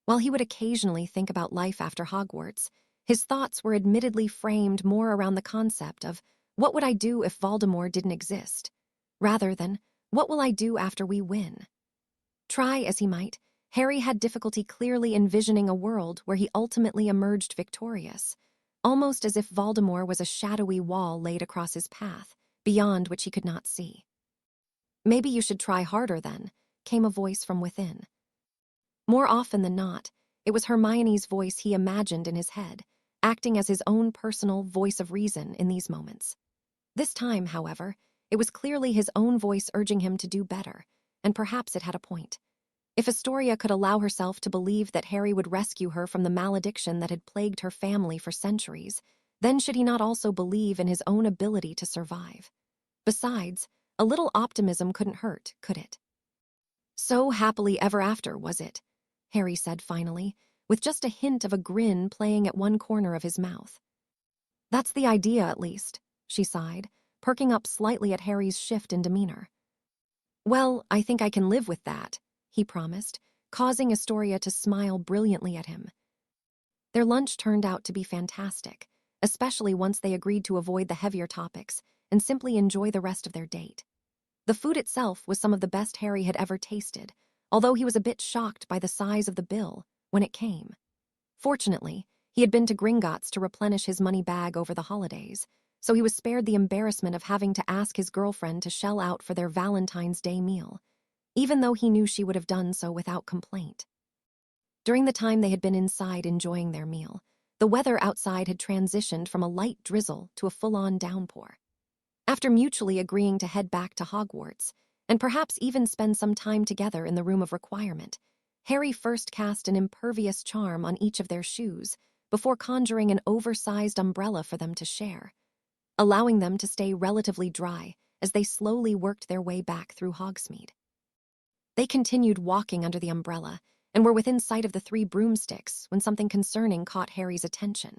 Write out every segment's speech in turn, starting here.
While he would occasionally think about life after Hogwarts, his thoughts were admittedly framed more around the concept of what would I do if Voldemort didn't exist, rather than what will I do after we win. Try as he might, Harry had difficulty clearly envisioning a world where he ultimately emerged victorious, almost as if Voldemort was a shadowy wall laid across his path, beyond which he could not see. Maybe you should try harder then, came a voice from within. More often than not, it was Hermione's voice he imagined in his head, acting as his own personal voice of reason in these moments. This time, however, it was clearly his own voice urging him to do better, and perhaps it had a point. If Astoria could allow herself to believe that Harry would rescue her from the malediction that had plagued her family for centuries, then should he not also believe in his own ability to survive? Besides, a little optimism couldn't hurt, could it? So happily ever after, was it? Harry said finally, with just a hint of a grin playing at one corner of his mouth. That's the idea, at least, she sighed, perking up slightly at Harry's shift in demeanor. Well, I think I can live with that, he promised, causing Astoria to smile brilliantly at him. Their lunch turned out to be fantastic, especially once they agreed to avoid the heavier topics and simply enjoy the rest of their date. The food itself was some of the best Harry had ever tasted, although he was a bit shocked by the size of the bill when it came. Fortunately, he had been to Gringotts to replenish his money bag over the holidays, so he was spared the embarrassment of having to ask his girlfriend to shell out for their Valentine's Day meal, even though he knew she would have done so without complaint. During the time they had been inside enjoying their meal, the weather outside had transitioned from a light drizzle to a full-on downpour. After mutually agreeing to head back to Hogwarts, and perhaps even spend some time together in the Room of Requirement, Harry first cast an impervious charm on each of their shoes before conjuring an oversized umbrella for them to share, allowing them to stay relatively dry as they slowly worked their way back through Hogsmeade. They continued walking under the umbrella and were within sight of the 3 broomsticks when something concerning caught Harry's attention.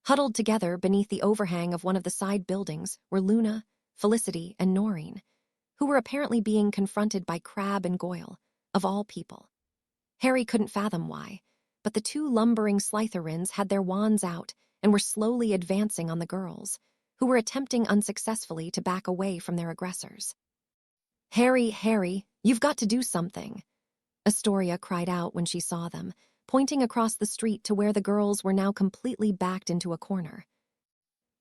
Huddled together beneath the overhang of one of the side buildings were Luna, Felicity, and Noreen, who were apparently being confronted by Crabbe and Goyle, of all people. Harry couldn't fathom why, but the 2 lumbering Slytherins had their wands out and were slowly advancing on the girls, who were attempting unsuccessfully to back away from their aggressors. Harry, you've got to do something," Astoria cried out when she saw them, pointing across the street to where the girls were now completely backed into a corner.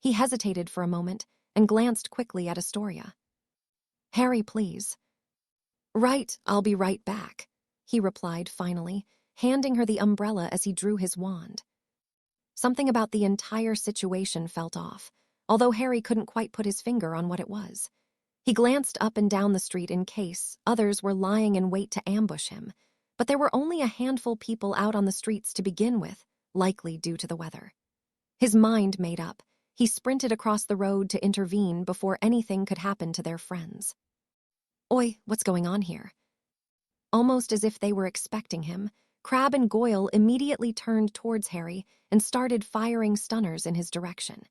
He hesitated for a moment and glanced quickly at Astoria. "Harry, please." "Right, I'll be right back," he replied finally, handing her the umbrella as he drew his wand. Something about the entire situation felt off, although Harry couldn't quite put his finger on what it was. He glanced up and down the street in case others were lying in wait to ambush him, but there were only a handful people out on the streets to begin with, likely due to the weather. His mind made up, he sprinted across the road to intervene before anything could happen to their friends. "Oi, what's going on here?" Almost as if they were expecting him, Crabbe and Goyle immediately turned towards Harry and started firing stunners in his direction.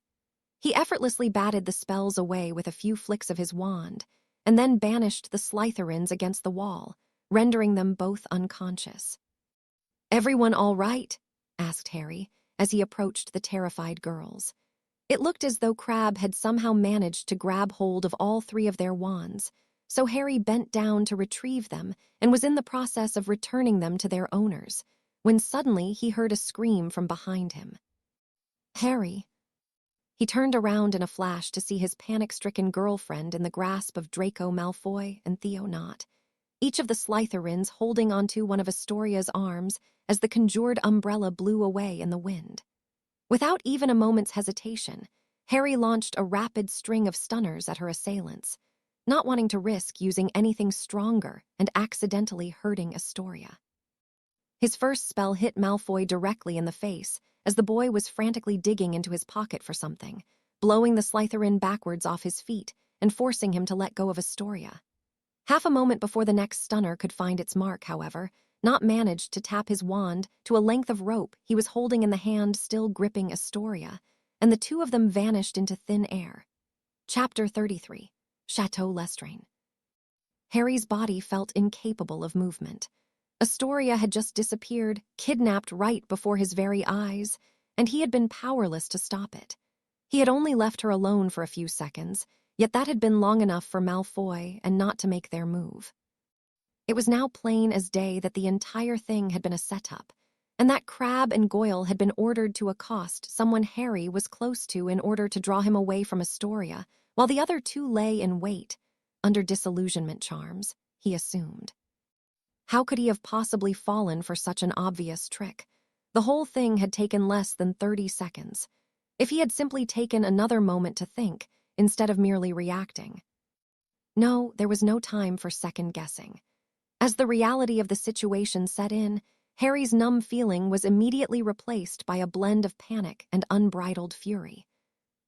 He effortlessly batted the spells away with a few flicks of his wand, and then banished the Slytherins against the wall, rendering them both unconscious. "Everyone all right?" asked Harry, as he approached the terrified girls. It looked as though Crabbe had somehow managed to grab hold of all 3 of their wands, so Harry bent down to retrieve them and was in the process of returning them to their owners, when suddenly he heard a scream from behind him. "Harry!" He turned around in a flash to see his panic-stricken girlfriend in the grasp of Draco Malfoy and Theo Knott, each of the Slytherins holding onto one of Astoria's arms as the conjured umbrella blew away in the wind. Without even a moment's hesitation, Harry launched a rapid string of stunners at her assailants, not wanting to risk using anything stronger and accidentally hurting Astoria. His first spell hit Malfoy directly in the face as the boy was frantically digging into his pocket for something, blowing the Slytherin backwards off his feet and forcing him to let go of Astoria. Half a moment before the next stunner could find its mark, however, Knott managed to tap his wand to a length of rope he was holding in the hand still gripping Astoria, and the 2 of them vanished into thin air. Chapter 33. Chateau Lestrain. Harry's body felt incapable of movement. Astoria had just disappeared, kidnapped right before his very eyes, and he had been powerless to stop it. He had only left her alone for a few seconds, yet that had been long enough for Malfoy and not to make their move. It was now plain as day that the entire thing had been a setup, and that Crabbe and Goyle had been ordered to accost someone Harry was close to in order to draw him away from Astoria, while the other two lay in wait, under disillusionment charms, he assumed. How could he have possibly fallen for such an obvious trick? The whole thing had taken less than 30 seconds. If he had simply taken another moment to think, instead of merely reacting. No, there was no time for second-guessing. As the reality of the situation set in, Harry's numb feeling was immediately replaced by a blend of panic and unbridled fury.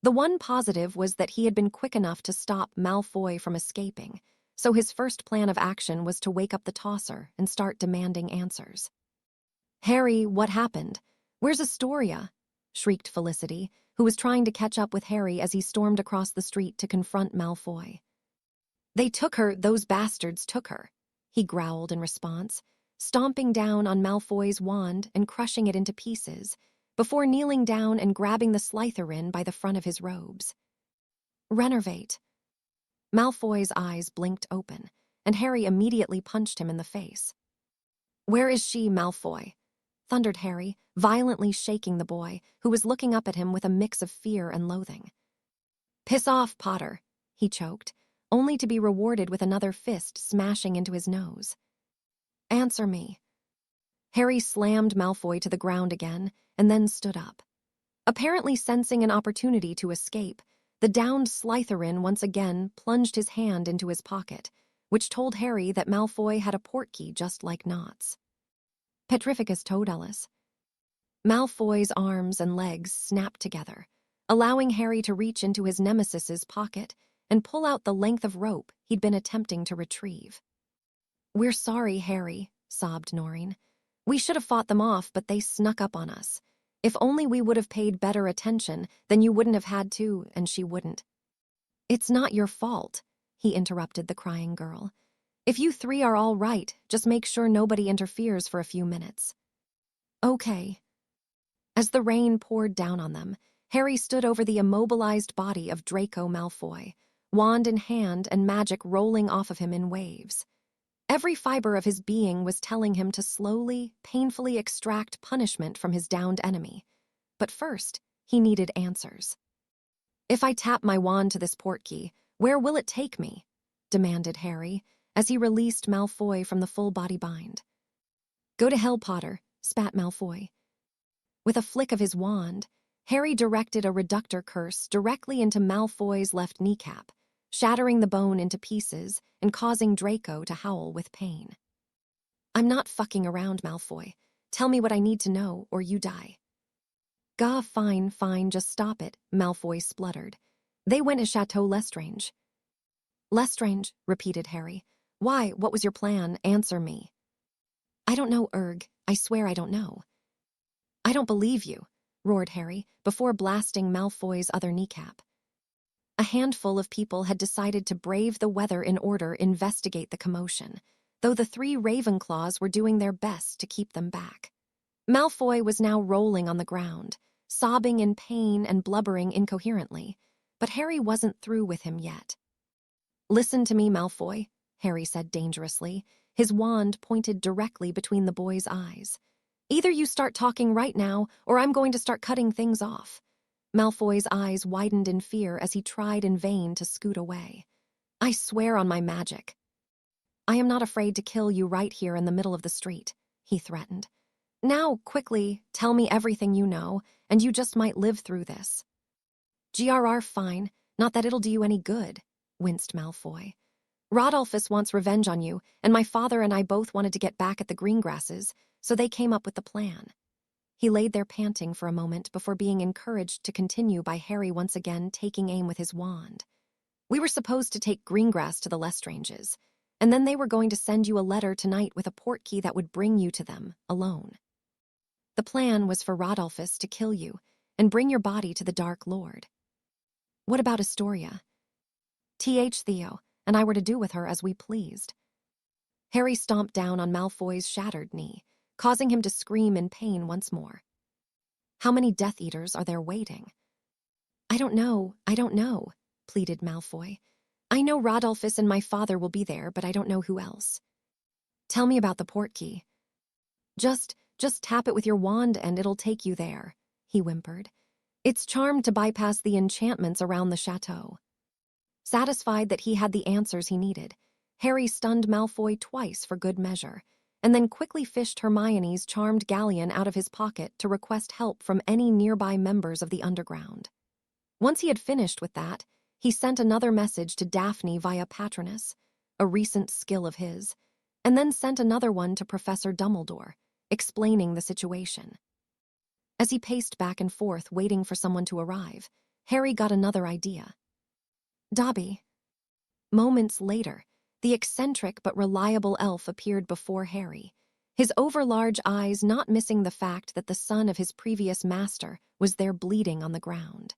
The one positive was that he had been quick enough to stop Malfoy from escaping, so his first plan of action was to wake up the tosser and start demanding answers. "Harry, what happened? Where's Astoria?" shrieked Felicity, who was trying to catch up with Harry as he stormed across the street to confront Malfoy. "They took her, those bastards took her," he growled in response, stomping down on Malfoy's wand and crushing it into pieces, before kneeling down and grabbing the Slytherin by the front of his robes. "Renervate." Malfoy's eyes blinked open, and Harry immediately punched him in the face. "Where is she, Malfoy?" thundered Harry, violently shaking the boy, who was looking up at him with a mix of fear and loathing. "Piss off, Potter," he choked, only to be rewarded with another fist smashing into his nose. "Answer me." Harry slammed Malfoy to the ground again, and then stood up. Apparently sensing an opportunity to escape, the downed Slytherin once again plunged his hand into his pocket, which told Harry that Malfoy had a portkey just like Knott's. Petrificus Toadellus. Malfoy's arms and legs snapped together, allowing Harry to reach into his nemesis's pocket and pull out the length of rope he'd been attempting to retrieve. "We're sorry, Harry," sobbed Noreen. "We should have fought them off, but they snuck up on us. If only we would have paid better attention, then you wouldn't have had to, and she wouldn't." "It's not your fault," he interrupted the crying girl. "If you three are all right, just make sure nobody interferes for a few minutes." "Okay." As the rain poured down on them, Harry stood over the immobilized body of Draco Malfoy, wand in hand and magic rolling off of him in waves. Every fiber of his being was telling him to slowly, painfully extract punishment from his downed enemy. But first, he needed answers. "If I tap my wand to this portkey, where will it take me?" demanded Harry, as he released Malfoy from the full-body bind. "Go to hell, Potter," spat Malfoy. With a flick of his wand, Harry directed a reductor curse directly into Malfoy's left kneecap, shattering the bone into pieces and causing Draco to howl with pain. "I'm not fucking around, Malfoy. Tell me what I need to know, or you die." "Gah, fine, just stop it," Malfoy spluttered. "They went to Chateau Lestrange." "Lestrange," repeated Harry. "Why, what was your plan? Answer me." "I don't know, Erg. I swear I don't know." "I don't believe you," roared Harry, before blasting Malfoy's other kneecap. A handful of people had decided to brave the weather in order to investigate the commotion, though the 3 Ravenclaws were doing their best to keep them back. Malfoy was now rolling on the ground, sobbing in pain and blubbering incoherently, but Harry wasn't through with him yet. "Listen to me, Malfoy," Harry said dangerously, his wand pointed directly between the boy's eyes. "Either you start talking right now, or I'm going to start cutting things off." Malfoy's eyes widened in fear as he tried in vain to scoot away. "I swear on my magic." "I am not afraid to kill you right here in the middle of the street," he threatened. "Now, quickly, tell me everything you know, and you just might live through this." "GRR, fine, not that it'll do you any good," winced Malfoy. "Rodolphus wants revenge on you, and my father and I both wanted to get back at the Greengrasses, so they came up with the plan." He laid there panting for a moment before being encouraged to continue by Harry once again taking aim with his wand. "We were supposed to take Greengrass to the Lestranges, and then they were going to send you a letter tonight with a portkey that would bring you to them, alone. The plan was for Rodolphus to kill you and bring your body to the Dark Lord." "What about Astoria?" "Theo and I were to do with her as we pleased." Harry stomped down on Malfoy's shattered knee, causing him to scream in pain once more. How many Death Eaters are there waiting? I don't know, pleaded Malfoy. I know Rodolphus and my father will be there, but I don't know who else. Tell me about the portkey. Just tap it with your wand and it'll take you there, he whimpered. It's charmed to bypass the enchantments around the chateau. Satisfied that he had the answers he needed, Harry stunned Malfoy twice for good measure, and then quickly fished Hermione's charmed galleon out of his pocket to request help from any nearby members of the underground. Once he had finished with that, he sent another message to Daphne via Patronus, a recent skill of his, and then sent another one to Professor Dumbledore, explaining the situation. As he paced back and forth waiting for someone to arrive, Harry got another idea. Dobby. Moments later, the eccentric but reliable elf appeared before Harry, his overlarge eyes not missing the fact that the son of his previous master was there bleeding on the ground.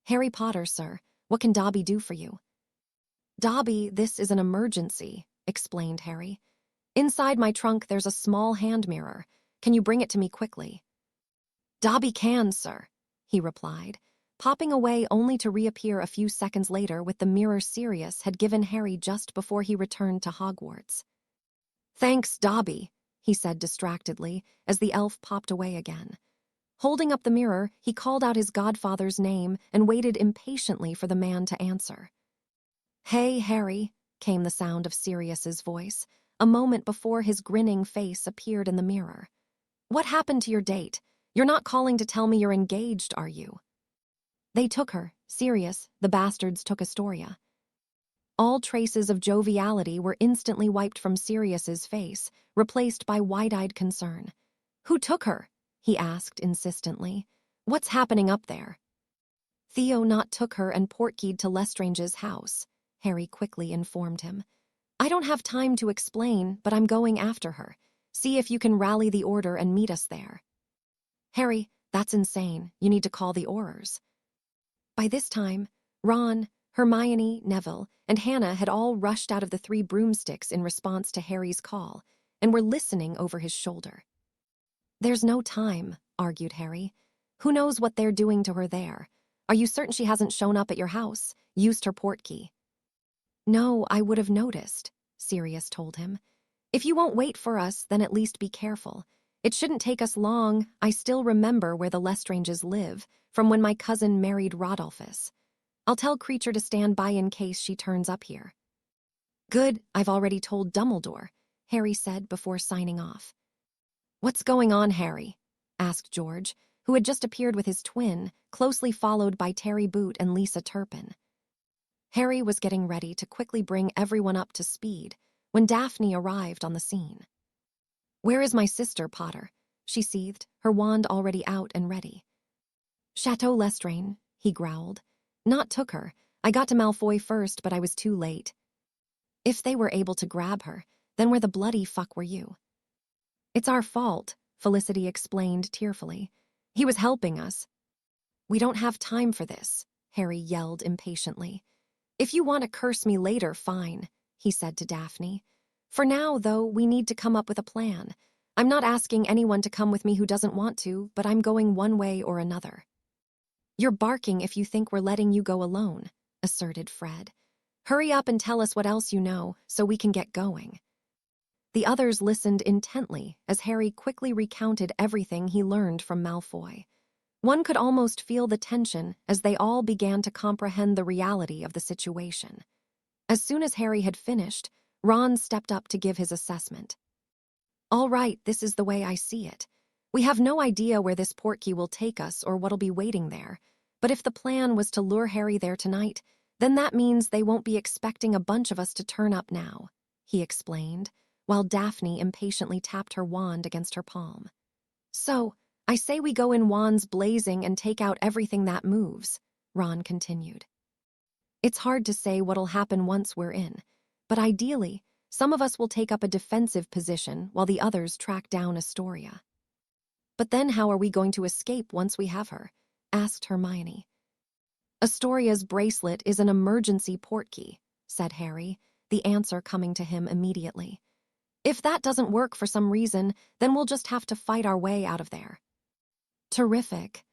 Harry Potter, sir, what can Dobby do for you? Dobby, this is an emergency, explained Harry. Inside my trunk there's a small hand mirror. Can you bring it to me quickly? Dobby can, sir, he replied, popping away only to reappear a few seconds later with the mirror Sirius had given Harry just before he returned to Hogwarts. Thanks, Dobby, he said distractedly as the elf popped away again. Holding up the mirror, he called out his godfather's name and waited impatiently for the man to answer. Hey, Harry, came the sound of Sirius's voice, a moment before his grinning face appeared in the mirror. What happened to your date? You're not calling to tell me you're engaged, are you? They took her, Sirius, the bastards took Astoria. All traces of joviality were instantly wiped from Sirius's face, replaced by wide-eyed concern. Who took her? He asked insistently. What's happening up there? Theo not took her and portkeyed to Lestrange's house, Harry quickly informed him. I don't have time to explain, but I'm going after her. See if you can rally the order and meet us there. Harry, that's insane. You need to call the Aurors. By this time, Ron, Hermione, Neville, and Hannah had all rushed out of the 3 broomsticks in response to Harry's call and were listening over his shoulder. There's no time, argued Harry. Who knows what they're doing to her there? Are you certain she hasn't shown up at your house, used her portkey? No, I would have noticed, Sirius told him. If you won't wait for us, then at least be careful. It shouldn't take us long. I still remember where the Lestranges live, from when my cousin married Rodolphus. I'll tell Creature to stand by in case she turns up here. Good, I've already told Dumbledore, Harry said before signing off. What's going on, Harry? Asked George, who had just appeared with his twin, closely followed by Terry Boot and Lisa Turpin. Harry was getting ready to quickly bring everyone up to speed when Daphne arrived on the scene. Where is my sister, Potter? She seethed, her wand already out and ready. Chateau Lestrange, he growled. Not took her. I got to Malfoy first, but I was too late. If they were able to grab her, then where the bloody fuck were you? It's our fault, Felicity explained tearfully. He was helping us. We don't have time for this, Harry yelled impatiently. If you want to curse me later, fine, he said to Daphne. For now, though, we need to come up with a plan. I'm not asking anyone to come with me who doesn't want to, but I'm going one way or another. You're barking if you think we're letting you go alone, asserted Fred. Hurry up and tell us what else you know, so we can get going. The others listened intently as Harry quickly recounted everything he learned from Malfoy. One could almost feel the tension as they all began to comprehend the reality of the situation. As soon as Harry had finished, Ron stepped up to give his assessment. All right, this is the way I see it. We have no idea where this portkey will take us or what'll be waiting there, but if the plan was to lure Harry there tonight, then that means they won't be expecting a bunch of us to turn up now, he explained, while Daphne impatiently tapped her wand against her palm. So, I say we go in wands blazing and take out everything that moves, Ron continued. It's hard to say what'll happen once we're in, but ideally, some of us will take up a defensive position while the others track down Astoria. But then how are we going to escape once we have her? Asked Hermione. Astoria's bracelet is an emergency portkey, said Harry, the answer coming to him immediately. If that doesn't work for some reason, then we'll just have to fight our way out of there." "Terrific.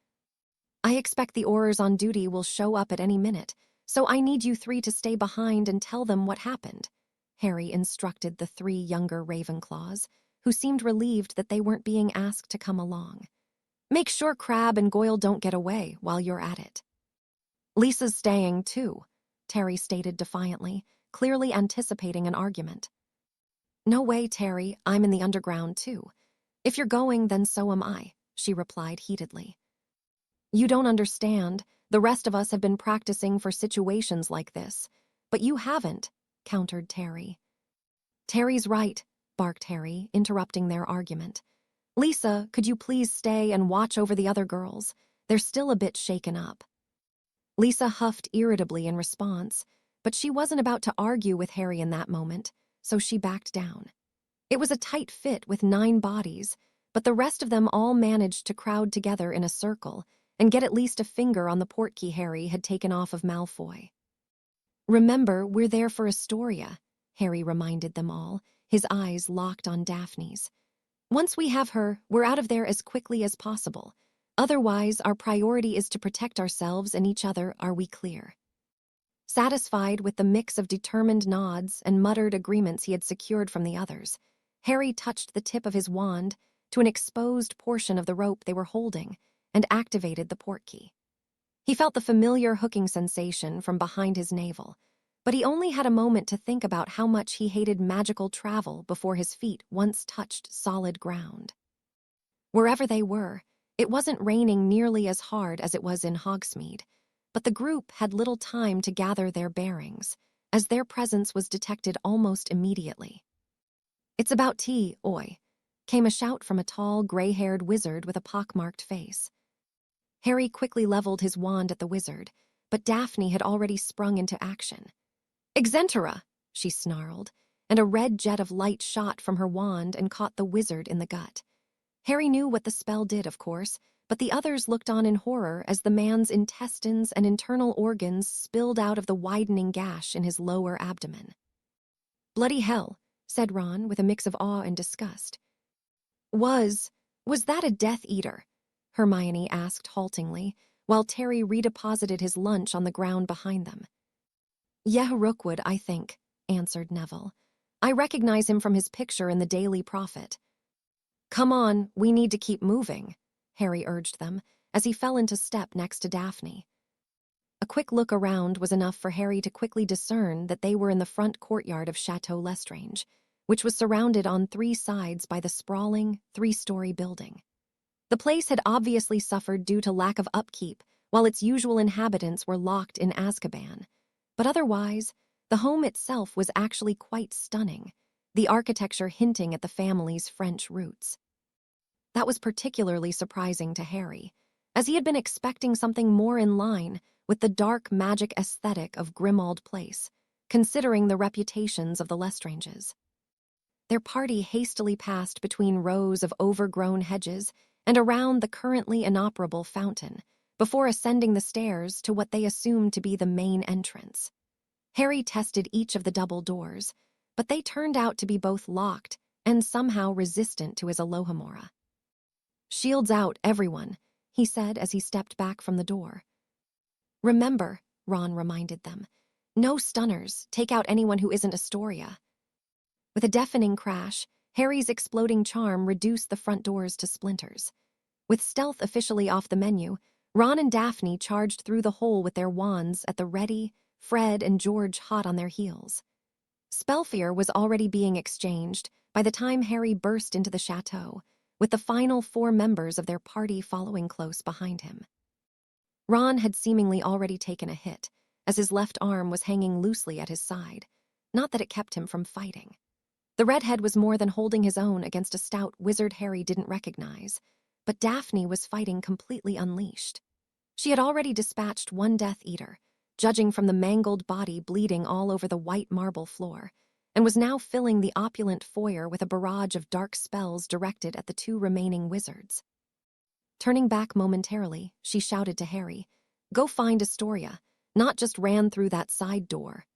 I expect the Aurors on duty will show up at any minute, so I need you three to stay behind and tell them what happened," Harry instructed the three younger Ravenclaws, who seemed relieved that they weren't being asked to come along. "Make sure Crabbe and Goyle don't get away while you're at it." "Lisa's staying, too," Terry stated defiantly, clearly anticipating an argument. "No way, Terry. I'm in the underground, too. If you're going, then so am I," she replied heatedly. "You don't understand. The rest of us have been practicing for situations like this. But you haven't," countered Terry. "Terry's right," barked Harry, interrupting their argument. "Lisa, could you please stay and watch over the other girls? They're still a bit shaken up." Lisa huffed irritably in response, but she wasn't about to argue with Harry in that moment, so she backed down. It was a tight fit with 9 bodies, but the rest of them all managed to crowd together in a circle and get at least a finger on the portkey Harry had taken off of Malfoy. "Remember, we're there for Astoria," Harry reminded them all, his eyes locked on Daphne's. "Once we have her, we're out of there as quickly as possible. Otherwise, our priority is to protect ourselves and each other. Are we clear?" Satisfied with the mix of determined nods and muttered agreements he had secured from the others, Harry touched the tip of his wand to an exposed portion of the rope they were holding and activated the portkey. He felt the familiar hooking sensation from behind his navel, but he only had a moment to think about how much he hated magical travel before his feet once touched solid ground. Wherever they were, it wasn't raining nearly as hard as it was in Hogsmeade, but the group had little time to gather their bearings, as their presence was detected almost immediately. "It's about tea, oi," came a shout from a tall, gray-haired wizard with a pockmarked face. Harry quickly leveled his wand at the wizard, but Daphne had already sprung into action. "Exentera!" she snarled, and a red jet of light shot from her wand and caught the wizard in the gut. Harry knew what the spell did, of course, but the others looked on in horror as the man's intestines and internal organs spilled out of the widening gash in his lower abdomen. "Bloody hell," said Ron with a mix of awe and disgust. Was that a Death Eater?" Hermione asked haltingly, while Terry redeposited his lunch on the ground behind them. "Yeh Rookwood, I think," answered Neville. "I recognize him from his picture in the Daily Prophet." "Come on, we need to keep moving," Harry urged them, as he fell into step next to Daphne. A quick look around was enough for Harry to quickly discern that they were in the front courtyard of Chateau Lestrange, which was surrounded on 3 sides by the sprawling, 3-story building. The place had obviously suffered due to lack of upkeep, while its usual inhabitants were locked in Azkaban. But otherwise, the home itself was actually quite stunning, the architecture hinting at the family's French roots. That was particularly surprising to Harry, as he had been expecting something more in line with the dark magic aesthetic of Grimmauld Place, considering the reputations of the Lestranges. Their party hastily passed between rows of overgrown hedges and around the currently inoperable fountain, before ascending the stairs to what they assumed to be the main entrance. Harry tested each of the double doors, but they turned out to be both locked and somehow resistant to his Alohomora. "Shields out, everyone," he said as he stepped back from the door. "Remember," Ron reminded them, "no stunners. Take out anyone who isn't Astoria." With a deafening crash, Harry's exploding charm reduced the front doors to splinters. With stealth officially off the menu, Ron and Daphne charged through the hole with their wands at the ready, Fred and George hot on their heels. Spellfear was already being exchanged by the time Harry burst into the chateau, with the final 4 members of their party following close behind him. Ron had seemingly already taken a hit, as his left arm was hanging loosely at his side, not that it kept him from fighting. The redhead was more than holding his own against a stout wizard Harry didn't recognize, but Daphne was fighting completely unleashed. She had already dispatched 1 Death Eater, judging from the mangled body bleeding all over the white marble floor, and was now filling the opulent foyer with a barrage of dark spells directed at the 2 remaining wizards. Turning back momentarily, she shouted to Harry, "Go find Astoria, not just ran through that side door."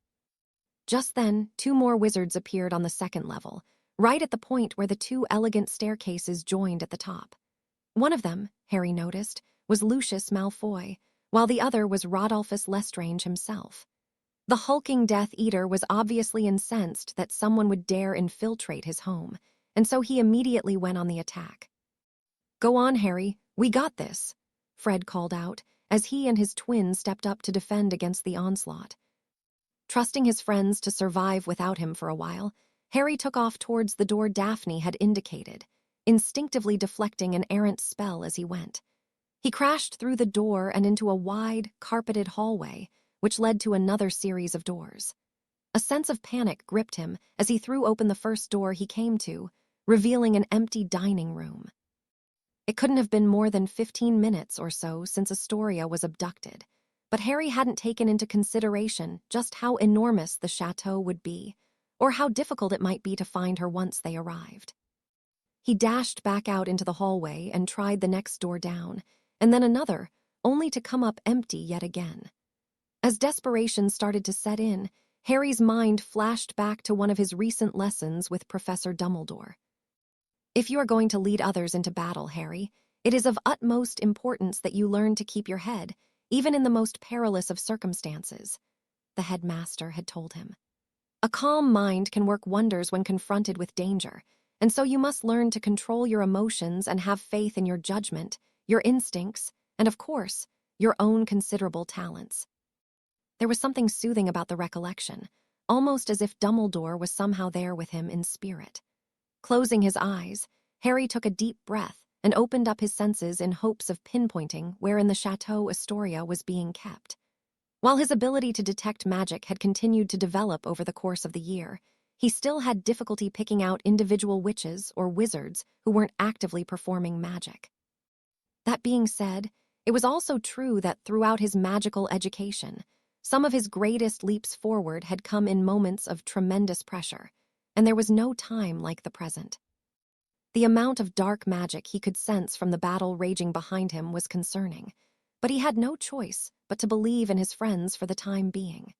Just then, 2 more wizards appeared on the 2nd level, right at the point where the two elegant staircases joined at the top. One of them, Harry noticed, was Lucius Malfoy, while the other was Rodolphus Lestrange himself. The hulking Death Eater was obviously incensed that someone would dare infiltrate his home, and so he immediately went on the attack. "Go on, Harry, we got this," Fred called out, as he and his twin stepped up to defend against the onslaught. Trusting his friends to survive without him for a while, Harry took off towards the door Daphne had indicated, instinctively deflecting an errant spell as he went. He crashed through the door and into a wide, carpeted hallway, which led to another series of doors. A sense of panic gripped him as he threw open the first door he came to, revealing an empty dining room. It couldn't have been more than 15 minutes or so since Astoria was abducted, but Harry hadn't taken into consideration just how enormous the chateau would be, or how difficult it might be to find her once they arrived. He dashed back out into the hallway and tried the next door down, and then another, only to come up empty yet again. As desperation started to set in, Harry's mind flashed back to one of his recent lessons with Professor Dumbledore. "If you are going to lead others into battle, Harry, it is of utmost importance that you learn to keep your head, even in the most perilous of circumstances," the headmaster had told him. "A calm mind can work wonders when confronted with danger, and so you must learn to control your emotions and have faith in your judgment, your instincts, and, of course, your own considerable talents." There was something soothing about the recollection, almost as if Dumbledore was somehow there with him in spirit. Closing his eyes, Harry took a deep breath and opened up his senses in hopes of pinpointing where in the Chateau Astoria was being kept. While his ability to detect magic had continued to develop over the course of the year, he still had difficulty picking out individual witches or wizards who weren't actively performing magic. That being said, it was also true that throughout his magical education, some of his greatest leaps forward had come in moments of tremendous pressure, and there was no time like the present. The amount of dark magic he could sense from the battle raging behind him was concerning, but he had no choice but to believe in his friends for the time being.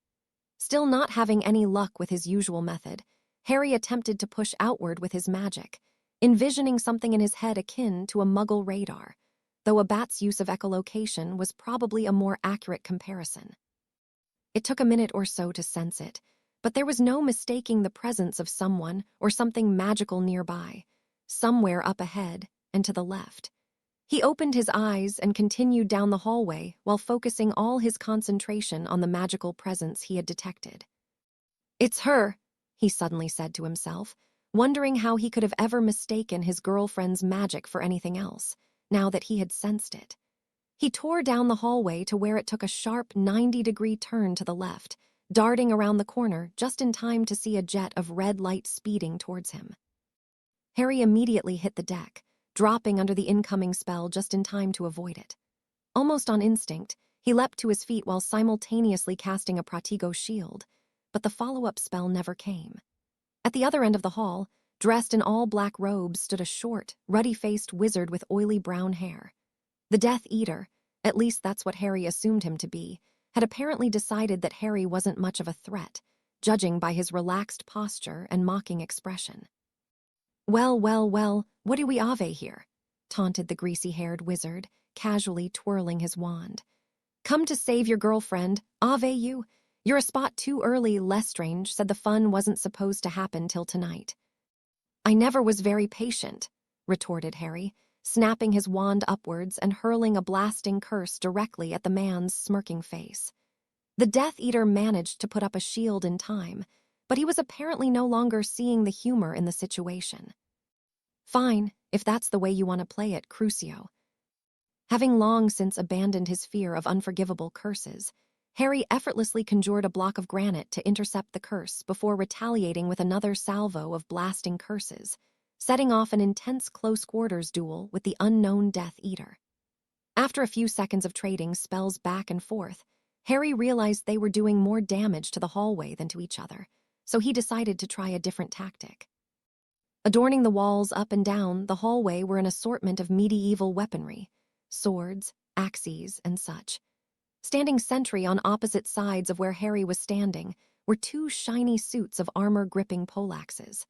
Still not having any luck with his usual method, Harry attempted to push outward with his magic, envisioning something in his head akin to a Muggle radar, though a bat's use of echolocation was probably a more accurate comparison. It took a minute or so to sense it, but there was no mistaking the presence of someone or something magical nearby, somewhere up ahead and to the left. He opened his eyes and continued down the hallway while focusing all his concentration on the magical presence he had detected. "It's her," he suddenly said to himself, wondering how he could have ever mistaken his girlfriend's magic for anything else, now that he had sensed it. He tore down the hallway to where it took a sharp 90-degree turn to the left, darting around the corner just in time to see a jet of red light speeding towards him. Harry immediately hit the deck, dropping under the incoming spell just in time to avoid it. Almost on instinct, he leapt to his feet while simultaneously casting a Protego shield, but the follow-up spell never came. At the other end of the hall, dressed in all black robes, stood a short, ruddy-faced wizard with oily brown hair. The Death Eater, at least that's what Harry assumed him to be, had apparently decided that Harry wasn't much of a threat, judging by his relaxed posture and mocking expression. Well, what do we ave here?" taunted the greasy-haired wizard, casually twirling his wand. "Come to save your girlfriend, ave you? You're a spot too early, Lestrange said the fun wasn't supposed to happen till tonight." "I never was very patient," retorted Harry, snapping his wand upwards and hurling a blasting curse directly at the man's smirking face. The Death Eater managed to put up a shield in time, but he was apparently no longer seeing the humor in the situation. "Fine, if that's the way you want to play it, Crucio." Having long since abandoned his fear of unforgivable curses, Harry effortlessly conjured a block of granite to intercept the curse before retaliating with another salvo of blasting curses, setting off an intense close-quarters duel with the unknown Death Eater. After a few seconds of trading spells back and forth, Harry realized they were doing more damage to the hallway than to each other, so he decided to try a different tactic. Adorning the walls up and down the hallway were an assortment of medieval weaponry, swords, axes, and such. Standing sentry on opposite sides of where Harry was standing were two shiny suits of armor-gripping poleaxes.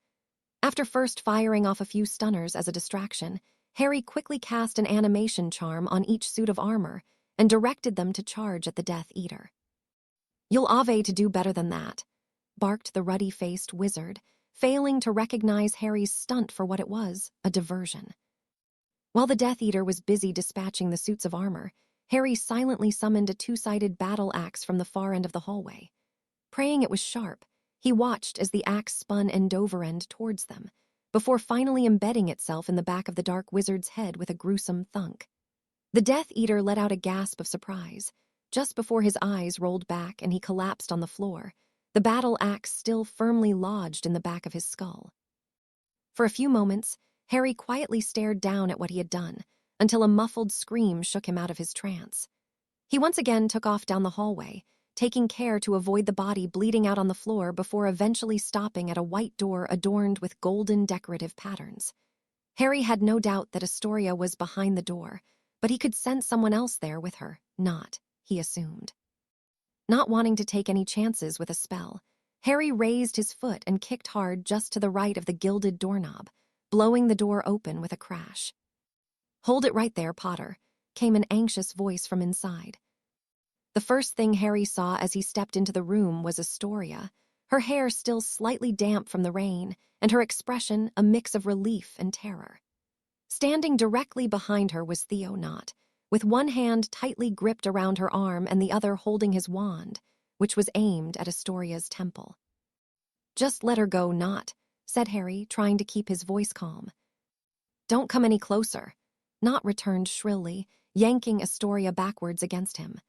After first firing off a few stunners as a distraction, Harry quickly cast an animation charm on each suit of armor and directed them to charge at the Death Eater. "You'll ave to do better than that," barked the ruddy-faced wizard, failing to recognize Harry's stunt for what it was, a diversion. While the Death Eater was busy dispatching the suits of armor, Harry silently summoned a two-sided battle axe from the far end of the hallway. Praying it was sharp, he watched as the axe spun end over end towards them, before finally embedding itself in the back of the dark wizard's head with a gruesome thunk. The Death Eater let out a gasp of surprise, just before his eyes rolled back and he collapsed on the floor, the battle axe still firmly lodged in the back of his skull. For a few moments, Harry quietly stared down at what he had done, until a muffled scream shook him out of his trance. He once again took off down the hallway, taking care to avoid the body bleeding out on the floor before eventually stopping at a white door adorned with golden decorative patterns. Harry had no doubt that Astoria was behind the door, but he could sense someone else there with her, he assumed. Not wanting to take any chances with a spell, Harry raised his foot and kicked hard just to the right of the gilded doorknob, blowing the door open with a crash. "Hold it right there, Potter," came an anxious voice from inside. The first thing Harry saw as he stepped into the room was Astoria, her hair still slightly damp from the rain, and her expression a mix of relief and terror. Standing directly behind her was Theo Knott, with one hand tightly gripped around her arm and the other holding his wand, which was aimed at Astoria's temple. "Just let her go, Knott," said Harry, trying to keep his voice calm. "Don't come any closer," Knott returned shrilly, yanking Astoria backwards against him.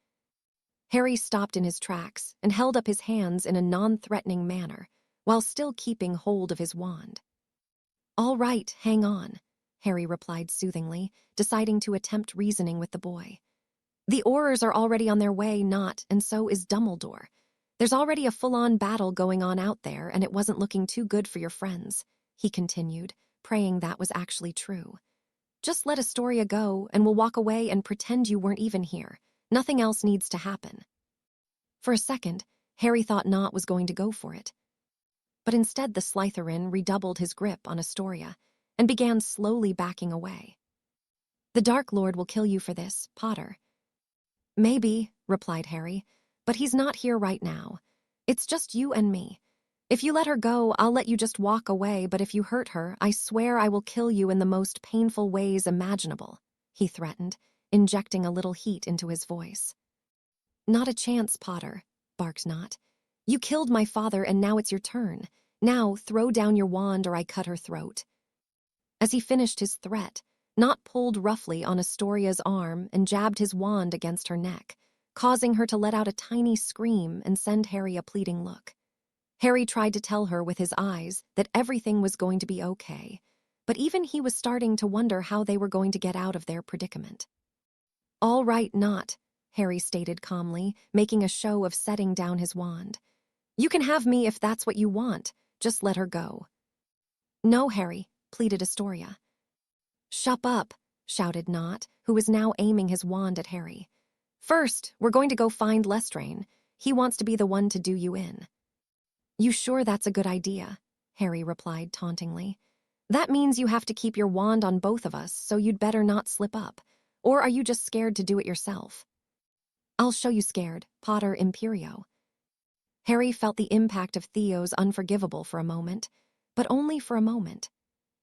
Harry stopped in his tracks and held up his hands in a non-threatening manner, while still keeping hold of his wand. "All right, hang on," Harry replied soothingly, deciding to attempt reasoning with the boy. "The Aurors are already on their way, Knott, and so is Dumbledore. There's already a full-on battle going on out there, and it wasn't looking too good for your friends," he continued, praying that was actually true. "Just let Astoria go, and we'll walk away and pretend you weren't even here. Nothing else needs to happen." For a second, Harry thought Knott was going to go for it. But instead the Slytherin redoubled his grip on Astoria and began slowly backing away. "The Dark Lord will kill you for this, Potter." "Maybe," replied Harry, "but he's not here right now. It's just you and me. If you let her go, I'll let you just walk away, but if you hurt her, I swear I will kill you in the most painful ways imaginable," he threatened, injecting a little heat into his voice. "Not a chance, Potter," barked Knott. "You killed my father and now it's your turn. Now throw down your wand or I cut her throat." As he finished his threat, Knott pulled roughly on Astoria's arm and jabbed his wand against her neck, causing her to let out a tiny scream and send Harry a pleading look. Harry tried to tell her with his eyes that everything was going to be okay, but even he was starting to wonder how they were going to get out of their predicament. "All right, Knott," Harry stated calmly, making a show of setting down his wand. "You can have me if that's what you want. Just let her go." "No, Harry," pleaded Astoria. "Shut up," shouted Knott, who was now aiming his wand at Harry. "First, we're going to go find Lestrain. He wants to be the one to do you in." "You sure that's a good idea?" Harry replied tauntingly. "That means you have to keep your wand on both of us, so you'd better not slip up. Or are you just scared to do it yourself?" "I'll show you scared, Pater Imperio." Harry felt the impact of Theo's unforgivable for a moment, but only for a moment.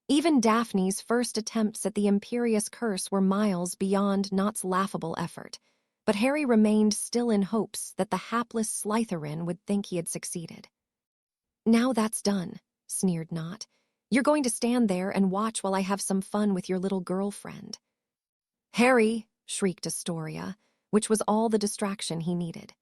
Even Daphne's first attempts at the imperious curse were miles beyond Knott's laughable effort, but Harry remained still in hopes that the hapless Slytherin would think he had succeeded. "Now that's done," sneered Knott. "You're going to stand there and watch while I have some fun with your little girlfriend." "Harry!" shrieked Astoria, which was all the distraction he needed.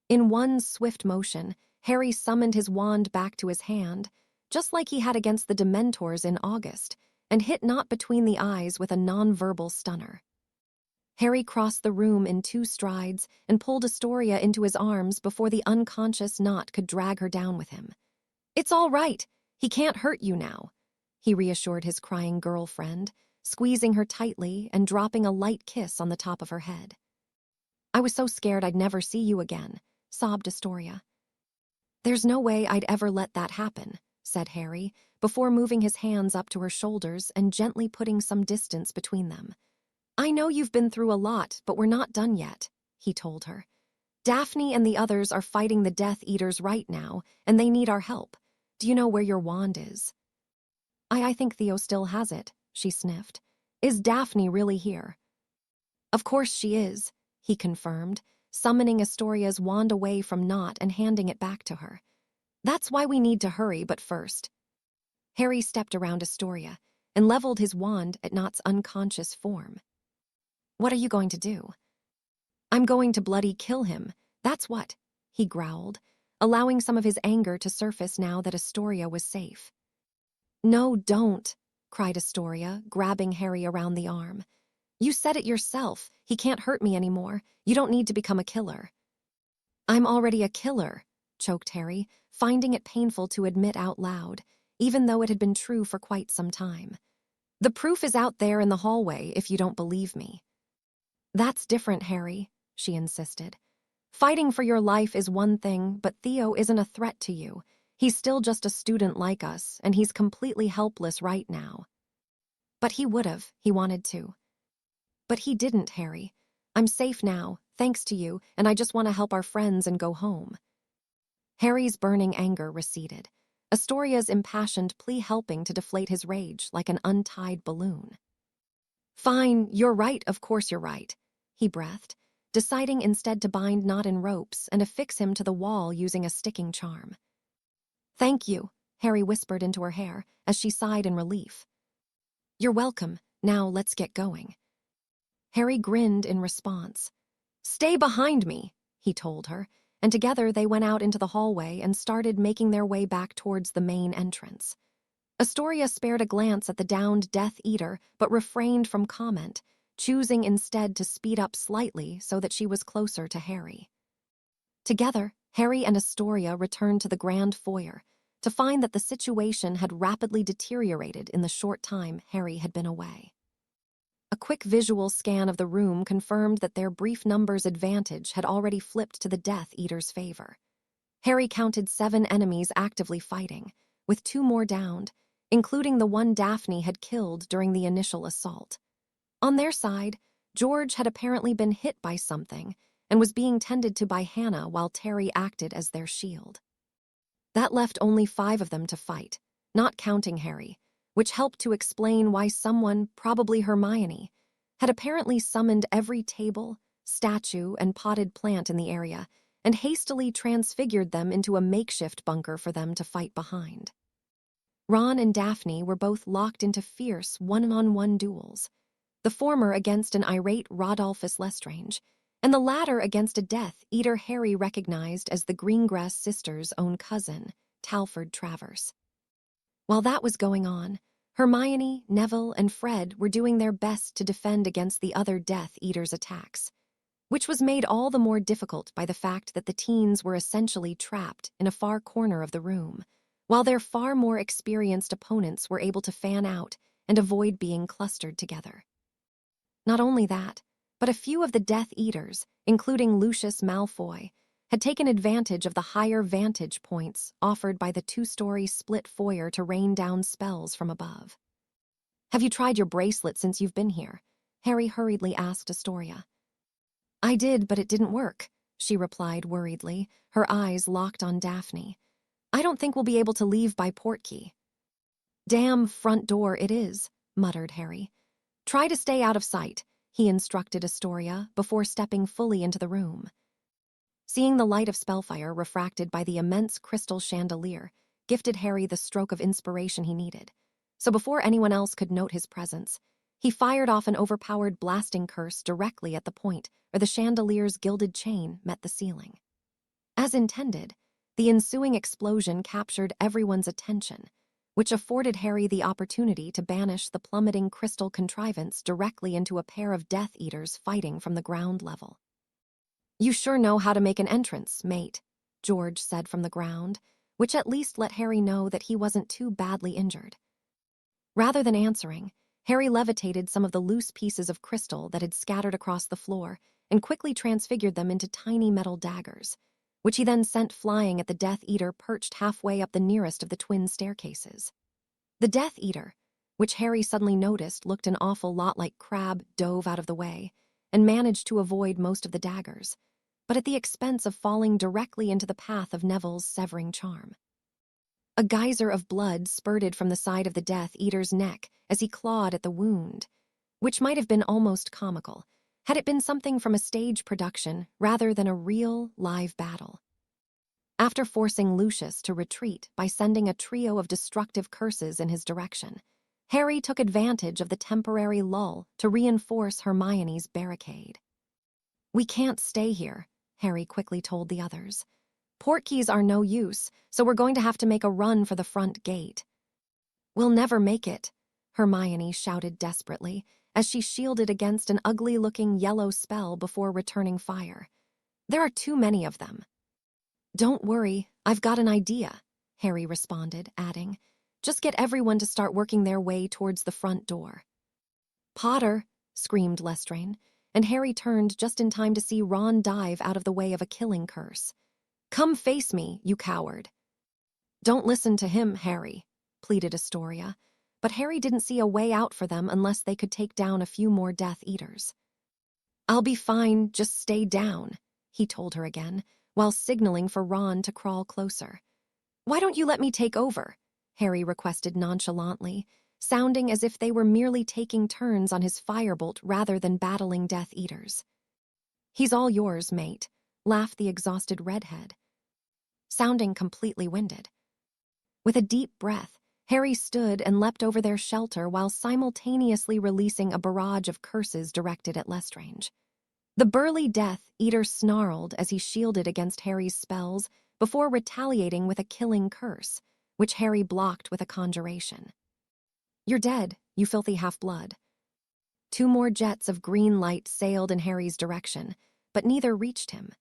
In one swift motion, Harry summoned his wand back to his hand, just like he had against the Dementors in August, and hit Knott between the eyes with a non-verbal stunner. Harry crossed the room in 2 strides and pulled Astoria into his arms before the unconscious Knott could drag her down with him. "It's all right. He can't hurt you now," he reassured his crying girlfriend, squeezing her tightly and dropping a light kiss on the top of her head. "I was so scared I'd never see you again," sobbed Astoria. "There's no way I'd ever let that happen," said Harry, before moving his hands up to her shoulders and gently putting some distance between them. "I know you've been through a lot, but we're not done yet," he told her. "Daphne and the others are fighting the Death Eaters right now, and they need our help. Do you know where your wand is?" I think Theo still has it," she sniffed. "Is Daphne really here?" "Of course she is," he confirmed, summoning Astoria's wand away from Nott and handing it back to her. "That's why we need to hurry, but first." Harry stepped around Astoria and leveled his wand at Nott's unconscious form. "What are you going to do?" "I'm going to bloody kill him, that's what," he growled, allowing some of his anger to surface now that Astoria was safe. "No, don't," cried Astoria, grabbing Harry around the arm. "You said it yourself. He can't hurt me anymore. You don't need to become a killer." "I'm already a killer," choked Harry, finding it painful to admit out loud, even though it had been true for quite some time. "The proof is out there in the hallway if you don't believe me." "That's different, Harry," she insisted. "Fighting for your life is one thing, but Theo isn't a threat to you. He's still just a student like us, and he's completely helpless right now." "But he would've, he wanted to." "But he didn't, Harry. I'm safe now, thanks to you, and I just want to help our friends and go home." Harry's burning anger receded, Astoria's impassioned plea helping to deflate his rage like an untied balloon. "Fine, you're right, of course you're right," he breathed, deciding instead to bind Nott in ropes and affix him to the wall using a sticking charm. "Thank you," Harry whispered into her hair as she sighed in relief. "You're welcome. Now let's get going." Harry grinned in response. "Stay behind me," he told her, and together they went out into the hallway and started making their way back towards the main entrance. Astoria spared a glance at the downed Death Eater but refrained from comment, choosing instead to speed up slightly so that she was closer to Harry. Together, Harry and Astoria returned to the grand foyer to find that the situation had rapidly deteriorated in the short time Harry had been away. A quick visual scan of the room confirmed that their brief numbers advantage had already flipped to the Death Eater's favor. Harry counted 7 enemies actively fighting, with 2 more downed, including the one Daphne had killed during the initial assault. On their side, George had apparently been hit by something and was being tended to by Hannah while Terry acted as their shield. That left only 5 of them to fight, not counting Harry, which helped to explain why someone, probably Hermione, had apparently summoned every table, statue, and potted plant in the area and hastily transfigured them into a makeshift bunker for them to fight behind. Ron and Daphne were both locked into fierce one-on-one duels, the former against an irate Rodolphus Lestrange, and the latter against a Death Eater Harry recognized as the Greengrass sisters' own cousin, Talford Travers. While that was going on, Hermione, Neville, and Fred were doing their best to defend against the other Death Eaters' attacks, which was made all the more difficult by the fact that the teens were essentially trapped in a far corner of the room, while their far more experienced opponents were able to fan out and avoid being clustered together. Not only that, but a few of the Death Eaters, including Lucius Malfoy, had taken advantage of the higher vantage points offered by the 2-story split foyer to rain down spells from above. "Have you tried your bracelet since you've been here?" Harry hurriedly asked Astoria. "I did, but it didn't work," she replied worriedly, her eyes locked on Daphne. "I don't think we'll be able to leave by Portkey." "Damn front door it is," muttered Harry. "Try to stay out of sight," he instructed Astoria before stepping fully into the room. Seeing the light of spellfire refracted by the immense crystal chandelier gifted Harry the stroke of inspiration he needed, so before anyone else could note his presence, he fired off an overpowered blasting curse directly at the point where the chandelier's gilded chain met the ceiling. As intended, the ensuing explosion captured everyone's attention, which afforded Harry the opportunity to banish the plummeting crystal contrivance directly into a pair of Death Eaters fighting from the ground level. "You sure know how to make an entrance, mate," George said from the ground, which at least let Harry know that he wasn't too badly injured. Rather than answering, Harry levitated some of the loose pieces of crystal that had scattered across the floor and quickly transfigured them into tiny metal daggers, which he then sent flying at the Death Eater perched halfway up the nearest of the twin staircases. The Death Eater, which Harry suddenly noticed looked an awful lot like Crabbe, dove out of the way and managed to avoid most of the daggers, but at the expense of falling directly into the path of Neville's severing charm. A geyser of blood spurted from the side of the Death Eater's neck as he clawed at the wound, which might have been almost comical, had it been something from a stage production rather than a real, live battle. After forcing Lucius to retreat by sending a trio of destructive curses in his direction, Harry took advantage of the temporary lull to reinforce Hermione's barricade. "We can't stay here," Harry quickly told the others. "Portkeys are no use, so we're going to have to make a run for the front gate." "We'll never make it," Hermione shouted desperately as she shielded against an ugly-looking yellow spell before returning fire. "There are too many of them." "Don't worry, I've got an idea," Harry responded, adding, "just get everyone to start working their way towards the front door." "Potter!" screamed Lestrange, and Harry turned just in time to see Ron dive out of the way of a killing curse. "Come face me, you coward." "Don't listen to him, Harry," pleaded Astoria, but Harry didn't see a way out for them unless they could take down a few more Death Eaters. "I'll be fine, just stay down," he told her again, while signaling for Ron to crawl closer. "Why don't you let me take over?" Harry requested nonchalantly, sounding as if they were merely taking turns on his firebolt rather than battling Death Eaters. "He's all yours, mate," laughed the exhausted redhead, sounding completely winded. With a deep breath, Harry stood and leapt over their shelter while simultaneously releasing a barrage of curses directed at Lestrange. The burly Death Eater snarled as he shielded against Harry's spells before retaliating with a killing curse, which Harry blocked with a conjuration. "You're dead, you filthy half-blood." 2 more jets of green light sailed in Harry's direction, but neither reached him.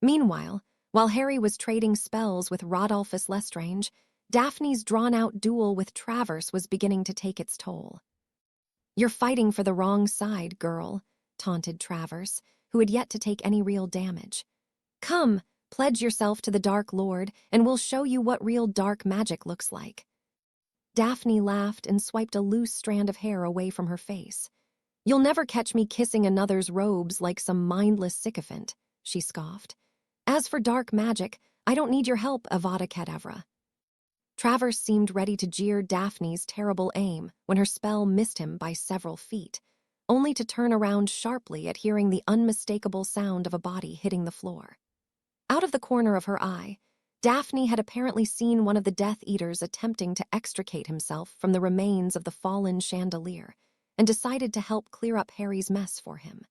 Meanwhile, while Harry was trading spells with Rodolphus Lestrange, Daphne's drawn-out duel with Travers was beginning to take its toll. "You're fighting for the wrong side, girl," taunted Travers, who had yet to take any real damage. "Come, pledge yourself to the Dark Lord, and we'll show you what real dark magic looks like." Daphne laughed and swiped a loose strand of hair away from her face. "You'll never catch me kissing another's robes like some mindless sycophant," she scoffed. "As for dark magic, I don't need your help, Avada Kedavra." Travers seemed ready to jeer Daphne's terrible aim when her spell missed him by several feet, only to turn around sharply at hearing the unmistakable sound of a body hitting the floor. Out of the corner of her eye, Daphne had apparently seen one of the Death Eaters attempting to extricate himself from the remains of the fallen chandelier and decided to help clear up Harry's mess for him.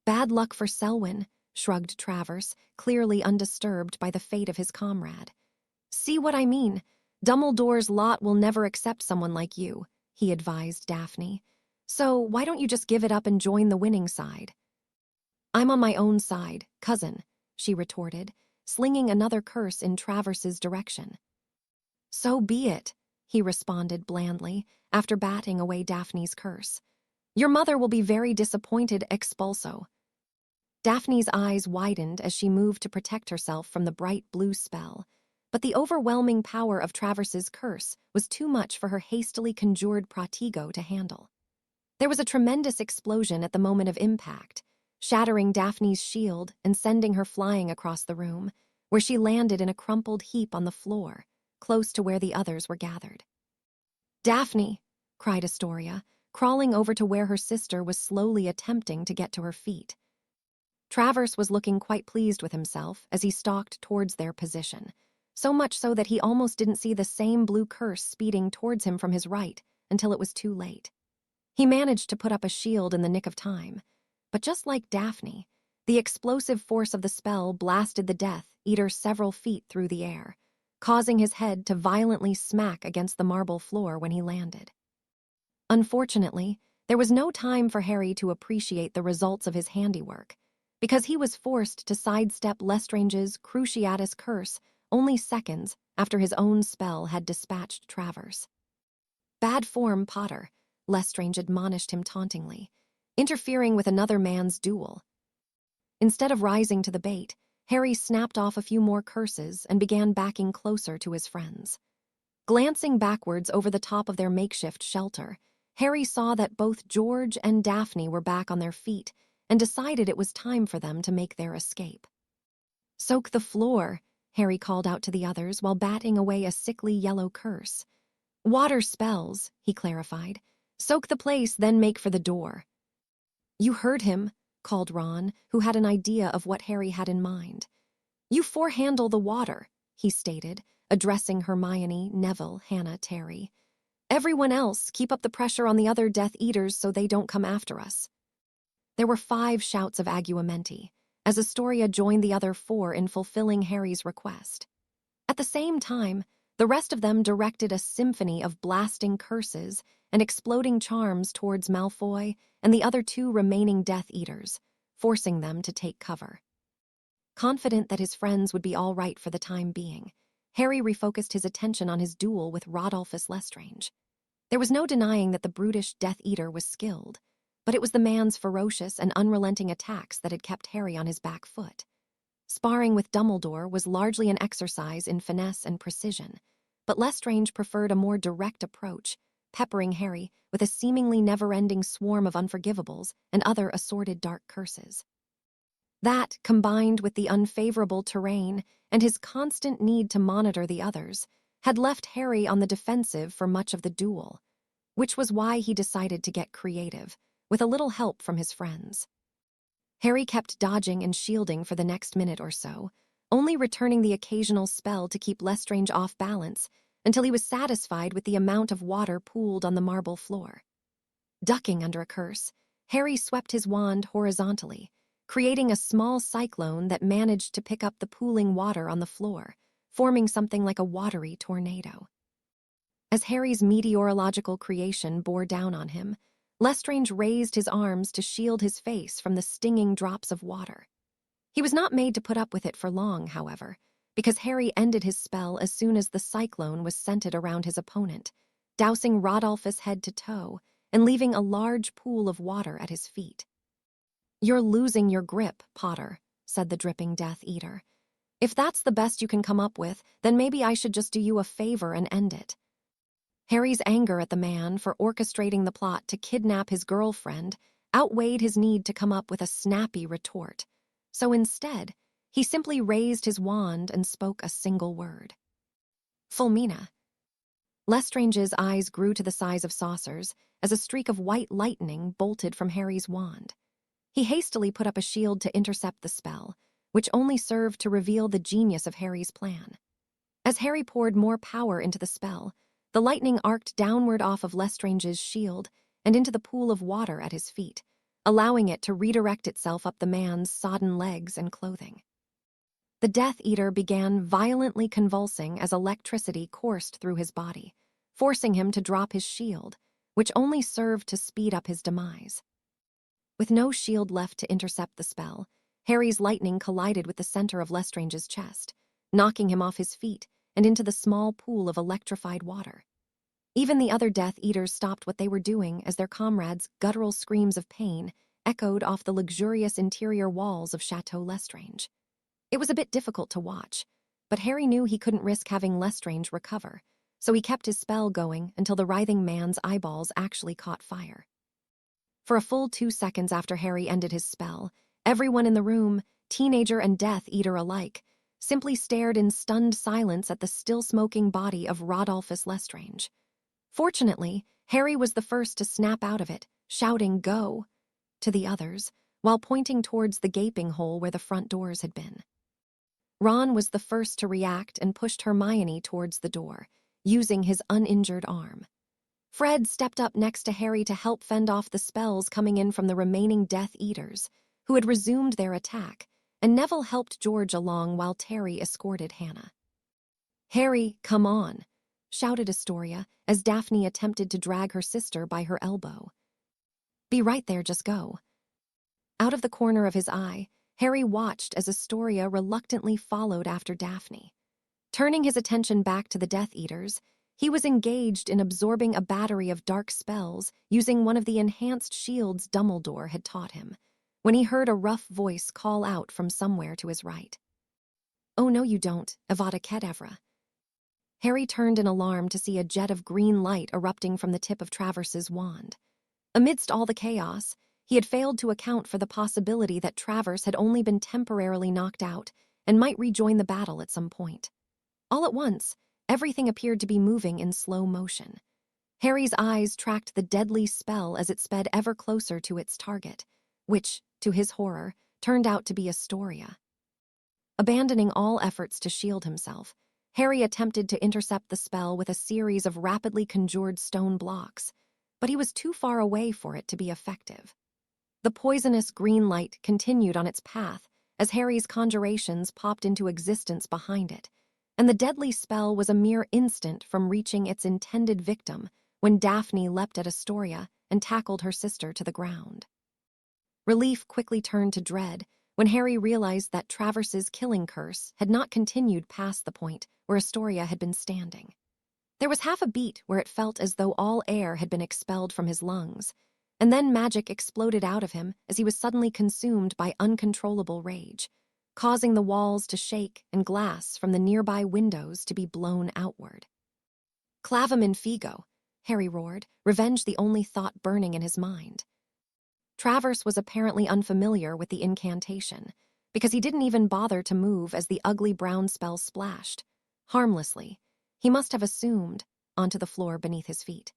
"Bad luck for Selwyn," shrugged Travers, clearly undisturbed by the fate of his comrade. "See what I mean? Dumbledore's lot will never accept someone like you," he advised Daphne. "So why don't you just give it up and join the winning side?" "I'm on my own side, cousin," she retorted, slinging another curse in Travers's direction. "So be it," he responded blandly, after batting away Daphne's curse. "Your mother will be very disappointed expulso." Daphne's eyes widened as she moved to protect herself from the bright blue spell, but the overwhelming power of Travers's curse was too much for her hastily conjured Protego to handle. There was a tremendous explosion at the moment of impact, shattering Daphne's shield and sending her flying across the room, where she landed in a crumpled heap on the floor, close to where the others were gathered. "Daphne!" cried Astoria, crawling over to where her sister was slowly attempting to get to her feet. Travers was looking quite pleased with himself as he stalked towards their position, so much so that he almost didn't see the same blue curse speeding towards him from his right until it was too late. He managed to put up a shield in the nick of time, but just like Daphne, the explosive force of the spell blasted the Death Eater several feet through the air, causing his head to violently smack against the marble floor when he landed. Unfortunately, there was no time for Harry to appreciate the results of his handiwork, because he was forced to sidestep Lestrange's Cruciatus curse only seconds after his own spell had dispatched Travers. "Bad form, Potter," Lestrange admonished him tauntingly, "interfering with another man's duel." Instead of rising to the bait, Harry snapped off a few more curses and began backing closer to his friends. Glancing backwards over the top of their makeshift shelter, Harry saw that both George and Daphne were back on their feet and decided it was time for them to make their escape. "Soak the floor," Harry called out to the others while batting away a sickly yellow curse. "Water spells," he clarified. "Soak the place, then make for the door." "You heard him," called Ron, who had an idea of what Harry had in mind. "You four-handle the water," he stated, addressing Hermione, Neville, Hannah, Terry. "Everyone else, keep up the pressure on the other Death Eaters so they don't come after us." There were 5 shouts of agumenti, as Astoria joined the other 4 in fulfilling Harry's request. At the same time, the rest of them directed a symphony of blasting curses and exploding charms towards Malfoy and the other 2 remaining Death Eaters, forcing them to take cover. Confident that his friends would be all right for the time being, Harry refocused his attention on his duel with Rodolphus Lestrange. There was no denying that the brutish Death Eater was skilled, but it was the man's ferocious and unrelenting attacks that had kept Harry on his back foot. Sparring with Dumbledore was largely an exercise in finesse and precision, but Lestrange preferred a more direct approach, peppering Harry with a seemingly never-ending swarm of unforgivables and other assorted dark curses. That, combined with the unfavorable terrain and his constant need to monitor the others, had left Harry on the defensive for much of the duel, which was why he decided to get creative, with a little help from his friends. Harry kept dodging and shielding for the next minute or so, only returning the occasional spell to keep Lestrange off balance until he was satisfied with the amount of water pooled on the marble floor. Ducking under a curse, Harry swept his wand horizontally, creating a small cyclone that managed to pick up the pooling water on the floor, forming something like a watery tornado. As Harry's meteorological creation bore down on him, Lestrange raised his arms to shield his face from the stinging drops of water. He was not made to put up with it for long, however, because Harry ended his spell as soon as the cyclone was centered around his opponent, dousing Rodolphus head to toe and leaving a large pool of water at his feet. "You're losing your grip, Potter," said the dripping Death Eater. "If that's the best you can come up with, then maybe I should just do you a favor and end it." Harry's anger at the man for orchestrating the plot to kidnap his girlfriend outweighed his need to come up with a snappy retort, so instead, he simply raised his wand and spoke a single word. "Fulmina." Lestrange's eyes grew to the size of saucers as a streak of white lightning bolted from Harry's wand. He hastily put up a shield to intercept the spell, which only served to reveal the genius of Harry's plan. As Harry poured more power into the spell, the lightning arced downward off of Lestrange's shield and into the pool of water at his feet, allowing it to redirect itself up the man's sodden legs and clothing. The Death Eater began violently convulsing as electricity coursed through his body, forcing him to drop his shield, which only served to speed up his demise. With no shield left to intercept the spell, Harry's lightning collided with the center of Lestrange's chest, knocking him off his feet and into the small pool of electrified water. Even the other Death Eaters stopped what they were doing as their comrades' guttural screams of pain echoed off the luxurious interior walls of Chateau Lestrange. It was a bit difficult to watch, but Harry knew he couldn't risk having Lestrange recover, so he kept his spell going until the writhing man's eyeballs actually caught fire. For a full 2 seconds after Harry ended his spell, everyone in the room, teenager and Death Eater alike, simply stared in stunned silence at the still-smoking body of Rodolphus Lestrange. Fortunately, Harry was the first to snap out of it, shouting "Go!" to the others, while pointing towards the gaping hole where the front doors had been. Ron was the first to react and pushed Hermione towards the door, using his uninjured arm. Fred stepped up next to Harry to help fend off the spells coming in from the remaining Death Eaters, who had resumed their attack, and Neville helped George along while Terry escorted Hannah. "Harry, come on," shouted Astoria as Daphne attempted to drag her sister by her elbow. "Be right there, just go." Out of the corner of his eye, Harry watched as Astoria reluctantly followed after Daphne. Turning his attention back to the Death Eaters, he was engaged in absorbing a battery of dark spells using one of the enhanced shields Dumbledore had taught him, when he heard a rough voice call out from somewhere to his right. "Oh no you don't, Avada Kedavra." Harry turned in alarm to see a jet of green light erupting from the tip of Travers's wand. Amidst all the chaos, he had failed to account for the possibility that Travers had only been temporarily knocked out and might rejoin the battle at some point. All at once, everything appeared to be moving in slow motion. Harry's eyes tracked the deadly spell as it sped ever closer to its target, which, to his horror, turned out to be Astoria. Abandoning all efforts to shield himself, Harry attempted to intercept the spell with a series of rapidly conjured stone blocks, but he was too far away for it to be effective. The poisonous green light continued on its path as Harry's conjurations popped into existence behind it, and the deadly spell was a mere instant from reaching its intended victim when Daphne leapt at Astoria and tackled her sister to the ground. Relief quickly turned to dread when Harry realized that Travers's killing curse had not continued past the point where Astoria had been standing. There was half a beat where it felt as though all air had been expelled from his lungs, and then magic exploded out of him as he was suddenly consumed by uncontrollable rage, causing the walls to shake and glass from the nearby windows to be blown outward. "Clavum in Figo," Harry roared, revenge the only thought burning in his mind. Travers was apparently unfamiliar with the incantation, because he didn't even bother to move as the ugly brown spell splashed, harmlessly, he must have assumed, onto the floor beneath his feet.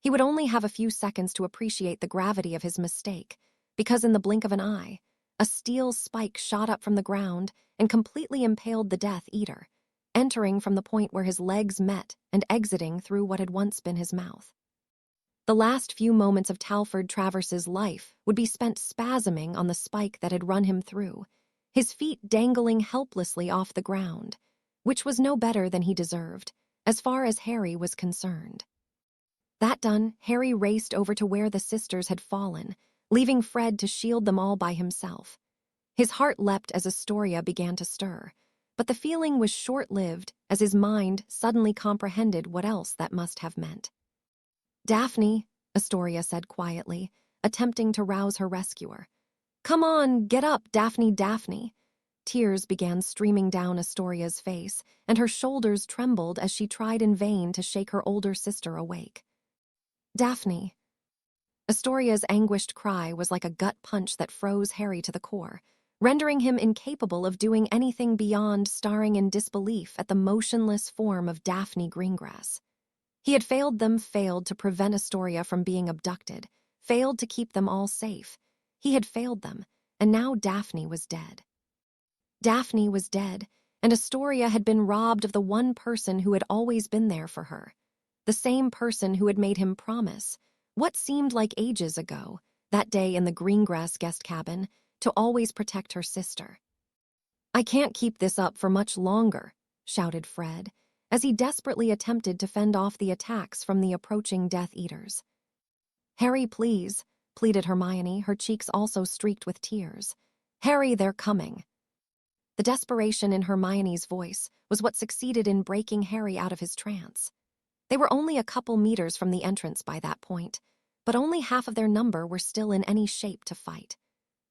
He would only have a few seconds to appreciate the gravity of his mistake, because in the blink of an eye, a steel spike shot up from the ground and completely impaled the Death Eater, entering from the point where his legs met and exiting through what had once been his mouth. The last few moments of Talford Travers's life would be spent spasming on the spike that had run him through, his feet dangling helplessly off the ground, which was no better than he deserved, as far as Harry was concerned. That done, Harry raced over to where the sisters had fallen, leaving Fred to shield them all by himself. His heart leapt as Astoria began to stir, but the feeling was short-lived as his mind suddenly comprehended what else that must have meant. "Daphne," Astoria said quietly, attempting to rouse her rescuer. "Come on, get up, Daphne, Daphne." Tears began streaming down Astoria's face, and her shoulders trembled as she tried in vain to shake her older sister awake. "Daphne." Astoria's anguished cry was like a gut punch that froze Harry to the core, rendering him incapable of doing anything beyond staring in disbelief at the motionless form of Daphne Greengrass. He had failed to prevent Astoria from being abducted, failed to keep them all safe. He had failed them, and now Daphne was dead. Daphne was dead, and Astoria had been robbed of the one person who had always been there for her. The same person who had made him promise, what seemed like ages ago, that day in the Greengrass guest cabin, to always protect her sister. "I can't keep this up for much longer," shouted Fred, as he desperately attempted to fend off the attacks from the approaching Death Eaters. "Harry, please," pleaded Hermione, her cheeks also streaked with tears. "Harry, they're coming." The desperation in Hermione's voice was what succeeded in breaking Harry out of his trance. They were only a couple meters from the entrance by that point, but only half of their number were still in any shape to fight.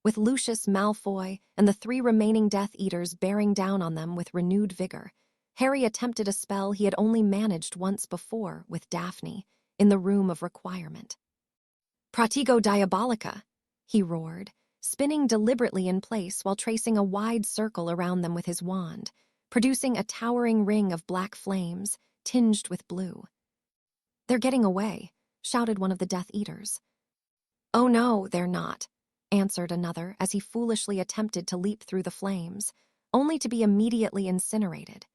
With Lucius Malfoy and the 3 remaining Death Eaters bearing down on them with renewed vigor, Harry attempted a spell he had only managed once before with Daphne, in the Room of Requirement. "Pratigo Diabolica," he roared, spinning deliberately in place while tracing a wide circle around them with his wand, producing a towering ring of black flames, tinged with blue. "They're getting away," shouted one of the Death Eaters. "Oh no, they're not," answered another as he foolishly attempted to leap through the flames, only to be immediately incinerated.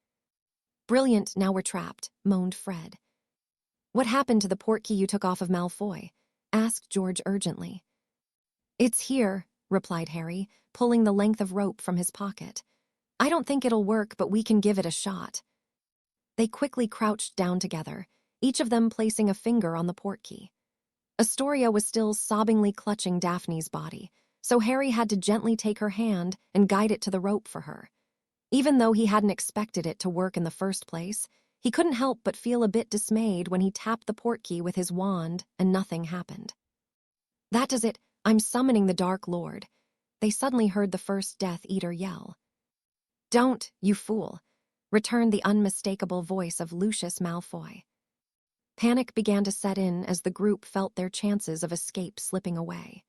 "Brilliant, now we're trapped," moaned Fred. "What happened to the portkey you took off of Malfoy?" asked George urgently. "It's here," replied Harry, pulling the length of rope from his pocket. "I don't think it'll work, but we can give it a shot." They quickly crouched down together, each of them placing a finger on the portkey. Astoria was still sobbingly clutching Daphne's body, so Harry had to gently take her hand and guide it to the rope for her. Even though he hadn't expected it to work in the first place, he couldn't help but feel a bit dismayed when he tapped the portkey with his wand and nothing happened. "That does it, I'm summoning the Dark Lord," they suddenly heard the first Death Eater yell. "Don't, you fool. returned the unmistakable voice of Lucius Malfoy. Panic began to set in as the group felt their chances of escape slipping away.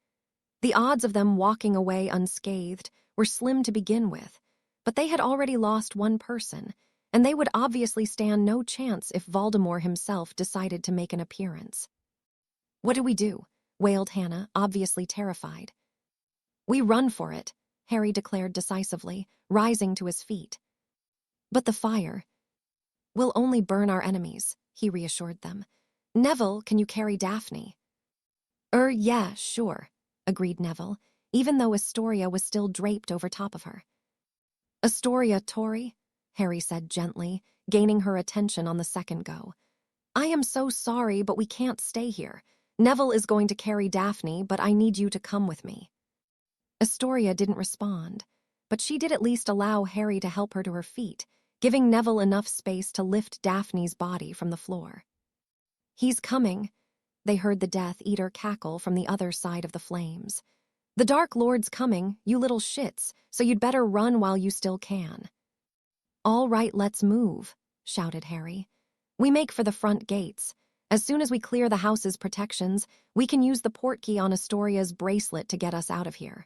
The odds of them walking away unscathed were slim to begin with, but they had already lost one person, and they would obviously stand no chance if Voldemort himself decided to make an appearance. "What do?" wailed Hannah, obviously terrified. "We run for it," Harry declared decisively, rising to his feet. "But the fire will only burn our enemies," he reassured them. "Neville, can you carry Daphne?" Yeah, sure," agreed Neville, even though Astoria was still draped over top of her. "Astoria, Tori," Harry said gently, gaining her attention on the second go. "I am so sorry, but we can't stay here. Neville is going to carry Daphne, but I need you to come with me." Astoria didn't respond, but she did at least allow Harry to help her to her feet, giving Neville enough space to lift Daphne's body from the floor. "He's coming," they heard the Death Eater cackle from the other side of the flames. "The Dark Lord's coming, you little shits, so you'd better run while you still can." "All right, let's move," shouted Harry. "We make for the front gates. As soon as we clear the house's protections, we can use the portkey on Astoria's bracelet to get us out of here."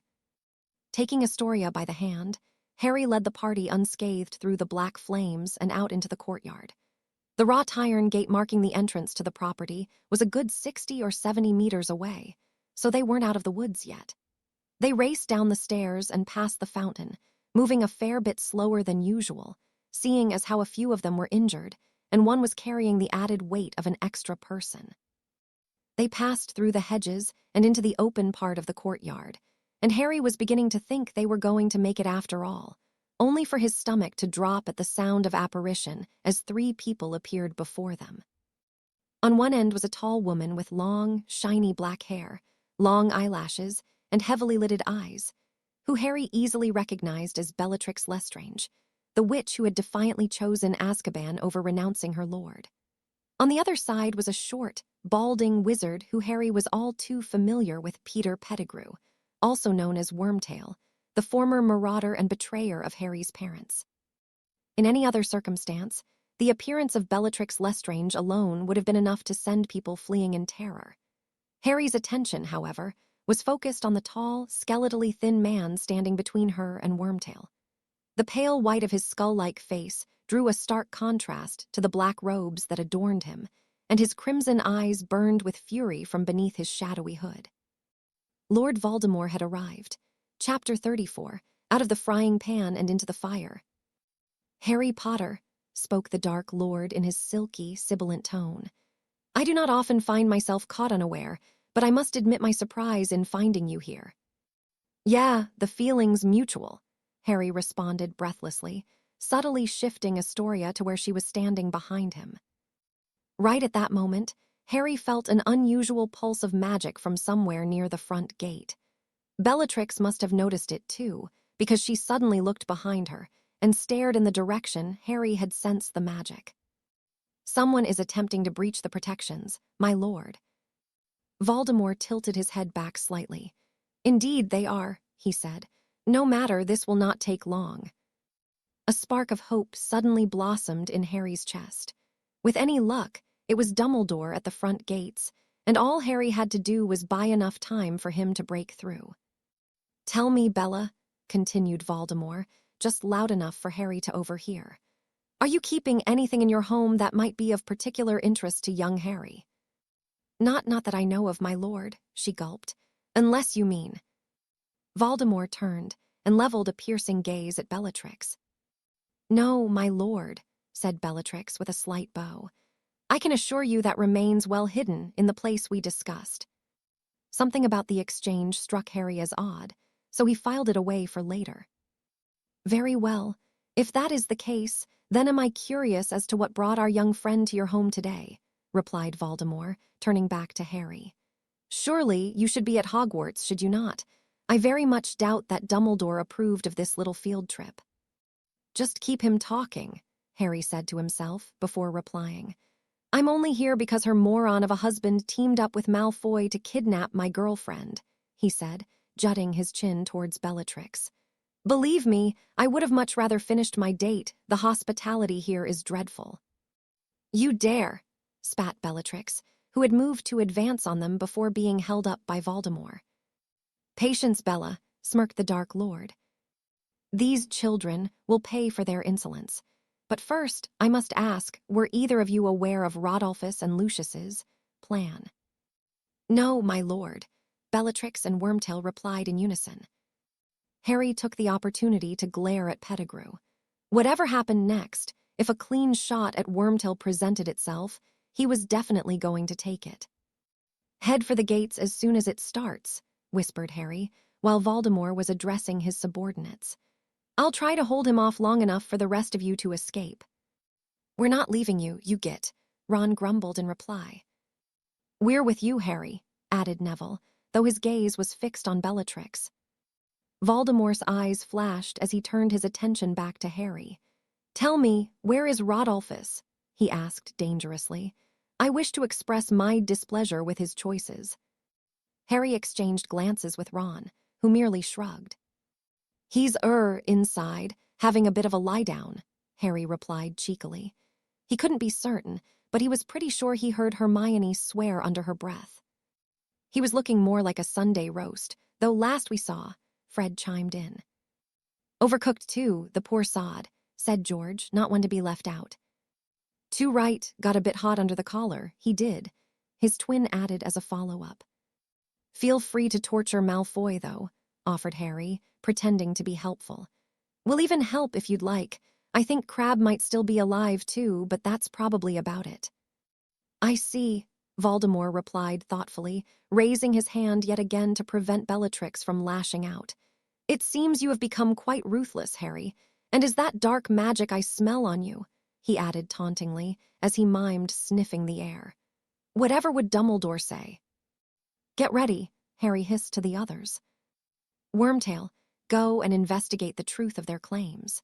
Taking Astoria by the hand, Harry led the party unscathed through the black flames and out into the courtyard. The wrought iron gate marking the entrance to the property was a good 60 or 70 meters away, so they weren't out of the woods yet. They raced down the stairs and past the fountain, moving a fair bit slower than usual, seeing as how a few of them were injured, and one was carrying the added weight of an extra person. They passed through the hedges and into the open part of the courtyard, and Harry was beginning to think they were going to make it after all, only for his stomach to drop at the sound of apparition as 3 people appeared before them. On one end was a tall woman with long, shiny black hair, long eyelashes, and heavily lidded eyes, who Harry easily recognized as Bellatrix Lestrange, the witch who had defiantly chosen Azkaban over renouncing her lord. On the other side was a short, balding wizard who Harry was all too familiar with, Peter Pettigrew, also known as Wormtail, the former marauder and betrayer of Harry's parents. In any other circumstance, the appearance of Bellatrix Lestrange alone would have been enough to send people fleeing in terror. Harry's attention, however, was focused on the tall, skeletally thin man standing between her and Wormtail. The pale white of his skull-like face drew a stark contrast to the black robes that adorned him, and his crimson eyes burned with fury from beneath his shadowy hood. Lord Voldemort had arrived. Chapter 34, Out of the Frying Pan and into the Fire. "Harry Potter," spoke the Dark Lord in his silky, sibilant tone. "I do not often find myself caught unaware, but I must admit my surprise in finding you here." "Yeah, the feeling's mutual," Harry responded breathlessly, subtly shifting Astoria to where she was standing behind him. Right at that moment, Harry felt an unusual pulse of magic from somewhere near the front gate. Bellatrix must have noticed it too, because she suddenly looked behind her and stared in the direction Harry had sensed the magic. "Someone is attempting to breach the protections, my lord." Voldemort tilted his head back slightly. "Indeed they are," he said. "No matter, this will not take long." A spark of hope suddenly blossomed in Harry's chest. With any luck, it was Dumbledore at the front gates, and all Harry had to do was buy enough time for him to break through. "Tell me, Bella," continued Voldemort, just loud enough for Harry to overhear. "Are you keeping anything in your home that might be of particular interest to young Harry?" Not that I know of, my lord," she gulped. "Unless you mean." Voldemort turned and leveled a piercing gaze at Bellatrix. "No, my lord," said Bellatrix with a slight bow. "I can assure you that remains well hidden in the place we discussed." Something about the exchange struck Harry as odd, so he filed it away for later. "Very well. If that is the case, then am I curious as to what brought our young friend to your home today," replied Voldemort, turning back to Harry. "Surely you should be at Hogwarts, should you not? I very much doubt that Dumbledore approved of this little field trip." "Just keep him talking," Harry said to himself before replying. "I'm only here because her moron of a husband teamed up with Malfoy to kidnap my girlfriend," he said, jutting his chin towards Bellatrix. Believe me, I would have much rather finished my date. The hospitality here is dreadful. You dare, spat Bellatrix, who had moved to advance on them before being held up by Voldemort. Patience, Bella, smirked the Dark Lord. These children will pay for their insolence. But first, I must ask, were either of you aware of Rodolphus and Lucius's plan? No, my lord, Bellatrix and Wormtail replied in unison. Harry took the opportunity to glare at Pettigrew. Whatever happened next, if a clean shot at Wormtail presented itself, he was definitely going to take it. Head for the gates as soon as it starts, whispered Harry, while Voldemort was addressing his subordinates. I'll try to hold him off long enough for the rest of you to escape. We're not leaving you, you git, Ron grumbled in reply. We're with you, Harry, added Neville, though his gaze was fixed on Bellatrix. Voldemort's eyes flashed as he turned his attention back to Harry. Tell me, where is Rodolphus? He asked dangerously. I wish to express my displeasure with his choices. Harry exchanged glances with Ron, who merely shrugged. He's inside, having a bit of a lie-down, Harry replied cheekily. He couldn't be certain, but he was pretty sure he heard Hermione swear under her breath. He was looking more like a Sunday roast, though last we saw, Fred chimed in. Overcooked too, the poor sod, said George, not one to be left out. Too right, got a bit hot under the collar, he did, his twin added as a follow-up. Feel free to torture Malfoy, though, offered Harry, pretending to be helpful. We'll even help if you'd like. I think Crabbe might still be alive too, but that's probably about it. I see, Voldemort replied thoughtfully, raising his hand yet again to prevent Bellatrix from lashing out. It seems you have become quite ruthless, Harry, and is that dark magic I smell on you? He added tauntingly, as he mimed sniffing the air. Whatever would Dumbledore say? Get ready, Harry hissed to the others. Wormtail, go and investigate the truth of their claims.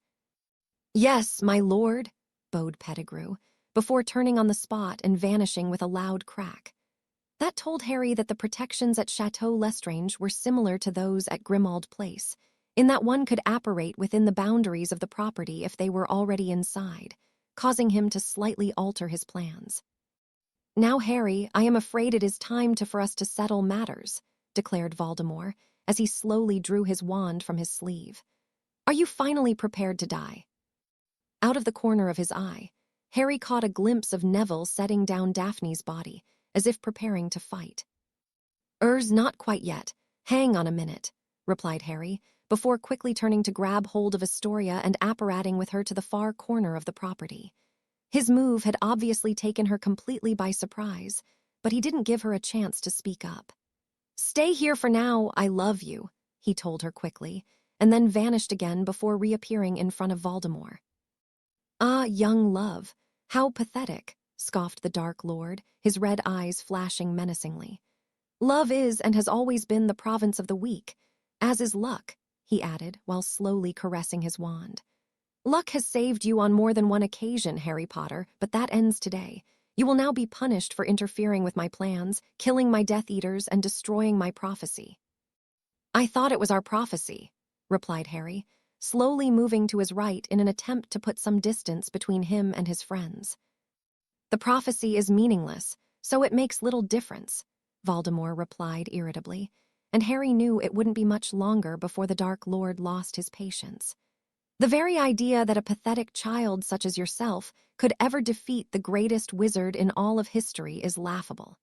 Yes, my lord, bowed Pettigrew, before turning on the spot and vanishing with a loud crack. That told Harry that the protections at Chateau Lestrange were similar to those at Grimmauld Place, in that one could apparate within the boundaries of the property if they were already inside, causing him to slightly alter his plans. Now, Harry, I am afraid it is time for us to settle matters, declared Voldemort, as he slowly drew his wand from his sleeve. Are you finally prepared to die? Out of the corner of his eye, Harry caught a glimpse of Neville setting down Daphne's body, as if preparing to fight. Not quite yet. Hang on a minute, replied Harry, before quickly turning to grab hold of Astoria and apparating with her to the far corner of the property. His move had obviously taken her completely by surprise, but he didn't give her a chance to speak up. Stay here for now, I love you, he told her quickly, and then vanished again before reappearing in front of Voldemort. Ah, young love, how pathetic, scoffed the Dark Lord, his red eyes flashing menacingly. Love is and has always been the province of the weak, as is luck, he added, while slowly caressing his wand. Luck has saved you on more than one occasion, Harry Potter, but that ends today. You will now be punished for interfering with my plans, killing my Death Eaters, and destroying my prophecy. I thought it was our prophecy, replied Harry, slowly moving to his right in an attempt to put some distance between him and his friends. The prophecy is meaningless, so it makes little difference, Voldemort replied irritably, and Harry knew it wouldn't be much longer before the Dark Lord lost his patience. The very idea that a pathetic child such as yourself could ever defeat the greatest wizard in all of history is laughable.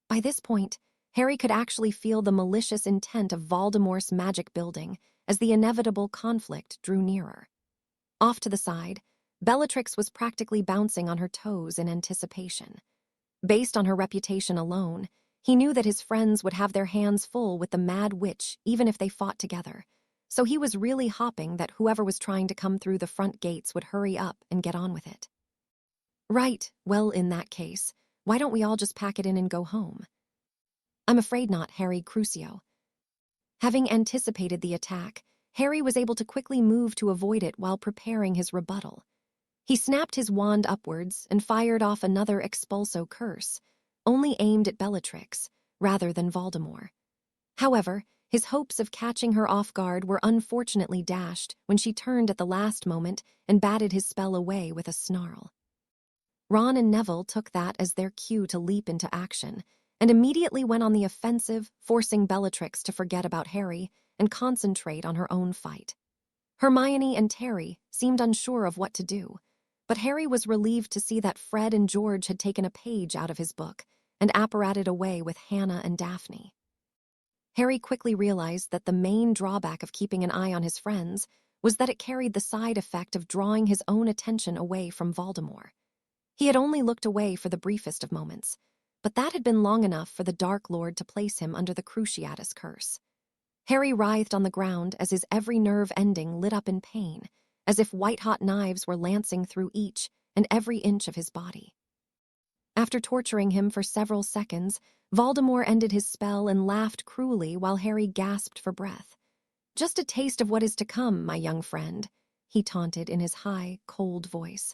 By this point, Harry could actually feel the malicious intent of Voldemort's magic building as the inevitable conflict drew nearer. Off to the side, Bellatrix was practically bouncing on her toes in anticipation. Based on her reputation alone, he knew that his friends would have their hands full with the Mad Witch even if they fought together, so he was really hoping that whoever was trying to come through the front gates would hurry up and get on with it. Right, well, in that case, why don't we all just pack it in and go home? I'm afraid not, Harry Crucio. Having anticipated the attack, Harry was able to quickly move to avoid it while preparing his rebuttal. He snapped his wand upwards and fired off another expulso curse, only aimed at Bellatrix, rather than Voldemort. However, His hopes of catching her off guard were unfortunately dashed when she turned at the last moment and batted his spell away with a snarl. Ron and Neville took that as their cue to leap into action, and immediately went on the offensive, forcing Bellatrix to forget about Harry and concentrate on her own fight. Hermione and Terry seemed unsure of what to do, but Harry was relieved to see that Fred and George had taken a page out of his book and apparated away with Hannah and Daphne. Harry quickly realized that the main drawback of keeping an eye on his friends was that it carried the side effect of drawing his own attention away from Voldemort. He had only looked away for the briefest of moments, but that had been long enough for the Dark Lord to place him under the Cruciatus curse. Harry writhed on the ground as his every nerve ending lit up in pain, as if white-hot knives were lancing through each and every inch of his body. After torturing him for several seconds, Voldemort ended his spell and laughed cruelly while Harry gasped for breath. "Just a taste of what is to come, my young friend," he taunted in his high, cold voice.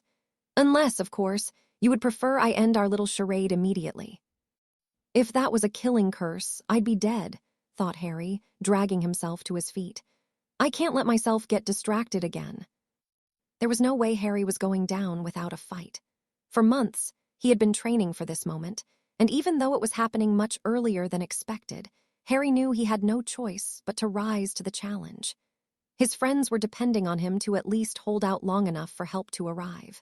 "Unless, of course, you would prefer I end our little charade immediately." "If that was a killing curse, I'd be dead," thought Harry, dragging himself to his feet. "I can't let myself get distracted again." There was no way Harry was going down without a fight. For months, he had been training for this moment, and even though it was happening much earlier than expected, Harry knew he had no choice but to rise to the challenge. His friends were depending on him to at least hold out long enough for help to arrive.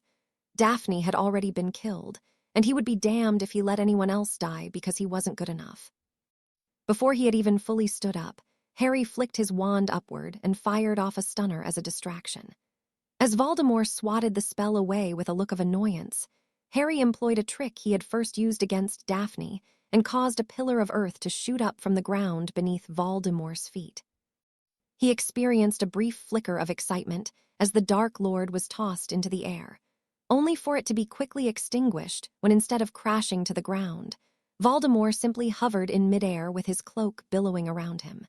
Daphne had already been killed, and he would be damned if he let anyone else die because he wasn't good enough. Before he had even fully stood up, Harry flicked his wand upward and fired off a stunner as a distraction. As Voldemort swatted the spell away with a look of annoyance, Harry employed a trick he had first used against Daphne and caused a pillar of earth to shoot up from the ground beneath Voldemort's feet. He experienced a brief flicker of excitement as the Dark Lord was tossed into the air, only for it to be quickly extinguished when, instead of crashing to the ground, Voldemort simply hovered in midair with his cloak billowing around him.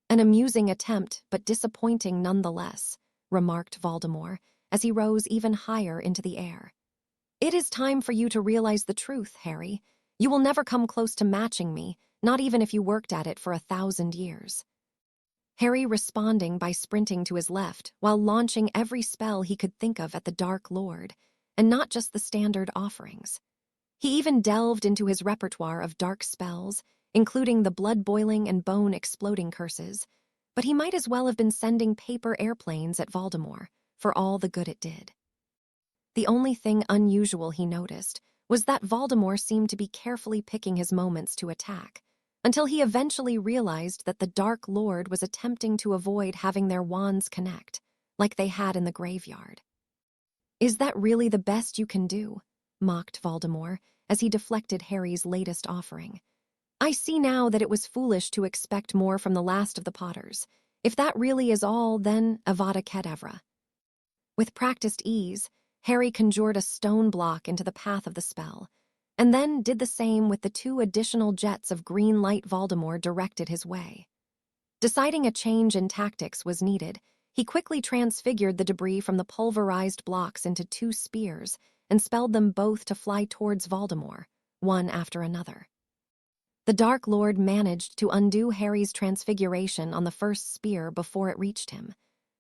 "An amusing attempt, but disappointing nonetheless," remarked Voldemort as he rose even higher into the air. "It is time for you to realize the truth, Harry. You will never come close to matching me, not even if you worked at it for 1,000 years. Harry responding by sprinting to his left while launching every spell he could think of at the Dark Lord, and not just the standard offerings. He even delved into his repertoire of dark spells, including the blood-boiling and bone-exploding curses, but he might as well have been sending paper airplanes at Voldemort, for all the good it did. The only thing unusual he noticed was that Voldemort seemed to be carefully picking his moments to attack, until he eventually realized that the Dark Lord was attempting to avoid having their wands connect, like they had in the graveyard. "Is that really the best you can do?" mocked Voldemort as he deflected Harry's latest offering. "I see now that it was foolish to expect more from the last of the Potters. If that really is all, then Avada Kedavra." With practiced ease, Harry conjured a stone block into the path of the spell, and then did the same with the 2 additional jets of green light Voldemort directed his way. Deciding a change in tactics was needed, he quickly transfigured the debris from the pulverized blocks into 2 spears and spelled them both to fly towards Voldemort, one after another. The Dark Lord managed to undo Harry's transfiguration on the first spear before it reached him,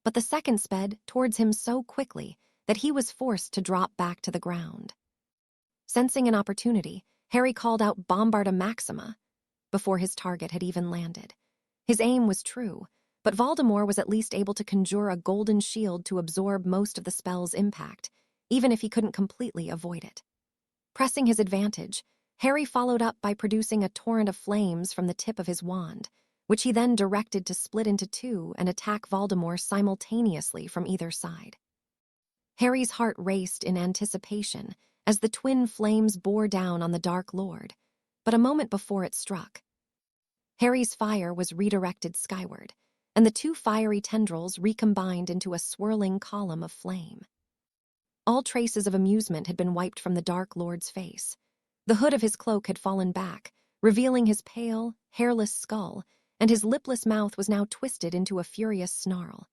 but the second sped towards him so quickly that he was forced to drop back to the ground. Sensing an opportunity, Harry called out Bombarda Maxima before his target had even landed. His aim was true, but Voldemort was at least able to conjure a golden shield to absorb most of the spell's impact, even if he couldn't completely avoid it. Pressing his advantage, Harry followed up by producing a torrent of flames from the tip of his wand, which he then directed to split into 2 and attack Voldemort simultaneously from either side. Harry's heart raced in anticipation as the twin flames bore down on the Dark Lord, but a moment before it struck, Harry's fire was redirected skyward, and the 2 fiery tendrils recombined into a swirling column of flame. All traces of amusement had been wiped from the Dark Lord's face. The hood of his cloak had fallen back, revealing his pale, hairless skull, and his lipless mouth was now twisted into a furious snarl.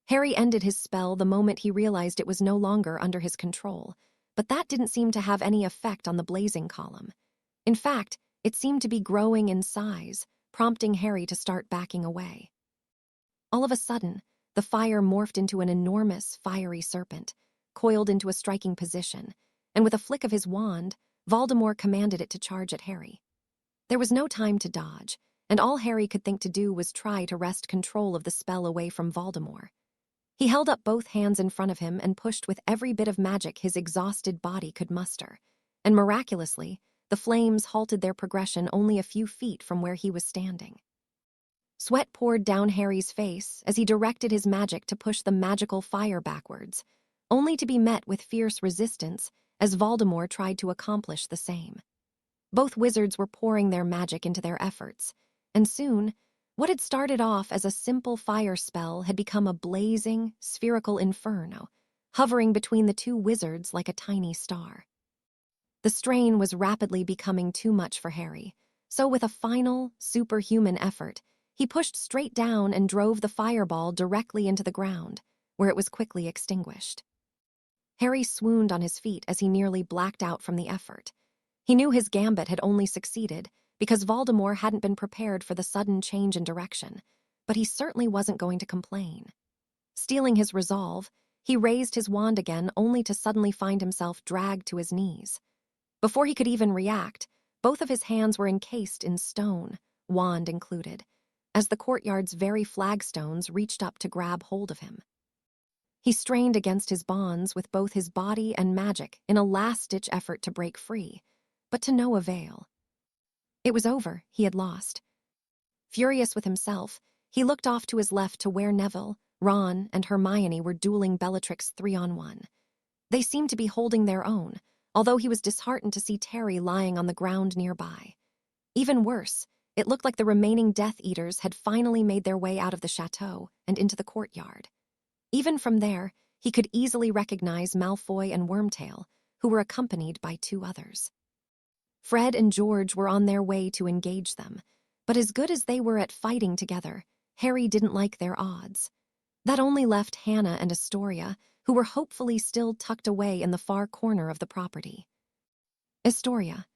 Harry ended his spell the moment he realized it was no longer under his control, but that didn't seem to have any effect on the blazing column. In fact, it seemed to be growing in size, prompting Harry to start backing away. All of a sudden, the fire morphed into an enormous, fiery serpent, coiled into a striking position, and with a flick of his wand, Voldemort commanded it to charge at Harry. There was no time to dodge, and all Harry could think to do was try to wrest control of the spell away from Voldemort. He held up both hands in front of him and pushed with every bit of magic his exhausted body could muster, and miraculously, the flames halted their progression only a few feet from where he was standing. Sweat poured down Harry's face as he directed his magic to push the magical fire backwards, only to be met with fierce resistance as Voldemort tried to accomplish the same. Both wizards were pouring their magic into their efforts, and soon, what had started off as a simple fire spell had become a blazing, spherical inferno, hovering between the two wizards like a tiny star. The strain was rapidly becoming too much for Harry, so with a final, superhuman effort, he pushed straight down and drove the fireball directly into the ground, where it was quickly extinguished. Harry swooned on his feet as he nearly blacked out from the effort. He knew his gambit had only succeeded because Voldemort hadn't been prepared for the sudden change in direction, but he certainly wasn't going to complain. Stealing his resolve, he raised his wand again only to suddenly find himself dragged to his knees. Before he could even react, both of his hands were encased in stone, wand included, as the courtyard's very flagstones reached up to grab hold of him. He strained against his bonds with both his body and magic in a last-ditch effort to break free, but to no avail. It was over, he had lost. Furious with himself, he looked off to his left to where Neville, Ron, and Hermione were dueling Bellatrix 3-on-1. They seemed to be holding their own, although he was disheartened to see Terry lying on the ground nearby. Even worse, it looked like the remaining Death Eaters had finally made their way out of the chateau and into the courtyard. Even from there, he could easily recognize Malfoy and Wormtail, who were accompanied by two others. Fred and George were on their way to engage them, but as good as they were at fighting together, Harry didn't like their odds. That only left Hannah and Astoria, who were hopefully still tucked away in the far corner of the property. Astoria.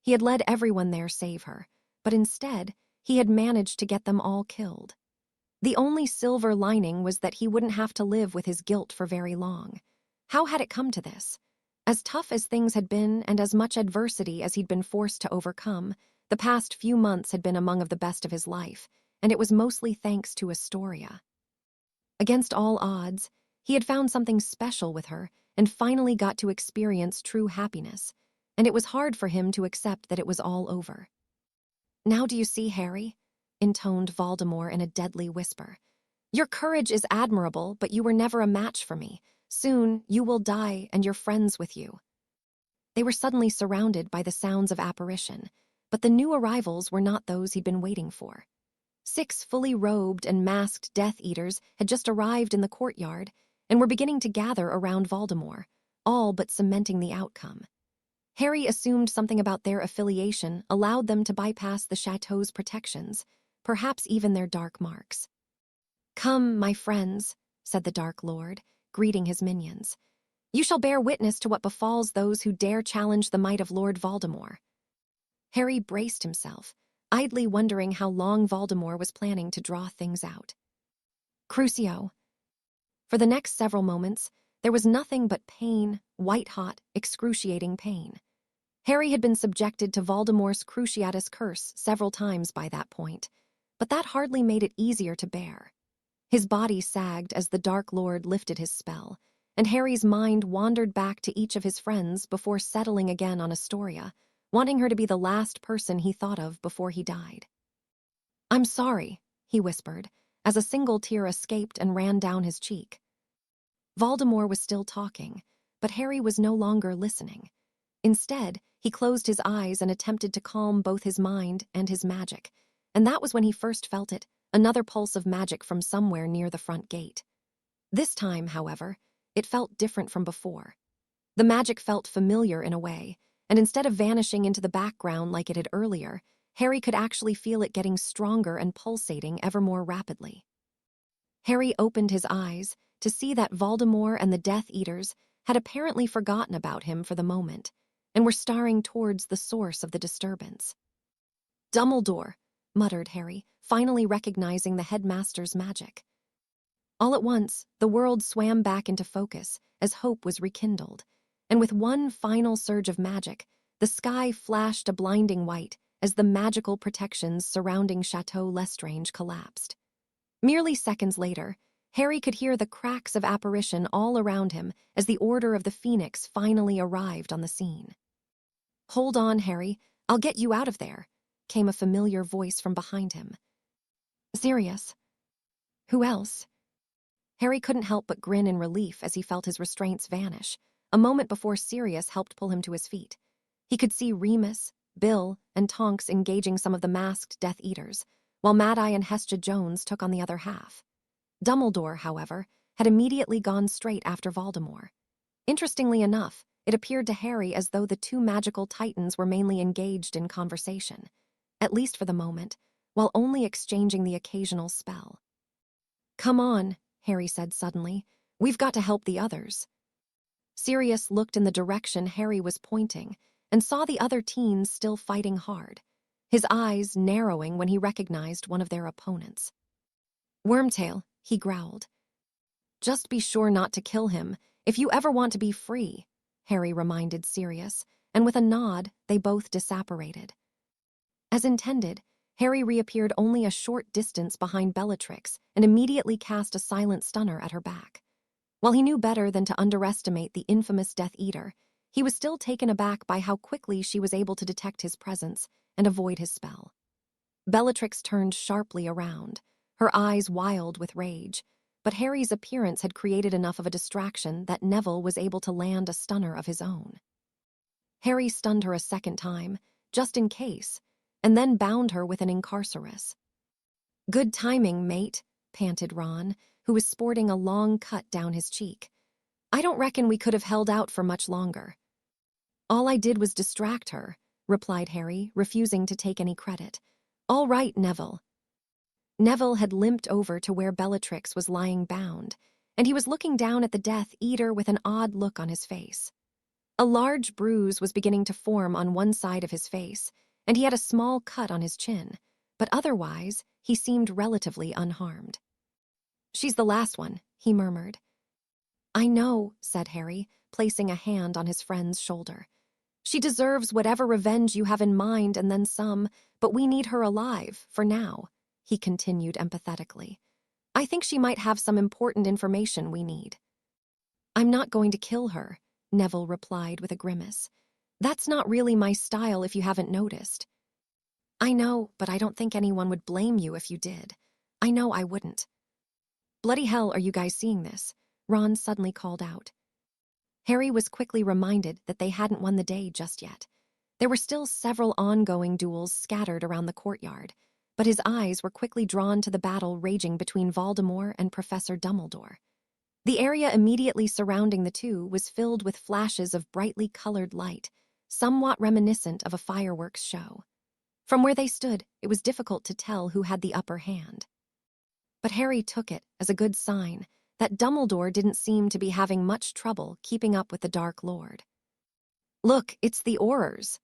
He had led everyone there save her, but instead, he had managed to get them all killed. The only silver lining was that he wouldn't have to live with his guilt for very long. How had it come to this? As tough as things had been and as much adversity as he'd been forced to overcome, the past few months had been among the best of his life, and it was mostly thanks to Astoria. Against all odds, he had found something special with her and finally got to experience true happiness, and it was hard for him to accept that it was all over. "Now do you see, Harry?" intoned Voldemort in a deadly whisper. "Your courage is admirable, but you were never a match for me. Soon, you will die and your friends with you." They were suddenly surrounded by the sounds of apparition, but the new arrivals were not those he'd been waiting for. 6 fully robed and masked Death Eaters had just arrived in the courtyard and were beginning to gather around Voldemort, all but cementing the outcome. Harry assumed something about their affiliation allowed them to bypass the chateau's protections, perhaps even their dark marks. "Come, my friends," said the Dark Lord, greeting his minions. "You shall bear witness to what befalls those who dare challenge the might of Lord Voldemort." Harry braced himself, idly wondering how long Voldemort was planning to draw things out. Crucio. For the next several moments, there was nothing but pain, white-hot, excruciating pain. Harry had been subjected to Voldemort's Cruciatus curse several times by that point, but that hardly made it easier to bear. His body sagged as the Dark Lord lifted his spell, and Harry's mind wandered back to each of his friends before settling again on Astoria, wanting her to be the last person he thought of before he died. "I'm sorry," he whispered, as a single tear escaped and ran down his cheek. Voldemort was still talking, but Harry was no longer listening. Instead, he closed his eyes and attempted to calm both his mind and his magic, and that was when he first felt it, another pulse of magic from somewhere near the front gate. This time, however, it felt different from before. The magic felt familiar in a way, and instead of vanishing into the background like it had earlier, Harry could actually feel it getting stronger and pulsating ever more rapidly. Harry opened his eyes to see that Voldemort and the Death Eaters had apparently forgotten about him for the moment, and were staring towards the source of the disturbance. "Dumbledore," muttered Harry, finally recognizing the headmaster's magic. All at once, the world swam back into focus as hope was rekindled, and with one final surge of magic, the sky flashed a blinding white as the magical protections surrounding Chateau Lestrange collapsed. Merely seconds later, Harry could hear the cracks of apparition all around him as the Order of the Phoenix finally arrived on the scene. "Hold on, Harry, I'll get you out of there," came a familiar voice from behind him. "Sirius? Who else?" Harry couldn't help but grin in relief as he felt his restraints vanish, a moment before Sirius helped pull him to his feet. He could see Remus, Bill, and Tonks engaging some of the masked Death Eaters, while Mad-Eye and Hestia Jones took on the other half. Dumbledore, however, had immediately gone straight after Voldemort. Interestingly enough, it appeared to Harry as though the two magical titans were mainly engaged in conversation, at least for the moment, while only exchanging the occasional spell. "Come on," Harry said suddenly. "We've got to help the others." Sirius looked in the direction Harry was pointing and saw the other teens still fighting hard, his eyes narrowing when he recognized one of their opponents. "Wormtail," he growled. "Just be sure not to kill him if you ever want to be free," Harry reminded Sirius, and with a nod, they both disapparated. As intended, Harry reappeared only a short distance behind Bellatrix and immediately cast a silent stunner at her back. While he knew better than to underestimate the infamous Death Eater, he was still taken aback by how quickly she was able to detect his presence and avoid his spell. Bellatrix turned sharply around, her eyes wild with rage, but Harry's appearance had created enough of a distraction that Neville was able to land a stunner of his own. Harry stunned her a second time, just in case, and then bound her with an incarcerus. "Good timing, mate," panted Ron, who was sporting a long cut down his cheek. "I don't reckon we could have held out for much longer." "All I did was distract her," replied Harry, refusing to take any credit. "All right, Neville." Neville had limped over to where Bellatrix was lying bound, and he was looking down at the Death Eater with an odd look on his face. A large bruise was beginning to form on one side of his face, and he had a small cut on his chin, but otherwise he seemed relatively unharmed. "She's the last one," he murmured. "I know," said Harry, placing a hand on his friend's shoulder. "She deserves whatever revenge you have in mind and then some, but we need her alive, for now," he continued empathetically. "I think she might have some important information we need." "I'm not going to kill her," Neville replied with a grimace. "That's not really my style if you haven't noticed." "I know, but I don't think anyone would blame you if you did. I know I wouldn't." "Bloody hell, are you guys seeing this?" Ron suddenly called out. Harry was quickly reminded that they hadn't won the day just yet. There were still several ongoing duels scattered around the courtyard, but his eyes were quickly drawn to the battle raging between Voldemort and Professor Dumbledore. The area immediately surrounding the two was filled with flashes of brightly colored light, somewhat reminiscent of a fireworks show. From where they stood, it was difficult to tell who had the upper hand. But Harry took it as a good sign that Dumbledore didn't seem to be having much trouble keeping up with the Dark Lord. "Look, it's the Aurors,"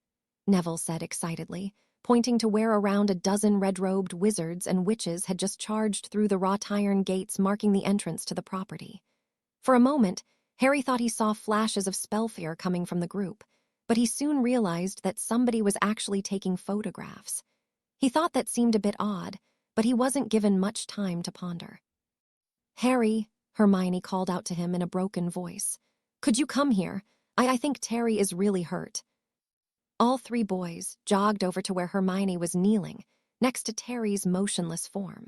Neville said excitedly, pointing to where around a dozen red-robed wizards and witches had just charged through the wrought iron gates marking the entrance to the property. For a moment, Harry thought he saw flashes of spell fear coming from the group, but he soon realized that somebody was actually taking photographs. He thought that seemed a bit odd, but he wasn't given much time to ponder. "Harry," Hermione called out to him in a broken voice, "could you come here? I think Terry is really hurt." All three boys jogged over to where Hermione was kneeling, next to Terry's motionless form.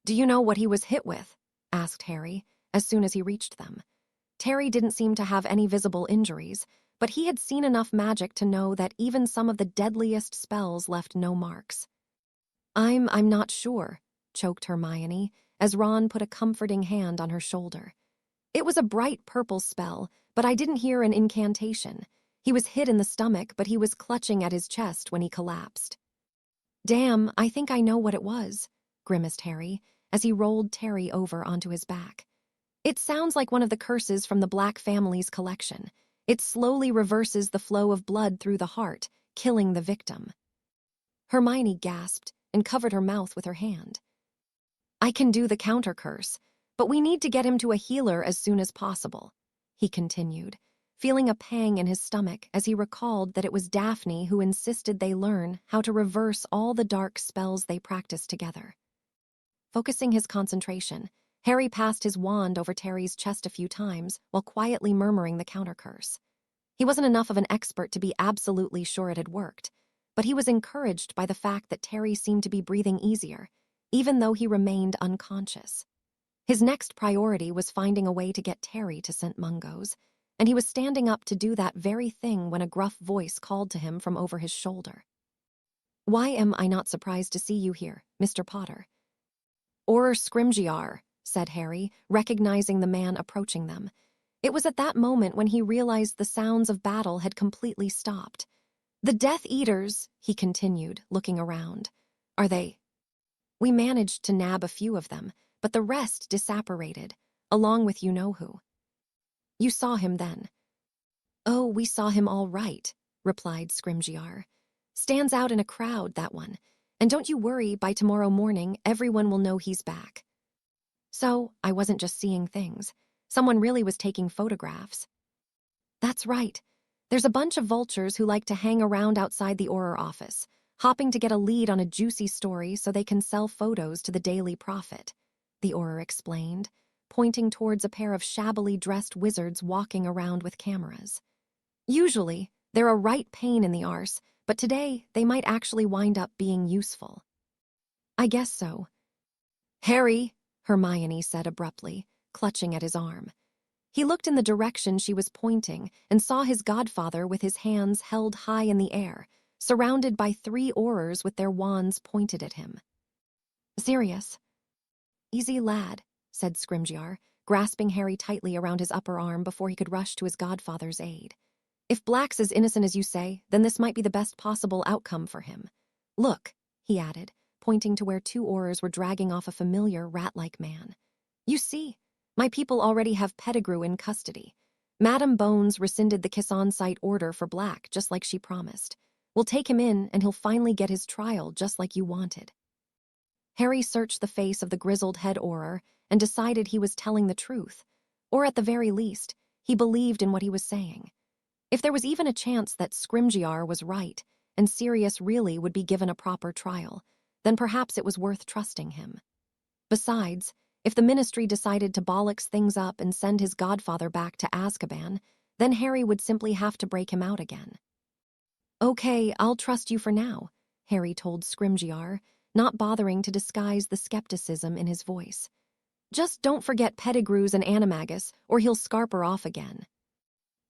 "Do you know what he was hit with?" asked Harry, as soon as he reached them. Terry didn't seem to have any visible injuries, but he had seen enough magic to know that even some of the deadliest spells left no marks. I'm not sure," choked Hermione, as Ron put a comforting hand on her shoulder. "It was a bright purple spell, but I didn't hear an incantation. He was hit in the stomach, but he was clutching at his chest when he collapsed." "Damn, I think I know what it was," grimaced Harry, as he rolled Terry over onto his back. "It sounds like one of the curses from the Black family's collection. It slowly reverses the flow of blood through the heart, killing the victim." Hermione gasped, and covered her mouth with her hand. "I can do the counter curse, but we need to get him to a healer as soon as possible," he continued, feeling a pang in his stomach as he recalled that it was Daphne who insisted they learn how to reverse all the dark spells they practiced together. Focusing his concentration, Harry passed his wand over Terry's chest a few times while quietly murmuring the counter curse. He wasn't enough of an expert to be absolutely sure it had worked, but he was encouraged by the fact that Terry seemed to be breathing easier, even though he remained unconscious. His next priority was finding a way to get Terry to St. Mungo's, and he was standing up to do that very thing when a gruff voice called to him from over his shoulder. "Why am I not surprised to see you here, Mr. Potter?" "Or Scrimgeour," said Harry, recognizing the man approaching them. It was at that moment when he realized the sounds of battle had completely stopped. "The Death Eaters," he continued, looking around. "Are they?" "We managed to nab a few of them, but the rest disapparated, along with you-know-who." "You saw him then?" "Oh, we saw him all right," replied Scrimgeour. "Stands out in a crowd, that one. And don't you worry, by tomorrow morning, everyone will know he's back." "So, I wasn't just seeing things. Someone really was taking photographs." "That's right. There's a bunch of vultures who like to hang around outside the Auror office, hopping to get a lead on a juicy story so they can sell photos to the Daily Prophet," the Auror explained, pointing towards a pair of shabbily dressed wizards walking around with cameras. "Usually, they're a right pain in the arse, but today they might actually wind up being useful." "I guess so." "Harry," Hermione said abruptly, clutching at his arm. He looked in the direction she was pointing and saw his godfather with his hands held high in the air, surrounded by 3 Aurors with their wands pointed at him. "Sirius." "Easy, lad," said Scrimgeour, grasping Harry tightly around his upper arm before he could rush to his godfather's aid. "If Black's as innocent as you say, then this might be the best possible outcome for him. Look," he added, pointing to where 2 Aurors were dragging off a familiar rat-like man. "You see, my people already have Pettigrew in custody. Madame Bones rescinded the kiss-on-sight order for Black, just like she promised. We'll take him in, and he'll finally get his trial just like you wanted." Harry searched the face of the grizzled head Auror and decided he was telling the truth, or at the very least, he believed in what he was saying. If there was even a chance that Scrimgeour was right, and Sirius really would be given a proper trial, then perhaps it was worth trusting him. Besides, if the Ministry decided to bollocks things up and send his godfather back to Azkaban, then Harry would simply have to break him out again. "Okay, I'll trust you for now," Harry told Scrimgeour, not bothering to disguise the skepticism in his voice. "Just don't forget Pettigrew's and Animagus, or he'll scarper off again."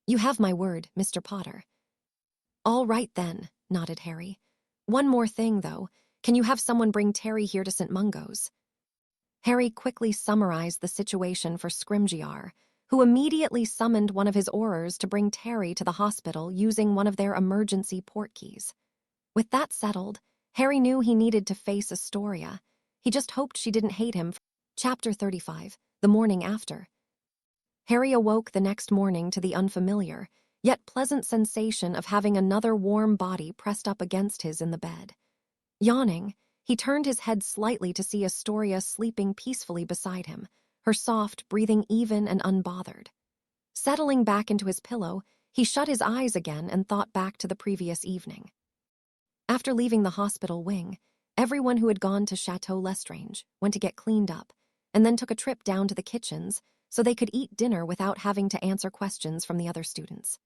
"You have my word, Mr. Potter." "All right then," nodded Harry. "One more thing, though. Can you have someone bring Terry here to St. Mungo's?" Harry quickly summarized the situation for Scrimgeour, who immediately summoned one of his Aurors to bring Terry to the hospital using one of their emergency portkeys. With that settled, Harry knew he needed to face Astoria. He just hoped she didn't hate him. Chapter 35, the morning after. Harry awoke the next morning to the unfamiliar, yet pleasant sensation of having another warm body pressed up against his in the bed. Yawning, he turned his head slightly to see Astoria sleeping peacefully beside him, her soft breathing even and unbothered. Settling back into his pillow, he shut his eyes again and thought back to the previous evening. After leaving the hospital wing, everyone who had gone to Chateau Lestrange went to get cleaned up, and then took a trip down to the kitchens so they could eat dinner without having to answer questions from the other students.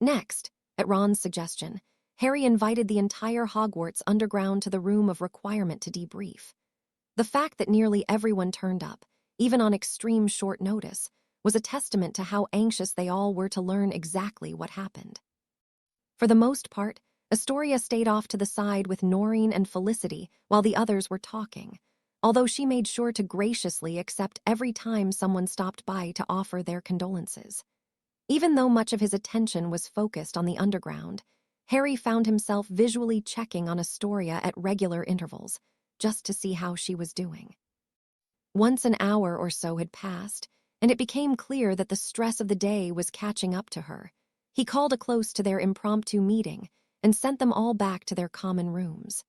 Next, at Ron's suggestion, Harry invited the entire Hogwarts underground to the room of requirement to debrief. The fact that nearly everyone turned up, even on extreme short notice, was a testament to how anxious they all were to learn exactly what happened. For the most part, Astoria stayed off to the side with Noreen and Felicity while the others were talking, although she made sure to graciously accept every time someone stopped by to offer their condolences. Even though much of his attention was focused on the underground, Harry found himself visually checking on Astoria at regular intervals, just to see how she was doing. Once an hour or so had passed, and it became clear that the stress of the day was catching up to her. He called a close to their impromptu meeting and sent them all back to their common rooms.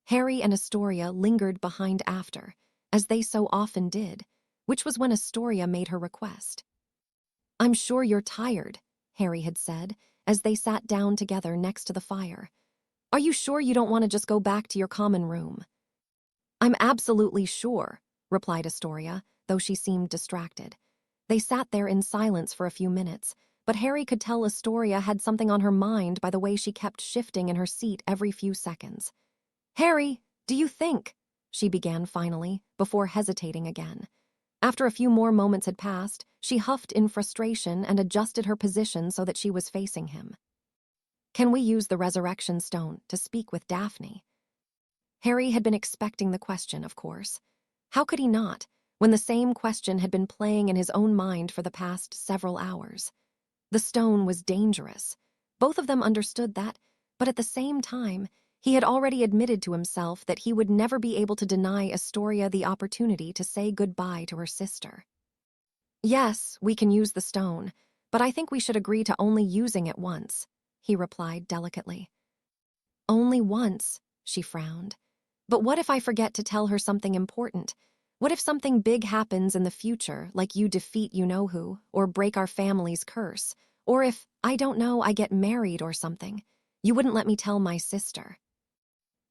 Harry and Astoria lingered behind after, as they so often did, which was when Astoria made her request. "I'm sure you're tired," Harry had said, as they sat down together next to the fire. "Are you sure you don't want to just go back to your common room?" "I'm absolutely sure," replied Astoria, though she seemed distracted. They sat there in silence for a few minutes, but Harry could tell Astoria had something on her mind by the way she kept shifting in her seat every few seconds. "Harry, do you think?" she began finally, before hesitating again. After a few more moments had passed, she huffed in frustration and adjusted her position so that she was facing him. "Can we use the resurrection stone to speak with Daphne?" Harry had been expecting the question, of course. How could he not, when the same question had been playing in his own mind for the past several hours? The stone was dangerous. Both of them understood that, but at the same time, he had already admitted to himself that he would never be able to deny Astoria the opportunity to say goodbye to her sister. "Yes, we can use the stone, but I think we should agree to only using it once," he replied delicately. "Only once," she frowned. "But what if I forget to tell her something important? What if something big happens in the future, like you defeat you-know-who, or break our family's curse? Or if, I don't know, I get married or something? You wouldn't let me tell my sister."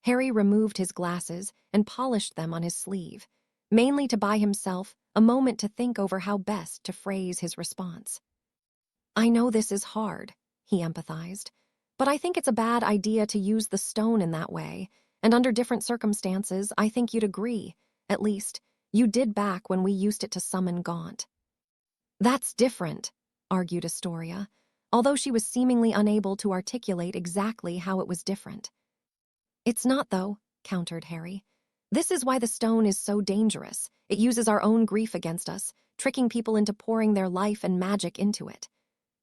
Harry removed his glasses and polished them on his sleeve, mainly to buy himself a moment to think over how best to phrase his response. "I know this is hard," he empathized, "but I think it's a bad idea to use the stone in that way, and under different circumstances, I think you'd agree. At least, you did back when we used it to summon Gaunt." "That's different," argued Astoria, although she was seemingly unable to articulate exactly how it was different. "It's not, though," countered Harry. "This is why the stone is so dangerous. It uses our own grief against us, tricking people into pouring their life and magic into it."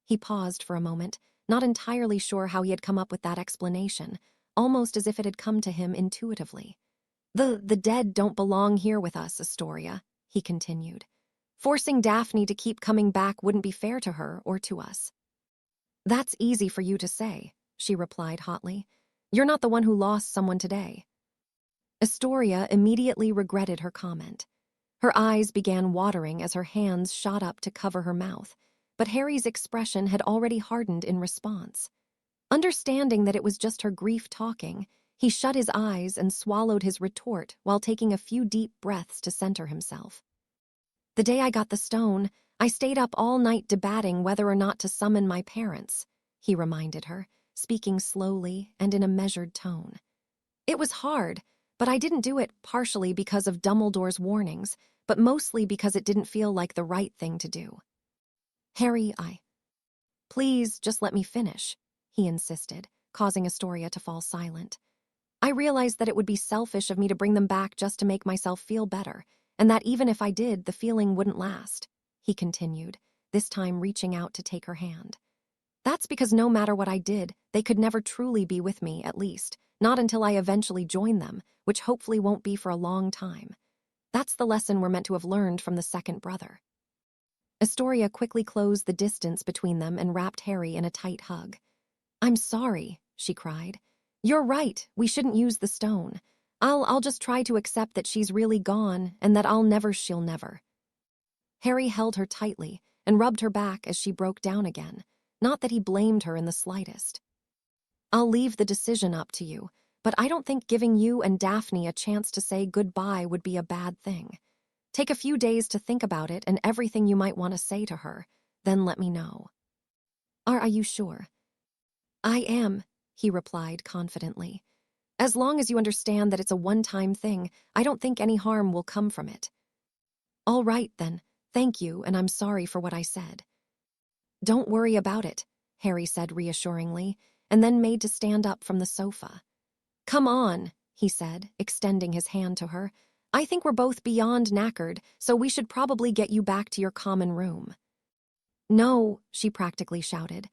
He paused for a moment, not entirely sure how he had come up with that explanation, almost as if it had come to him intuitively. The dead don't belong here with us, Astoria," he continued. "Forcing Daphne to keep coming back wouldn't be fair to her or to us." "That's easy for you to say," she replied hotly. "You're not the one who lost someone today." Astoria immediately regretted her comment. Her eyes began watering as her hands shot up to cover her mouth, but Harry's expression had already hardened in response. Understanding that it was just her grief talking, he shut his eyes and swallowed his retort while taking a few deep breaths to center himself. "The day I got the stone, I stayed up all night debating whether or not to summon my parents," he reminded her, speaking slowly and in a measured tone. "It was hard, but I didn't do it partially because of Dumbledore's warnings, but mostly because it didn't feel like the right thing to do." "Harry, Please, just let me finish," he insisted, causing Astoria to fall silent. "I realized that it would be selfish of me to bring them back just to make myself feel better, and that even if I did, the feeling wouldn't last," he continued, this time reaching out to take her hand. "That's because no matter what I did, they could never truly be with me, at least, not until I eventually join them, which hopefully won't be for a long time. That's the lesson we're meant to have learned from the second brother." Astoria quickly closed the distance between them and wrapped Harry in a tight hug. "I'm sorry," she cried. "You're right, we shouldn't use the stone. I'll just try to accept that she's really gone and that she'll never." Harry held her tightly and rubbed her back as she broke down again, not that he blamed her in the slightest. "I'll leave the decision up to you, but I don't think giving you and Daphne a chance to say goodbye would be a bad thing. Take a few days to think about it and everything you might want to say to her, then let me know." Are you sure?" "I am," he replied confidently. "As long as you understand that it's a one-time thing, I don't think any harm will come from it." "All right, then. Thank you, and I'm sorry for what I said." "Don't worry about it," Harry said reassuringly, and then made to stand up from the sofa. "Come on," he said, extending his hand to her. "I think we're both beyond knackered, so we should probably get you back to your common room." "No," she practically shouted.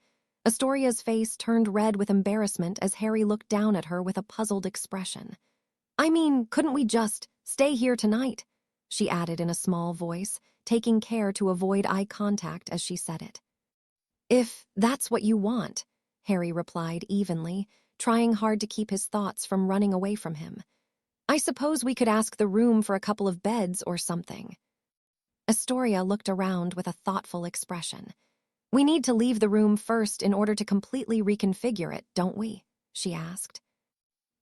Astoria's face turned red with embarrassment as Harry looked down at her with a puzzled expression. "I mean, couldn't we just stay here tonight?" she added in a small voice, taking care to avoid eye contact as she said it. "If that's what you want," Harry replied evenly, trying hard to keep his thoughts from running away from him. I suppose we could ask the room for a couple of beds or something. Astoria looked around with a thoughtful expression. We need to leave the room first in order to completely reconfigure it, don't we? She asked.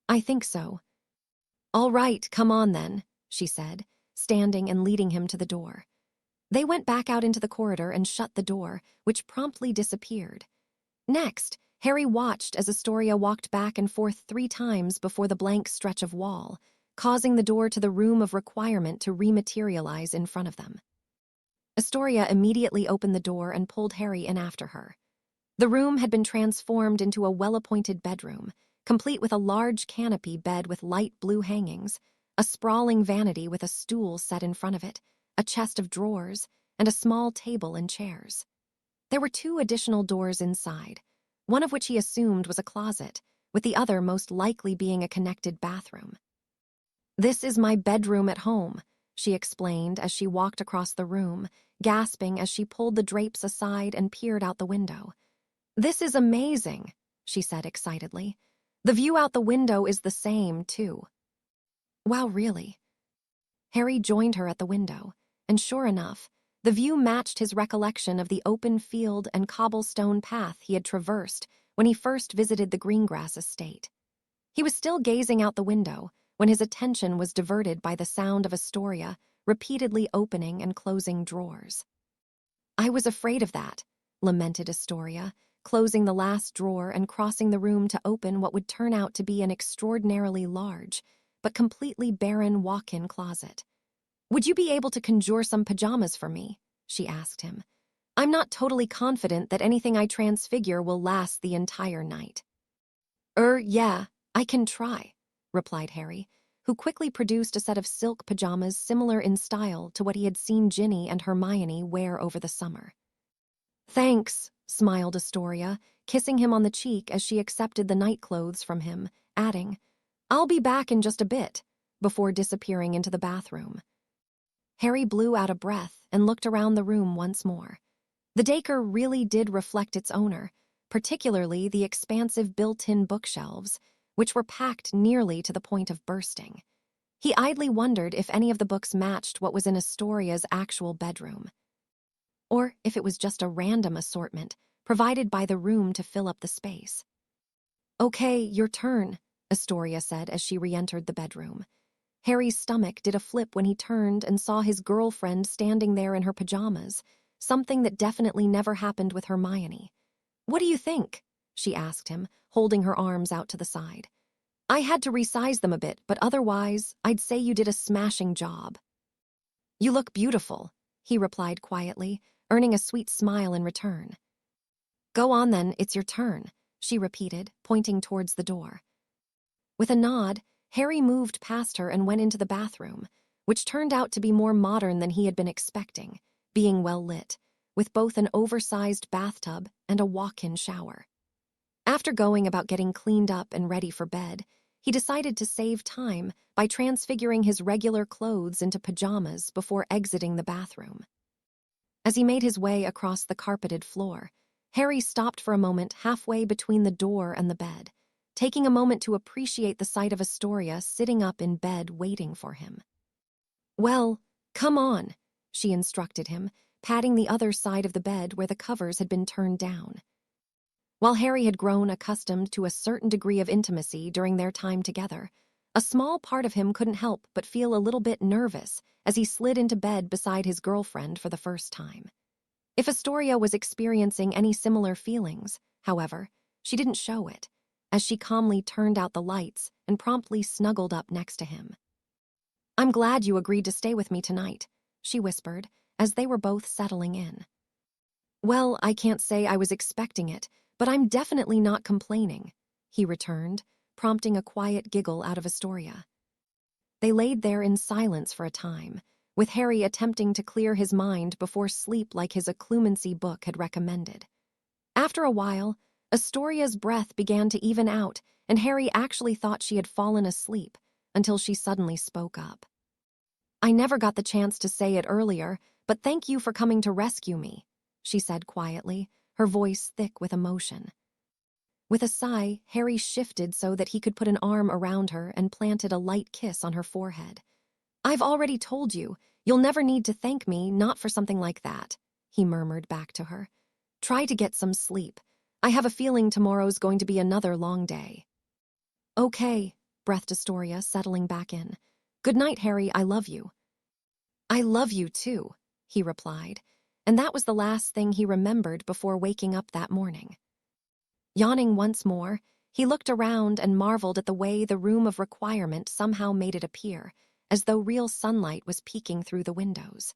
I think so. All right, come on then, she said, standing and leading him to the door. They went back out into the corridor and shut the door, which promptly disappeared. Next, Harry watched as Astoria walked back and forth 3 times before the blank stretch of wall, causing the door to the room of requirement to rematerialize in front of them. Astoria immediately opened the door and pulled Harry in after her. The room had been transformed into a well-appointed bedroom, complete with a large canopy bed with light blue hangings, a sprawling vanity with a stool set in front of it, a chest of drawers, and a small table and chairs. There were 2 additional doors inside, one of which he assumed was a closet, with the other most likely being a connected bathroom. This is my bedroom at home, she explained as she walked across the room, gasping as she pulled the drapes aside and peered out the window. This is amazing, she said excitedly. The view out the window is the same, too. Wow, really? Harry joined her at the window, and sure enough, the view matched his recollection of the open field and cobblestone path he had traversed when he first visited the Greengrass estate. He was still gazing out the window when his attention was diverted by the sound of Astoria repeatedly opening and closing drawers. I was afraid of that, lamented Astoria, closing the last drawer and crossing the room to open what would turn out to be an extraordinarily large, but completely barren walk-in closet. Would you be able to conjure some pajamas for me? She asked him. I'm not totally confident that anything I transfigure will last the entire night. Yeah, I can try, replied Harry, who quickly produced a set of silk pajamas similar in style to what he had seen Ginny and Hermione wear over the summer. Thanks, smiled Astoria, kissing him on the cheek as she accepted the nightclothes from him, adding, I'll be back in just a bit, before disappearing into the bathroom. Harry blew out a breath and looked around the room once more. The dacre really did reflect its owner, particularly the expansive built-in bookshelves, which were packed nearly to the point of bursting. He idly wondered if any of the books matched what was in Astoria's actual bedroom, or if it was just a random assortment provided by the room to fill up the space. Okay, your turn, Astoria said as she re-entered the bedroom. Harry's stomach did a flip when he turned and saw his girlfriend standing there in her pajamas, something that definitely never happened with Hermione. What do you think? She asked him, holding her arms out to the side. I had to resize them a bit, but otherwise, I'd say you did a smashing job. You look beautiful, he replied quietly, earning a sweet smile in return. Go on then, it's your turn, she repeated, pointing towards the door. With a nod, Harry moved past her and went into the bathroom, which turned out to be more modern than he had been expecting, being well lit, with both an oversized bathtub and a walk-in shower. After going about getting cleaned up and ready for bed, he decided to save time by transfiguring his regular clothes into pajamas before exiting the bathroom. As he made his way across the carpeted floor, Harry stopped for a moment halfway between the door and the bed, taking a moment to appreciate the sight of Astoria sitting up in bed waiting for him. Well, come on, she instructed him, patting the other side of the bed where the covers had been turned down. While Harry had grown accustomed to a certain degree of intimacy during their time together, a small part of him couldn't help but feel a little bit nervous as he slid into bed beside his girlfriend for the first time. If Astoria was experiencing any similar feelings, however, she didn't show it, as she calmly turned out the lights and promptly snuggled up next to him. I'm glad you agreed to stay with me tonight, she whispered, as they were both settling in. Well, I can't say I was expecting it, but I'm definitely not complaining, he returned, prompting a quiet giggle out of Astoria. They laid there in silence for a time, with Harry attempting to clear his mind before sleep like his occlumency book had recommended. After a while, Astoria's breath began to even out, and Harry actually thought she had fallen asleep, until she suddenly spoke up. I never got the chance to say it earlier, but thank you for coming to rescue me, she said quietly, her voice thick with emotion. With a sigh, Harry shifted so that he could put an arm around her and planted a light kiss on her forehead. "I've already told you, you'll never need to thank me, not for something like that," he murmured back to her. "Try to get some sleep. I have a feeling tomorrow's going to be another long day." "Okay," breathed Astoria, settling back in. "Good night, Harry, I love you." "I love you too," he replied, and that was the last thing he remembered before waking up that morning. Yawning once more, he looked around and marveled at the way the room of requirement somehow made it appear, as though real sunlight was peeking through the windows.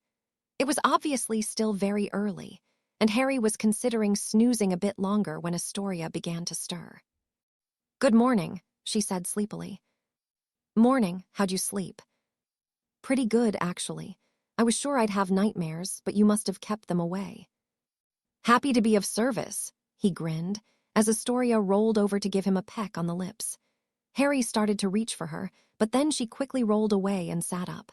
It was obviously still very early, and Harry was considering snoozing a bit longer when Astoria began to stir. "Good morning," she said sleepily. "Morning, how'd you sleep?" "Pretty good, actually. I was sure I'd have nightmares, but you must have kept them away." "Happy to be of service," he grinned, as Astoria rolled over to give him a peck on the lips. Harry started to reach for her, but then she quickly rolled away and sat up.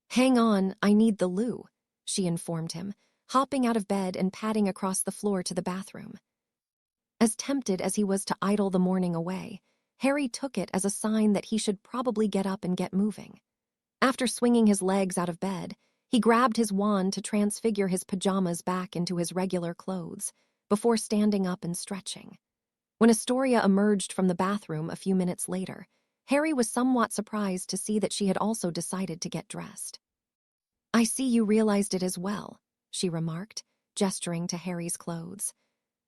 "Hang on, I need the loo," she informed him, hopping out of bed and padding across the floor to the bathroom. As tempted as he was to idle the morning away, Harry took it as a sign that he should probably get up and get moving. After swinging his legs out of bed, he grabbed his wand to transfigure his pajamas back into his regular clothes, before standing up and stretching. When Astoria emerged from the bathroom a few minutes later, Harry was somewhat surprised to see that she had also decided to get dressed. "I see you realized it as well," she remarked, gesturing to Harry's clothes.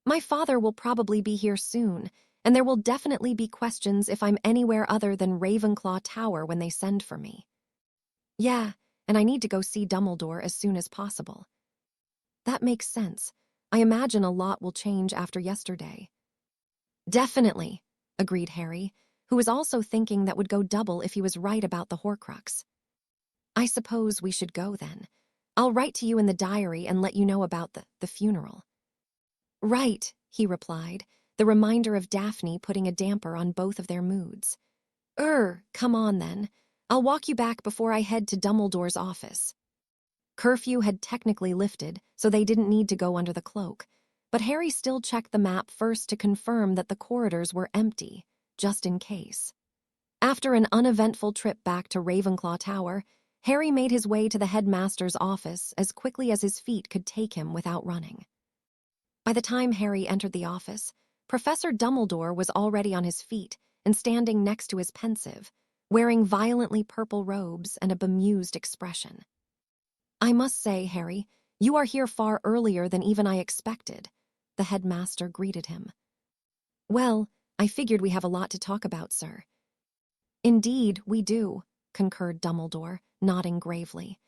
"My father will probably be here soon, and there will definitely be questions if I'm anywhere other than Ravenclaw Tower when they send for me." "Yeah, and I need to go see Dumbledore as soon as possible." "That makes sense. I imagine a lot will change after yesterday." "Definitely," agreed Harry, who was also thinking that would go double if he was right about the Horcrux. "I suppose we should go then. I'll write to you in the diary and let you know about the funeral." "Right," he replied, the reminder of Daphne putting a damper on both of their moods. Come on then. I'll walk you back before I head to Dumbledore's office." Curfew had technically lifted, so they didn't need to go under the cloak, but Harry still checked the map first to confirm that the corridors were empty, just in case. After an uneventful trip back to Ravenclaw Tower, Harry made his way to the headmaster's office as quickly as his feet could take him without running. By the time Harry entered the office, Professor Dumbledore was already on his feet and standing next to his pensive, wearing violently purple robes and a bemused expression. "I must say, Harry, you are here far earlier than even I expected," the headmaster greeted him. "Well, I figured we have a lot to talk about, sir." "Indeed, we do," concurred Dumbledore, nodding gravely.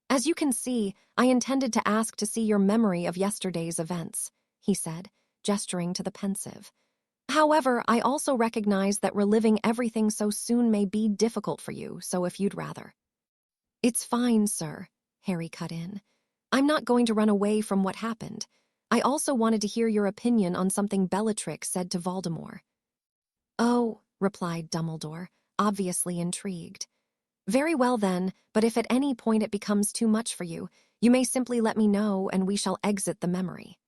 "As you can see, I intended to ask to see your memory of yesterday's events," he said, gesturing to the pensive. "However, I also recognize that reliving everything so soon may be difficult for you, so if you'd rather." "It's fine, sir," Harry cut in. "I'm not going to run away from what happened. I also wanted to hear your opinion on something Bellatrix said to Voldemort." "Oh," replied Dumbledore, obviously intrigued. "Very well then, but if at any point it becomes too much for you, you may simply let me know and we shall exit the memory."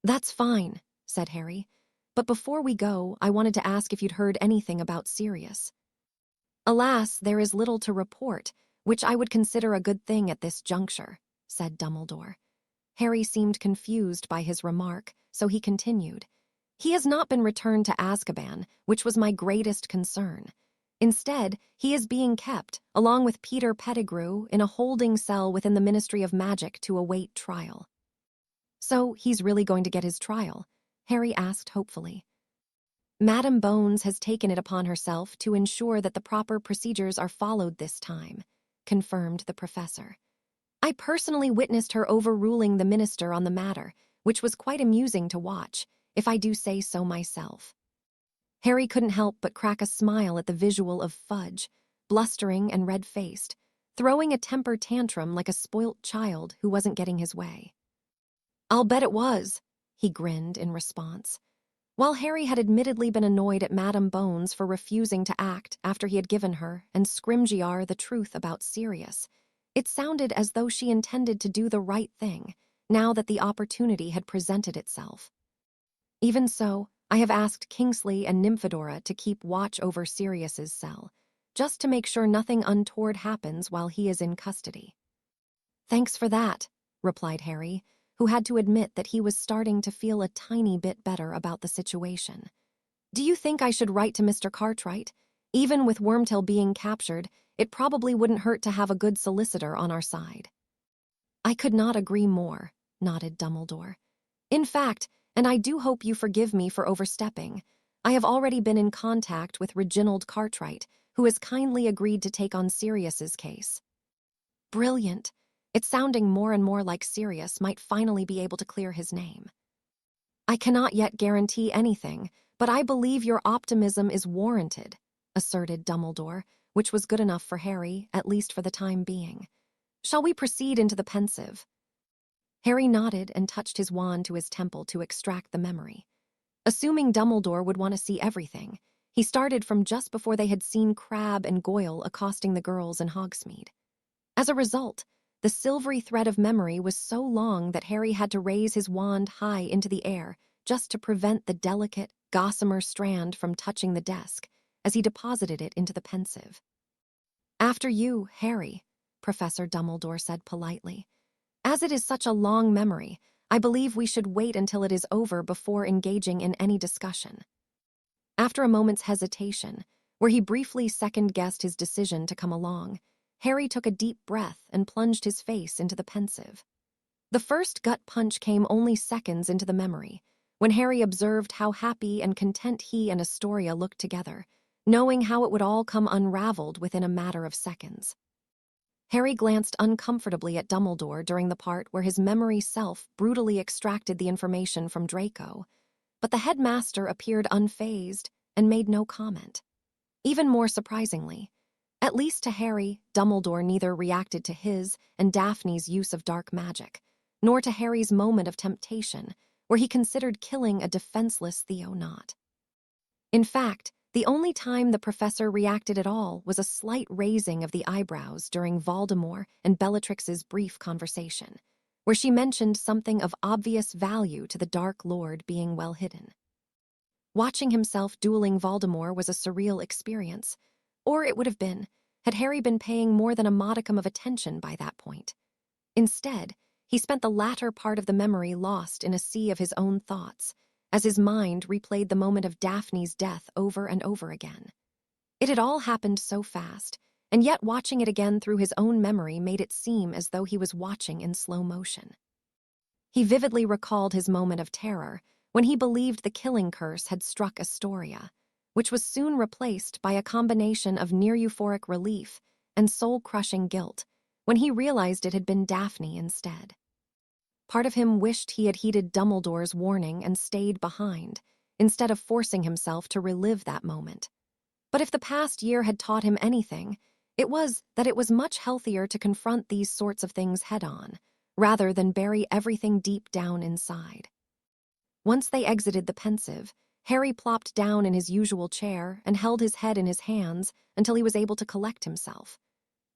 "That's fine," said Harry. "But before we go, I wanted to ask if you'd heard anything about Sirius." "Alas, there is little to report, which I would consider a good thing at this juncture," said Dumbledore. Harry seemed confused by his remark, so he continued. "He has not been returned to Azkaban, which was my greatest concern. Instead, he is being kept, along with Peter Pettigrew, in a holding cell within the Ministry of Magic to await trial." "So he's really going to get his trial?" Harry asked hopefully. "Madame Bones has taken it upon herself to ensure that the proper procedures are followed this time," confirmed the professor. "I personally witnessed her overruling the minister on the matter, which was quite amusing to watch, if I do say so myself." Harry couldn't help but crack a smile at the visual of Fudge, blustering and red-faced, throwing a temper tantrum like a spoilt child who wasn't getting his way. "I'll bet it was," he grinned in response. While Harry had admittedly been annoyed at Madame Bones for refusing to act after he had given her and Scrimgeour the truth about Sirius, it sounded as though she intended to do the right thing, now that the opportunity had presented itself. "Even so, I have asked Kingsley and Nymphadora to keep watch over Sirius's cell, just to make sure nothing untoward happens while he is in custody." "Thanks for that," replied Harry, who had to admit that he was starting to feel a tiny bit better about the situation. "Do you think I should write to Mr. Cartwright? Even with Wormtail being captured, it probably wouldn't hurt to have a good solicitor on our side." "I could not agree more," nodded Dumbledore. "In fact, and I do hope you forgive me for overstepping, I have already been in contact with Reginald Cartwright, who has kindly agreed to take on Sirius's case." "Brilliant." It's sounding more and more like Sirius might finally be able to clear his name. "I cannot yet guarantee anything, but I believe your optimism is warranted," asserted Dumbledore, which was good enough for Harry, at least for the time being. "Shall we proceed into the pensive?" Harry nodded and touched his wand to his temple to extract the memory. Assuming Dumbledore would want to see everything, he started from just before they had seen Crabbe and Goyle accosting the girls in Hogsmeade. As a result, the silvery thread of memory was so long that Harry had to raise his wand high into the air just to prevent the delicate, gossamer strand from touching the desk as he deposited it into the pensive. "After you, Harry," Professor Dumbledore said politely. "As it is such a long memory, I believe we should wait until it is over before engaging in any discussion." After a moment's hesitation, where he briefly second-guessed his decision to come along, Harry took a deep breath and plunged his face into the pensive. The first gut punch came only seconds into the memory, when Harry observed how happy and content he and Astoria looked together, knowing how it would all come unraveled within a matter of seconds. Harry glanced uncomfortably at Dumbledore during the part where his memory self brutally extracted the information from Draco, but the headmaster appeared unfazed and made no comment. Even more surprisingly, at least to Harry, Dumbledore neither reacted to his and Daphne's use of dark magic, nor to Harry's moment of temptation, where he considered killing a defenseless Theonaught. In fact, the only time the professor reacted at all was a slight raising of the eyebrows during Voldemort and Bellatrix's brief conversation, where she mentioned something of obvious value to the Dark Lord being well hidden. Watching himself dueling Voldemort was a surreal experience, or it would have been, had Harry been paying more than a modicum of attention by that point. Instead, he spent the latter part of the memory lost in a sea of his own thoughts, as his mind replayed the moment of Daphne's death over and over again. It had all happened so fast, and yet watching it again through his own memory made it seem as though he was watching in slow motion. He vividly recalled his moment of terror when he believed the killing curse had struck Astoria, which was soon replaced by a combination of near-euphoric relief and soul-crushing guilt when he realized it had been Daphne instead. Part of him wished he had heeded Dumbledore's warning and stayed behind, instead of forcing himself to relive that moment. But if the past year had taught him anything, it was that it was much healthier to confront these sorts of things head-on, rather than bury everything deep down inside. Once they exited the pensive, Harry plopped down in his usual chair and held his head in his hands until he was able to collect himself.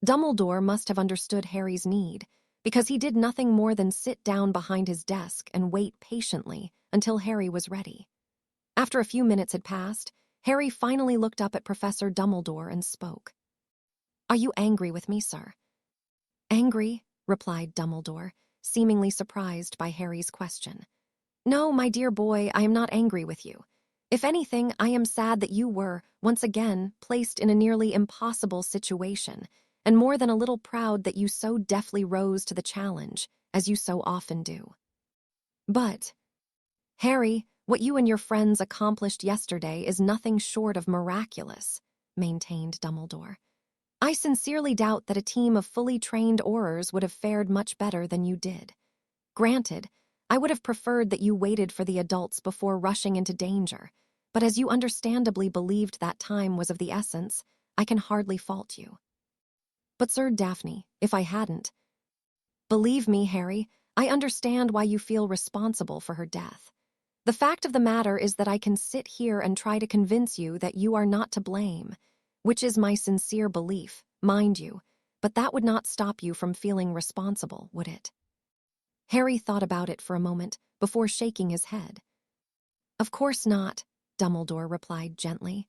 Dumbledore must have understood Harry's need, because he did nothing more than sit down behind his desk and wait patiently until Harry was ready. After a few minutes had passed, Harry finally looked up at Professor Dumbledore and spoke. "Are you angry with me, sir?" "Angry?" replied Dumbledore, seemingly surprised by Harry's question. "No, my dear boy, I am not angry with you. If anything, I am sad that you were, once again, placed in a nearly impossible situation, and more than a little proud that you so deftly rose to the challenge, as you so often do. But, Harry, what you and your friends accomplished yesterday is nothing short of miraculous," maintained Dumbledore. "I sincerely doubt that a team of fully trained Aurors would have fared much better than you did. Granted, I would have preferred that you waited for the adults before rushing into danger, but as you understandably believed that time was of the essence, I can hardly fault you." "But Sir Daphne, if I hadn't—" "Believe me, Harry, I understand why you feel responsible for her death. The fact of the matter is that I can sit here and try to convince you that you are not to blame, which is my sincere belief, mind you, but that would not stop you from feeling responsible, would it?" Harry thought about it for a moment before shaking his head. Of course not, Dumbledore replied gently.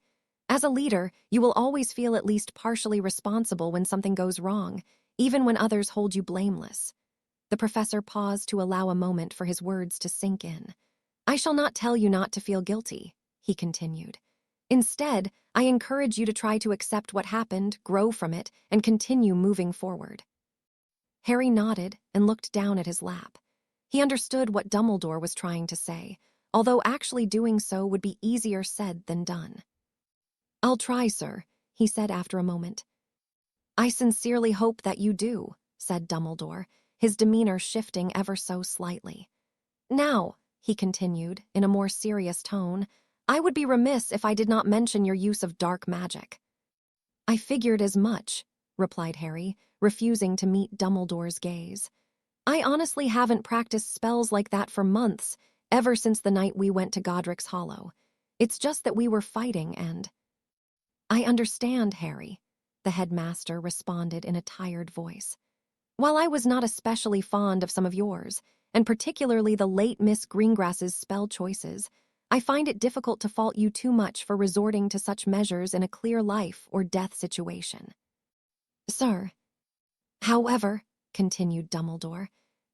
As a leader, you will always feel at least partially responsible when something goes wrong, even when others hold you blameless. The professor paused to allow a moment for his words to sink in. I shall not tell you not to feel guilty, he continued. Instead, I encourage you to try to accept what happened, grow from it, and continue moving forward. Harry nodded and looked down at his lap. He understood what Dumbledore was trying to say, although actually doing so would be easier said than done. I'll try, sir, he said after a moment. I sincerely hope that you do, said Dumbledore, his demeanor shifting ever so slightly. Now, he continued, in a more serious tone, I would be remiss if I did not mention your use of dark magic. I figured as much, replied Harry, refusing to meet Dumbledore's gaze. I honestly haven't practiced spells like that for months, ever since the night we went to Godric's Hollow. It's just that we were fighting and... I understand, Harry, the headmaster responded in a tired voice. While I was not especially fond of some of yours, and particularly the late Miss Greengrass's spell choices, I find it difficult to fault you too much for resorting to such measures in a clear life or death situation. Sir. However, continued Dumbledore,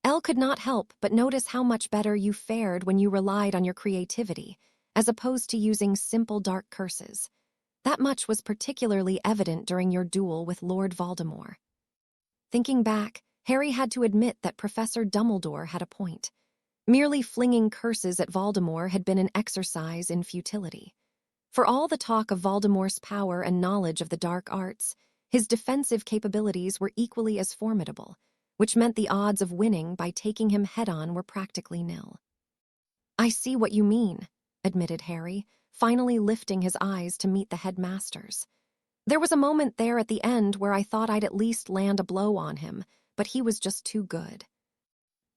Elle could not help but notice how much better you fared when you relied on your creativity, as opposed to using simple dark curses. That much was particularly evident during your duel with Lord Voldemort. Thinking back, Harry had to admit that Professor Dumbledore had a point. Merely flinging curses at Voldemort had been an exercise in futility. For all the talk of Voldemort's power and knowledge of the dark arts, his defensive capabilities were equally as formidable, which meant the odds of winning by taking him head-on were practically nil. I see what you mean, admitted Harry, finally lifting his eyes to meet the headmaster's. There was a moment there at the end where I thought I'd at least land a blow on him, but he was just too good.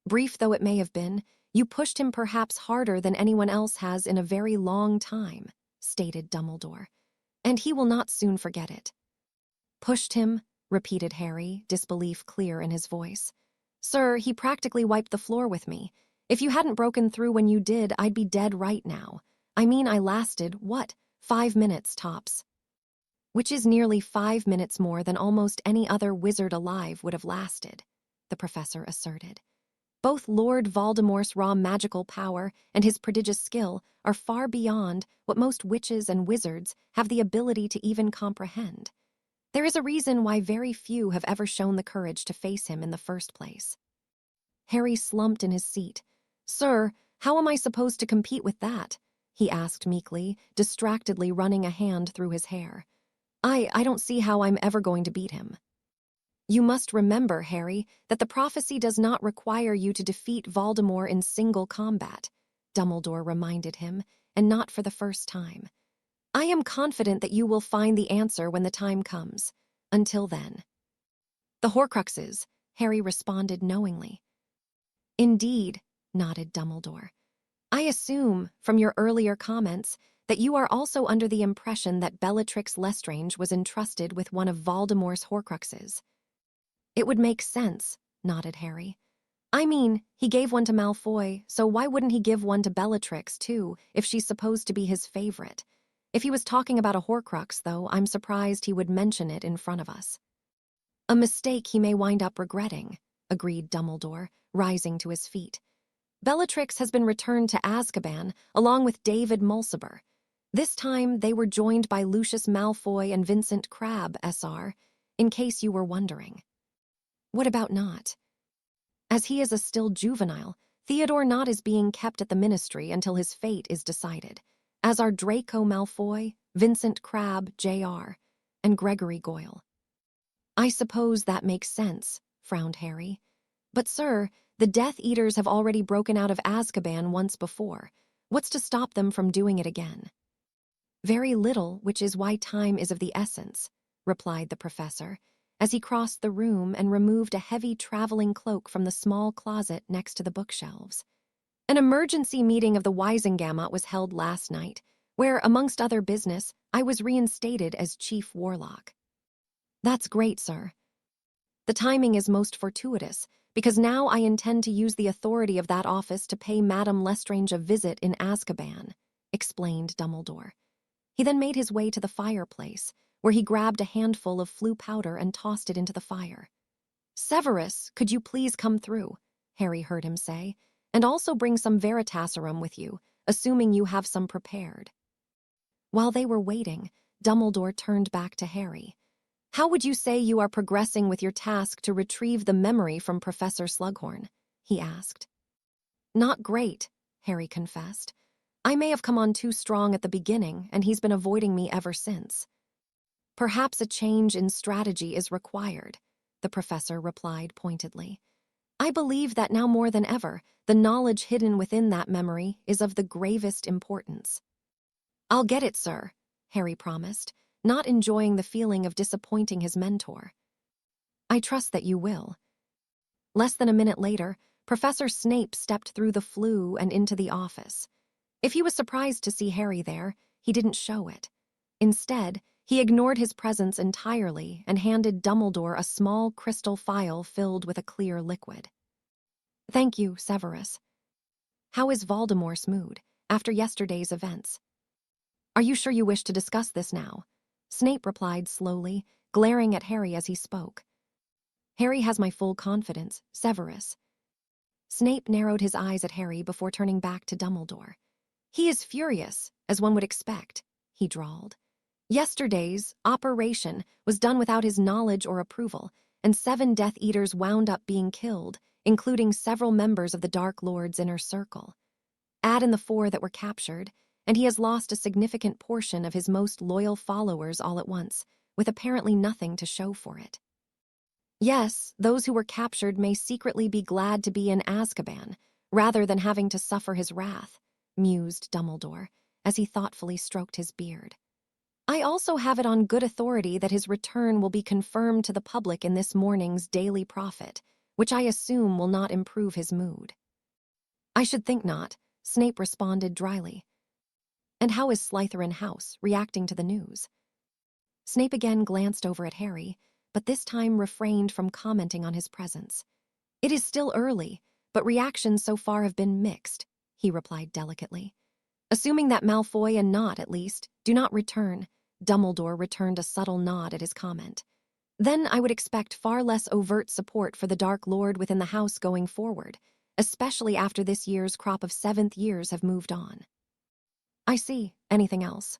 Brief though it may have been, you pushed him perhaps harder than anyone else has in a very long time, stated Dumbledore, and he will not soon forget it. Pushed him, repeated Harry, disbelief clear in his voice. Sir, he practically wiped the floor with me. If you hadn't broken through when you did, I'd be dead right now. I mean, I lasted, 5 minutes tops. Which is nearly 5 minutes more than almost any other wizard alive would have lasted, the professor asserted. Both Lord Voldemort's raw magical power and his prodigious skill are far beyond what most witches and wizards have the ability to even comprehend. There is a reason why very few have ever shown the courage to face him in the first place. Harry slumped in his seat. Sir, how am I supposed to compete with that? He asked meekly, distractedly running a hand through his hair. I don't see how I'm ever going to beat him. You must remember, Harry, that the prophecy does not require you to defeat Voldemort in single combat, Dumbledore reminded him, and not for the first time. I am confident that you will find the answer when the time comes. Until then. The Horcruxes, Harry responded knowingly. Indeed, nodded Dumbledore. I assume, from your earlier comments, that you are also under the impression that Bellatrix Lestrange was entrusted with one of Voldemort's Horcruxes. It would make sense, nodded Harry. I mean, he gave one to Malfoy, so why wouldn't he give one to Bellatrix, too, if she's supposed to be his favorite? If he was talking about a Horcrux, though, I'm surprised he would mention it in front of us. A mistake he may wind up regretting, agreed Dumbledore, rising to his feet. Bellatrix has been returned to Azkaban, along with David Mulciber. This time, they were joined by Lucius Malfoy and Vincent Crabbe, SR, in case you were wondering. What about Nott? As he is a still juvenile, Theodore Nott is being kept at the Ministry until his fate is decided, as are Draco Malfoy, Vincent Crabbe, Jr., and Gregory Goyle. I suppose that makes sense, frowned Harry. But, sir, the Death Eaters have already broken out of Azkaban once before. What's to stop them from doing it again? Very little, which is why time is of the essence, replied the professor, as he crossed the room and removed a heavy traveling cloak from the small closet next to the bookshelves. An emergency meeting of the Wisengamot was held last night, where, amongst other business, I was reinstated as Chief Warlock. That's great, sir. The timing is most fortuitous, because now I intend to use the authority of that office to pay Madame Lestrange a visit in Azkaban, explained Dumbledore. He then made his way to the fireplace, where he grabbed a handful of flue powder and tossed it into the fire. "Severus, could you please come through?" Harry heard him say, "and also bring some Veritaserum with you, assuming you have some prepared." While they were waiting, Dumbledore turned back to Harry. "How would you say you are progressing with your task to retrieve the memory from Professor Slughorn?" he asked. "Not great," Harry confessed. "I may have come on too strong at the beginning, and he's been avoiding me ever since." "Perhaps a change in strategy is required," the professor replied pointedly. "I believe that now more than ever, the knowledge hidden within that memory is of the gravest importance." "I'll get it, sir," Harry promised, not enjoying the feeling of disappointing his mentor. "I trust that you will." Less than a minute later, Professor Snape stepped through the flue and into the office. If he was surprised to see Harry there, he didn't show it. Instead, he ignored his presence entirely and handed Dumbledore a small crystal phial filled with a clear liquid. "Thank you, Severus. How is Voldemort's mood after yesterday's events?" "Are you sure you wish to discuss this now?" Snape replied slowly, glaring at Harry as he spoke. "Harry has my full confidence, Severus." Snape narrowed his eyes at Harry before turning back to Dumbledore. "He is furious, as one would expect," he drawled. "Yesterday's operation was done without his knowledge or approval, and 7 Death Eaters wound up being killed, including several members of the Dark Lord's inner circle. Add in the 4 that were captured, and he has lost a significant portion of his most loyal followers all at once, with apparently nothing to show for it. Yes, those who were captured may secretly be glad to be in Azkaban, rather than having to suffer his wrath," mused Dumbledore, as he thoughtfully stroked his beard. "I also have it on good authority that his return will be confirmed to the public in this morning's Daily Prophet, which I assume will not improve his mood." "I should think not," Snape responded dryly. "And how is Slytherin House reacting to the news?" Snape again glanced over at Harry, but this time refrained from commenting on his presence. "It is still early, but reactions so far have been mixed," he replied delicately. "Assuming that Malfoy and Nott, at least, do not return," Dumbledore returned a subtle nod at his comment. "Then I would expect far less overt support for the Dark Lord within the house going forward, especially after this year's crop of 7th years have moved on." "I see. Anything else?"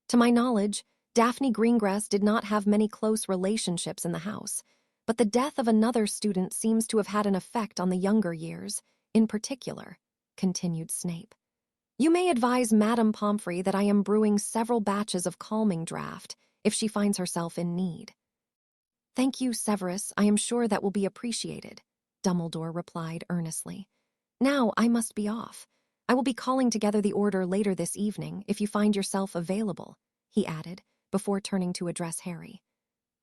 "To my knowledge, Daphne Greengrass did not have many close relationships in the house, but the death of another student seems to have had an effect on the younger years, in particular," continued Snape. "You may advise Madame Pomfrey that I am brewing several batches of calming draught if she finds herself in need." "Thank you, Severus. I am sure that will be appreciated," Dumbledore replied earnestly. "Now I must be off. I will be calling together the order later this evening if you find yourself available," he added, before turning to address Harry.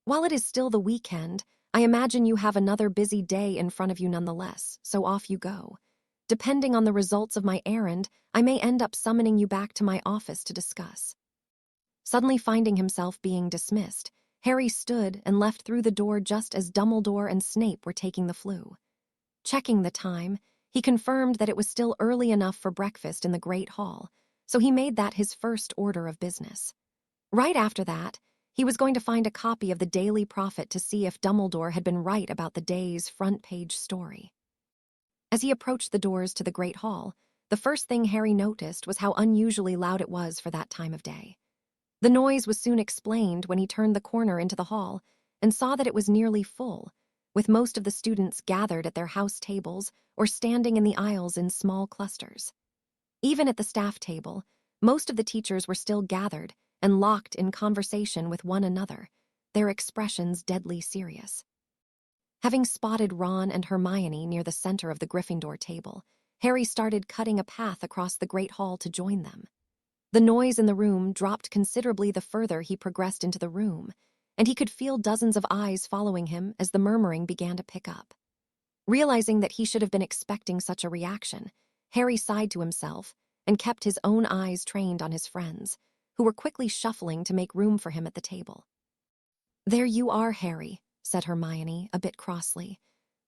"While it is still the weekend, I imagine you have another busy day in front of you nonetheless, so off you go. Depending on the results of my errand, I may end up summoning you back to my office to discuss." Suddenly finding himself being dismissed, Harry stood and left through the door just as Dumbledore and Snape were taking the flue. Checking the time, he confirmed that it was still early enough for breakfast in the Great Hall, so he made that his first order of business. Right after that, he was going to find a copy of the Daily Prophet to see if Dumbledore had been right about the day's front-page story. As he approached the doors to the Great Hall, the first thing Harry noticed was how unusually loud it was for that time of day. The noise was soon explained when he turned the corner into the hall and saw that it was nearly full, with most of the students gathered at their house tables or standing in the aisles in small clusters. Even at the staff table, most of the teachers were still gathered and locked in conversation with one another, their expressions deadly serious. Having spotted Ron and Hermione near the center of the Gryffindor table, Harry started cutting a path across the Great Hall to join them. The noise in the room dropped considerably the further he progressed into the room, and he could feel dozens of eyes following him as the murmuring began to pick up. Realizing that he should have been expecting such a reaction, Harry sighed to himself and kept his own eyes trained on his friends, who were quickly shuffling to make room for him at the table. "There you are, Harry," said Hermione, a bit crossly.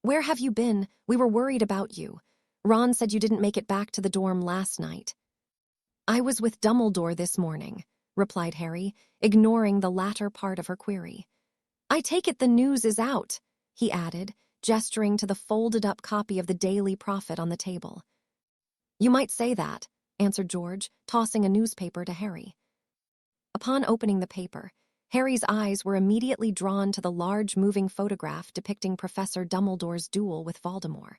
"Where have you been? We were worried about you. Ron said you didn't make it back to the dorm last night." "I was with Dumbledore this morning," replied Harry, ignoring the latter part of her query. "I take it the news is out," he added, gesturing to the folded-up copy of the Daily Prophet on the table. "You might say that," answered George, tossing a newspaper to Harry. Upon opening the paper, Harry's eyes were immediately drawn to the large moving photograph depicting Professor Dumbledore's duel with Voldemort.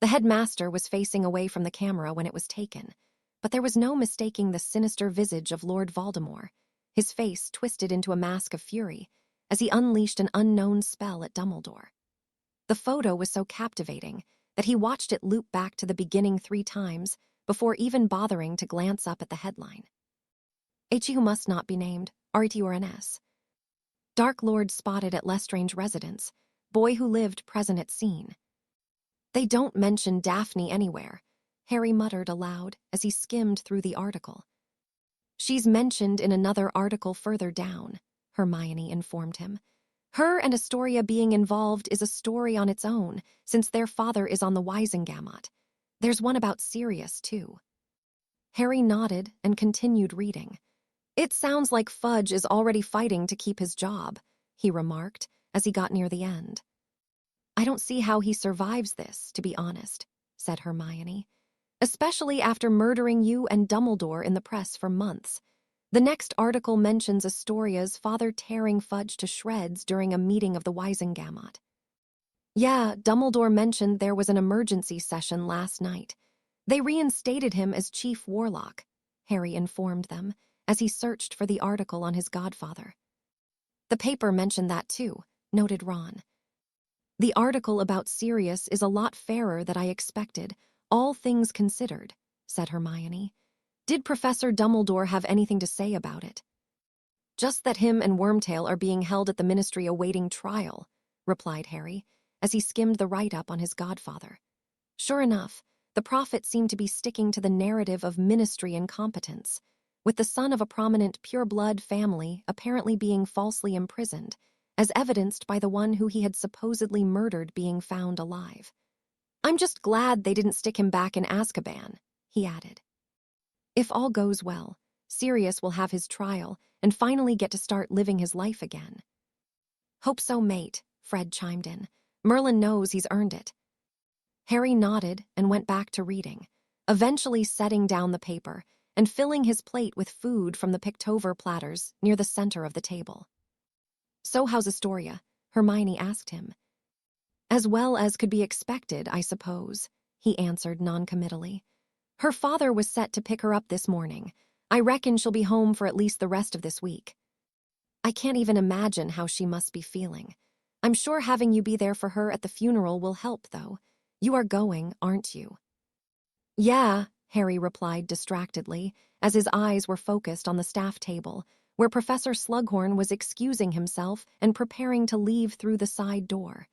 The headmaster was facing away from the camera when it was taken, but there was no mistaking the sinister visage of Lord Voldemort, his face twisted into a mask of fury as he unleashed an unknown spell at Dumbledore. The photo was so captivating that he watched it loop back to the beginning 3 times before even bothering to glance up at the headline. He who must not be named, RTORNS. Dark Lord spotted at Lestrange residence, boy who lived present at scene. "They don't mention Daphne anywhere," Harry muttered aloud as he skimmed through the article. "She's mentioned in another article further down," Hermione informed him. "Her and Astoria being involved is a story on its own, since their father is on the Wisengamot. There's one about Sirius, too." Harry nodded and continued reading. "It sounds like Fudge is already fighting to keep his job," he remarked as he got near the end. "I don't see how he survives this, to be honest," said Hermione. "Especially after murdering you and Dumbledore in the press for months. The next article mentions Astoria's father tearing Fudge to shreds during a meeting of the Wisengamot. Yeah, Dumbledore mentioned there was an emergency session last night. They reinstated him as Chief Warlock," Harry informed them as he searched for the article on his godfather. "The paper mentioned that too," noted Ron. "The article about Sirius is a lot fairer than I expected, all things considered," said Hermione. "Did Professor Dumbledore have anything to say about it?" "Just that him and Wormtail are being held at the Ministry awaiting trial," replied Harry, as he skimmed the write-up on his godfather. Sure enough, the prophet seemed to be sticking to the narrative of ministry incompetence, with the son of a prominent pure-blood family apparently being falsely imprisoned, as evidenced by the one who he had supposedly murdered being found alive. "I'm just glad they didn't stick him back in Azkaban," he added. "If all goes well, Sirius will have his trial and finally get to start living his life again." "Hope so, mate," Fred chimed in. "Merlin knows he's earned it." Harry nodded and went back to reading, eventually setting down the paper and filling his plate with food from the Pictover platters near the center of the table. "So how's Astoria?" Hermione asked him. "As well as could be expected, I suppose," he answered noncommittally. "Her father was set to pick her up this morning. I reckon she'll be home for at least the rest of this week. I can't even imagine how she must be feeling. I'm sure having you be there for her at the funeral will help, though. You are going, aren't you?" "Yeah," Harry replied distractedly, as his eyes were focused on the staff table, where Professor Slughorn was excusing himself and preparing to leave through the side door.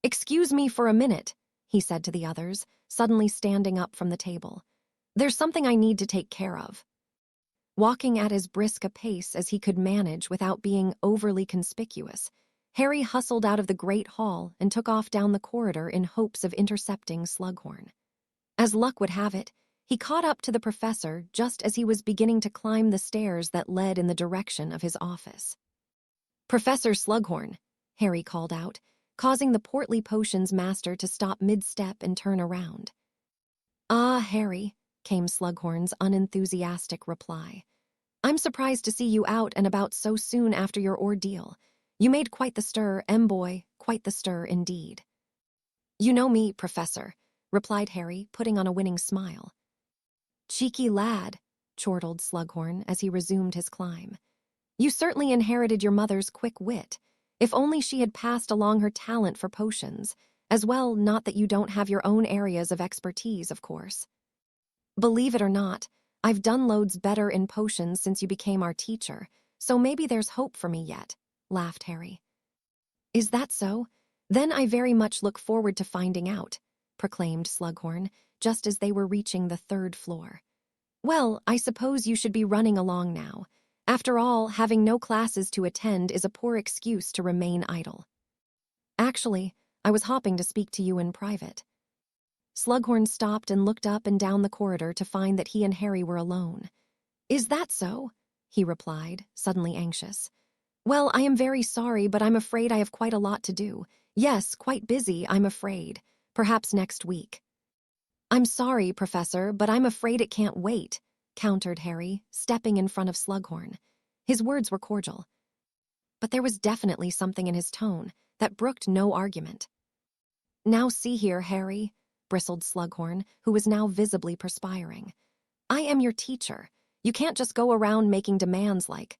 "Excuse me for a minute," he said to the others, suddenly standing up from the table. "There's something I need to take care of." Walking at as brisk a pace as he could manage without being overly conspicuous, Harry hustled out of the great hall and took off down the corridor in hopes of intercepting Slughorn. As luck would have it, he caught up to the professor just as he was beginning to climb the stairs that led in the direction of his office. "Professor Slughorn," Harry called out, causing the portly potions master to stop mid-step and turn around. "Ah, Harry," came Slughorn's unenthusiastic reply. "I'm surprised to see you out and about so soon after your ordeal. You made quite the stir, boy, quite the stir indeed." "You know me, Professor," replied Harry, putting on a winning smile. "Cheeky lad," chortled Slughorn as he resumed his climb. "You certainly inherited your mother's quick wit. If only she had passed along her talent for potions, as well, not that you don't have your own areas of expertise, of course." "Believe it or not, I've done loads better in potions since you became our teacher, so maybe there's hope for me yet," laughed Harry. "Is that so? Then I very much look forward to finding out," proclaimed Slughorn, just as they were reaching the 3rd floor. "Well, I suppose you should be running along now. After all, having no classes to attend is a poor excuse to remain idle." "Actually, I was hopping to speak to you in private." Slughorn stopped and looked up and down the corridor to find that he and Harry were alone. "Is that so?" he replied, suddenly anxious. "Well, I am very sorry, but I'm afraid I have quite a lot to do. Yes, quite busy, I'm afraid. Perhaps next week." "I'm sorry, Professor, but I'm afraid it can't wait," countered Harry, stepping in front of Slughorn. His words were cordial, but there was definitely something in his tone that brooked no argument. "Now see here, Harry," bristled Slughorn, who was now visibly perspiring. "I am your teacher. You can't just go around making demands like,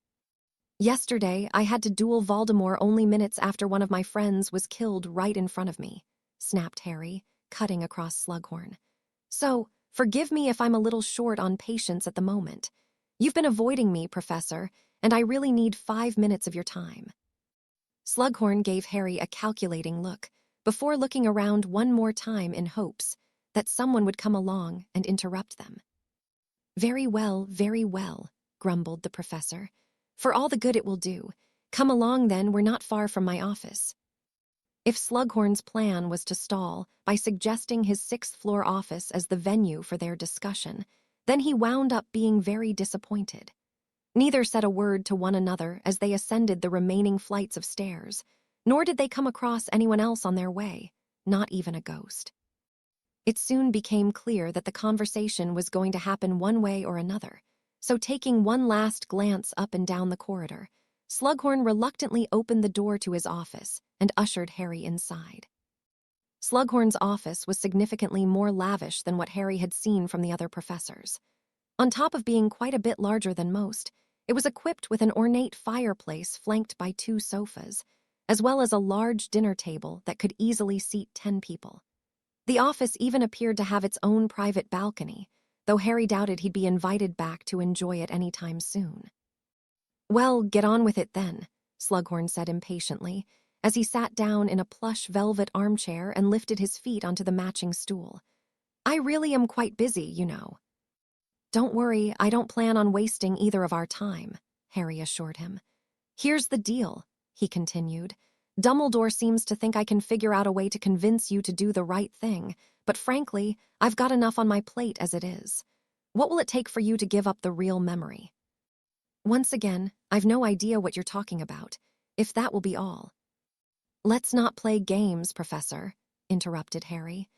'Yesterday, I had to duel Voldemort only minutes after one of my friends was killed right in front of me,'" snapped Harry, cutting across Slughorn. "So, forgive me if I'm a little short on patience at the moment. You've been avoiding me, Professor, and I really need 5 minutes of your time." Slughorn gave Harry a calculating look before looking around one more time in hopes that someone would come along and interrupt them. Very well," grumbled the professor. "For all the good it will do. Come along then, we're not far from my office." If Slughorn's plan was to stall by suggesting his sixth-floor office as the venue for their discussion, then he wound up being very disappointed. Neither said a word to one another as they ascended the remaining flights of stairs, nor did they come across anyone else on their way, not even a ghost. It soon became clear that the conversation was going to happen one way or another, so taking one last glance up and down the corridor, Slughorn reluctantly opened the door to his office and ushered Harry inside. Slughorn's office was significantly more lavish than what Harry had seen from the other professors. On top of being quite a bit larger than most, it was equipped with an ornate fireplace flanked by 2 sofas, as well as a large dinner table that could easily seat 10 people. The office even appeared to have its own private balcony, though Harry doubted he'd be invited back to enjoy it anytime soon. "Well, get on with it then," Slughorn said impatiently, as he sat down in a plush velvet armchair and lifted his feet onto the matching stool. "I really am quite busy, you know." "Don't worry, I don't plan on wasting either of our time," Harry assured him. "Here's the deal," he continued. "Dumbledore seems to think I can figure out a way to convince you to do the right thing, but frankly, I've got enough on my plate as it is. What will it take for you to give up the real memory?" "Once again, I've no idea what you're talking about, if that will be all." "Let's not play games, Professor," interrupted Harry.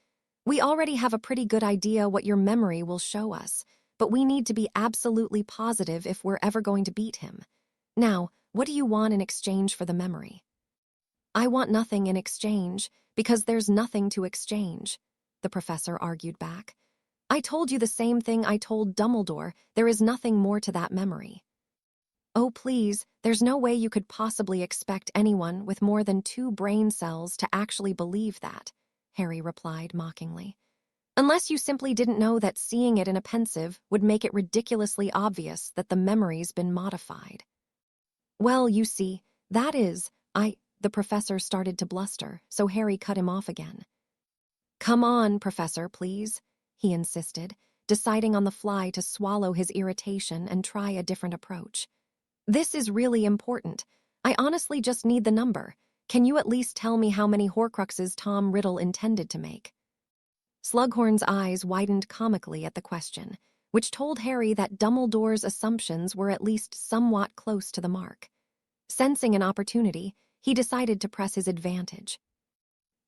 "We already have a pretty good idea what your memory will show us, but we need to be absolutely positive if we're ever going to beat him. Now, what do you want in exchange for the memory?" "I want nothing in exchange, because there's nothing to exchange," the professor argued back. "I told you the same thing I told Dumbledore, there is nothing more to that memory." "Oh, please, there's no way you could possibly expect anyone with more than 2 brain cells to actually believe that," Harry replied mockingly. "Unless you simply didn't know that seeing it in a pensive would make it ridiculously obvious that the memory's been modified." "Well, you see, that is, the professor started to bluster, so Harry cut him off again. "Come on, Professor, please," he insisted, deciding on the fly to swallow his irritation and try a different approach. "This is really important. I honestly just need the number. Can you at least tell me how many Horcruxes Tom Riddle intended to make?" Slughorn's eyes widened comically at the question, which told Harry that Dumbledore's assumptions were at least somewhat close to the mark. Sensing an opportunity, he decided to press his advantage.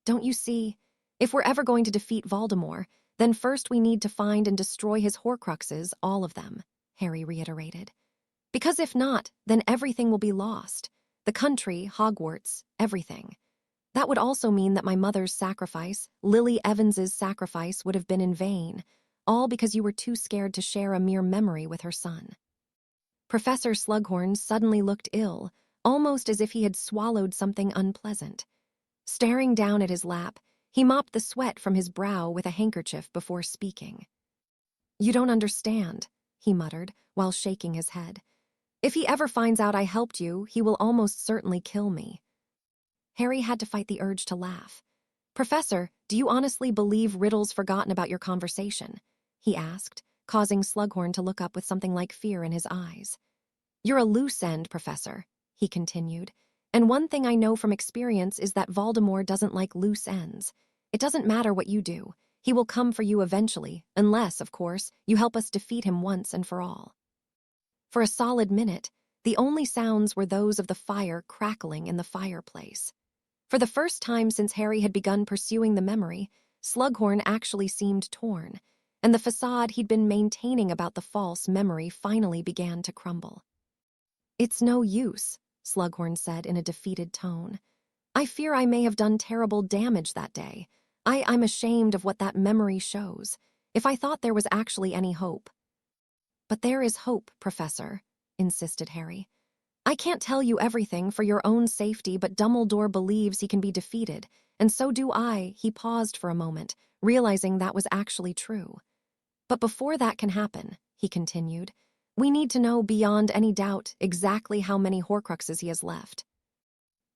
"Don't you see? If we're ever going to defeat Voldemort, then first we need to find and destroy his Horcruxes, all of them," Harry reiterated. "Because if not, then everything will be lost. The country, Hogwarts, everything. That would also mean that my mother's sacrifice, Lily Evans's sacrifice, would have been in vain, all because you were too scared to share a mere memory with her son." Professor Slughorn suddenly looked ill, almost as if he had swallowed something unpleasant. Staring down at his lap, he mopped the sweat from his brow with a handkerchief before speaking. "You don't understand," he muttered, while shaking his head. "If he ever finds out I helped you, he will almost certainly kill me." Harry had to fight the urge to laugh. "Professor, do you honestly believe Riddle's forgotten about your conversation?" he asked, causing Slughorn to look up with something like fear in his eyes. "You're a loose end, Professor," he continued, "and one thing I know from experience is that Voldemort doesn't like loose ends. It doesn't matter what you do. He will come for you eventually, unless, of course, you help us defeat him once and for all." For a solid minute, the only sounds were those of the fire crackling in the fireplace. For the first time since Harry had begun pursuing the memory, Slughorn actually seemed torn, and the facade he'd been maintaining about the false memory finally began to crumble. "It's no use," Slughorn said in a defeated tone. "I fear I may have done terrible damage that day. I'm ashamed of what that memory shows. If I thought there was actually any hope." "But there is hope, Professor," insisted Harry. "I can't tell you everything for your own safety, but Dumbledore believes he can be defeated, and so do I." He paused for a moment, realizing that was actually true. "But before that can happen," he continued, "we need to know beyond any doubt exactly how many Horcruxes he has left."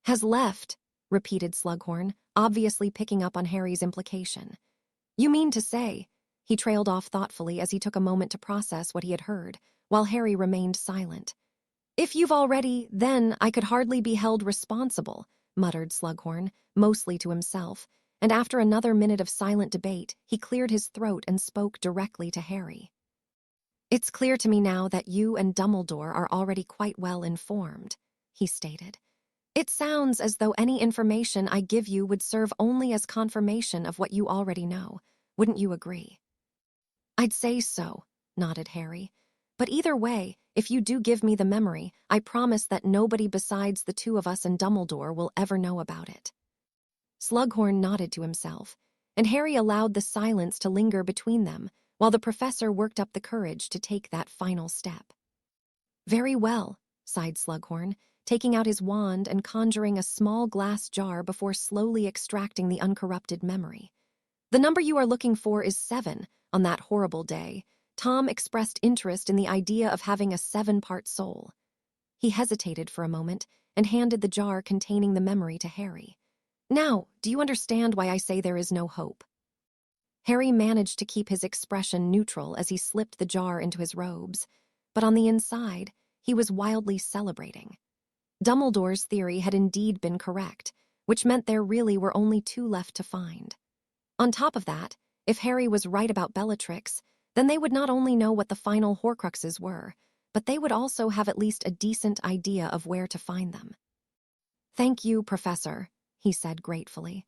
"Has left," repeated Slughorn, obviously picking up on Harry's implication. "You mean to say—" He trailed off thoughtfully as he took a moment to process what he had heard, while Harry remained silent. "If you've already, then I could hardly be held responsible," muttered Slughorn, mostly to himself, and after another minute of silent debate, he cleared his throat and spoke directly to Harry. "It's clear to me now that you and Dumbledore are already quite well informed," he stated. "It sounds as though any information I give you would serve only as confirmation of what you already know. Wouldn't you agree?" "I'd say so," nodded Harry. "But either way, if you do give me the memory, I promise that nobody besides the two of us and Dumbledore will ever know about it." Slughorn nodded to himself, and Harry allowed the silence to linger between them while the professor worked up the courage to take that final step. "Very well," sighed Slughorn, taking out his wand and conjuring a small glass jar before slowly extracting the uncorrupted memory. "The number you are looking for is 7. On that horrible day, Tom expressed interest in the idea of having a 7-part soul." He hesitated for a moment and handed the jar containing the memory to Harry. "Now, do you understand why I say there is no hope?" Harry managed to keep his expression neutral as he slipped the jar into his robes, but on the inside, he was wildly celebrating. Dumbledore's theory had indeed been correct, which meant there really were only 2 left to find. On top of that, if Harry was right about Bellatrix, then they would not only know what the final Horcruxes were, but they would also have at least a decent idea of where to find them. "Thank you, Professor," he said gratefully.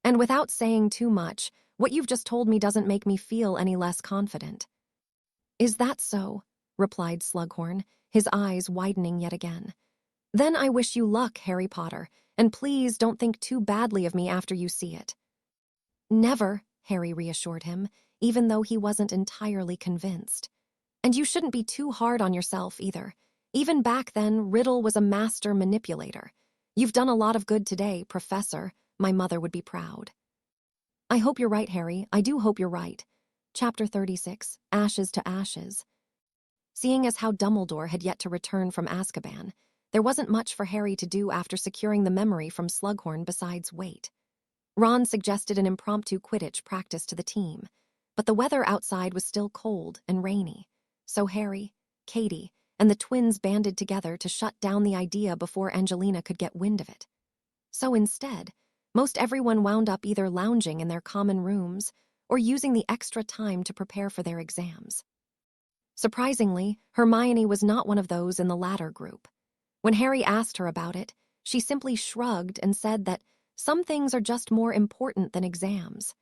"And without saying too much, what you've just told me doesn't make me feel any less confident." "Is that so?" replied Slughorn, his eyes widening yet again. "Then I wish you luck, Harry Potter, and please don't think too badly of me after you see it." "Never," Harry reassured him, even though he wasn't entirely convinced. "And you shouldn't be too hard on yourself either. Even back then, Riddle was a master manipulator. You've done a lot of good today, Professor. My mother would be proud." "I hope you're right, Harry. I do hope you're right." Chapter 36, Ashes to Ashes. Seeing as how Dumbledore had yet to return from Azkaban, there wasn't much for Harry to do after securing the memory from Slughorn besides wait. Ron suggested an impromptu Quidditch practice to the team, but the weather outside was still cold and rainy, so Harry, Katie, and the twins banded together to shut down the idea before Angelina could get wind of it. So instead, most everyone wound up either lounging in their common rooms or using the extra time to prepare for their exams. Surprisingly, Hermione was not one of those in the latter group. When Harry asked her about it, she simply shrugged and said that some things are just more important than exams.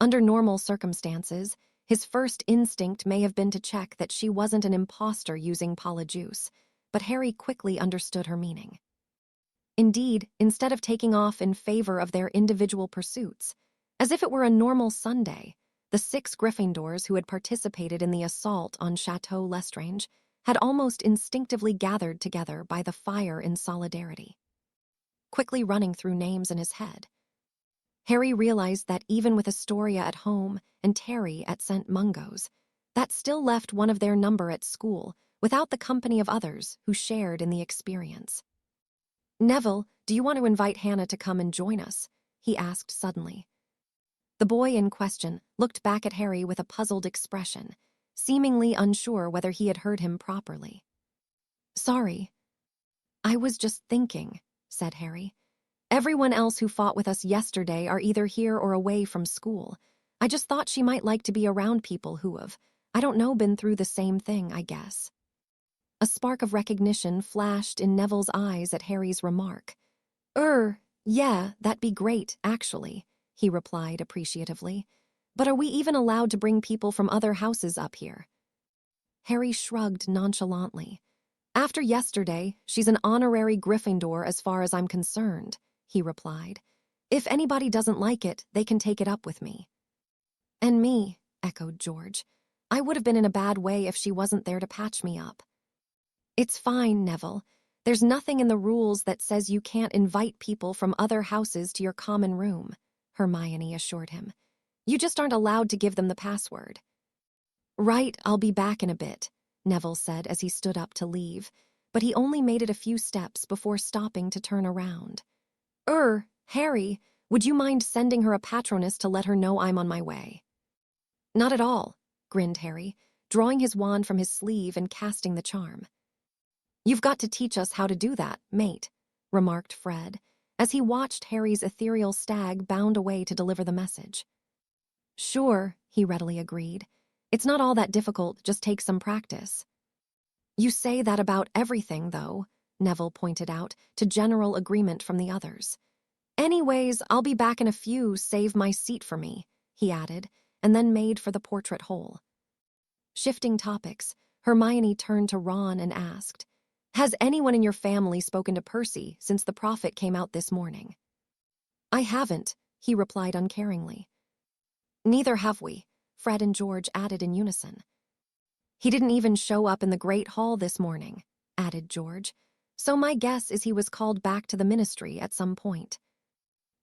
Under normal circumstances, his first instinct may have been to check that she wasn't an imposter using Polyjuice, but Harry quickly understood her meaning. Indeed, instead of taking off in favor of their individual pursuits, as if it were a normal Sunday, the 6 Gryffindors who had participated in the assault on Chateau Lestrange had almost instinctively gathered together by the fire in solidarity. Quickly running through names in his head, Harry realized that even with Astoria at home and Terry at St. Mungo's, that still left one of their number at school without the company of others who shared in the experience. "Neville, do you want to invite Hannah to come and join us?" he asked suddenly. The boy in question looked back at Harry with a puzzled expression, seemingly unsure whether he had heard him properly. "Sorry. I was just thinking," said Harry. "Everyone else who fought with us yesterday are either here or away from school. I just thought she might like to be around people who have, I don't know, been through the same thing, I guess." A spark of recognition flashed in Neville's eyes at Harry's remark. Yeah, that'd be great, actually," he replied appreciatively. "But are we even allowed to bring people from other houses up here?" Harry shrugged nonchalantly. "After yesterday, she's an honorary Gryffindor as far as I'm concerned," he replied. "If anybody doesn't like it, they can take it up with me." "And me," echoed George. "I would have been in a bad way if she wasn't there to patch me up." "It's fine, Neville. There's nothing in the rules that says you can't invite people from other houses to your common room," Hermione assured him. "You just aren't allowed to give them the password." "Right, I'll be back in a bit," Neville said as he stood up to leave, but he only made it a few steps before stopping to turn around. Harry, would you mind sending her a patronus to let her know I'm on my way?" "Not at all," grinned Harry, drawing his wand from his sleeve and casting the charm. "You've got to teach us how to do that, mate," remarked Fred, as he watched Harry's ethereal stag bound away to deliver the message. "Sure," he readily agreed. "It's not all that difficult, just take some practice." "You say that about everything, though," Neville pointed out, to general agreement from the others. "Anyways, I'll be back in a few, save my seat for me," he added, and then made for the portrait hole. Shifting topics, Hermione turned to Ron and asked, "Has anyone in your family spoken to Percy since the prophet came out this morning?" "I haven't," he replied uncaringly. "Neither have we," Fred and George added in unison. "He didn't even show up in the Great Hall this morning," added George, "so my guess is he was called back to the ministry at some point."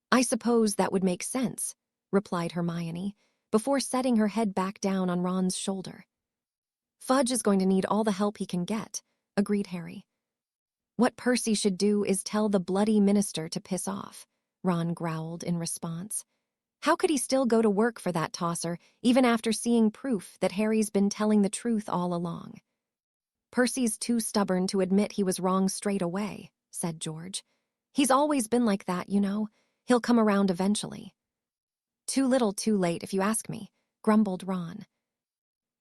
"I suppose that would make sense," replied Hermione, before setting her head back down on Ron's shoulder. "Fudge is going to need all the help he can get," agreed Harry. "What Percy should do is tell the bloody minister to piss off," Ron growled in response. How could he still go to work for that tosser, even after seeing proof that Harry's been telling the truth all along? "Percy's too stubborn to admit he was wrong straight away," said George. "He's always been like that, you know. He'll come around eventually." "Too little, too late, if you ask me," grumbled Ron.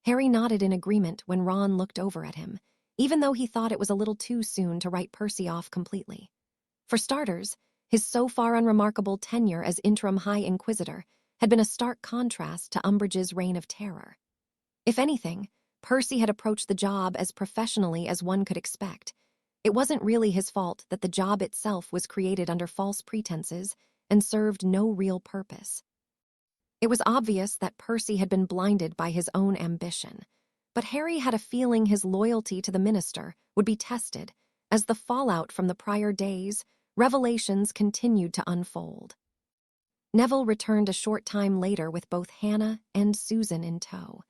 Harry nodded in agreement when Ron looked over at him, even though he thought it was a little too soon to write Percy off completely. For starters, his so far unremarkable tenure as interim High Inquisitor had been a stark contrast to Umbridge's reign of terror. If anything, Percy had approached the job as professionally as one could expect. It wasn't really his fault that the job itself was created under false pretenses and served no real purpose. It was obvious that Percy had been blinded by his own ambition, but Harry had a feeling his loyalty to the minister would be tested as the fallout from the prior days, revelations continued to unfold. Neville returned a short time later with both Hannah and Susan in tow.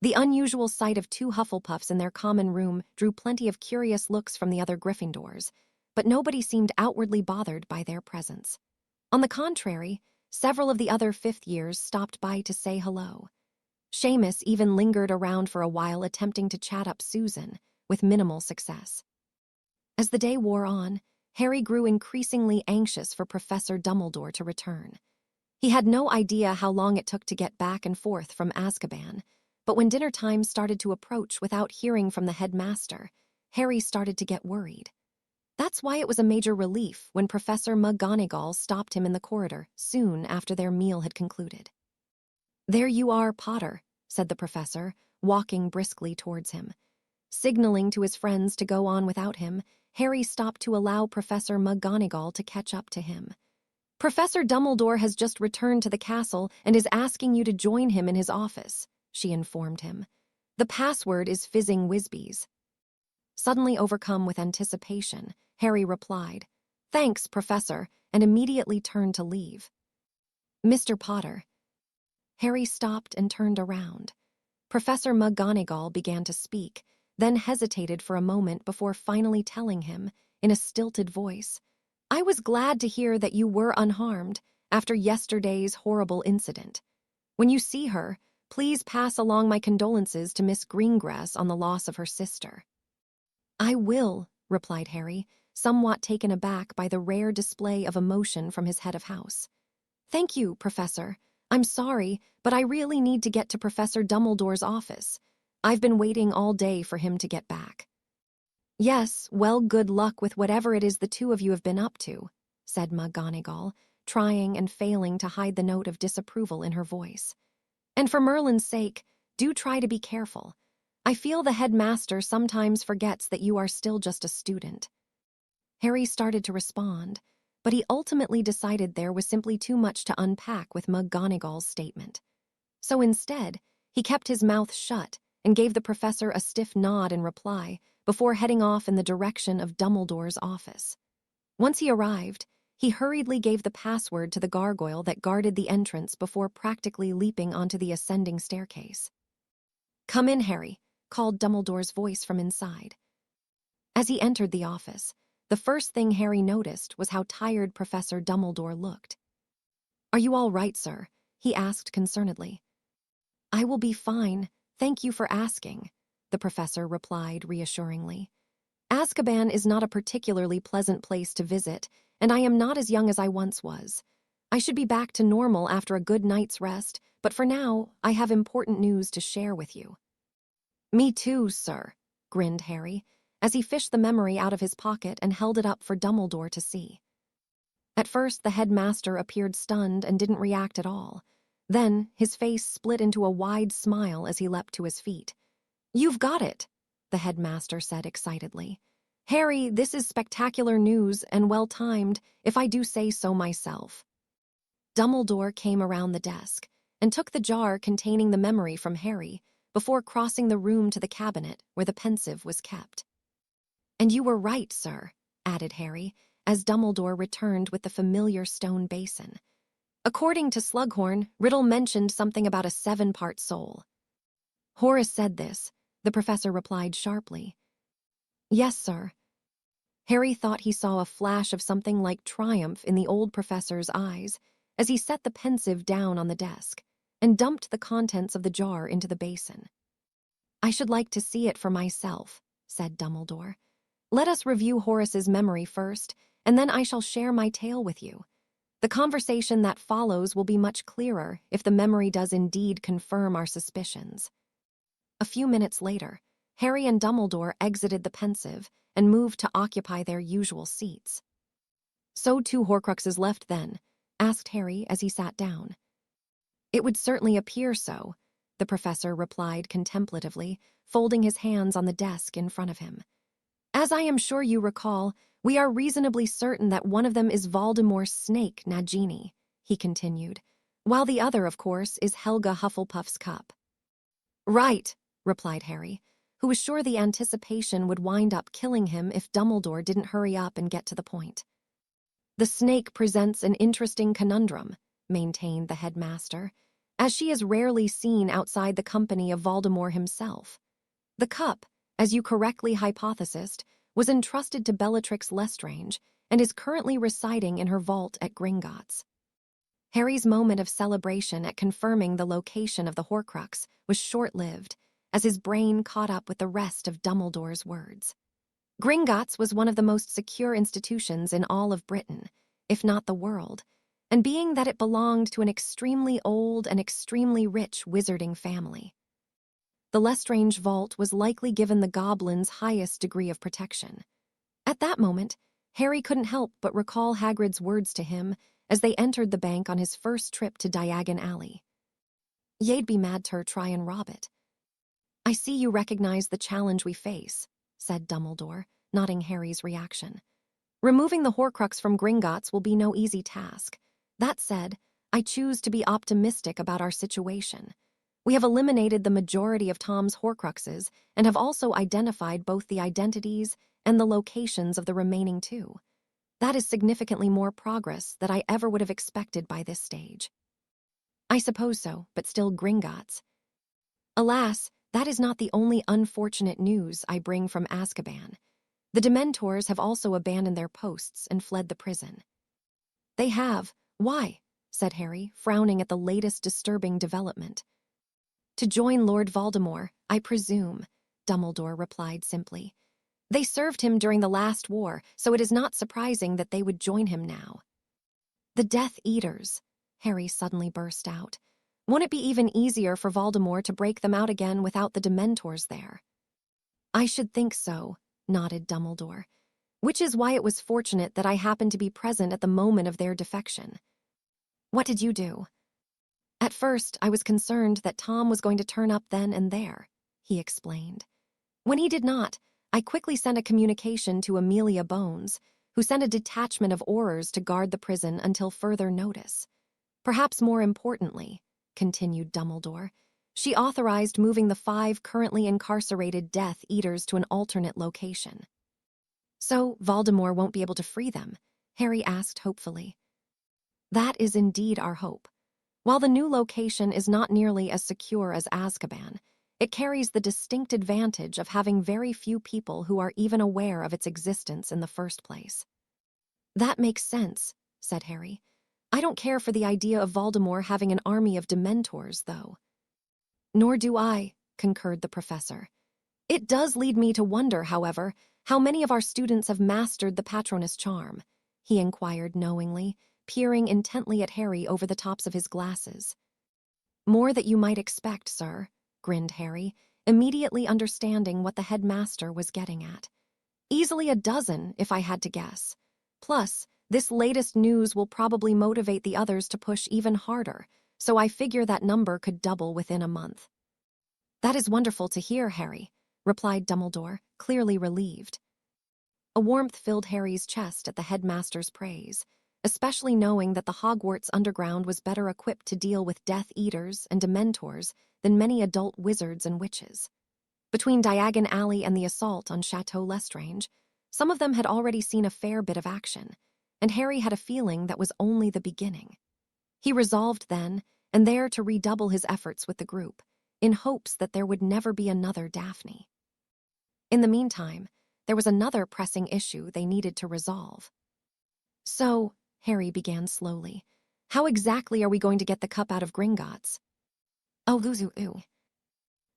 The unusual sight of two Hufflepuffs in their common room drew plenty of curious looks from the other Gryffindors, but nobody seemed outwardly bothered by their presence. On the contrary, several of the other fifth years stopped by to say hello. Seamus even lingered around for a while attempting to chat up Susan, with minimal success. As the day wore on, Harry grew increasingly anxious for Professor Dumbledore to return. He had no idea how long it took to get back and forth from Azkaban, but when dinner time started to approach without hearing from the headmaster, Harry started to get worried. That's why it was a major relief when Professor McGonagall stopped him in the corridor soon after their meal had concluded. "There you are, Potter," said the professor, walking briskly towards him. Signaling to his friends to go on without him, Harry stopped to allow Professor McGonagall to catch up to him. "Professor Dumbledore has just returned to the castle and is asking you to join him in his office," she informed him. "The password is Fizzing Whizbees." Suddenly overcome with anticipation, Harry replied, "Thanks, Professor," and immediately turned to leave. "Mr. Potter." Harry stopped and turned around. Professor McGonagall began to speak, then hesitated for a moment before finally telling him, in a stilted voice, "I was glad to hear that you were unharmed after yesterday's horrible incident. When you see her, please pass along my condolences to Miss Greengrass on the loss of her sister." "I will," replied Harry, somewhat taken aback by the rare display of emotion from his head of house. "Thank you, Professor. I'm sorry, but I really need to get to Professor Dumbledore's office. I've been waiting all day for him to get back." Yes, well, good luck with whatever it is the two of you have been up to, said McGonagall, trying and failing to hide the note of disapproval in her voice. And for Merlin's sake, do try to be careful. I feel the headmaster sometimes forgets that you are still just a student. Harry started to respond, but he ultimately decided there was simply too much to unpack with McGonagall's statement. So instead, he kept his mouth shut and gave the professor a stiff nod in reply before heading off in the direction of Dumbledore's office. Once he arrived, he hurriedly gave the password to the gargoyle that guarded the entrance before practically leaping onto the ascending staircase. "Come in, Harry," called Dumbledore's voice from inside. As he entered the office, the first thing Harry noticed was how tired Professor Dumbledore looked. "Are you all right, sir?" he asked concernedly. "I will be fine, thank you for asking," the professor replied reassuringly. "Azkaban is not a particularly pleasant place to visit, and I am not as young as I once was. I should be back to normal after a good night's rest, but for now, I have important news to share with you." "Me too, sir," grinned Harry, as he fished the memory out of his pocket and held it up for Dumbledore to see. At first, the headmaster appeared stunned and didn't react at all. Then, his face split into a wide smile as he leapt to his feet. "You've got it," the headmaster said excitedly. "Harry, this is spectacular news and well-timed, if I do say so myself." Dumbledore came around the desk and took the jar containing the memory from Harry before crossing the room to the cabinet where the pensive was kept. "And you were right, sir," added Harry, as Dumbledore returned with the familiar stone basin. "According to Slughorn, Riddle mentioned something about a 7-part soul." "Horace said this," the professor replied sharply. "Yes, sir." Harry thought he saw a flash of something like triumph in the old professor's eyes as he set the pensive down on the desk and dumped the contents of the jar into the basin. "I should like to see it for myself," said Dumbledore. "Let us review Horace's memory first, and then I shall share my tale with you. The conversation that follows will be much clearer if the memory does indeed confirm our suspicions." A few minutes later, Harry and Dumbledore exited the pensive and moved to occupy their usual seats. "So 2 Horcruxes left then?" asked Harry as he sat down. "It would certainly appear so," the professor replied contemplatively, folding his hands on the desk in front of him. "As I am sure you recall, we are reasonably certain that one of them is Voldemort's snake, Nagini," he continued, "while the other, of course, is Helga Hufflepuff's cup." "Right," replied Harry, who was sure the anticipation would wind up killing him if Dumbledore didn't hurry up and get to the point. "The snake presents an interesting conundrum," maintained the headmaster, "as she is rarely seen outside the company of Voldemort himself. The cup, as you correctly hypothesized, was entrusted to Bellatrix Lestrange and is currently residing in her vault at Gringotts." Harry's moment of celebration at confirming the location of the Horcrux was short-lived, as his brain caught up with the rest of Dumbledore's words. Gringotts was one of the most secure institutions in all of Britain, if not the world, and being that it belonged to an extremely old and extremely rich wizarding family. The Lestrange vault was likely given the goblins' highest degree of protection. At that moment, Harry couldn't help but recall Hagrid's words to him as they entered the bank on his first trip to Diagon Alley. "Ye'd be mad to try and rob it." "I see you recognize the challenge we face," said Dumbledore, noting Harry's reaction. "Removing the Horcrux from Gringotts will be no easy task. That said, I choose to be optimistic about our situation. We have eliminated the majority of Tom's Horcruxes and have also identified both the identities and the locations of the remaining 2. That is significantly more progress than I ever would have expected by this stage." "I suppose so, but still Gringotts." "Alas, that is not the only unfortunate news I bring from Azkaban. The Dementors have also abandoned their posts and fled the prison." "They have? Why?" said Harry, frowning at the latest disturbing development. "To join Lord Voldemort, I presume," Dumbledore replied simply. "They served him during the last war, so it is not surprising that they would join him now." "The Death Eaters," Harry suddenly burst out. "Won't it be even easier for Voldemort to break them out again without the Dementors there?" "I should think so," nodded Dumbledore. Which is why it was fortunate that I happened to be present at the moment of their defection. What did you do? At first, I was concerned that Tom was going to turn up then and there, he explained. When he did not, I quickly sent a communication to Amelia Bones, who sent a detachment of Aurors to guard the prison until further notice. Perhaps more importantly, continued Dumbledore, she authorized moving the 5 currently incarcerated Death Eaters to an alternate location. So Voldemort won't be able to free them? Harry asked hopefully. That is indeed our hope. While the new location is not nearly as secure as Azkaban, it carries the distinct advantage of having very few people who are even aware of its existence in the first place. That makes sense, said Harry. I don't care for the idea of Voldemort having an army of Dementors, though. Nor do I, concurred the professor. It does lead me to wonder, however, how many of our students have mastered the Patronus charm, he inquired knowingly, peering intently at Harry over the tops of his glasses. More that you might expect, sir, grinned Harry, immediately understanding what the headmaster was getting at. Easily a dozen, if I had to guess. Plus, this latest news will probably motivate the others to push even harder, so I figure that number could double within a month. That is wonderful to hear, Harry, replied Dumbledore, clearly relieved. A warmth filled Harry's chest at the headmaster's praise, especially knowing that the Hogwarts underground was better equipped to deal with Death Eaters and Dementors than many adult wizards and witches. Between Diagon Alley and the assault on Chateau Lestrange, some of them had already seen a fair bit of action, and Harry had a feeling that was only the beginning. He resolved then and there to redouble his efforts with the group, in hopes that there would never be another Daphne. In the meantime, there was another pressing issue they needed to resolve. So, Harry began slowly, how exactly are we going to get the cup out of Gringotts? Oh, ooh.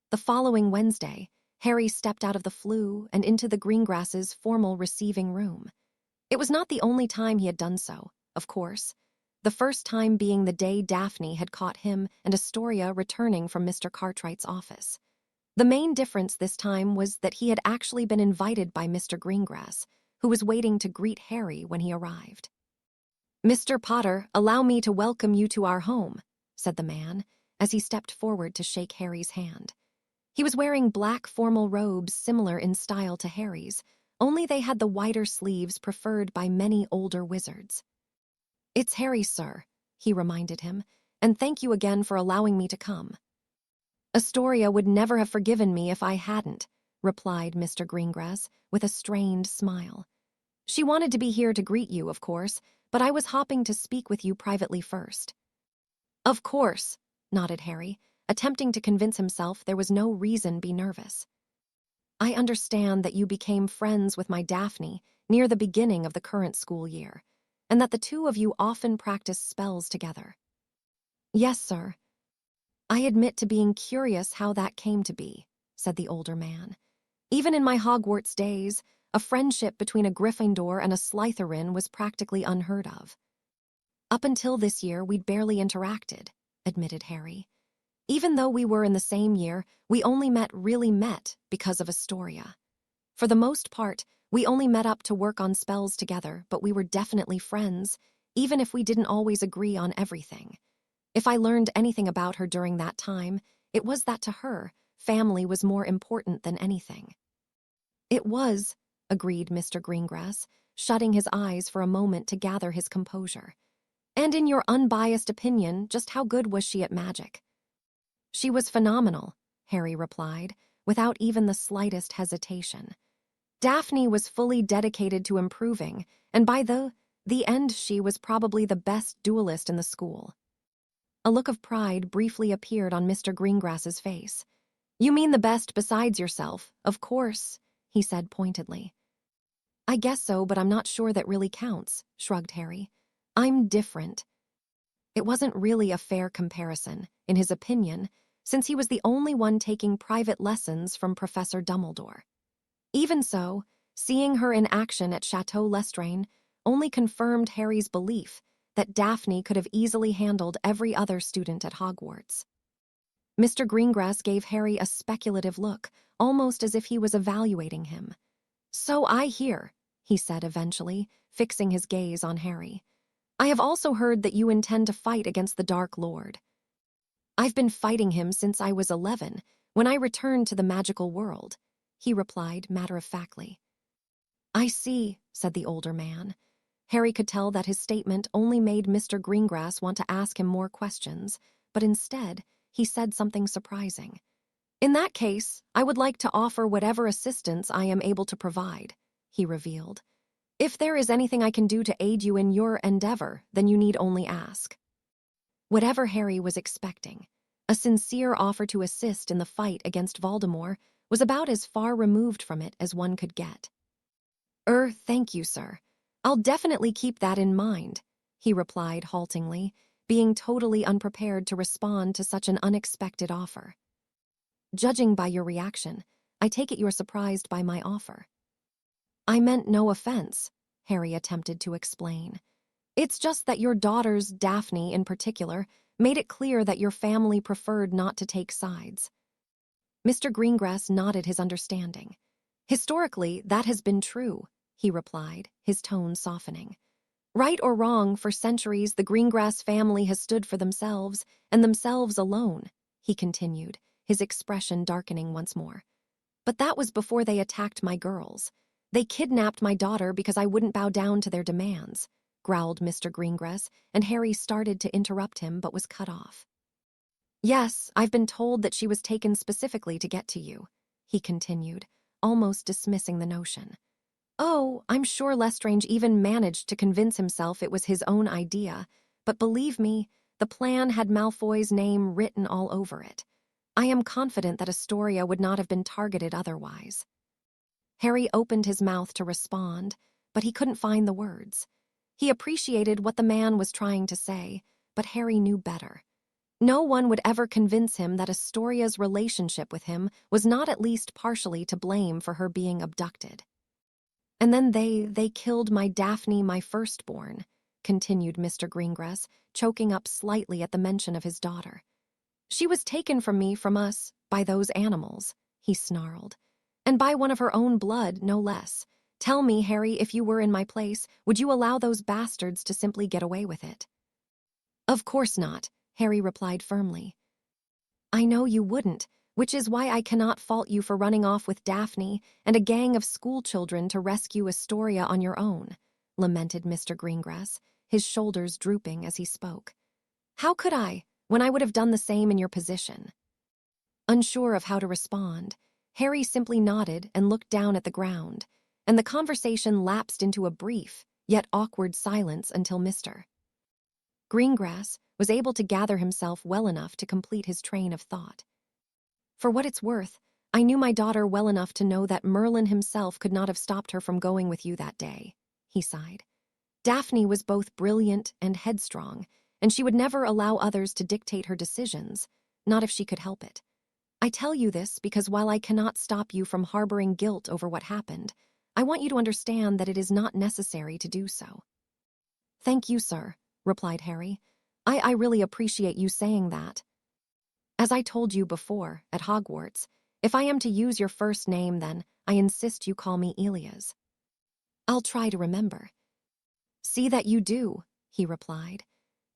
The following Wednesday, Harry stepped out of the Floo and into the Greengrass's formal receiving room. It was not the only time he had done so, of course, the first time being the day Daphne had caught him and Astoria returning from Mr. Cartwright's office. The main difference this time was that he had actually been invited by Mr. Greengrass, who was waiting to greet Harry when he arrived. Mr. Potter, allow me to welcome you to our home, said the man, as he stepped forward to shake Harry's hand. He was wearing black formal robes similar in style to Harry's, only they had the wider sleeves preferred by many older wizards. It's Harry, sir, he reminded him, and thank you again for allowing me to come. Astoria would never have forgiven me if I hadn't, replied Mr. Greengrass with a strained smile. She wanted to be here to greet you, of course, but I was hopping to speak with you privately first. Of course, nodded Harry, attempting to convince himself there was no reason be nervous. I understand that you became friends with my Daphne near the beginning of the current school year, and that the two of you often practice spells together. Yes, sir. I admit to being curious how that came to be, said the older man. Even in my Hogwarts days, a friendship between a Gryffindor and a Slytherin was practically unheard of. Up until this year, we'd barely interacted, admitted Harry. Even though we were in the same year, we only really met because of Astoria. For the most part, we only met up to work on spells together, but we were definitely friends, even if we didn't always agree on everything. If I learned anything about her during that time, it was that to her, family was more important than anything. It was, agreed Mr. Greengrass, shutting his eyes for a moment to gather his composure. And in your unbiased opinion, just how good was she at magic? She was phenomenal, Harry replied, without even the slightest hesitation. Daphne was fully dedicated to improving, and by the end she was probably the best duelist in the school. A look of pride briefly appeared on Mr. Greengrass's face. You mean the best besides yourself, of course, he said pointedly. I guess so, but I'm not sure that really counts, shrugged Harry. I'm different. It wasn't really a fair comparison, in his opinion, since he was the only one taking private lessons from Professor Dumbledore. Even so, seeing her in action at Chateau Lestrange only confirmed Harry's belief that Daphne could have easily handled every other student at Hogwarts. Mr. Greengrass gave Harry a speculative look, almost as if he was evaluating him. "So I hear," he said eventually, fixing his gaze on Harry. "I have also heard that you intend to fight against the Dark Lord." "I've been fighting him since I was 11, when I returned to the magical world," he replied matter-of-factly. "I see," said the older man. Harry could tell that his statement only made Mr. Greengrass want to ask him more questions, but instead, he said something surprising. "In that case, I would like to offer whatever assistance I am able to provide," he revealed. "If there is anything I can do to aid you in your endeavor, then you need only ask." Whatever Harry was expecting, a sincere offer to assist in the fight against Voldemort was about as far removed from it as one could get. Thank you, sir. I'll definitely keep that in mind," he replied haltingly, being totally unprepared to respond to such an unexpected offer. "Judging by your reaction, I take it you're surprised by my offer." "I meant no offense," Harry attempted to explain. "It's just that your daughters, Daphne in particular, made it clear that your family preferred not to take sides." Mr. Greengrass nodded his understanding. "Historically, that has been true," he replied, his tone softening. "Right or wrong, for centuries the Greengrass family has stood for themselves, and themselves alone," he continued, his expression darkening once more. "But that was before they attacked my girls. They kidnapped my daughter because I wouldn't bow down to their demands," growled Mr. Greengrass, and Harry started to interrupt him but was cut off. "Yes, I've been told that she was taken specifically to get to you," he continued, almost dismissing the notion. "Oh, I'm sure Lestrange even managed to convince himself it was his own idea, but believe me, the plan had Malfoy's name written all over it. I am confident that Astoria would not have been targeted otherwise." Harry opened his mouth to respond, but he couldn't find the words. He appreciated what the man was trying to say, but Harry knew better. No one would ever convince him that Astoria's relationship with him was not at least partially to blame for her being abducted. "And then they killed my Daphne, my firstborn," continued Mr. Greengrass, choking up slightly at the mention of his daughter. "She was taken from me, from us, by those animals," he snarled. "And by one of her own blood, no less. Tell me, Harry, if you were in my place, would you allow those bastards to simply get away with it?" "Of course not," Harry replied firmly. "I know you wouldn't, which is why I cannot fault you for running off with Daphne and a gang of schoolchildren to rescue Astoria on your own," lamented Mr. Greengrass, his shoulders drooping as he spoke. "How could I, when I would have done the same in your position?" Unsure of how to respond, Harry simply nodded and looked down at the ground, and the conversation lapsed into a brief, yet awkward silence until Mr. Greengrass was able to gather himself well enough to complete his train of thought. "For what it's worth, I knew my daughter well enough to know that Merlin himself could not have stopped her from going with you that day," he sighed. "Daphne was both brilliant and headstrong, and she would never allow others to dictate her decisions, not if she could help it. I tell you this because while I cannot stop you from harboring guilt over what happened, I want you to understand that it is not necessary to do so." "Thank you, sir," replied Harry. I really appreciate you saying that. As I told you before, at Hogwarts, if I am to use your first name, then I insist you call me Elias." "I'll try to remember." "See that you do," he replied.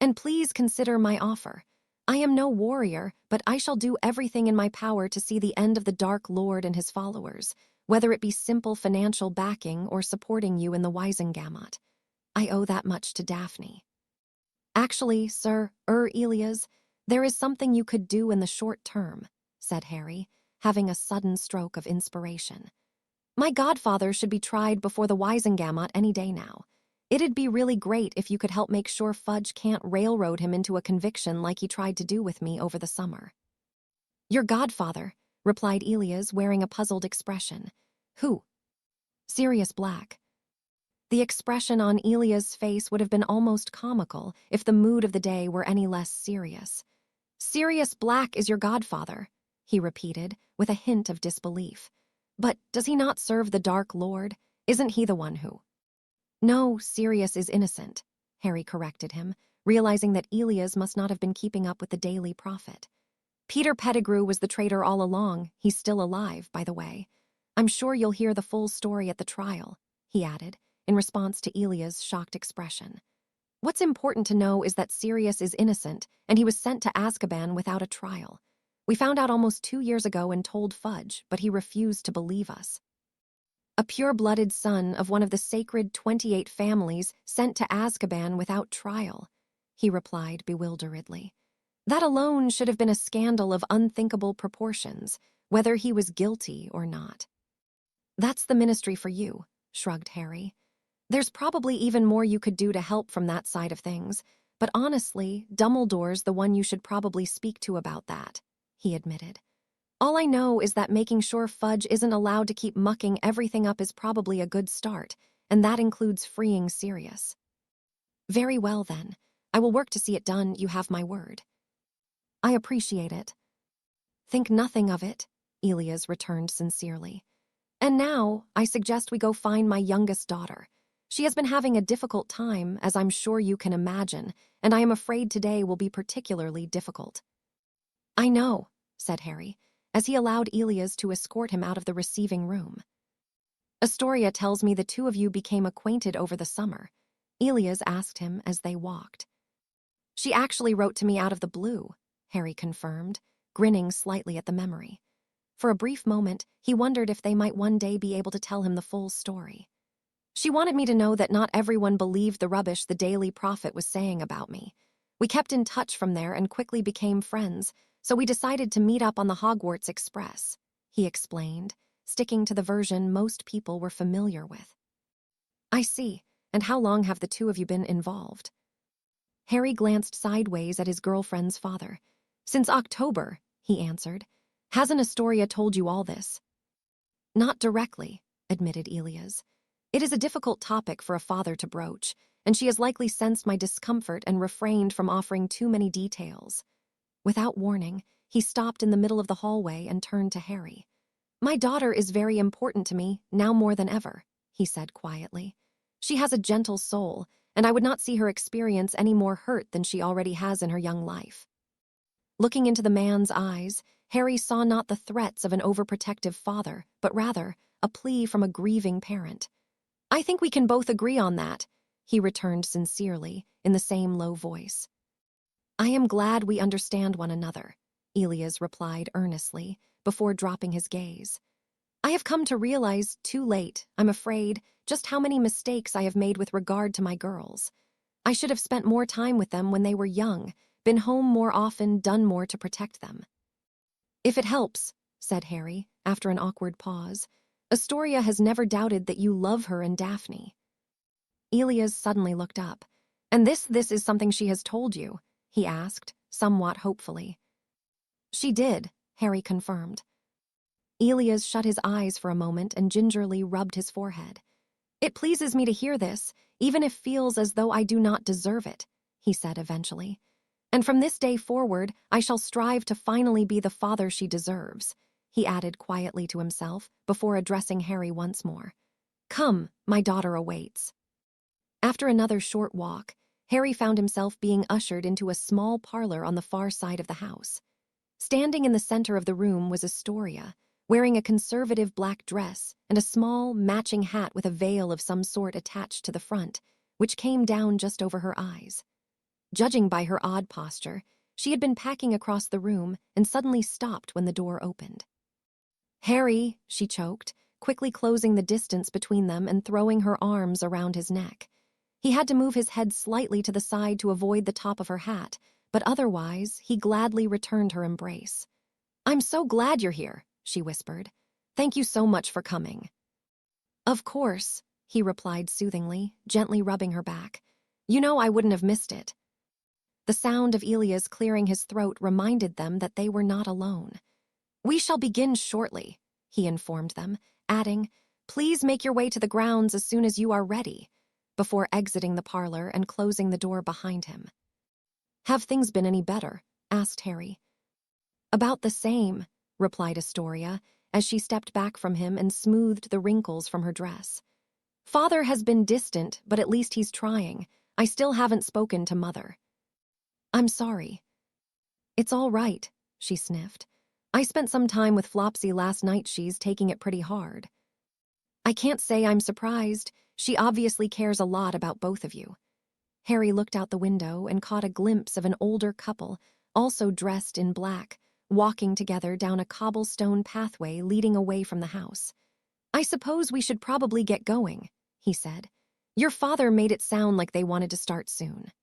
"And please consider my offer. I am no warrior, but I shall do everything in my power to see the end of the Dark Lord and his followers, whether it be simple financial backing or supporting you in the Wisengamot. I owe that much to Daphne." "Actually, Sir Elias, there is something you could do in the short term," said Harry, having a sudden stroke of inspiration. "My godfather should be tried before the Wisengamot any day now. It'd be really great if you could help make sure Fudge can't railroad him into a conviction like he tried to do with me over the summer." "Your godfather," replied Elias, wearing a puzzled expression. "Who?" "Sirius Black." The expression on Elia's face would have been almost comical if the mood of the day were any less serious. "Sirius Black is your godfather," he repeated, with a hint of disbelief. "But does he not serve the Dark Lord? Isn't he the one who—" "No, Sirius is innocent," Harry corrected him, realizing that Elias must not have been keeping up with the Daily Prophet. "Peter Pettigrew was the traitor all along. He's still alive, by the way. I'm sure you'll hear the full story at the trial, he added, in response to Elia's shocked expression. What's important to know is that Sirius is innocent, and he was sent to Azkaban without a trial. We found out almost 2 years ago and told Fudge, but he refused to believe us. A pure-blooded son of one of the sacred 28 families sent to Azkaban without trial, he replied bewilderedly. That alone should have been a scandal of unthinkable proportions, whether he was guilty or not. That's the ministry for you, shrugged Harry. There's probably even more you could do to help from that side of things, but honestly, Dumbledore's the one you should probably speak to about that, he admitted. All I know is that making sure Fudge isn't allowed to keep mucking everything up is probably a good start, and that includes freeing Sirius. Very well, then. I will work to see it done, you have my word. I appreciate it. Think nothing of it, Elias returned sincerely. And now, I suggest we go find my youngest daughter. She has been having a difficult time, as I'm sure you can imagine, and I am afraid today will be particularly difficult. I know, said Harry, as he allowed Elias to escort him out of the receiving room. Astoria tells me the two of you became acquainted over the summer, Elias asked him as they walked. She actually wrote to me out of the blue, Harry confirmed, grinning slightly at the memory. For a brief moment, he wondered if they might one day be able to tell him the full story. She wanted me to know that not everyone believed the rubbish the Daily Prophet was saying about me. We kept in touch from there and quickly became friends, so we decided to meet up on the Hogwarts Express, he explained, sticking to the version most people were familiar with. I see. And how long have the two of you been involved? Harry glanced sideways at his girlfriend's father. Since October, he answered. Hasn't Astoria told you all this? Not directly, admitted Elias. It is a difficult topic for a father to broach, and she has likely sensed my discomfort and refrained from offering too many details. Without warning, he stopped in the middle of the hallway and turned to Harry. My daughter is very important to me, now more than ever, he said quietly. She has a gentle soul, and I would not see her experience any more hurt than she already has in her young life. Looking into the man's eyes, Harry saw not the threats of an overprotective father, but rather a plea from a grieving parent. I think we can both agree on that, he returned sincerely, in the same low voice. I am glad we understand one another, Elias replied earnestly, before dropping his gaze. I have come to realize, too late, I'm afraid, just how many mistakes I have made with regard to my girls. I should have spent more time with them when they were young, been home more often, done more to protect them. If it helps, said Harry, after an awkward pause, Astoria has never doubted that you love her and Daphne. Elias suddenly looked up. And this is something she has told you, he asked, somewhat hopefully. She did, Harry confirmed. Elias shut his eyes for a moment and gingerly rubbed his forehead. It pleases me to hear this, even if it feels as though I do not deserve it, he said eventually. And from this day forward, I shall strive to finally be the father she deserves, he added quietly to himself before addressing Harry once more. Come, my daughter awaits. After another short walk, Harry found himself being ushered into a small parlor on the far side of the house. Standing in the center of the room was Astoria, wearing a conservative black dress and a small, matching hat with a veil of some sort attached to the front, which came down just over her eyes. Judging by her odd posture, she had been packing across the room and suddenly stopped when the door opened. Harry, she choked, quickly closing the distance between them and throwing her arms around his neck. He had to move his head slightly to the side to avoid the top of her hat, but otherwise, he gladly returned her embrace. I'm so glad you're here, she whispered. Thank you so much for coming. Of course, he replied soothingly, gently rubbing her back. You know I wouldn't have missed it. The sound of Elias clearing his throat reminded them that they were not alone. We shall begin shortly, he informed them, adding, Please make your way to the grounds as soon as you are ready, before exiting the parlor and closing the door behind him. Have things been any better? Asked Harry. About the same, replied Astoria, as she stepped back from him and smoothed the wrinkles from her dress. Father has been distant, but at least he's trying. I still haven't spoken to Mother. I'm sorry. It's all right, she sniffed. I spent some time with Flopsy last night. She's taking it pretty hard. I can't say I'm surprised. She obviously cares a lot about both of you. Harry looked out the window and caught a glimpse of an older couple, also dressed in black, walking together down a cobblestone pathway leading away from the house. I suppose we should probably get going, he said. Your father made it sound like they wanted to start soon.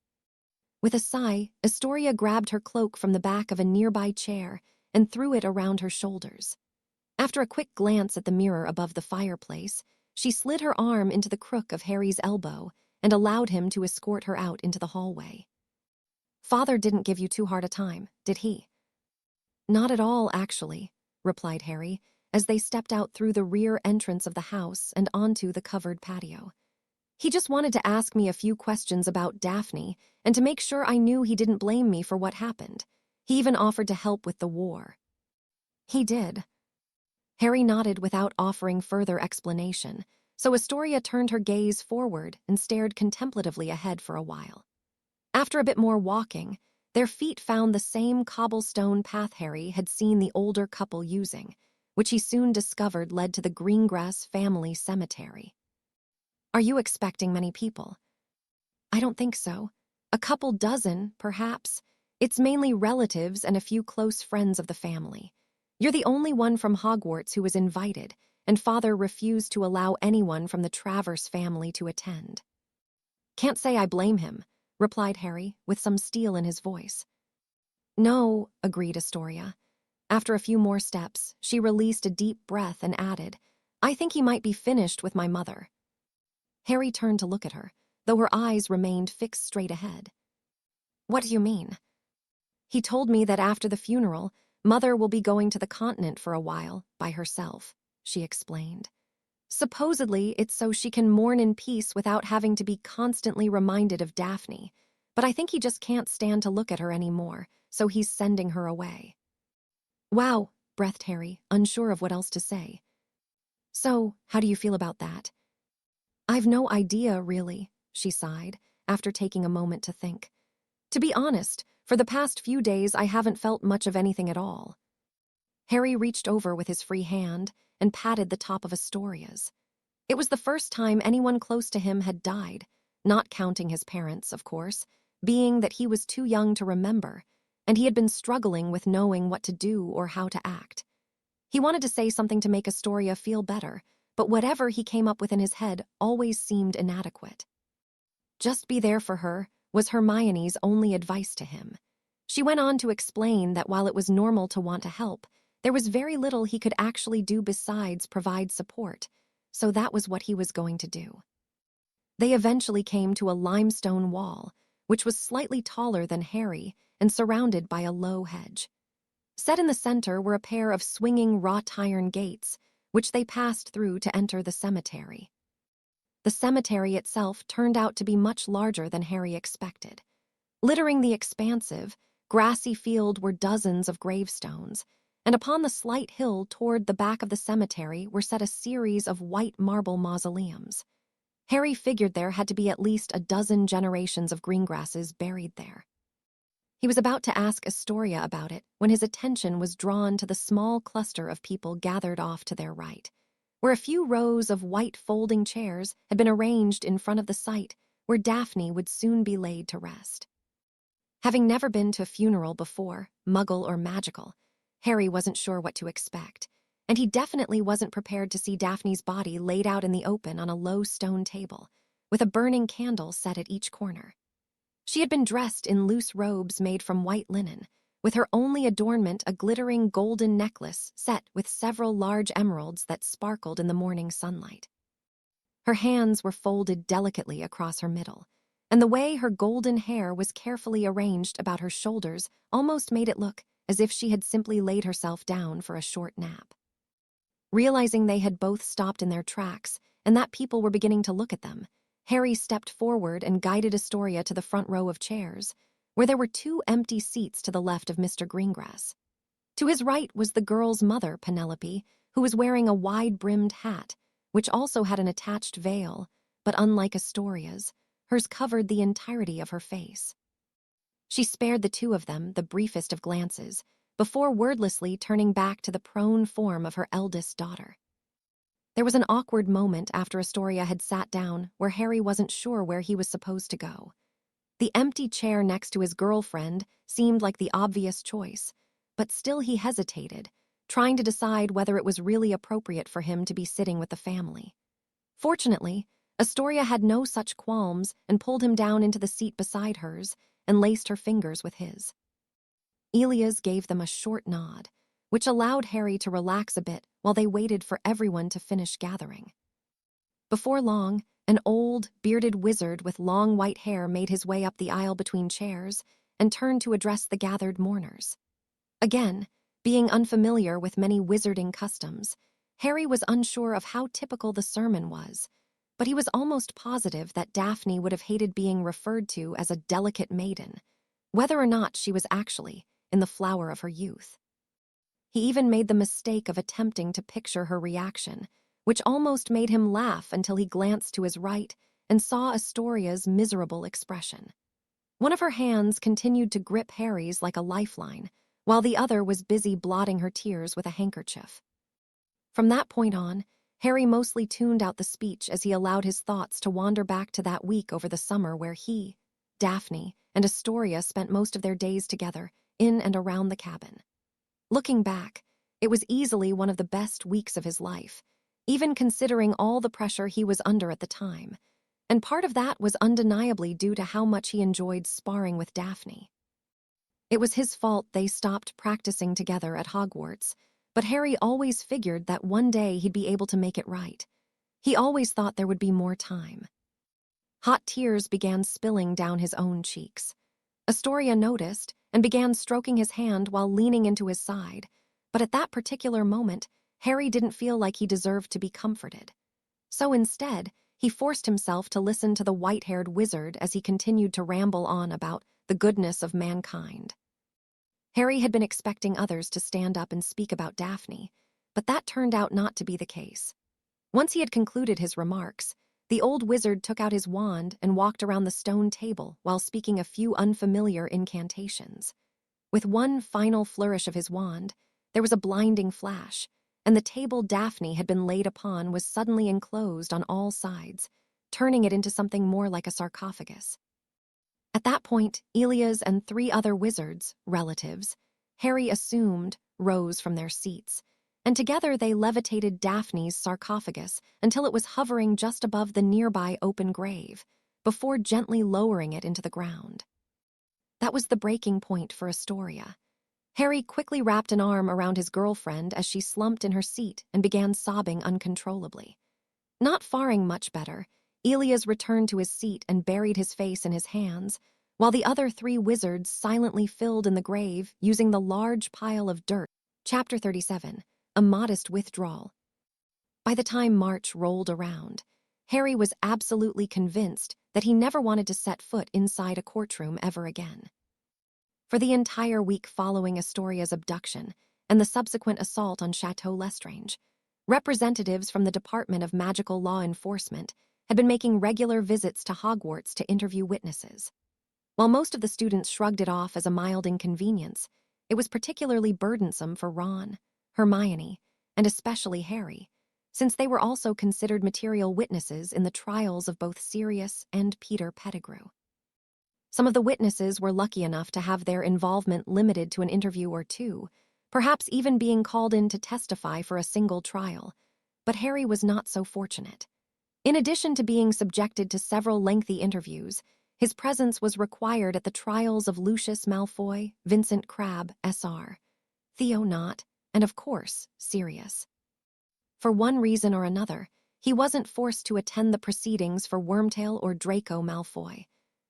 With a sigh, Astoria grabbed her cloak from the back of a nearby chair and threw it around her shoulders. After a quick glance at the mirror above the fireplace, she slid her arm into the crook of Harry's elbow and allowed him to escort her out into the hallway. Father didn't give you too hard a time, did he? Not at all, actually, replied Harry, as they stepped out through the rear entrance of the house and onto the covered patio. He just wanted to ask me a few questions about Daphne and to make sure I knew he didn't blame me for what happened. He even offered to help with the war. He did. Harry nodded without offering further explanation, so Astoria turned her gaze forward and stared contemplatively ahead for a while. After a bit more walking, their feet found the same cobblestone path Harry had seen the older couple using, which he soon discovered led to the Greengrass family cemetery. Are you expecting many people? I don't think so. A couple dozen, perhaps. It's mainly relatives and a few close friends of the family. You're the only one from Hogwarts who was invited, and Father refused to allow anyone from the Travers family to attend. Can't say I blame him, replied Harry, with some steel in his voice. No, agreed Astoria. After a few more steps, she released a deep breath and added, I think he might be finished with my mother. Harry turned to look at her, though her eyes remained fixed straight ahead. What do you mean? He told me that after the funeral, Mother will be going to the continent for a while, by herself, she explained. Supposedly, it's so she can mourn in peace without having to be constantly reminded of Daphne, but I think he just can't stand to look at her anymore, so he's sending her away. Wow, breathed Harry, unsure of what else to say. So, how do you feel about that? I've no idea, really, she sighed, after taking a moment to think. To be honest, for the past few days I haven't felt much of anything at all. Harry reached over with his free hand and patted the top of Astoria's. It was the first time anyone close to him had died, not counting his parents, of course, being that he was too young to remember, and he had been struggling with knowing what to do or how to act. He wanted to say something to make Astoria feel better, but whatever he came up with in his head always seemed inadequate. Just be there for her was Hermione's only advice to him. She went on to explain that while it was normal to want to help, there was very little he could actually do besides provide support, so that was what he was going to do. They eventually came to a limestone wall, which was slightly taller than Harry and surrounded by a low hedge. Set in the center were a pair of swinging wrought iron gates, which they passed through to enter the cemetery. The cemetery itself turned out to be much larger than Harry expected. Littering the expansive, grassy field were dozens of gravestones, and upon the slight hill toward the back of the cemetery were set a series of white marble mausoleums. Harry figured there had to be at least a dozen generations of Greengrasses buried there. He was about to ask Astoria about it when his attention was drawn to the small cluster of people gathered off to their right, where a few rows of white folding chairs had been arranged in front of the site where Daphne would soon be laid to rest. Having never been to a funeral before, Muggle or magical, Harry wasn't sure what to expect, and he definitely wasn't prepared to see Daphne's body laid out in the open on a low stone table, with a burning candle set at each corner. She had been dressed in loose robes made from white linen, with her only adornment a glittering golden necklace set with several large emeralds that sparkled in the morning sunlight. Her hands were folded delicately across her middle, and the way her golden hair was carefully arranged about her shoulders almost made it look as if she had simply laid herself down for a short nap. Realizing they had both stopped in their tracks and that people were beginning to look at them, Harry stepped forward and guided Astoria to the front row of chairs, where there were 2 empty seats to the left of Mr. Greengrass. To his right was the girl's mother, Penelope, who was wearing a wide-brimmed hat, which also had an attached veil, but unlike Astoria's, hers covered the entirety of her face. She spared the 2 of them the briefest of glances, before wordlessly turning back to the prone form of her eldest daughter. There was an awkward moment after Astoria had sat down where Harry wasn't sure where he was supposed to go. The empty chair next to his girlfriend seemed like the obvious choice, but still he hesitated, trying to decide whether it was really appropriate for him to be sitting with the family. Fortunately, Astoria had no such qualms and pulled him down into the seat beside hers and laced her fingers with his. Elias gave them a short nod, which allowed Harry to relax a bit while they waited for everyone to finish gathering. Before long, an old, bearded wizard with long white hair made his way up the aisle between chairs and turned to address the gathered mourners. Again, being unfamiliar with many wizarding customs, Harry was unsure of how typical the sermon was, but he was almost positive that Daphne would have hated being referred to as a delicate maiden, whether or not she was actually in the flower of her youth. He even made the mistake of attempting to picture her reaction, which almost made him laugh until he glanced to his right and saw Astoria's miserable expression. One of her hands continued to grip Harry's like a lifeline, while the other was busy blotting her tears with a handkerchief. From that point on, Harry mostly tuned out the speech as he allowed his thoughts to wander back to that week over the summer where he, Daphne, and Astoria spent most of their days together, in and around the cabin. Looking back, it was easily one of the best weeks of his life, even considering all the pressure he was under at the time, and part of that was undeniably due to how much he enjoyed sparring with Daphne. It was his fault they stopped practicing together at Hogwarts, but Harry always figured that one day he'd be able to make it right. He always thought there would be more time. Hot tears began spilling down his own cheeks. Astoria noticed and began stroking his hand while leaning into his side, but at that particular moment, Harry didn't feel like he deserved to be comforted. So instead, he forced himself to listen to the white-haired wizard as he continued to ramble on about the goodness of mankind. Harry had been expecting others to stand up and speak about Daphne, but that turned out not to be the case. Once he had concluded his remarks, the old wizard took out his wand and walked around the stone table while speaking a few unfamiliar incantations. With one final flourish of his wand, there was a blinding flash, and the table Daphne had been laid upon was suddenly enclosed on all sides, turning it into something more like a sarcophagus. At that point, Elias and 3 other wizards, relatives, Harry assumed, rose from their seats, and together they levitated Daphne's sarcophagus until it was hovering just above the nearby open grave, before gently lowering it into the ground. That was the breaking point for Astoria. Harry quickly wrapped an arm around his girlfriend as she slumped in her seat and began sobbing uncontrollably. Not faring much better, Elias returned to his seat and buried his face in his hands, while the other 3 wizards silently filled in the grave using the large pile of dirt. Chapter 37, A Modest Withdrawal. By the time March rolled around, Harry was absolutely convinced that he never wanted to set foot inside a courtroom ever again. For the entire week following Astoria's abduction and the subsequent assault on Chateau Lestrange, representatives from the Department of Magical Law Enforcement had been making regular visits to Hogwarts to interview witnesses. While most of the students shrugged it off as a mild inconvenience, it was particularly burdensome for Ron, Hermione, and especially Harry, since they were also considered material witnesses in the trials of both Sirius and Peter Pettigrew. Some of the witnesses were lucky enough to have their involvement limited to an interview or 2, perhaps even being called in to testify for a single trial, but Harry was not so fortunate. In addition to being subjected to several lengthy interviews, his presence was required at the trials of Lucius Malfoy, Vincent Crabbe, S.R., Theo Knott, and of course, Sirius. For one reason or another, he wasn't forced to attend the proceedings for Wormtail or Draco Malfoy,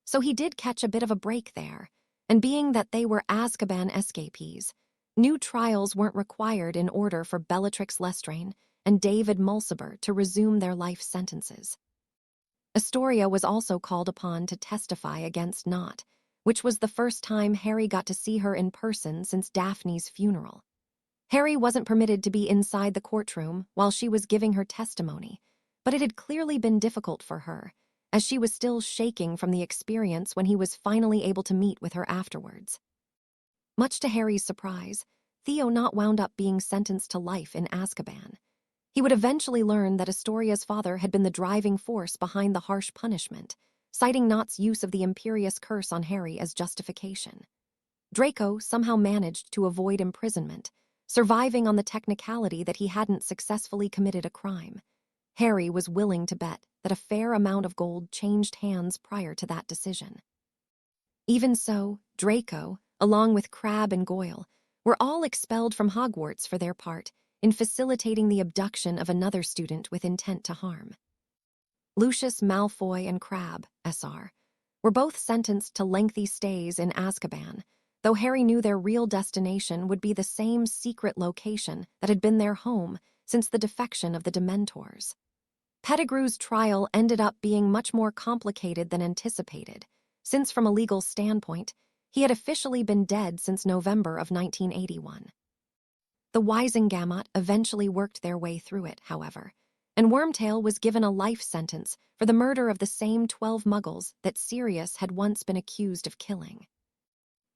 so he did catch a bit of a break there, and being that they were Azkaban escapees, new trials weren't required in order for Bellatrix Lestrange and David Mulciber to resume their life sentences. Astoria was also called upon to testify against Knott, which was the first time Harry got to see her in person since Daphne's funeral. Harry wasn't permitted to be inside the courtroom while she was giving her testimony, but it had clearly been difficult for her, as she was still shaking from the experience when he was finally able to meet with her afterwards. Much to Harry's surprise, Theo not wound up being sentenced to life in Azkaban. He would eventually learn that Astoria's father had been the driving force behind the harsh punishment, citing Nott's use of the Imperious Curse on Harry as justification. Draco somehow managed to avoid imprisonment, surviving on the technicality that he hadn't successfully committed a crime. Harry was willing to bet that a fair amount of gold changed hands prior to that decision. Even so, Draco, along with Crabbe and Goyle, were all expelled from Hogwarts for their part in facilitating the abduction of another student with intent to harm. Lucius Malfoy and Crabbe, SR, were both sentenced to lengthy stays in Azkaban, though Harry knew their real destination would be the same secret location that had been their home since the defection of the Dementors. Pettigrew's trial ended up being much more complicated than anticipated, since from a legal standpoint, he had officially been dead since November of 1981. The Wisengamot eventually worked their way through it, however, and Wormtail was given a life sentence for the murder of the same 12 Muggles that Sirius had once been accused of killing.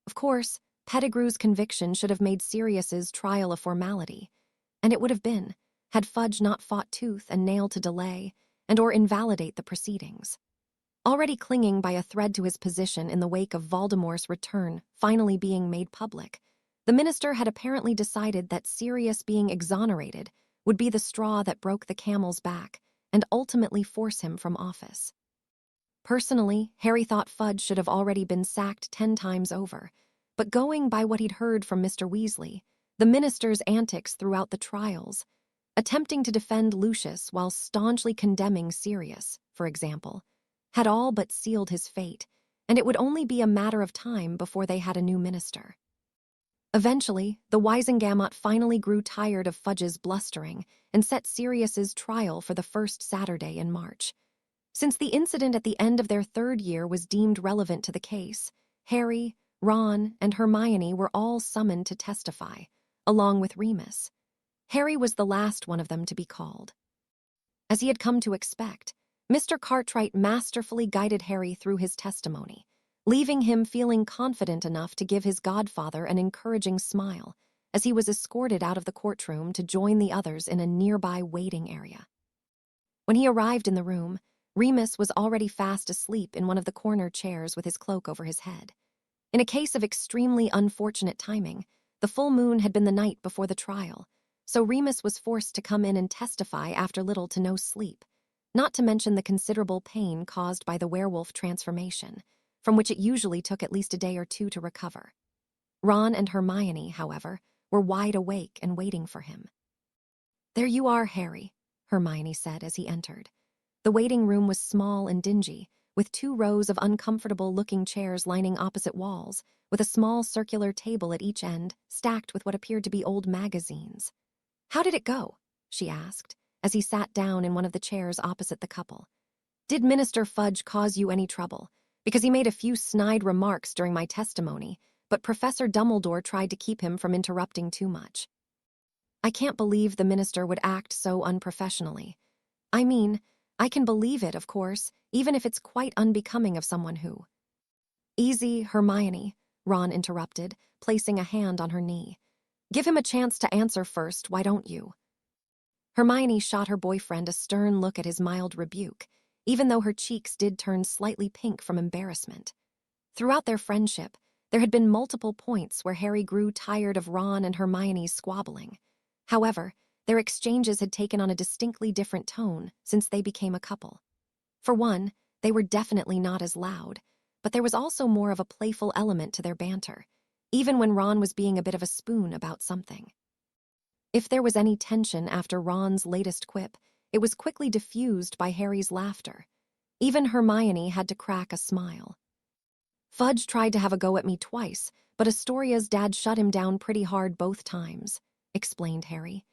Of course, Pettigrew's conviction should have made Sirius's trial a formality, and it would have been, had Fudge not fought tooth and nail to delay and or invalidate the proceedings. Already clinging by a thread to his position in the wake of Voldemort's return finally being made public, the minister had apparently decided that Sirius being exonerated would be the straw that broke the camel's back and ultimately force him from office. Personally, Harry thought Fudge should have already been sacked 10 times over, but going by what he'd heard from Mr. Weasley, the minister's antics throughout the trials, attempting to defend Lucius while staunchly condemning Sirius, for example, had all but sealed his fate, and it would only be a matter of time before they had a new minister. Eventually, the Wisengamot finally grew tired of Fudge's blustering and set Sirius's trial for the first Saturday in March. Since the incident at the end of their 3rd year was deemed relevant to the case, Harry, Ron, and Hermione were all summoned to testify, along with Remus. Harry was the last one of them to be called. As he had come to expect, Mr. Cartwright masterfully guided Harry through his testimony, leaving him feeling confident enough to give his godfather an encouraging smile as he was escorted out of the courtroom to join the others in a nearby waiting area. When he arrived in the room, Remus was already fast asleep in one of the corner chairs with his cloak over his head. In a case of extremely unfortunate timing, the full moon had been the night before the trial, so Remus was forced to come in and testify after little to no sleep, not to mention the considerable pain caused by the werewolf transformation, from which it usually took at least a day or 2 to recover. Ron and Hermione, however, were wide awake and waiting for him. "There you are, Harry," Hermione said as he entered. The waiting room was small and dingy, with 2 rows of uncomfortable-looking chairs lining opposite walls, with a small circular table at each end stacked with what appeared to be old magazines. "How did it go?" she asked, as he sat down in one of the chairs opposite the couple. "Did Minister Fudge cause you any trouble? Because he made a few snide remarks during my testimony, but Professor Dumbledore tried to keep him from interrupting too much." "I can't believe the minister would act so unprofessionally. I mean, I can believe it, of course, even if it's quite unbecoming of someone who—" "Easy, Hermione," Ron interrupted, placing a hand on her knee. "Give him a chance to answer first, why don't you?" Hermione shot her boyfriend a stern look at his mild rebuke, even though her cheeks did turn slightly pink from embarrassment. Throughout their friendship, there had been multiple points where Harry grew tired of Ron and Hermione's squabbling. However, their exchanges had taken on a distinctly different tone since they became a couple. For one, they were definitely not as loud, but there was also more of a playful element to their banter, even when Ron was being a bit of a spoon about something. If there was any tension after Ron's latest quip, it was quickly diffused by Harry's laughter. Even Hermione had to crack a smile. "Fudge tried to have a go at me twice, but Astoria's dad shut him down pretty hard both times," explained Harry.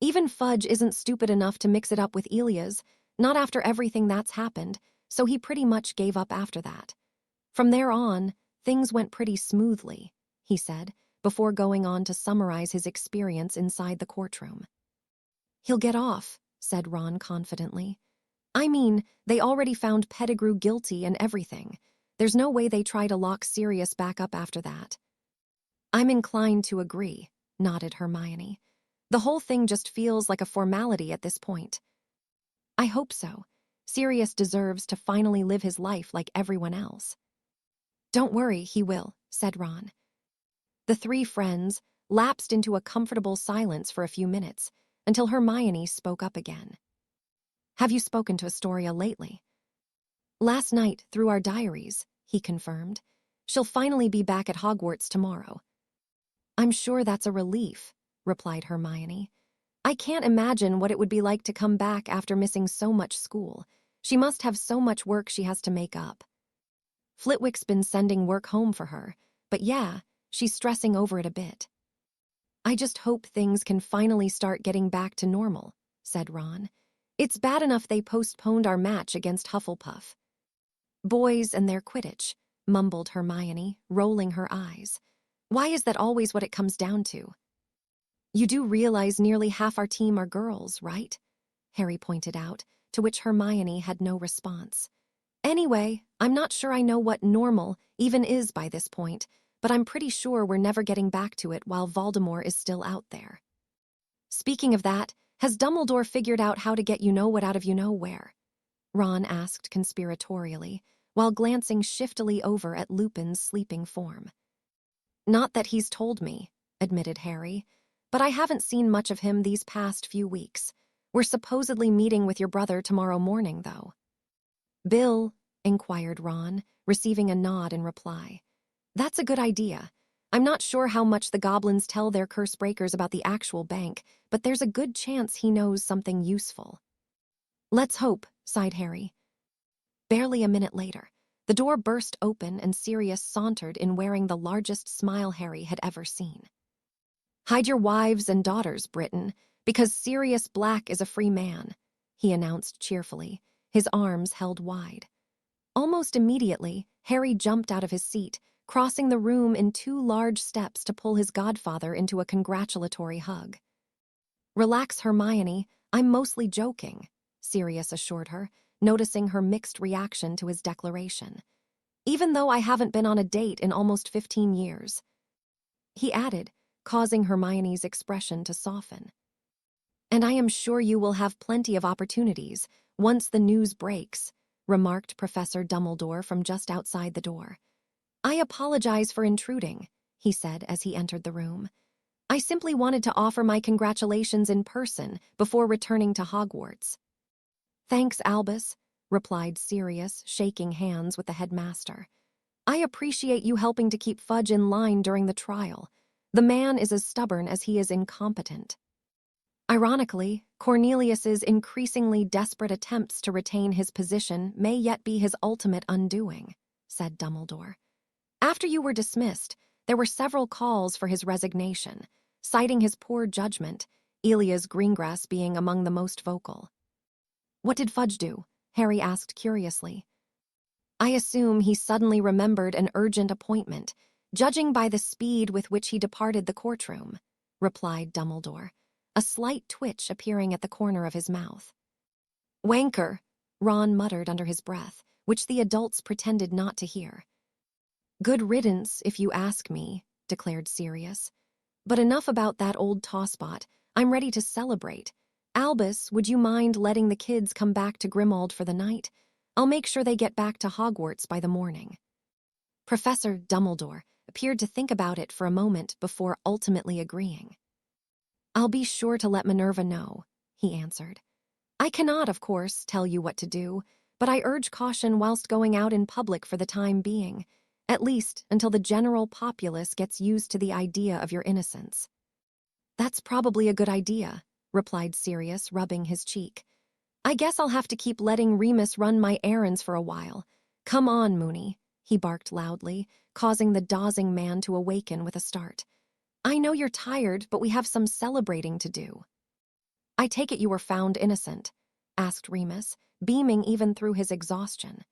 "Even Fudge isn't stupid enough to mix it up with Elias, not after everything that's happened, so he pretty much gave up after that. From there on, things went pretty smoothly," he said, before going on to summarize his experience inside the courtroom. "He'll get off," said Ron confidently. "I mean, they already found Pettigrew guilty and everything. There's no way they try to lock Sirius back up after that." "I'm inclined to agree," nodded Hermione. The whole thing just feels like a formality at this point. I hope so. Sirius deserves to finally live his life like everyone else. Don't worry, he will, said Ron. The three friends lapsed into a comfortable silence for a few minutes until Hermione spoke up again. Have you spoken to Astoria lately? Last night, through our diaries, he confirmed. She'll finally be back at Hogwarts tomorrow. I'm sure that's a relief, replied Hermione. I can't imagine what it would be like to come back after missing so much school. She must have so much work she has to make up. Flitwick's been sending work home for her, but yeah, she's stressing over it a bit. I just hope things can finally start getting back to normal, said Ron. It's bad enough they postponed our match against Hufflepuff. Boys and their Quidditch, mumbled Hermione, rolling her eyes. Why is that always what it comes down to? You do realize nearly half our team are girls, right? Harry pointed out, to which Hermione had no response. Anyway, I'm not sure I know what normal even is by this point, but I'm pretty sure we're never getting back to it while Voldemort is still out there. Speaking of that, has Dumbledore figured out how to get you-know-what out of you-know-where? Ron asked conspiratorially, while glancing shiftily over at Lupin's sleeping form. Not that he's told me, admitted Harry, but I haven't seen much of him these past few weeks. We're supposedly meeting with your brother tomorrow morning, though. Bill, inquired Ron, receiving a nod in reply. That's a good idea. I'm not sure how much the goblins tell their curse breakers about the actual bank, but there's a good chance he knows something useful. Let's hope, sighed Harry. Barely a minute later, the door burst open and Sirius sauntered in wearing the largest smile Harry had ever seen. Hide your wives and daughters, Britain, because Sirius Black is a free man, he announced cheerfully, his arms held wide. Almost immediately, Harry jumped out of his seat, crossing the room in 2 large steps to pull his godfather into a congratulatory hug. Relax, Hermione, I'm mostly joking, Sirius assured her, noticing her mixed reaction to his declaration. Even though I haven't been on a date in almost 15 years. He added, causing Hermione's expression to soften. And I am sure you will have plenty of opportunities once the news breaks, remarked Professor Dumbledore from just outside the door. I apologize for intruding, he said as he entered the room. I simply wanted to offer my congratulations in person before returning to Hogwarts. Thanks, Albus, replied Sirius, shaking hands with the headmaster. I appreciate you helping to keep Fudge in line during the trial. The man is as stubborn as he is incompetent. Ironically, Cornelius's increasingly desperate attempts to retain his position may yet be his ultimate undoing, said Dumbledore. After you were dismissed, there were several calls for his resignation, citing his poor judgment, Elias Greengrass being among the most vocal. What did Fudge do? Harry asked curiously. I assume he suddenly remembered an urgent appointment, judging by the speed with which he departed the courtroom, replied Dumbledore, a slight twitch appearing at the corner of his mouth. Wanker, Ron muttered under his breath, which the adults pretended not to hear. Good riddance, if you ask me, declared Sirius. But enough about that old tosspot. I'm ready to celebrate. Albus, would you mind letting the kids come back to Grimmauld for the night? I'll make sure they get back to Hogwarts by the morning. Professor Dumbledore appeared to think about it for a moment before ultimately agreeing. I'll be sure to let Minerva know, he answered. I cannot, of course, tell you what to do, but I urge caution whilst going out in public for the time being, at least until the general populace gets used to the idea of your innocence. That's probably a good idea, replied Sirius, rubbing his cheek. I guess I'll have to keep letting Remus run my errands for a while. Come on, Moony, he barked loudly, causing the dozing man to awaken with a start. I know you're tired, but we have some celebrating to do. I take it you were found innocent, asked Remus, beaming even through his exhaustion.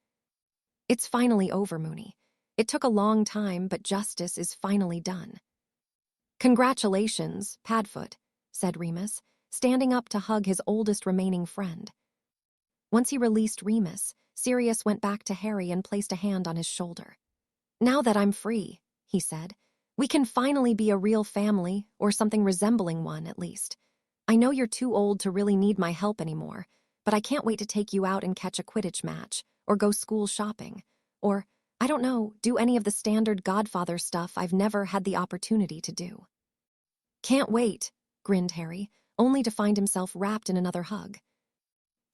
It's finally over, Moony. It took a long time, but justice is finally done. Congratulations, Padfoot, said Remus, standing up to hug his oldest remaining friend. Once he released Remus, Sirius went back to Harry and placed a hand on his shoulder. Now that I'm free, he said, We can finally be a real family, or something resembling one, at least. I know you're too old to really need my help anymore, but I can't wait to take you out and catch a Quidditch match, or go school shopping, or, I don't know, do any of the standard Godfather stuff I've never had the opportunity to do." "Can't wait," grinned Harry, only to find himself wrapped in another hug.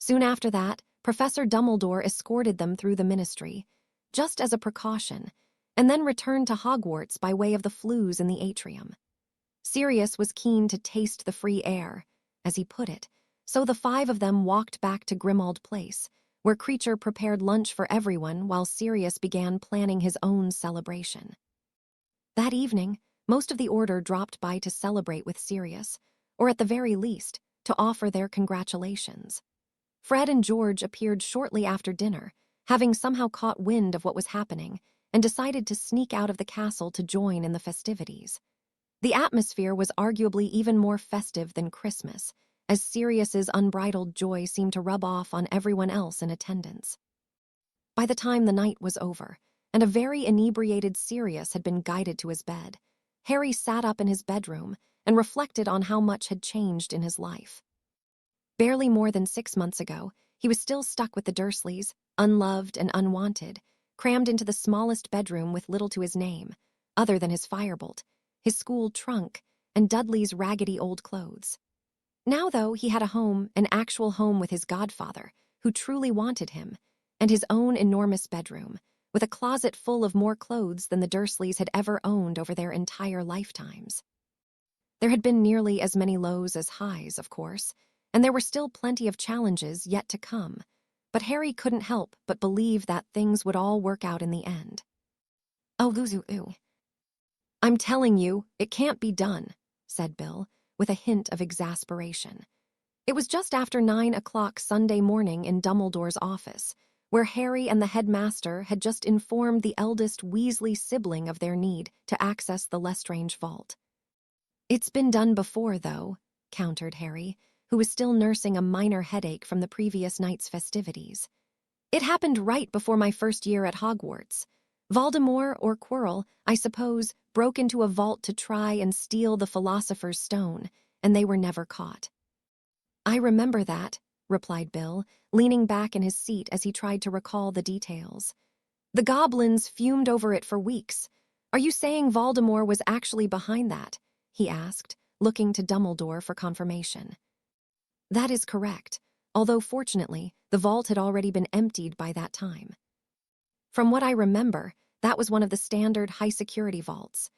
Soon after that, Professor Dumbledore escorted them through the Ministry, just as a precaution, and then returned to Hogwarts by way of the flues in the atrium. Sirius was keen to taste the free air, as he put it, so the five of them walked back to Grimmauld Place, where Creature prepared lunch for everyone while Sirius began planning his own celebration. That evening, most of the Order dropped by to celebrate with Sirius, or at the very least, to offer their congratulations. Fred and George appeared shortly after dinner, having somehow caught wind of what was happening, and decided to sneak out of the castle to join in the festivities. The atmosphere was arguably even more festive than Christmas, as Sirius's unbridled joy seemed to rub off on everyone else in attendance. By the time the night was over, and a very inebriated Sirius had been guided to his bed, Harry sat up in his bedroom and reflected on how much had changed in his life. Barely more than 6 months ago, he was still stuck with the Dursleys, unloved and unwanted, crammed into the smallest bedroom with little to his name, other than his firebolt, his school trunk, and Dudley's raggedy old clothes. Now, though, he had a home, an actual home with his godfather, who truly wanted him, and his own enormous bedroom, with a closet full of more clothes than the Dursleys had ever owned over their entire lifetimes. There had been nearly as many lows as highs, of course, and there were still plenty of challenges yet to come, but Harry couldn't help but believe that things would all work out in the end. "Oh, Luzu, I'm telling you, it can't be done," said Bill, with a hint of exasperation. It was just after 9 o'clock Sunday morning in Dumbledore's office, where Harry and the headmaster had just informed the eldest Weasley sibling of their need to access the Lestrange vault. "It's been done before, though," countered Harry, who was still nursing a minor headache from the previous night's festivities. "It happened right before my first year at Hogwarts. Voldemort, or Quirrell, I suppose, broke into a vault to try and steal the Philosopher's Stone, and they were never caught." "I remember that," replied Bill, leaning back in his seat as he tried to recall the details. "The goblins fumed over it for weeks. Are you saying Voldemort was actually behind that?" he asked, looking to Dumbledore for confirmation. "That is correct, although fortunately, the vault had already been emptied by that time. From what I remember, that was one of the standard high-security vaults.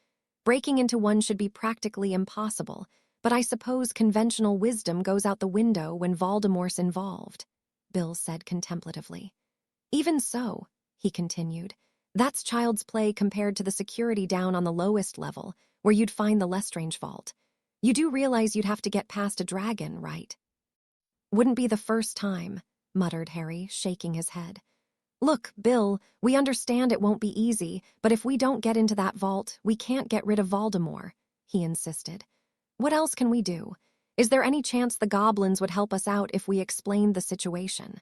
Breaking into one should be practically impossible, but I suppose conventional wisdom goes out the window when Voldemort's involved," Bill said contemplatively. "Even so," he continued, "that's child's play compared to the security down on the lowest level, where you'd find the Lestrange vault. You do realize you'd have to get past a dragon, right?" "Wouldn't be the first time," muttered Harry, shaking his head. "Look, Bill, we understand it won't be easy, but if we don't get into that vault, we can't get rid of Voldemort," he insisted. "What else can we do? Is there any chance the goblins would help us out if we explained the situation?"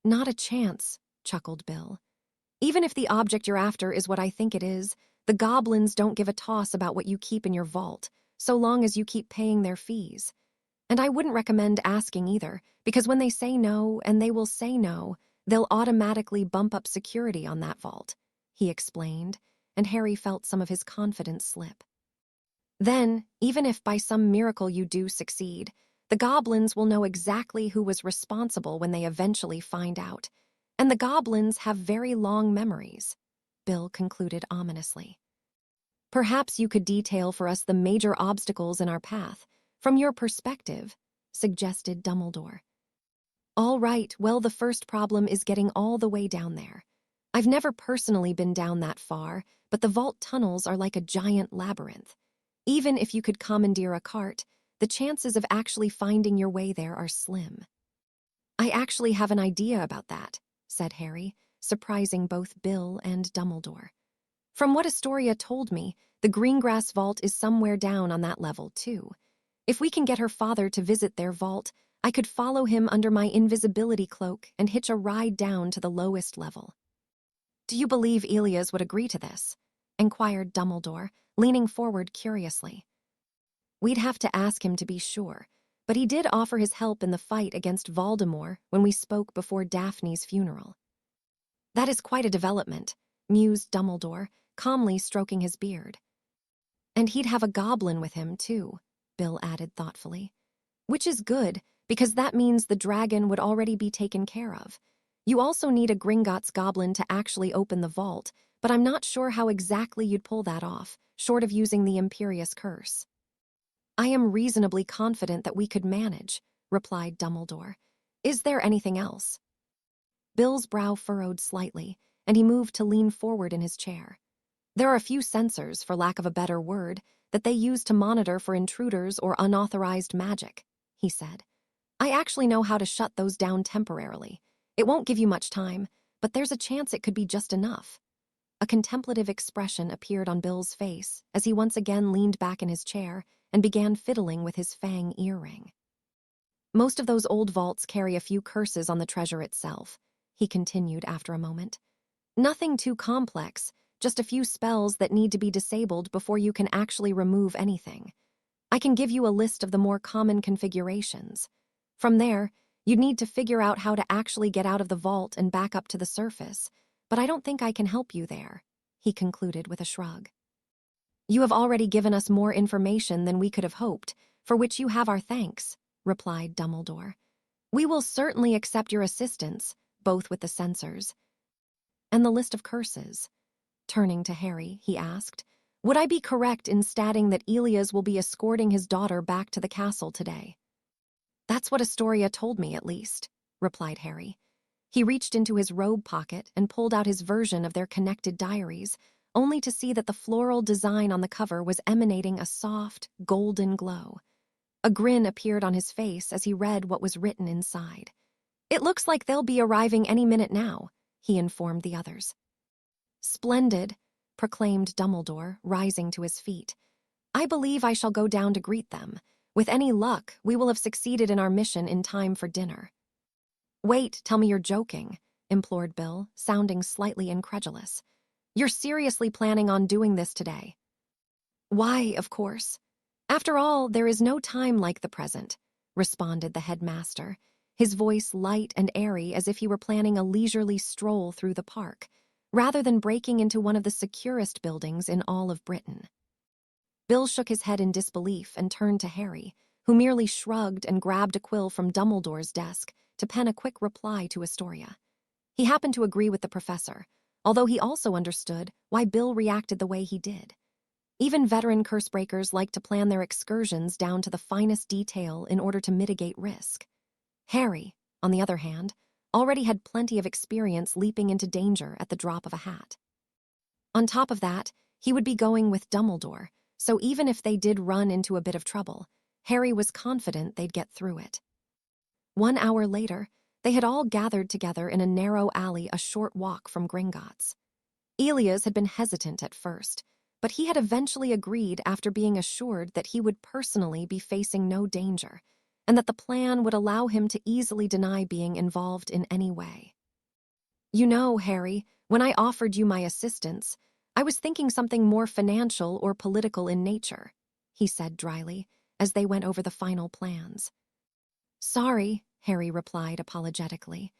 "Not a chance," chuckled Bill. "Even if the object you're after is what I think it is, the goblins don't give a toss about what you keep in your vault, so long as you keep paying their fees. And I wouldn't recommend asking either, because when they say no, and they will say no, they'll automatically bump up security on that vault," he explained, and Harry felt some of his confidence slip. "Then, even if by some miracle you do succeed, the goblins will know exactly who was responsible when they eventually find out. And the goblins have very long memories," Bill concluded ominously. "Perhaps you could detail for us the major obstacles in our path, from your perspective," suggested Dumbledore. "All right, well, the first problem is getting all the way down there. I've never personally been down that far, but the vault tunnels are like a giant labyrinth. Even if you could commandeer a cart, the chances of actually finding your way there are slim." "I actually have an idea about that," said Harry, surprising both Bill and Dumbledore. "From what Astoria told me, the Greengrass vault is somewhere down on that level, too. If we can get her father to visit their vault, I could follow him under my invisibility cloak and hitch a ride down to the lowest level." "Do you believe Elias would agree to this?" inquired Dumbledore, leaning forward curiously. We'd have to ask him to be sure, but he did offer his help in the fight against Voldemort when we spoke before Daphne's funeral. That is quite a development, mused Dumbledore, calmly stroking his beard. And he'd have a goblin with him, too, Bill added thoughtfully. Which is good, because that means the dragon would already be taken care of. You also need a Gringotts goblin to actually open the vault, but I'm not sure how exactly you'd pull that off, short of using the Imperious Curse. I am reasonably confident that we could manage, replied Dumbledore. Is there anything else? Bill's brow furrowed slightly, and he moved to lean forward in his chair. There are a few sensors, for lack of a better word, that they use to monitor for intruders or unauthorized magic, he said. I actually know how to shut those down temporarily. It won't give you much time, but there's a chance it could be just enough. A contemplative expression appeared on Bill's face as he once again leaned back in his chair and began fiddling with his fang earring. Most of those old vaults carry a few curses on the treasure itself, he continued after a moment. Nothing too complex, just a few spells that need to be disabled before you can actually remove anything. I can give you a list of the more common configurations. From there, you'd need to figure out how to actually get out of the vault and back up to the surface, but I don't think I can help you there, he concluded with a shrug. You have already given us more information than we could have hoped, for which you have our thanks, replied Dumbledore. We will certainly accept your assistance, both with the censors and the list of curses. Turning to Harry, he asked, would I be correct in stating that Elias will be escorting his daughter back to the castle today? That's what Astoria told me, at least, replied Harry. He reached into his robe pocket and pulled out his version of their connected diaries, only to see that the floral design on the cover was emanating a soft, golden glow. A grin appeared on his face as he read what was written inside. It looks like they'll be arriving any minute now, he informed the others. Splendid, proclaimed Dumbledore, rising to his feet. I believe I shall go down to greet them. With any luck, we will have succeeded in our mission in time for dinner. Wait, tell me you're joking, implored Bill, sounding slightly incredulous. You're seriously planning on doing this today? Why, of course. After all, there is no time like the present, responded the headmaster, his voice light and airy as if he were planning a leisurely stroll through the park, rather than breaking into one of the securest buildings in all of Britain. Bill shook his head in disbelief and turned to Harry, who merely shrugged and grabbed a quill from Dumbledore's desk to pen a quick reply to Astoria. He happened to agree with the professor, although he also understood why Bill reacted the way he did. Even veteran cursebreakers like to plan their excursions down to the finest detail in order to mitigate risk. Harry, on the other hand, already had plenty of experience leaping into danger at the drop of a hat. On top of that, he would be going with Dumbledore, so even if they did run into a bit of trouble, Harry was confident they'd get through it. 1 hour later, they had all gathered together in a narrow alley a short walk from Gringotts. Elias had been hesitant at first, but he had eventually agreed after being assured that he would personally be facing no danger, and that the plan would allow him to easily deny being involved in any way. You know, Harry, when I offered you my assistance, I was thinking something more financial or political in nature, he said dryly, as they went over the final plans. Sorry, Harry replied apologetically.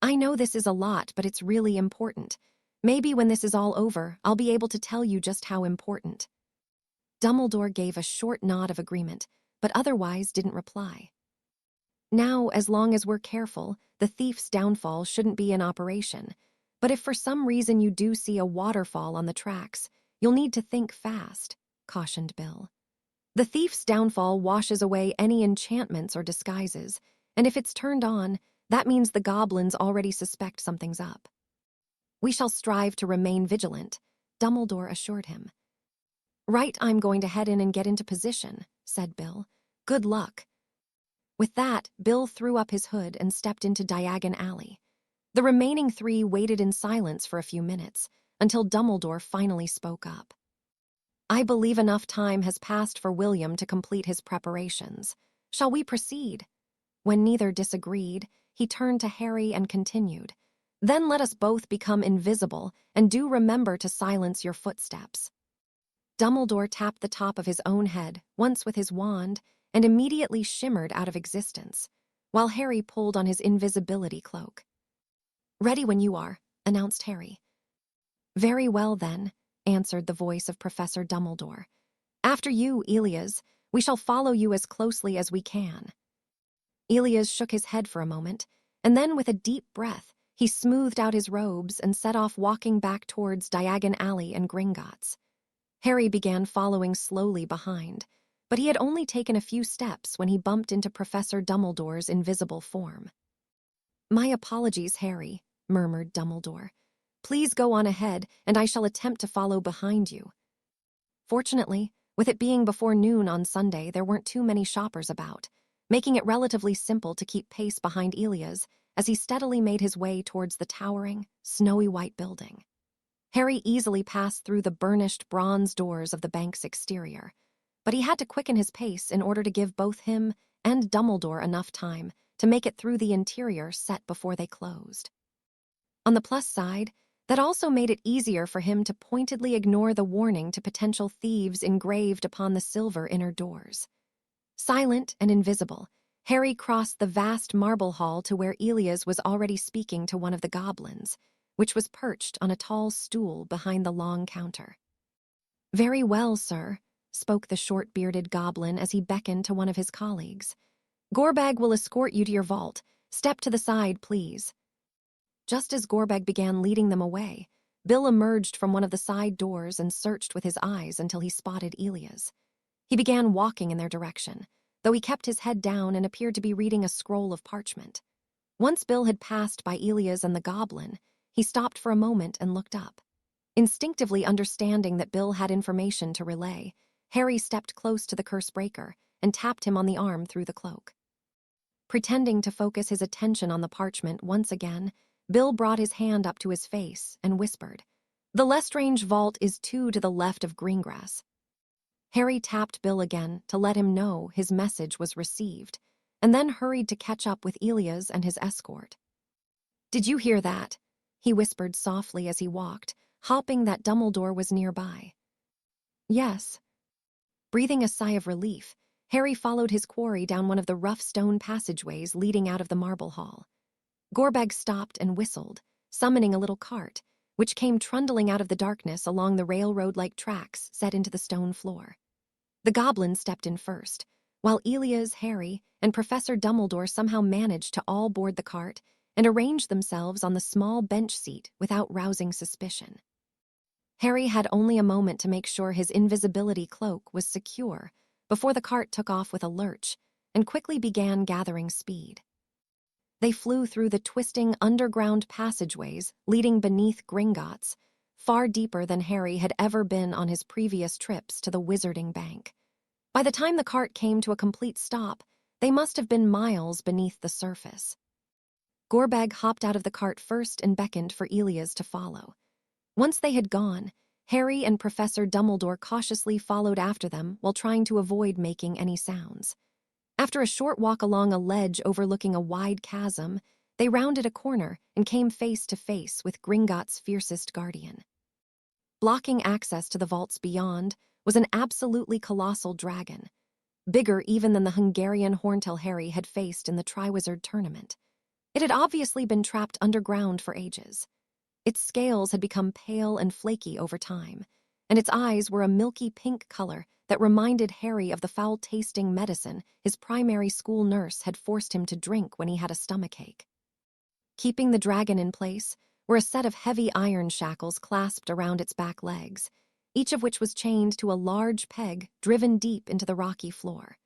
I know this is a lot, but it's really important. Maybe when this is all over, I'll be able to tell you just how important. Dumbledore gave a short nod of agreement, but otherwise didn't reply. Now, as long as we're careful, the thief's downfall shouldn't be in operation. But if for some reason you do see a waterfall on the tracks, you'll need to think fast, cautioned Bill. The thief's downfall washes away any enchantments or disguises, and if it's turned on, that means the goblins already suspect something's up. We shall strive to remain vigilant, Dumbledore assured him. Right, I'm going to head in and get into position, said Bill. Good luck. With that, Bill threw up his hood and stepped into Diagon Alley. The remaining three waited in silence for a few minutes, until Dumbledore finally spoke up. I believe enough time has passed for William to complete his preparations. Shall we proceed? When neither disagreed, he turned to Harry and continued. Then let us both become invisible, and do remember to silence your footsteps. Dumbledore tapped the top of his own head, once with his wand, and immediately shimmered out of existence, while Harry pulled on his invisibility cloak. "Ready when you are," announced Harry. "Very well, then," answered the voice of Professor Dumbledore. "After you, Elias, we shall follow you as closely as we can." Elias shook his head for a moment, and then with a deep breath, he smoothed out his robes and set off walking back towards Diagon Alley and Gringotts. Harry began following slowly behind, but he had only taken a few steps when he bumped into Professor Dumbledore's invisible form. "My apologies, Harry," murmured Dumbledore. "Please go on ahead, and I shall attempt to follow behind you." Fortunately, with it being before noon on Sunday, there weren't too many shoppers about, making it relatively simple to keep pace behind Elias as he steadily made his way towards the towering, snowy white building. Harry easily passed through the burnished bronze doors of the bank's exterior, but he had to quicken his pace in order to give both him and Dumbledore enough time to make it through the interior set before they closed. On the plus side, that also made it easier for him to pointedly ignore the warning to potential thieves engraved upon the silver inner doors. Silent and invisible, Harry crossed the vast marble hall to where Elias was already speaking to one of the goblins, which was perched on a tall stool behind the long counter. "Very well, sir," spoke the short-bearded goblin as he beckoned to one of his colleagues. "Gorbag will escort you to your vault. Step to the side, please." Just as Gorbag began leading them away, Bill emerged from one of the side doors and searched with his eyes until he spotted Elias. He began walking in their direction, though he kept his head down and appeared to be reading a scroll of parchment. Once Bill had passed by Elias and the goblin, he stopped for a moment and looked up. Instinctively understanding that Bill had information to relay, Harry stepped close to the curse breaker and tapped him on the arm through the cloak. Pretending to focus his attention on the parchment once again, Bill brought his hand up to his face and whispered, "The Lestrange vault is 2 to the left of Greengrass." Harry tapped Bill again to let him know his message was received, and then hurried to catch up with Elias and his escort. "Did you hear that?" he whispered softly as he walked, hoping that Dumbledore was nearby. "Yes." Breathing a sigh of relief, Harry followed his quarry down one of the rough stone passageways leading out of the marble hall. Gorbag stopped and whistled, summoning a little cart, which came trundling out of the darkness along the railroad-like tracks set into the stone floor. The goblin stepped in first, while Elias, Harry, and Professor Dumbledore somehow managed to all board the cart and arrange themselves on the small bench seat without rousing suspicion. Harry had only a moment to make sure his invisibility cloak was secure before the cart took off with a lurch and quickly began gathering speed. They flew through the twisting underground passageways leading beneath Gringotts, far deeper than Harry had ever been on his previous trips to the Wizarding Bank. By the time the cart came to a complete stop, they must have been miles beneath the surface. Gorbag hopped out of the cart first and beckoned for Elias to follow. Once they had gone, Harry and Professor Dumbledore cautiously followed after them while trying to avoid making any sounds. After a short walk along a ledge overlooking a wide chasm, they rounded a corner and came face to face with Gringotts' fiercest guardian. Blocking access to the vaults beyond was an absolutely colossal dragon, bigger even than the Hungarian Horntail Harry had faced in the Triwizard Tournament. It had obviously been trapped underground for ages. Its scales had become pale and flaky over time, and its eyes were a milky pink color that reminded Harry of the foul-tasting medicine his primary school nurse had forced him to drink when he had a stomachache. Keeping the dragon in place were a set of heavy iron shackles clasped around its back legs, each of which was chained to a large peg driven deep into the rocky floor.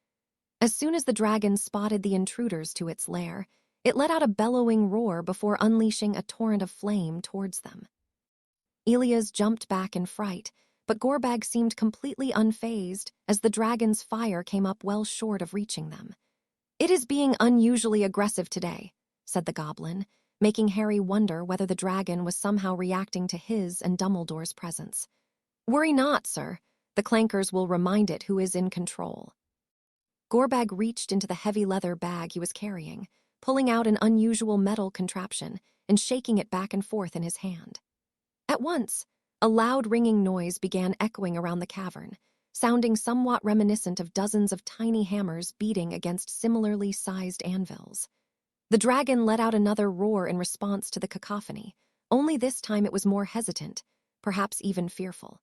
As soon as the dragon spotted the intruders to its lair, it let out a bellowing roar before unleashing a torrent of flame towards them. Elias jumped back in fright, but Gorbag seemed completely unfazed as the dragon's fire came up well short of reaching them. "It is being unusually aggressive today," said the goblin, making Harry wonder whether the dragon was somehow reacting to his and Dumbledore's presence. "Worry not, sir. The clankers will remind it who is in control." Gorbag reached into the heavy leather bag he was carrying, pulling out an unusual metal contraption and shaking it back and forth in his hand. At once, A loud ringing noise began echoing around the cavern, sounding somewhat reminiscent of dozens of tiny hammers beating against similarly sized anvils. The dragon let out another roar in response to the cacophony, only this time it was more hesitant, perhaps even fearful.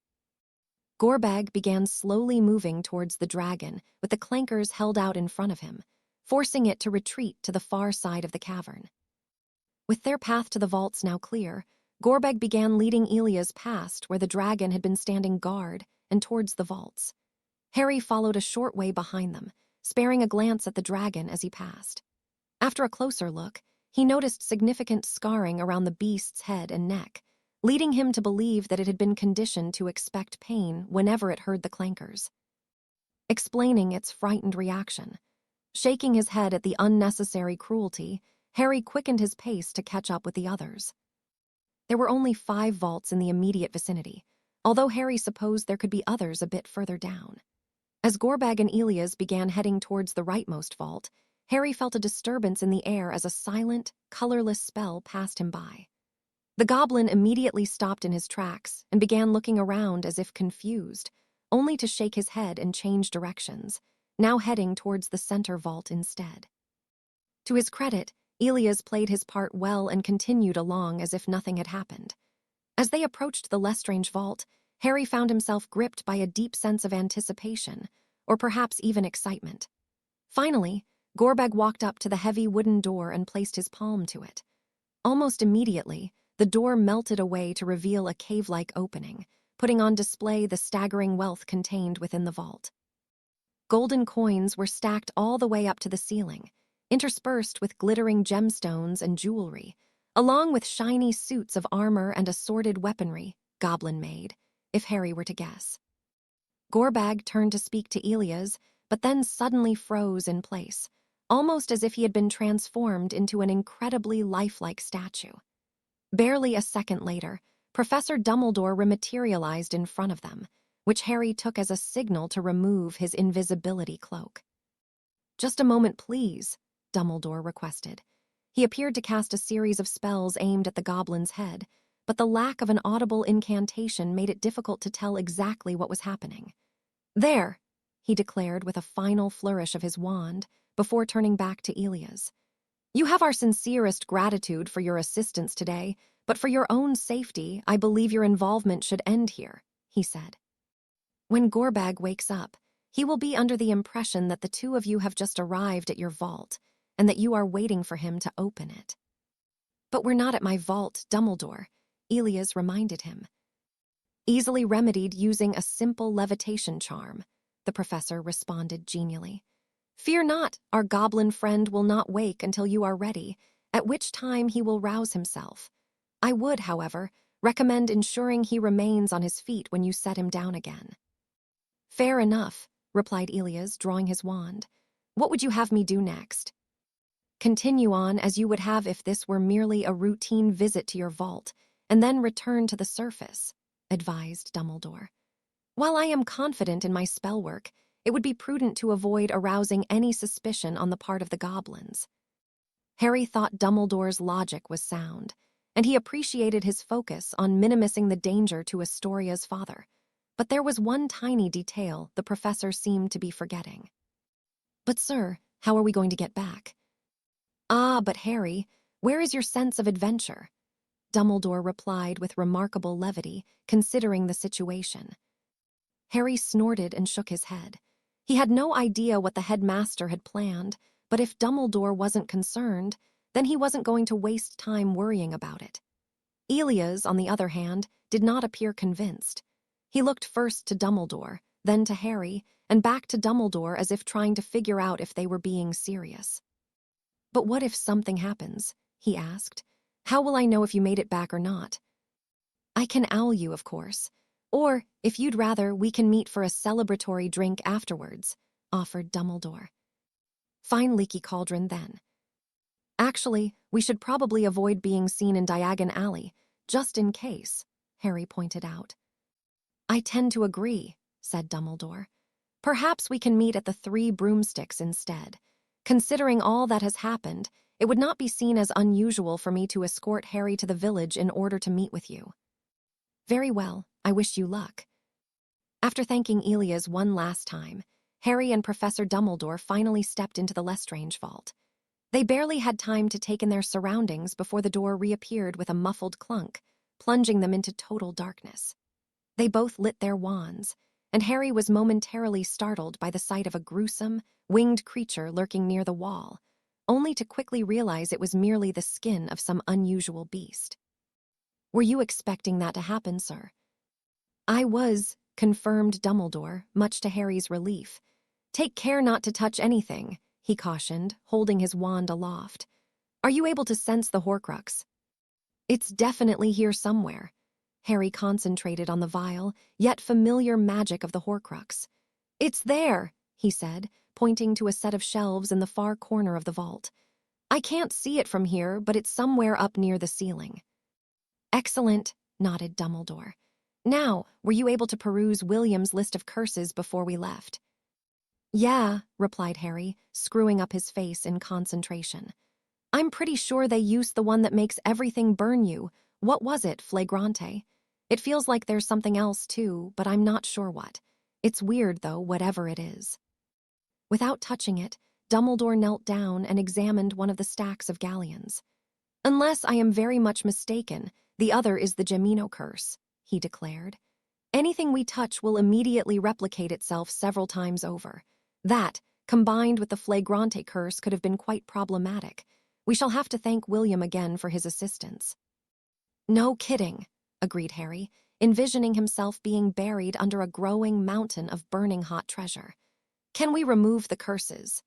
Gorbag began slowly moving towards the dragon with the clankers held out in front of him, forcing it to retreat to the far side of the cavern. With their path to the vaults now clear, Gorbag began leading Elias past where the dragon had been standing guard and towards the vaults. Harry followed a short way behind them, sparing a glance at the dragon as he passed. After a closer look, he noticed significant scarring around the beast's head and neck, leading him to believe that it had been conditioned to expect pain whenever it heard the clankers. Explaining its frightened reaction, shaking his head at the unnecessary cruelty, Harry quickened his pace to catch up with the others. There were only 5 vaults in the immediate vicinity, although Harry supposed there could be others a bit further down. As Gorbag and Elias began heading towards the rightmost vault, Harry felt a disturbance in the air as a silent, colorless spell passed him by. The goblin immediately stopped in his tracks and began looking around as if confused, only to shake his head and change directions, now heading towards the center vault instead. To his credit, Elias played his part well and continued along as if nothing had happened. As they approached the Lestrange vault, Harry found himself gripped by a deep sense of anticipation, or perhaps even excitement. Finally, Gorbag walked up to the heavy wooden door and placed his palm to it. Almost immediately, the door melted away to reveal a cave-like opening, putting on display the staggering wealth contained within the vault. Golden coins were stacked all the way up to the ceiling, interspersed with glittering gemstones and jewelry, along with shiny suits of armor and assorted weaponry, goblin-made, if Harry were to guess. Gorbag turned to speak to Elias, but then suddenly froze in place, almost as if he had been transformed into an incredibly lifelike statue. Barely a second later, Professor Dumbledore rematerialized in front of them, which Harry took as a signal to remove his invisibility cloak. "Just a moment, please," Dumbledore requested. He appeared to cast a series of spells aimed at the goblin's head, but the lack of an audible incantation made it difficult to tell exactly what was happening. "There," he declared with a final flourish of his wand, before turning back to Elias. "You have our sincerest gratitude for your assistance today, but for your own safety, I believe your involvement should end here," he said. "When Gorbag wakes up, he will be under the impression that the 2 of you have just arrived at your vault, and that you are waiting for him to open it." "But we're not at my vault, Dumbledore," Elias reminded him. "Easily remedied using a simple levitation charm," the professor responded genially. "Fear not, our goblin friend will not wake until you are ready, at which time he will rouse himself. I would, however, recommend ensuring he remains on his feet when you set him down again." "Fair enough," replied Elias, drawing his wand. "What would you have me do next?" "Continue on as you would have if this were merely a routine visit to your vault, and then return to the surface," advised Dumbledore. "While I am confident in my spell work, it would be prudent to avoid arousing any suspicion on the part of the goblins." Harry thought Dumbledore's logic was sound, and he appreciated his focus on minimizing the danger to Astoria's father. But there was one tiny detail the professor seemed to be forgetting. "But sir, how are we going to get back?" "Ah, but Harry, where is your sense of adventure?" Dumbledore replied with remarkable levity, considering the situation. Harry snorted and shook his head. He had no idea what the headmaster had planned, but if Dumbledore wasn't concerned, then he wasn't going to waste time worrying about it. Elias, on the other hand, did not appear convinced. He looked first to Dumbledore, then to Harry, and back to Dumbledore as if trying to figure out if they were being serious. "But what if something happens?" he asked. "How will I know if you made it back or not?" "I can owl you, of course. Or, if you'd rather, we can meet for a celebratory drink afterwards," offered Dumbledore. "Fine leaky cauldron, then." "Actually, we should probably avoid being seen in Diagon Alley, just in case," Harry pointed out. "I tend to agree," said Dumbledore. "Perhaps we can meet at the 3 Broomsticks instead. Considering all that has happened, it would not be seen as unusual for me to escort Harry to the village in order to meet with you." Very well, I wish you luck. After thanking Elias one last time, Harry and Professor Dumbledore finally stepped into the Lestrange vault. They barely had time to take in their surroundings before the door reappeared with a muffled clunk, plunging them into total darkness. They both lit their wands, and Harry was momentarily startled by the sight of a gruesome, winged creature lurking near the wall, only to quickly realize it was merely the skin of some unusual beast. Were you expecting that to happen, sir? I was, confirmed Dumbledore, much to Harry's relief. Take care not to touch anything, he cautioned, holding his wand aloft. Are you able to sense the Horcrux? It's definitely here somewhere. Harry concentrated on the vile, yet familiar magic of the Horcrux. It's there, he said, pointing to a set of shelves in the far corner of the vault. I can't see it from here, but it's somewhere up near the ceiling. Excellent, nodded Dumbledore. Now, were you able to peruse William's list of curses before we left? Yeah, replied Harry, screwing up his face in concentration. I'm pretty sure they used the one that makes everything burn you. What was it, Flagrante? It feels like there's something else, too, but I'm not sure what. It's weird, though, whatever it is. Without touching it, Dumbledore knelt down and examined one of the stacks of galleons. Unless I am very much mistaken, the other is the Gemino curse, he declared. Anything we touch will immediately replicate itself several times over. That, combined with the Flagrante curse, could have been quite problematic. We shall have to thank William again for his assistance. No kidding, agreed Harry, envisioning himself being buried under a growing mountain of burning hot treasure. Can we remove the curses?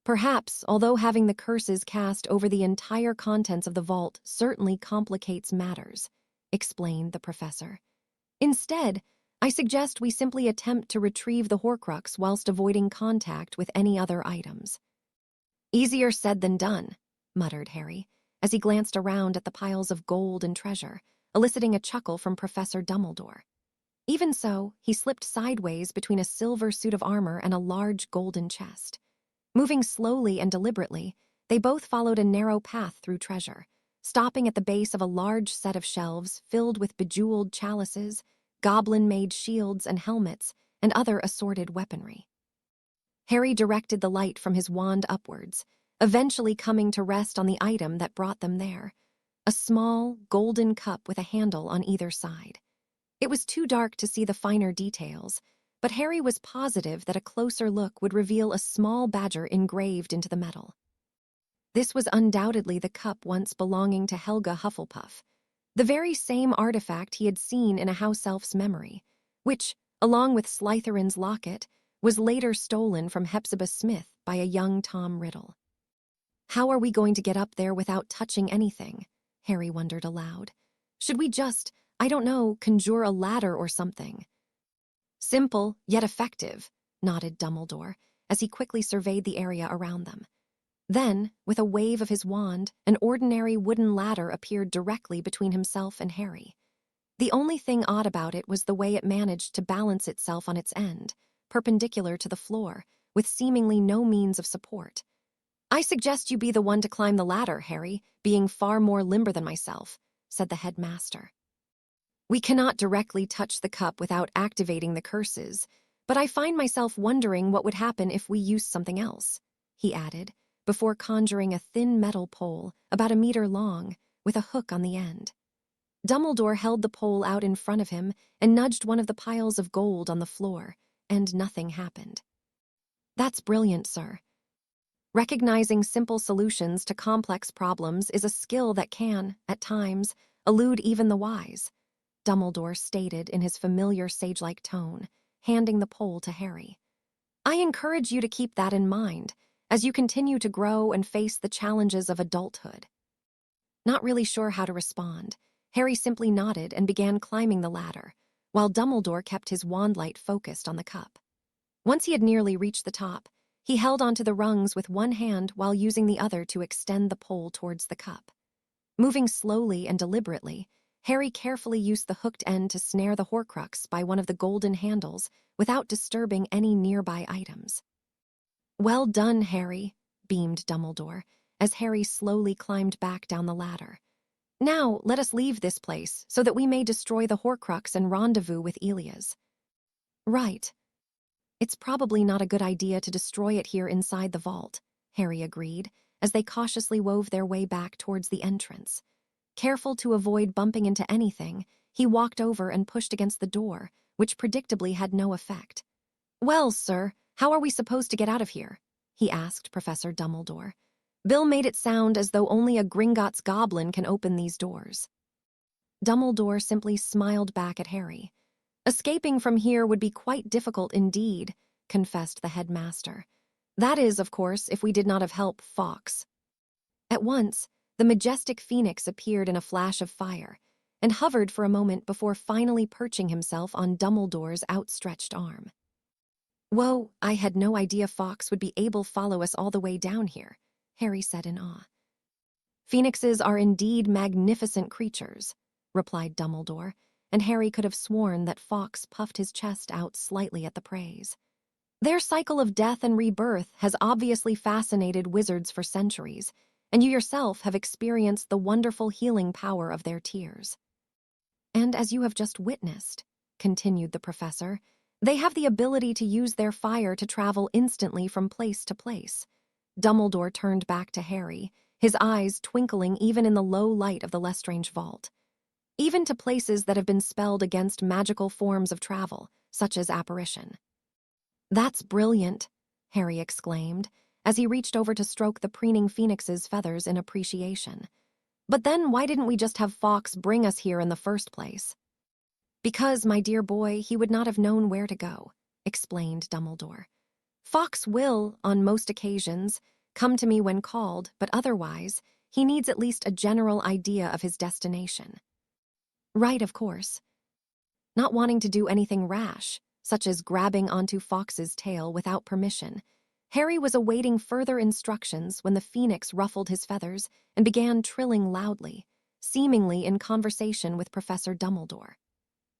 Perhaps, although having the curses cast over the entire contents of the vault certainly complicates matters, explained the professor. Instead, I suggest we simply attempt to retrieve the Horcrux whilst avoiding contact with any other items. Easier said than done, muttered Harry, as he glanced around at the piles of gold and treasure, eliciting a chuckle from Professor Dumbledore. Even so, he slipped sideways between a silver suit of armor and a large golden chest. Moving slowly and deliberately, they both followed a narrow path through treasure, stopping at the base of a large set of shelves filled with bejeweled chalices, goblin-made shields and helmets, and other assorted weaponry. Harry directed the light from his wand upwards, eventually coming to rest on the item that brought them there, a small, golden cup with a handle on either side. It was too dark to see the finer details, but Harry was positive that a closer look would reveal a small badger engraved into the metal. This was undoubtedly the cup once belonging to Helga Hufflepuff, the very same artifact he had seen in a house elf's memory, which, along with Slytherin's locket, was later stolen from Hepzibah Smith by a young Tom Riddle. How are we going to get up there without touching anything? Harry wondered aloud. Should we just, I don't know, conjure a ladder or something? Simple, yet effective, nodded Dumbledore, as he quickly surveyed the area around them. Then, with a wave of his wand, an ordinary wooden ladder appeared directly between himself and Harry. The only thing odd about it was the way it managed to balance itself on its end, perpendicular to the floor, with seemingly no means of support. I suggest you be the one to climb the ladder, Harry, being far more limber than myself, said the headmaster. We cannot directly touch the cup without activating the curses, but I find myself wondering what would happen if we used something else, he added, before conjuring a thin metal pole, about 1 meter long, with a hook on the end. Dumbledore held the pole out in front of him and nudged one of the piles of gold on the floor, and nothing happened. That's brilliant, sir. Recognizing simple solutions to complex problems is a skill that can, at times, elude even the wise, Dumbledore stated in his familiar sage-like tone, handing the pole to Harry. I encourage you to keep that in mind as you continue to grow and face the challenges of adulthood. Not really sure how to respond, Harry simply nodded and began climbing the ladder, while Dumbledore kept his wand light focused on the cup. Once he had nearly reached the top, he held onto the rungs with one hand while using the other to extend the pole towards the cup. Moving slowly and deliberately, Harry carefully used the hooked end to snare the Horcrux by one of the golden handles without disturbing any nearby items. Well done, Harry, beamed Dumbledore, as Harry slowly climbed back down the ladder. Now, let us leave this place so that we may destroy the Horcrux and rendezvous with Elias. Right. It's probably not a good idea to destroy it here inside the vault, Harry agreed, as they cautiously wove their way back towards the entrance. Careful to avoid bumping into anything, he walked over and pushed against the door, which predictably had no effect. Well, sir, how are we supposed to get out of here? He asked Professor Dumbledore. Bill made it sound as though only a Gringotts goblin can open these doors. Dumbledore simply smiled back at Harry. Escaping from here would be quite difficult indeed, confessed the headmaster. That is, of course, if we did not have help Fawkes. At once, the majestic phoenix appeared in a flash of fire and hovered for a moment before finally perching himself on Dumbledore's outstretched arm. Whoa, I had no idea Fawkes would be able to follow us all the way down here, Harry said in awe. Phoenixes are indeed magnificent creatures, replied Dumbledore, and Harry could have sworn that Fawkes puffed his chest out slightly at the praise. Their cycle of death and rebirth has obviously fascinated wizards for centuries, and you yourself have experienced the wonderful healing power of their tears. And as you have just witnessed, continued the professor, they have the ability to use their fire to travel instantly from place to place. Dumbledore turned back to Harry, his eyes twinkling even in the low light of the Lestrange vault. Even to places that have been spelled against magical forms of travel, such as apparition. That's brilliant, Harry exclaimed, as he reached over to stroke the preening phoenix's feathers in appreciation. But then why didn't we just have Fawkes bring us here in the first place? Because, my dear boy, he would not have known where to go, explained Dumbledore. Fawkes will, on most occasions, come to me when called, but otherwise, he needs at least a general idea of his destination. Right, of course. Not wanting to do anything rash, such as grabbing onto Fawkes's tail without permission, Harry was awaiting further instructions when the phoenix ruffled his feathers and began trilling loudly, seemingly in conversation with Professor Dumbledore.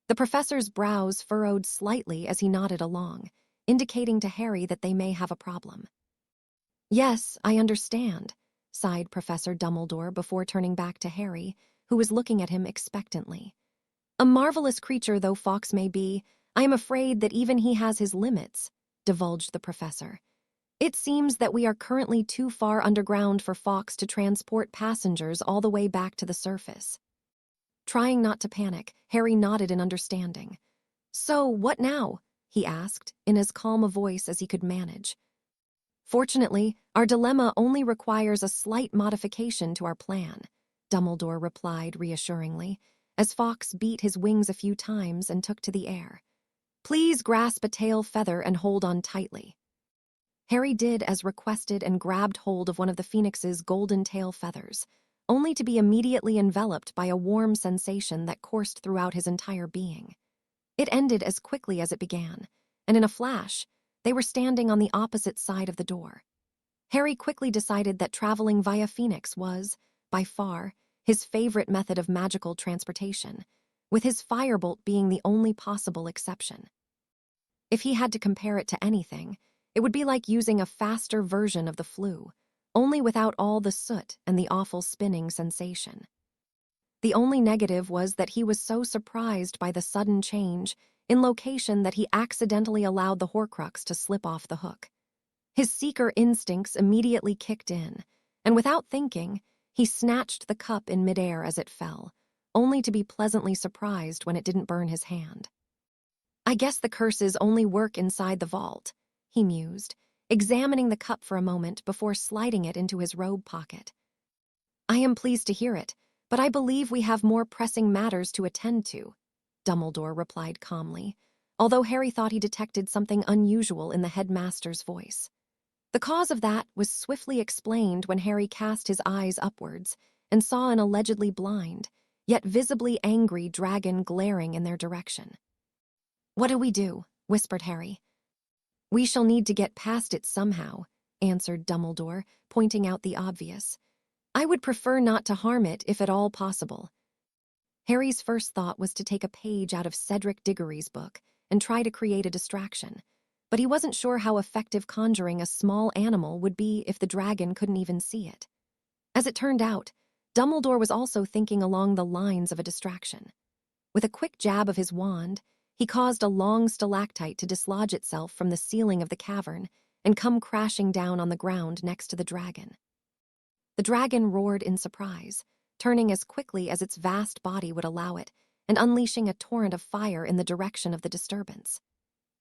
The professor's brows furrowed slightly as he nodded along, indicating to Harry that they may have a problem. Yes, I understand, sighed Professor Dumbledore before turning back to Harry, who was looking at him expectantly. A marvelous creature though Fawkes may be, I am afraid that even he has his limits, divulged the professor. It seems that we are currently too far underground for Fawkes to transport passengers all the way back to the surface. Trying not to panic, Harry nodded in understanding. So, what now? He asked, in as calm a voice as he could manage. Fortunately, our dilemma only requires a slight modification to our plan, Dumbledore replied reassuringly, as Fawkes beat his wings a few times and took to the air. Please grasp a tail feather and hold on tightly. Harry did as requested and grabbed hold of one of the phoenix's golden tail feathers, only to be immediately enveloped by a warm sensation that coursed throughout his entire being. It ended as quickly as it began, and in a flash, they were standing on the opposite side of the door. Harry quickly decided that traveling via Phoenix was, by far, his favorite method of magical transportation, with his firebolt being the only possible exception. If he had to compare it to anything, it would be like using a faster version of the flu, only without all the soot and the awful spinning sensation. The only negative was that he was so surprised by the sudden change in location that he accidentally allowed the Horcrux to slip off the hook. His seeker instincts immediately kicked in, and without thinking, he snatched the cup in midair as it fell, only to be pleasantly surprised when it didn't burn his hand. I guess the curses only work inside the vault, he mused, examining the cup for a moment before sliding it into his robe pocket. I am pleased to hear it, but I believe we have more pressing matters to attend to, Dumbledore replied calmly, although Harry thought he detected something unusual in the headmaster's voice. The cause of that was swiftly explained when Harry cast his eyes upwards and saw an allegedly blind, yet visibly angry dragon glaring in their direction. What do we do? Whispered Harry. We shall need to get past it somehow, answered Dumbledore, pointing out the obvious. I would prefer not to harm it if at all possible. Harry's first thought was to take a page out of Cedric Diggory's book and try to create a distraction, but he wasn't sure how effective conjuring a small animal would be if the dragon couldn't even see it. As it turned out, Dumbledore was also thinking along the lines of a distraction. With a quick jab of his wand, he caused a long stalactite to dislodge itself from the ceiling of the cavern and come crashing down on the ground next to the dragon. The dragon roared in surprise, turning as quickly as its vast body would allow it and unleashing a torrent of fire in the direction of the disturbance.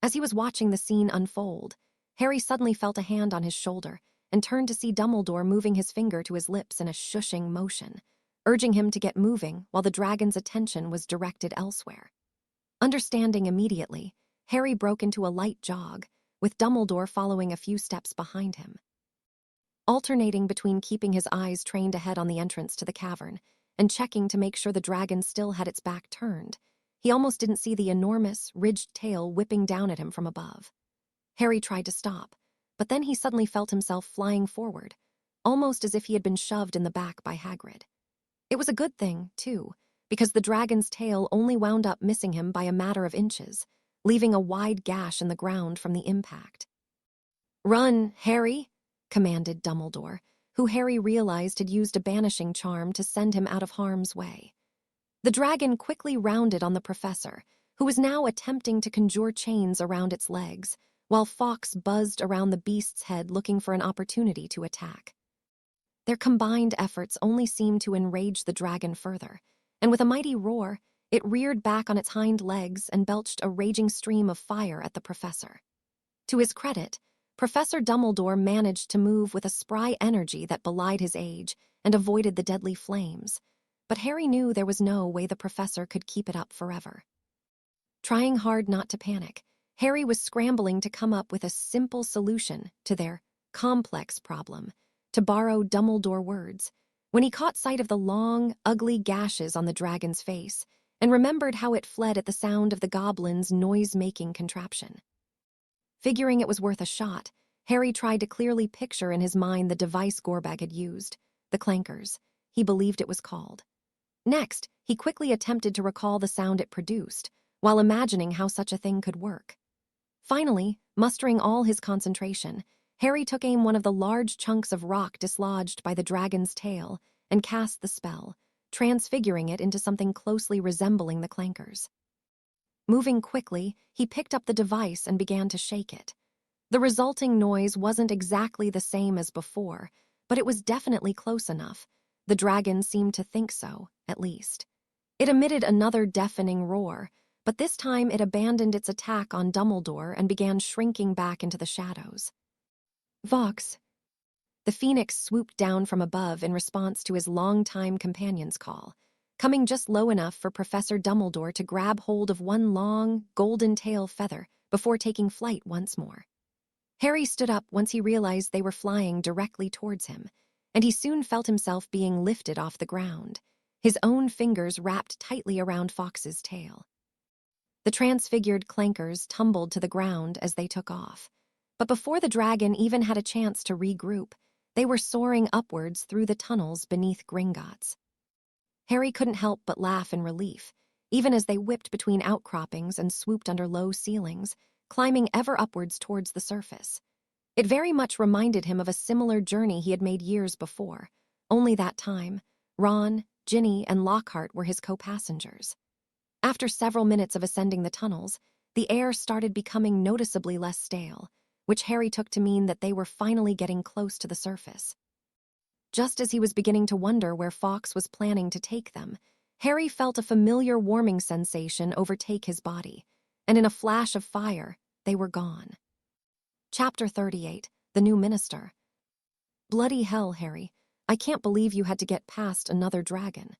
As he was watching the scene unfold, Harry suddenly felt a hand on his shoulder and turned to see Dumbledore moving his finger to his lips in a shushing motion, urging him to get moving while the dragon's attention was directed elsewhere. Understanding immediately, Harry broke into a light jog, with Dumbledore following a few steps behind him. Alternating between keeping his eyes trained ahead on the entrance to the cavern and checking to make sure the dragon still had its back turned, he almost didn't see the enormous, ridged tail whipping down at him from above. Harry tried to stop, but then he suddenly felt himself flying forward, almost as if he had been shoved in the back by Hagrid. It was a good thing, too, because the dragon's tail only wound up missing him by a matter of inches, leaving a wide gash in the ground from the impact. "Run, Harry!" commanded Dumbledore, who Harry realized had used a banishing charm to send him out of harm's way. The dragon quickly rounded on the professor, who was now attempting to conjure chains around its legs, while Fawkes buzzed around the beast's head looking for an opportunity to attack. Their combined efforts only seemed to enrage the dragon further, and with a mighty roar, it reared back on its hind legs and belched a raging stream of fire at the professor. To his credit, Professor Dumbledore managed to move with a spry energy that belied his age and avoided the deadly flames, but Harry knew there was no way the professor could keep it up forever. Trying hard not to panic, Harry was scrambling to come up with a simple solution to their complex problem, to borrow Dumbledore words, when he caught sight of the long, ugly gashes on the dragon's face and remembered how it fled at the sound of the goblin's noise-making contraption. Figuring it was worth a shot, Harry tried to clearly picture in his mind the device Gorbag had used, the clankers, he believed it was called. Next, he quickly attempted to recall the sound it produced, while imagining how such a thing could work. Finally, mustering all his concentration, Harry took aim one of the large chunks of rock dislodged by the dragon's tail and cast the spell, transfiguring it into something closely resembling the clankers. Moving quickly, he picked up the device and began to shake it. The resulting noise wasn't exactly the same as before, but it was definitely close enough. The dragon seemed to think so, at least. It emitted another deafening roar, but this time it abandoned its attack on Dumbledore and began shrinking back into the shadows. "Vox." The phoenix swooped down from above in response to his longtime companion's call, coming just low enough for Professor Dumbledore to grab hold of one long, golden tail feather before taking flight once more. Harry stood up once he realized they were flying directly towards him, and he soon felt himself being lifted off the ground, his own fingers wrapped tightly around Fawkes's tail. The transfigured clankers tumbled to the ground as they took off, but before the dragon even had a chance to regroup, they were soaring upwards through the tunnels beneath Gringotts. Harry couldn't help but laugh in relief, even as they whipped between outcroppings and swooped under low ceilings, climbing ever upwards towards the surface. It very much reminded him of a similar journey he had made years before, only that time, Ron, Ginny, and Lockhart were his co-passengers. After several minutes of ascending the tunnels, the air started becoming noticeably less stale, which Harry took to mean that they were finally getting close to the surface. Just as he was beginning to wonder where Fawkes was planning to take them, Harry felt a familiar warming sensation overtake his body, and in a flash of fire, they were gone. Chapter 38, The New Minister. "Bloody hell, Harry. I can't believe you had to get past another dragon."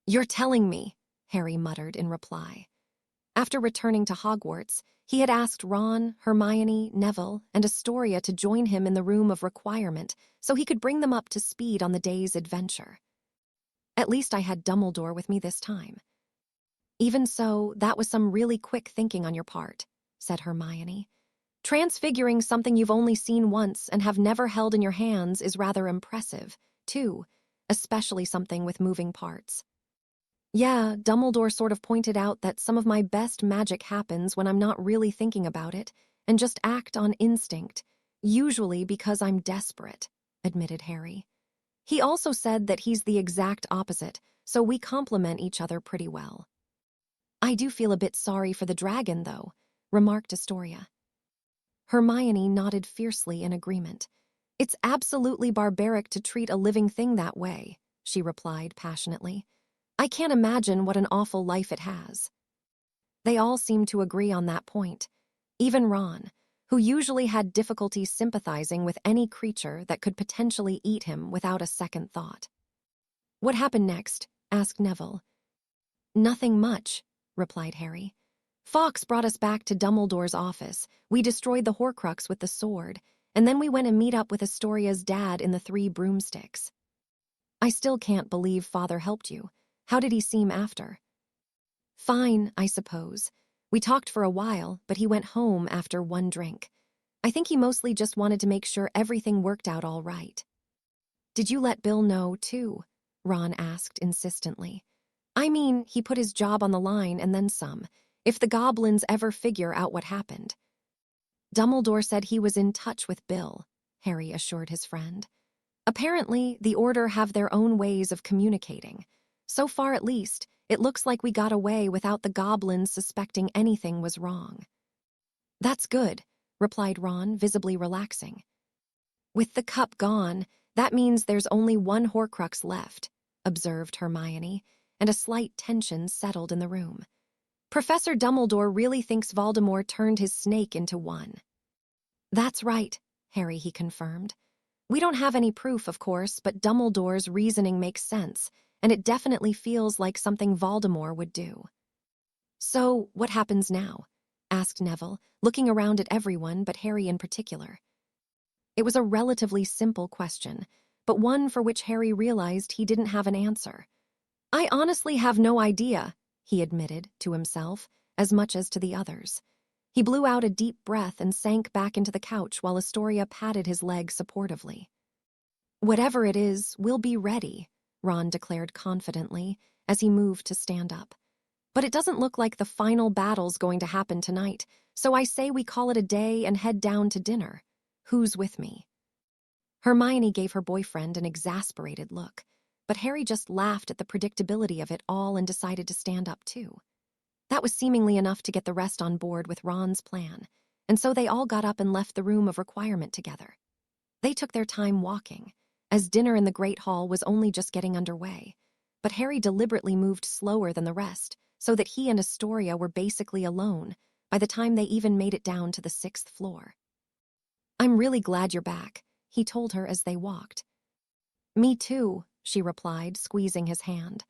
"You're telling me," Harry muttered in reply. After returning to Hogwarts, he had asked Ron, Hermione, Neville, and Astoria to join him in the room of requirement so he could bring them up to speed on the day's adventure. "At least I had Dumbledore with me this time." "Even so, that was some really quick thinking on your part," said Hermione. "Transfiguring something you've only seen once and have never held in your hands is rather impressive, too, especially something with moving parts." "Yeah, Dumbledore sort of pointed out that some of my best magic happens when I'm not really thinking about it and just act on instinct, usually because I'm desperate," admitted Harry. He also said that he's the exact opposite, so we complement each other pretty well. I do feel a bit sorry for the dragon, though, remarked Astoria. Hermione nodded fiercely in agreement. It's absolutely barbaric to treat a living thing that way, she replied passionately. I can't imagine what an awful life it has. They all seemed to agree on that point. Even Ron, who usually had difficulty sympathizing with any creature that could potentially eat him without a second thought. What happened next? Asked Neville. Nothing much, replied Harry. Fawkes brought us back to Dumbledore's office. We destroyed the Horcrux with the sword, and then we went and meet up with Astoria's dad in the 3 broomsticks. I still can't believe Father helped you. How did he seem after? Fine, I suppose. We talked for a while, but he went home after 1 drink. I think he mostly just wanted to make sure everything worked out all right. Did you let Bill know, too? Ron asked insistently. I mean, he put his job on the line and then some, if the goblins ever figure out what happened. Dumbledore said he was in touch with Bill, Harry assured his friend. Apparently, the Order have their own ways of communicating. So far, at least, it looks like we got away without the goblins suspecting anything was wrong. That's good, replied Ron, visibly relaxing. With the cup gone, that means there's only 1 Horcrux left, observed Hermione, and a slight tension settled in the room. Professor Dumbledore really thinks Voldemort turned his snake into one. That's right, Harry, he confirmed. We don't have any proof, of course, but Dumbledore's reasoning makes sense, and it definitely feels like something Voldemort would do. So, what happens now? Asked Neville, looking around at everyone but Harry in particular. It was a relatively simple question, but one for which Harry realized he didn't have an answer. I honestly have no idea, he admitted to himself, as much as to the others. He blew out a deep breath and sank back into the couch while Astoria patted his leg supportively. Whatever it is, we'll be ready, Ron declared confidently as he moved to stand up. But it doesn't look like the final battle's going to happen tonight, so I say we call it a day and head down to dinner. Who's with me? Hermione gave her boyfriend an exasperated look, but Harry just laughed at the predictability of it all and decided to stand up too. That was seemingly enough to get the rest on board with Ron's plan, and so they all got up and left the room of requirement together. They took their time walking, as dinner in the Great Hall was only just getting underway, but Harry deliberately moved slower than the rest so that he and Astoria were basically alone by the time they even made it down to the 6th floor. I'm really glad you're back, he told her as they walked. Me too, she replied, squeezing his hand.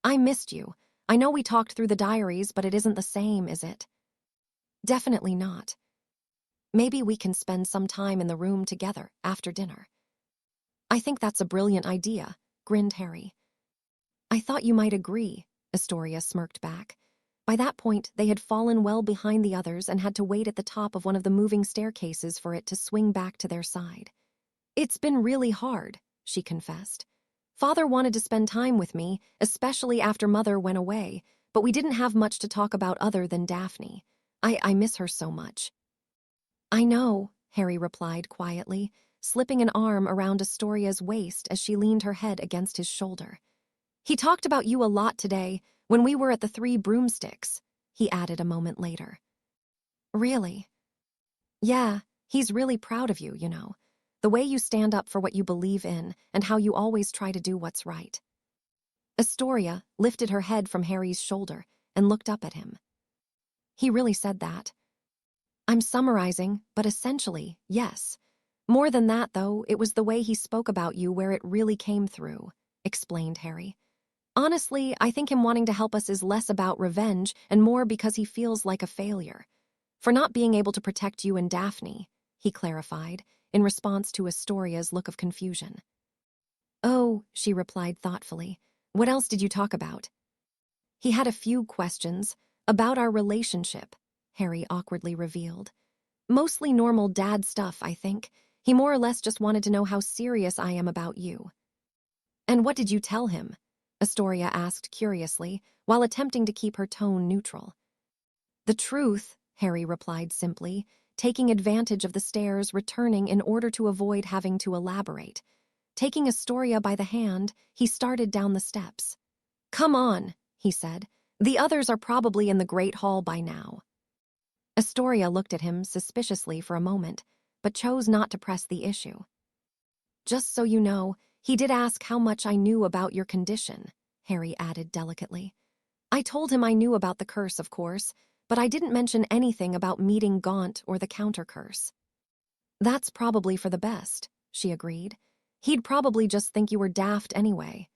I missed you. I know we talked through the diaries, but it isn't the same, is it? Definitely not. Maybe we can spend some time in the room together after dinner. I think that's a brilliant idea, grinned Harry. I thought you might agree, Astoria smirked back. By that point, they had fallen well behind the others and had to wait at the top of one of the moving staircases for it to swing back to their side. It's been really hard, she confessed. Father wanted to spend time with me, especially after Mother went away, but we didn't have much to talk about other than Daphne. I miss her so much. I know, Harry replied quietly, slipping an arm around Astoria's waist as she leaned her head against his shoulder. He talked about you a lot today, when we were at the 3 broomsticks, he added a moment later. Really? Yeah, he's really proud of you, you know. The way you stand up for what you believe in and how you always try to do what's right. Astoria lifted her head from Harry's shoulder and looked up at him. He really said that. I'm summarizing, but essentially, yes. More than that, though, it was the way he spoke about you where it really came through, explained Harry. Honestly, I think him wanting to help us is less about revenge and more because he feels like a failure. For not being able to protect you and Daphne, he clarified, in response to Astoria's look of confusion. Oh, she replied thoughtfully. What else did you talk about? He had a few questions about our relationship, Harry awkwardly revealed. Mostly normal dad stuff, I think. He more or less just wanted to know how serious I am about you. And what did you tell him? Astoria asked curiously, while attempting to keep her tone neutral. The truth, Harry replied simply, taking advantage of the stairs returning in order to avoid having to elaborate. Taking Astoria by the hand, he started down the steps. "Come on," he said. "The others are probably in the Great Hall by now." Astoria looked at him suspiciously for a moment, but chose not to press the issue. "Just so you know, he did ask how much I knew about your condition," Harry added delicately. "I told him I knew about the curse, of course, but I didn't mention anything about meeting Gaunt or the counter-curse." "That's probably for the best," she agreed. "He'd probably just think you were daft anyway."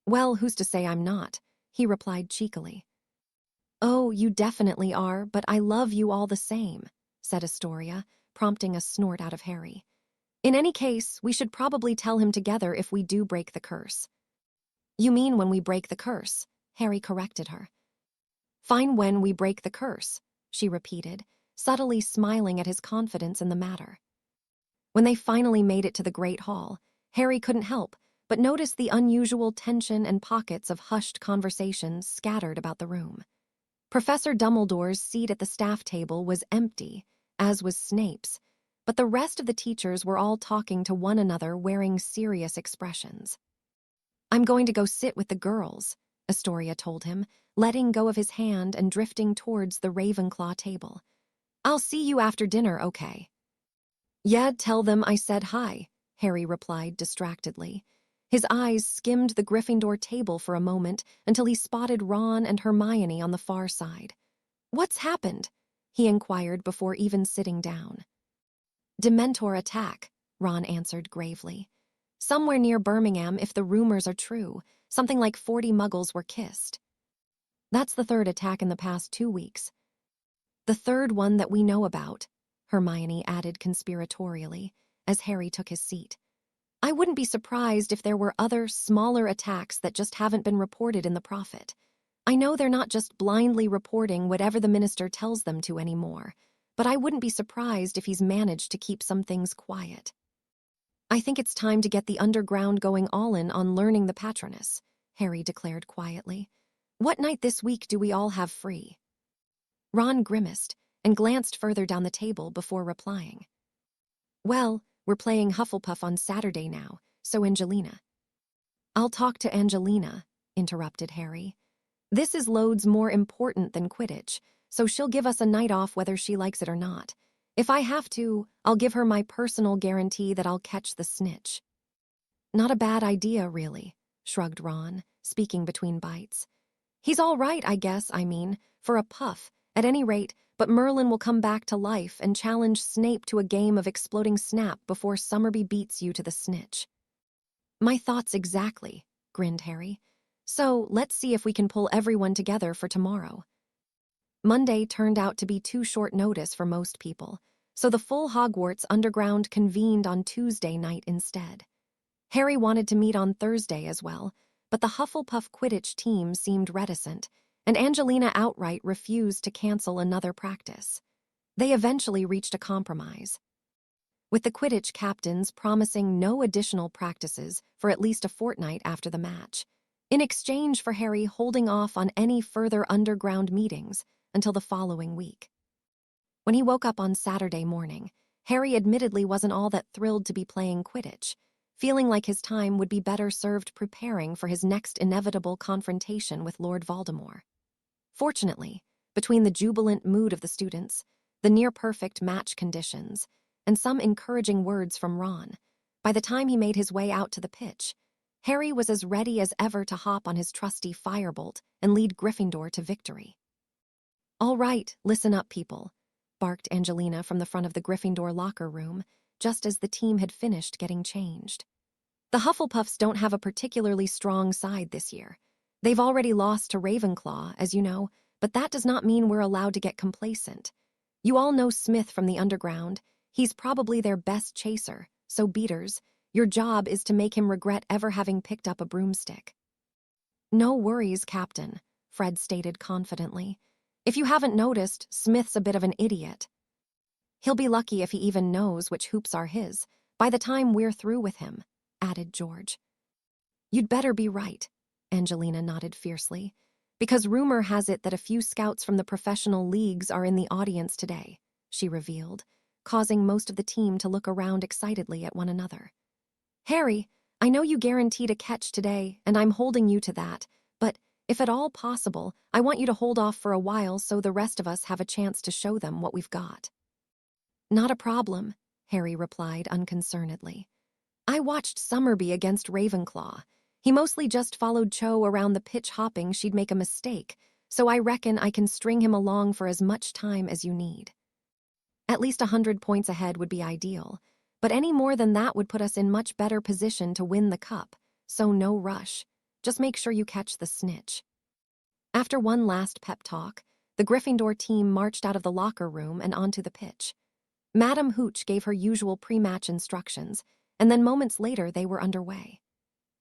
"Well, who's to say I'm not?" he replied cheekily. "Oh, you definitely are, but I love you all the same," said Astoria, prompting a snort out of Harry. "In any case, we should probably tell him together if we do break the curse." "You mean when we break the curse," Harry corrected her. "Fine, when we break the curse," she repeated, subtly smiling at his confidence in the matter. When they finally made it to the Great Hall, Harry couldn't help but notice the unusual tension and pockets of hushed conversations scattered about the room. Professor Dumbledore's seat at the staff table was empty, as was Snape's, but the rest of the teachers were all talking to one another wearing serious expressions. "I'm going to go sit with the girls," Astoria told him, letting go of his hand and drifting towards the Ravenclaw table. "I'll see you after dinner, okay?" "Yeah, tell them I said hi," Harry replied distractedly. His eyes skimmed the Gryffindor table for a moment until he spotted Ron and Hermione on the far side. "What's happened?" he inquired before even sitting down. "Dementor attack," Ron answered gravely. "Somewhere near Birmingham, if the rumors are true. Something like 40 muggles were kissed." "That's the third attack in the past 2 weeks." "The third one that we know about," Hermione added conspiratorially, as Harry took his seat. "I wouldn't be surprised if there were other, smaller attacks that just haven't been reported in the Prophet. I know they're not just blindly reporting whatever the minister tells them to anymore, but I wouldn't be surprised if he's managed to keep some things quiet." "I think it's time to get the underground going all in on learning the Patronus," Harry declared quietly. "What night this week do we all have free?" Ron grimaced and glanced further down the table before replying. "Well, we're playing Hufflepuff on Saturday now, so Angelina." "I'll talk to Angelina," interrupted Harry. "This is loads more important than Quidditch, so she'll give us a night off whether she likes it or not. If I have to, I'll give her my personal guarantee that I'll catch the snitch." "Not a bad idea, really," shrugged Ron, speaking between bites. "He's all right, I guess, for a puff, at any rate, but Merlin will come back to life and challenge Snape to a game of exploding snap before Summerby beats you to the snitch." "My thoughts exactly," grinned Harry. "So, let's see if we can pull everyone together for tomorrow." Monday turned out to be too short notice for most people, so the full Hogwarts Underground convened on Tuesday night instead. Harry wanted to meet on Thursday as well, but the Hufflepuff Quidditch team seemed reticent, and Angelina outright refused to cancel another practice. They eventually reached a compromise, with the Quidditch captains promising no additional practices for at least a fortnight after the match, in exchange for Harry holding off on any further underground meetings until the following week. When he woke up on Saturday morning, Harry admittedly wasn't all that thrilled to be playing Quidditch, feeling like his time would be better served preparing for his next inevitable confrontation with Lord Voldemort. Fortunately, between the jubilant mood of the students, the near-perfect match conditions, and some encouraging words from Ron, by the time he made his way out to the pitch, Harry was as ready as ever to hop on his trusty firebolt and lead Gryffindor to victory. "All right, listen up, people," barked Angelina from the front of the Gryffindor locker room, just as the team had finished getting changed. "The Hufflepuffs don't have a particularly strong side this year. They've already lost to Ravenclaw, as you know, but that does not mean we're allowed to get complacent. You all know Smith from the Underground. He's probably their best chaser, so beaters, your job is to make him regret ever having picked up a broomstick." "No worries, Captain," Fred stated confidently. "If you haven't noticed, Smith's a bit of an idiot. He'll be lucky if he even knows which hoops are his by the time we're through with him," added George. "You'd better be right," Angelina nodded fiercely, "because rumor has it that a few scouts from the professional leagues are in the audience today," she revealed, causing most of the team to look around excitedly at one another. Harry, I know you guaranteed a catch today, and I'm holding you to that, but if at all possible, I want you to hold off for a while so the rest of us have a chance to show them what we've got. Not a problem, Harry replied unconcernedly. I watched Summerby against Ravenclaw. He mostly just followed Cho around the pitch hoping she'd make a mistake, so I reckon I can string him along for as much time as you need. At least 100 points ahead would be ideal, but any more than that would put us in much better position to win the cup, so no rush. Just make sure you catch the snitch. After one last pep talk, the Gryffindor team marched out of the locker room and onto the pitch. Madame Hooch gave her usual pre-match instructions, and then moments later they were underway.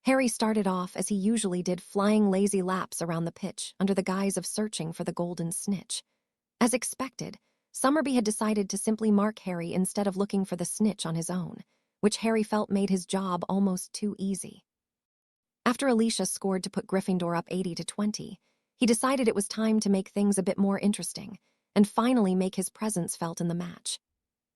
Harry started off as he usually did, flying lazy laps around the pitch under the guise of searching for the golden snitch. As expected, Summerby had decided to simply mark Harry instead of looking for the snitch on his own, which Harry felt made his job almost too easy. After Alicia scored to put Gryffindor up 80-20, he decided it was time to make things a bit more interesting and finally make his presence felt in the match.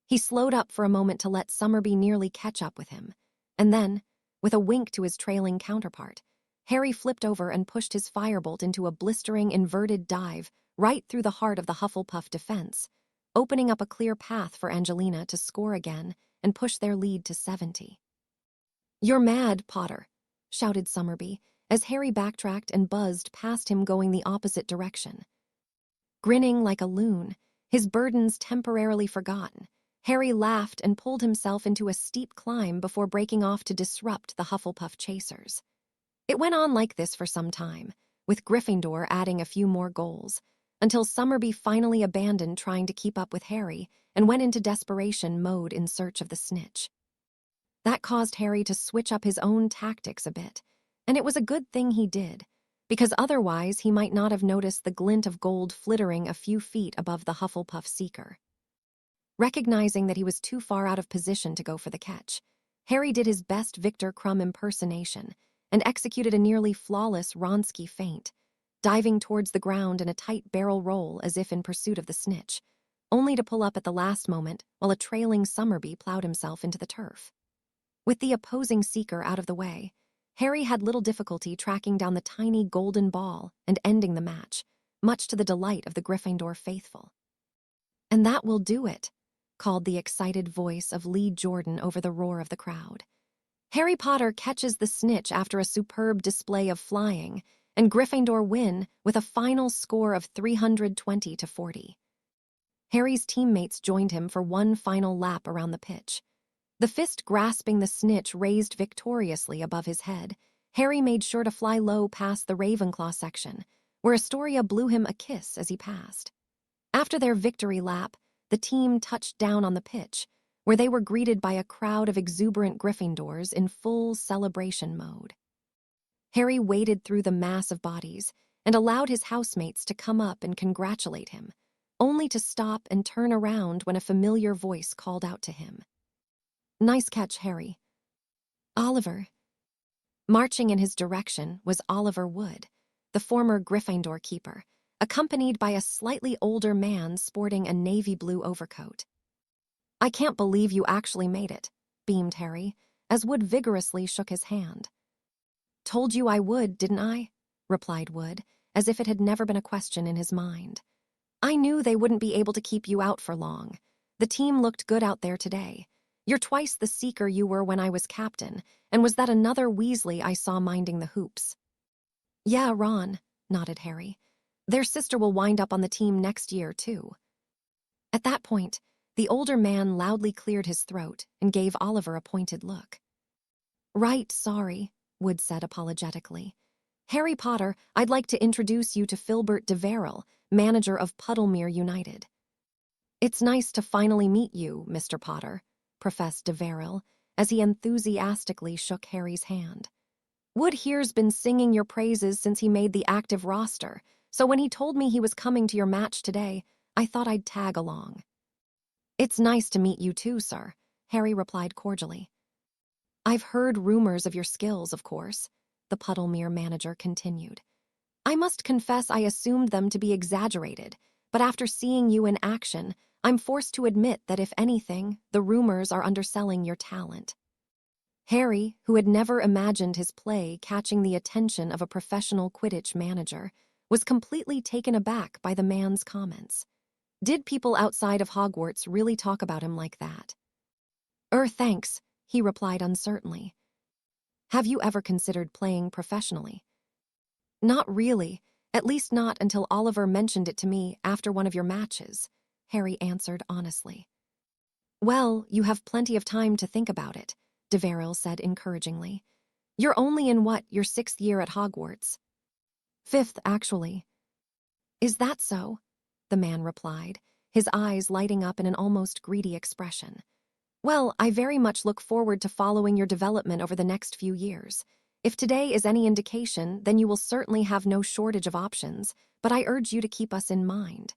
He slowed up for a moment to let Summerby nearly catch up with him, and then, with a wink to his trailing counterpart, Harry flipped over and pushed his firebolt into a blistering inverted dive right through the heart of the Hufflepuff defense, opening up a clear path for Angelina to score again and push their lead to 70. "You're mad, Potter," shouted Summerby, as Harry backtracked and buzzed past him going the opposite direction. Grinning like a loon, his burdens temporarily forgotten, Harry laughed and pulled himself into a steep climb before breaking off to disrupt the Hufflepuff chasers. It went on like this for some time, with Gryffindor adding a few more goals, until Summerby finally abandoned trying to keep up with Harry and went into desperation mode in search of the snitch. That caused Harry to switch up his own tactics a bit, and it was a good thing he did, because otherwise he might not have noticed the glint of gold flittering a few feet above the Hufflepuff seeker. Recognizing that he was too far out of position to go for the catch, Harry did his best Victor Crumb impersonation and executed a nearly flawless Wronski feint, diving towards the ground in a tight barrel roll as if in pursuit of the snitch, only to pull up at the last moment while a trailing Summerby plowed himself into the turf. With the opposing seeker out of the way, Harry had little difficulty tracking down the tiny golden ball and ending the match, much to the delight of the Gryffindor faithful. "And that will do it," called the excited voice of Lee Jordan over the roar of the crowd. Harry Potter catches the snitch after a superb display of flying, and Gryffindor win with a final score of 320-40. Harry's teammates joined him for one final lap around the pitch. The fist grasping the snitch raised victoriously above his head, Harry made sure to fly low past the Ravenclaw section, where Astoria blew him a kiss as he passed. After their victory lap, the team touched down on the pitch, where they were greeted by a crowd of exuberant Gryffindors in full celebration mode. Harry waded through the mass of bodies and allowed his housemates to come up and congratulate him, only to stop and turn around when a familiar voice called out to him. "Nice catch, Harry." "Oliver." Marching in his direction was Oliver Wood, the former Gryffindor keeper, accompanied by a slightly older man sporting a navy blue overcoat. "I can't believe you actually made it," beamed Harry, as Wood vigorously shook his hand. "Told you I would, didn't I?" replied Wood, as if it had never been a question in his mind. "I knew they wouldn't be able to keep you out for long. The team looked good out there today. You're twice the seeker you were when I was captain, and was that another Weasley I saw minding the hoops?" "Yeah, Ron," nodded Harry. "Their sister will wind up on the team next year, too." At that point, the older man loudly cleared his throat and gave Oliver a pointed look. "Right, sorry," Wood said apologetically. "Harry Potter, I'd like to introduce you to Filbert de Verrill, manager of Puddlemere United." "It's nice to finally meet you, Mr. Potter," professed de Verrill, as he enthusiastically shook Harry's hand. "Wood here's been singing your praises since he made the active roster, so when he told me he was coming to your match today, I thought I'd tag along." "It's nice to meet you too, sir," Harry replied cordially. "I've heard rumors of your skills, of course," the Puddlemere manager continued. "I must confess I assumed them to be exaggerated, but after seeing you in action, I'm forced to admit that if anything, the rumors are underselling your talent." Harry, who had never imagined his play catching the attention of a professional Quidditch manager, was completely taken aback by the man's comments. Did people outside of Hogwarts really talk about him like that? Thanks, he replied uncertainly. Have you ever considered playing professionally? Not really, at least not until Oliver mentioned it to me after one of your matches, Harry answered honestly. Well, you have plenty of time to think about it, Deveril said encouragingly. You're only in your 6th year at Hogwarts? 5th, actually. Is that so? The man replied, his eyes lighting up in an almost greedy expression. Well, I very much look forward to following your development over the next few years. If today is any indication, then you will certainly have no shortage of options, but I urge you to keep us in mind.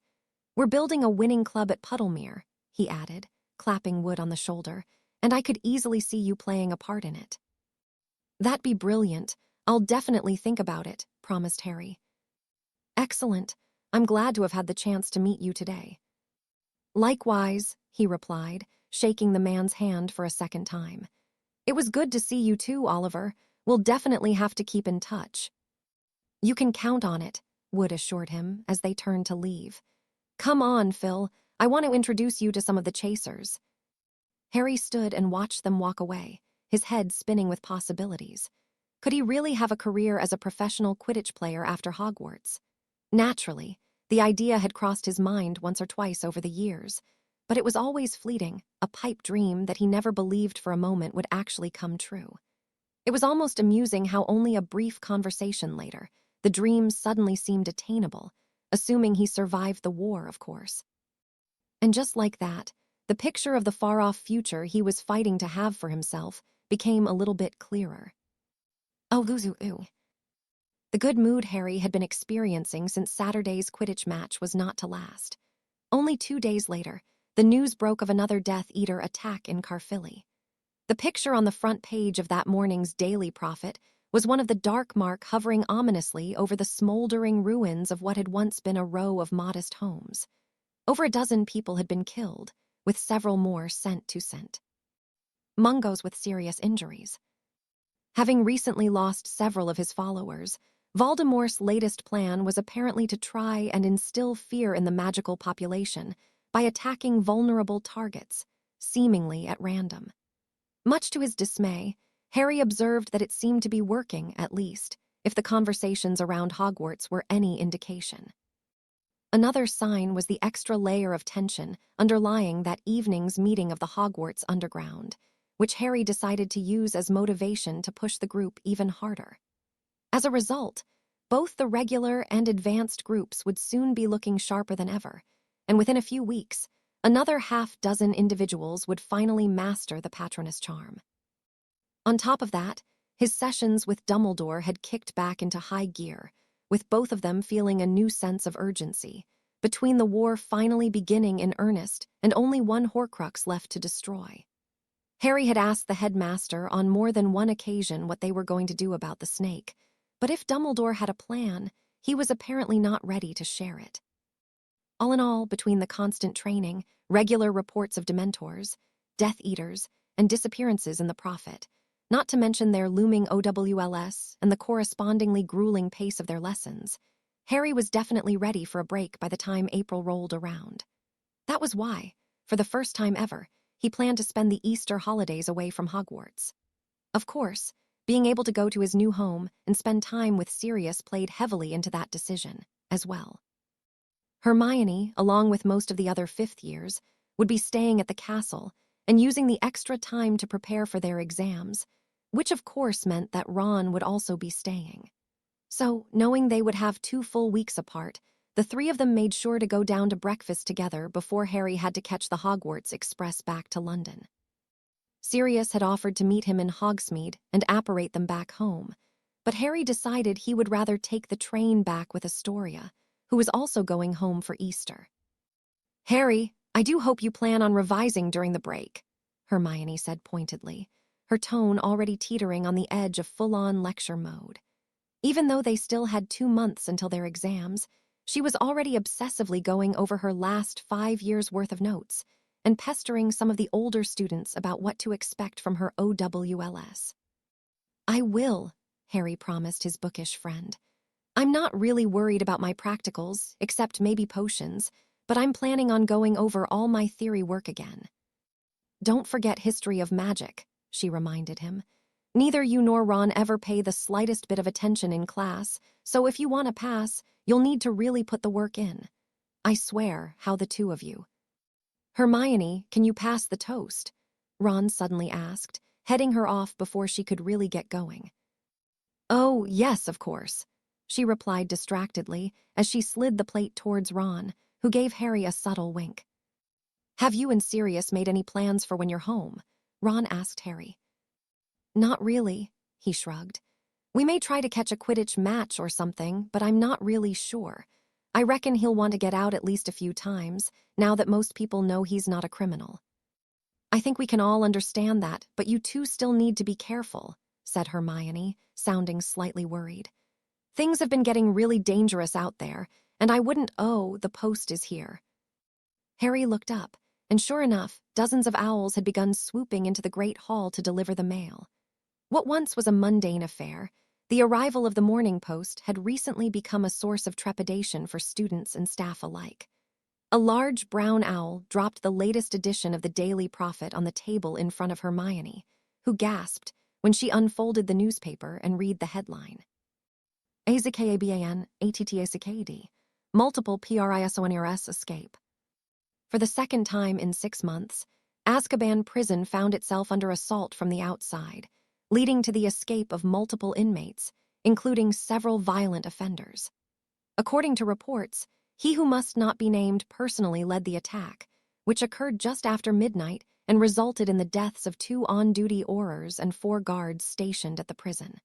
We're building a winning club at Puddlemere, he added, clapping Wood on the shoulder, and I could easily see you playing a part in it. That'd be brilliant. I'll definitely think about it, promised Harry. Excellent. I'm glad to have had the chance to meet you today. Likewise, he replied, shaking the man's hand for a second time. It was good to see you too, Oliver. We'll definitely have to keep in touch. You can count on it, Wood assured him as they turned to leave. Come on, Phil. I want to introduce you to some of the chasers. Harry stood and watched them walk away, his head spinning with possibilities. Could he really have a career as a professional Quidditch player after Hogwarts? Naturally, the idea had crossed his mind once or twice over the years, but it was always fleeting, a pipe dream that he never believed for a moment would actually come true. It was almost amusing how only a brief conversation later, the dream suddenly seemed attainable, assuming he survived the war, of course. And just like that, the picture of the far-off future he was fighting to have for himself became a little bit clearer. Oh, ooh. The good mood Harry had been experiencing since Saturday's Quidditch match was not to last. Only 2 days later, the news broke of another Death Eater attack in Carfilly. The picture on the front page of that morning's Daily Prophet was one of the dark mark hovering ominously over the smoldering ruins of what had once been a row of modest homes. Over a dozen people had been killed, with several more sent to St. Mungo's with serious injuries. Having recently lost several of his followers, Voldemort's latest plan was apparently to try and instill fear in the magical population by attacking vulnerable targets, seemingly at random. Much to his dismay, Harry observed that it seemed to be working, at least, if the conversations around Hogwarts were any indication. Another sign was the extra layer of tension underlying that evening's meeting of the Hogwarts Underground, which Harry decided to use as motivation to push the group even harder. As a result, both the regular and advanced groups would soon be looking sharper than ever, and within a few weeks, another half-dozen individuals would finally master the Patronus charm. On top of that, his sessions with Dumbledore had kicked back into high gear, with both of them feeling a new sense of urgency, between the war finally beginning in earnest and only one Horcrux left to destroy. Harry had asked the headmaster on more than one occasion what they were going to do about the snake, but if Dumbledore had a plan, he was apparently not ready to share it. All in all, between the constant training, regular reports of Dementors, Death Eaters, and disappearances in the Prophet, not to mention their looming OWLS and the correspondingly grueling pace of their lessons, Harry was definitely ready for a break by the time April rolled around. That was why, for the first time ever, he planned to spend the Easter holidays away from Hogwarts. Of course, being able to go to his new home and spend time with Sirius played heavily into that decision, as well. Hermione, along with most of the other 5th years, would be staying at the castle and using the extra time to prepare for their exams, which of course meant that Ron would also be staying. So, knowing they would have 2 full weeks apart, the 3 of them made sure to go down to breakfast together before Harry had to catch the Hogwarts Express back to London. Sirius had offered to meet him in Hogsmeade and apparate them back home, but Harry decided he would rather take the train back with Astoria, who was also going home for Easter. Harry, I do hope you plan on revising during the break, Hermione said pointedly, her tone already teetering on the edge of full-on lecture mode. Even though they still had 2 months until their exams, she was already obsessively going over her last 5 years' worth of notes, and pestering some of the older students about what to expect from her OWLS. "I will," Harry promised his bookish friend. "I'm not really worried about my practicals, except maybe potions, but I'm planning on going over all my theory work again." "Don't forget history of magic," she reminded him. "Neither you nor Ron ever pay the slightest bit of attention in class, so if you want to pass, you'll need to really put the work in. I swear, how the two of you." "Hermione, can you pass the toast?" Ron suddenly asked, heading her off before she could really get going. "Oh, yes, of course," she replied distractedly as she slid the plate towards Ron, who gave Harry a subtle wink. "Have you and Sirius made any plans for when you're home?" Ron asked Harry. "Not really," he shrugged. "We may try to catch a Quidditch match or something, but I'm not really sure. I reckon he'll want to get out at least a few times, now that most people know he's not a criminal." "I think we can all understand that, but you two still need to be careful," said Hermione, sounding slightly worried. "Things have been getting really dangerous out there, and I wouldn't— Oh, the post is here." Harry looked up, and sure enough, dozens of owls had begun swooping into the great hall to deliver the mail. What once was a mundane affair, the arrival of the morning post had recently become a source of trepidation for students and staff alike. A large brown owl dropped the latest edition of the Daily Prophet on the table in front of Hermione, who gasped when she unfolded the newspaper and read the headline. AZKABAN, ATTACKD, multiple PRISONERS escape. For the second time in 6 months, Azkaban prison found itself under assault from the outside, leading to the escape of multiple inmates, including several violent offenders. According to reports, he who must not be named personally led the attack, which occurred just after midnight and resulted in the deaths of 2 on-duty Aurors and 4 guards stationed at the prison.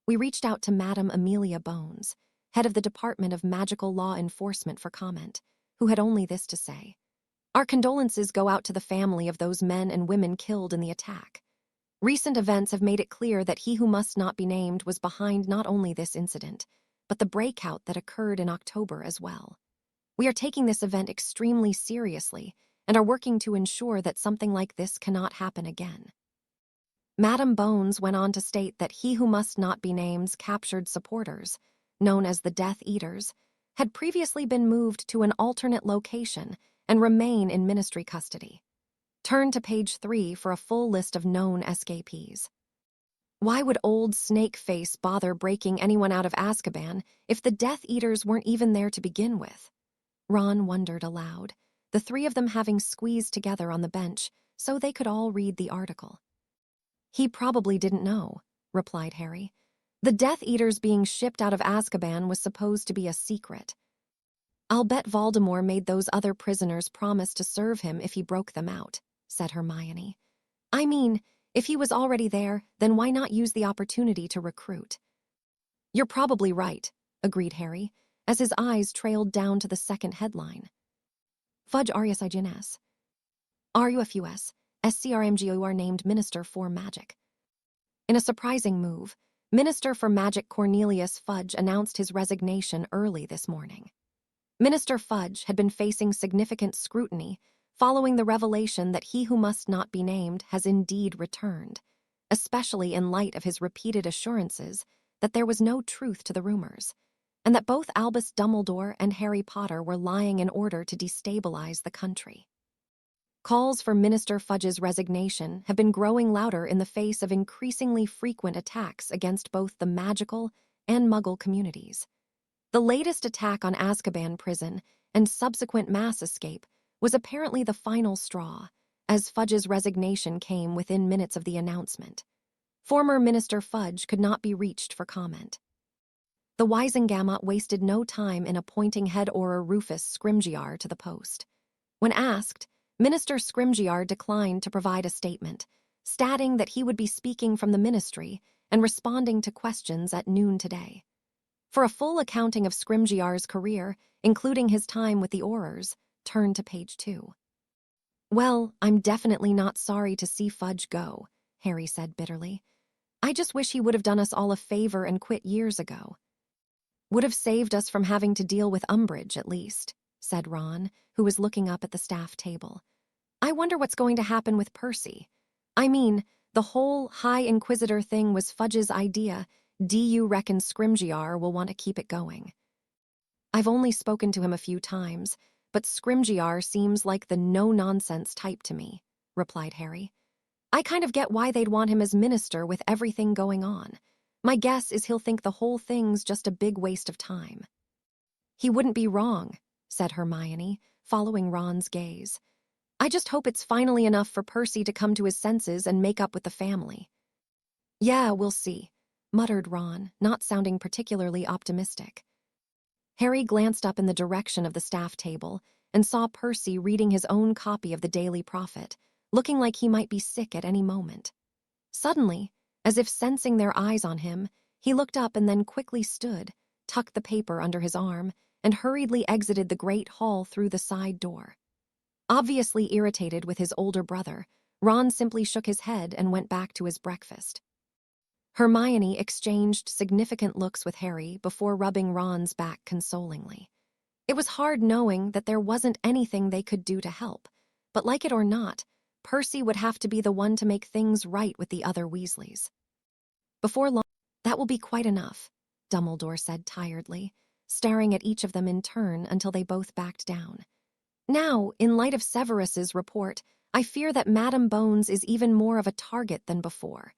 We reached out to Madame Amelia Bones, head of the Department of Magical Law Enforcement, for comment, who had only this to say: "Our condolences go out to the family of those men and women killed in the attack. Recent events have made it clear that he who must not be named was behind not only this incident, but the breakout that occurred in October as well. We are taking this event extremely seriously and are working to ensure that something like this cannot happen again." Madame Bones went on to state that he who must not be named's captured supporters, known as the Death Eaters, had previously been moved to an alternate location and remain in ministry custody. Turn to page 3 for a full list of known escapees. Why would old Snakeface bother breaking anyone out of Azkaban if the Death Eaters weren't even there to begin with? Ron wondered aloud, the 3 of them having squeezed together on the bench so they could all read the article. "He probably didn't know," replied Harry. "The Death Eaters being shipped out of Azkaban was supposed to be a secret. I'll bet Voldemort made those other prisoners promise to serve him if he broke them out," said Hermione. "I mean, if he was already there, then why not use the opportunity to recruit?" "You're probably right," agreed Harry, as his eyes trailed down to the second headline. Fudge Arius IGNS. RUFUS, SCRMGOR named Minister for Magic. In a surprising move, Minister for Magic Cornelius Fudge announced his resignation early this morning. Minister Fudge had been facing significant scrutiny following the revelation that he who must not be named has indeed returned, especially in light of his repeated assurances that there was no truth to the rumors, and that both Albus Dumbledore and Harry Potter were lying in order to destabilize the country. Calls for Minister Fudge's resignation have been growing louder in the face of increasingly frequent attacks against both the magical and Muggle communities. The latest attack on Azkaban prison and subsequent mass escape was apparently the final straw, as Fudge's resignation came within minutes of the announcement. Former Minister Fudge could not be reached for comment. The Wisengamot wasted no time in appointing head Auror Rufus Scrimgeour to the post. When asked, Minister Scrimgeour declined to provide a statement, stating that he would be speaking from the ministry and responding to questions at noon today. For a full accounting of Scrimgeour's career, including his time with the Aurors, turn to page 2. "Well, I'm definitely not sorry to see Fudge go," Harry said bitterly. "I just wish he would have done us all a favor and quit years ago. Would have saved us from having to deal with Umbridge, at least," said Ron, who was looking up at the staff table. I wonder what's going to happen with Percy. I mean, the whole High Inquisitor thing was Fudge's idea. Do you reckon Scrimgeour will want to keep it going? I've only spoken to him a few times, but Scrimgeour seems like the no-nonsense type to me, replied Harry. I kind of get why they'd want him as minister with everything going on. My guess is he'll think the whole thing's just a big waste of time. He wouldn't be wrong, said Hermione, following Ron's gaze. I just hope it's finally enough for Percy to come to his senses and make up with the family. Yeah, we'll see, muttered Ron, not sounding particularly optimistic. Harry glanced up in the direction of the staff table and saw Percy reading his own copy of the Daily Prophet, looking like he might be sick at any moment. Suddenly, as if sensing their eyes on him, he looked up and then quickly stood, tucked the paper under his arm, and hurriedly exited the great hall through the side door. Obviously irritated with his older brother, Ron simply shook his head and went back to his breakfast. Hermione exchanged significant looks with Harry before rubbing Ron's back consolingly. It was hard knowing that there wasn't anything they could do to help, but like it or not, Percy would have to be the one to make things right with the other Weasleys. Before long, that will be quite enough, Dumbledore said tiredly, staring at each of them in turn until they both backed down. Now, in light of Severus's report, I fear that Madame Bones is even more of a target than before.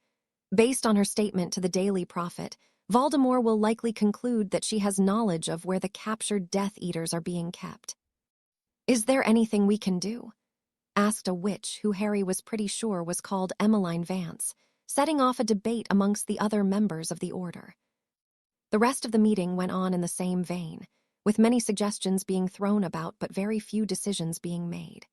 Based on her statement to the Daily Prophet, Voldemort will likely conclude that she has knowledge of where the captured Death Eaters are being kept. Is there anything we can do? Asked a witch who Harry was pretty sure was called Emmeline Vance, setting off a debate amongst the other members of the order. The rest of the meeting went on in the same vein, with many suggestions being thrown about but very few decisions being made.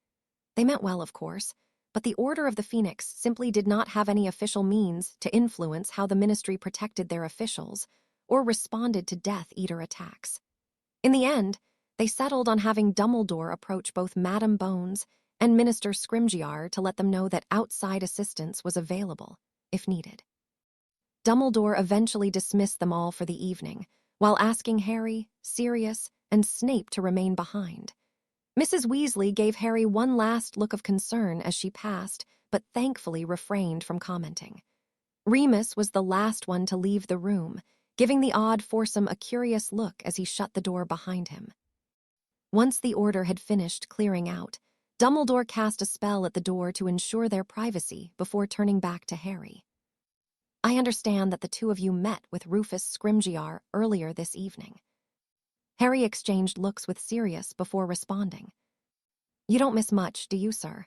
They meant well, of course, but the Order of the Phoenix simply did not have any official means to influence how the Ministry protected their officials or responded to Death Eater attacks. In the end, they settled on having Dumbledore approach both Madame Bones and Minister Scrimgeour to let them know that outside assistance was available, if needed. Dumbledore eventually dismissed them all for the evening, while asking Harry, Sirius, and Snape to remain behind. Mrs. Weasley gave Harry one last look of concern as she passed, but thankfully refrained from commenting. Remus was the last one to leave the room, giving the odd foursome a curious look as he shut the door behind him. Once the order had finished clearing out, Dumbledore cast a spell at the door to ensure their privacy before turning back to Harry. I understand that the two of you met with Rufus Scrimgeour earlier this evening. Harry exchanged looks with Sirius before responding. You don't miss much, do you, sir?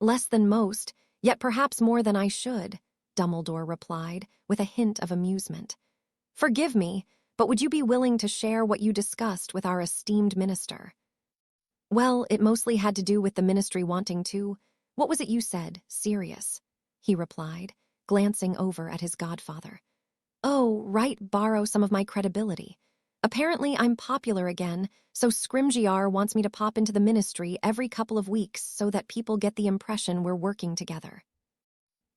Less than most, yet perhaps more than I should, Dumbledore replied, with a hint of amusement. Forgive me, but would you be willing to share what you discussed with our esteemed minister? Well, it mostly had to do with the ministry wanting to. What was it you said, Sirius? He replied, glancing over at his godfather. Oh, right, borrow some of my credibility. Apparently I'm popular again, so Scrimgeour wants me to pop into the ministry every couple of weeks so that people get the impression we're working together.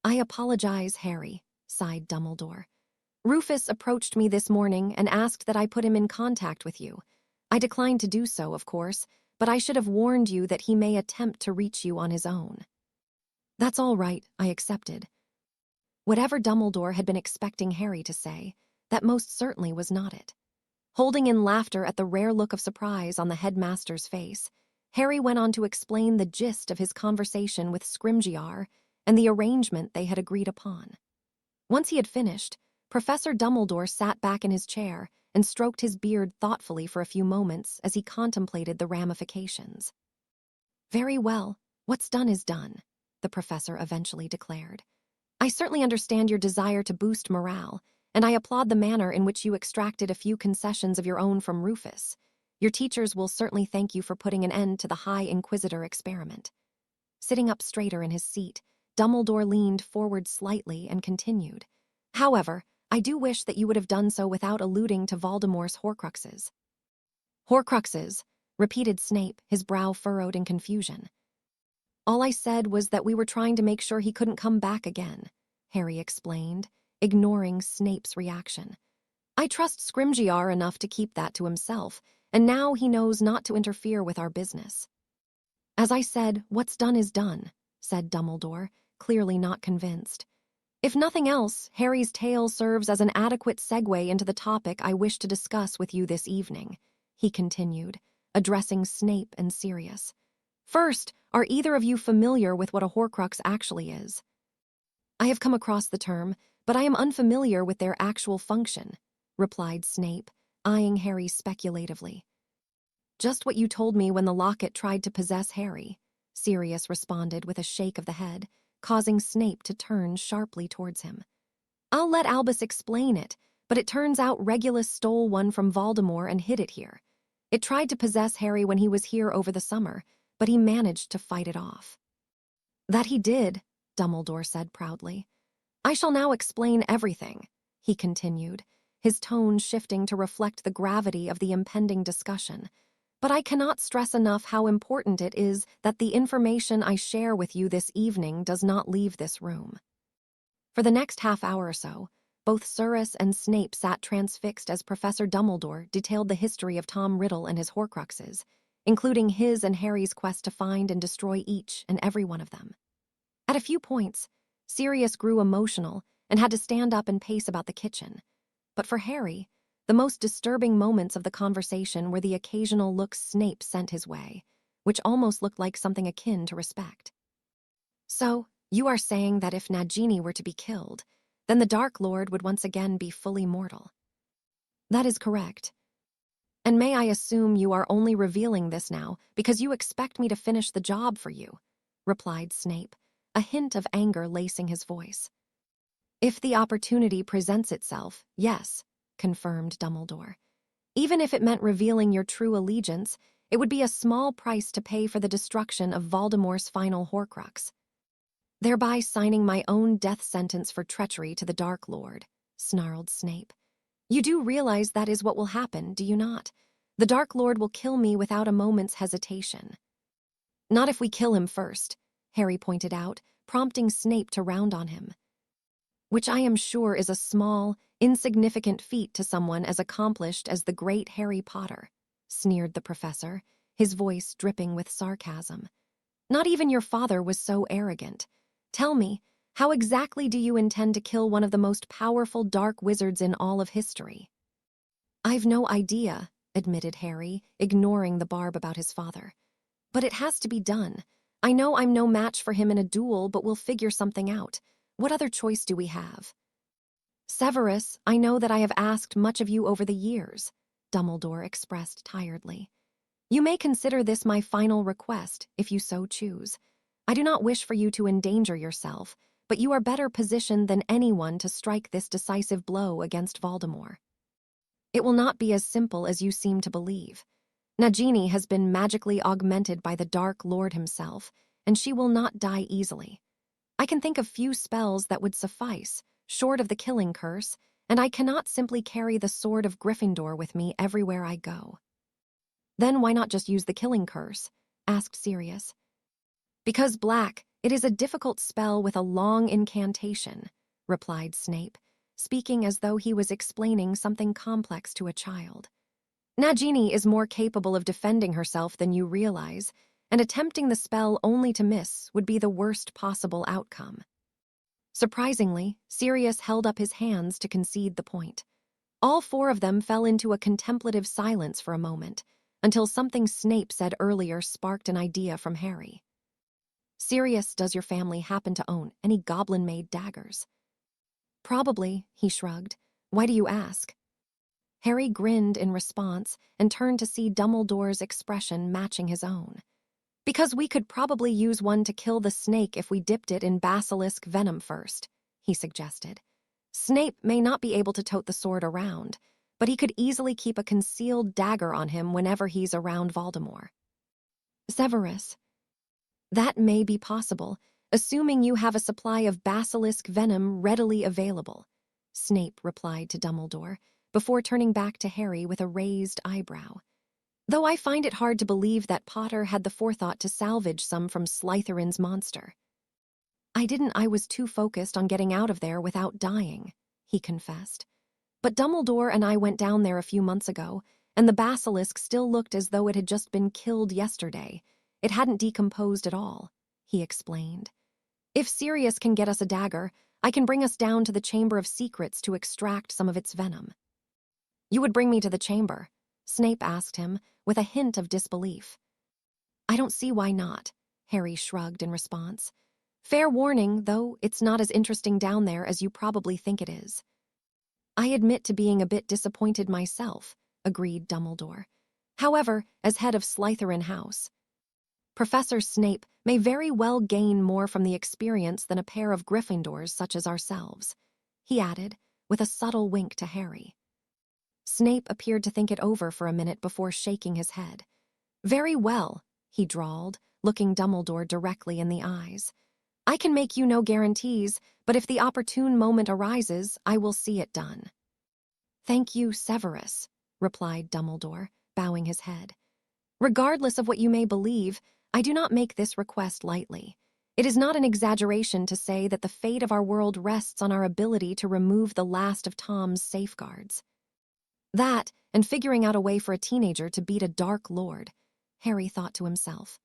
I apologize, Harry, sighed Dumbledore. Rufus approached me this morning and asked that I put him in contact with you. I declined to do so, of course, but I should have warned you that he may attempt to reach you on his own. That's all right, I accepted. Whatever Dumbledore had been expecting Harry to say, that most certainly was not it. Holding in laughter at the rare look of surprise on the headmaster's face, Harry went on to explain the gist of his conversation with Scrimgeour and the arrangement they had agreed upon. Once he had finished, Professor Dumbledore sat back in his chair and stroked his beard thoughtfully for a few moments as he contemplated the ramifications. Very well, what's done is done, the professor eventually declared. I certainly understand your desire to boost morale, and I applaud the manner in which you extracted a few concessions of your own from Rufus. Your teachers will certainly thank you for putting an end to the High Inquisitor experiment. Sitting up straighter in his seat, Dumbledore leaned forward slightly and continued. However, I do wish that you would have done so without alluding to Voldemort's Horcruxes. Horcruxes, repeated Snape, his brow furrowed in confusion. All I said was that we were trying to make sure he couldn't come back again, Harry explained, ignoring Snape's reaction. I trust Scrimgeour enough to keep that to himself, and now he knows not to interfere with our business. As I said, what's done is done, said Dumbledore, clearly not convinced. If nothing else, Harry's tale serves as an adequate segue into the topic I wish to discuss with you this evening, he continued, addressing Snape and Sirius. First, are either of you familiar with what a Horcrux actually is? I have come across the term, but I am unfamiliar with their actual function, replied Snape, eyeing Harry speculatively. Just what you told me when the locket tried to possess Harry, Sirius responded with a shake of the head, causing Snape to turn sharply towards him. I'll let Albus explain it, but it turns out Regulus stole one from Voldemort and hid it here. It tried to possess Harry when he was here over the summer, but he managed to fight it off. That he did, Dumbledore said proudly. I shall now explain everything, he continued, his tone shifting to reflect the gravity of the impending discussion. But I cannot stress enough how important it is that the information I share with you this evening does not leave this room. For the next half hour or so, both Sirius and Snape sat transfixed as Professor Dumbledore detailed the history of Tom Riddle and his Horcruxes, including his and Harry's quest to find and destroy each and every one of them. At a few points, Sirius grew emotional and had to stand up and pace about the kitchen. But for Harry, the most disturbing moments of the conversation were the occasional looks Snape sent his way, which almost looked like something akin to respect. So, you are saying that if Nagini were to be killed, then the Dark Lord would once again be fully mortal. That is correct. And may I assume you are only revealing this now because you expect me to finish the job for you, replied Snape, a hint of anger lacing his voice. If the opportunity presents itself, yes, confirmed Dumbledore. Even if it meant revealing your true allegiance, it would be a small price to pay for the destruction of Voldemort's final Horcrux. Thereby signing my own death sentence for treachery to the Dark Lord, snarled Snape. You do realize that is what will happen, do you not? The Dark Lord will kill me without a moment's hesitation. Not if we kill him first, Harry pointed out, prompting Snape to round on him. Which I am sure is a small, insignificant feat to someone as accomplished as the great Harry Potter, sneered the professor, his voice dripping with sarcasm. Not even your father was so arrogant. Tell me, how exactly do you intend to kill one of the most powerful dark wizards in all of history? I've no idea, admitted Harry, ignoring the barb about his father. But it has to be done. I know I'm no match for him in a duel, but we'll figure something out. What other choice do we have? Severus, I know that I have asked much of you over the years, Dumbledore expressed tiredly. You may consider this my final request, if you so choose. I do not wish for you to endanger yourself, but you are better positioned than anyone to strike this decisive blow against Voldemort. It will not be as simple as you seem to believe. Nagini has been magically augmented by the Dark Lord himself, and she will not die easily. I can think of few spells that would suffice, short of the killing curse, and I cannot simply carry the sword of Gryffindor with me everywhere I go. Then why not just use the killing curse? Asked Sirius. Because Black, it is a difficult spell with a long incantation, replied Snape, speaking as though he was explaining something complex to a child. Nagini is more capable of defending herself than you realize, and attempting the spell only to miss would be the worst possible outcome. Surprisingly, Sirius held up his hands to concede the point. All four of them fell into a contemplative silence for a moment, until something Snape said earlier sparked an idea from Harry. Sirius, does your family happen to own any goblin-made daggers? Probably, he shrugged. Why do you ask? Harry grinned in response and turned to see Dumbledore's expression matching his own. Because we could probably use one to kill the snake if we dipped it in basilisk venom first, he suggested. Snape may not be able to tote the sword around, but he could easily keep a concealed dagger on him whenever he's around Voldemort. Severus. That may be possible, assuming you have a supply of basilisk venom readily available, Snape replied to Dumbledore, before turning back to Harry with a raised eyebrow. Though I find it hard to believe that Potter had the forethought to salvage some from Slytherin's monster. I was too focused on getting out of there without dying, he confessed. But Dumbledore and I went down there a few months ago, and the basilisk still looked as though it had just been killed yesterday. It hadn't decomposed at all, he explained. If Sirius can get us a dagger, I can bring us down to the Chamber of Secrets to extract some of its venom. You would bring me to the chamber? Snape asked him, with a hint of disbelief. I don't see why not, Harry shrugged in response. Fair warning, though, it's not as interesting down there as you probably think it is. I admit to being a bit disappointed myself, agreed Dumbledore. However, as head of Slytherin House, Professor Snape may very well gain more from the experience than a pair of Gryffindors such as ourselves, he added, with a subtle wink to Harry. Snape appeared to think it over for a minute before shaking his head. Very well, he drawled, looking Dumbledore directly in the eyes. I can make you no guarantees, but if the opportune moment arises, I will see it done. Thank you, Severus, replied Dumbledore, bowing his head. Regardless of what you may believe, I do not make this request lightly. It is not an exaggeration to say that the fate of our world rests on our ability to remove the last of Tom's safeguards. That, and figuring out a way for a teenager to beat a Dark Lord, Harry thought to himself.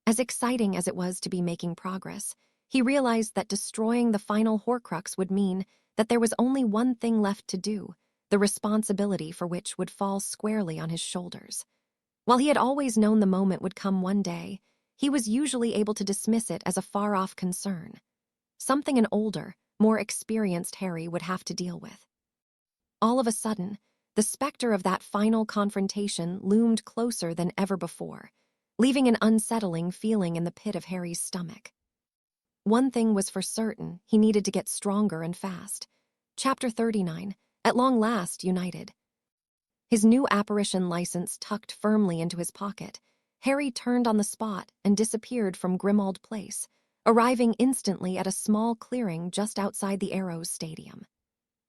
As exciting as it was to be making progress, he realized that destroying the final Horcrux would mean that there was only one thing left to do, the responsibility for which would fall squarely on his shoulders. While he had always known the moment would come one day, he was usually able to dismiss it as a far-off concern, something an older, more experienced Harry would have to deal with. All of a sudden, the specter of that final confrontation loomed closer than ever before, leaving an unsettling feeling in the pit of Harry's stomach. One thing was for certain, he needed to get stronger and fast. Chapter 39, at long last united. His new apparition license tucked firmly into his pocket, Harry turned on the spot and disappeared from Grimmauld Place, arriving instantly at a small clearing just outside the Arrows Stadium.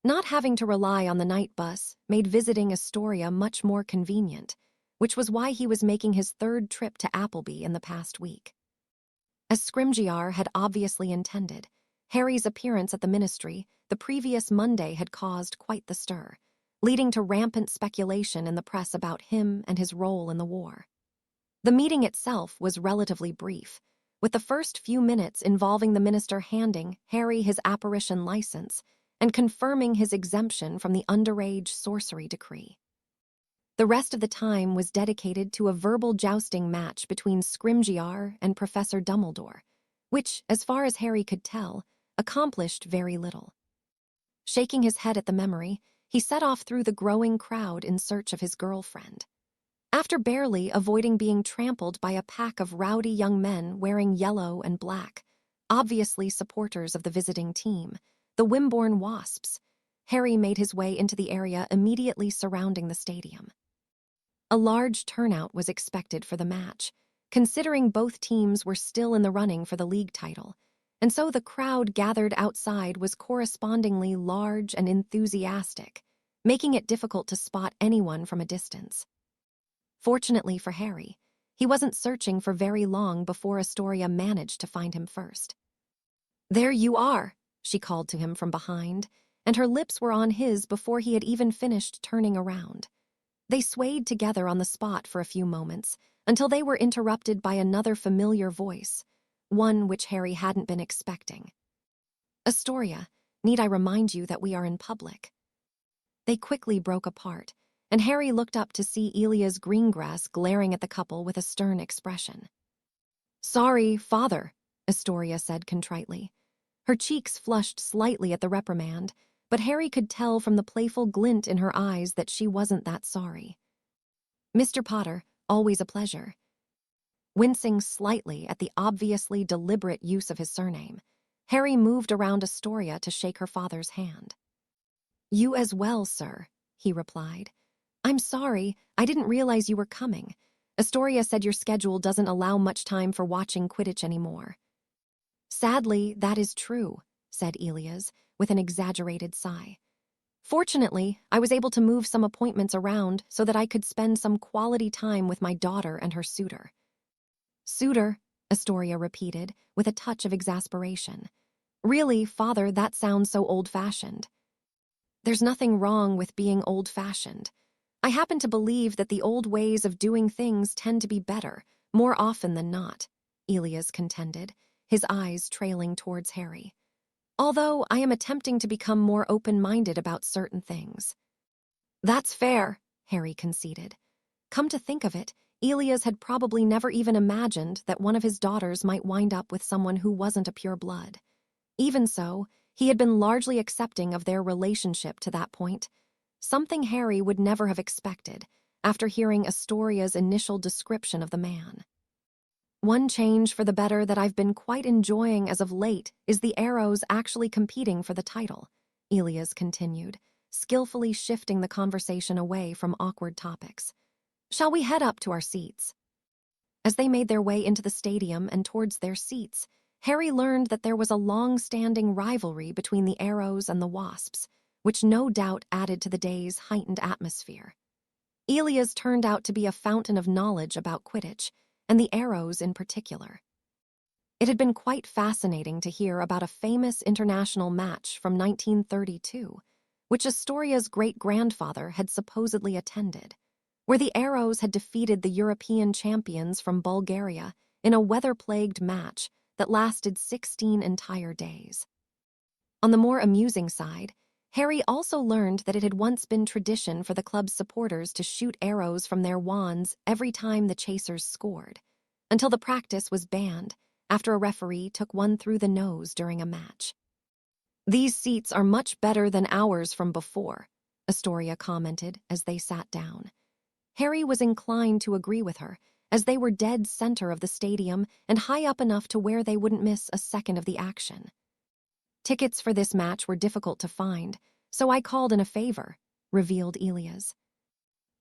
Not having to rely on the night bus made visiting Astoria much more convenient, which was why he was making his third trip to Appleby in the past week. As Scrimgeour had obviously intended, Harry's appearance at the Ministry the previous Monday had caused quite the stir, leading to rampant speculation in the press about him and his role in the war. The meeting itself was relatively brief, with the first few minutes involving the minister handing Harry his apparition license and confirming his exemption from the underage sorcery decree. The rest of the time was dedicated to a verbal jousting match between Scrimgeour and Professor Dumbledore, which, as far as Harry could tell, accomplished very little. Shaking his head at the memory, he set off through the growing crowd in search of his girlfriend. After barely avoiding being trampled by a pack of rowdy young men wearing yellow and black, obviously supporters of the visiting team, the Wimborne Wasps, Harry made his way into the area immediately surrounding the stadium. A large turnout was expected for the match, considering both teams were still in the running for the league title, and so the crowd gathered outside was correspondingly large and enthusiastic, making it difficult to spot anyone from a distance. Fortunately for Harry, he wasn't searching for very long before Astoria managed to find him first. There you are, she called to him from behind, and her lips were on his before he had even finished turning around. They swayed together on the spot for a few moments, until they were interrupted by another familiar voice, one which Harry hadn't been expecting. Astoria, need I remind you that we are in public? They quickly broke apart, and Harry looked up to see Elias Greengrass glaring at the couple with a stern expression. Sorry, Father, Astoria said contritely. Her cheeks flushed slightly at the reprimand, but Harry could tell from the playful glint in her eyes that she wasn't that sorry. Mr. Potter, always a pleasure. Wincing slightly at the obviously deliberate use of his surname, Harry moved around Astoria to shake her father's hand. You as well, sir, he replied. I'm sorry, I didn't realize you were coming. Astoria said your schedule doesn't allow much time for watching Quidditch anymore. Sadly, that is true, said Elias, with an exaggerated sigh. Fortunately, I was able to move some appointments around so that I could spend some quality time with my daughter and her suitor. Suitor, Astoria repeated, with a touch of exasperation. Really, Father, that sounds so old-fashioned. There's nothing wrong with being old-fashioned. I happen to believe that the old ways of doing things tend to be better, more often than not, Elias contended, his eyes trailing towards Harry. Although I am attempting to become more open-minded about certain things. That's fair, Harry conceded. Come to think of it, Elias had probably never even imagined that one of his daughters might wind up with someone who wasn't a pure blood. Even so, he had been largely accepting of their relationship to that point, something Harry would never have expected after hearing Astoria's initial description of the man. One change for the better that I've been quite enjoying as of late is the arrows actually competing for the title, Elias continued, skillfully shifting the conversation away from awkward topics. Shall we head up to our seats? As they made their way into the stadium and towards their seats, Harry learned that there was a long-standing rivalry between the arrows and the wasps, which no doubt added to the day's heightened atmosphere. Elias turned out to be a fountain of knowledge about Quidditch, and the arrows in particular. It had been quite fascinating to hear about a famous international match from 1932, which Astoria's great-grandfather had supposedly attended, where the arrows had defeated the European champions from Bulgaria in a weather-plagued match that lasted 16 entire days. On the more amusing side, Harry also learned that it had once been tradition for the club's supporters to shoot arrows from their wands every time the chasers scored, until the practice was banned after a referee took one through the nose during a match. These seats are much better than ours from before, Astoria commented as they sat down. Harry was inclined to agree with her, as they were dead center of the stadium and high up enough to where they wouldn't miss a second of the action. Tickets for this match were difficult to find, so I called in a favor, revealed Elias.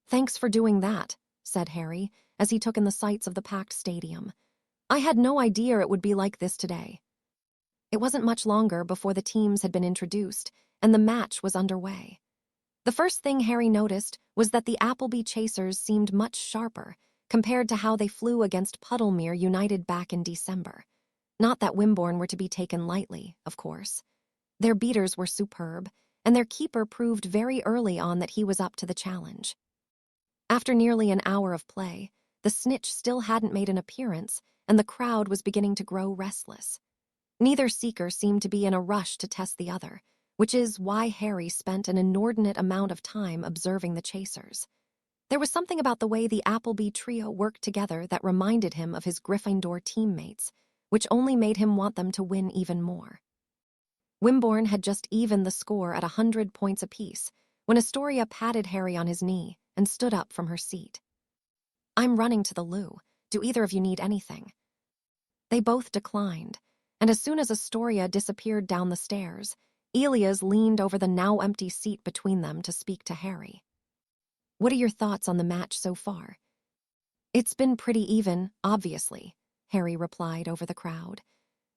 Thanks for doing that, said Harry, as he took in the sights of the packed stadium. I had no idea it would be like this today. It wasn't much longer before the teams had been introduced, and the match was underway. The first thing Harry noticed was that the Appleby chasers seemed much sharper compared to how they flew against Puddlemere United back in December. Not that Wimborne were to be taken lightly, of course. Their beaters were superb, and their keeper proved very early on that he was up to the challenge. After nearly an hour of play, the snitch still hadn't made an appearance, and the crowd was beginning to grow restless. Neither seeker seemed to be in a rush to test the other, which is why Harry spent an inordinate amount of time observing the chasers. There was something about the way the Appleby trio worked together that reminded him of his Gryffindor teammates, which only made him want them to win even more. Wimborne had just evened the score at 100 points apiece when Astoria patted Harry on his knee and stood up from her seat. I'm running to the loo. Do either of you need anything? They both declined, and as soon as Astoria disappeared down the stairs, Elias leaned over the now empty seat between them to speak to Harry. What are your thoughts on the match so far? It's been pretty even, obviously, Harry replied over the crowd.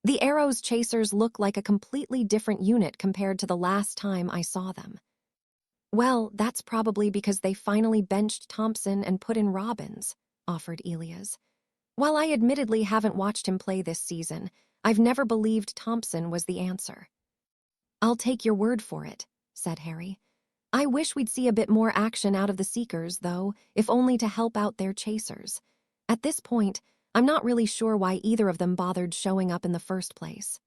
The Arrows chasers look like a completely different unit compared to the last time I saw them. Well, that's probably because they finally benched Thompson and put in Robbins, offered Elias. While I admittedly haven't watched him play this season, I've never believed Thompson was the answer. I'll take your word for it, said Harry. I wish we'd see a bit more action out of the Seekers, though, if only to help out their chasers. At this point, I'm not really sure why either of them bothered showing up in the first place.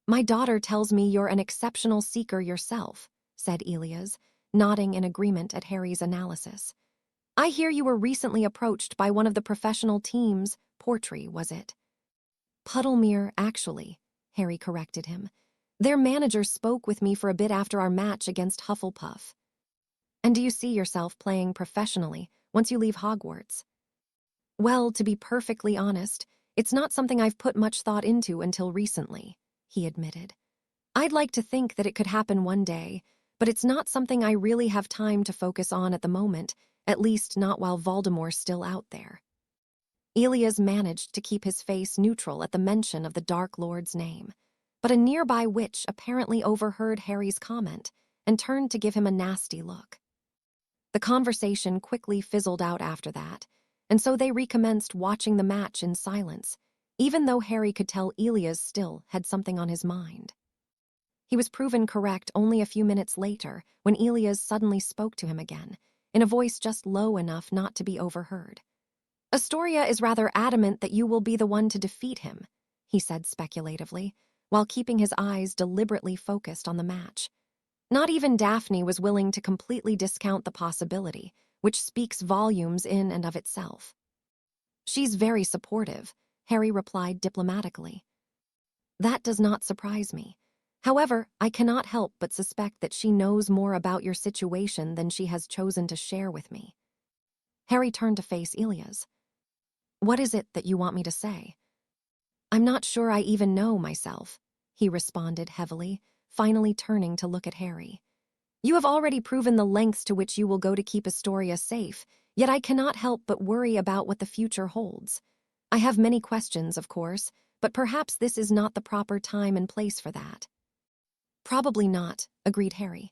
My daughter tells me you're an exceptional seeker yourself, said Elias, nodding in agreement at Harry's analysis. I hear you were recently approached by one of the professional teams, Portree, was it? Puddlemere, actually, Harry corrected him. Their manager spoke with me for a bit after our match against Hufflepuff. And do you see yourself playing professionally once you leave Hogwarts? Well, to be perfectly honest, it's not something I've put much thought into until recently, he admitted. I'd like to think that it could happen one day, but it's not something I really have time to focus on at the moment, at least not while Voldemort's still out there. Elias managed to keep his face neutral at the mention of the Dark Lord's name, but a nearby witch apparently overheard Harry's comment and turned to give him a nasty look. The conversation quickly fizzled out after that, and so they recommenced watching the match in silence, even though Harry could tell Elias still had something on his mind. He was proven correct only a few minutes later when Elias suddenly spoke to him again, in a voice just low enough not to be overheard. Astoria is rather adamant that you will be the one to defeat him, he said speculatively, while keeping his eyes deliberately focused on the match. Not even Daphne was willing to completely discount the possibility, which speaks volumes in and of itself. She's very supportive, Harry replied diplomatically. That does not surprise me. However, I cannot help but suspect that she knows more about your situation than she has chosen to share with me. Harry turned to face Elias. What is it that you want me to say? I'm not sure I even know myself, he responded heavily, finally turning to look at Harry. You have already proven the lengths to which you will go to keep Astoria safe, yet I cannot help but worry about what the future holds. I have many questions, of course, but perhaps this is not the proper time and place for that. Probably not, agreed Harry.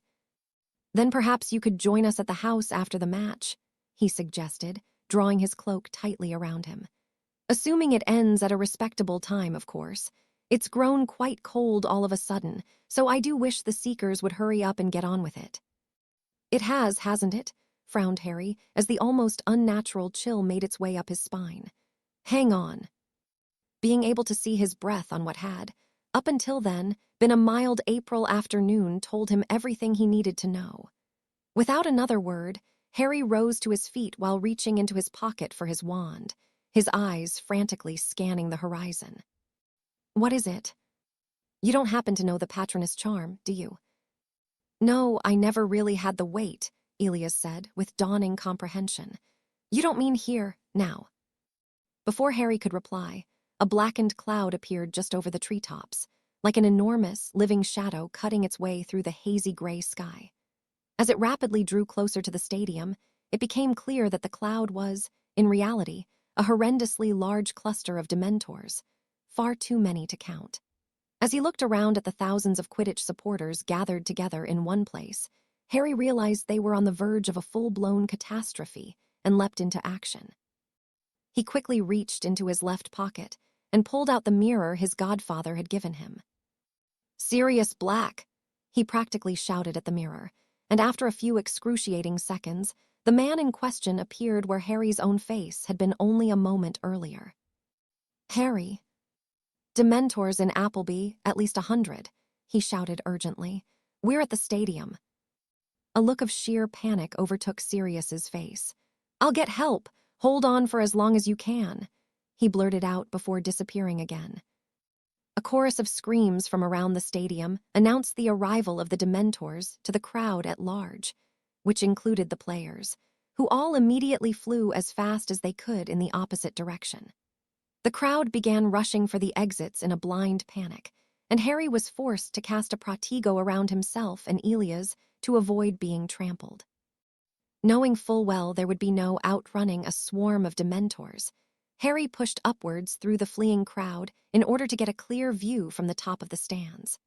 Then perhaps you could join us at the house after the match, he suggested, drawing his cloak tightly around him. Assuming it ends at a respectable time, of course. It's grown quite cold all of a sudden, so I do wish the Seekers would hurry up and get on with it. It has, hasn't it? Frowned Harry, as the almost unnatural chill made its way up his spine. Hang on. Being able to see his breath on what had, up until then, been a mild April afternoon told him everything he needed to know. Without another word, Harry rose to his feet while reaching into his pocket for his wand, his eyes frantically scanning the horizon. What is it? You don't happen to know the Patronus charm, do you? No, I never really had the weight, Elias said, with dawning comprehension. You don't mean here, now. Before Harry could reply, a blackened cloud appeared just over the treetops, like an enormous, living shadow cutting its way through the hazy gray sky. As it rapidly drew closer to the stadium, it became clear that the cloud was, in reality, a horrendously large cluster of Dementors, far too many to count. As he looked around at the thousands of Quidditch supporters gathered together in one place, Harry realized they were on the verge of a full-blown catastrophe and leapt into action. He quickly reached into his left pocket and pulled out the mirror his godfather had given him. Sirius Black, he practically shouted at the mirror, and after a few excruciating seconds, the man in question appeared where Harry's own face had been only a moment earlier. Harry. Dementors in Appleby, at least 100, he shouted urgently. We're at the stadium. A look of sheer panic overtook Sirius's face. I'll get help. Hold on for as long as you can, he blurted out before disappearing again. A chorus of screams from around the stadium announced the arrival of the Dementors to the crowd at large, which included the players, who all immediately flew as fast as they could in the opposite direction. The crowd began rushing for the exits in a blind panic, and Harry was forced to cast a protego around himself and Elias to avoid being trampled. Knowing full well there would be no outrunning a swarm of Dementors, Harry pushed upwards through the fleeing crowd in order to get a clear view from the top of the stands.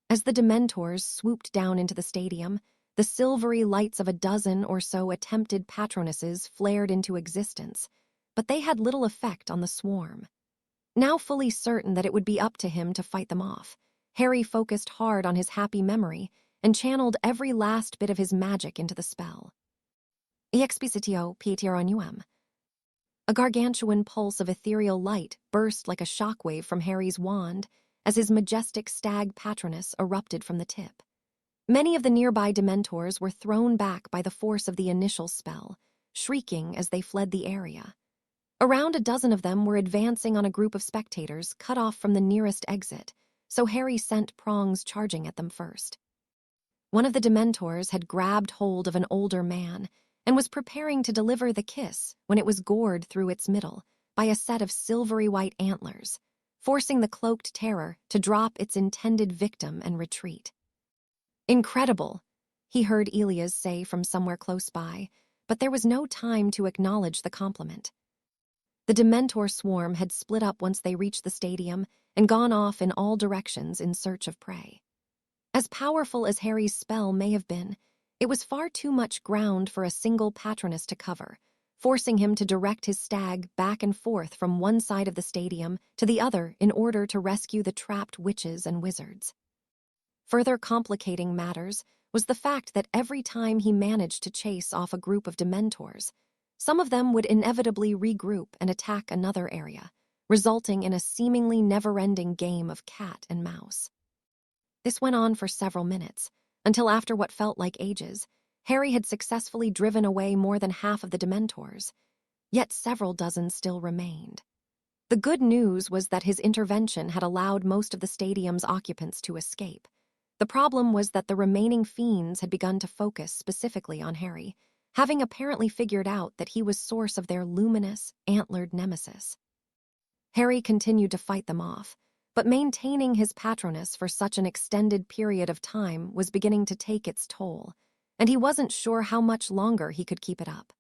As the Dementors swooped down into the stadium, the silvery lights of a dozen or so attempted patronesses flared into existence, but they had little effect on the swarm. Now fully certain that it would be up to him to fight them off, Harry focused hard on his happy memory and channeled every last bit of his magic into the spell. Explicitio Pieteronuem. A gargantuan pulse of ethereal light burst like a shockwave from Harry's wand as his majestic stag patroness erupted from the tip. Many of the nearby Dementors were thrown back by the force of the initial spell, shrieking as they fled the area. Around a dozen of them were advancing on a group of spectators cut off from the nearest exit, so Harry sent prongs charging at them first. One of the Dementors had grabbed hold of an older man and was preparing to deliver the kiss when it was gored through its middle by a set of silvery white antlers, forcing the cloaked terror to drop its intended victim and retreat. Incredible, he heard Elias say from somewhere close by, but there was no time to acknowledge the compliment. The Dementor swarm had split up once they reached the stadium and gone off in all directions in search of prey. As powerful as Harry's spell may have been, it was far too much ground for a single patroness to cover, forcing him to direct his stag back and forth from one side of the stadium to the other in order to rescue the trapped witches and wizards. Further complicating matters was the fact that every time he managed to chase off a group of Dementors, some of them would inevitably regroup and attack another area, resulting in a seemingly never-ending game of cat and mouse. This went on for several minutes, until after what felt like ages, Harry had successfully driven away more than half of the Dementors, yet several dozen still remained. The good news was that his intervention had allowed most of the stadium's occupants to escape. The problem was that the remaining fiends had begun to focus specifically on Harry, having apparently figured out that he was source of their luminous, antlered nemesis. Harry continued to fight them off, but maintaining his Patronus for such an extended period of time was beginning to take its toll, and he wasn't sure how much longer he could keep it up.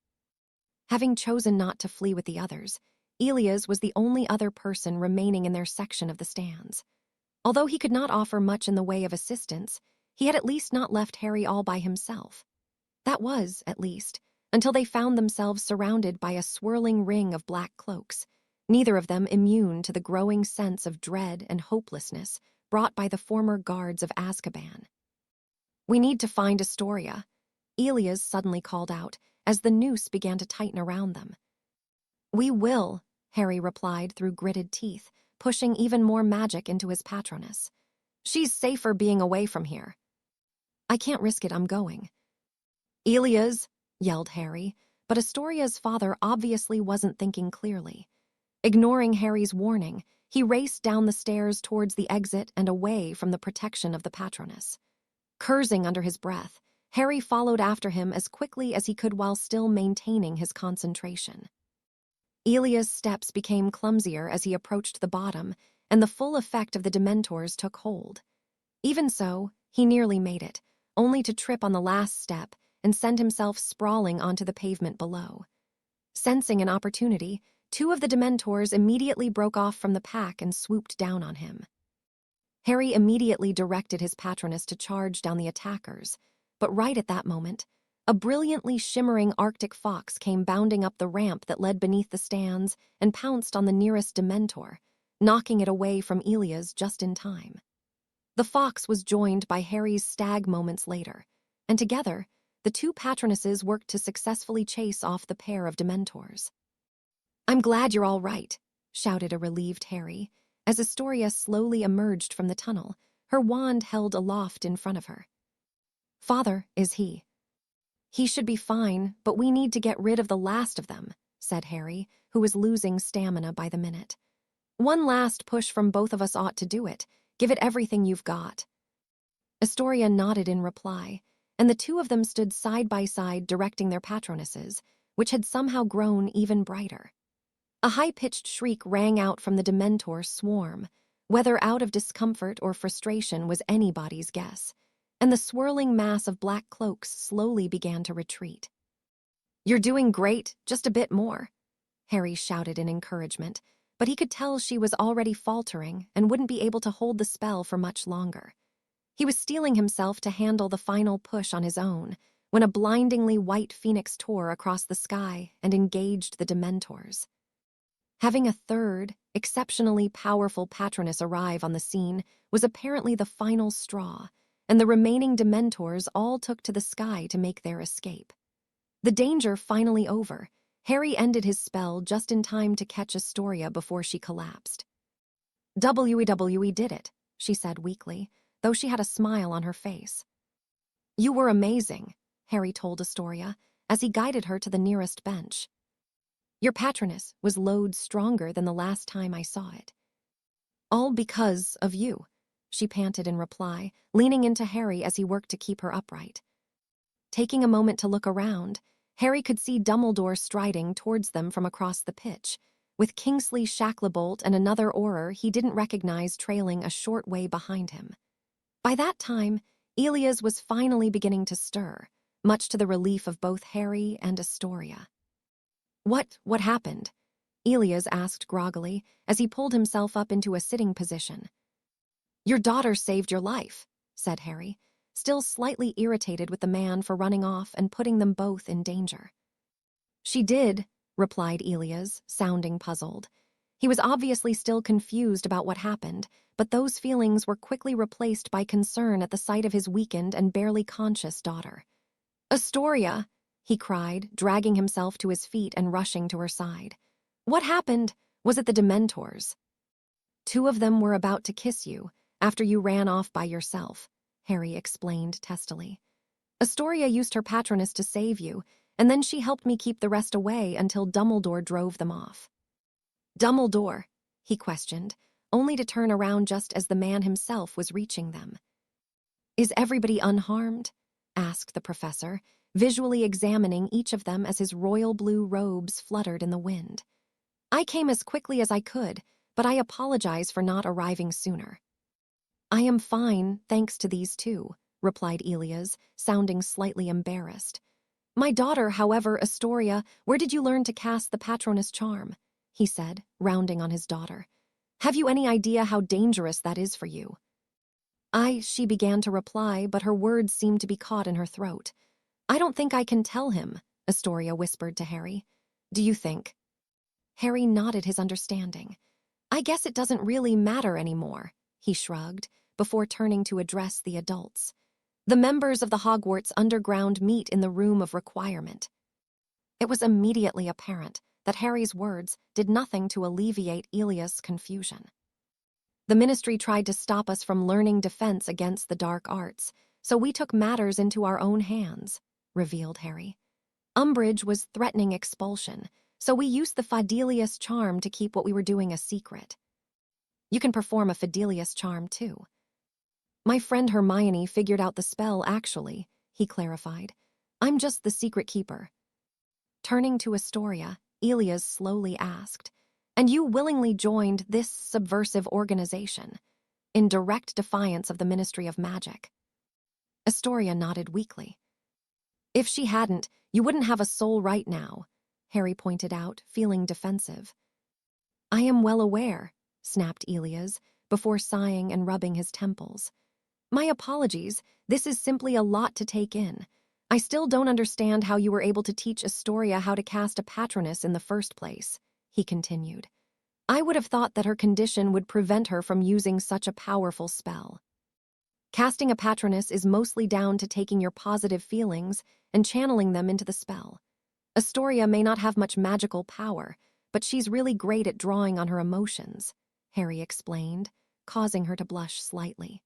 Having chosen not to flee with the others, Elias was the only other person remaining in their section of the stands. Although he could not offer much in the way of assistance, he had at least not left Harry all by himself. That was, at least, until they found themselves surrounded by a swirling ring of black cloaks, neither of them immune to the growing sense of dread and hopelessness brought by the former guards of Azkaban. "We need to find Astoria," Elias suddenly called out as the noose began to tighten around them. "We will," Harry replied through gritted teeth, pushing even more magic into his Patronus. "She's safer being away from here." "I can't risk it, I'm going." "Elias," yelled Harry, but Astoria's father obviously wasn't thinking clearly. Ignoring Harry's warning, he raced down the stairs towards the exit and away from the protection of the Patronus. Cursing under his breath, Harry followed after him as quickly as he could while still maintaining his concentration. Elias' steps became clumsier as he approached the bottom, and the full effect of the Dementors took hold. Even so, he nearly made it, only to trip on the last step and send himself sprawling onto the pavement below. Sensing an opportunity, two of the Dementors immediately broke off from the pack and swooped down on him. Harry immediately directed his Patronus to charge down the attackers, but right at that moment, a brilliantly shimmering Arctic fox came bounding up the ramp that led beneath the stands and pounced on the nearest Dementor, knocking it away from Elias just in time. The fox was joined by Harry's stag moments later, and together, the two Patronuses worked to successfully chase off the pair of Dementors. "I'm glad you're all right," shouted a relieved Harry, as Astoria slowly emerged from the tunnel, her wand held aloft in front of her. "Father, is he?" "He should be fine, but we need to get rid of the last of them," said Harry, who was losing stamina by the minute. "One last push from both of us ought to do it. Give it everything you've got." Astoria nodded in reply, and the two of them stood side by side directing their Patronuses, which had somehow grown even brighter. A high-pitched shriek rang out from the Dementor swarm, whether out of discomfort or frustration was anybody's guess, and the swirling mass of black cloaks slowly began to retreat. "You're doing great, just a bit more," Harry shouted in encouragement, but he could tell she was already faltering and wouldn't be able to hold the spell for much longer. He was steeling himself to handle the final push on his own, when a blindingly white phoenix tore across the sky and engaged the Dementors. Having a third, exceptionally powerful Patronus arrive on the scene was apparently the final straw, and the remaining Dementors all took to the sky to make their escape. The danger finally over, Harry ended his spell just in time to catch Astoria before she collapsed. "WWE did it," she said weakly, though she had a smile on her face. "You were amazing," Harry told Astoria, as he guided her to the nearest bench. "Your Patronus was loads stronger than the last time I saw it." "All because of you," she panted in reply, leaning into Harry as he worked to keep her upright. Taking a moment to look around, Harry could see Dumbledore striding towards them from across the pitch, with Kingsley Shacklebolt and another Auror he didn't recognize trailing a short way behind him. By that time, Elias was finally beginning to stir, much to the relief of both Harry and Astoria. What happened?" Elias asked groggily as he pulled himself up into a sitting position. "Your daughter saved your life," said Harry, still slightly irritated with the man for running off and putting them both in danger. "She did," replied Elias, sounding puzzled. He was obviously still confused about what happened, but those feelings were quickly replaced by concern at the sight of his weakened and barely conscious daughter. "Astoria," he cried, dragging himself to his feet and rushing to her side. What happened? Was it the Dementors? Two of them were about to kiss you after you ran off by yourself, Harry explained testily. Astoria used her patronus to save you, and then she helped me keep the rest away until Dumbledore drove them off. Dumbledore? He questioned, only to turn around just as the man himself was reaching them. Is everybody unharmed? Asked the professor, visually examining each of them as his royal blue robes fluttered in the wind. I came as quickly as I could, but I apologize for not arriving sooner. I am fine, thanks to these two, replied Elias, sounding slightly embarrassed. My daughter, however, Astoria, where did you learn to cast the Patronus charm? He said, rounding on his daughter. Have you any idea how dangerous that is for you? She began to reply, but her words seemed to be caught in her throat. I don't think I can tell him, Astoria whispered to Harry. Do you think? Harry nodded his understanding. I guess it doesn't really matter anymore, he shrugged, before turning to address the adults. The members of the Hogwarts Underground meet in the Room of Requirement. It was immediately apparent that Harry's words did nothing to alleviate Elias' confusion. The Ministry tried to stop us from learning defense against the dark arts, so we took matters into our own hands, revealed Harry. Umbridge was threatening expulsion, so we used the Fidelius charm to keep what we were doing a secret. You can perform a Fidelius charm, too. My friend Hermione figured out the spell, actually, he clarified. I'm just the secret keeper. Turning to Astoria, Elias slowly asked, and you willingly joined this subversive organization, in direct defiance of the Ministry of Magic. Astoria nodded weakly. If she hadn't, you wouldn't have a soul right now, Harry pointed out, feeling defensive. I am well aware, snapped Elias, before sighing and rubbing his temples. My apologies, this is simply a lot to take in. I still don't understand how you were able to teach Astoria how to cast a Patronus in the first place, he continued. I would have thought that her condition would prevent her from using such a powerful spell. Casting a Patronus is mostly down to taking your positive feelings and channeling them into the spell. Astoria may not have much magical power, but she's really great at drawing on her emotions, Harry explained, causing her to blush slightly.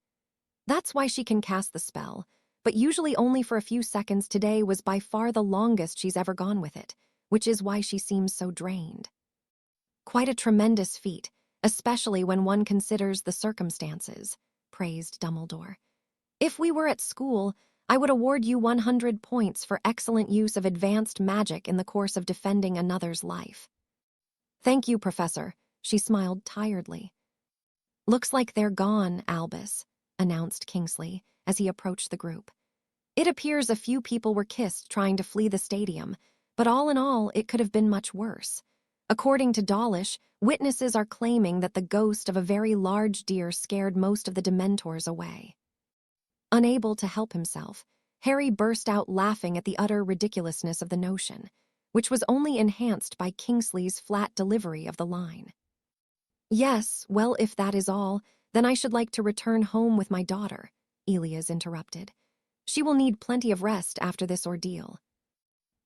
That's why she can cast the spell, but usually only for a few seconds. Today was by far the longest she's ever gone with it, which is why she seems so drained. Quite a tremendous feat, especially when one considers the circumstances, praised Dumbledore. If we were at school, I would award you 100 points for excellent use of advanced magic in the course of defending another's life. Thank you, Professor, she smiled tiredly. Looks like they're gone, Albus, announced Kingsley as he approached the group. It appears a few people were kissed trying to flee the stadium, but all in all, it could have been much worse. According to Dawlish, witnesses are claiming that the ghost of a very large deer scared most of the Dementors away. Unable to help himself, Harry burst out laughing at the utter ridiculousness of the notion, which was only enhanced by Kingsley's flat delivery of the line. Yes, well, if that is all, then I should like to return home with my daughter, Elias interrupted. She will need plenty of rest after this ordeal.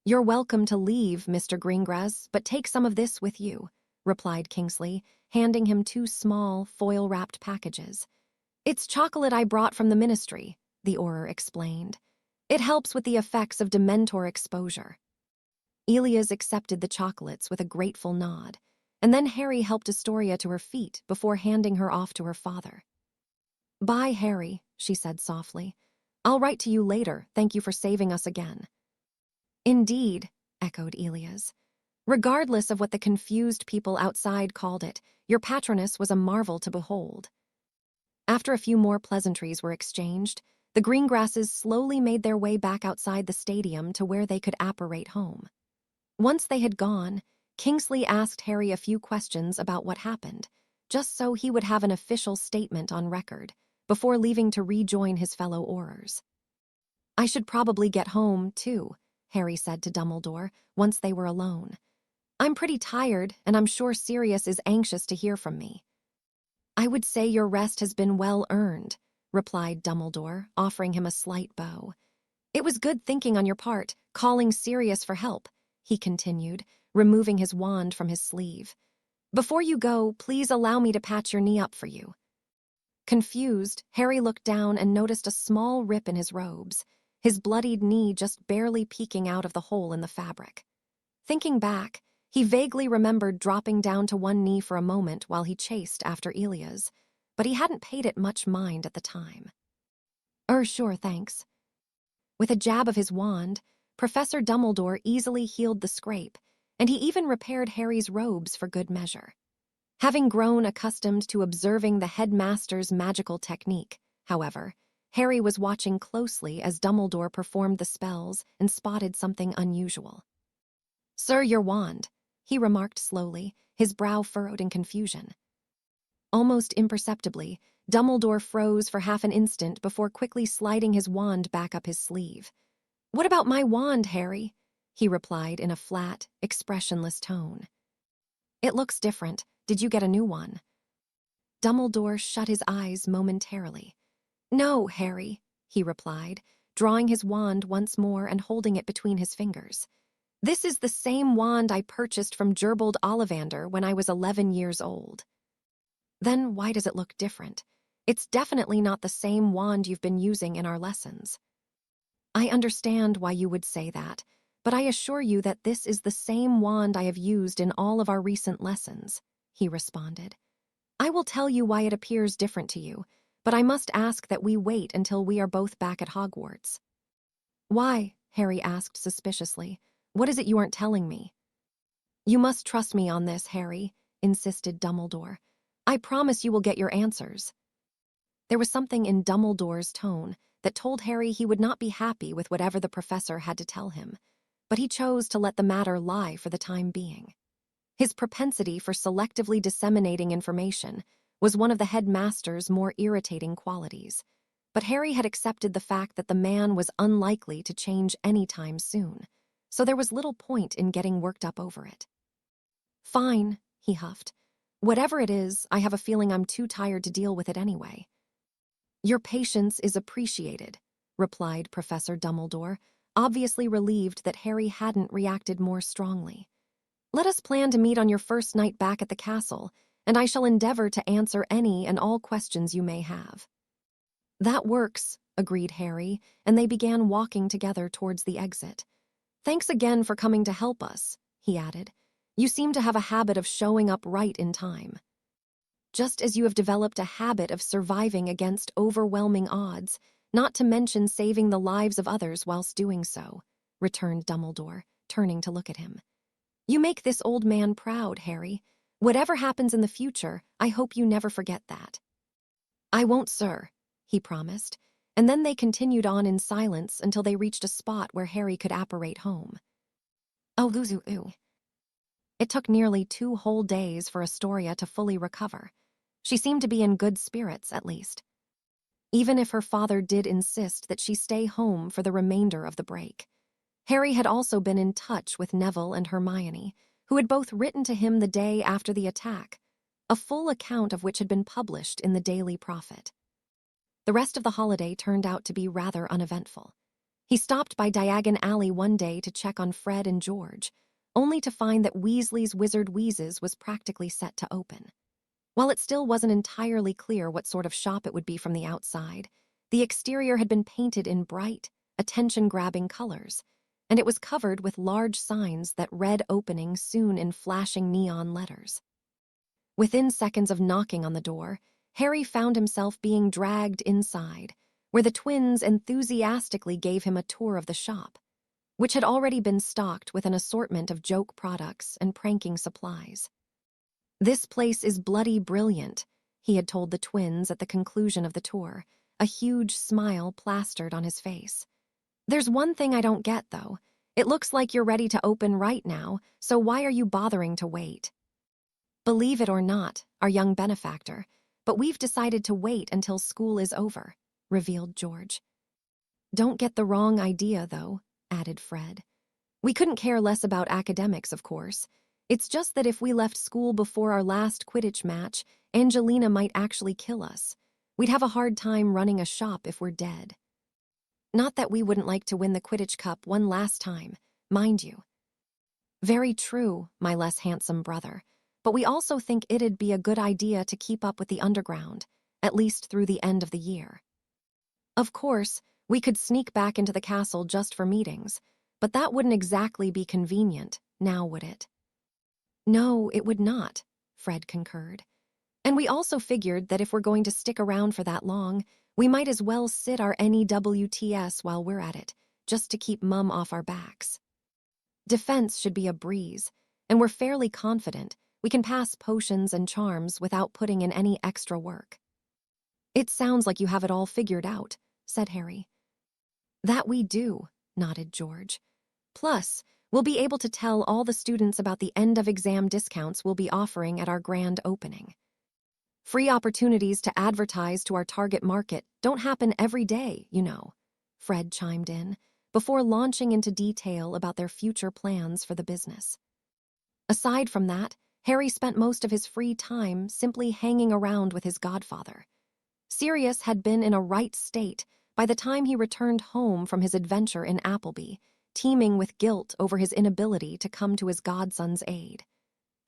You're welcome to leave, Mr. Greengrass, but take some of this with you, replied Kingsley, handing him 2 small, foil-wrapped packages. It's chocolate I brought from the Ministry, the Auror explained. It helps with the effects of Dementor exposure. Elias accepted the chocolates with a grateful nod, and then Harry helped Astoria to her feet before handing her off to her father. Bye, Harry, she said softly. I'll write to you later, thank you for saving us again. Indeed, echoed Elias. Regardless of what the confused people outside called it, your Patronus was a marvel to behold. After a few more pleasantries were exchanged, the Greengrasses slowly made their way back outside the stadium to where they could apparate home. Once they had gone, Kingsley asked Harry a few questions about what happened, just so he would have an official statement on record, before leaving to rejoin his fellow Aurors. I should probably get home, too, Harry said to Dumbledore once they were alone. I'm pretty tired, and I'm sure Sirius is anxious to hear from me. I would say your rest has been well earned, replied Dumbledore, offering him a slight bow. It was good thinking on your part, calling Sirius for help, he continued, removing his wand from his sleeve. Before you go, please allow me to patch your knee up for you. Confused, Harry looked down and noticed a small rip in his robes, his bloodied knee just barely peeking out of the hole in the fabric. Thinking back, he vaguely remembered dropping down to one knee for a moment while he chased after Elias, but he hadn't paid it much mind at the time. Sure, thanks." With a jab of his wand, Professor Dumbledore easily healed the scrape, and he even repaired Harry's robes for good measure. Having grown accustomed to observing the headmaster's magical technique, however, Harry was watching closely as Dumbledore performed the spells and spotted something unusual. "Sir, your wand," he remarked slowly, his brow furrowed in confusion. Almost imperceptibly, Dumbledore froze for half an instant before quickly sliding his wand back up his sleeve. "What about my wand, Harry?" he replied in a flat, expressionless tone. "It looks different. Did you get a new one?" Dumbledore shut his eyes momentarily. "No, Harry," he replied, drawing his wand once more and holding it between his fingers. "This is the same wand I purchased from Gerbold Ollivander when I was 11 years old." "Then why does it look different? It's definitely not the same wand you've been using in our lessons." "I understand why you would say that, but I assure you that this is the same wand I have used in all of our recent lessons," he responded. "I will tell you why it appears different to you, but I must ask that we wait until we are both back at Hogwarts." "Why?" Harry asked suspiciously. "What is it you aren't telling me?" "You must trust me on this, Harry," insisted Dumbledore. "I promise you will get your answers." There was something in Dumbledore's tone that told Harry he would not be happy with whatever the professor had to tell him, but he chose to let the matter lie for the time being. His propensity for selectively disseminating information was one of the headmaster's more irritating qualities, but Harry had accepted the fact that the man was unlikely to change anytime soon, so there was little point in getting worked up over it. "Fine," he huffed. "Whatever it is, I have a feeling I'm too tired to deal with it anyway." "Your patience is appreciated," replied Professor Dumbledore, obviously relieved that Harry hadn't reacted more strongly. "Let us plan to meet on your first night back at the castle, and I shall endeavor to answer any and all questions you may have." "That works," agreed Harry, and they began walking together towards the exit. "Thanks again for coming to help us," he added. "You seem to have a habit of showing up right in time." "Just as you have developed a habit of surviving against overwhelming odds, not to mention saving the lives of others whilst doing so," returned Dumbledore, turning to look at him. "You make this old man proud, Harry. Whatever happens in the future, I hope you never forget that." "I won't, sir," he promised, and then they continued on in silence until they reached a spot where Harry could apparate home. It took nearly 2 whole days for Astoria to fully recover. She seemed to be in good spirits, at least, even if her father did insist that she stay home for the remainder of the break. Harry had also been in touch with Neville and Hermione, who had both written to him the day after the attack, a full account of which had been published in the Daily Prophet. The rest of the holiday turned out to be rather uneventful. He stopped by Diagon Alley one day to check on Fred and George, only to find that Weasley's Wizard Wheezes was practically set to open. While it still wasn't entirely clear what sort of shop it would be from the outside, the exterior had been painted in bright, attention-grabbing colors, and it was covered with large signs that read opening soon in flashing neon letters. Within seconds of knocking on the door, Harry found himself being dragged inside, where the twins enthusiastically gave him a tour of the shop, which had already been stocked with an assortment of joke products and pranking supplies. "This place is bloody brilliant," he had told the twins at the conclusion of the tour, a huge smile plastered on his face. "There's one thing I don't get, though. It looks like you're ready to open right now, so why are you bothering to wait?" "Believe it or not, our young benefactor, but we've decided to wait until school is over," revealed George. "Don't get the wrong idea, though," added Fred. "We couldn't care less about academics, of course. It's just that if we left school before our last Quidditch match, Angelina might actually kill us. We'd have a hard time running a shop if we're dead." Not that we wouldn't like to win the Quidditch Cup one last time, mind you. Very true, my less handsome brother, but we also think it'd be a good idea to keep up with the underground, at least through the end of the year. Of course, we could sneak back into the castle just for meetings, but that wouldn't exactly be convenient, now would it? No, it would not, Fred concurred. And we also figured that if we're going to stick around for that long, we might as well sit our NEWTS while we're at it, just to keep Mum off our backs. Defense should be a breeze, and we're fairly confident we can pass potions and charms without putting in any extra work. It sounds like you have it all figured out, said Harry. That we do, nodded George. Plus, we'll be able to tell all the students about the end-of-exam discounts we'll be offering at our grand opening. Free opportunities to advertise to our target market don't happen every day, you know, Fred chimed in, before launching into detail about their future plans for the business. Aside from that, Harry spent most of his free time simply hanging around with his godfather. Sirius had been in a right state by the time he returned home from his adventure in Appleby, teeming with guilt over his inability to come to his godson's aid.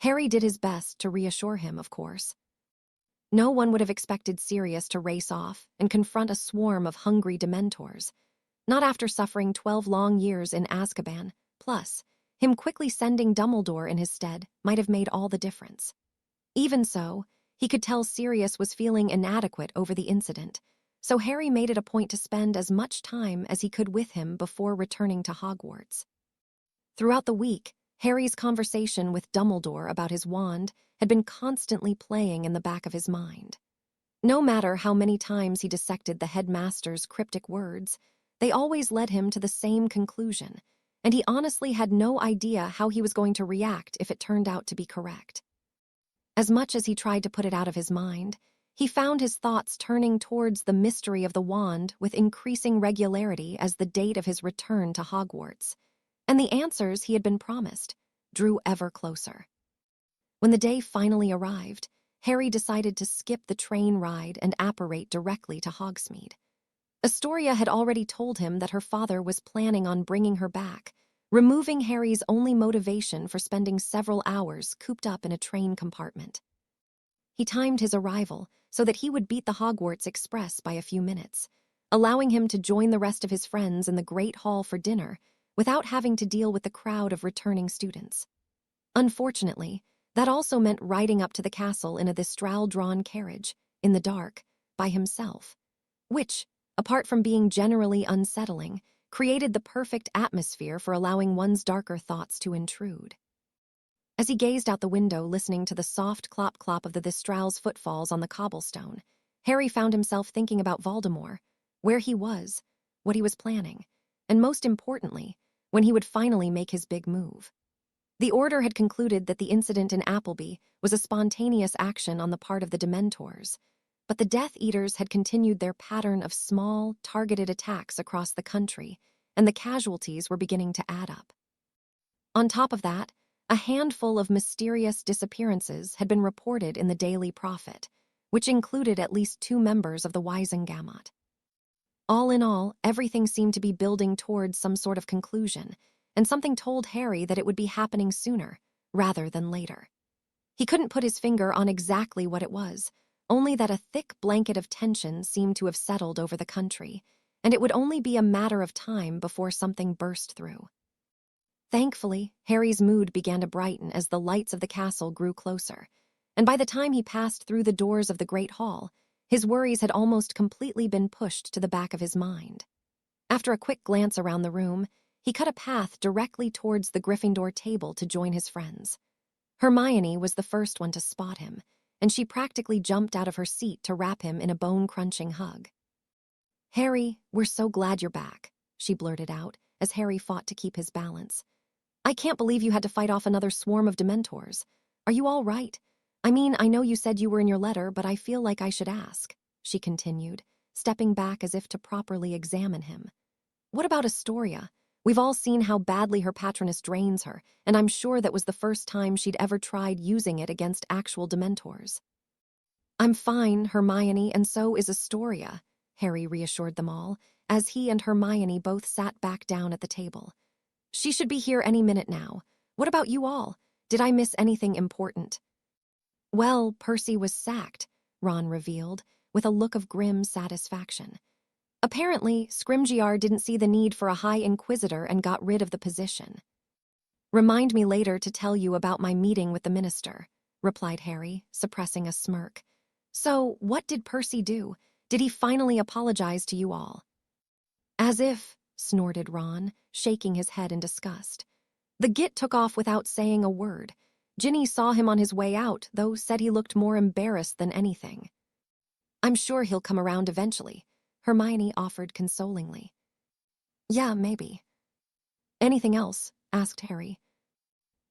Harry did his best to reassure him, of course. No one would have expected Sirius to race off and confront a swarm of hungry Dementors, not after suffering 12 long years in Azkaban. Plus, him quickly sending Dumbledore in his stead might have made all the difference. Even so, he could tell Sirius was feeling inadequate over the incident, so Harry made it a point to spend as much time as he could with him before returning to Hogwarts. Throughout the week, Harry's conversation with Dumbledore about his wand had been constantly playing in the back of his mind. No matter how many times he dissected the headmaster's cryptic words, they always led him to the same conclusion, and he honestly had no idea how he was going to react if it turned out to be correct. As much as he tried to put it out of his mind, he found his thoughts turning towards the mystery of the wand with increasing regularity as the date of his return to Hogwarts, and the answers he had been promised drew ever closer. When the day finally arrived, Harry decided to skip the train ride and apparate directly to Hogsmeade. Astoria had already told him that her father was planning on bringing her back, removing Harry's only motivation for spending several hours cooped up in a train compartment. He timed his arrival so that he would beat the Hogwarts Express by a few minutes, allowing him to join the rest of his friends in the Great Hall for dinner without having to deal with the crowd of returning students. Unfortunately, that also meant riding up to the castle in a Thistral-drawn carriage, in the dark, by himself, which, apart from being generally unsettling, created the perfect atmosphere for allowing one's darker thoughts to intrude. As he gazed out the window listening to the soft clop-clop of the Thistral's footfalls on the cobblestone, Harry found himself thinking about Voldemort, where he was, what he was planning, and most importantly, when he would finally make his big move. The Order had concluded that the incident in Appleby was a spontaneous action on the part of the Dementors, but the Death Eaters had continued their pattern of small, targeted attacks across the country, and the casualties were beginning to add up. On top of that, a handful of mysterious disappearances had been reported in the Daily Prophet, which included at least 2 members of the Wisengamot. All in all, everything seemed to be building towards some sort of conclusion, and something told Harry that it would be happening sooner, rather than later. He couldn't put his finger on exactly what it was, only that a thick blanket of tension seemed to have settled over the country, and it would only be a matter of time before something burst through. Thankfully, Harry's mood began to brighten as the lights of the castle grew closer, and by the time he passed through the doors of the Great Hall, his worries had almost completely been pushed to the back of his mind. After a quick glance around the room, he cut a path directly towards the Gryffindor table to join his friends. Hermione was the first one to spot him, and she practically jumped out of her seat to wrap him in a bone-crunching hug. "Harry, we're so glad you're back," she blurted out, as Harry fought to keep his balance. "I can't believe you had to fight off another swarm of Dementors. Are you all right? I mean, I know you said you were in your letter, but I feel like I should ask," she continued, stepping back as if to properly examine him. "What about Astoria? We've all seen how badly her Patronus drains her, and I'm sure that was the first time she'd ever tried using it against actual Dementors." "I'm fine, Hermione, and so is Astoria," Harry reassured them all, as he and Hermione both sat back down at the table. She should be here any minute now. What about you all? Did I miss anything important? Well, Percy was sacked, Ron revealed, with a look of grim satisfaction. Apparently, Scrimgeour didn't see the need for a High Inquisitor and got rid of the position. Remind me later to tell you about my meeting with the minister, replied Harry, suppressing a smirk. So, what did Percy do? Did he finally apologize to you all? As if, snorted Ron, shaking his head in disgust. The git took off without saying a word. Ginny saw him on his way out, though said he looked more embarrassed than anything. I'm sure he'll come around eventually, Hermione offered consolingly. Yeah, maybe. Anything else? Asked Harry.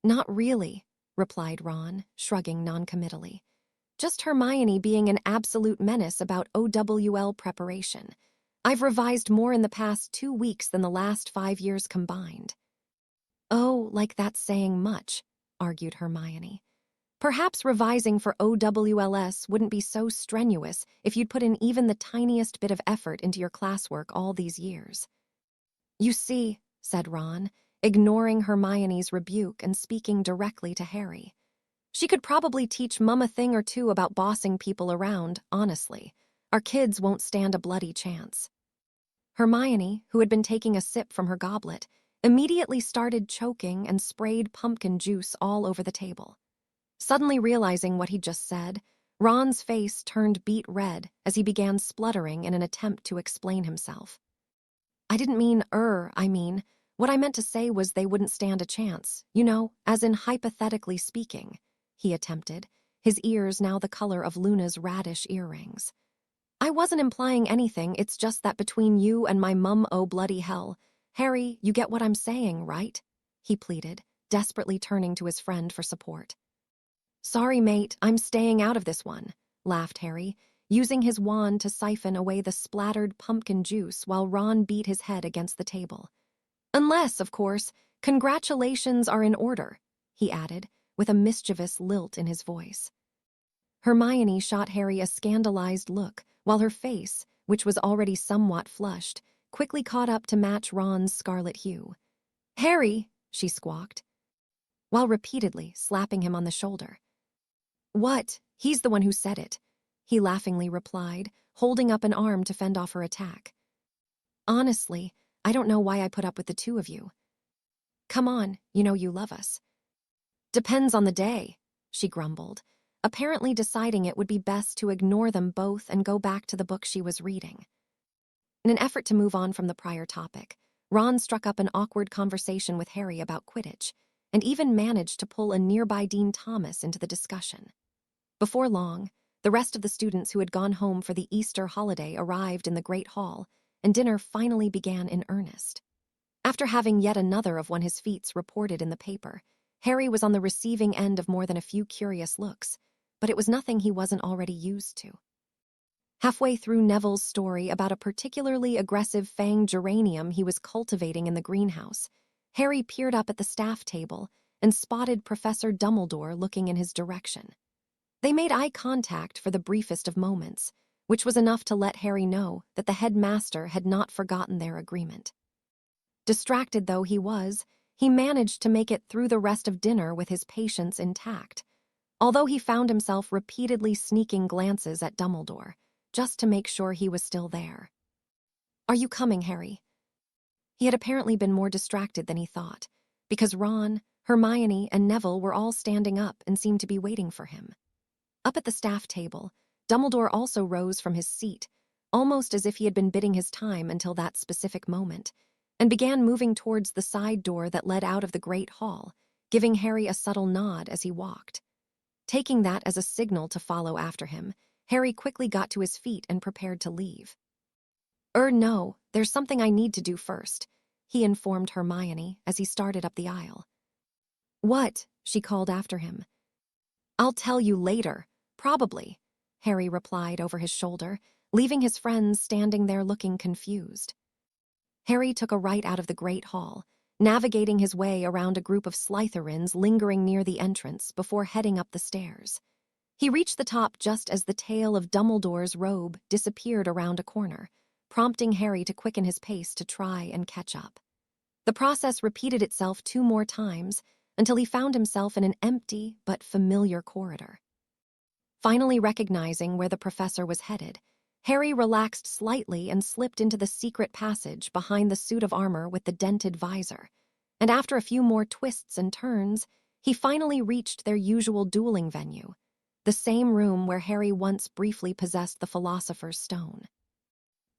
Not really, replied Ron, shrugging noncommittally. Just Hermione being an absolute menace about OWL preparation. I've revised more in the past 2 weeks than the last 5 years combined. Oh, like that's saying much, argued Hermione. Perhaps revising for OWLS wouldn't be so strenuous if you'd put in even the tiniest bit of effort into your classwork all these years. You see, said Ron, ignoring Hermione's rebuke and speaking directly to Harry. She could probably teach Mum a thing or two about bossing people around, honestly. Our kids won't stand a bloody chance. Hermione, who had been taking a sip from her goblet, immediately started choking and sprayed pumpkin juice all over the table. Suddenly realizing what he'd just said, Ron's face turned beet red as he began spluttering in an attempt to explain himself. I didn't mean, what I meant to say was they wouldn't stand a chance, as in hypothetically speaking, he attempted, his ears now the color of Luna's radish earrings. I wasn't implying anything, it's just that between you and my mum, oh bloody hell. Harry, you get what I'm saying, right? He pleaded, desperately turning to his friend for support. Sorry, mate, I'm staying out of this one, laughed Harry, using his wand to siphon away the splattered pumpkin juice while Ron beat his head against the table. Unless, of course, congratulations are in order, he added, with a mischievous lilt in his voice. Hermione shot Harry a scandalized look, while her face, which was already somewhat flushed, quickly caught up to match Ron's scarlet hue. Harry, she squawked, while repeatedly slapping him on the shoulder. What? He's the one who said it, he laughingly replied, holding up an arm to fend off her attack. Honestly, I don't know why I put up with the two of you. Come on, you know you love us. Depends on the day, she grumbled, apparently deciding it would be best to ignore them both and go back to the book she was reading. In an effort to move on from the prior topic, Ron struck up an awkward conversation with Harry about Quidditch, and even managed to pull a nearby Dean Thomas into the discussion. Before long, the rest of the students who had gone home for the Easter holiday arrived in the Great Hall, and dinner finally began in earnest. After having yet another of his feats reported in the paper, Harry was on the receiving end of more than a few curious looks, but it was nothing he wasn't already used to. Halfway through Neville's story about a particularly aggressive fang geranium he was cultivating in the greenhouse, Harry peered up at the staff table and spotted Professor Dumbledore looking in his direction. They made eye contact for the briefest of moments, which was enough to let Harry know that the headmaster had not forgotten their agreement. Distracted though he was, he managed to make it through the rest of dinner with his patience intact, although he found himself repeatedly sneaking glances at Dumbledore, just to make sure he was still there. Are you coming, Harry? He had apparently been more distracted than he thought, because Ron, Hermione, and Neville were all standing up and seemed to be waiting for him. Up at the staff table, Dumbledore also rose from his seat, almost as if he had been biding his time until that specific moment, and began moving towards the side door that led out of the Great Hall, giving Harry a subtle nod as he walked. Taking that as a signal to follow after him, Harry quickly got to his feet and prepared to leave. No, there's something I need to do first, he informed Hermione as he started up the aisle. What? She called after him. I'll tell you later, probably, Harry replied over his shoulder, leaving his friends standing there looking confused. Harry took a right out of the Great Hall, navigating his way around a group of Slytherins lingering near the entrance before heading up the stairs. He reached the top just as the tail of Dumbledore's robe disappeared around a corner, prompting Harry to quicken his pace to try and catch up. The process repeated itself 2 more times until he found himself in an empty but familiar corridor. Finally recognizing where the professor was headed, Harry relaxed slightly and slipped into the secret passage behind the suit of armor with the dented visor, and after a few more twists and turns, he finally reached their usual dueling venue, the same room where Harry once briefly possessed the Philosopher's Stone.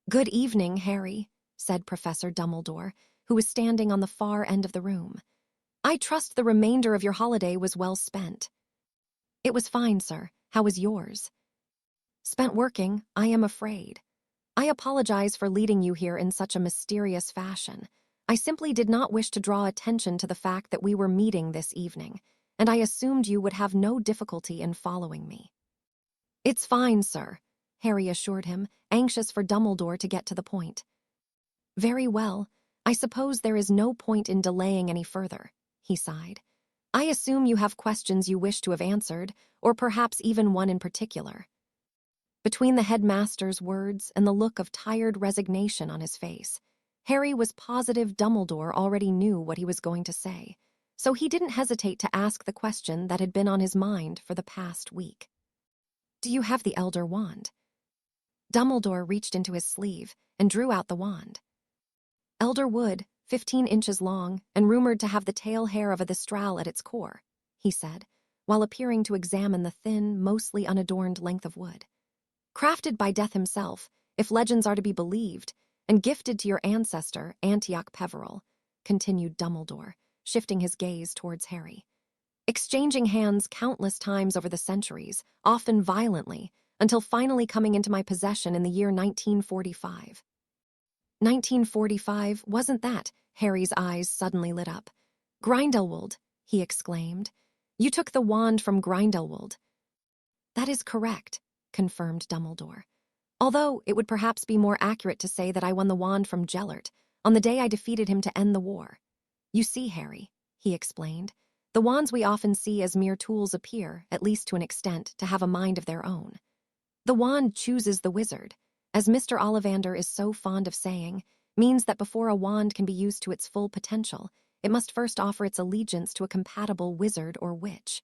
"Good evening, Harry," said Professor Dumbledore, who was standing on the far end of the room. "I trust the remainder of your holiday was well spent." "It was fine, sir. How was yours?" "Spent working, I am afraid. I apologize for leading you here in such a mysterious fashion. I simply did not wish to draw attention to the fact that we were meeting this evening, and I assumed you would have no difficulty in following me." "It's fine, sir," Harry assured him, anxious for Dumbledore to get to the point. "Very well. I suppose there is no point in delaying any further," he sighed. "I assume you have questions you wish to have answered, or perhaps even one in particular." Between the headmaster's words and the look of tired resignation on his face, Harry was positive Dumbledore already knew what he was going to say, so he didn't hesitate to ask the question that had been on his mind for the past week. "Do you have the Elder Wand?" Dumbledore reached into his sleeve and drew out the wand. "Elder wood, 15 inches long, and rumored to have the tail hair of a thistral at its core," he said, while appearing to examine the thin, mostly unadorned length of wood. "Crafted by Death himself, if legends are to be believed, and gifted to your ancestor, Antioch Peveril," continued Dumbledore, shifting his gaze towards Harry. "Exchanging hands countless times over the centuries, often violently, until finally coming into my possession in the year 1945. 1945, wasn't that?" Harry's eyes suddenly lit up. "Grindelwald," he exclaimed. "You took the wand from Grindelwald." "That is correct," confirmed Dumbledore. "Although it would perhaps be more accurate to say that I won the wand from Gellert on the day I defeated him to end the war. You see, Harry," he explained, "the wands we often see as mere tools appear, at least to an extent, to have a mind of their own. The wand chooses the wizard, as Mr. Ollivander is so fond of saying, means that before a wand can be used to its full potential, it must first offer its allegiance to a compatible wizard or witch."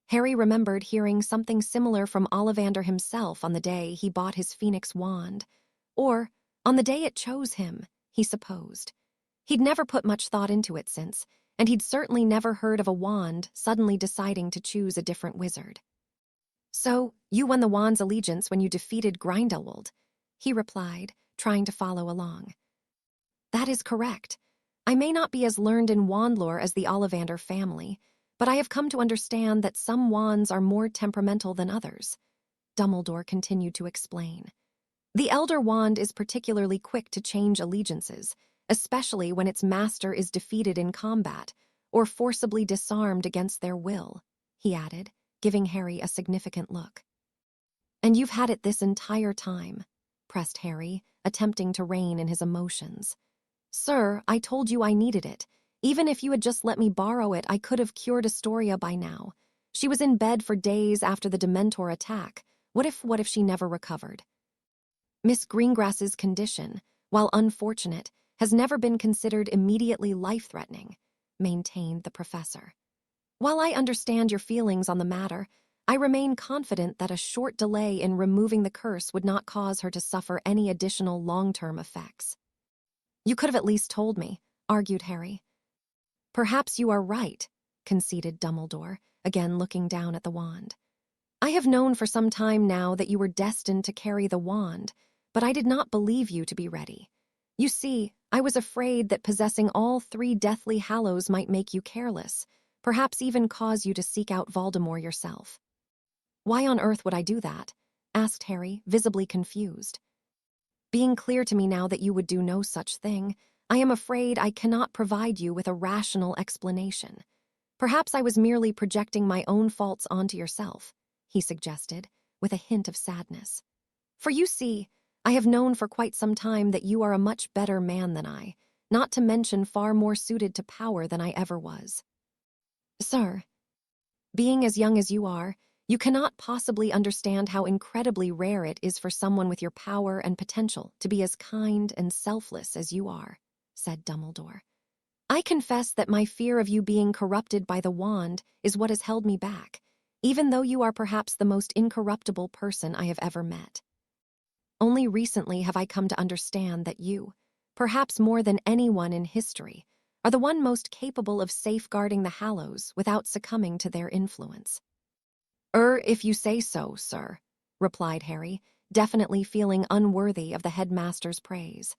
Harry remembered hearing something similar from Ollivander himself on the day he bought his Phoenix wand, or on the day it chose him, he supposed. He'd never put much thought into it since, and he'd certainly never heard of a wand suddenly deciding to choose a different wizard. "So, you won the wand's allegiance when you defeated Grindelwald," he replied, trying to follow along. "That is correct. I may not be as learned in wand lore as the Ollivander family, but I have come to understand that some wands are more temperamental than others," Dumbledore continued to explain. "The Elder Wand is particularly quick to change allegiances, especially when its master is defeated in combat or forcibly disarmed against their will," he added, giving Harry a significant look. "And you've had it this entire time," pressed Harry, attempting to rein in his emotions. "Sir, I told you I needed it. Even if you had just let me borrow it, I could have cured Astoria by now. She was in bed for days after the Dementor attack. What if she never recovered?" "Miss Greengrass's condition, while unfortunate, has never been considered immediately life-threatening," maintained the professor. "While I understand your feelings on the matter, I remain confident that a short delay in removing the curse would not cause her to suffer any additional long-term effects." "You could have at least told me," argued Harry. "Perhaps you are right," conceded Dumbledore, again looking down at the wand. "I have known for some time now that you were destined to carry the wand, but I did not believe you to be ready. You see, I was afraid that possessing all 3 Deathly Hallows might make you careless, perhaps even cause you to seek out Voldemort yourself." "Why on earth would I do that?" asked Harry, visibly confused. "Being clear to me now that you would do no such thing, I am afraid I cannot provide you with a rational explanation. Perhaps I was merely projecting my own faults onto yourself," he suggested, with a hint of sadness. "For you see, I have known for quite some time that you are a much better man than I, not to mention far more suited to power than I ever was. Sir, being as young as you are, You cannot possibly understand how incredibly rare it is for someone with your power and potential to be as kind and selfless as you are, said Dumbledore. I confess that my fear of you being corrupted by the wand is what has held me back, even though you are perhaps the most incorruptible person I have ever met. Only recently have I come to understand that you, perhaps more than anyone in history, are the one most capable of safeguarding the Hallows without succumbing to their influence. If you say so, sir," replied Harry, definitely feeling unworthy of the headmaster's praise.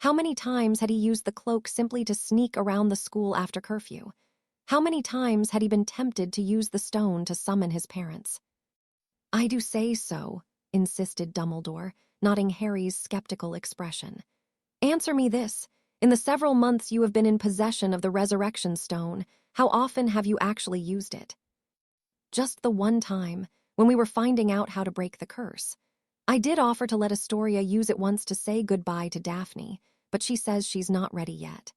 How many times had he used the cloak simply to sneak around the school after curfew? How many times had he been tempted to use the stone to summon his parents? "I do say so," insisted Dumbledore, nodding Harry's skeptical expression. "Answer me this. In the several months you have been in possession of the Resurrection Stone, how often have you actually used it?" "Just the one time, when we were finding out how to break the curse. I did offer to let Astoria use it once to say goodbye to Daphne, but she says she's not ready yet.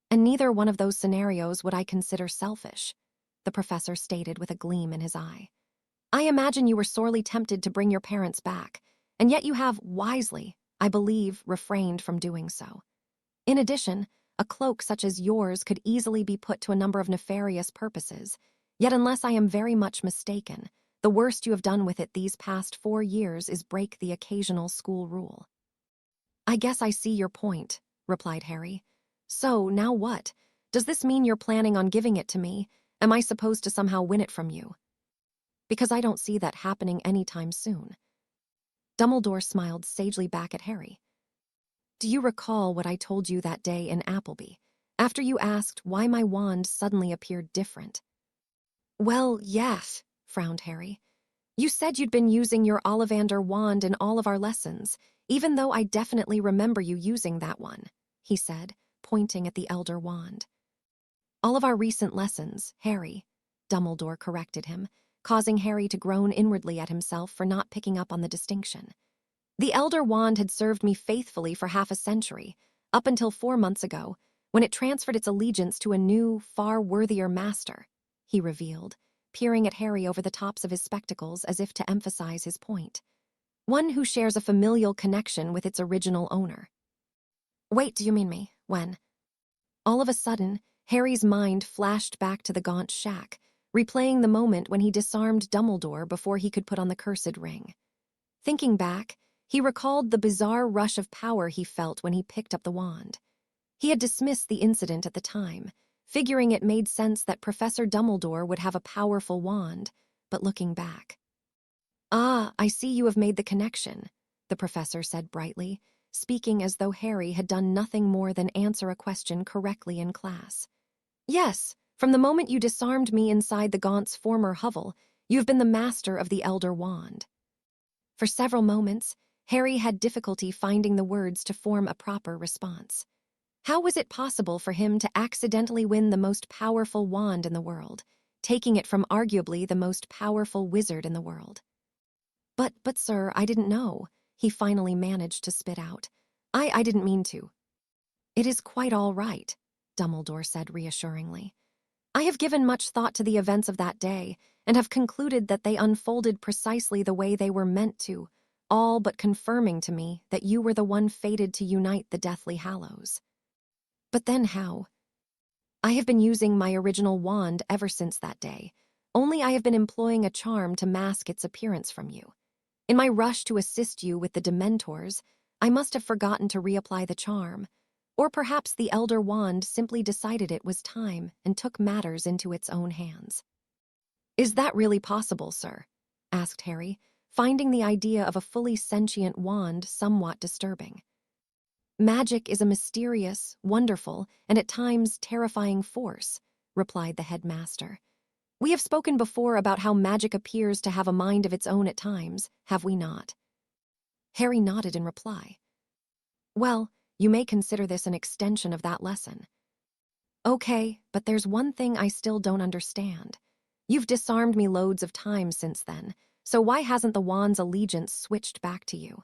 And neither one of those scenarios would I consider selfish," the professor stated with a gleam in his eye. "I imagine you were sorely tempted to bring your parents back, and yet you have, wisely, I believe, refrained from doing so. In addition, a cloak such as yours could easily be put to a number of nefarious purposes, yet unless I am very much mistaken, the worst you have done with it these past 4 years is break the occasional school rule." "I guess I see your point," replied Harry. "So, now what? Does this mean you're planning on giving it to me? Am I supposed to somehow win it from you?" "Because I don't see that happening anytime soon." Dumbledore smiled sagely back at Harry. "Do you recall what I told you that day in Appleby, after you asked why my wand suddenly appeared different?" "Well, yes," frowned Harry. "You said you'd been using your Ollivander wand in all of our lessons, even though I definitely remember you using that one," he said, pointing at the Elder Wand. "All of our recent lessons, Harry," Dumbledore corrected him, causing Harry to groan inwardly at himself for not picking up on the distinction. "The Elder Wand had served me faithfully for half a century, up until 4 months ago, when it transferred its allegiance to a new, far worthier master," he revealed, peering at Harry over the tops of his spectacles as if to emphasize his point. "One who shares a familial connection with its original owner." "Wait, do you mean me? When?" All of a sudden, Harry's mind flashed back to the Gaunt shack, replaying the moment when he disarmed Dumbledore before he could put on the cursed ring. Thinking back, he recalled the bizarre rush of power he felt when he picked up the wand. He had dismissed the incident at the time, figuring it made sense that Professor Dumbledore would have a powerful wand, but looking back. "Ah, I see you have made the connection," the professor said brightly, speaking as though Harry had done nothing more than answer a question correctly in class. "Yes, from the moment you disarmed me inside the Gaunt's former hovel, you have been the master of the Elder Wand." For several moments, Harry had difficulty finding the words to form a proper response. How was it possible for him to accidentally win the most powerful wand in the world, taking it from arguably the most powerful wizard in the world? But sir, I didn't know," he finally managed to spit out. I didn't mean to." "It is quite all right," Dumbledore said reassuringly. "I have given much thought to the events of that day, and have concluded that they unfolded precisely the way they were meant to, all but confirming to me that you were the one fated to unite the Deathly Hallows." "But then how?" "I have been using my original wand ever since that day, only I have been employing a charm to mask its appearance from you. In my rush to assist you with the Dementors, I must have forgotten to reapply the charm, or perhaps the Elder Wand simply decided it was time and took matters into its own hands." "Is that really possible, sir?" asked Harry, finding the idea of a fully sentient wand somewhat disturbing. "Magic is a mysterious, wonderful, and at times terrifying force," replied the headmaster. "We have spoken before about how magic appears to have a mind of its own at times, have we not?" Harry nodded in reply. "Well, you may consider this an extension of that lesson." "Okay, but there's one thing I still don't understand. You've disarmed me loads of times since then, so why hasn't the wand's allegiance switched back to you?"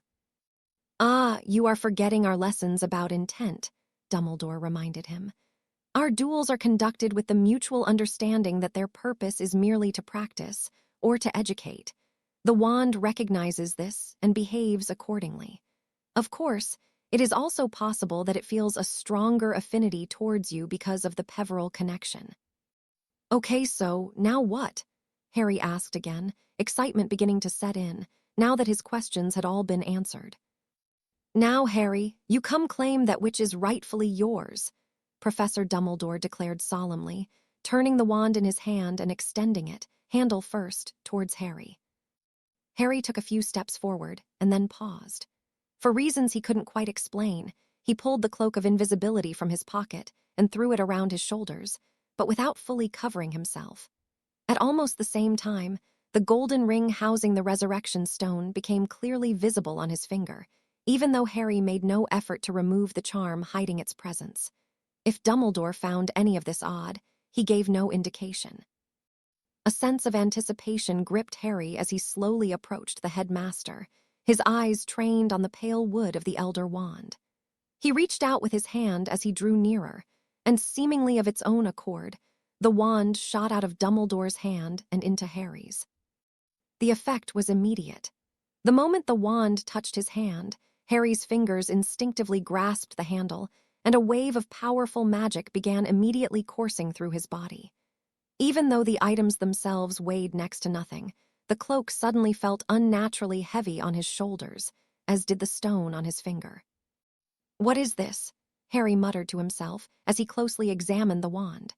"Ah, you are forgetting our lessons about intent," Dumbledore reminded him. "Our duels are conducted with the mutual understanding that their purpose is merely to practice, or to educate. The wand recognizes this and behaves accordingly. Of course, it is also possible that it feels a stronger affinity towards you because of the Peveril connection. Okay, so now what? Harry asked again, excitement beginning to set in, now that his questions had all been answered. Now, Harry, you come claim that which is rightfully yours, Professor Dumbledore declared solemnly, turning the wand in his hand and extending it, handle first, towards Harry. Harry took a few steps forward and then paused. For reasons he couldn't quite explain, he pulled the cloak of invisibility from his pocket and threw it around his shoulders, but without fully covering himself. At almost the same time, the golden ring housing the resurrection stone became clearly visible on his finger, even though Harry made no effort to remove the charm hiding its presence. If Dumbledore found any of this odd, he gave no indication. A sense of anticipation gripped Harry as he slowly approached the headmaster, his eyes trained on the pale wood of the Elder Wand. He reached out with his hand as he drew nearer, and seemingly of its own accord, the wand shot out of Dumbledore's hand and into Harry's. The effect was immediate. The moment the wand touched his hand, Harry's fingers instinctively grasped the handle, and a wave of powerful magic began immediately coursing through his body. Even though the items themselves weighed next to nothing, the cloak suddenly felt unnaturally heavy on his shoulders, as did the stone on his finger. "What is this?" Harry muttered to himself as he closely examined the wand.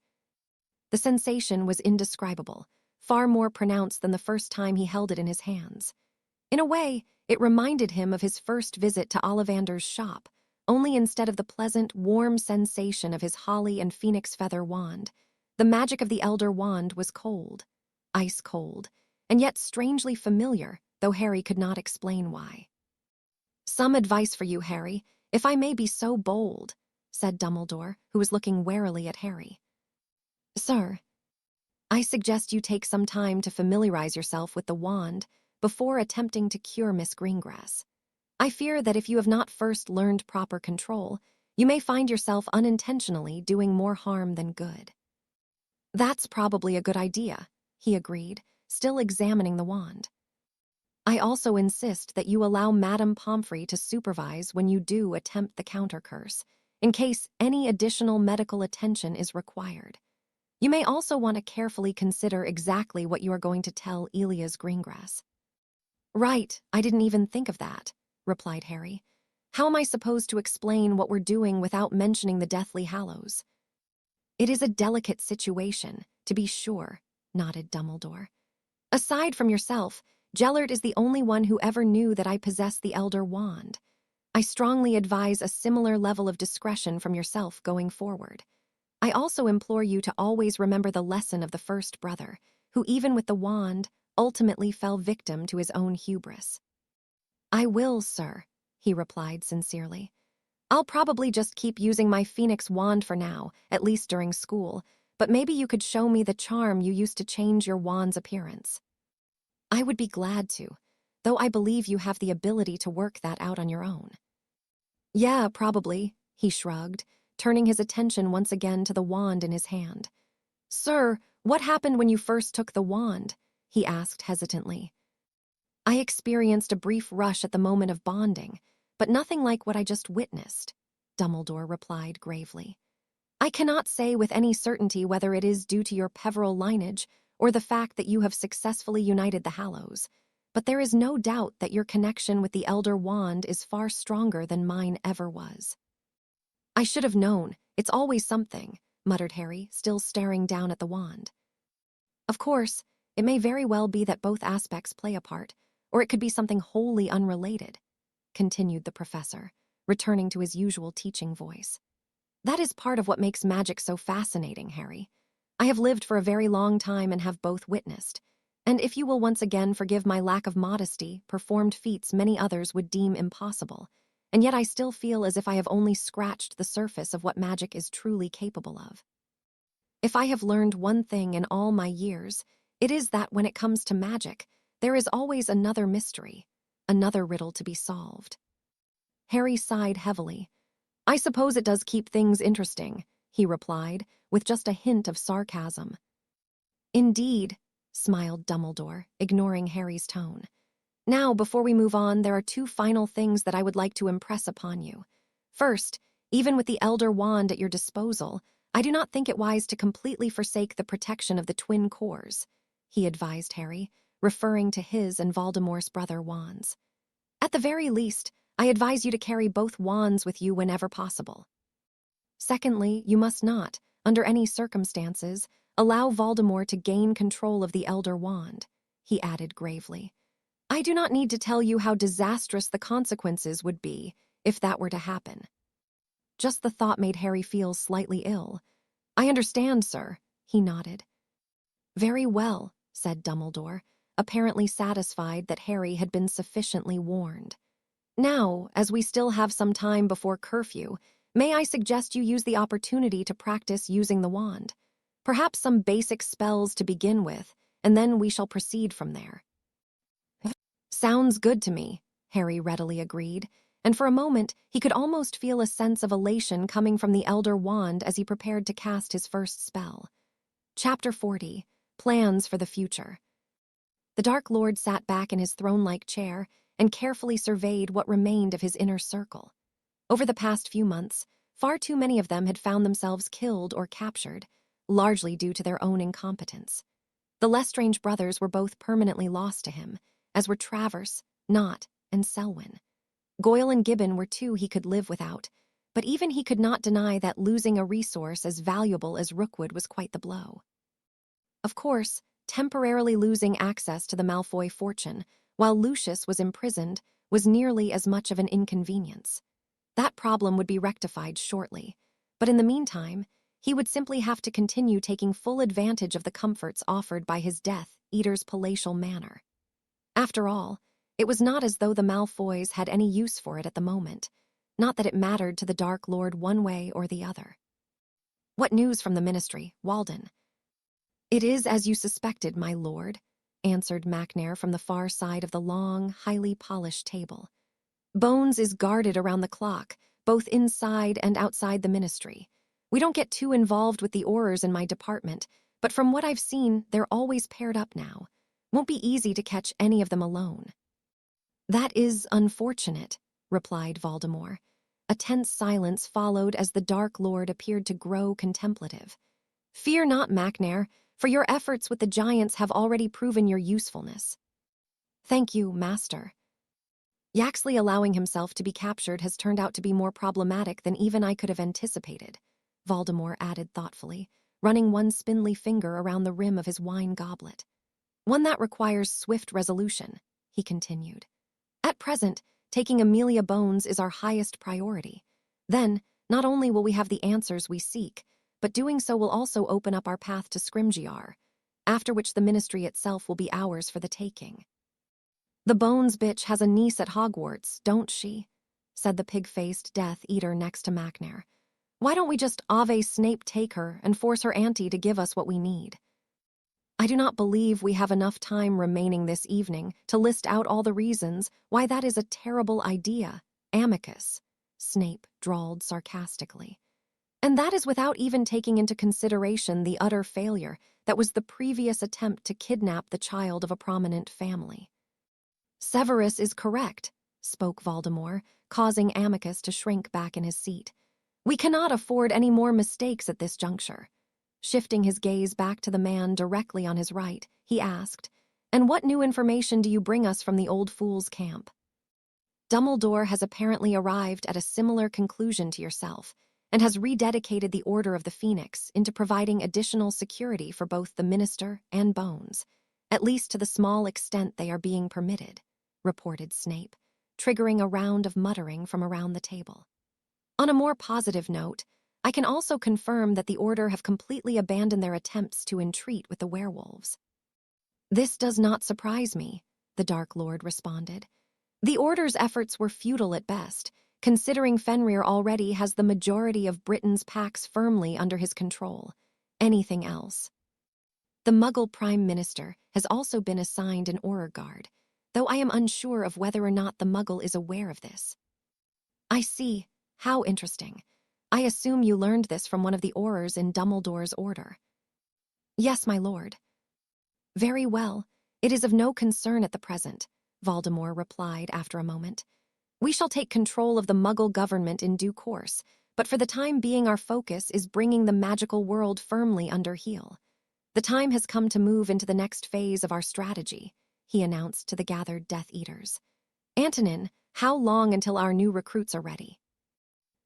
The sensation was indescribable, far more pronounced than the first time he held it in his hands. In a way, it reminded him of his first visit to Ollivander's shop, only instead of the pleasant, warm sensation of his holly and phoenix feather wand, the magic of the Elder Wand was cold, ice cold, and yet strangely familiar, though Harry could not explain why. "Some advice for you, Harry, if I may be so bold," said Dumbledore, who was looking warily at Harry. "Sir, I suggest you take some time to familiarize yourself with the wand before attempting to cure Miss Greengrass. I fear that if you have not first learned proper control, you may find yourself unintentionally doing more harm than good." "That's probably a good idea," he agreed, still examining the wand. "I also insist that you allow Madame Pomfrey to supervise when you do attempt the counter curse, in case any additional medical attention is required. You may also want to carefully consider exactly what you are going to tell Elias Greengrass." "Right, I didn't even think of that," replied Harry. "How am I supposed to explain what we're doing without mentioning the Deathly Hallows?" "It is a delicate situation, to be sure," nodded Dumbledore. "Aside from yourself, Gellert is the only one who ever knew that I possessed the Elder Wand. I strongly advise a similar level of discretion from yourself going forward. I also implore you to always remember the lesson of the first brother, who even with the wand, ultimately fell victim to his own hubris." "I will, sir," he replied sincerely. "I'll probably just keep using my Phoenix wand for now, at least during school, but maybe you could show me the charm you used to change your wand's appearance." "I would be glad to, though I believe you have the ability to work that out on your own." "Yeah, probably," he shrugged, turning his attention once again to the wand in his hand. "Sir, what happened when you first took the wand?" he asked hesitantly. "I experienced a brief rush at the moment of bonding, but nothing like what I just witnessed," Dumbledore replied gravely. "I cannot say with any certainty whether it is due to your Peveril lineage or the fact that you have successfully united the Hallows, but there is no doubt that your connection with the Elder Wand is far stronger than mine ever was." "I should have known. It's always something," muttered Harry, still staring down at the wand. "Of course, it may very well be that both aspects play a part, or it could be something wholly unrelated," continued the professor, returning to his usual teaching voice. "That is part of what makes magic so fascinating, Harry. I have lived for a very long time and have both witnessed, and if you will once again forgive my lack of modesty, performed feats many others would deem impossible, and yet I still feel as if I have only scratched the surface of what magic is truly capable of. If I have learned one thing in all my years, it is that when it comes to magic, there is always another mystery, another riddle to be solved." Harry sighed heavily. "I suppose it does keep things interesting," he replied, with just a hint of sarcasm. "Indeed," smiled Dumbledore, ignoring Harry's tone. Now, before we move on, there are two final things that I would like to impress upon you. First, even with the Elder Wand at your disposal, I do not think it wise to completely forsake the protection of the twin cores, he advised Harry, referring to his and Voldemort's brother wands. At the very least, I advise you to carry both wands with you whenever possible. Secondly, you must not, under any circumstances, allow Voldemort to gain control of the Elder Wand, he added gravely. I do not need to tell you how disastrous the consequences would be if that were to happen. Just the thought made Harry feel slightly ill. I understand, sir, he nodded. Very well, said Dumbledore, apparently satisfied that Harry had been sufficiently warned. Now, as we still have some time before curfew, may I suggest you use the opportunity to practice using the wand? Perhaps some basic spells to begin with, and then we shall proceed from there. Sounds good to me, Harry readily agreed, and for a moment he could almost feel a sense of elation coming from the Elder Wand as he prepared to cast his first spell. Chapter 40. Plans for the Future. The Dark Lord sat back in his throne-like chair and carefully surveyed what remained of his inner circle. Over the past few months, far too many of them had found themselves killed or captured, largely due to their own incompetence. The Lestrange brothers were both permanently lost to him, as were Travers, Knott, and Selwyn. Goyle and Gibbon were two he could live without, but even he could not deny that losing a resource as valuable as Rookwood was quite the blow. Of course, temporarily losing access to the Malfoy fortune, while Lucius was imprisoned, was nearly as much of an inconvenience. That problem would be rectified shortly, but in the meantime, he would simply have to continue taking full advantage of the comforts offered by his Death Eater's palatial manor. After all, it was not as though the Malfoys had any use for it at the moment, not that it mattered to the Dark Lord one way or the other. What news from the Ministry, Walden? It is as you suspected, my lord, answered McNair from the far side of the long, highly polished table. Bones is guarded around the clock, both inside and outside the Ministry. We don't get too involved with the Aurors in my department, but from what I've seen, they're always paired up now. Won't be easy to catch any of them alone. That is unfortunate, replied Voldemort. A tense silence followed as the Dark Lord appeared to grow contemplative. Fear not, McNair, for your efforts with the giants have already proven your usefulness. Thank you, Master. Yaxley allowing himself to be captured has turned out to be more problematic than even I could have anticipated, Voldemort added thoughtfully, running one spindly finger around the rim of his wine goblet. One that requires swift resolution, he continued. At present, taking Amelia Bones is our highest priority. Then, not only will we have the answers we seek, but doing so will also open up our path to Scrimgeour, after which the Ministry itself will be ours for the taking. The Bones bitch has a niece at Hogwarts, don't she? Said the pig-faced Death Eater next to McNair. Why don't we just Ave Snape take her and force her auntie to give us what we need? I do not believe we have enough time remaining this evening to list out all the reasons why that is a terrible idea, Amicus, Snape drawled sarcastically. And that is without even taking into consideration the utter failure that was the previous attempt to kidnap the child of a prominent family. Severus is correct, spoke Voldemort, causing Amicus to shrink back in his seat. We cannot afford any more mistakes at this juncture. Shifting his gaze back to the man directly on his right, he asked, And what new information do you bring us from the old fool's camp? Dumbledore has apparently arrived at a similar conclusion to yourself, and has rededicated the Order of the Phoenix into providing additional security for both the Minister and Bones, at least to the small extent they are being permitted, reported Snape, triggering a round of muttering from around the table. On a more positive note, I can also confirm that the Order have completely abandoned their attempts to entreat with the werewolves. This does not surprise me, the Dark Lord responded. The Order's efforts were futile at best, considering Fenrir already has the majority of Britain's packs firmly under his control. Anything else? The Muggle Prime Minister has also been assigned an Auror Guard, though I am unsure of whether or not the Muggle is aware of this. I see. How interesting. I assume you learned this from one of the Aurors in Dumbledore's order. Yes, my lord. Very well. It is of no concern at the present, Voldemort replied after a moment. We shall take control of the Muggle government in due course, but for the time being our focus is bringing the magical world firmly under heel. The time has come to move into the next phase of our strategy, he announced to the gathered Death Eaters. Antonin, how long until our new recruits are ready?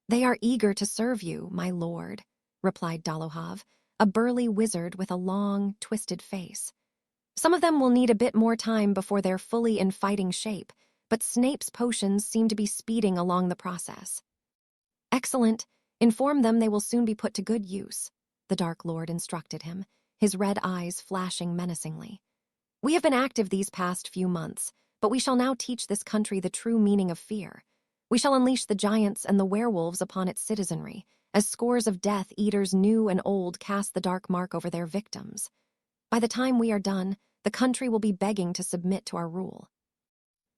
They are eager to serve you, my lord, replied Dolohov, a burly wizard with a long, twisted face. Some of them will need a bit more time before they're fully in fighting shape, but Snape's potions seem to be speeding along the process. Excellent. Inform them they will soon be put to good use, the Dark Lord instructed him, his red eyes flashing menacingly. We have been active these past few months, but we shall now teach this country the true meaning of fear. We shall unleash the giants and the werewolves upon its citizenry, as scores of Death Eaters new and old cast the dark mark over their victims. By the time we are done, the country will be begging to submit to our rule.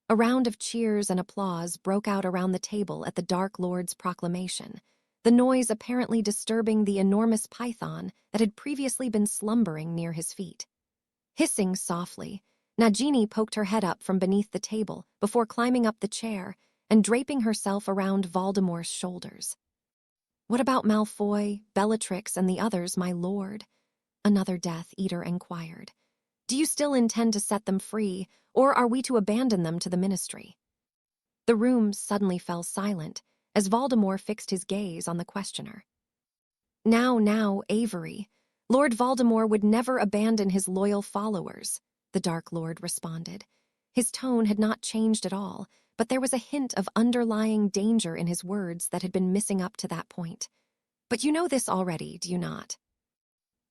A round of cheers and applause broke out around the table at the Dark Lord's proclamation, the noise apparently disturbing the enormous python that had previously been slumbering near his feet. Hissing softly, Nagini poked her head up from beneath the table before climbing up the chair and draping herself around Voldemort's shoulders. What about Malfoy, Bellatrix, and the others, my lord? Another Death Eater inquired. Do you still intend to set them free, or are we to abandon them to the Ministry? The room suddenly fell silent as Voldemort fixed his gaze on the questioner. Now, Avery. Lord Voldemort would never abandon his loyal followers, the Dark Lord responded. His tone had not changed at all, but there was a hint of underlying danger in his words that had been missing up to that point. But you know this already, do you not?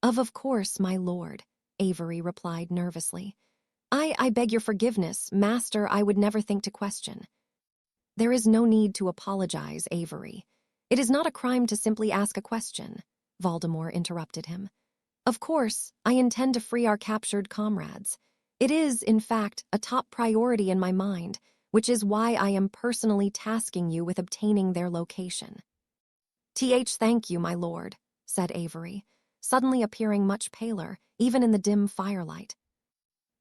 Of course, my lord, Avery replied nervously. I beg your forgiveness, master, I would never think to question. There is no need to apologize, Avery. It is not a crime to simply ask a question, Voldemort interrupted him. Of course, I intend to free our captured comrades. It is, in fact, a top priority in my mind, which is why I am personally tasking you with obtaining their location. Thank you, my lord, said Avery, suddenly appearing much paler, even in the dim firelight.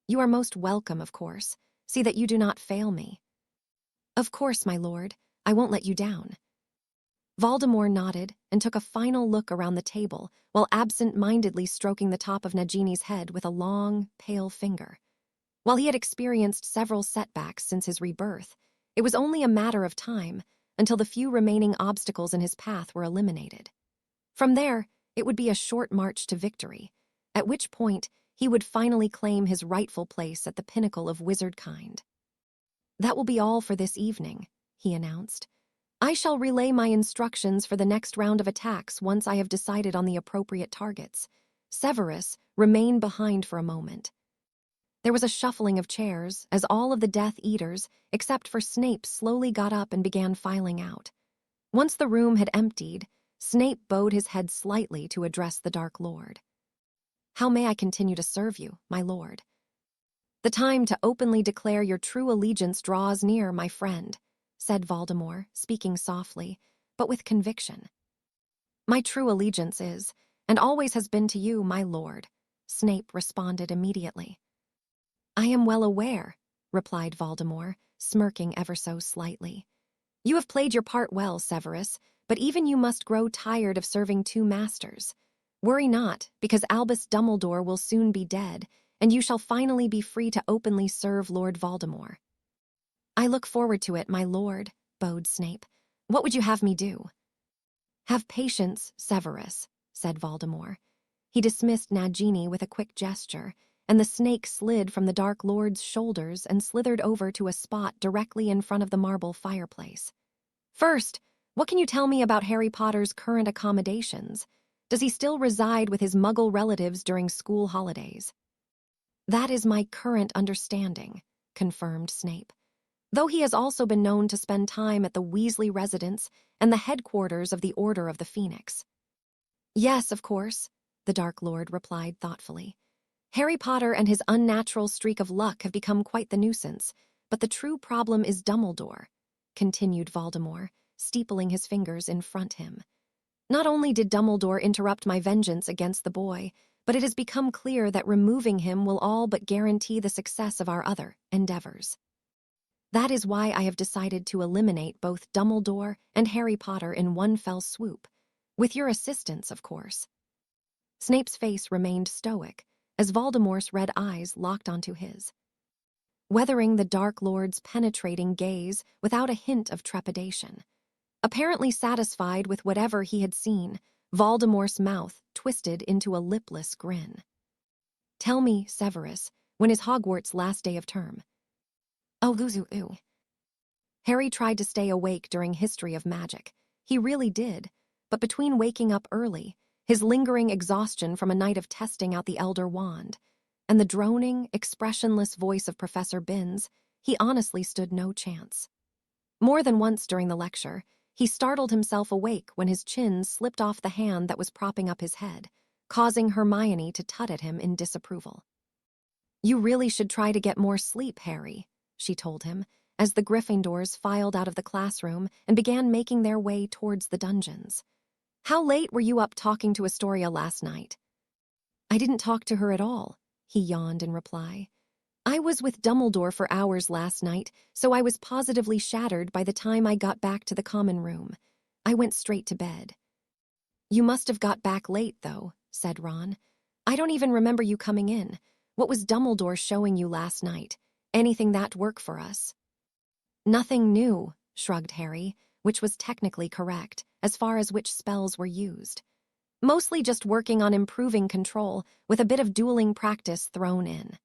You are most welcome, of course. See that you do not fail me. Of course, my lord. I won't let you down. Voldemort nodded and took a final look around the table while absent-mindedly stroking the top of Nagini's head with a long, pale finger. While he had experienced several setbacks since his rebirth, it was only a matter of time until the few remaining obstacles in his path were eliminated. From there, it would be a short march to victory, at which point he would finally claim his rightful place at the pinnacle of wizardkind. That will be all for this evening, he announced. I shall relay my instructions for the next round of attacks once I have decided on the appropriate targets. Severus, remain behind for a moment. There was a shuffling of chairs as all of the Death Eaters, except for Snape, slowly got up and began filing out. Once the room had emptied, Snape bowed his head slightly to address the Dark Lord. How may I continue to serve you, my lord? The time to openly declare your true allegiance draws near, my friend, said Voldemort, speaking softly, but with conviction. My true allegiance is, and always has been to you, my lord, Snape responded immediately. I am well aware, replied Voldemort, smirking ever so slightly. You have played your part well, Severus, but even you must grow tired of serving two masters. Worry not, because Albus Dumbledore will soon be dead, and you shall finally be free to openly serve Lord Voldemort. I look forward to it, my lord, bowed Snape. What would you have me do? Have patience, Severus, said Voldemort. He dismissed Nagini with a quick gesture, and the snake slid from the Dark Lord's shoulders and slithered over to a spot directly in front of the marble fireplace. First, what can you tell me about Harry Potter's current accommodations? Does he still reside with his Muggle relatives during school holidays? That is my current understanding, confirmed Snape, though he has also been known to spend time at the Weasley residence and the headquarters of the Order of the Phoenix. Yes, of course, the Dark Lord replied thoughtfully. Harry Potter and his unnatural streak of luck have become quite the nuisance, but the true problem is Dumbledore, continued Voldemort, steepling his fingers in front him. Not only did Dumbledore interrupt my vengeance against the boy, but it has become clear that removing him will all but guarantee the success of our other endeavors. That is why I have decided to eliminate both Dumbledore and Harry Potter in one fell swoop, with your assistance, of course." Snape's face remained stoic, as Voldemort's red eyes locked onto his, weathering the Dark Lord's penetrating gaze without a hint of trepidation. Apparently satisfied with whatever he had seen, Voldemort's mouth twisted into a lipless grin. "Tell me, Severus, when is Hogwarts' last day of term?" "Oh, ooh." Harry tried to stay awake during History of Magic. He really did, but between waking up early, his lingering exhaustion from a night of testing out the Elder Wand, and the droning, expressionless voice of Professor Binns, he honestly stood no chance. More than once during the lecture, he startled himself awake when his chin slipped off the hand that was propping up his head, causing Hermione to tut at him in disapproval. "You really should try to get more sleep, Harry," she told him, as the Gryffindors filed out of the classroom and began making their way towards the dungeons. "How late were you up talking to Astoria last night?" "I didn't talk to her at all," he yawned in reply. "I was with Dumbledore for hours last night, so I was positively shattered by the time I got back to the common room. I went straight to bed." "You must have got back late, though," said Ron. "I don't even remember you coming in. What was Dumbledore showing you last night? Anything that work for us?" "Nothing new," shrugged Harry, which was technically correct, as far as which spells were used. "Mostly just working on improving control, with a bit of dueling practice thrown in."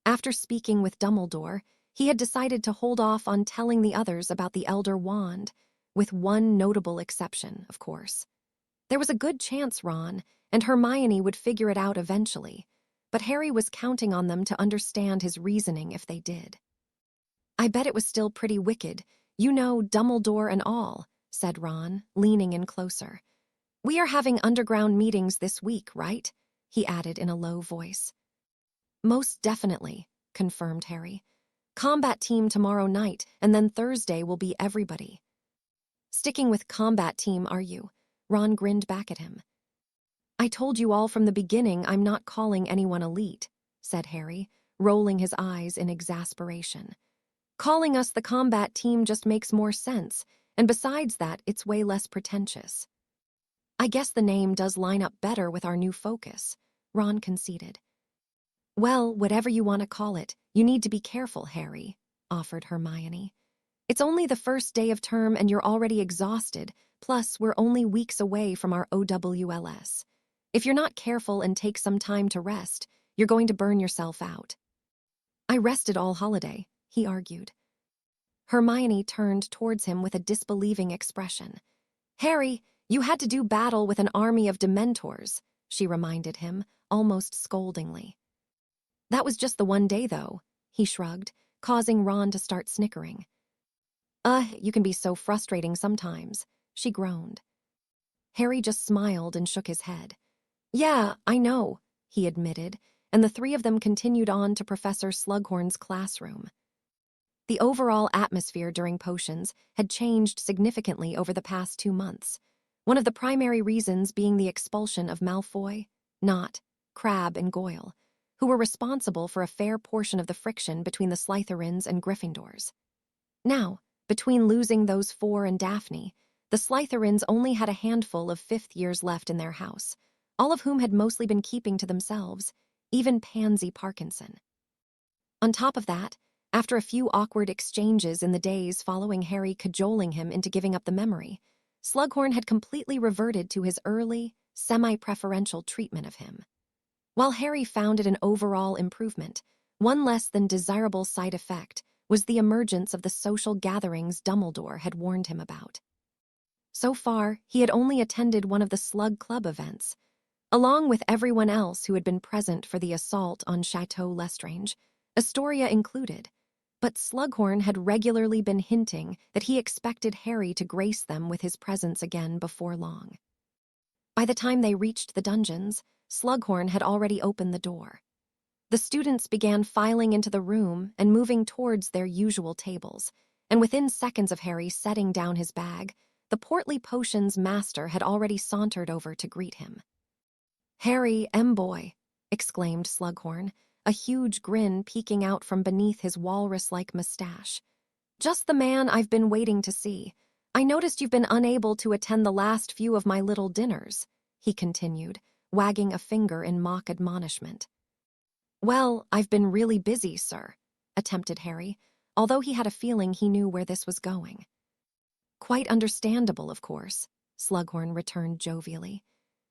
After speaking with Dumbledore, he had decided to hold off on telling the others about the Elder Wand, with one notable exception, of course. There was a good chance Ron and Hermione would figure it out eventually, but Harry was counting on them to understand his reasoning if they did. "I bet it was still pretty wicked, you know, Dumbledore and all," said Ron, leaning in closer. "We are having underground meetings this week, right?" he added in a low voice. "Most definitely," confirmed Harry. "Combat team tomorrow night, and then Thursday will be everybody." "Sticking with combat team, are you?" Ron grinned back at him. "I told you all from the beginning I'm not calling anyone elite," said Harry, rolling his eyes in exasperation. "Calling us the combat team just makes more sense, and besides that, it's way less pretentious." "I guess the name does line up better with our new focus," Ron conceded. "Well, whatever you want to call it, you need to be careful, Harry," offered Hermione. "It's only the first day of term and you're already exhausted, plus we're only weeks away from our OWLS. If you're not careful and take some time to rest, you're going to burn yourself out." "I rested all holiday," he argued. Hermione turned towards him with a disbelieving expression. "Harry, you had to do battle with an army of Dementors," she reminded him, almost scoldingly. "That was just the one day, though," he shrugged, causing Ron to start snickering. You can be so frustrating sometimes," she groaned. Harry just smiled and shook his head. "Yeah, I know," he admitted, and the three of them continued on to Professor Slughorn's classroom. The overall atmosphere during potions had changed significantly over the past 2 months, one of the primary reasons being the expulsion of Malfoy, Nott, Crabbe, and Goyle, who were responsible for a fair portion of the friction between the Slytherins and Gryffindors. Now, between losing those 4 and Daphne, the Slytherins only had a handful of 5th years left in their house, all of whom had mostly been keeping to themselves, even Pansy Parkinson. On top of that, after a few awkward exchanges in the days following Harry cajoling him into giving up the memory, Slughorn had completely reverted to his early, semi-preferential treatment of him. While Harry found it an overall improvement, one less than desirable side effect was the emergence of the social gatherings Dumbledore had warned him about. So far, he had only attended one of the Slug Club events, along with everyone else who had been present for the assault on Chateau Lestrange, Astoria included, but Slughorn had regularly been hinting that he expected Harry to grace them with his presence again before long. By the time they reached the dungeons, Slughorn had already opened the door. The students began filing into the room and moving towards their usual tables, and within seconds of Harry setting down his bag, the portly potions master had already sauntered over to greet him. "Harry, M-boy," exclaimed Slughorn, a huge grin peeking out from beneath his walrus-like mustache. "Just the man I've been waiting to see. I noticed you've been unable to attend the last few of my little dinners," he continued, wagging a finger in mock admonishment. "Well, I've been really busy, sir," attempted Harry, although he had a feeling he knew where this was going. "Quite understandable, of course," Slughorn returned jovially.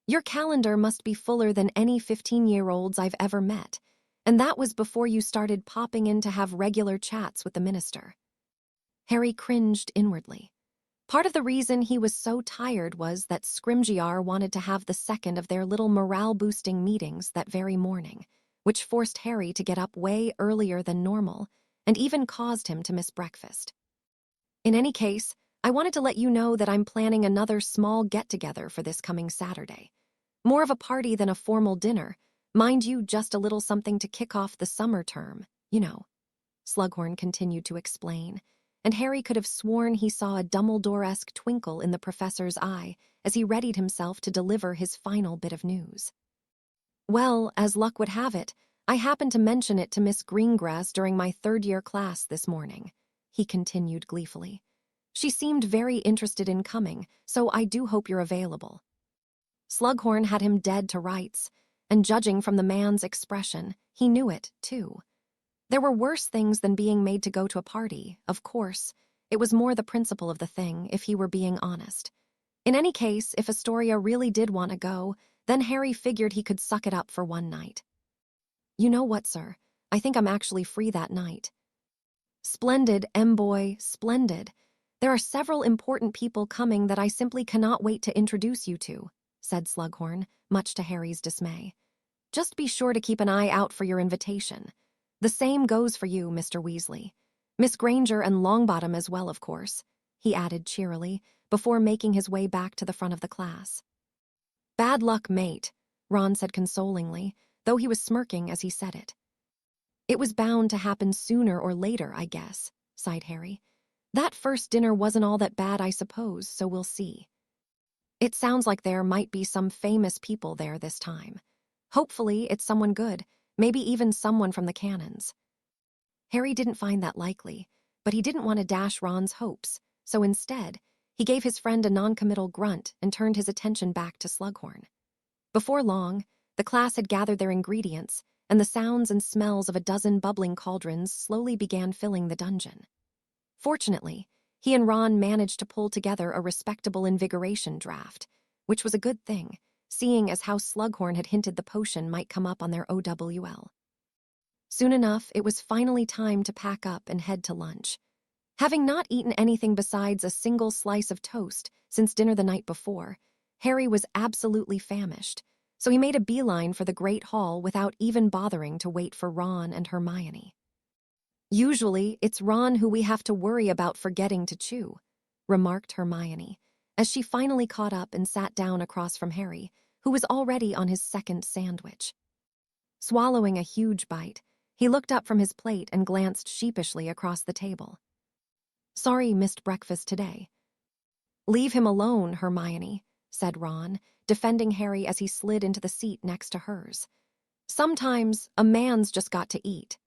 "Your calendar must be fuller than any 15-year-olds I've ever met, and that was before you started popping in to have regular chats with the minister." Harry cringed inwardly. Part of the reason he was so tired was that Scrimgeour wanted to have the second of their little morale-boosting meetings that very morning, which forced Harry to get up way earlier than normal and even caused him to miss breakfast. "In any case, I wanted to let you know that I'm planning another small get-together for this coming Saturday. More of a party than a formal dinner. Mind you, just a little something to kick off the summer term, you know," Slughorn continued to explain, and Harry could have sworn he saw a Dumbledore-esque twinkle in the professor's eye as he readied himself to deliver his final bit of news. "Well, as luck would have it, I happened to mention it to Miss Greengrass during my third-year class this morning," he continued gleefully. "She seemed very interested in coming, so I do hope you're available." Slughorn had him dead to rights, and judging from the man's expression, he knew it, too. There were worse things than being made to go to a party, of course. It was more the principle of the thing, if he were being honest. In any case, if Astoria really did want to go, then Harry figured he could suck it up for one night. "You know what, sir? I think I'm actually free that night." "Splendid, M-boy, splendid. There are several important people coming that I simply cannot wait to introduce you to," said Slughorn, much to Harry's dismay. "Just be sure to keep an eye out for your invitation. The same goes for you, Mr. Weasley. Miss Granger and Longbottom as well, of course," he added cheerily, before making his way back to the front of the class. "Bad luck, mate," Ron said consolingly, though he was smirking as he said it. "It was bound to happen sooner or later, I guess," sighed Harry. "That first dinner wasn't all that bad, I suppose, so we'll see. It sounds like there might be some famous people there this time. Hopefully it's someone good, maybe even someone from the Cannons." Harry didn't find that likely, but he didn't want to dash Ron's hopes, so instead, he gave his friend a noncommittal grunt and turned his attention back to Slughorn. Before long, the class had gathered their ingredients, and the sounds and smells of a dozen bubbling cauldrons slowly began filling the dungeon. Fortunately, he and Ron managed to pull together a respectable invigoration draft, which was a good thing, seeing as how Slughorn had hinted the potion might come up on their OWL. Soon enough, it was finally time to pack up and head to lunch. Having not eaten anything besides a single slice of toast since dinner the night before, Harry was absolutely famished, so he made a beeline for the Great Hall without even bothering to wait for Ron and Hermione. "Usually, it's Ron who we have to worry about forgetting to chew," remarked Hermione, as she finally caught up and sat down across from Harry, who was already on his second sandwich. Swallowing a huge bite, he looked up from his plate and glanced sheepishly across the table. "Sorry missed breakfast today." "Leave him alone, Hermione," said Ron, defending Harry as he slid into the seat next to hers. "Sometimes a man's just got to eat."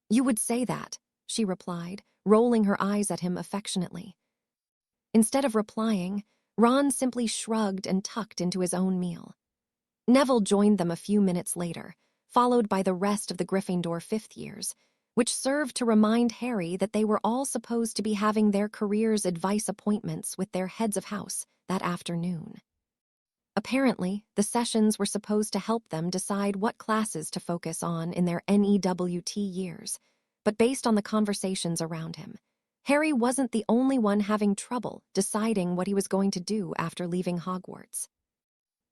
"You would say that," she replied, rolling her eyes at him affectionately. Instead of replying, Ron simply shrugged and tucked into his own meal. Neville joined them a few minutes later, followed by the rest of the Gryffindor fifth years, which served to remind Harry that they were all supposed to be having their careers advice appointments with their heads of house that afternoon. Apparently, the sessions were supposed to help them decide what classes to focus on in their NEWT years, but based on the conversations around him, Harry wasn't the only one having trouble deciding what he was going to do after leaving Hogwarts.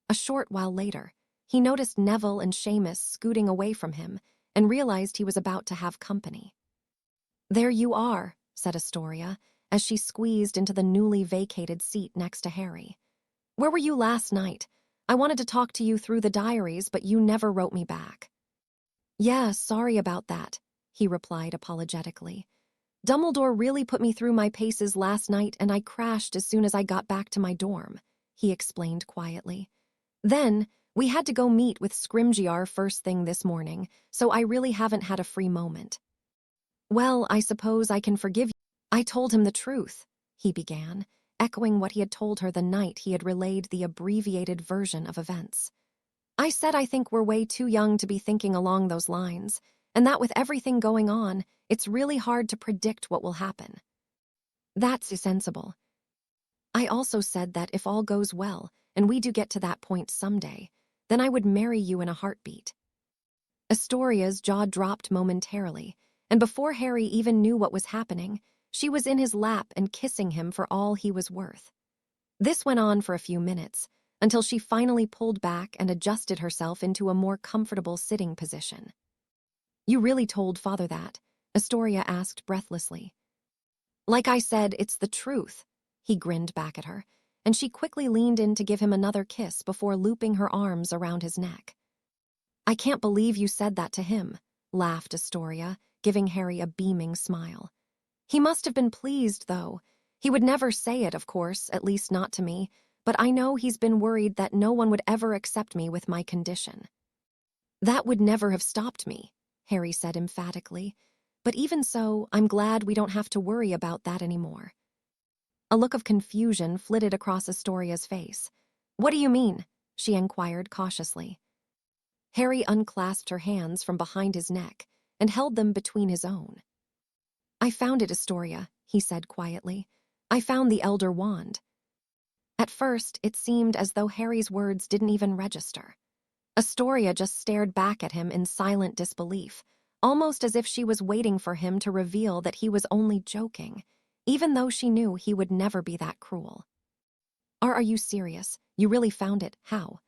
A short while later, he noticed Neville and Seamus scooting away from him and realized he was about to have company. "There you are," said Astoria, as she squeezed into the newly vacated seat next to Harry. "Where were you last night? I wanted to talk to you through the diaries, but you never wrote me back." "Yeah, sorry about that," he replied apologetically. "Dumbledore really put me through my paces last night and I crashed as soon as I got back to my dorm," he explained quietly. "Then, We had to go meet with Scrimgeour first thing this morning, so I really haven't had a free moment. Well, I suppose I can forgive you. I told him the truth, he began, echoing what he had told her the night he had relayed the abbreviated version of events. I said I think we're way too young to be thinking along those lines, and that with everything going on, it's really hard to predict what will happen. That's sensible. I also said that if all goes well, and we do get to that point someday, then I would marry you in a heartbeat. Astoria's jaw dropped momentarily, and before Harry even knew what was happening, she was in his lap and kissing him for all he was worth. This went on for a few minutes, until she finally pulled back and adjusted herself into a more comfortable sitting position. You really told Father that? Astoria asked breathlessly. Like I said, it's the truth, he grinned back at her, and she quickly leaned in to give him another kiss before looping her arms around his neck. I can't believe you said that to him, laughed Astoria, giving Harry a beaming smile. He must have been pleased, though. He would never say it, of course, at least not to me, but I know he's been worried that no one would ever accept me with my condition. That would never have stopped me, Harry said emphatically, but even so, I'm glad we don't have to worry about that anymore. A look of confusion flitted across Astoria's face. What do you mean? She inquired cautiously. Harry unclasped her hands from behind his neck and held them between his own. I found it, Astoria, he said quietly. I found the Elder Wand. At first, it seemed as though Harry's words didn't even register. Astoria just stared back at him in silent disbelief, almost as if she was waiting for him to reveal that he was only joking, even though she knew he would never be that cruel. Are you serious? You really found it? How?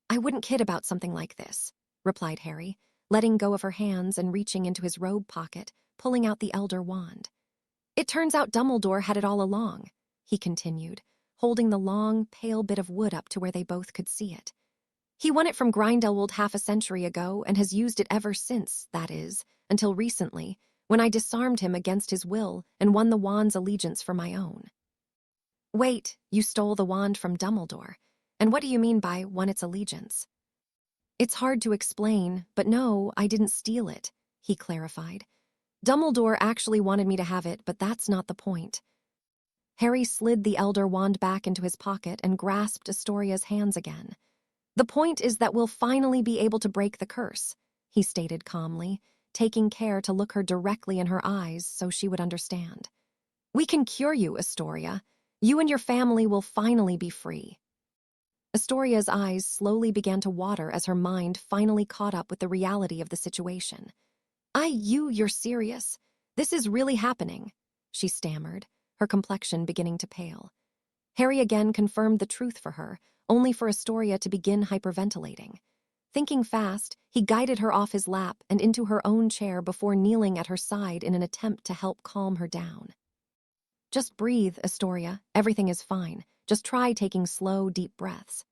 I wouldn't kid about something like this, replied Harry, letting go of her hands and reaching into his robe pocket, pulling out the Elder Wand. It turns out Dumbledore had it all along, he continued, holding the long, pale bit of wood up to where they both could see it. He won it from Grindelwald half a century ago and has used it ever since, that is, until recently, when I disarmed him against his will and won the wand's allegiance for my own. Wait, you stole the wand from Dumbledore. And what do you mean by won its allegiance? It's hard to explain, but no, I didn't steal it, he clarified. Dumbledore actually wanted me to have it, but that's not the point. Harry slid the Elder Wand back into his pocket and grasped Astoria's hands again. The point is that we'll finally be able to break the curse, he stated calmly, taking care to look her directly in her eyes so she would understand. We can cure you, Astoria. You and your family will finally be free. Astoria's eyes slowly began to water as her mind finally caught up with the reality of the situation. You're serious? This is really happening, she stammered, her complexion beginning to pale. Harry again confirmed the truth for her, only for Astoria to begin hyperventilating. Thinking fast, he guided her off his lap and into her own chair before kneeling at her side in an attempt to help calm her down. Just breathe, Astoria. Everything is fine. Just try taking slow, deep breaths.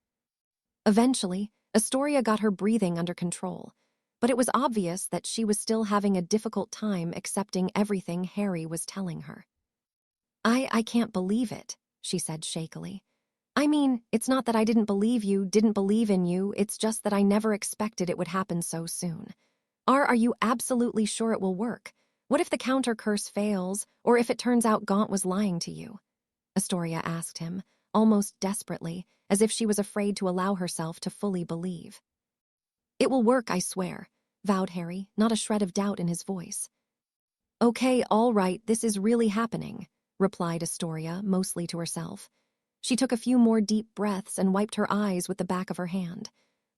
Eventually, Astoria got her breathing under control, but it was obvious that she was still having a difficult time accepting everything Harry was telling her. I can't believe it, she said shakily. I mean, it's not that I didn't believe in you, it's just that I never expected it would happen so soon. Are you absolutely sure it will work? What if the counter curse fails, or if it turns out Gaunt was lying to you? Astoria asked him, almost desperately, as if she was afraid to allow herself to fully believe. It will work, I swear, vowed Harry, not a shred of doubt in his voice. Okay, all right, this is really happening, replied Astoria, mostly to herself. She took a few more deep breaths and wiped her eyes with the back of her hand.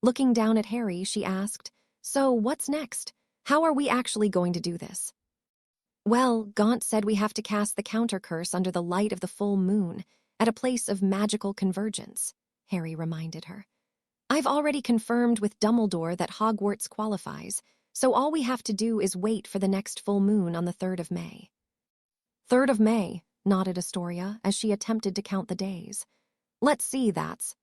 Looking down at Harry, she asked, So, what's next? How are we actually going to do this? Well, Gaunt said we have to cast the counter curse under the light of the full moon, at a place of magical convergence, Harry reminded her. I've already confirmed with Dumbledore that Hogwarts qualifies, so all we have to do is wait for the next full moon on the 3rd of May. 3rd of May, nodded Astoria as she attempted to count the days. Let's see, that's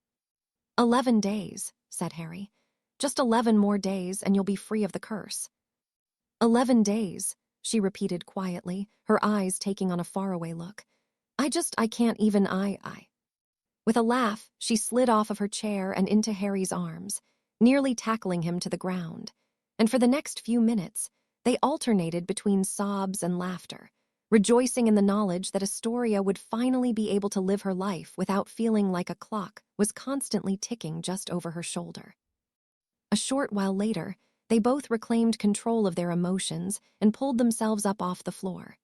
11 days, said Harry. Just 11 more days and you'll be free of the curse. 11 days, she repeated quietly, her eyes taking on a faraway look. I can't even. With a laugh, she slid off of her chair and into Harry's arms, nearly tackling him to the ground. And for the next few minutes, they alternated between sobs and laughter, rejoicing in the knowledge that Astoria would finally be able to live her life without feeling like a clock was constantly ticking just over her shoulder. A short while later, they both reclaimed control of their emotions and pulled themselves up off the floor.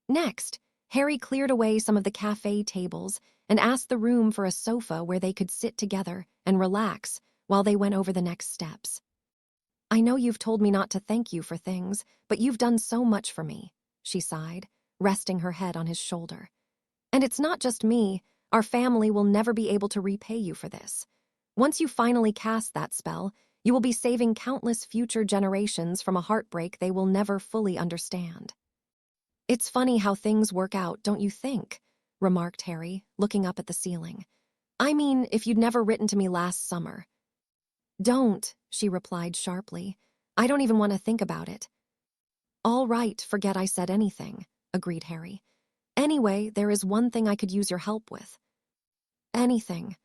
Next, Harry cleared away some of the cafe tables and asked the room for a sofa where they could sit together and relax while they went over the next steps. "I know you've told me not to thank you for things, but you've done so much for me," she sighed, resting her head on his shoulder. "And it's not just me. Our family will never be able to repay you for this. Once you finally cast that spell, you will be saving countless future generations from a heartbreak they will never fully understand." "It's funny how things work out, don't you think?" remarked Harry, looking up at the ceiling. "I mean, if you'd never written to me last summer." "Don't," she replied sharply. "I don't even want to think about it." "All right, forget I said anything," agreed Harry. "Anyway, there is one thing I could use your help with." "Anything?"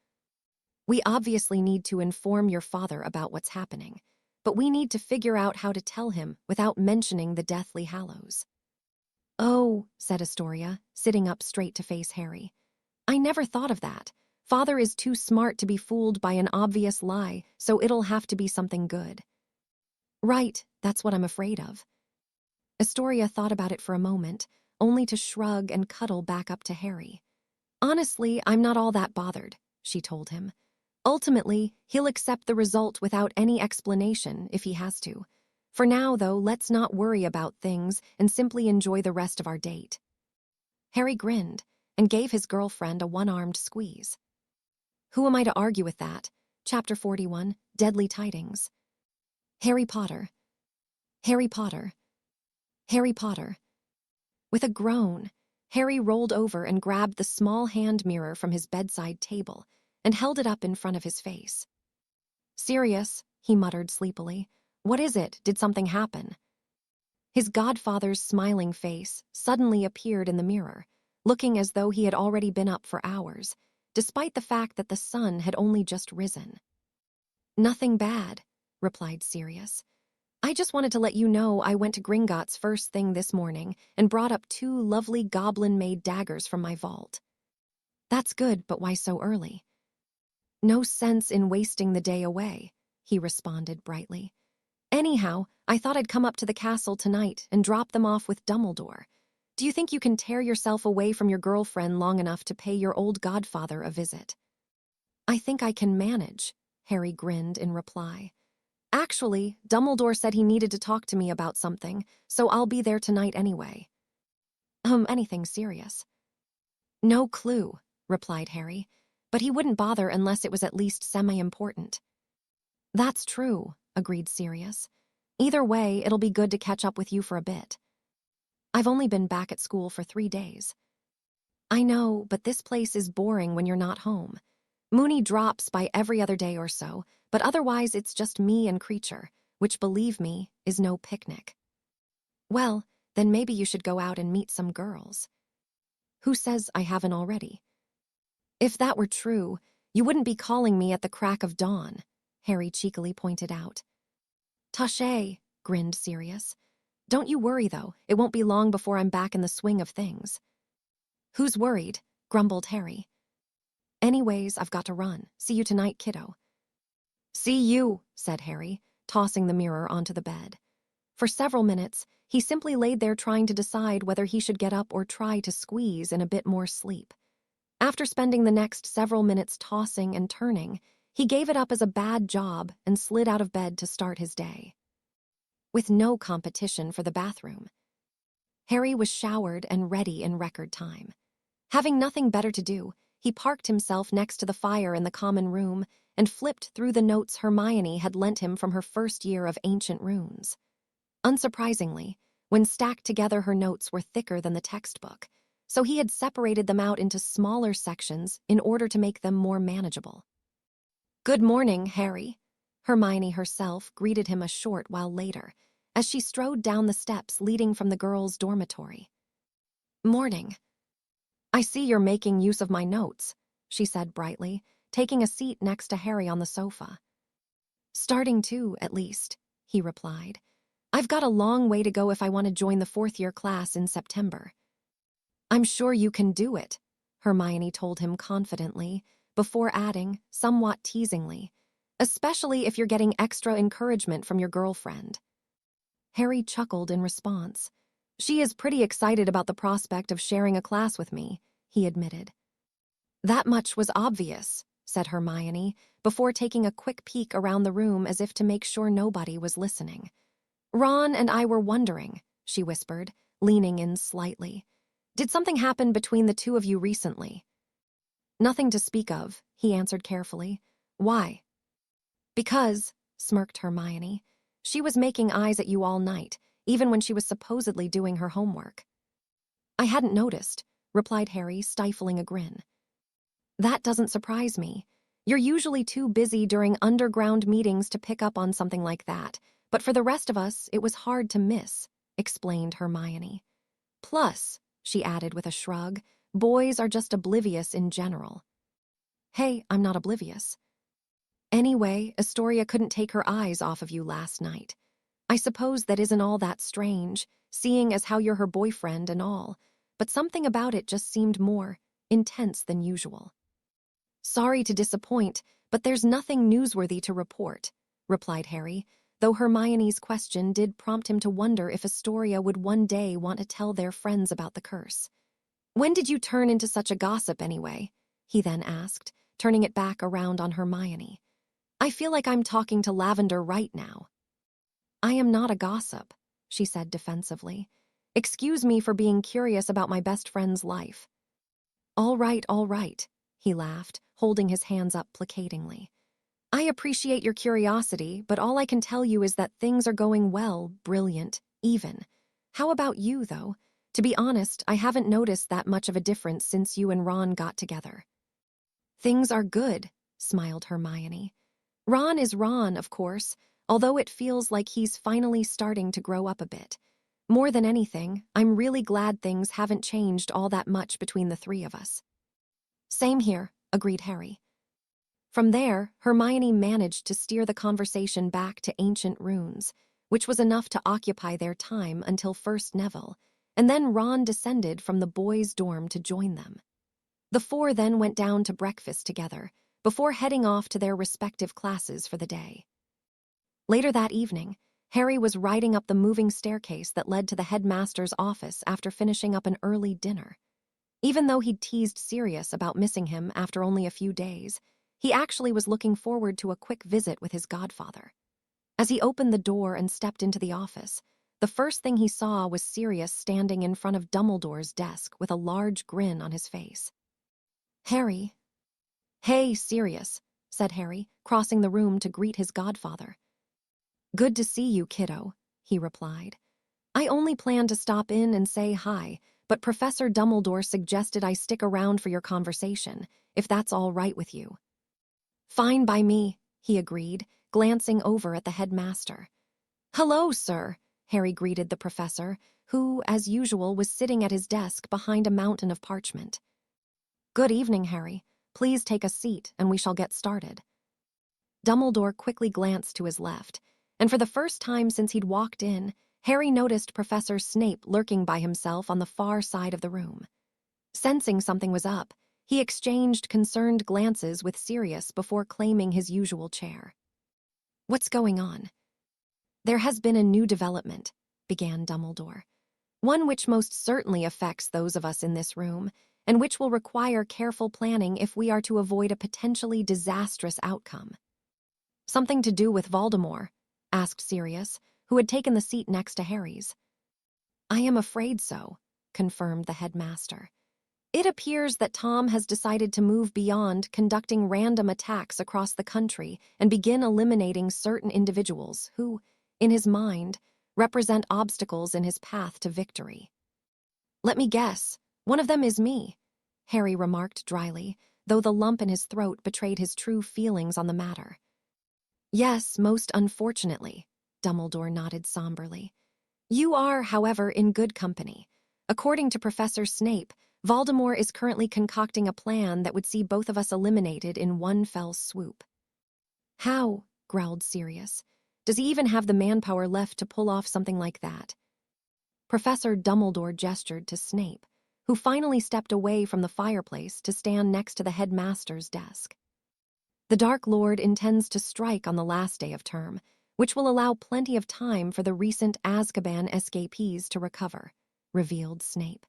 "We obviously need to inform your father about what's happening, but we need to figure out how to tell him without mentioning the Deathly Hallows." "Oh," said Astoria, sitting up straight to face Harry. "I never thought of that. Father is too smart to be fooled by an obvious lie, so it'll have to be something good." "Right, that's what I'm afraid of." Astoria thought about it for a moment, only to shrug and cuddle back up to Harry. "Honestly, I'm not all that bothered," she told him. "Ultimately, he'll accept the result without any explanation if he has to. For now, though, let's not worry about things and simply enjoy the rest of our date." Harry grinned and gave his girlfriend a one-armed squeeze. Who am I to argue with that? Chapter 41, Deadly Tidings. Harry Potter. Harry Potter. Harry Potter. With a groan, Harry rolled over and grabbed the small hand mirror from his bedside table and held it up in front of his face. "Sirius," he muttered sleepily. "What is it? Did something happen?" His godfather's smiling face suddenly appeared in the mirror, looking as though he had already been up for hours, despite the fact that the sun had only just risen. "Nothing bad," replied Sirius. "I just wanted to let you know I went to Gringotts first thing this morning and brought up 2 lovely goblin-made daggers from my vault." "That's good, but why so early?" "No sense in wasting the day away," he responded brightly. "Anyhow, I thought I'd come up to the castle tonight and drop them off with Dumbledore. Do you think you can tear yourself away from your girlfriend long enough to pay your old godfather a visit?" "I think I can manage," Harry grinned in reply. "Actually, Dumbledore said he needed to talk to me about something, so I'll be there tonight anyway." Anything serious?" "No clue," replied Harry, "but he wouldn't bother unless it was at least semi-important." "That's true," agreed Sirius. "Either way, it'll be good to catch up with you for a bit." "I've only been back at school for 3 days." "I know, but this place is boring when you're not home. Moony drops by every other day or so, but otherwise it's just me and Creature, which, believe me, is no picnic." "Well, then maybe you should go out and meet some girls." "Who says I haven't already?" "If that were true, you wouldn't be calling me at the crack of dawn," Harry cheekily pointed out. "Touché," grinned Sirius. "Don't you worry, though. It won't be long before I'm back in the swing of things." "Who's worried?" grumbled Harry. "Anyways, I've got to run. See you tonight, kiddo." "See you," said Harry, tossing the mirror onto the bed. For several minutes, he simply laid there trying to decide whether he should get up or try to squeeze in a bit more sleep. After spending the next several minutes tossing and turning, he gave it up as a bad job and slid out of bed to start his day. With no competition for the bathroom, Harry was showered and ready in record time. Having nothing better to do, he parked himself next to the fire in the common room and flipped through the notes Hermione had lent him from her first year of ancient runes. Unsurprisingly, when stacked together, her notes were thicker than the textbook, so he had separated them out into smaller sections in order to make them more manageable. "Good morning, Harry." Hermione herself greeted him a short while later, as she strode down the steps leading from the girls' dormitory. "Morning. I see you're making use of my notes," she said brightly, taking a seat next to Harry on the sofa. Starting to, at least, he replied. I've got a long way to go if I want to join the fourth-year class in September. I'm sure you can do it, Hermione told him confidently, before adding, somewhat teasingly, especially if you're getting extra encouragement from your girlfriend. Harry chuckled in response. She is pretty excited about the prospect of sharing a class with me, he admitted. That much was obvious, said Hermione, before taking a quick peek around the room as if to make sure nobody was listening. Ron and I were wondering, she whispered, leaning in slightly. Did something happen between the two of you recently? Nothing to speak of, he answered carefully. Why? Because, smirked Hermione, she was making eyes at you all night, even when she was supposedly doing her homework. I hadn't noticed, replied Harry, stifling a grin. That doesn't surprise me. You're usually too busy during underground meetings to pick up on something like that, but for the rest of us, it was hard to miss, explained Hermione. Plus, she added with a shrug, boys are just oblivious in general. Hey, I'm not oblivious. Anyway, Astoria couldn't take her eyes off of you last night. I suppose that isn't all that strange, seeing as how you're her boyfriend and all, but something about it just seemed more intense than usual. Sorry to disappoint, but there's nothing newsworthy to report, replied Harry, though Hermione's question did prompt him to wonder if Astoria would one day want to tell their friends about the curse. When did you turn into such a gossip anyway? He then asked, turning it back around on Hermione. I feel like I'm talking to Lavender right now. I am not a gossip, she said defensively. Excuse me for being curious about my best friend's life. All right, he laughed, holding his hands up placatingly. I appreciate your curiosity, but all I can tell you is that things are going well, brilliant, even. How about you, though? To be honest, I haven't noticed that much of a difference since you and Ron got together. Things are good, smiled Hermione. Ron is Ron, of course, although it feels like he's finally starting to grow up a bit. More than anything, I'm really glad things haven't changed all that much between the three of us. Same here, agreed Harry. From there, Hermione managed to steer the conversation back to ancient runes, which was enough to occupy their time until first Neville, and then Ron descended from the boys' dorm to join them. The four then went down to breakfast together, before heading off to their respective classes for the day. Later that evening, Harry was riding up the moving staircase that led to the headmaster's office after finishing up an early dinner. Even though he'd teased Sirius about missing him after only a few days, he actually was looking forward to a quick visit with his godfather. As he opened the door and stepped into the office, the first thing he saw was Sirius standing in front of Dumbledore's desk with a large grin on his face. Harry. Hey, Sirius, said Harry, crossing the room to greet his godfather. Good to see you, kiddo, he replied. I only planned to stop in and say hi, but Professor Dumbledore suggested I stick around for your conversation, if that's all right with you. Fine by me, he agreed, glancing over at the headmaster. Hello, sir, Harry greeted the professor, who, as usual, was sitting at his desk behind a mountain of parchment. Good evening, Harry. Please take a seat, and we shall get started. Dumbledore quickly glanced to his left, and for the first time since he'd walked in, Harry noticed Professor Snape lurking by himself on the far side of the room. Sensing something was up, he exchanged concerned glances with Sirius before claiming his usual chair. What's going on? There has been a new development, began Dumbledore. One which most certainly affects those of us in this room, and which will require careful planning if we are to avoid a potentially disastrous outcome. Something to do with Voldemort? Asked Sirius, who had taken the seat next to Harry's. I am afraid so, confirmed the headmaster. It appears that Tom has decided to move beyond conducting random attacks across the country and begin eliminating certain individuals who, in his mind, represent obstacles in his path to victory. Let me guess, one of them is me, Harry remarked dryly, though the lump in his throat betrayed his true feelings on the matter. Yes, most unfortunately, Dumbledore nodded somberly. You are, however, in good company. According to Professor Snape, Voldemort is currently concocting a plan that would see both of us eliminated in one fell swoop." "How?" growled Sirius. "Does he even have the manpower left to pull off something like that?" Professor Dumbledore gestured to Snape, who finally stepped away from the fireplace to stand next to the headmaster's desk. "The Dark Lord intends to strike on the last day of term, which will allow plenty of time for the recent Azkaban escapees to recover," revealed Snape.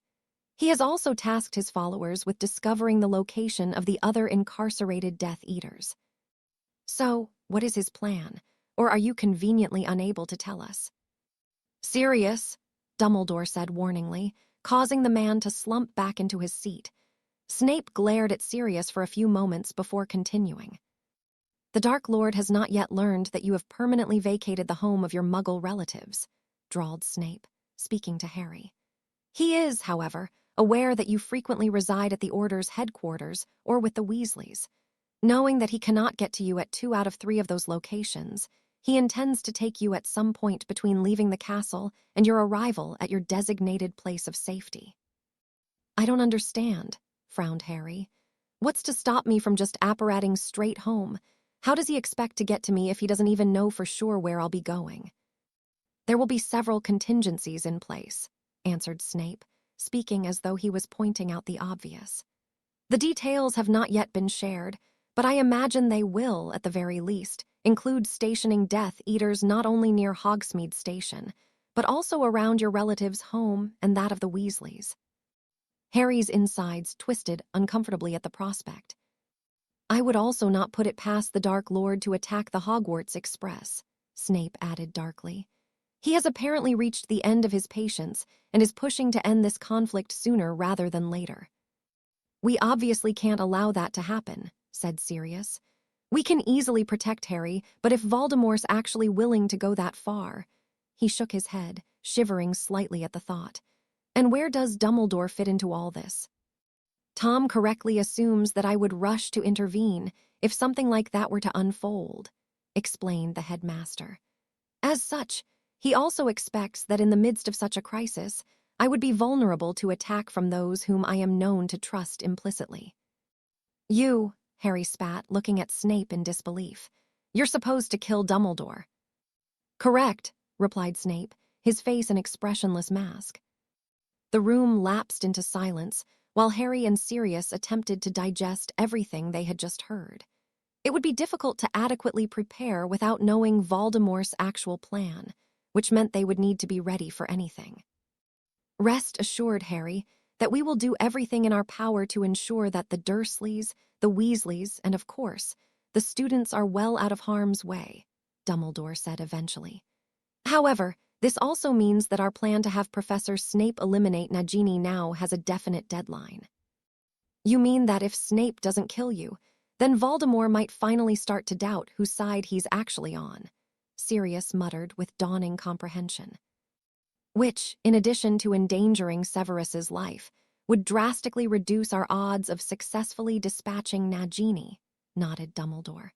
"He has also tasked his followers with discovering the location of the other incarcerated Death Eaters." "So, what is his plan? Or are you conveniently unable to tell us?" "Sirius," Dumbledore said warningly, causing the man to slump back into his seat. Snape glared at Sirius for a few moments before continuing. "The Dark Lord has not yet learned that you have permanently vacated the home of your Muggle relatives," drawled Snape, speaking to Harry. "He is, however, aware that you frequently reside at the Order's headquarters or with the Weasleys. Knowing that he cannot get to you at 2 out of 3 of those locations, he intends to take you at some point between leaving the castle and your arrival at your designated place of safety." "I don't understand," frowned Harry. "What's to stop me from just apparating straight home? How does he expect to get to me if he doesn't even know for sure where I'll be going?" "There will be several contingencies in place," answered Snape, speaking as though he was pointing out the obvious. "The details have not yet been shared, but I imagine they will, at the very least, include stationing Death Eaters not only near Hogsmeade Station, but also around your relative's home and that of the Weasleys." Harry's insides twisted uncomfortably at the prospect. "I would also not put it past the Dark Lord to attack the Hogwarts Express," Snape added darkly. "He has apparently reached the end of his patience and is pushing to end this conflict sooner rather than later." "We obviously can't allow that to happen," said Sirius. "We can easily protect Harry, but if Voldemort's actually willing to go that far—" He shook his head, shivering slightly at the thought. "And where does Dumbledore fit into all this?" "Tom correctly assumes that I would rush to intervene if something like that were to unfold," explained the headmaster. "As such, he also expects that in the midst of such a crisis, I would be vulnerable to attack from those whom I am known to trust implicitly." "You," Harry spat, looking at Snape in disbelief. "You're supposed to kill Dumbledore." "Correct," replied Snape, his face an expressionless mask. The room lapsed into silence, while Harry and Sirius attempted to digest everything they had just heard. It would be difficult to adequately prepare without knowing Voldemort's actual plan, which meant they would need to be ready for anything. "Rest assured, Harry, that we will do everything in our power to ensure that the Dursleys, the Weasleys, and of course, the students are well out of harm's way," Dumbledore said eventually. "However, this also means that our plan to have Professor Snape eliminate Nagini now has a definite deadline." "You mean that if Snape doesn't kill you, then Voldemort might finally start to doubt whose side he's actually on," Sirius muttered with dawning comprehension. "Which, in addition to endangering Severus's life, would drastically reduce our odds of successfully dispatching Nagini," nodded Dumbledore.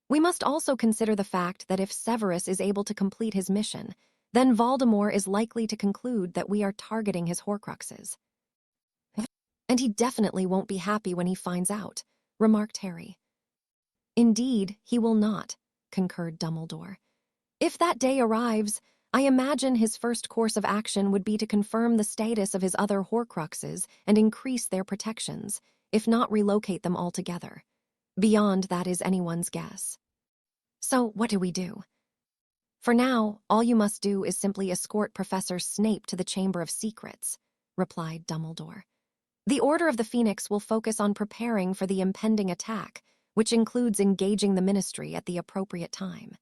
"We must also consider the fact that if Severus is able to complete his mission, then Voldemort is likely to conclude that we are targeting his Horcruxes." "And he definitely won't be happy when he finds out," remarked Harry. "Indeed, he will not," concurred Dumbledore. "If that day arrives, I imagine his first course of action would be to confirm the status of his other Horcruxes and increase their protections, if not relocate them altogether. Beyond that is anyone's guess. So what do we do?" "For now, all you must do is simply escort Professor Snape to the Chamber of Secrets," replied Dumbledore. "The Order of the Phoenix will focus on preparing for the impending attack, which includes engaging the Ministry at the appropriate time.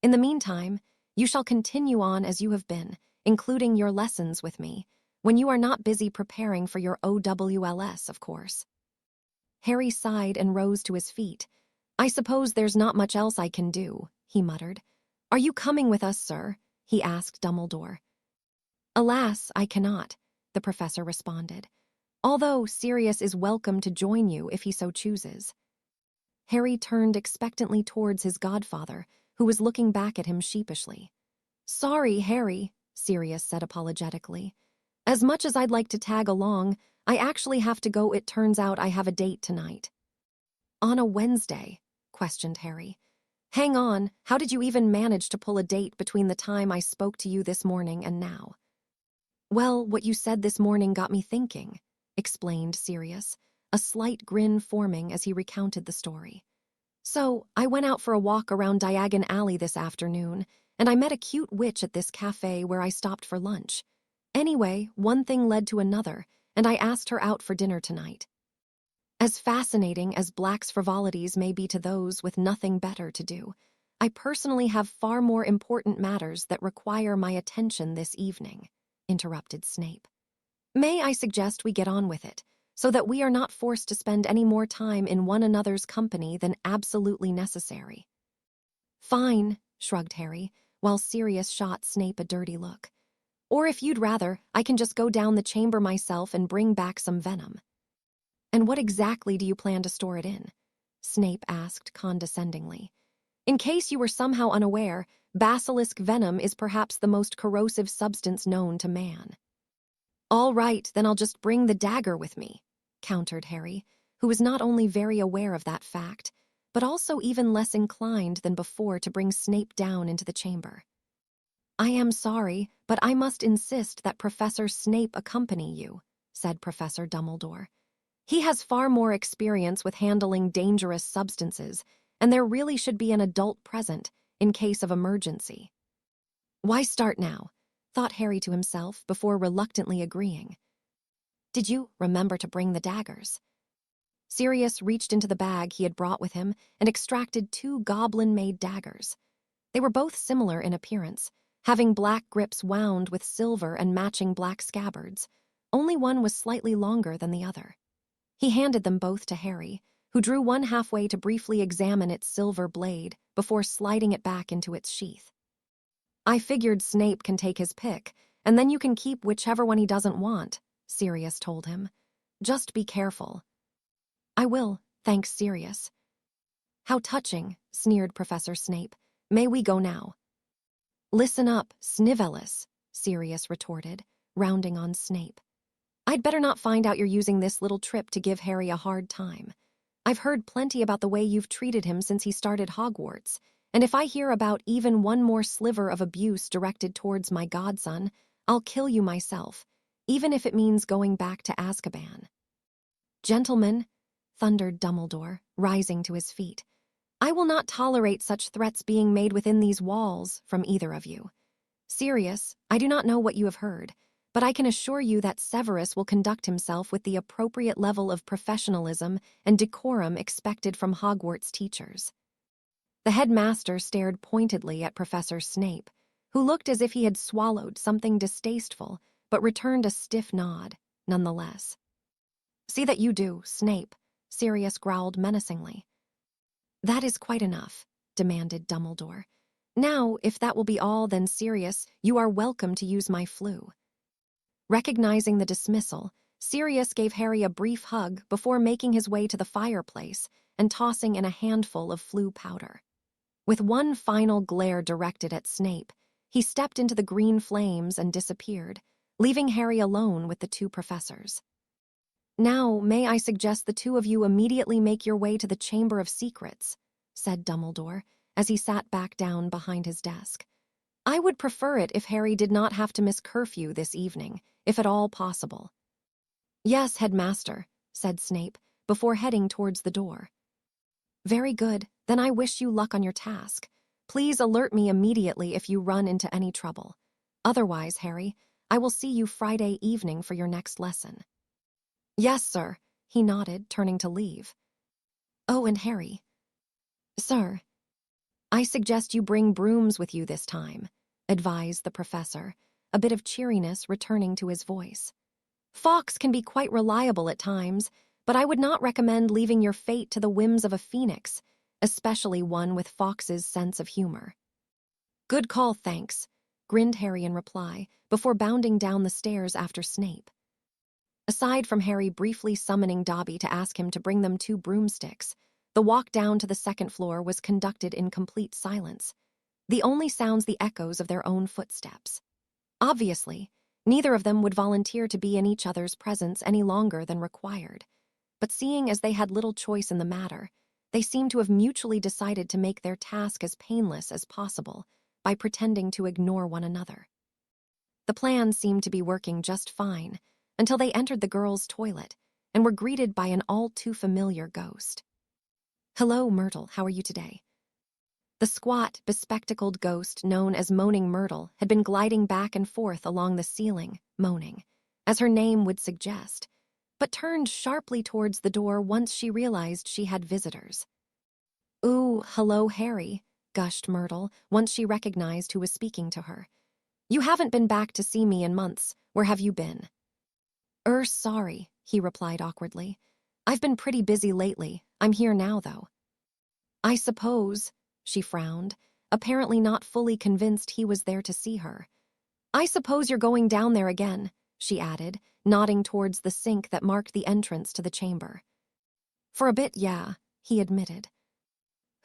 In the meantime, you shall continue on as you have been, including your lessons with me, when you are not busy preparing for your OWLS, of course." Harry sighed and rose to his feet. "I suppose there's not much else I can do," he muttered. "Are you coming with us, sir?" he asked Dumbledore. "Alas, I cannot," the professor responded, "although Sirius is welcome to join you if he so chooses." Harry turned expectantly towards his godfather, who was looking back at him sheepishly. "Sorry, Harry," Sirius said apologetically. "As much as I'd like to tag along, I actually have to go. It turns out I have a date tonight." "On a Wednesday?" questioned Harry. "Hang on, how did you even manage to pull a date between the time I spoke to you this morning and now?" "Well, what you said this morning got me thinking," explained Sirius, a slight grin forming as he recounted the story. "So, I went out for a walk around Diagon Alley this afternoon, and I met a cute witch at this cafe where I stopped for lunch. Anyway, one thing led to another, and I asked her out for dinner tonight. As fascinating as Black's frivolities may be to those with nothing better to do, I personally have far more important matters that require my attention this evening," interrupted Snape. "May I suggest we get on with it, so that we are not forced to spend any more time in one another's company than absolutely necessary?" "Fine," shrugged Harry, while Sirius shot Snape a dirty look. "Or if you'd rather, I can just go down the chamber myself and bring back some venom." "And what exactly do you plan to store it in?" Snape asked condescendingly. "In case you were somehow unaware, basilisk venom is perhaps the most corrosive substance known to man." "All right, then I'll just bring the dagger with me," countered Harry, who was not only very aware of that fact, but also even less inclined than before to bring Snape down into the chamber. "I am sorry, but I must insist that Professor Snape accompany you," said Professor Dumbledore. "He has far more experience with handling dangerous substances, and there really should be an adult present in case of emergency." "Why start now?" thought Harry to himself before reluctantly agreeing. "Did you remember to bring the daggers?" Sirius reached into the bag he had brought with him and extracted 2 goblin-made daggers. They were both similar in appearance, having black grips wound with silver and matching black scabbards. Only one was slightly longer than the other. He handed them both to Harry, who drew one halfway to briefly examine its silver blade before sliding it back into its sheath. "I figured Snape can take his pick, and then you can keep whichever one he doesn't want," Sirius told him. "Just be careful." "I will, thanks, Sirius." "How touching," sneered Professor Snape. "May we go now?" "Listen up, Snivellus," Sirius retorted, rounding on Snape. "I'd better not find out you're using this little trip to give Harry a hard time. I've heard plenty about the way you've treated him since he started Hogwarts, and if I hear about even one more sliver of abuse directed towards my godson, I'll kill you myself, even if it means going back to Azkaban." "Gentlemen," thundered Dumbledore, rising to his feet, "I will not tolerate such threats being made within these walls from either of you. Sirius, I do not know what you have heard, but I can assure you that Severus will conduct himself with the appropriate level of professionalism and decorum expected from Hogwarts teachers." The headmaster stared pointedly at Professor Snape, who looked as if he had swallowed something distasteful, but returned a stiff nod, nonetheless. "See that you do, Snape," Sirius growled menacingly. "That is quite enough," demanded Dumbledore. "Now, if that will be all, then Sirius, you are welcome to use my flu." Recognizing the dismissal, Sirius gave Harry a brief hug before making his way to the fireplace and tossing in a handful of flu powder. With one final glare directed at Snape, he stepped into the green flames and disappeared, leaving Harry alone with the 2 professors. "Now, may I suggest the 2 of you immediately make your way to the Chamber of Secrets," said Dumbledore, as he sat back down behind his desk. "I would prefer it if Harry did not have to miss curfew this evening, if at all possible." "Yes, Headmaster," said Snape, before heading towards the door. "Very good, then I wish you luck on your task. Please alert me immediately if you run into any trouble. Otherwise, Harry, I will see you Friday evening for your next lesson." "Yes, sir," he nodded, turning to leave. "Oh, and Harry." "Sir." "I suggest you bring brooms with you this time," advised the professor, a bit of cheeriness returning to his voice. "Fawkes can be quite reliable at times, but I would not recommend leaving your fate to the whims of a phoenix, especially one with Fawkes's sense of humor." "Good call, thanks," grinned Harry in reply, before bounding down the stairs after Snape. Aside from Harry briefly summoning Dobby to ask him to bring them 2 broomsticks, the walk down to the 2nd floor was conducted in complete silence, the only sounds the echoes of their own footsteps. Obviously, Neither of them would volunteer to be in each other's presence any longer than required. But seeing as they had little choice in the matter, they seemed to have mutually decided to make their task as painless as possible by pretending to ignore one another. The plan seemed to be working just fine until they entered the girls' toilet and were greeted by an all-too-familiar ghost. "Hello, Myrtle, how are you today?" The squat, bespectacled ghost known as Moaning Myrtle had been gliding back and forth along the ceiling, moaning, as her name would suggest, but turned sharply towards the door once she realized she had visitors. "Ooh, hello, Harry," gushed Myrtle once she recognized who was speaking to her. "You haven't been back to see me in months. Where have you been?" Sorry," he replied awkwardly. "I've been pretty busy lately. I'm here now, though." "I suppose," she frowned, apparently not fully convinced he was there to see her. "I suppose you're going down there again," she added, nodding towards the sink that marked the entrance to the chamber. "For a bit, yeah," he admitted.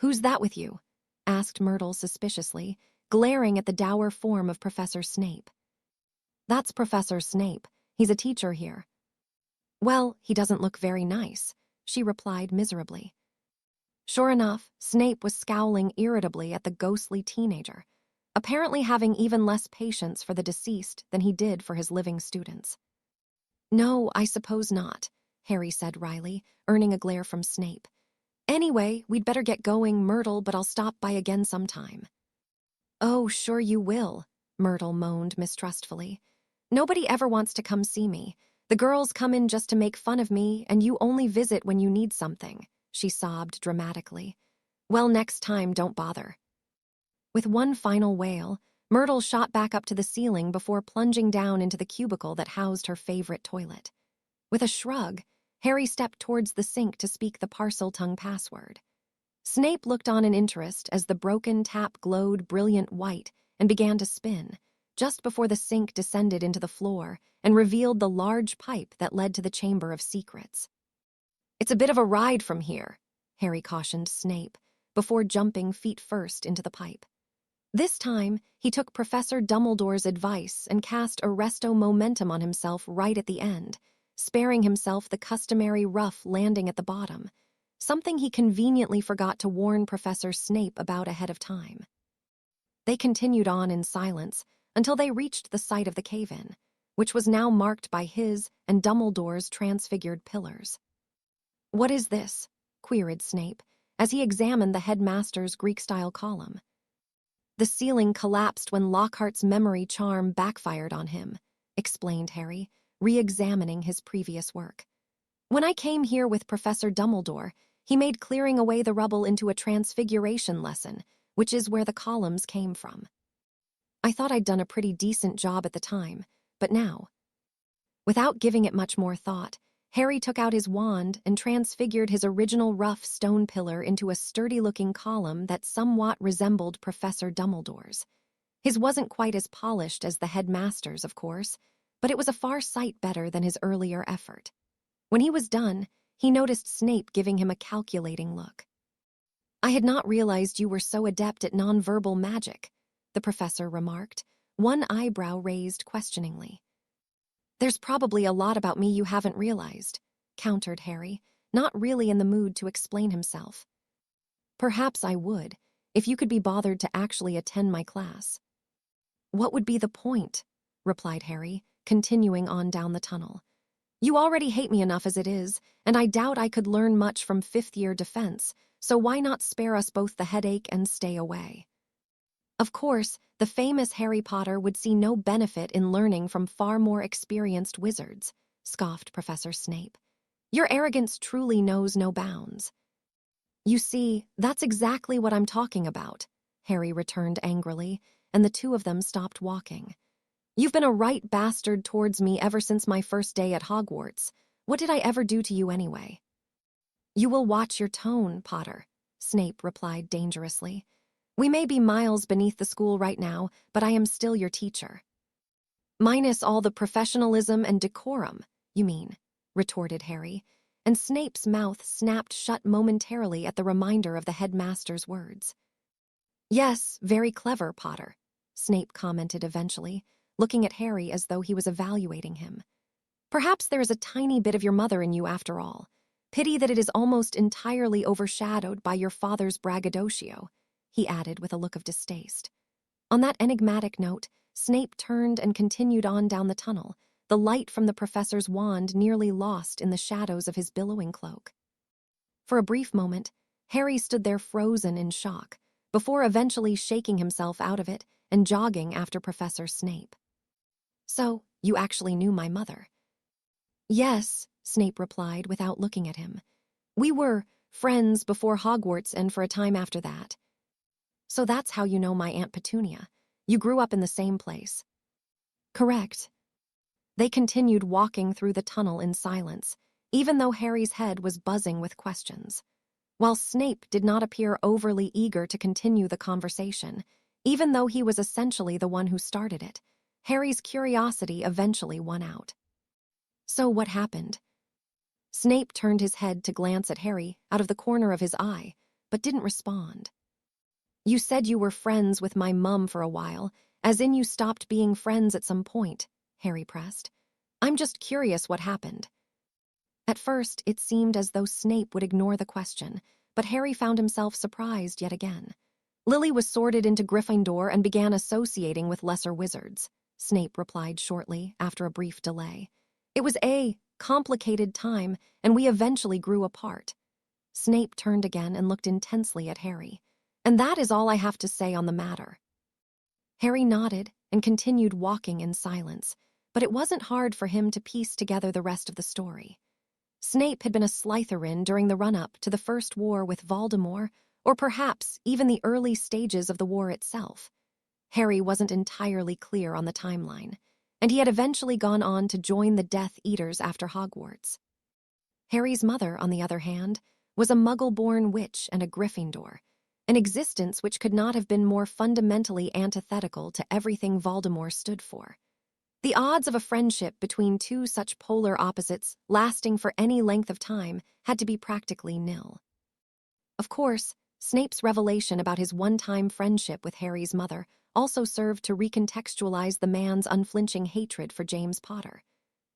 "Who's that with you?" asked Myrtle suspiciously, glaring at the dour form of Professor Snape. "That's Professor Snape. He's a teacher here." "Well, he doesn't look very nice," she replied miserably. Sure enough, Snape was scowling irritably at the ghostly teenager, apparently having even less patience for the deceased than he did for his living students. "No, I suppose not," Harry said wryly, earning a glare from Snape. "Anyway, we'd better get going, Myrtle, but I'll stop by again sometime." "Oh, sure you will," Myrtle moaned mistrustfully. "Nobody ever wants to come see me. The girls come in just to make fun of me, and you only visit when you need something," she sobbed dramatically. "Well, next time, don't bother." With one final wail, Myrtle shot back up to the ceiling before plunging down into the cubicle that housed her favorite toilet. With a shrug, Harry stepped towards the sink to speak the Parseltongue password. Snape looked on in interest as the broken tap glowed brilliant white and began to spin, just before the sink descended into the floor and revealed the large pipe that led to the Chamber of Secrets. "It's a bit of a ride from here," Harry cautioned Snape, before jumping feet first into the pipe. This time, he took Professor Dumbledore's advice and cast Arresto Momentum on himself right at the end, sparing himself the customary rough landing at the bottom, something he conveniently forgot to warn Professor Snape about ahead of time. They continued on in silence until they reached the site of the cave-in, which was now marked by his and Dumbledore's transfigured pillars. "What is this?" queried Snape, as he examined the headmaster's Greek-style column. "The ceiling collapsed when Lockhart's memory charm backfired on him," explained Harry, re-examining his previous work. "When I came here with Professor Dumbledore, he made clearing away the rubble into a transfiguration lesson, which is where the columns came from. I thought I'd done a pretty decent job at the time, but now..." Without giving it much more thought, Harry took out his wand and transfigured his original rough stone pillar into a sturdy-looking column that somewhat resembled Professor Dumbledore's. His wasn't quite as polished as the headmaster's, of course, but it was a far sight better than his earlier effort. When he was done, he noticed Snape giving him a calculating look. "I had not realized you were so adept at nonverbal magic," the professor remarked, one eyebrow raised questioningly. "There's probably a lot about me you haven't realized," countered Harry, not really in the mood to explain himself. "Perhaps I would, if you could be bothered to actually attend my class." "What would be the point?" replied Harry, continuing on down the tunnel. "You already hate me enough as it is, and I doubt I could learn much from fifth-year defense, so why not spare us both the headache and stay away?" Of course, the famous Harry Potter would see no benefit in learning from far more experienced wizards, scoffed Professor Snape. "Your arrogance truly knows no bounds." "You see, that's exactly what I'm talking about," Harry returned angrily, and the two of them stopped walking. "You've been a right bastard towards me ever since my first day at Hogwarts. What did I ever do to you anyway?" "You will watch your tone, Potter," Snape replied dangerously. "We may be miles beneath the school right now, but I am still your teacher." "Minus all the professionalism and decorum, you mean," retorted Harry, and Snape's mouth snapped shut momentarily at the reminder of the headmaster's words. "Yes, very clever, Potter," Snape commented eventually, looking at Harry as though he was evaluating him. "Perhaps there is a tiny bit of your mother in you after all. Pity that it is almost entirely overshadowed by your father's braggadocio," he added with a look of distaste. On that enigmatic note, Snape turned and continued on down the tunnel, the light from the professor's wand nearly lost in the shadows of his billowing cloak. For a brief moment, Harry stood there frozen in shock, before eventually shaking himself out of it and jogging after Professor Snape. "So, you actually knew my mother?" "Yes," Snape replied without looking at him. "We were friends before Hogwarts and for a time after that." "So that's how you know my Aunt Petunia. You grew up in the same place." "Correct." They continued walking through the tunnel in silence, even though Harry's head was buzzing with questions. While Snape did not appear overly eager to continue the conversation, even though he was essentially the one who started it, Harry's curiosity eventually won out. "So what happened?" Snape turned his head to glance at Harry out of the corner of his eye, but didn't respond. "You said you were friends with my mum for a while, as in you stopped being friends at some point," Harry pressed. "I'm just curious what happened." At first, it seemed as though Snape would ignore the question, but Harry found himself surprised yet again. "Lily was sorted into Gryffindor and began associating with lesser wizards," Snape replied shortly after a brief delay. "It was a complicated time, and we eventually grew apart." Snape turned again and looked intensely at Harry. "And that is all I have to say on the matter." Harry nodded and continued walking in silence, but it wasn't hard for him to piece together the rest of the story. Snape had been a Slytherin during the run-up to the First War with Voldemort, or perhaps even the early stages of the war itself. Harry wasn't entirely clear on the timeline, and he had eventually gone on to join the Death Eaters after Hogwarts. Harry's mother, on the other hand, was a Muggle-born witch and a Gryffindor, an existence which could not have been more fundamentally antithetical to everything Voldemort stood for. The odds of a friendship between two such polar opposites lasting for any length of time had to be practically nil. Of course, Snape's revelation about his one-time friendship with Harry's mother also served to recontextualize the man's unflinching hatred for James Potter,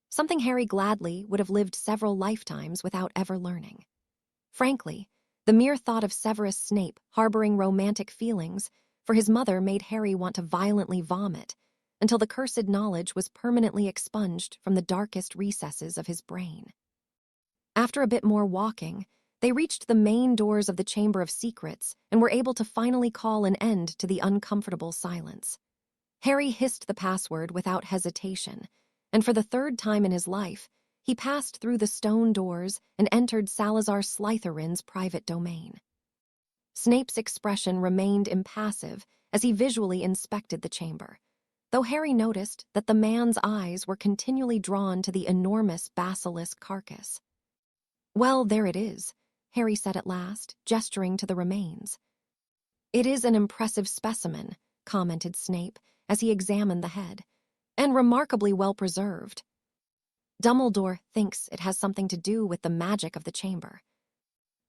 something Harry gladly would have lived several lifetimes without ever learning. Frankly, the mere thought of Severus Snape harboring romantic feelings for his mother made Harry want to violently vomit, until the cursed knowledge was permanently expunged from the darkest recesses of his brain. After a bit more walking, they reached the main doors of the Chamber of Secrets and were able to finally call an end to the uncomfortable silence. Harry hissed the password without hesitation, and for the third time in his life, he passed through the stone doors and entered Salazar Slytherin's private domain. Snape's expression remained impassive as he visually inspected the chamber, though Harry noticed that the man's eyes were continually drawn to the enormous basilisk carcass. "Well, there it is," Harry said at last, gesturing to the remains. "It is an impressive specimen," commented Snape as he examined the head, "and remarkably well preserved. Dumbledore thinks it has something to do with the magic of the chamber."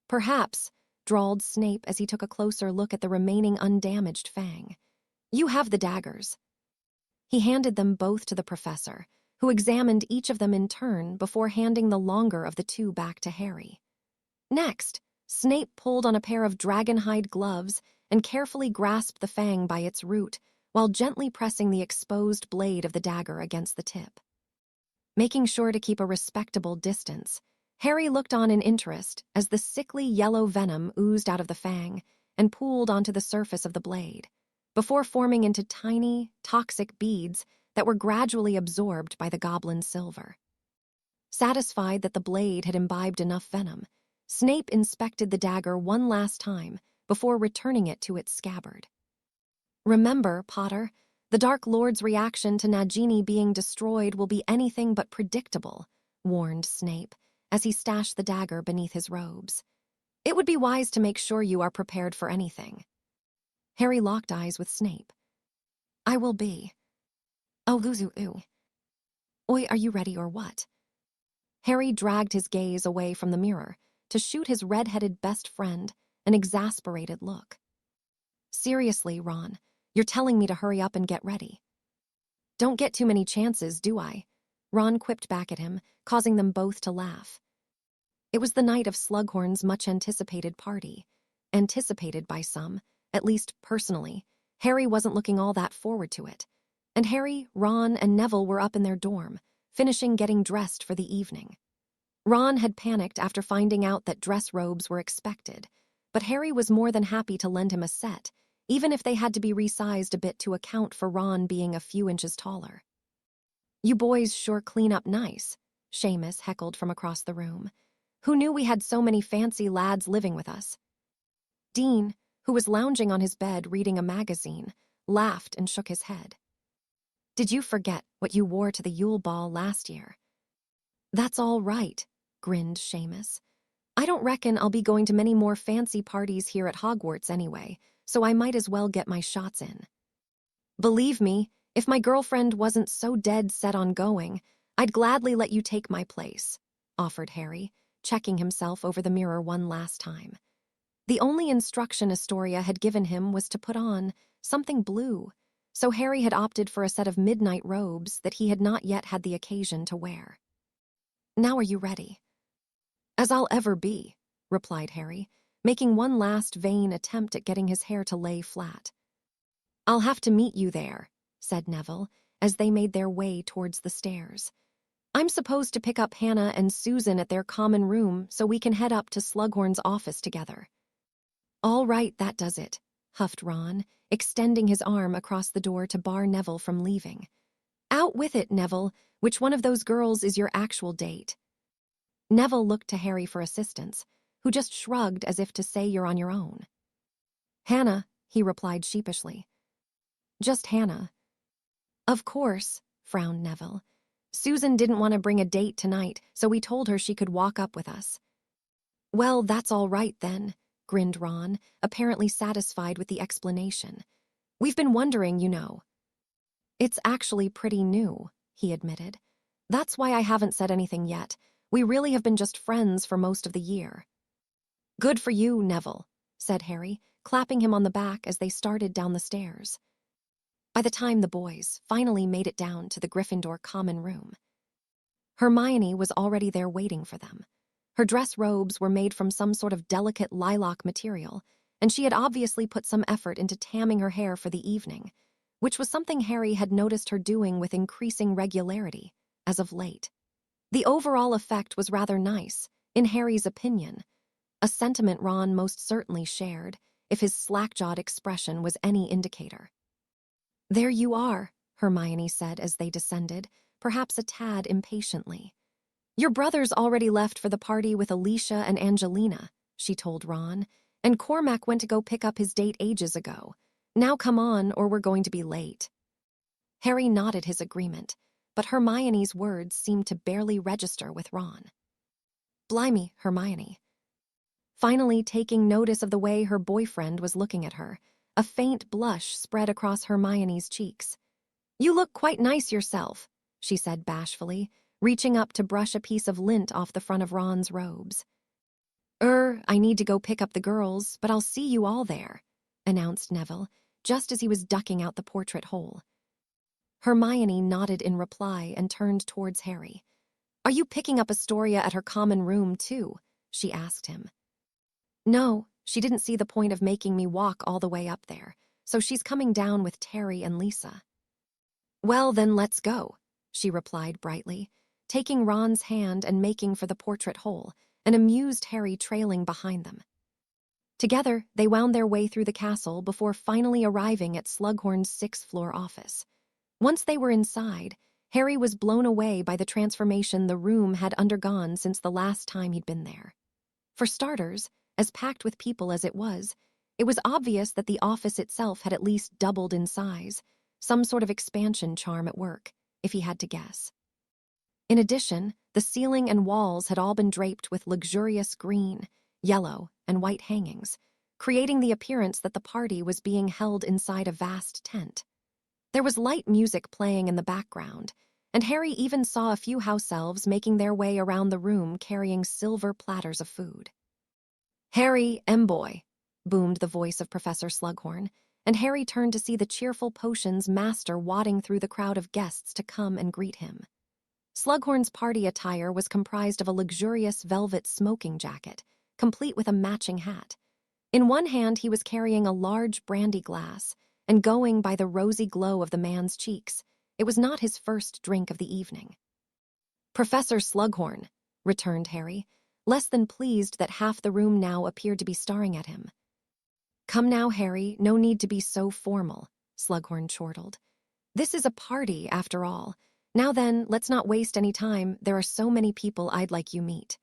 "Perhaps," drawled Snape as he took a closer look at the remaining undamaged fang. "You have the daggers." He handed them both to the professor, who examined each of them in turn before handing the longer of the two back to Harry. Next, Snape pulled on a pair of dragonhide gloves and carefully grasped the fang by its root, while gently pressing the exposed blade of the dagger against the tip. Making sure to keep a respectable distance, Harry looked on in interest as the sickly yellow venom oozed out of the fang and pooled onto the surface of the blade, before forming into tiny, toxic beads that were gradually absorbed by the goblin silver. Satisfied that the blade had imbibed enough venom, Snape inspected the dagger one last time before returning it to its scabbard. "Remember, Potter, the Dark Lord's reaction to Nagini being destroyed will be anything but predictable," warned Snape, as he stashed the dagger beneath his robes. "It would be wise to make sure you are prepared for anything." Harry locked eyes with Snape. "I will be." "Oh, ooh. Oi, are you ready or what?" Harry dragged his gaze away from the mirror to shoot his red-headed best friend an exasperated look. "Seriously, Ron, you're telling me to hurry up and get ready." Don't get too many chances, do I? Ron quipped back at him, causing them both to laugh. It was the night of Slughorn's much-anticipated party. Anticipated by some, at least personally. Harry wasn't looking all that forward to it. And Harry, Ron, and Neville were up in their dorm, finishing getting dressed for the evening. Ron had panicked after finding out that dress robes were expected, but Harry was more than happy to lend him a set, even if they had to be resized a bit to account for Ron being a few inches taller. "You boys sure clean up nice," Seamus heckled from across the room. "Who knew we had so many fancy lads living with us?" Dean, who was lounging on his bed reading a magazine, laughed and shook his head. "Did you forget what you wore to the Yule Ball last year?" "That's all right," grinned Seamus. "I don't reckon I'll be going to many more fancy parties here at Hogwarts anyway, so I might as well get my shots in." "Believe me, if my girlfriend wasn't so dead set on going, I'd gladly let you take my place," offered Harry, checking himself over the mirror one last time. The only instruction Astoria had given him was to put on something blue, so Harry had opted for a set of midnight robes that he had not yet had the occasion to wear. "Now are you ready?" "As I'll ever be," replied Harry, making one last vain attempt at getting his hair to lay flat. "I'll have to meet you there," said Neville, as they made their way towards the stairs. "I'm supposed to pick up Hannah and Susan at their common room so we can head up to Slughorn's office together." "All right, that does it," huffed Ron, extending his arm across the door to bar Neville from leaving. "Out with it, Neville. Which one of those girls is your actual date?" Neville looked to Harry for assistance, who just shrugged as if to say you're on your own. "Hannah," he replied sheepishly. "Just Hannah." "Of course," frowned Neville. "Susan didn't want to bring a date tonight, so we told her she could walk up with us." "Well, that's all right then," grinned Ron, apparently satisfied with the explanation. "We've been wondering, you know." "It's actually pretty new," he admitted. "That's why I haven't said anything yet. We really have been just friends for most of the year." "Good for you, Neville," said Harry, clapping him on the back as they started down the stairs. By the time the boys finally made it down to the Gryffindor common room, Hermione was already there waiting for them. Her dress robes were made from some sort of delicate lilac material, and she had obviously put some effort into tamming her hair for the evening, which was something Harry had noticed her doing with increasing regularity as of late. The overall effect was rather nice, in Harry's opinion, a sentiment Ron most certainly shared, if his slack-jawed expression was any indicator. "There you are," Hermione said as they descended, perhaps a tad impatiently. "Your brother's already left for the party with Alicia and Angelina," she told Ron, "and Cormac went to go pick up his date ages ago. Now come on, or we're going to be late." Harry nodded his agreement, but Hermione's words seemed to barely register with Ron. "Blimey, Hermione." Finally taking notice of the way her boyfriend was looking at her, a faint blush spread across Hermione's cheeks. "You look quite nice yourself," she said bashfully, reaching up to brush a piece of lint off the front of Ron's robes. I need to go pick up the girls, but I'll see you all there," announced Neville, just as he was ducking out the portrait hole. Hermione nodded in reply and turned towards Harry. "Are you picking up Astoria at her common room, too?" she asked him. "No, she didn't see the point of making me walk all the way up there, so she's coming down with Terry and Lisa." "Well, then let's go," she replied brightly, taking Ron's hand and making for the portrait hole, an amused Harry trailing behind them. Together, they wound their way through the castle before finally arriving at Slughorn's sixth-floor office. Once they were inside, Harry was blown away by the transformation the room had undergone since the last time he'd been there. For starters, as packed with people as it was obvious that the office itself had at least doubled in size, some sort of expansion charm at work, if he had to guess. In addition, the ceiling and walls had all been draped with luxurious green, yellow, and white hangings, creating the appearance that the party was being held inside a vast tent. There was light music playing in the background, and Harry even saw a few house elves making their way around the room carrying silver platters of food. "Harry, M-boy," boomed the voice of Professor Slughorn, and Harry turned to see the cheerful potions master wadding through the crowd of guests to come and greet him. Slughorn's party attire was comprised of a luxurious velvet smoking jacket, complete with a matching hat. In one hand he was carrying a large brandy glass, and going by the rosy glow of the man's cheeks, it was not his first drink of the evening. "Professor Slughorn," returned Harry, less than pleased that half the room now appeared to be staring at him. "Come now, Harry, no need to be so formal," Slughorn chortled. "This is a party, after all. Now then, let's not waste any time. There are so many people I'd like you meet."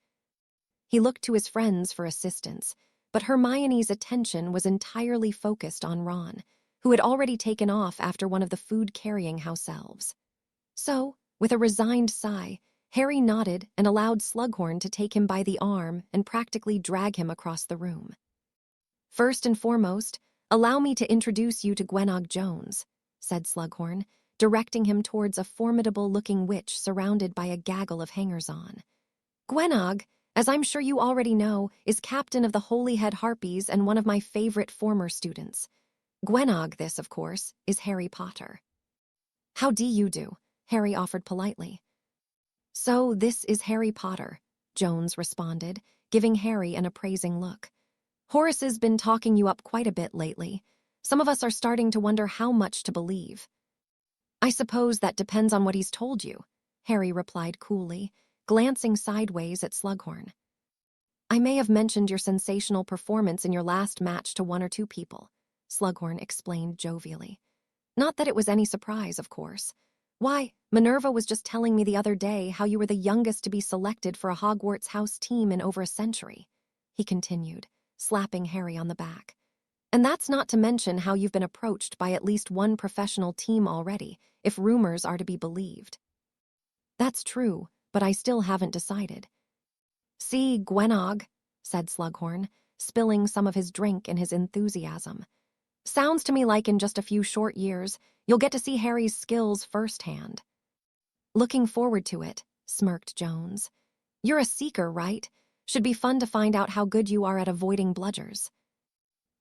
He looked to his friends for assistance, but Hermione's attention was entirely focused on Ron, who had already taken off after one of the food-carrying house elves. So, with a resigned sigh, Harry nodded and allowed Slughorn to take him by the arm and practically drag him across the room. "First and foremost, allow me to introduce you to Gwenog Jones," said Slughorn, directing him towards a formidable-looking witch surrounded by a gaggle of hangers-on. "Gwenog, as I'm sure you already know, is captain of the Holyhead Harpies and one of my favorite former students. Gwenog, this, of course, is Harry Potter." "How do you do?" Harry offered politely. "So this is Harry Potter," Jones responded, giving Harry an appraising look. "Horace has been talking you up quite a bit lately. Some of us are starting to wonder how much to believe." "I suppose that depends on what he's told you," Harry replied coolly, glancing sideways at Slughorn. "I may have mentioned your sensational performance in your last match to one or two people," Slughorn explained jovially. "Not that it was any surprise, of course. Why, Minerva was just telling me the other day how you were the youngest to be selected for a Hogwarts house team in over a century," he continued, slapping Harry on the back. "And that's not to mention how you've been approached by at least one professional team already, if rumors are to be believed." "That's true, but I still haven't decided." "See, Gwenog," said Slughorn, spilling some of his drink in his enthusiasm. "Sounds to me like in just a few short years, you'll get to see Harry's skills firsthand." "Looking forward to it," smirked Jones. "You're a seeker, right? Should be fun to find out how good you are at avoiding bludgers."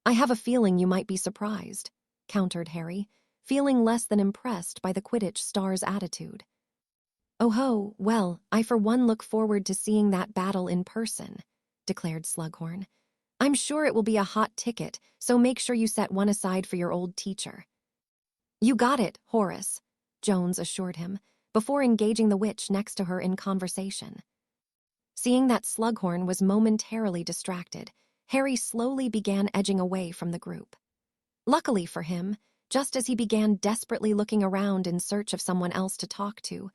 "I have a feeling you might be surprised," countered Harry, feeling less than impressed by the Quidditch star's attitude. "Oh ho, well, I for one look forward to seeing that battle in person," declared Slughorn. "I'm sure it will be a hot ticket, so make sure you set one aside for your old teacher." "You got it, Horace," Jones assured him, before engaging the witch next to her in conversation. Seeing that Slughorn was momentarily distracted, Harry slowly began edging away from the group. Luckily for him, just as he began desperately looking around in search of someone else to talk to,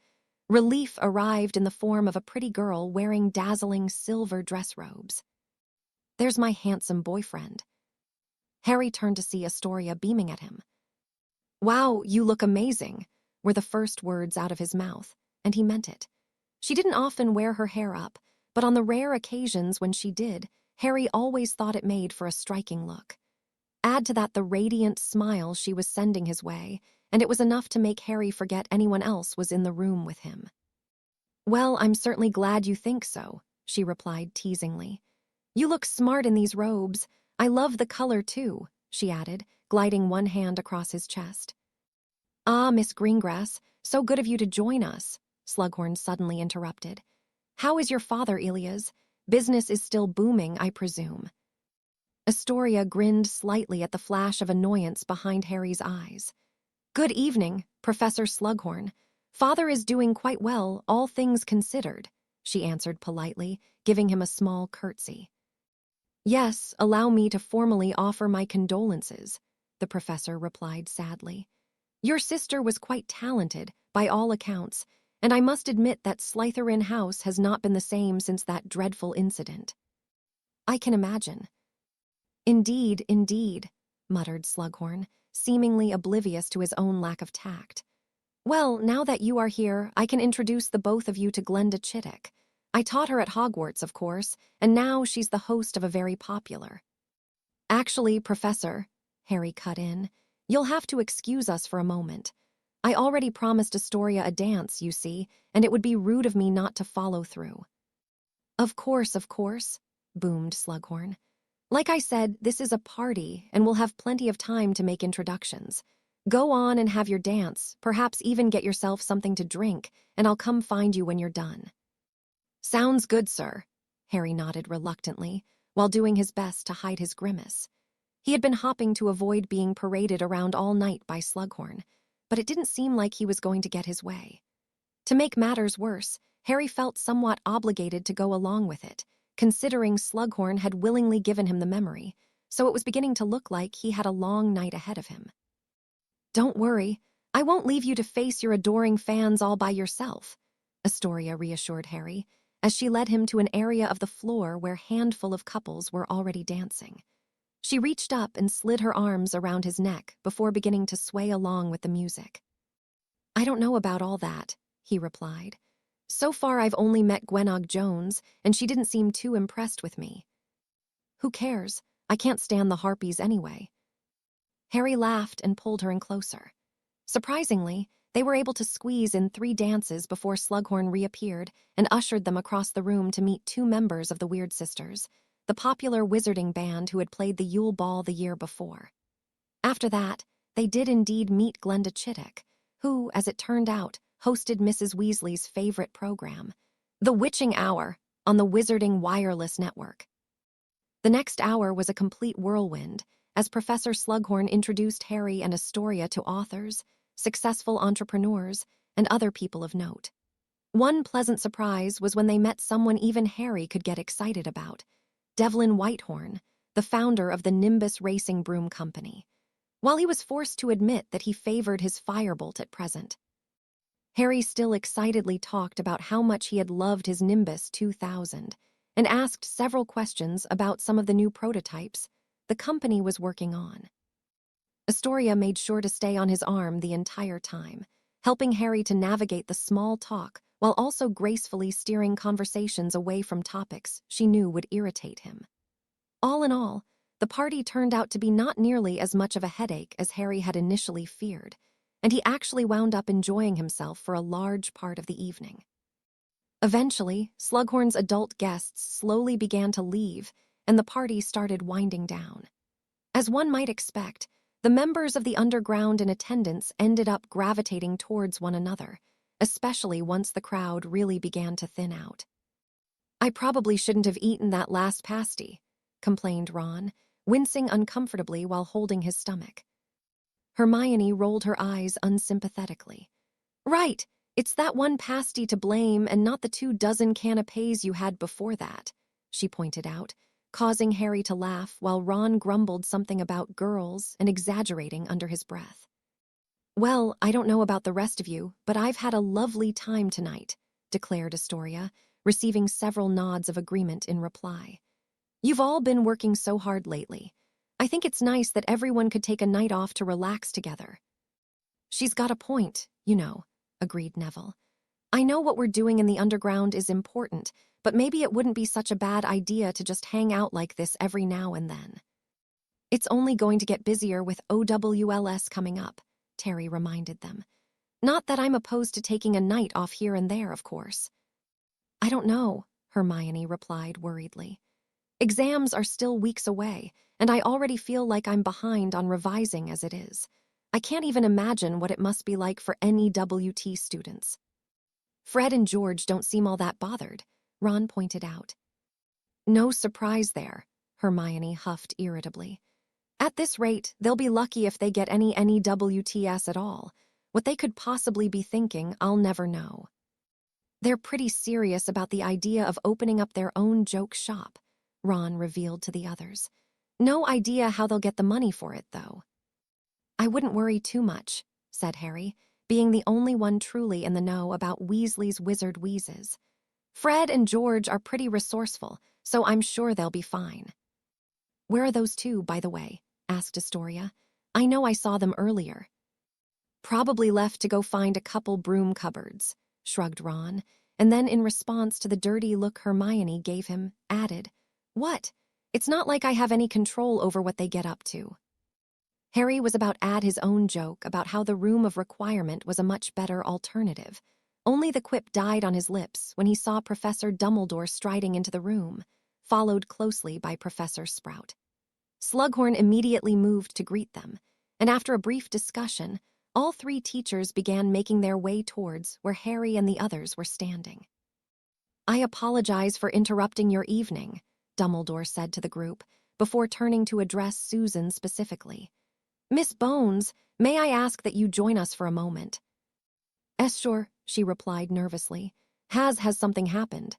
relief arrived in the form of a pretty girl wearing dazzling silver dress robes. "There's my handsome boyfriend." Harry turned to see Astoria beaming at him. "Wow, you look amazing," were the first words out of his mouth, and he meant it. She didn't often wear her hair up, but on the rare occasions when she did, Harry always thought it made for a striking look. Add to that the radiant smile she was sending his way, and it was enough to make Harry forget anyone else was in the room with him. "Well, I'm certainly glad you think so," she replied teasingly. "You look smart in these robes. I love the color, too," she added, gliding one hand across his chest. "Ah, Miss Greengrass, so good of you to join us," Slughorn suddenly interrupted. "How is your father, Elias? Business is still booming, I presume." Astoria grinned slightly at the flash of annoyance behind Harry's eyes. "Good evening, Professor Slughorn. Father is doing quite well, all things considered," she answered politely, giving him a small curtsy. "Yes, allow me to formally offer my condolences," the professor replied sadly. "Your sister was quite talented, by all accounts, and I must admit that Slytherin House has not been the same since that dreadful incident." "I can imagine." Indeed," muttered Slughorn, seemingly oblivious to his own lack of tact. "Well, now that you are here, I can introduce the both of you to Glenda Chittick. I taught her at Hogwarts, of course, and now she's the host of a very popular—" "Actually, Professor," Harry cut in, "you'll have to excuse us for a moment. I already promised Astoria a dance, you see, and it would be rude of me not to follow through." Of course," boomed Slughorn. Like I said, this is a party, and we'll have plenty of time to make introductions. Go on and have your dance, perhaps even get yourself something to drink, and I'll come find you when you're done. Sounds good, sir, Harry nodded reluctantly, while doing his best to hide his grimace. He had been hopping to avoid being paraded around all night by Slughorn, but it didn't seem like he was going to get his way. To make matters worse, Harry felt somewhat obligated to go along with it, considering Slughorn had willingly given him the memory, so it was beginning to look like he had a long night ahead of him. Don't worry, I won't leave you to face your adoring fans all by yourself, Astoria reassured Harry, as she led him to an area of the floor where a handful of couples were already dancing. She reached up and slid her arms around his neck before beginning to sway along with the music. I don't know about all that, he replied. So far I've only met Gwenog Jones, and she didn't seem too impressed with me. Who cares? I can't stand the harpies anyway. Harry laughed and pulled her in closer. Surprisingly, they were able to squeeze in 3 dances before Slughorn reappeared and ushered them across the room to meet 2 members of the Weird Sisters, the popular wizarding band who had played the Yule Ball the year before. After that, they did indeed meet Glenda Chittick, who, as it turned out, hosted Mrs. Weasley's favorite program, The Witching Hour, on the Wizarding Wireless Network. The next hour was a complete whirlwind, as Professor Slughorn introduced Harry and Astoria to authors, successful entrepreneurs, and other people of note. One pleasant surprise was when they met someone even Harry could get excited about, Devlin Whitehorn, the founder of the Nimbus Racing Broom Company. While he was forced to admit that he favored his Firebolt at present, Harry still excitedly talked about how much he had loved his Nimbus 2000 and asked several questions about some of the new prototypes the company was working on. Astoria made sure to stay on his arm the entire time, helping Harry to navigate the small talk while also gracefully steering conversations away from topics she knew would irritate him. All in all, the party turned out to be not nearly as much of a headache as Harry had initially feared, and he actually wound up enjoying himself for a large part of the evening. Eventually, Slughorn's adult guests slowly began to leave, and the party started winding down. As one might expect, the members of the underground in attendance ended up gravitating towards one another, especially once the crowd really began to thin out. I probably shouldn't have eaten that last pasty, complained Ron, wincing uncomfortably while holding his stomach. Hermione rolled her eyes unsympathetically. Right, it's that one pasty to blame and not the 24 canapés you had before that, she pointed out, causing Harry to laugh while Ron grumbled something about girls and exaggerating under his breath. Well, I don't know about the rest of you, but I've had a lovely time tonight, declared Astoria, receiving several nods of agreement in reply. You've all been working so hard lately. I think it's nice that everyone could take a night off to relax together. She's got a point, you know, agreed Neville. I know what we're doing in the underground is important, but maybe it wouldn't be such a bad idea to just hang out like this every now and then. It's only going to get busier with OWLS coming up, Terry reminded them. Not that I'm opposed to taking a night off here and there, of course. I don't know, Hermione replied worriedly. Exams are still weeks away, and I already feel like I'm behind on revising as it is. I can't even imagine what it must be like for NEWT students. Fred and George don't seem all that bothered, Ron pointed out. No surprise there, Hermione huffed irritably. At this rate, they'll be lucky if they get any NEWTS at all. What they could possibly be thinking, I'll never know. They're pretty serious about the idea of opening up their own joke shop, Ron revealed to the others. No idea how they'll get the money for it, though. I wouldn't worry too much, said Harry, being the only one truly in the know about Weasley's wizard wheezes. Fred and George are pretty resourceful, so I'm sure they'll be fine. Where are those 2, by the way? Asked Astoria. I know I saw them earlier. Probably left to go find a couple broom cupboards, shrugged Ron, and then in response to the dirty look Hermione gave him, added, What? It's not like I have any control over what they get up to. Harry was about to add his own joke about how the Room of Requirement was a much better alternative. Only the quip died on his lips when he saw Professor Dumbledore striding into the room, followed closely by Professor Sprout. Slughorn immediately moved to greet them, and after a brief discussion, all three teachers began making their way towards where Harry and the others were standing. "I apologize for interrupting your evening," Dumbledore said to the group, before turning to address Susan specifically. "Miss Bones, may I ask that you join us for a moment?" "Sure," she replied nervously. Has something happened?"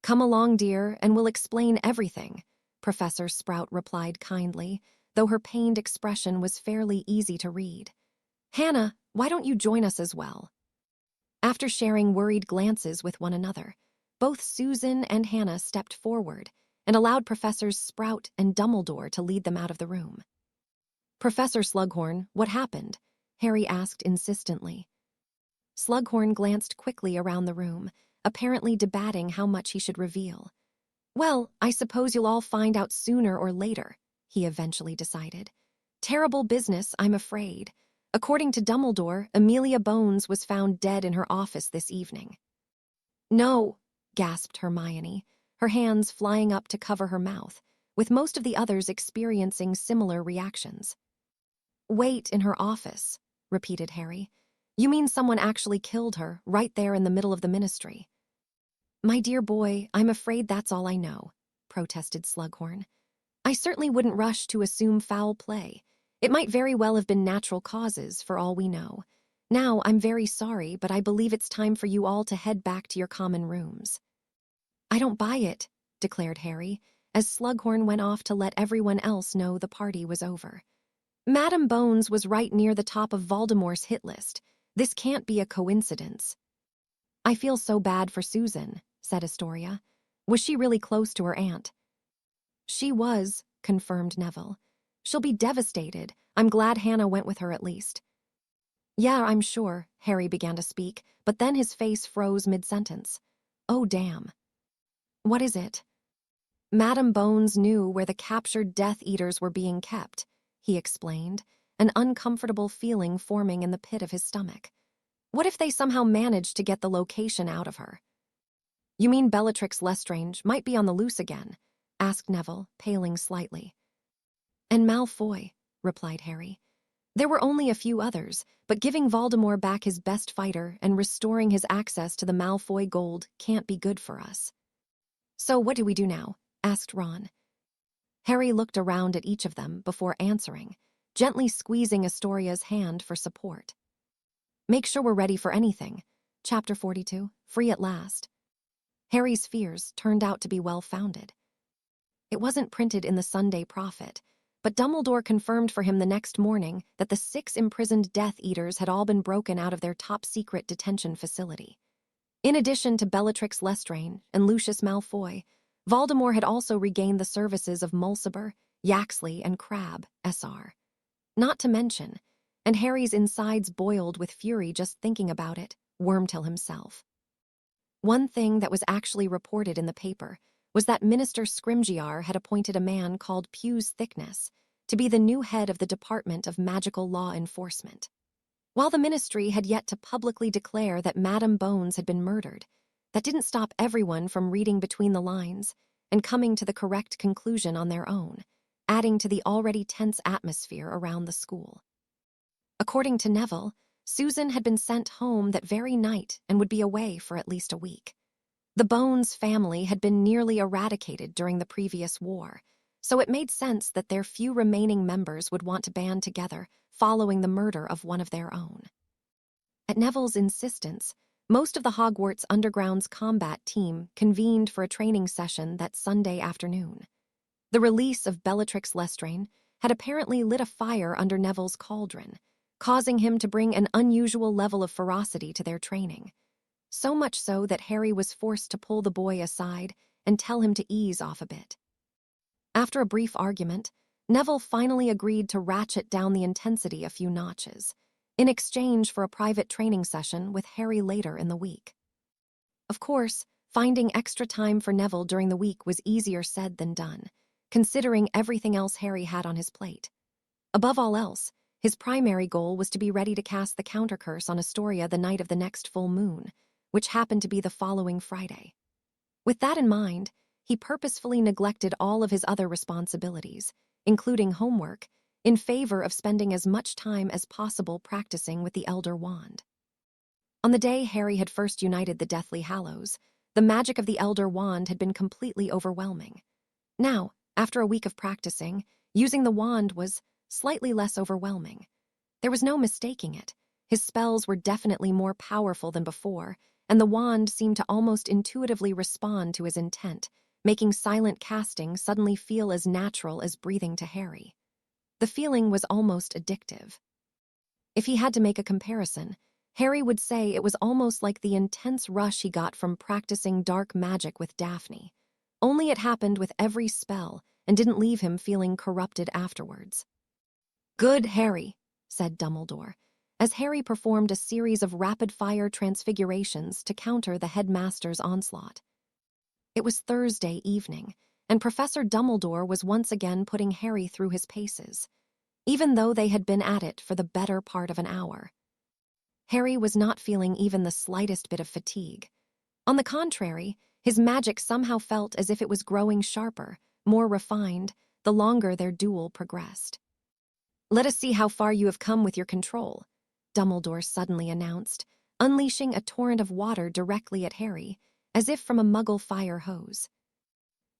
"Come along, dear, and we'll explain everything," Professor Sprout replied kindly, though her pained expression was fairly easy to read. "Hannah, why don't you join us as well?" After sharing worried glances with one another, both Susan and Hannah stepped forward and allowed Professors Sprout and Dumbledore to lead them out of the room. "Professor Slughorn, what happened?" Harry asked insistently. Slughorn glanced quickly around the room, apparently debating how much he should reveal. "Well, I suppose you'll all find out sooner or later," he eventually decided. "Terrible business, I'm afraid. According to Dumbledore, Amelia Bones was found dead in her office this evening." "No," gasped Hermione, her hands flying up to cover her mouth, with most of the others experiencing similar reactions. "Wait, in her office," repeated Harry. "You mean someone actually killed her, right there in the middle of the ministry?" "My dear boy, I'm afraid that's all I know," protested Slughorn. "I certainly wouldn't rush to assume foul play. It might very well have been natural causes, for all we know. Now, I'm very sorry, but I believe it's time for you all to head back to your common rooms." "I don't buy it," declared Harry, as Slughorn went off to let everyone else know the party was over. "Madam Bones was right near the top of Voldemort's hit list. This can't be a coincidence." "I feel so bad for Susan," said Astoria. "Was she really close to her aunt?" "She was," confirmed Neville. "She'll be devastated. I'm glad Hannah went with her at least." "Yeah, I'm sure," Harry began to speak, but then his face froze mid-sentence. "Oh, damn." "What is it?" "Madam Bones knew where the captured Death Eaters were being kept," he explained, an uncomfortable feeling forming in the pit of his stomach. "What if they somehow managed to get the location out of her?" "You mean Bellatrix Lestrange might be on the loose again?" asked Neville, paling slightly. "And Malfoy," replied Harry. "There were only a few others, but giving Voldemort back his best fighter and restoring his access to the Malfoy gold can't be good for us." "So what do we do now?" asked Ron. Harry looked around at each of them before answering, gently squeezing Astoria's hand for support. "Make sure we're ready for anything. Chapter 42, free at last." Harry's fears turned out to be well-founded. It wasn't printed in the Sunday Prophet, but Dumbledore confirmed for him the next morning that the 6 imprisoned Death Eaters had all been broken out of their top-secret detention facility. In addition to Bellatrix Lestrange and Lucius Malfoy, Voldemort had also regained the services of Mulciber, Yaxley, and Crabbe, SR. Not to mention, and Harry's insides boiled with fury just thinking about it, Wormtail himself. One thing that was actually reported in the paper was that Minister Scrimgeour had appointed a man called Pew's Thickness to be the new head of the Department of Magical Law Enforcement. While the ministry had yet to publicly declare that Madam Bones had been murdered, that didn't stop everyone from reading between the lines and coming to the correct conclusion on their own, adding to the already tense atmosphere around the school. According to Neville, Susan had been sent home that very night and would be away for at least a week. The Bones family had been nearly eradicated during the previous war, so it made sense that their few remaining members would want to band together following the murder of one of their own. At Neville's insistence, most of the Hogwarts Underground's combat team convened for a training session that Sunday afternoon. The release of Bellatrix Lestrange had apparently lit a fire under Neville's cauldron, causing him to bring an unusual level of ferocity to their training. So much so that Harry was forced to pull the boy aside and tell him to ease off a bit. After a brief argument, Neville finally agreed to ratchet down the intensity a few notches, in exchange for a private training session with Harry later in the week. Of course, finding extra time for Neville during the week was easier said than done, considering everything else Harry had on his plate. Above all else, his primary goal was to be ready to cast the counter-curse on Astoria the night of the next full moon, which happened to be the following Friday. With that in mind, he purposefully neglected all of his other responsibilities, including homework, in favor of spending as much time as possible practicing with the Elder Wand. On the day Harry had first united the Deathly Hallows, the magic of the Elder Wand had been completely overwhelming. Now, after a week of practicing, using the wand was slightly less overwhelming. There was no mistaking it. His spells were definitely more powerful than before, and the wand seemed to almost intuitively respond to his intent, making silent casting suddenly feel as natural as breathing to Harry. The feeling was almost addictive. If he had to make a comparison, Harry would say it was almost like the intense rush he got from practicing dark magic with Daphne. Only it happened with every spell and didn't leave him feeling corrupted afterwards. "Good, Harry," said Dumbledore, as Harry performed a series of rapid-fire transfigurations to counter the headmaster's onslaught. It was Thursday evening, and Professor Dumbledore was once again putting Harry through his paces, even though they had been at it for the better part of an hour. Harry was not feeling even the slightest bit of fatigue. On the contrary, his magic somehow felt as if it was growing sharper, more refined, the longer their duel progressed. "Let us see how far you have come with your control," Dumbledore suddenly announced, unleashing a torrent of water directly at Harry, as if from a Muggle fire hose.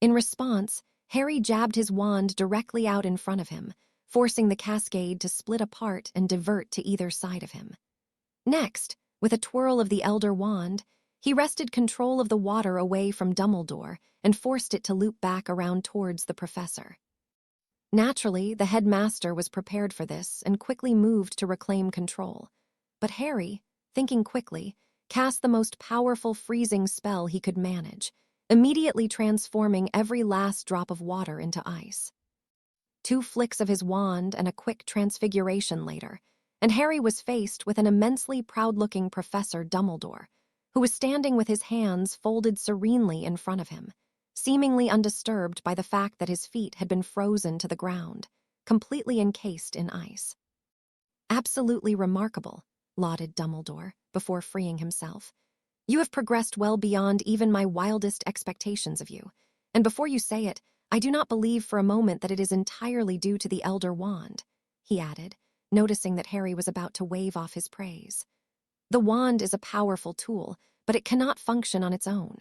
In response, Harry jabbed his wand directly out in front of him, forcing the cascade to split apart and divert to either side of him. Next, with a twirl of the Elder Wand, he wrested control of the water away from Dumbledore and forced it to loop back around towards the professor. Naturally, the headmaster was prepared for this and quickly moved to reclaim control. But Harry, thinking quickly, cast the most powerful freezing spell he could manage, immediately transforming every last drop of water into ice. 2 flicks of his wand and a quick transfiguration later, and Harry was faced with an immensely proud-looking Professor Dumbledore, who was standing with his hands folded serenely in front of him, seemingly undisturbed by the fact that his feet had been frozen to the ground, completely encased in ice. "Absolutely remarkable," lauded Dumbledore, before freeing himself. "You have progressed well beyond even my wildest expectations of you, and before you say it, I do not believe for a moment that it is entirely due to the Elder Wand," he added, noticing that Harry was about to wave off his praise. "The wand is a powerful tool, but it cannot function on its own.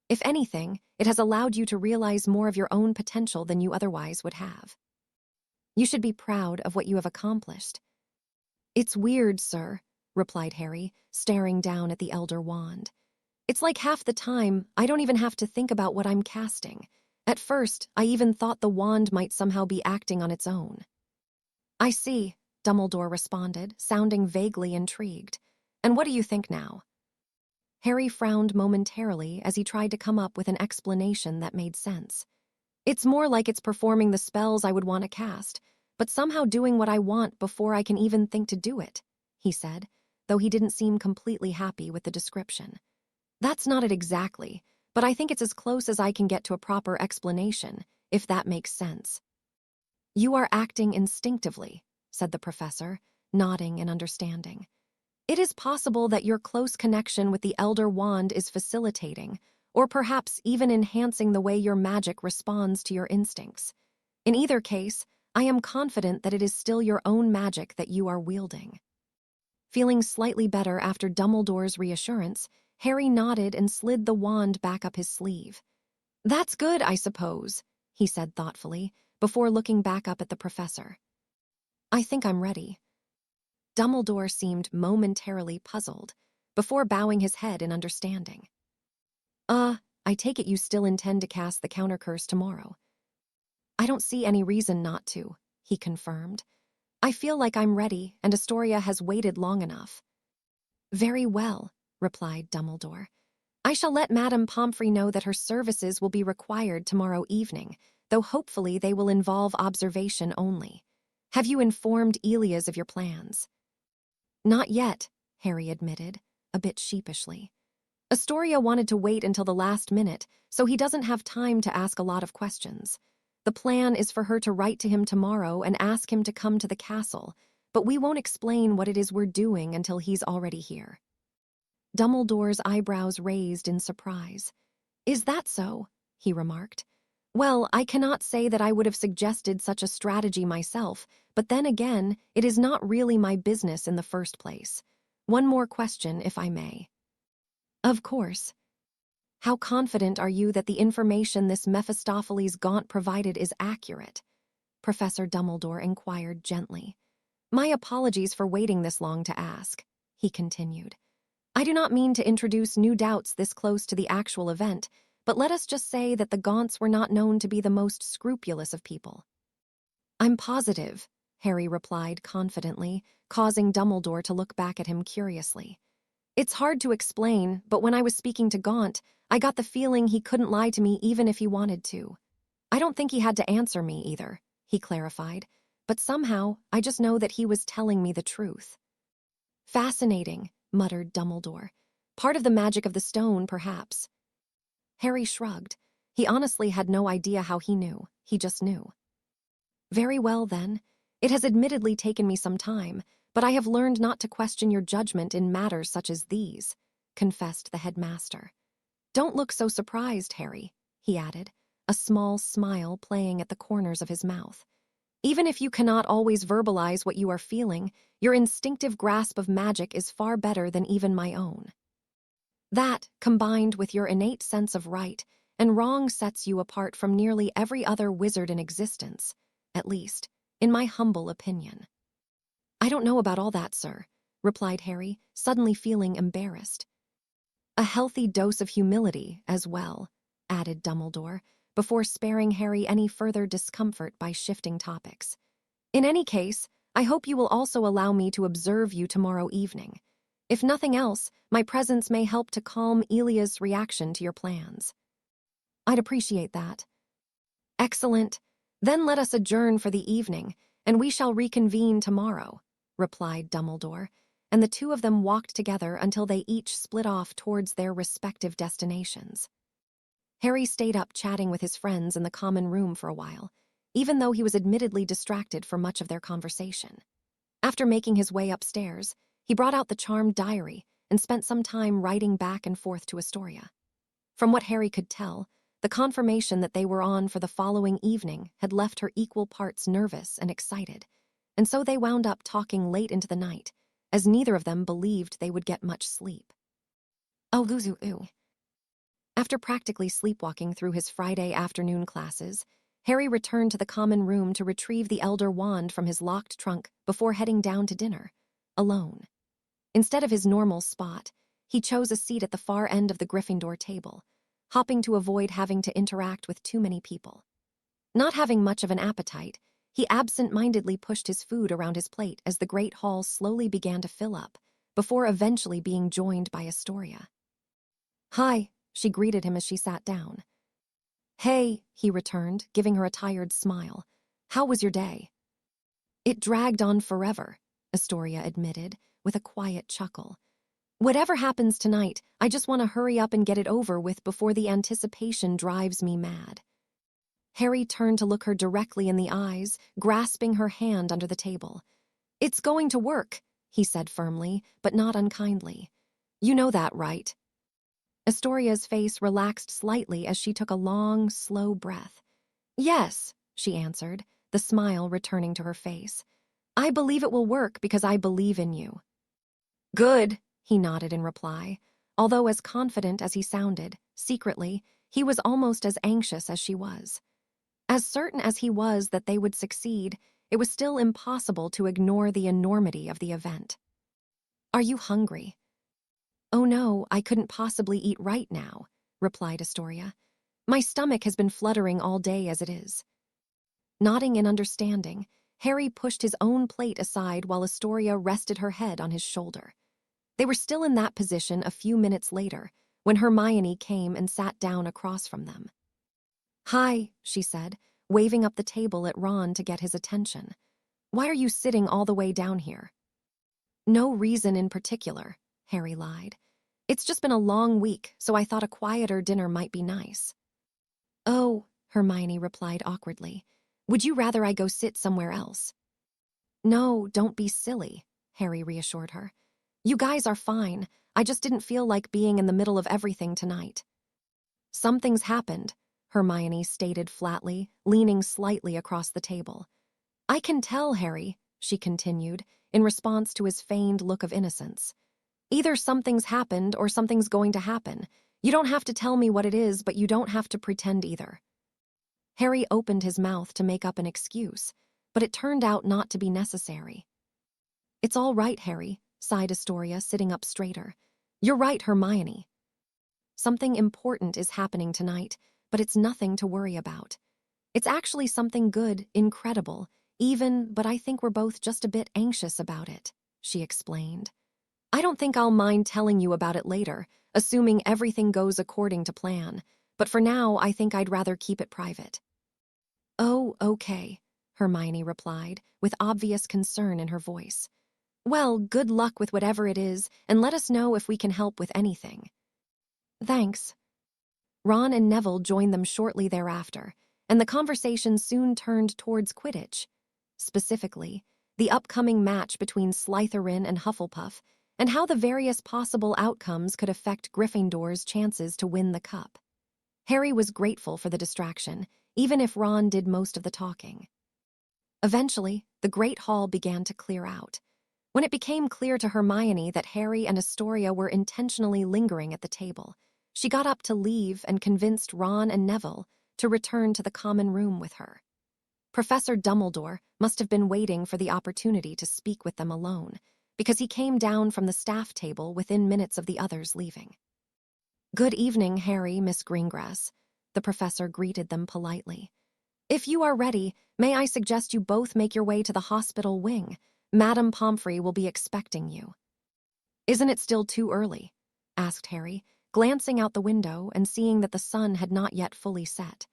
If anything, it has allowed you to realize more of your own potential than you otherwise would have. You should be proud of what you have accomplished." "It's weird, sir," replied Harry, staring down at the Elder Wand. "It's like half the time, I don't even have to think about what I'm casting. At first, I even thought the wand might somehow be acting on its own." "I see," Dumbledore responded, sounding vaguely intrigued. "And what do you think now?" Harry frowned momentarily as he tried to come up with an explanation that made sense. "It's more like it's performing the spells I would want to cast, but somehow doing what I want before I can even think to do it," he said, though he didn't seem completely happy with the description. "That's not it exactly, but I think it's as close as I can get to a proper explanation, if that makes sense." "You are acting instinctively," said the professor, nodding in understanding. "It is possible that your close connection with the Elder Wand is facilitating, or perhaps even enhancing the way your magic responds to your instincts. In either case, I am confident that it is still your own magic that you are wielding." Feeling slightly better after Dumbledore's reassurance, Harry nodded and slid the wand back up his sleeve. "That's good, I suppose," he said thoughtfully, before looking back up at the professor. "I think I'm ready." Dumbledore seemed momentarily puzzled, before bowing his head in understanding. I take it you still intend to cast the countercurse tomorrow." "I don't see any reason not to," he confirmed. "I feel like I'm ready, and Astoria has waited long enough." "Very well," replied Dumbledore. "I shall let Madame Pomfrey know that her services will be required tomorrow evening, though hopefully they will involve observation only. Have you informed Elias of your plans?" "Not yet," Harry admitted, a bit sheepishly. "Astoria wanted to wait until the last minute, so he doesn't have time to ask a lot of questions. The plan is for her to write to him tomorrow and ask him to come to the castle, but we won't explain what it is we're doing until he's already here." Dumbledore's eyebrows raised in surprise. "Is that so?" he remarked. Well, I cannot say that I would have suggested such a strategy myself, but then again, it is not really my business in the first place. One more question, if I may. Of course. How confident are you that the information this Mephistopheles gaunt provided is accurate? Professor Dumbledore inquired gently. My apologies for waiting this long to ask, he continued. I do not mean to introduce new doubts this close to the actual event, but let us just say that the Gaunts were not known to be the most scrupulous of people. I'm positive, Harry replied confidently, causing Dumbledore to look back at him curiously. It's hard to explain, but when I was speaking to Gaunt, I got the feeling he couldn't lie to me even if he wanted to. I don't think he had to answer me either, he clarified, but somehow I just know that he was telling me the truth. Fascinating, muttered Dumbledore. Part of the magic of the stone, perhaps. Harry shrugged. He honestly had no idea how he knew. He just knew. Very well, then. It has admittedly taken me some time, but I have learned not to question your judgment in matters such as these, confessed the headmaster. Don't look so surprised, Harry, he added, a small smile playing at the corners of his mouth. Even if you cannot always verbalize what you are feeling, your instinctive grasp of magic is far better than even my own. That, combined with your innate sense of right and wrong, sets you apart from nearly every other wizard in existence, at least, in my humble opinion. I don't know about all that, sir, replied Harry, suddenly feeling embarrassed. A healthy dose of humility, as well, added Dumbledore, before sparing Harry any further discomfort by shifting topics. In any case, I hope you will also allow me to observe you tomorrow evening. If nothing else, my presence may help to calm Elia's reaction to your plans. I'd appreciate that. Excellent. Then let us adjourn for the evening, and we shall reconvene tomorrow, replied Dumbledore, and the two of them walked together until they each split off towards their respective destinations. Harry stayed up chatting with his friends in the common room for a while, even though he was admittedly distracted for much of their conversation. After making his way upstairs, he brought out the charmed diary and spent some time writing back and forth to Astoria. From what Harry could tell, the confirmation that they were on for the following evening had left her equal parts nervous and excited, and so they wound up talking late into the night, as neither of them believed they would get much sleep. Oh, Luzu. After practically sleepwalking through his Friday afternoon classes, Harry returned to the common room to retrieve the Elder Wand from his locked trunk before heading down to dinner, alone. Instead of his normal spot, he chose a seat at the far end of the Gryffindor table, hopping to avoid having to interact with too many people. Not having much of an appetite, he absent-mindedly pushed his food around his plate as the great hall slowly began to fill up, before eventually being joined by Astoria. Hi, she greeted him as she sat down. Hey, he returned, giving her a tired smile. How was your day? It dragged on forever, Astoria admitted, with a quiet chuckle. Whatever happens tonight, I just want to hurry up and get it over with before the anticipation drives me mad. Harry turned to look her directly in the eyes, grasping her hand under the table. It's going to work, he said firmly, but not unkindly. You know that, right? Astoria's face relaxed slightly as she took a long, slow breath. Yes, she answered, the smile returning to her face. I believe it will work because I believe in you. Good, he nodded in reply, although as confident as he sounded, secretly, he was almost as anxious as she was. As certain as he was that they would succeed, it was still impossible to ignore the enormity of the event. Are you hungry? Oh no, I couldn't possibly eat right now, replied Astoria. My stomach has been fluttering all day as it is. Nodding in understanding, Harry pushed his own plate aside while Astoria rested her head on his shoulder. They were still in that position a few minutes later, when Hermione came and sat down across from them. Hi, she said, waving up the table at Ron to get his attention. Why are you sitting all the way down here? No reason in particular, Harry lied. It's just been a long week, so I thought a quieter dinner might be nice. Oh, Hermione replied awkwardly. Would you rather I go sit somewhere else? No, don't be silly, Harry reassured her. You guys are fine. I just didn't feel like being in the middle of everything tonight. Something's happened, Hermione stated flatly, leaning slightly across the table. I can tell, Harry, she continued, in response to his feigned look of innocence. Either something's happened or something's going to happen. You don't have to tell me what it is, but you don't have to pretend either. Harry opened his mouth to make up an excuse, but it turned out not to be necessary. It's all right, Harry, sighed Astoria, sitting up straighter. You're right, Hermione. Something important is happening tonight, but it's nothing to worry about. It's actually something good, incredible, even, but I think we're both just a bit anxious about it, she explained. I don't think I'll mind telling you about it later, assuming everything goes according to plan, but for now I think I'd rather keep it private. Oh, okay, Hermione replied, with obvious concern in her voice. Well, good luck with whatever it is, and let us know if we can help with anything. Thanks. Ron and Neville joined them shortly thereafter, and the conversation soon turned towards Quidditch. Specifically, the upcoming match between Slytherin and Hufflepuff, and how the various possible outcomes could affect Gryffindor's chances to win the cup. Harry was grateful for the distraction, even if Ron did most of the talking. Eventually, the Great Hall began to clear out. When it became clear to Hermione that Harry and Astoria were intentionally lingering at the table, she got up to leave and convinced Ron and Neville to return to the common room with her. Professor Dumbledore must have been waiting for the opportunity to speak with them alone, because he came down from the staff table within minutes of the others leaving. Good evening, Harry, Miss Greengrass, the professor greeted them politely. If you are ready, may I suggest you both make your way to the hospital wing? Madame Pomfrey will be expecting you. Isn't it still too early? Asked Harry, glancing out the window and seeing that the sun had not yet fully set.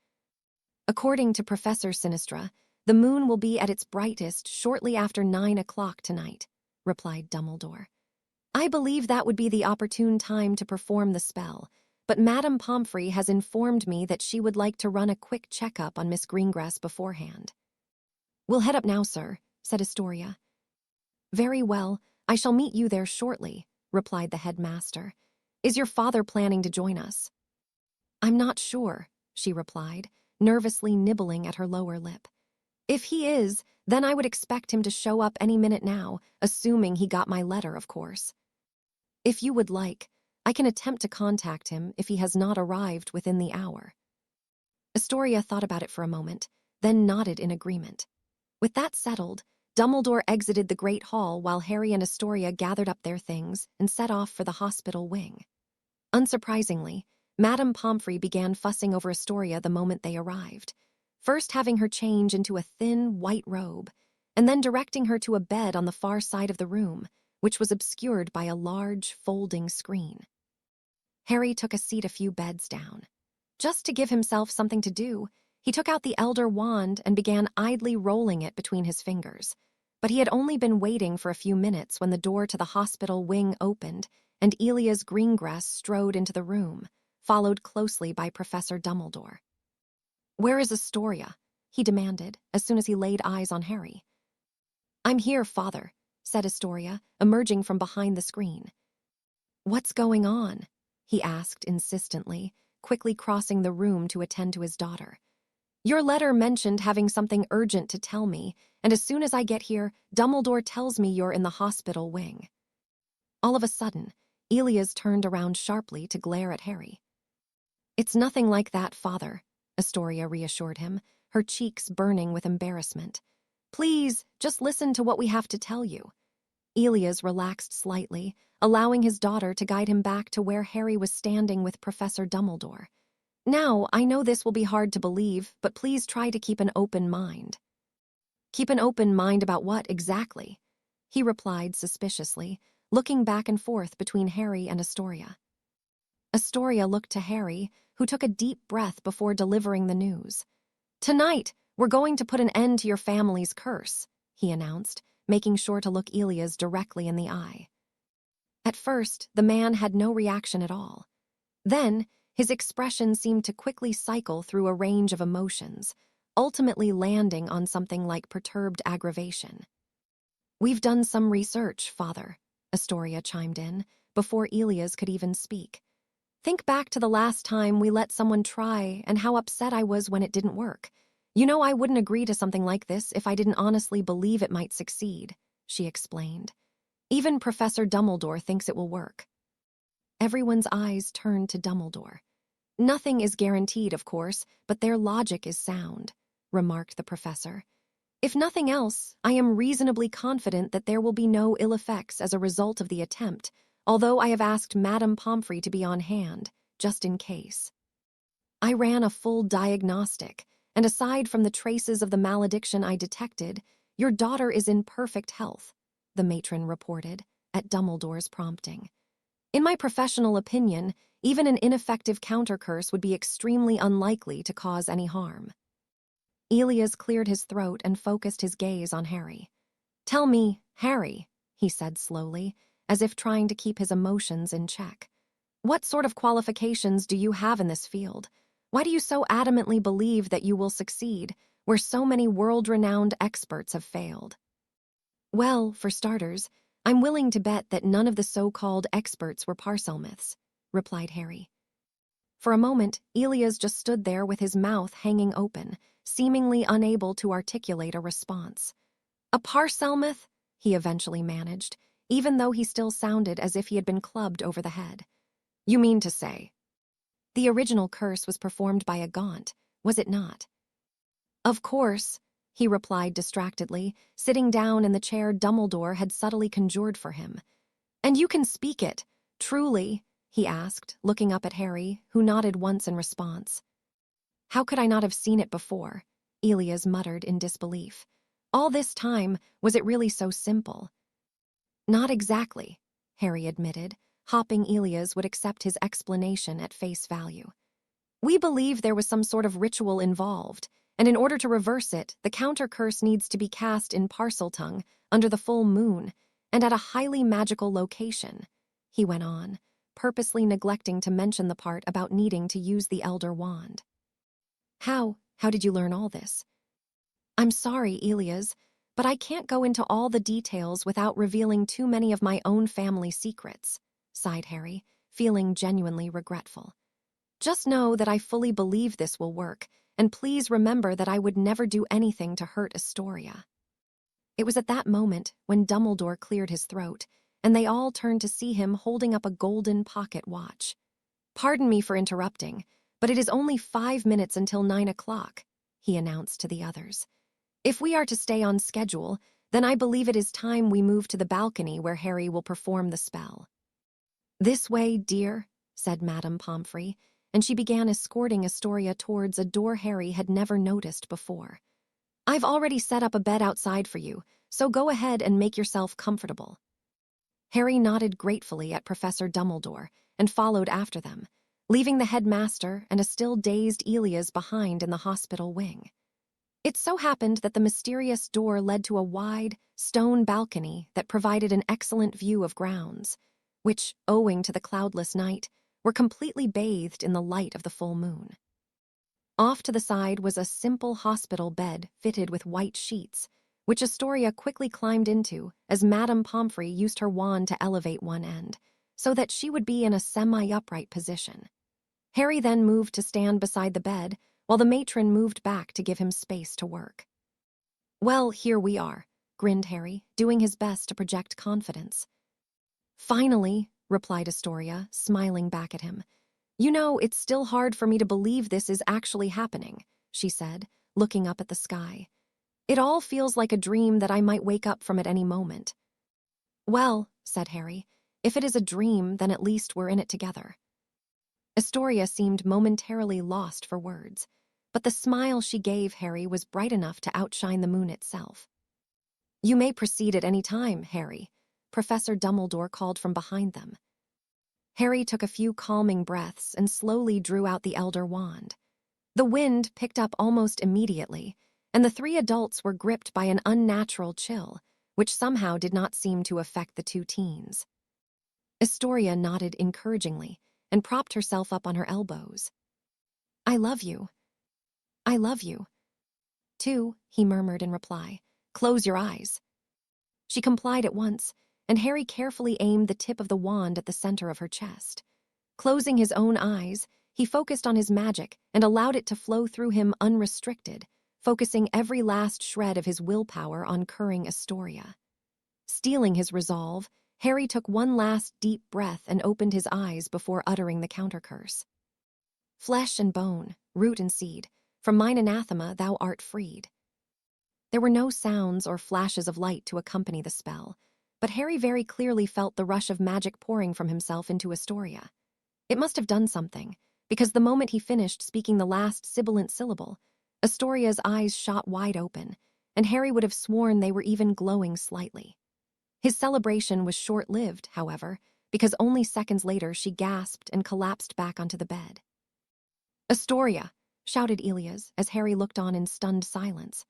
According to Professor Sinistra, the moon will be at its brightest shortly after 9 o'clock tonight, replied Dumbledore. I believe that would be the opportune time to perform the spell, but Madame Pomfrey has informed me that she would like to run a quick checkup on Miss Greengrass beforehand. We'll head up now, sir, said Astoria. Very well, I shall meet you there shortly, replied the headmaster. Is your father planning to join us? I'm not sure, she replied, nervously nibbling at her lower lip. If he is, then I would expect him to show up any minute now, assuming he got my letter, of course. If you would like, I can attempt to contact him if he has not arrived within the hour. Astoria thought about it for a moment, then nodded in agreement. With that settled, Dumbledore exited the Great Hall while Harry and Astoria gathered up their things and set off for the hospital wing. Unsurprisingly, Madame Pomfrey began fussing over Astoria the moment they arrived, first having her change into a thin, white robe, and then directing her to a bed on the far side of the room, which was obscured by a large, folding screen. Harry took a seat a few beds down. Just to give himself something to do, he took out the Elder Wand and began idly rolling it between his fingers. But he had only been waiting for a few minutes when the door to the hospital wing opened and Elias Greengrass strode into the room, followed closely by Professor Dumbledore. Where is Astoria? He demanded, as soon as he laid eyes on Harry. I'm here, Father, said Astoria, emerging from behind the screen. What's going on? He asked insistently, quickly crossing the room to attend to his daughter. Your letter mentioned having something urgent to tell me, and as soon as I get here, Dumbledore tells me you're in the hospital wing. All of a sudden, Elias turned around sharply to glare at Harry. It's nothing like that, Father, Astoria reassured him, her cheeks burning with embarrassment. Please, just listen to what we have to tell you. Elias relaxed slightly, allowing his daughter to guide him back to where Harry was standing with Professor Dumbledore. Now, I know this will be hard to believe, but please try to keep an open mind. Keep an open mind about what, exactly? He replied suspiciously, looking back and forth between Harry and Astoria. Astoria looked to Harry, who took a deep breath before delivering the news. Tonight, we're going to put an end to your family's curse, he announced, making sure to look Elias directly in the eye. At first, the man had no reaction at all. Then, his expression seemed to quickly cycle through a range of emotions, ultimately landing on something like perturbed aggravation. We've done some research, Father, Astoria chimed in, before Elias could even speak. Think back to the last time we let someone try and how upset I was when it didn't work. You know, I wouldn't agree to something like this if I didn't honestly believe it might succeed, she explained. Even Professor Dumbledore thinks it will work. Everyone's eyes turned to Dumbledore. Nothing is guaranteed, of course, but their logic is sound, remarked the professor. If nothing else, I am reasonably confident that there will be no ill effects as a result of the attempt, although I have asked Madame Pomfrey to be on hand, just in case. I ran a full diagnostic, and aside from the traces of the malediction I detected, your daughter is in perfect health, the matron reported, at Dumbledore's prompting. In my professional opinion, even an ineffective countercurse would be extremely unlikely to cause any harm. Elias cleared his throat and focused his gaze on Harry. Tell me, Harry, he said slowly, as if trying to keep his emotions in check. What sort of qualifications do you have in this field? Why do you so adamantly believe that you will succeed, where so many world-renowned experts have failed? Well, for starters, I'm willing to bet that none of the so-called experts were Parselmouths, replied Harry. For a moment, Elias just stood there with his mouth hanging open, seemingly unable to articulate a response. A Parselmouth? He eventually managed, even though he still sounded as if he had been clubbed over the head. You mean to say? The original curse was performed by a Gaunt, was it not? Of course, he replied distractedly, sitting down in the chair Dumbledore had subtly conjured for him. And you can speak it, truly, he asked, looking up at Harry, who nodded once in response. How could I not have seen it before? Elias muttered in disbelief. All this time, was it really so simple? Not exactly, Harry admitted, hoping Elias would accept his explanation at face value. We believe there was some sort of ritual involved, and in order to reverse it, the counter-curse needs to be cast in Parseltongue, under the full moon, and at a highly magical location, he went on, purposely neglecting to mention the part about needing to use the Elder Wand. How did you learn all this? I'm sorry, Elias, but I can't go into all the details without revealing too many of my own family secrets, sighed Harry, feeling genuinely regretful. Just know that I fully believe this will work, and please remember that I would never do anything to hurt Astoria. It was at that moment when Dumbledore cleared his throat, and they all turned to see him holding up a golden pocket watch. Pardon me for interrupting, but it is only 5 minutes until 9 o'clock, he announced to the others. If we are to stay on schedule, then I believe it is time we move to the balcony where Harry will perform the spell. This way, dear, said Madame Pomfrey, and she began escorting Astoria towards a door Harry had never noticed before. I've already set up a bed outside for you, so go ahead and make yourself comfortable. Harry nodded gratefully at Professor Dumbledore and followed after them, leaving the headmaster and a still dazed Elias behind in the hospital wing. It so happened that the mysterious door led to a wide, stone balcony that provided an excellent view of grounds, which, owing to the cloudless night, were completely bathed in the light of the full moon. Off to the side was a simple hospital bed fitted with white sheets, which Astoria quickly climbed into as Madame Pomfrey used her wand to elevate one end, so that she would be in a semi-upright position. Harry then moved to stand beside the bed, while the matron moved back to give him space to work. Well, here we are, grinned Harry, doing his best to project confidence. Finally, replied Astoria, smiling back at him. You know, it's still hard for me to believe this is actually happening, she said, looking up at the sky. It all feels like a dream that I might wake up from at any moment. Well, said Harry, if it is a dream, then at least we're in it together. Astoria seemed momentarily lost for words, but the smile she gave Harry was bright enough to outshine the moon itself. You may proceed at any time, Harry, Professor Dumbledore called from behind them. Harry took a few calming breaths and slowly drew out the Elder Wand. The wind picked up almost immediately, and the three adults were gripped by an unnatural chill, which somehow did not seem to affect the two teens. Astoria nodded encouragingly and propped herself up on her elbows. I love you. I love you. Too, he murmured in reply. Close your eyes. She complied at once, and Harry carefully aimed the tip of the wand at the center of her chest. Closing his own eyes, he focused on his magic and allowed it to flow through him unrestricted, focusing every last shred of his willpower on curing Astoria. Steeling his resolve, Harry took one last deep breath and opened his eyes before uttering the countercurse. Flesh and bone, root and seed, from mine anathema thou art freed. There were no sounds or flashes of light to accompany the spell, but Harry very clearly felt the rush of magic pouring from himself into Astoria. It must have done something, because the moment he finished speaking the last sibilant syllable, Astoria's eyes shot wide open, and Harry would have sworn they were even glowing slightly. His celebration was short-lived, however, because only seconds later she gasped and collapsed back onto the bed. "Astoria!" shouted Elias as Harry looked on in stunned silence.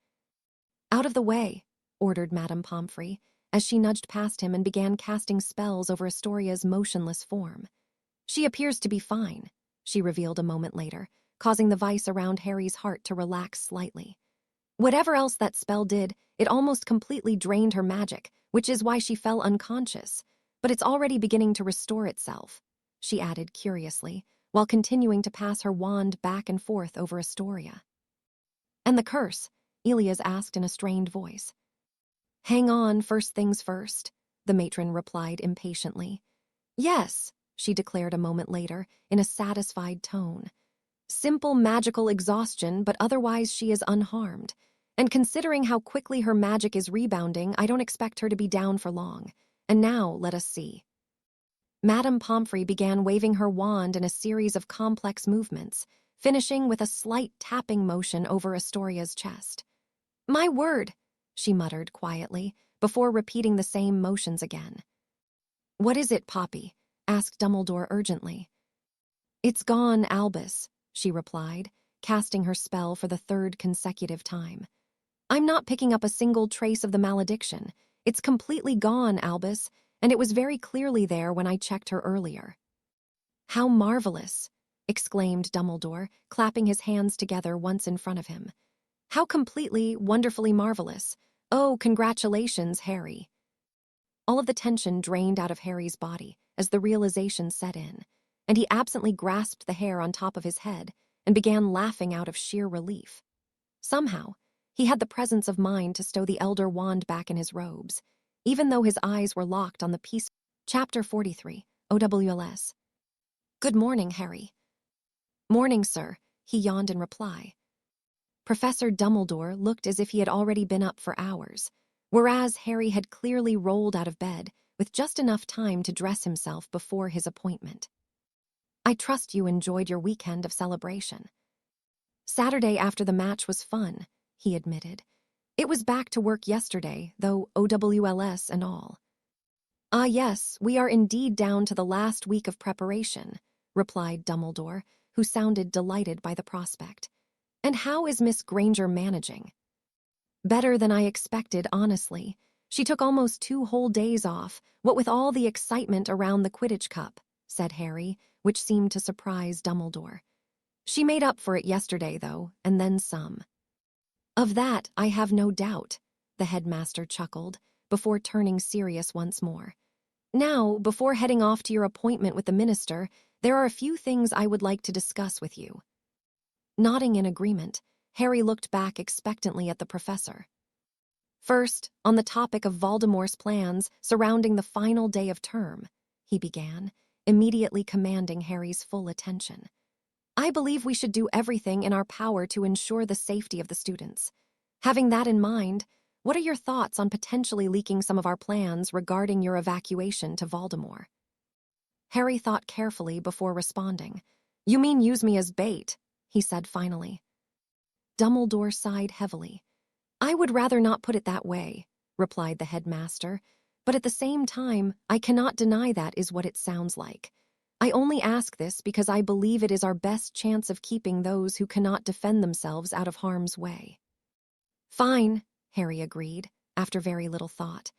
"Out of the way," ordered Madame Pomfrey, as she nudged past him and began casting spells over Astoria's motionless form. "She appears to be fine," she revealed a moment later, causing the vice around Harry's heart to relax slightly. Whatever else that spell did, it almost completely drained her magic, which is why she fell unconscious, but it's already beginning to restore itself, she added curiously, while continuing to pass her wand back and forth over Astoria. "And the curse?" Elias asked in a strained voice. "Hang on, first things first," the matron replied impatiently. "Yes," she declared a moment later, in a satisfied tone. "Simple magical exhaustion, but otherwise she is unharmed. And considering how quickly her magic is rebounding, I don't expect her to be down for long. And now, let us see." Madame Pomfrey began waving her wand in a series of complex movements, finishing with a slight tapping motion over Astoria's chest. "My word," she muttered quietly, before repeating the same motions again. "What is it, Poppy?" asked Dumbledore urgently. "It's gone, Albus," she replied, casting her spell for the third consecutive time. "I'm not picking up a single trace of the malediction. It's completely gone, Albus, and it was very clearly there when I checked her earlier." "How marvelous!" exclaimed Dumbledore, clapping his hands together once in front of him. "How completely, wonderfully marvelous! Oh, congratulations, Harry." All of the tension drained out of Harry's body as the realization set in, and he absently grasped the hair on top of his head and began laughing out of sheer relief. Somehow, he had the presence of mind to stow the Elder Wand back in his robes, even though his eyes were locked on the piece. Chapter 43, OWLS. "Good morning, Harry." "Morning, sir," he yawned in reply. Professor Dumbledore looked as if he had already been up for hours, whereas Harry had clearly rolled out of bed with just enough time to dress himself before his appointment. "I trust you enjoyed your weekend of celebration." "Saturday after the match was fun," he admitted. "It was back to work yesterday, though OWLS and all." "Ah yes, we are indeed down to the last week of preparation," replied Dumbledore, who sounded delighted by the prospect. "And how is Miss Granger managing?" "Better than I expected, honestly. She took almost 2 whole days off, what with all the excitement around the Quidditch Cup," said Harry, which seemed to surprise Dumbledore. "She made up for it yesterday, though, and then some." "Of that, I have no doubt," the headmaster chuckled, before turning serious once more. "Now, before heading off to your appointment with the minister, there are a few things I would like to discuss with you." Nodding in agreement, Harry looked back expectantly at the professor. "First, on the topic of Voldemort's plans surrounding the final day of term," he began, immediately commanding Harry's full attention. "I believe we should do everything in our power to ensure the safety of the students. Having that in mind, what are your thoughts on potentially leaking some of our plans regarding your evacuation to Voldemort?" Harry thought carefully before responding. "You mean use me as bait?" he said finally. Dumbledore sighed heavily. "I would rather not put it that way," replied the headmaster, "but at the same time, I cannot deny that is what it sounds like. I only ask this because I believe it is our best chance of keeping those who cannot defend themselves out of harm's way." "Fine," Harry agreed, after very little thought.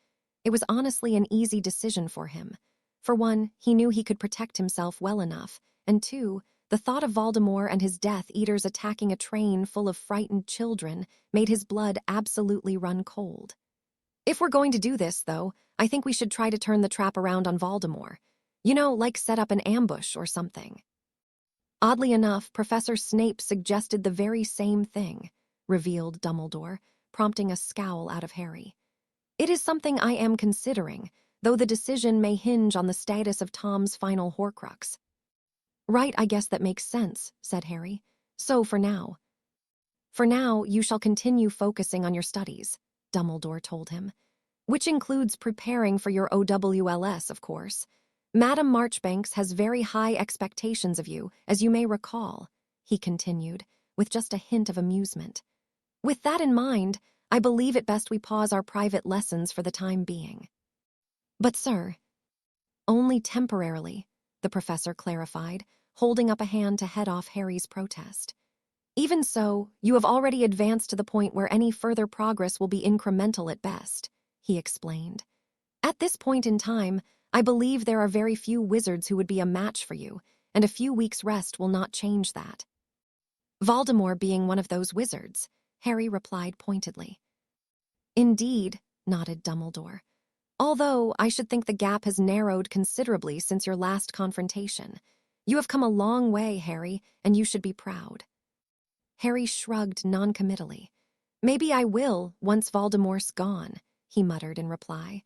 It was honestly an easy decision for him. For one, he knew he could protect himself well enough, and two, the thought of Voldemort and his Death Eaters attacking a train full of frightened children made his blood absolutely run cold. "If we're going to do this, though, I think we should try to turn the trap around on Voldemort. You know, like set up an ambush or something. Oddly enough, Professor Snape suggested the very same thing, revealed Dumbledore, prompting a scowl out of Harry. It is something I am considering, though the decision may hinge on the status of Tom's final Horcrux. Right, I guess that makes sense, said Harry. So for now, you shall continue focusing on your studies, Dumbledore told him, which includes preparing for your OWLS, of course. Madam Marchbanks has very high expectations of you, as you may recall, he continued, with just a hint of amusement. With that in mind, I believe it best we pause our private lessons for the time being. But, sir, only temporarily, the professor clarified, holding up a hand to head off Harry's protest. Even so, you have already advanced to the point where any further progress will be incremental at best, he explained. At this point in time, I believe there are very few wizards who would be a match for you, and a few weeks' rest will not change that. Voldemort being one of those wizards, Harry replied pointedly. Indeed, nodded Dumbledore. Although I should think the gap has narrowed considerably since your last confrontation. You have come a long way, Harry, and you should be proud. Harry shrugged noncommittally. Maybe I will, once Voldemort's gone, he muttered in reply.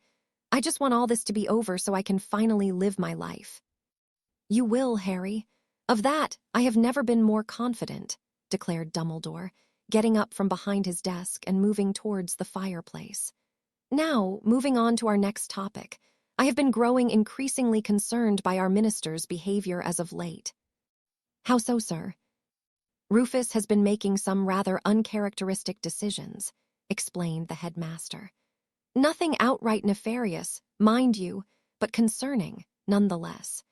I just want all this to be over so I can finally live my life. You will, Harry. Of that, I have never been more confident, declared Dumbledore, getting up from behind his desk and moving towards the fireplace. Now, moving on to our next topic, I have been growing increasingly concerned by our minister's behavior as of late. How so, sir? Rufus has been making some rather uncharacteristic decisions, explained the headmaster. Nothing outright nefarious, mind you, but concerning, nonetheless.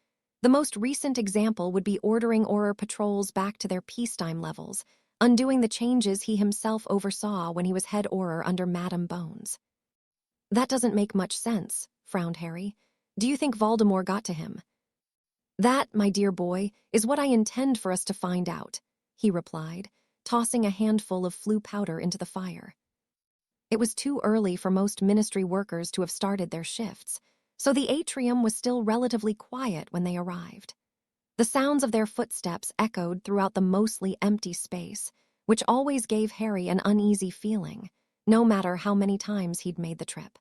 The most recent example would be ordering Auror patrols back to their peacetime levels, undoing the changes he himself oversaw when he was head Auror under Madame Bones. That doesn't make much sense, frowned Harry. Do you think Voldemort got to him? That, my dear boy, is what I intend for us to find out, he replied, tossing a handful of flue powder into the fire. It was too early for most ministry workers to have started their shifts, so the atrium was still relatively quiet when they arrived. The sounds of their footsteps echoed throughout the mostly empty space, which always gave Harry an uneasy feeling, no matter how many times he'd made the trip.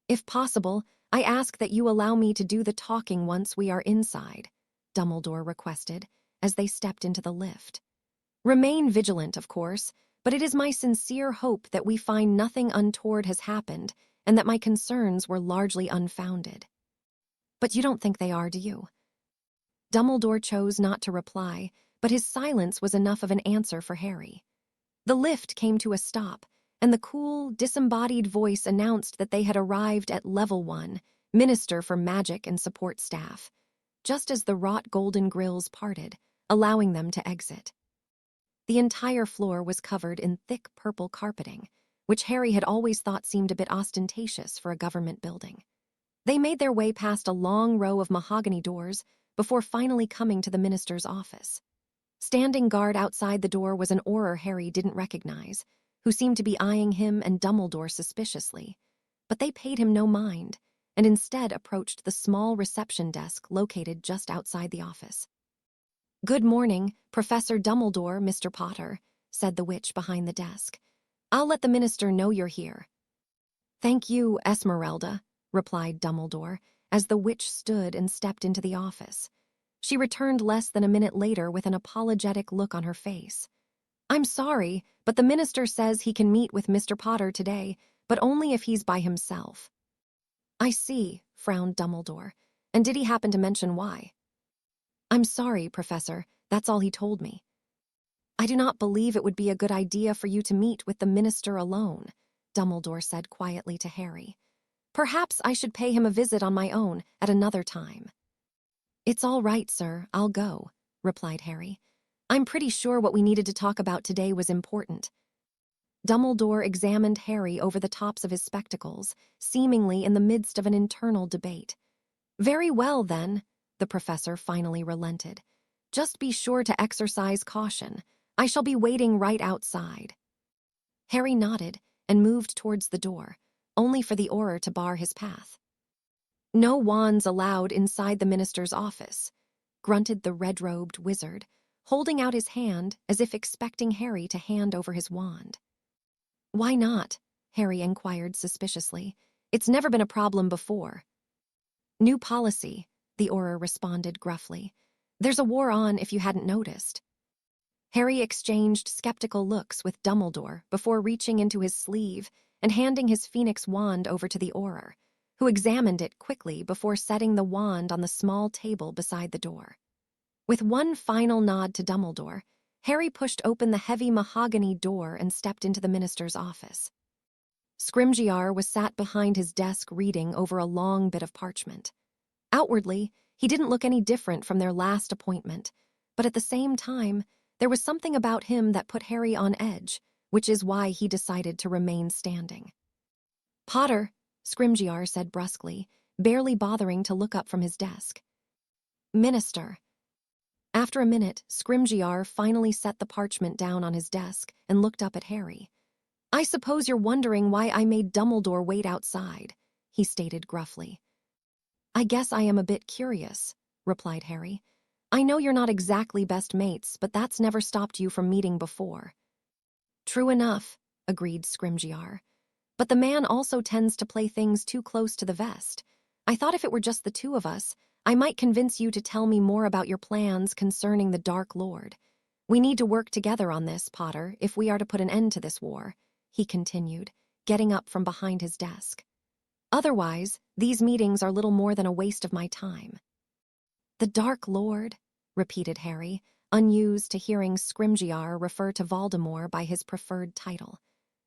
If possible, I ask that you allow me to do the talking once we are inside, Dumbledore requested, as they stepped into the lift. Remain vigilant, of course, but it is my sincere hope that we find nothing untoward has happened and that my concerns were largely unfounded. But you don't think they are, do you? Dumbledore chose not to reply, but his silence was enough of an answer for Harry. The lift came to a stop, and the cool, disembodied voice announced that they had arrived at Level 1, Minister for Magic and Support Staff, just as the wrought golden grills parted, allowing them to exit. The entire floor was covered in thick purple carpeting, which Harry had always thought seemed a bit ostentatious for a government building. They made their way past a long row of mahogany doors before finally coming to the minister's office. Standing guard outside the door was an Auror Harry didn't recognize, who seemed to be eyeing him and Dumbledore suspiciously, but they paid him no mind, and instead approached the small reception desk located just outside the office. Good morning, Professor Dumbledore, Mr. Potter, said the witch behind the desk. I'll let the minister know you're here. Thank you, Esmeralda, replied Dumbledore, as the witch stood and stepped into the office. She returned less than a minute later with an apologetic look on her face. I'm sorry, but the minister says he can meet with Mr. Potter today, but only if he's by himself. I see, frowned Dumbledore. And did he happen to mention why? I'm sorry, Professor, that's all he told me. I do not believe it would be a good idea for you to meet with the minister alone, Dumbledore said quietly to Harry. Perhaps I should pay him a visit on my own at another time. It's all right, sir, I'll go, replied Harry. I'm pretty sure what we needed to talk about today was important. Dumbledore examined Harry over the tops of his spectacles, seemingly in the midst of an internal debate. Very well, then, the professor finally relented. Just be sure to exercise caution. I shall be waiting right outside. Harry nodded and moved towards the door, only for the Auror to bar his path. No wands allowed inside the minister's office, grunted the red-robed wizard, holding out his hand as if expecting Harry to hand over his wand. Why not? Harry inquired suspiciously. It's never been a problem before. New policy, the Auror responded gruffly. There's a war on if you hadn't noticed. Harry exchanged skeptical looks with Dumbledore before reaching into his sleeve and handing his phoenix wand over to the Auror, who examined it quickly before setting the wand on the small table beside the door. With one final nod to Dumbledore, Harry pushed open the heavy mahogany door and stepped into the minister's office. Scrimgeour was sat behind his desk reading over a long bit of parchment. Outwardly, he didn't look any different from their last appointment, but at the same time, there was something about him that put Harry on edge, which is why he decided to remain standing. Potter, Scrimgeour said brusquely, barely bothering to look up from his desk. Minister. After a minute, Scrimgeour finally set the parchment down on his desk and looked up at Harry. I suppose you're wondering why I made Dumbledore wait outside, he stated gruffly. I guess I am a bit curious, replied Harry. I know you're not exactly best mates, but that's never stopped you from meeting before. True enough, agreed Scrimgeour. But the man also tends to play things too close to the vest. I thought if it were just the two of us, I might convince you to tell me more about your plans concerning the Dark Lord. We need to work together on this, Potter, if we are to put an end to this war, he continued, getting up from behind his desk. Otherwise, these meetings are little more than a waste of my time. The Dark Lord, repeated Harry, unused to hearing Scrimgeour refer to Voldemort by his preferred title.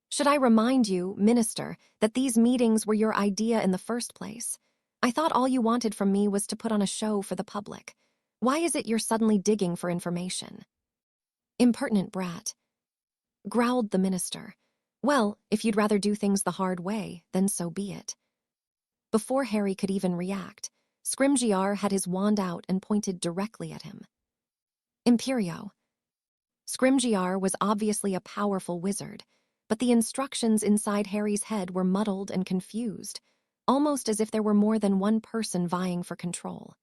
Should I remind you, Minister, that these meetings were your idea in the first place? I thought all you wanted from me was to put on a show for the public. Why is it you're suddenly digging for information? Impertinent brat, growled the minister. Well, if you'd rather do things the hard way, then so be it. Before Harry could even react, Scrimgeour had his wand out and pointed directly at him. Imperio. Scrimgeour was obviously a powerful wizard, but the instructions inside Harry's head were muddled and confused, almost as if there were more than one person vying for control.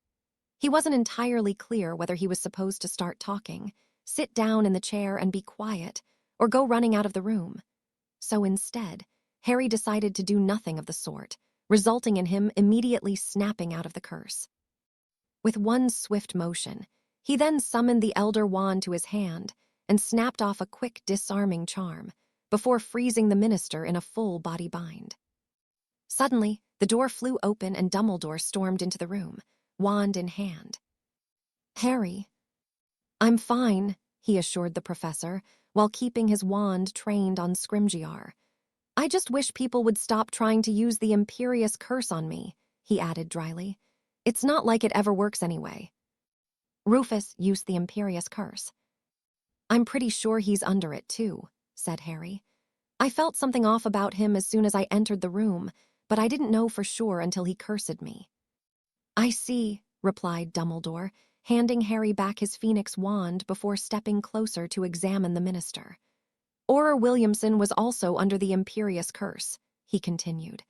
He wasn't entirely clear whether he was supposed to start talking, sit down in the chair and be quiet, or go running out of the room. So instead, Harry decided to do nothing of the sort, resulting in him immediately snapping out of the curse. With one swift motion, he then summoned the Elder Wand to his hand and snapped off a quick disarming charm, before freezing the minister in a full body bind. Suddenly, the door flew open and Dumbledore stormed into the room, wand in hand. Harry. I'm fine, he assured the professor, while keeping his wand trained on Scrimgeour. I just wish people would stop trying to use the Imperious Curse on me, he added dryly. It's not like it ever works anyway. Rufus used the Imperious Curse. I'm pretty sure he's under it too, said Harry. I felt something off about him as soon as I entered the room, but I didn't know for sure until he cursed me. I see, replied Dumbledore, handing Harry back his phoenix wand before stepping closer to examine the minister. Auror Williamson was also under the Imperious Curse, he continued.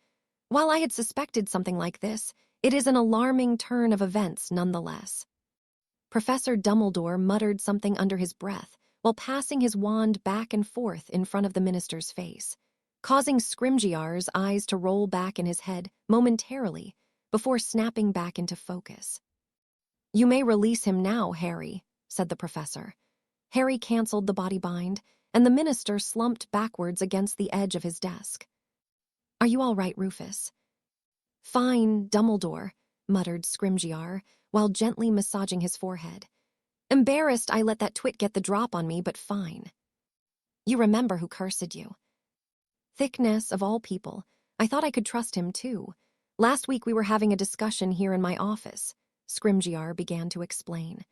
While I had suspected something like this, it is an alarming turn of events nonetheless. Professor Dumbledore muttered something under his breath while passing his wand back and forth in front of the minister's face, causing Scrimgeour's eyes to roll back in his head momentarily before snapping back into focus. You may release him now, Harry, said the professor. Harry canceled the body bind, and the minister slumped backwards against the edge of his desk. Are you all right, Rufus? Fine, Dumbledore, muttered Scrimgeour, while gently massaging his forehead. Embarrassed I let that twit get the drop on me, but fine. You remember who cursed you. Thickness, of all people. I thought I could trust him, too. Last week we were having a discussion here in my office, Scrimgeour began to explain.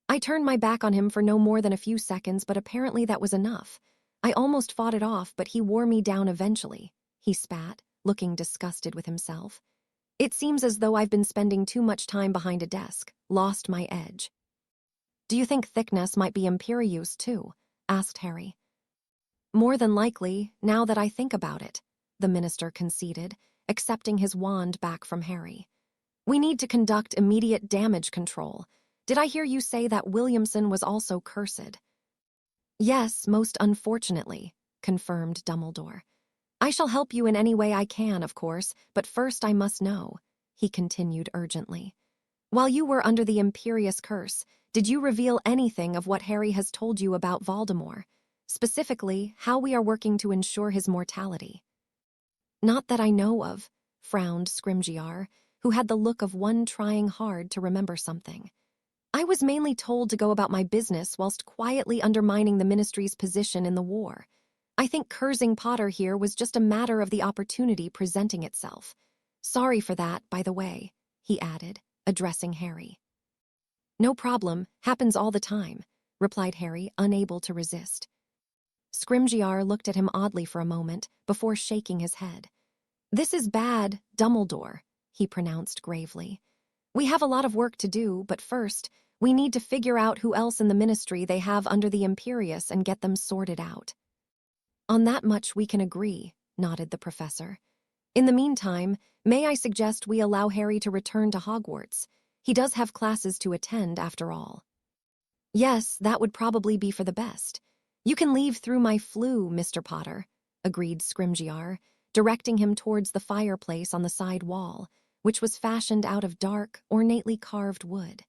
I turned my back on him for no more than a few seconds, but apparently that was enough. I almost fought it off, but he wore me down eventually, he spat, looking disgusted with himself. It seems as though I've been spending too much time behind a desk, lost my edge. Do you think Thickness might be Imperious too? Asked Harry. More than likely, now that I think about it, the minister conceded, accepting his wand back from Harry. We need to conduct immediate damage control. Did I hear you say that Williamson was also cursed? Yes, most unfortunately, confirmed Dumbledore. I shall help you in any way I can, of course, but first I must know, he continued urgently. While you were under the Imperious Curse, did you reveal anything of what Harry has told you about Voldemort? Specifically, how we are working to ensure his mortality? Not that I know of, frowned Scrimgeour, who had the look of one trying hard to remember something. I was mainly told to go about my business whilst quietly undermining the Ministry's position in the war. I think cursing Potter here was just a matter of the opportunity presenting itself. Sorry for that, by the way, he added, addressing Harry. No problem, happens all the time, replied Harry, unable to resist. Scrimgeour looked at him oddly for a moment before shaking his head. This is bad, Dumbledore, he pronounced gravely. We have a lot of work to do, but first, we need to figure out who else in the Ministry they have under the Imperious and get them sorted out. On that much we can agree, nodded the professor. In the meantime, may I suggest we allow Harry to return to Hogwarts? He does have classes to attend, after all. Yes, that would probably be for the best. You can leave through my flue, Mr. Potter, agreed Scrimgeour, directing him towards the fireplace on the side wall, which was fashioned out of dark, ornately carved wood.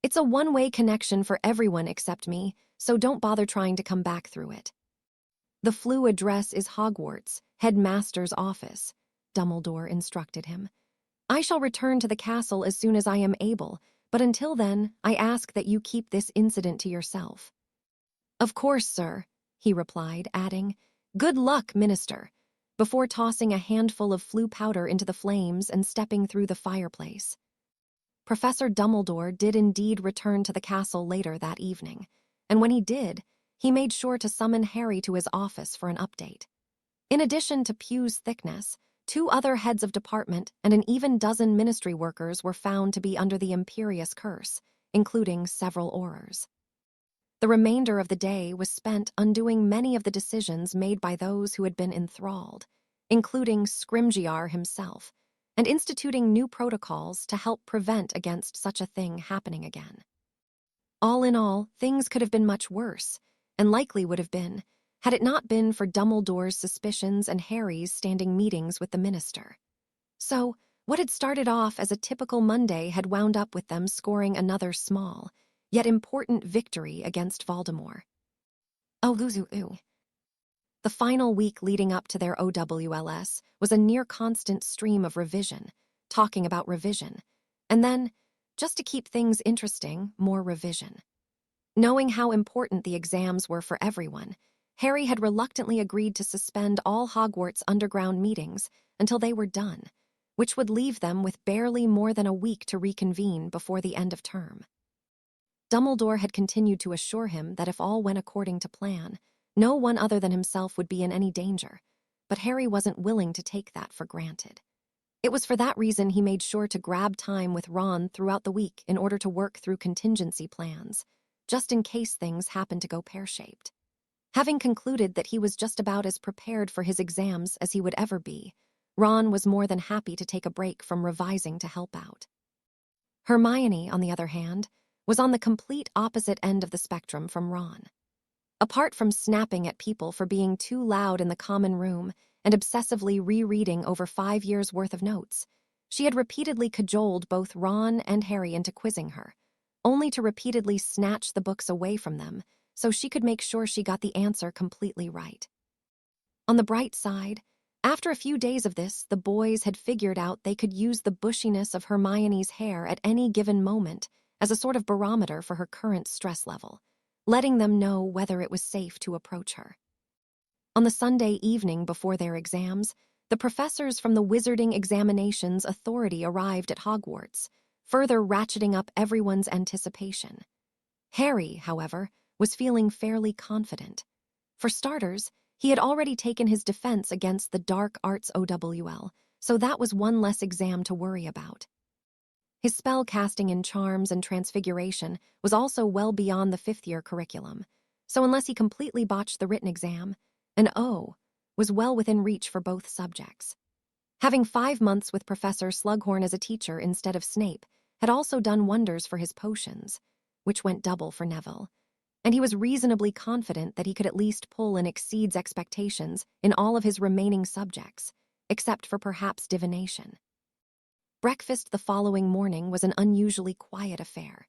It's a one-way connection for everyone except me, so don't bother trying to come back through it. The flue address is Hogwarts, headmaster's office, Dumbledore instructed him. I shall return to the castle as soon as I am able, but until then, I ask that you keep this incident to yourself. Of course, sir, he replied, adding, Good luck, Minister, before tossing a handful of flue powder into the flames and stepping through the fireplace. Professor Dumbledore did indeed return to the castle later that evening, and when he did, he made sure to summon Harry to his office for an update. In addition to Pew's thickness, 2 other heads of department and an even dozen ministry workers were found to be under the Imperious Curse, including several Aurors. The remainder of the day was spent undoing many of the decisions made by those who had been enthralled, including Scrimgeour himself, and instituting new protocols to help prevent against such a thing happening again. All in all, things could have been much worse, and likely would have been, had it not been for Dumbledore's suspicions and Harry's standing meetings with the minister. So, what had started off as a typical Monday had wound up with them scoring another small, yet important victory against Voldemort. The final week leading up to their OWLS was a near-constant stream of revision, talking about revision, and then, just to keep things interesting, more revision. Knowing how important the exams were for everyone, Harry had reluctantly agreed to suspend all Hogwarts underground meetings until they were done, which would leave them with barely more than a week to reconvene before the end of term. Dumbledore had continued to assure him that if all went according to plan, no one other than himself would be in any danger, but Harry wasn't willing to take that for granted. It was for that reason he made sure to grab time with Ron throughout the week in order to work through contingency plans, just in case things happened to go pear-shaped. Having concluded that he was just about as prepared for his exams as he would ever be, Ron was more than happy to take a break from revising to help out. Hermione, on the other hand, was on the complete opposite end of the spectrum from Ron. Apart from snapping at people for being too loud in the common room and obsessively rereading over 5 years' worth of notes, she had repeatedly cajoled both Ron and Harry into quizzing her, only to repeatedly snatch the books away from them so she could make sure she got the answer completely right. On the bright side, after a few days of this, the boys had figured out they could use the bushiness of Hermione's hair at any given moment as a sort of barometer for her current stress level, letting them know whether it was safe to approach her. On the Sunday evening before their exams, the professors from the Wizarding Examinations Authority arrived at Hogwarts, further ratcheting up everyone's anticipation. Harry, however, was feeling fairly confident. For starters, he had already taken his defense against the Dark Arts OWL, so that was one less exam to worry about. His spell casting in Charms and Transfiguration was also well beyond the 5th-year curriculum, so unless he completely botched the written exam, an O was well within reach for both subjects. Having 5 months with Professor Slughorn as a teacher instead of Snape had also done wonders for his potions, which went double for Neville, and he was reasonably confident that he could at least pull and exceeds expectations in all of his remaining subjects, except for perhaps divination. Breakfast the following morning was an unusually quiet affair.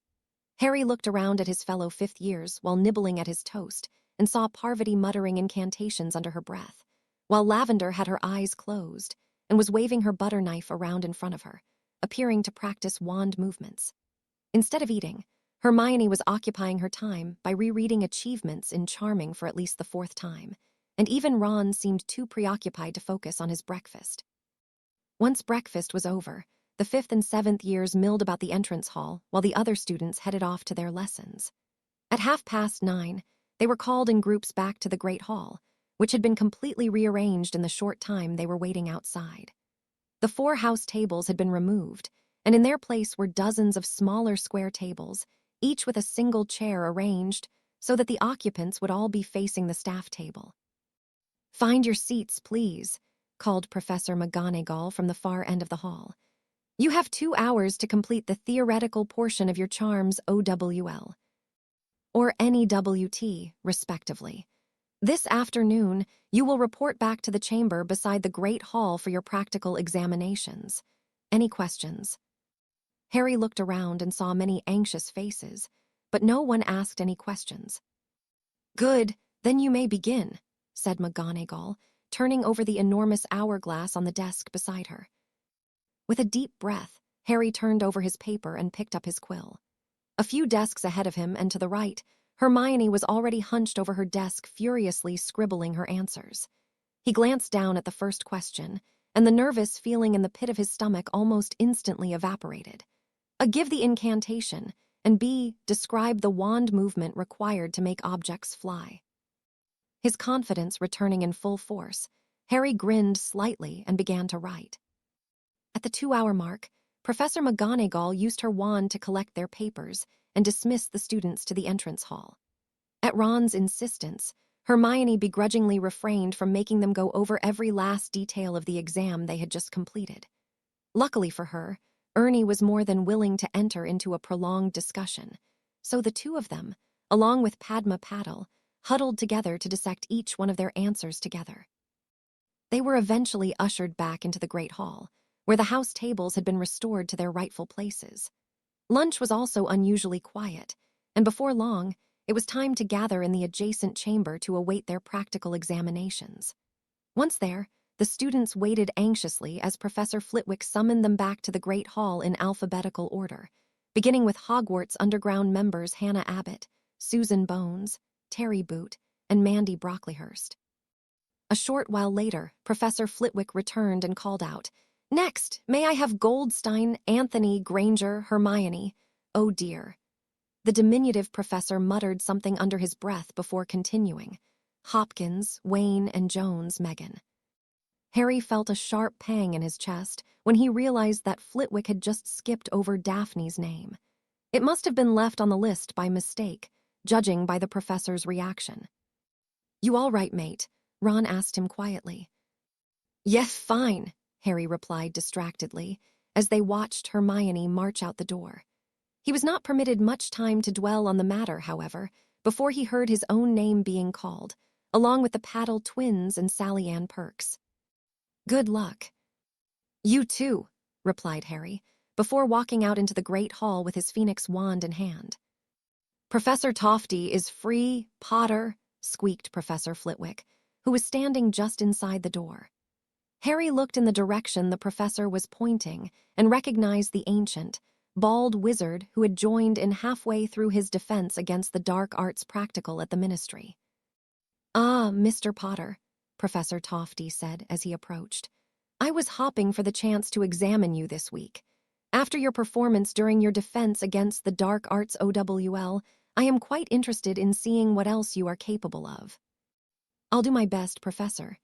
Harry looked around at his fellow fifth years while nibbling at his toast and saw Parvati muttering incantations under her breath, while Lavender had her eyes closed and was waving her butter knife around in front of her, appearing to practice wand movements. Instead of eating, Hermione was occupying her time by rereading achievements in Charming for at least the 4th time, and even Ron seemed too preoccupied to focus on his breakfast. Once breakfast was over, the 5th and 7th years milled about the entrance hall while the other students headed off to their lessons. At 9:30, they were called in groups back to the Great Hall, which had been completely rearranged in the short time they were waiting outside. The 4 house tables had been removed, and in their place were dozens of smaller square tables, each with a single chair arranged so that the occupants would all be facing the staff table. "Find your seats, please," called Professor McGonagall from the far end of the hall. "You have 2 hours to complete the theoretical portion of your charms OWL, or NEWT, respectively. This afternoon, you will report back to the chamber beside the Great Hall for your practical examinations. Any questions?" Harry looked around and saw many anxious faces, but no one asked any questions. "Good, then you may begin," said McGonagall, turning over the enormous hourglass on the desk beside her. With a deep breath, Harry turned over his paper and picked up his quill. A few desks ahead of him and to the right, Hermione was already hunched over her desk, furiously scribbling her answers. He glanced down at the first question, and the nervous feeling in the pit of his stomach almost instantly evaporated. A, give the incantation, and B, describe the wand movement required to make objects fly. His confidence returning in full force, Harry grinned slightly and began to write. At the 2-hour mark, Professor McGonagall used her wand to collect their papers and dismissed the students to the entrance hall. At Ron's insistence, Hermione begrudgingly refrained from making them go over every last detail of the exam they had just completed. Luckily for her, Ernie was more than willing to enter into a prolonged discussion, so the two of them, along with Padma Patil, huddled together to dissect each one of their answers together. They were eventually ushered back into the Great Hall, where the house tables had been restored to their rightful places. Lunch was also unusually quiet, and before long, it was time to gather in the adjacent chamber to await their practical examinations. Once there, the students waited anxiously as Professor Flitwick summoned them back to the Great Hall in alphabetical order, beginning with Hogwarts Underground members Hannah Abbott, Susan Bones, Terry Boot, and Mandy Brocklehurst. A short while later, Professor Flitwick returned and called out, "Next, may I have Goldstein, Anthony, Granger, Hermione? Oh dear." The diminutive professor muttered something under his breath before continuing, "Hopkins, Wayne, and Jones, Megan." Harry felt a sharp pang in his chest when he realized that Flitwick had just skipped over Daphne's name. It must have been left on the list by mistake, judging by the professor's reaction. "You all right, mate?" Ron asked him quietly. "Yes, fine," Harry replied distractedly, as they watched Hermione march out the door. He was not permitted much time to dwell on the matter, however, before he heard his own name being called, along with the Patil twins and Sally Ann Perks. "Good luck." "You too," replied Harry, before walking out into the Great Hall with his phoenix wand in hand. "Professor Tofty is free, Potter," squeaked Professor Flitwick, who was standing just inside the door. Harry looked in the direction the professor was pointing and recognized the ancient, bald wizard who had joined in halfway through his defense against the dark arts practical at the ministry. "Ah, Mr. Potter," Professor Tofty said as he approached. "I was hopping for the chance to examine you this week. After your performance during your defense against the dark arts OWL, I am quite interested in seeing what else you are capable of." "I'll do my best, Professor."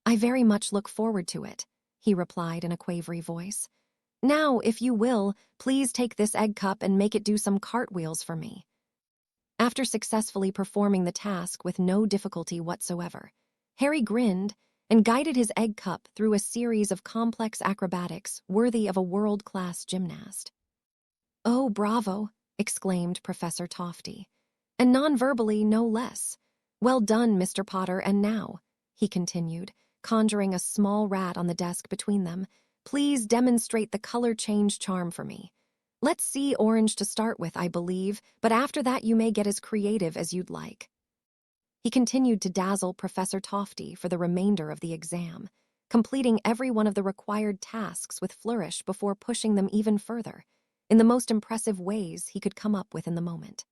"I very much look forward to it," he replied in a quavery voice. "Now, if you will, please take this egg cup and make it do some cartwheels for me." After successfully performing the task with no difficulty whatsoever, Harry grinned and guided his egg cup through a series of complex acrobatics worthy of a world-class gymnast. "Oh, bravo!" exclaimed Professor Tofty. "And non-verbally, no less. Well done, Mr. Potter, and now," he continued, conjuring a small rat on the desk between them, "please demonstrate the color change charm for me. Let's see orange to start with, I believe, but after that you may get as creative as you'd like." He continued to dazzle Professor Tofty for the remainder of the exam, completing every one of the required tasks with flourish before pushing them even further, in the most impressive ways he could come up with in the moment.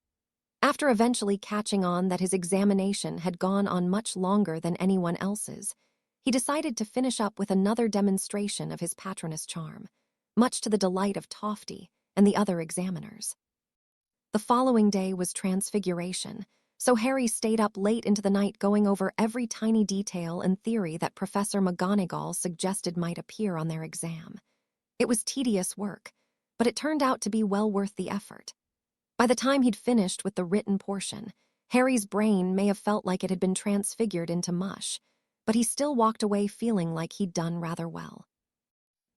After eventually catching on that his examination had gone on much longer than anyone else's, he decided to finish up with another demonstration of his patroness charm, much to the delight of Tofty and the other examiners. The following day was Transfiguration, so Harry stayed up late into the night going over every tiny detail and theory that Professor McGonagall suggested might appear on their exam. It was tedious work, but it turned out to be well worth the effort. By the time he'd finished with the written portion, Harry's brain may have felt like it had been transfigured into mush, but he still walked away feeling like he'd done rather well.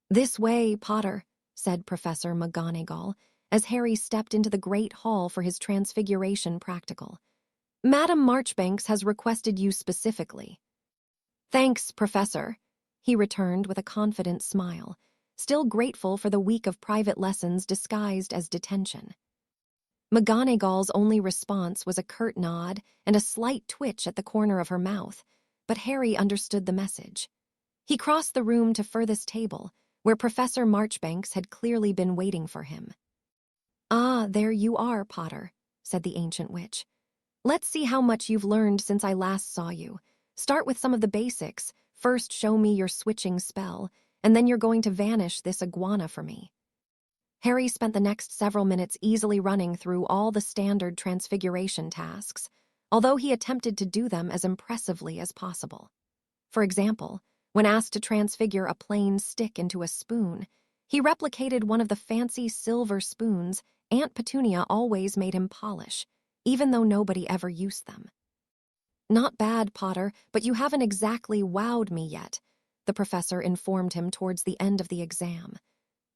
"This way, Potter," said Professor McGonagall, as Harry stepped into the great hall for his Transfiguration practical. "Madam Marchbanks has requested you specifically." "Thanks, Professor," he returned with a confident smile, still grateful for the week of private lessons disguised as detention. McGonagall's only response was a curt nod and a slight twitch at the corner of her mouth, but Harry understood the message. He crossed the room to furthest table, where Professor Marchbanks had clearly been waiting for him. "Ah, there you are, Potter," said the ancient witch. "Let's see how much you've learned since I last saw you. Start with some of the basics. First show me your switching spell, and then you're going to vanish this iguana for me." Harry spent the next several minutes easily running through all the standard transfiguration tasks, although he attempted to do them as impressively as possible. For example, when asked to transfigure a plain stick into a spoon, he replicated one of the fancy silver spoons Aunt Petunia always made him polish, even though nobody ever used them. "Not bad, Potter, but you haven't exactly wowed me yet," the professor informed him towards the end of the exam.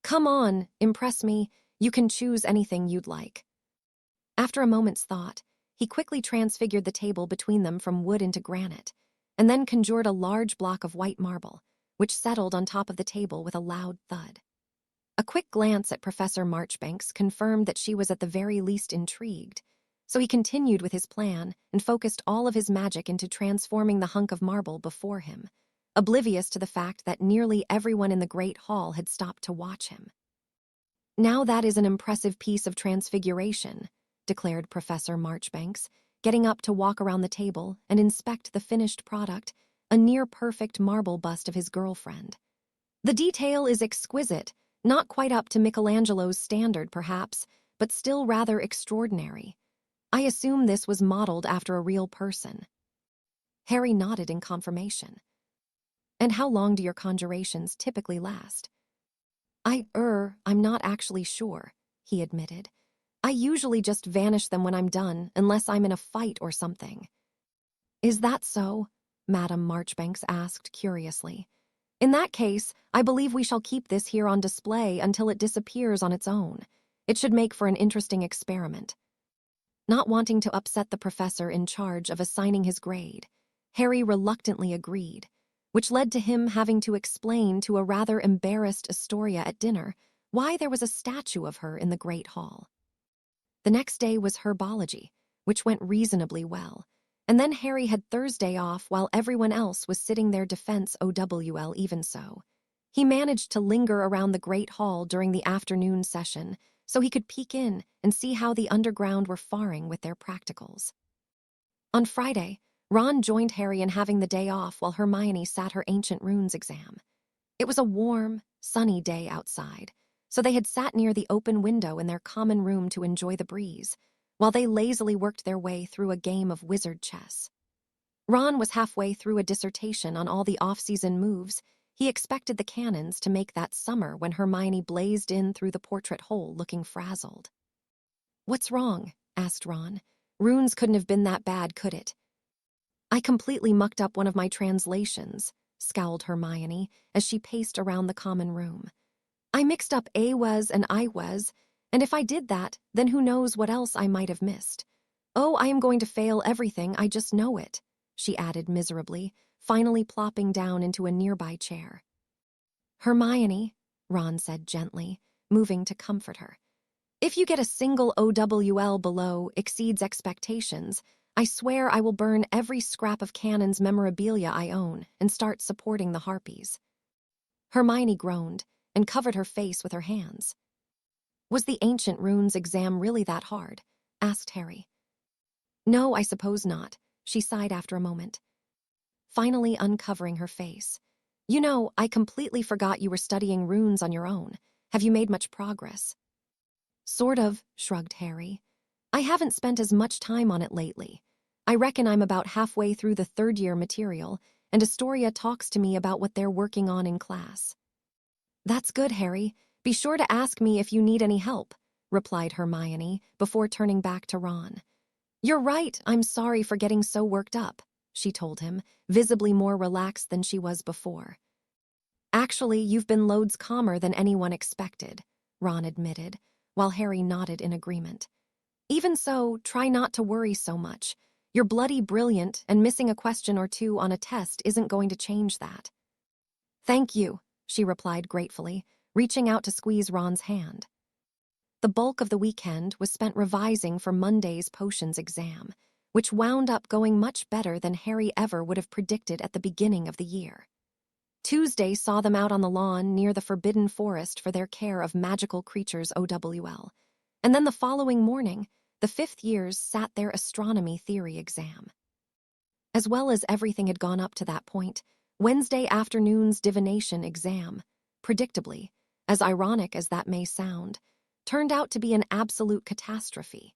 "Come on, impress me. You can choose anything you'd like." After a moment's thought, he quickly transfigured the table between them from wood into granite, and then conjured a large block of white marble, which settled on top of the table with a loud thud. A quick glance at Professor Marchbanks confirmed that she was at the very least intrigued, so he continued with his plan and focused all of his magic into transforming the hunk of marble before him, oblivious to the fact that nearly everyone in the Great Hall had stopped to watch him. "Now that is an impressive piece of transfiguration," declared Professor Marchbanks, getting up to walk around the table and inspect the finished product, a near-perfect marble bust of his girlfriend. "The detail is exquisite, not quite up to Michelangelo's standard, perhaps, but still rather extraordinary. I assume this was modeled after a real person." Harry nodded in confirmation. "And how long do your conjurations typically last?" I'm not actually sure," he admitted. "I usually just vanish them when I'm done, unless I'm in a fight or something." "Is that so?" Madam Marchbanks asked curiously. "In that case, I believe we shall keep this here on display until it disappears on its own. It should make for an interesting experiment." Not wanting to upset the professor in charge of assigning his grade, Harry reluctantly agreed, which led to him having to explain to a rather embarrassed Astoria at dinner why there was a statue of her in the Great Hall. The next day was herbology, which went reasonably well, and then Harry had Thursday off while everyone else was sitting their defense OWL even so. He managed to linger around the Great Hall during the afternoon session so he could peek in and see how the underground were faring with their practicals. On Friday, Ron joined Harry in having the day off while Hermione sat her Ancient Runes exam. It was a warm, sunny day outside, so they had sat near the open window in their common room to enjoy the breeze, while they lazily worked their way through a game of wizard chess. Ron was halfway through a dissertation on all the off-season moves he expected the cannons to make that summer when Hermione blazed in through the portrait hole looking frazzled. "What's wrong?" asked Ron. "Runes couldn't have been that bad, could it?" "I completely mucked up one of my translations," scowled Hermione as she paced around the common room. I mixed up a was and I was, and if I did that, then who knows what else I might have missed. Oh, I am going to fail everything, I just know it, she added miserably, finally plopping down into a nearby chair. Hermione, Ron said gently, moving to comfort her. If you get a single OWL below exceeds expectations, I swear I will burn every scrap of Canon's memorabilia I own and start supporting the Harpies. Hermione groaned and covered her face with her hands. Was the Ancient Runes exam really that hard? Asked Harry. No, I suppose not, she sighed after a moment, finally uncovering her face. You know, I completely forgot you were studying runes on your own. Have you made much progress? Sort of, shrugged Harry. I haven't spent as much time on it lately. I reckon I'm about halfway through the third-year material, and Astoria talks to me about what they're working on in class. That's good, Harry. Be sure to ask me if you need any help, replied Hermione before turning back to Ron. You're right, I'm sorry for getting so worked up, she told him, visibly more relaxed than she was before. Actually, you've been loads calmer than anyone expected, Ron admitted, while Harry nodded in agreement. Even so, try not to worry so much. You're bloody brilliant, and missing a question or two on a test isn't going to change that. Thank you, she replied gratefully, reaching out to squeeze Ron's hand. The bulk of the weekend was spent revising for Monday's potions exam, which wound up going much better than Harry ever would have predicted at the beginning of the year. Tuesday saw them out on the lawn near the Forbidden Forest for their care of magical creatures OWL, and then the following morning, the fifth years sat their astronomy theory exam. As well as everything had gone up to that point, Wednesday afternoon's divination exam, predictably, as ironic as that may sound, turned out to be an absolute catastrophe.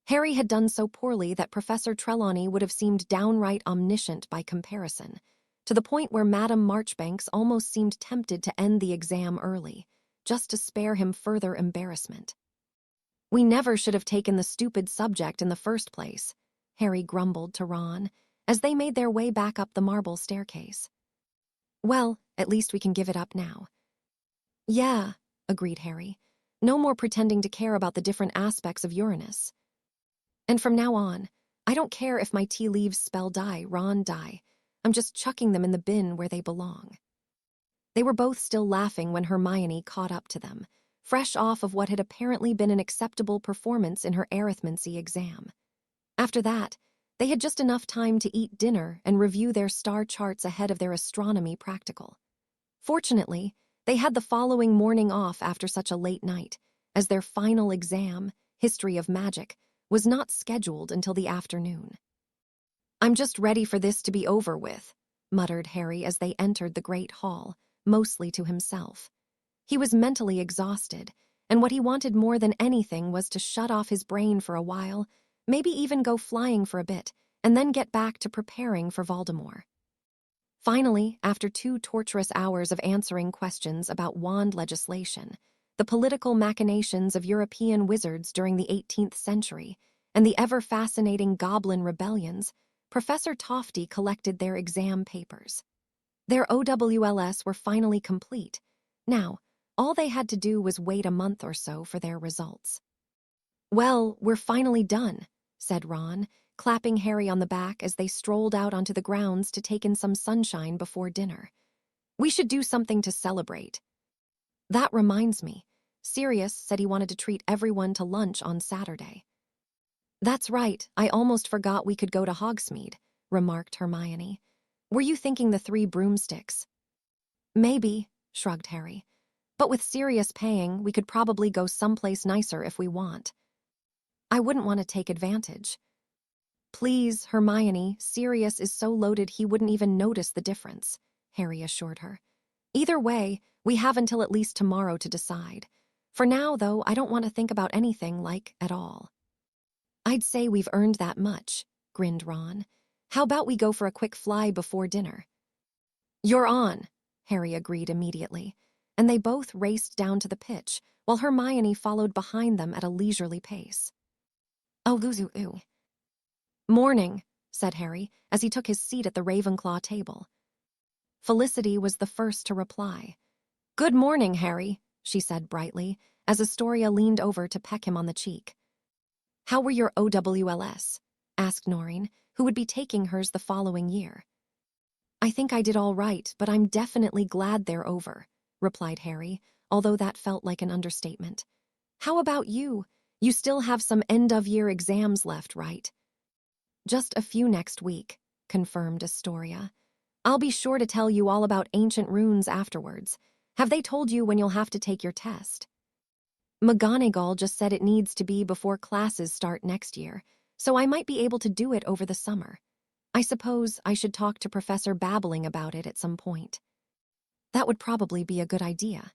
Harry had done so poorly that Professor Trelawney would have seemed downright omniscient by comparison, to the point where Madame Marchbanks almost seemed tempted to end the exam early, just to spare him further embarrassment. We never should have taken the stupid subject in the first place, Harry grumbled to Ron, as they made their way back up the marble staircase. Well, at least we can give it up now. Yeah, agreed Harry. No more pretending to care about the different aspects of Uranus. And from now on, I don't care if my tea leaves spell die, Ron die. I'm just chucking them in the bin where they belong. They were both still laughing when Hermione caught up to them, fresh off of what had apparently been an acceptable performance in her arithmancy exam. After that, they had just enough time to eat dinner and review their star charts ahead of their astronomy practical. Fortunately, they had the following morning off after such a late night, as their final exam, History of Magic, was not scheduled until the afternoon. I'm just ready for this to be over with, muttered Harry as they entered the great hall, mostly to himself. He was mentally exhausted, and what he wanted more than anything was to shut off his brain for a while, maybe even go flying for a bit, and then get back to preparing for Voldemort. Finally, after 2 torturous hours of answering questions about wand legislation, the political machinations of European wizards during the 18th century, and the ever-fascinating goblin rebellions, Professor Tofty collected their exam papers. Their OWLs were finally complete. Now, all they had to do was wait a month or so for their results. Well, we're finally done, said Ron, clapping Harry on the back as they strolled out onto the grounds to take in some sunshine before dinner. We should do something to celebrate. That reminds me, Sirius said he wanted to treat everyone to lunch on Saturday. That's right, I almost forgot we could go to Hogsmeade, remarked Hermione. Were you thinking the 3 broomsticks? Maybe, shrugged Harry. But with Sirius paying, we could probably go someplace nicer if we want. I wouldn't want to take advantage. Please, Hermione, Sirius is so loaded he wouldn't even notice the difference, Harry assured her. Either way, we have until at least tomorrow to decide. For now, though, I don't want to think about anything at all. I'd say we've earned that much, grinned Ron. How about we go for a quick fly before dinner? You're on, Harry agreed immediately, and they both raced down to the pitch, while Hermione followed behind them at a leisurely pace. Oh, ooh. Morning, said Harry, as he took his seat at the Ravenclaw table. Felicity was the first to reply. "Good morning, Harry," she said brightly, as Astoria leaned over to peck him on the cheek. "How were your OWLs?" asked Noreen, who would be taking hers the following year. "I think I did all right, but I'm definitely glad they're over," replied Harry, although that felt like an understatement. "How about you? You still have some end-of-year exams left, right?" "Just a few next week," confirmed Astoria. "I'll be sure to tell you all about ancient runes afterwards. Have they told you when you'll have to take your test?" "McGonagall just said it needs to be before classes start next year, so I might be able to do it over the summer. I suppose I should talk to Professor Babbling about it at some point." "That would probably be a good idea."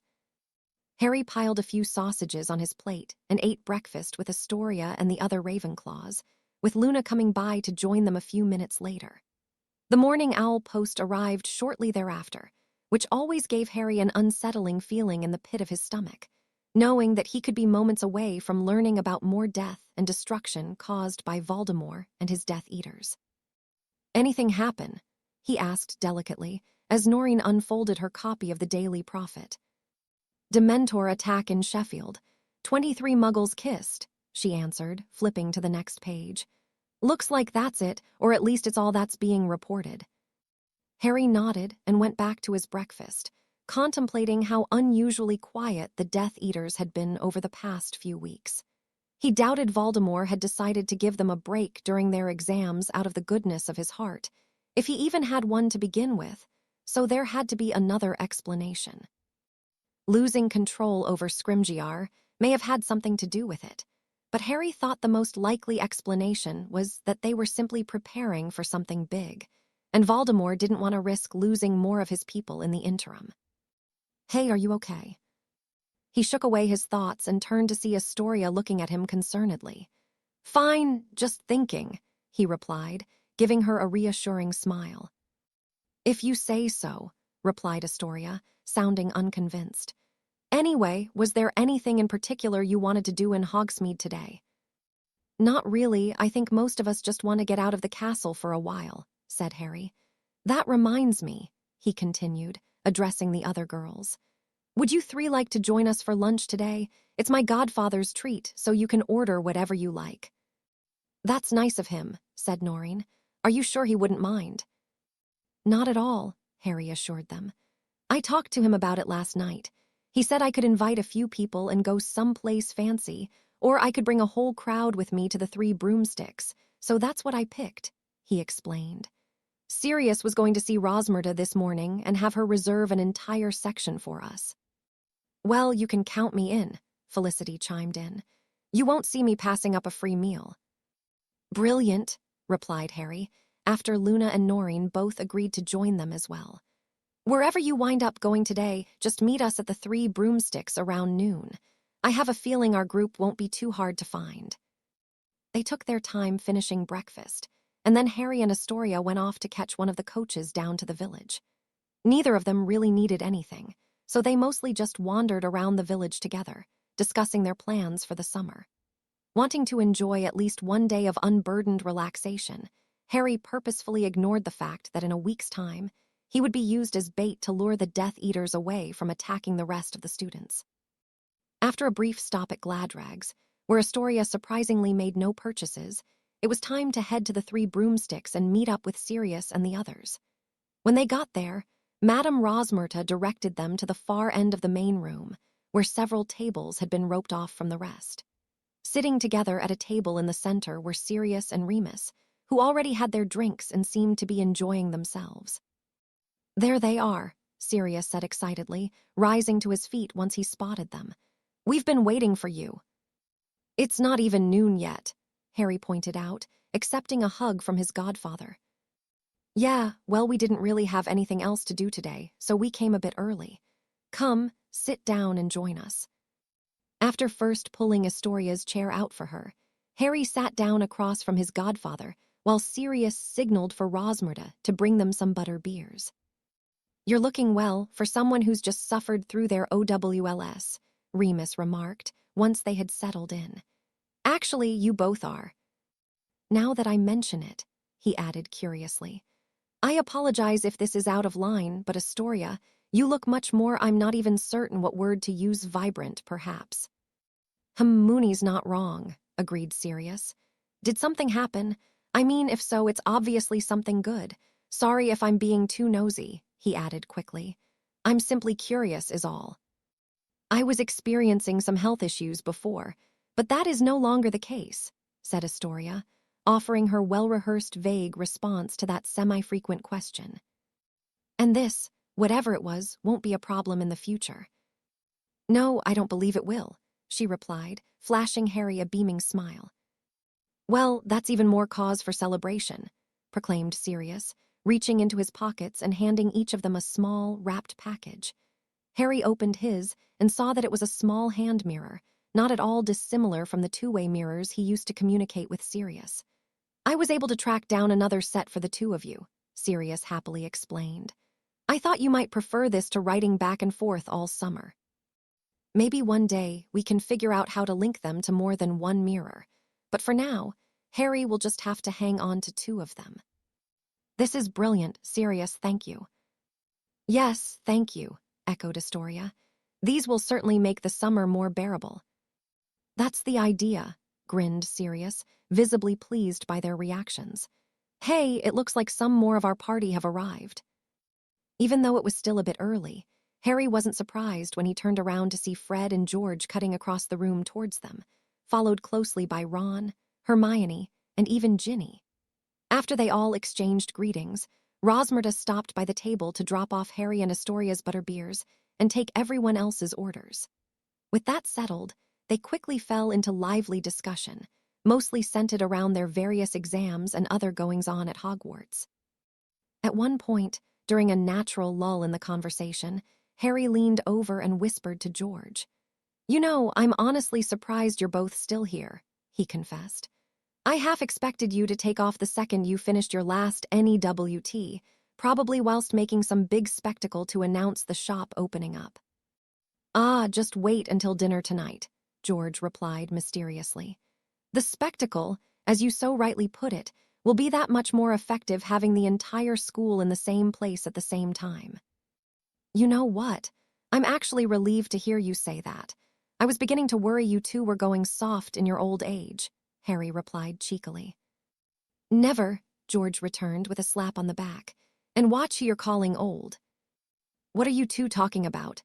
Harry piled a few sausages on his plate and ate breakfast with Astoria and the other Ravenclaws, with Luna coming by to join them a few minutes later. The morning owl post arrived shortly thereafter, which always gave Harry an unsettling feeling in the pit of his stomach, knowing that he could be moments away from learning about more death and destruction caused by Voldemort and his Death Eaters. "Anything happen?" he asked delicately, as Noreen unfolded her copy of the Daily Prophet. "Dementor attack in Sheffield. 23 Muggles kissed," she answered, flipping to the next page. "Looks like that's it, or at least it's all that's being reported." Harry nodded and went back to his breakfast, contemplating how unusually quiet the Death Eaters had been over the past few weeks. He doubted Voldemort had decided to give them a break during their exams out of the goodness of his heart, if he even had one to begin with, so there had to be another explanation. Losing control over Scrimgeour may have had something to do with it, but Harry thought the most likely explanation was that they were simply preparing for something big, and Voldemort didn't want to risk losing more of his people in the interim. "Hey, are you okay?" He shook away his thoughts and turned to see Astoria looking at him concernedly. "Fine, just thinking," he replied, giving her a reassuring smile. "If you say so," replied Astoria, sounding unconvinced. "Anyway, was there anything in particular you wanted to do in Hogsmeade today?" "Not really. I think most of us just want to get out of the castle for a while," said Harry. "That reminds me," he continued, addressing the other girls. "Would you three like to join us for lunch today? It's my godfather's treat, so you can order whatever you like." "That's nice of him," said Noreen. "Are you sure he wouldn't mind?" "Not at all," Harry assured them. "I talked to him about it last night. He said I could invite a few people and go someplace fancy, or I could bring a whole crowd with me to the 3 Broomsticks, so that's what I picked," he explained. "Sirius was going to see Rosmerta this morning and have her reserve an entire section for us." "Well, you can count me in," Felicity chimed in. "You won't see me passing up a free meal." "Brilliant," replied Harry, after Luna and Noreen both agreed to join them as well. "Wherever you wind up going today, just meet us at the 3 Broomsticks around noon. I have a feeling our group won't be too hard to find." They took their time finishing breakfast, and then Harry and Astoria went off to catch one of the coaches down to the village. Neither of them really needed anything, so they mostly just wandered around the village together, discussing their plans for the summer. Wanting to enjoy at least one day of unburdened relaxation, Harry purposefully ignored the fact that in a week's time, he would be used as bait to lure the Death Eaters away from attacking the rest of the students. After a brief stop at Gladrags, where Astoria surprisingly made no purchases, it was time to head to the 3 Broomsticks and meet up with Sirius and the others. When they got there, Madame Rosmerta directed them to the far end of the main room, where several tables had been roped off from the rest. Sitting together at a table in the center were Sirius and Remus, who already had their drinks and seemed to be enjoying themselves. "There they are," Sirius said excitedly, rising to his feet once he spotted them. "We've been waiting for you." "It's not even noon yet," Harry pointed out, accepting a hug from his godfather. "Yeah, well, we didn't really have anything else to do today, so we came a bit early. Come, sit down and join us." After first pulling Astoria's chair out for her, Harry sat down across from his godfather while Sirius signaled for Rosmerta to bring them some butter beers. "You're looking well for someone who's just suffered through their OWLs," Remus remarked once they had settled in. "Actually, you both are. Now that I mention it," he added curiously, I apologize if this is out of line, but Astoria, you look much more, I'm not even certain what word to use, vibrant, perhaps. Mooney's not wrong, agreed Sirius. Did something happen? I mean, if so, it's obviously something good. Sorry if I'm being too nosy, he added quickly. I'm simply curious is all. I was experiencing some health issues before, but that is no longer the case, said Astoria, offering her well-rehearsed vague response to that semi-frequent question. And this, whatever it was, won't be a problem in the future. No, I don't believe it will, she replied, flashing Harry a beaming smile. Well, that's even more cause for celebration, proclaimed Sirius, reaching into his pockets and handing each of them a small, wrapped package. Harry opened his and saw that it was a small hand mirror, not at all dissimilar from the two-way mirrors he used to communicate with Sirius. I was able to track down another set for the two of you, Sirius happily explained. I thought you might prefer this to writing back and forth all summer. Maybe one day we can figure out how to link them to more than one mirror, but for now, Harry will just have to hang on to two of them. This is brilliant, Sirius, thank you. Yes, thank you, echoed Astoria. These will certainly make the summer more bearable. That's the idea, grinned Sirius, visibly pleased by their reactions. Hey, it looks like some more of our party have arrived. Even though it was still a bit early, Harry wasn't surprised when he turned around to see Fred and George cutting across the room towards them, followed closely by Ron, Hermione, and even Ginny. After they all exchanged greetings, Rosmerta stopped by the table to drop off Harry and Astoria's butterbeers and take everyone else's orders. With that settled, they quickly fell into lively discussion, mostly centered around their various exams and other goings-on at Hogwarts. At one point, during a natural lull in the conversation, Harry leaned over and whispered to George. You know, I'm honestly surprised you're both still here, he confessed. I half expected you to take off the second you finished your last NEWT, probably whilst making some big spectacle to announce the shop opening up. Ah, just wait until dinner tonight, George replied mysteriously. The spectacle, as you so rightly put it, will be that much more effective having the entire school in the same place at the same time. You know what? I'm actually relieved to hear you say that. I was beginning to worry you two were going soft in your old age, Harry replied cheekily. Never, George returned with a slap on the back. And watch who you're calling old. What are you two talking about?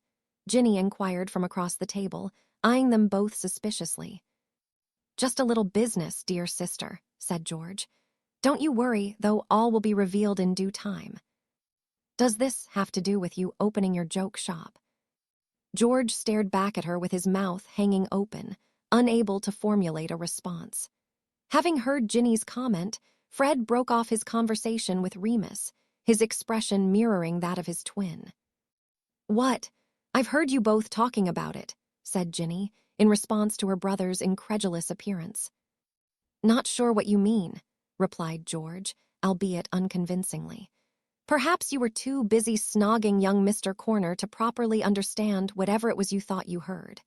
Ginny inquired from across the table, eyeing them both suspiciously. Just a little business, dear sister, said George. Don't you worry, though all will be revealed in due time. Does this have to do with you opening your joke shop? George stared back at her with his mouth hanging open, unable to formulate a response. Having heard Ginny's comment, Fred broke off his conversation with Remus, his expression mirroring that of his twin. What? I've heard you both talking about it, said Ginny, in response to her brother's incredulous appearance. Not sure what you mean, replied George, albeit unconvincingly. Perhaps you were too busy snogging young Mr. Corner to properly understand whatever it was you thought you heard.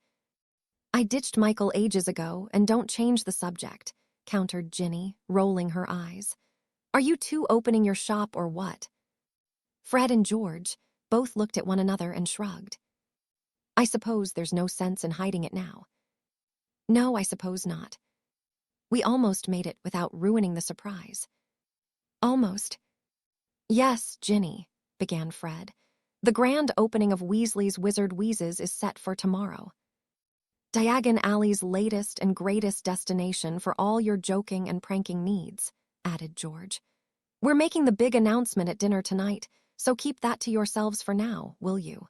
I ditched Michael ages ago and don't change the subject, countered Ginny, rolling her eyes. Are you two opening your shop or what? Fred and George both looked at one another and shrugged. I suppose there's no sense in hiding it now. No, I suppose not. We almost made it without ruining the surprise. Almost. Yes, Ginny, began Fred. The grand opening of Weasley's Wizard Wheezes is set for tomorrow. Diagon Alley's latest and greatest destination for all your joking and pranking needs, added George. We're making the big announcement at dinner tonight, so keep that to yourselves for now, will you?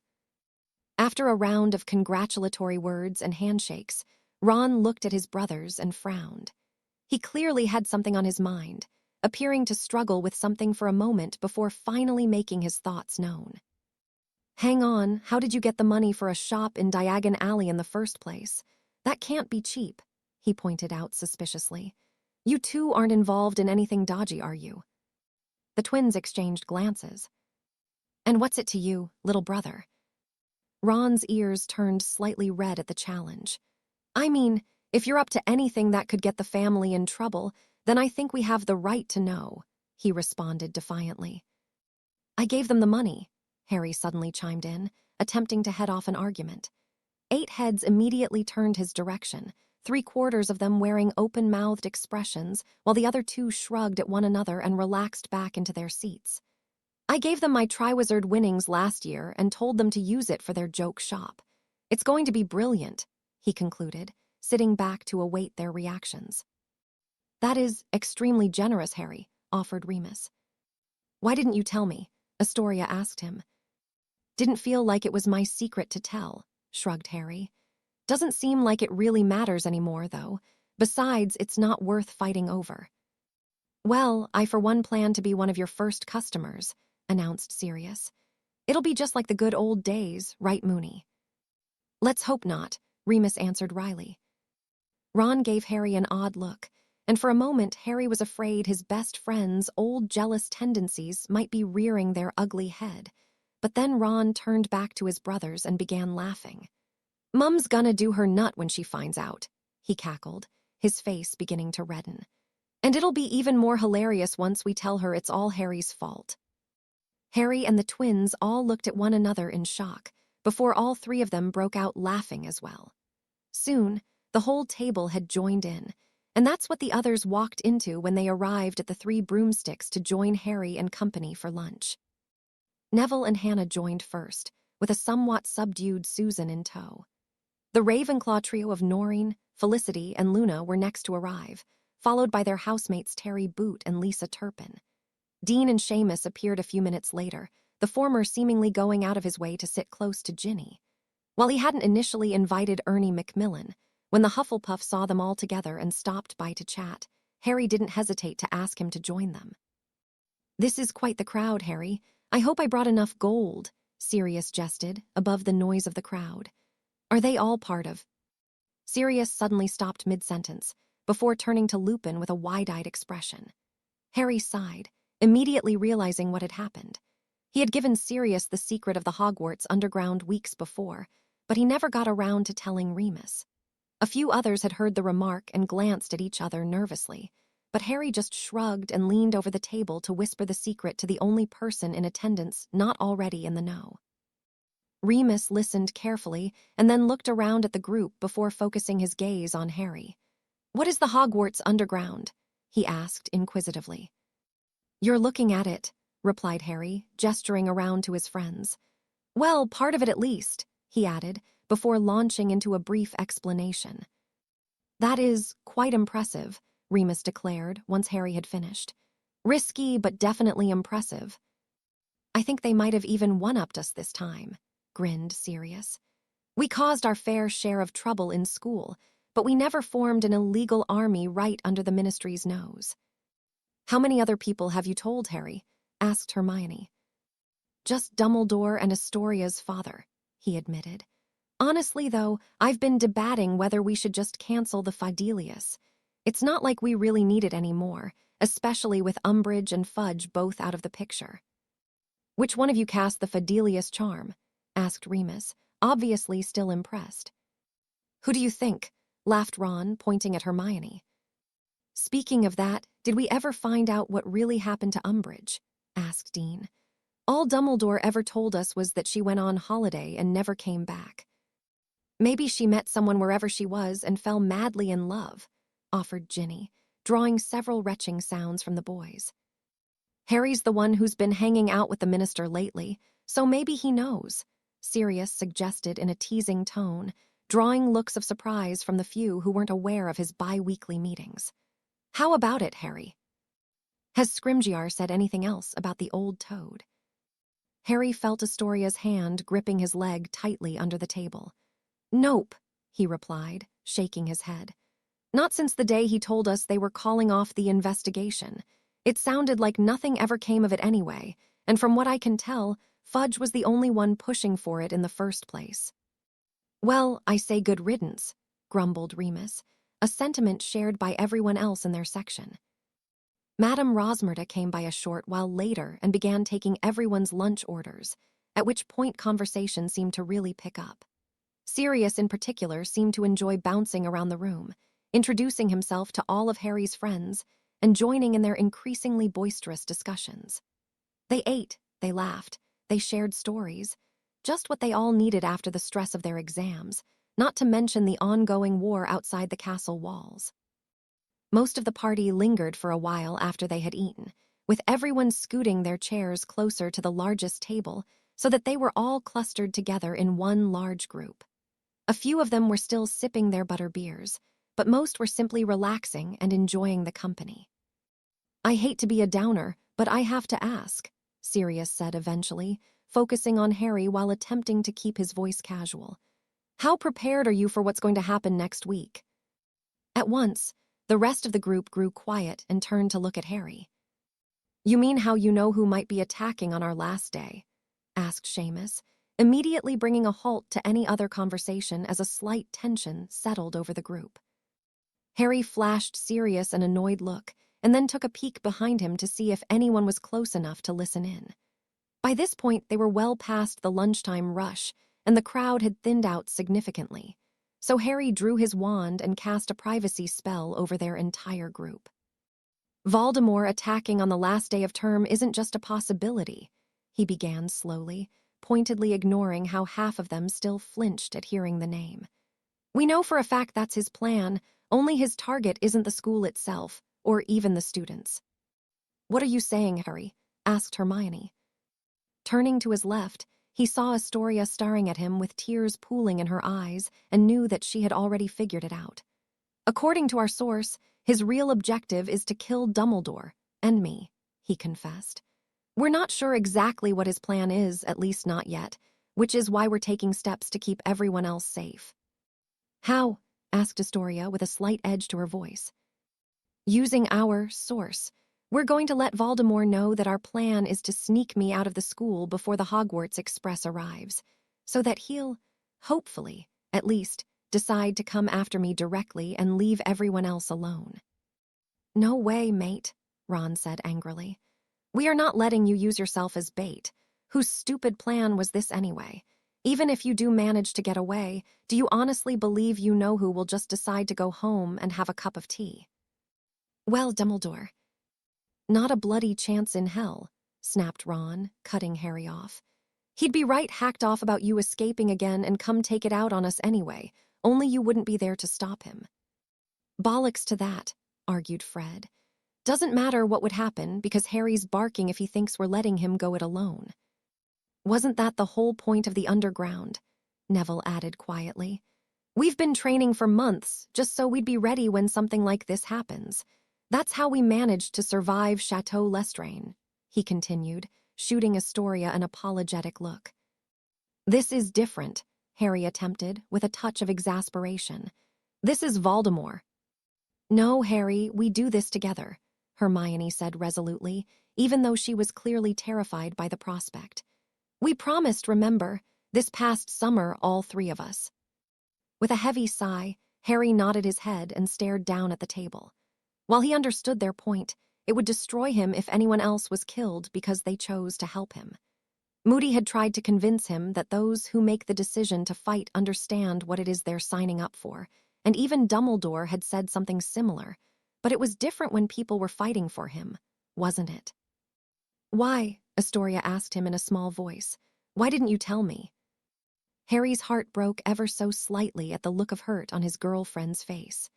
After a round of congratulatory words and handshakes, Ron looked at his brothers and frowned. He clearly had something on his mind, appearing to struggle with something for a moment before finally making his thoughts known. Hang on, how did you get the money for a shop in Diagon Alley in the first place? That can't be cheap, he pointed out suspiciously. You two aren't involved in anything dodgy, are you? The twins exchanged glances. And what's it to you, little brother? Ron's ears turned slightly red at the challenge. I mean, if you're up to anything that could get the family in trouble, then I think we have the right to know, he responded defiantly. I gave them the money, Harry suddenly chimed in, attempting to head off an argument. 8 heads immediately turned his direction, 3/4 of them wearing open-mouthed expressions, while the other 2 shrugged at one another and relaxed back into their seats. I gave them my Triwizard winnings last year and told them to use it for their joke shop. It's going to be brilliant, he concluded, sitting back to await their reactions. That is extremely generous, Harry, offered Remus. Why didn't you tell me? Astoria asked him. Didn't feel like it was my secret to tell, shrugged Harry. Doesn't seem like it really matters anymore, though. Besides, it's not worth fighting over. Well, I for one plan to be one of your first customers, announced Sirius. It'll be just like the good old days, right, Moony? Let's hope not, Remus answered wryly. Ron gave Harry an odd look, and for a moment Harry was afraid his best friend's old jealous tendencies might be rearing their ugly head. But then Ron turned back to his brothers and began laughing. Mum's gonna do her nut when she finds out, he cackled, his face beginning to redden. And it'll be even more hilarious once we tell her it's all Harry's fault. Harry and the twins all looked at one another in shock, before all 3 of them broke out laughing as well. Soon, the whole table had joined in, and that's what the others walked into when they arrived at the 3 broomsticks to join Harry and company for lunch. Neville and Hannah joined first, with a somewhat subdued Susan in tow. The Ravenclaw trio of Noreen, Felicity, and Luna were next to arrive, followed by their housemates Terry Boot and Lisa Turpin. Dean and Seamus appeared a few minutes later, the former seemingly going out of his way to sit close to Ginny. While he hadn't initially invited Ernie Macmillan, when the Hufflepuff saw them all together and stopped by to chat, Harry didn't hesitate to ask him to join them. This is quite the crowd, Harry. I hope I brought enough gold, Sirius jested, above the noise of the crowd. Are they all part of? Sirius suddenly stopped mid-sentence, before turning to Lupin with a wide-eyed expression. Harry sighed, immediately realizing what had happened. He had given Sirius the secret of the Hogwarts underground weeks before, but he never got around to telling Remus. A few others had heard the remark and glanced at each other nervously, but Harry just shrugged and leaned over the table to whisper the secret to the only person in attendance not already in the know. Remus listened carefully and then looked around at the group before focusing his gaze on Harry. What is the Hogwarts underground? He asked inquisitively. You're looking at it, replied Harry, gesturing around to his friends. Well, part of it at least, he added, before launching into a brief explanation. That is quite impressive, Remus declared once Harry had finished. Risky, but definitely impressive. I think they might have even one-upped us this time, grinned Sirius. We caused our fair share of trouble in school, but we never formed an illegal army right under the Ministry's nose. How many other people have you told, Harry? Asked Hermione. Just Dumbledore and Astoria's father, he admitted. Honestly, though, I've been debating whether we should just cancel the Fidelius. It's not like we really need it anymore, especially with Umbridge and Fudge both out of the picture. Which one of you cast the Fidelius charm? Asked Remus, obviously still impressed. Who do you think? Laughed Ron, pointing at Hermione. Speaking of that, did we ever find out what really happened to Umbridge? Asked Dean. All Dumbledore ever told us was that she went on holiday and never came back. Maybe she met someone wherever she was and fell madly in love, offered Ginny, drawing several retching sounds from the boys. Harry's the one who's been hanging out with the minister lately, so maybe he knows, Sirius suggested in a teasing tone, drawing looks of surprise from the few who weren't aware of his bi-weekly meetings. How about it, Harry? Has Scrimgeour said anything else about the old toad? Harry felt Astoria's hand gripping his leg tightly under the table. Nope, he replied, shaking his head. Not since the day he told us they were calling off the investigation. It sounded like nothing ever came of it anyway, and from what I can tell, Fudge was the only one pushing for it in the first place. Well, I say good riddance, grumbled Remus, a sentiment shared by everyone else in their section. Madame Rosmerta came by a short while later and began taking everyone's lunch orders, at which point conversation seemed to really pick up. Sirius in particular seemed to enjoy bouncing around the room, introducing himself to all of Harry's friends and joining in their increasingly boisterous discussions. They ate, They laughed. They shared stories. Just what they all needed after the stress of their exams, not to mention the ongoing war outside the castle walls. Most of the party lingered for a while after they had eaten, with everyone scooting their chairs closer to the largest table so that they were all clustered together in one large group. A few of them were still sipping their butter beers, but most were simply relaxing and enjoying the company. "I hate to be a downer, but I have to ask," Sirius said eventually, focusing on Harry while attempting to keep his voice casual. "How prepared are you for what's going to happen next week?" At once, the rest of the group grew quiet and turned to look at Harry. "You mean how you know who might be attacking on our last day?" asked Seamus, immediately bringing a halt to any other conversation as a slight tension settled over the group. Harry flashed Sirius an annoyed look and then took a peek behind him to see if anyone was close enough to listen in. By this point, they were well past the lunchtime rush, and the crowd had thinned out significantly. So Harry drew his wand and cast a privacy spell over their entire group. "Voldemort attacking on the last day of term isn't just a possibility," he began slowly, pointedly ignoring how half of them still flinched at hearing the name. "We know for a fact that's his plan, only his target isn't the school itself, or even the students." "What are you saying, Harry?" asked Hermione. Turning to his left, he saw Astoria staring at him with tears pooling in her eyes and knew that she had already figured it out. "According to our source, his real objective is to kill Dumbledore and me," he confessed. "We're not sure exactly what his plan is, at least not yet, which is why we're taking steps to keep everyone else safe." "How?" asked Astoria with a slight edge to her voice. "Using our source. We're going to let Voldemort know that our plan is to sneak me out of the school before the Hogwarts Express arrives, so that he'll, hopefully, at least, decide to come after me directly and leave everyone else alone." "No way, mate," Ron said angrily. "We are not letting you use yourself as bait. Whose stupid plan was this anyway? Even if you do manage to get away, do you honestly believe you know who will just decide to go home and have a cup of tea?" "Well, Dumbledore." "Not a bloody chance in hell," snapped Ron, cutting Harry off. "He'd be right hacked off about you escaping again and come take it out on us anyway, only you wouldn't be there to stop him." "Bollocks to that," argued Fred. "Doesn't matter what would happen because Harry's barking if he thinks we're letting him go it alone." "Wasn't that the whole point of the underground?" Neville added quietly. "We've been training for months just so we'd be ready when something like this happens. That's how we managed to survive Chateau Lestrain," he continued, shooting Astoria an apologetic look. "This is different," Harry attempted, with a touch of exasperation. "This is Voldemort." "No, Harry, we do this together," Hermione said resolutely, even though she was clearly terrified by the prospect. "We promised, remember, this past summer, all three of us." With a heavy sigh, Harry nodded his head and stared down at the table. While he understood their point, it would destroy him if anyone else was killed because they chose to help him. Moody had tried to convince him that those who make the decision to fight understand what it is they're signing up for, and even Dumbledore had said something similar, but it was different when people were fighting for him, wasn't it? "Why?" Astoria asked him in a small voice. "Why didn't you tell me?" Harry's heart broke ever so slightly at the look of hurt on his girlfriend's face.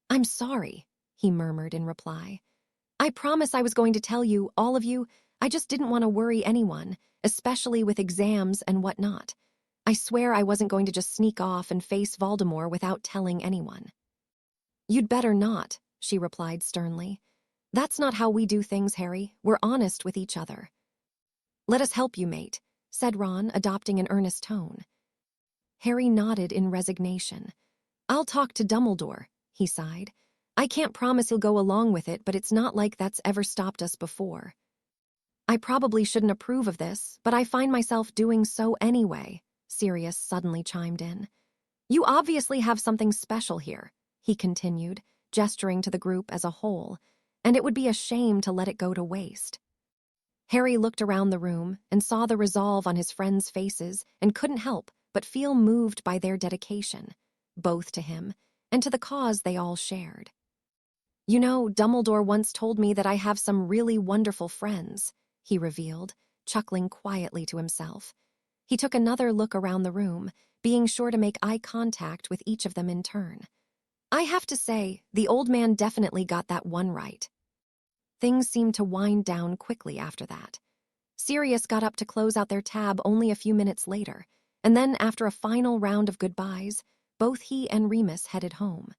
"I'm sorry," he murmured in reply. "I promise I was going to tell you, all of you. I just didn't want to worry anyone, especially with exams and whatnot. I swear I wasn't going to just sneak off and face Voldemort without telling anyone." "You'd better not," she replied sternly. "That's not how we do things, Harry. We're honest with each other." "Let us help you, mate," said Ron, adopting an earnest tone. Harry nodded in resignation. "I'll talk to Dumbledore," he sighed. "I can't promise he'll go along with it, but it's not like that's ever stopped us before." "I probably shouldn't approve of this, but I find myself doing so anyway," Sirius suddenly chimed in. "You obviously have something special here," he continued, gesturing to the group as a whole, "and it would be a shame to let it go to waste." Harry looked around the room and saw the resolve on his friends' faces and couldn't help but feel moved by their dedication, both to him and to the cause they all shared. "You know, Dumbledore once told me that I have some really wonderful friends," he revealed, chuckling quietly to himself. He took another look around the room, being sure to make eye contact with each of them in turn. I have to say, the old man definitely got that one right. Things seemed to wind down quickly after that. Sirius got up to close out their tab only a few minutes later, and then after a final round of goodbyes, both he and Remus headed home.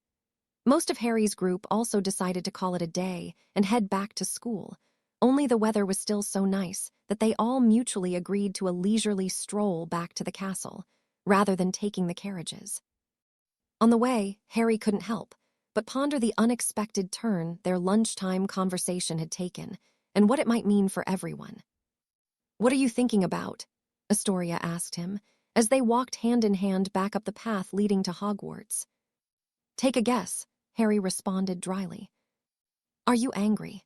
Most of Harry's group also decided to call it a day and head back to school. Only the weather was still so nice that they all mutually agreed to a leisurely stroll back to the castle, rather than taking the carriages. On the way, Harry couldn't help but ponder the unexpected turn their lunchtime conversation had taken and what it might mean for everyone. "What are you thinking about?" Astoria asked him, as they walked hand in hand back up the path leading to Hogwarts. "Take a guess," Harry responded dryly. "Are you angry?"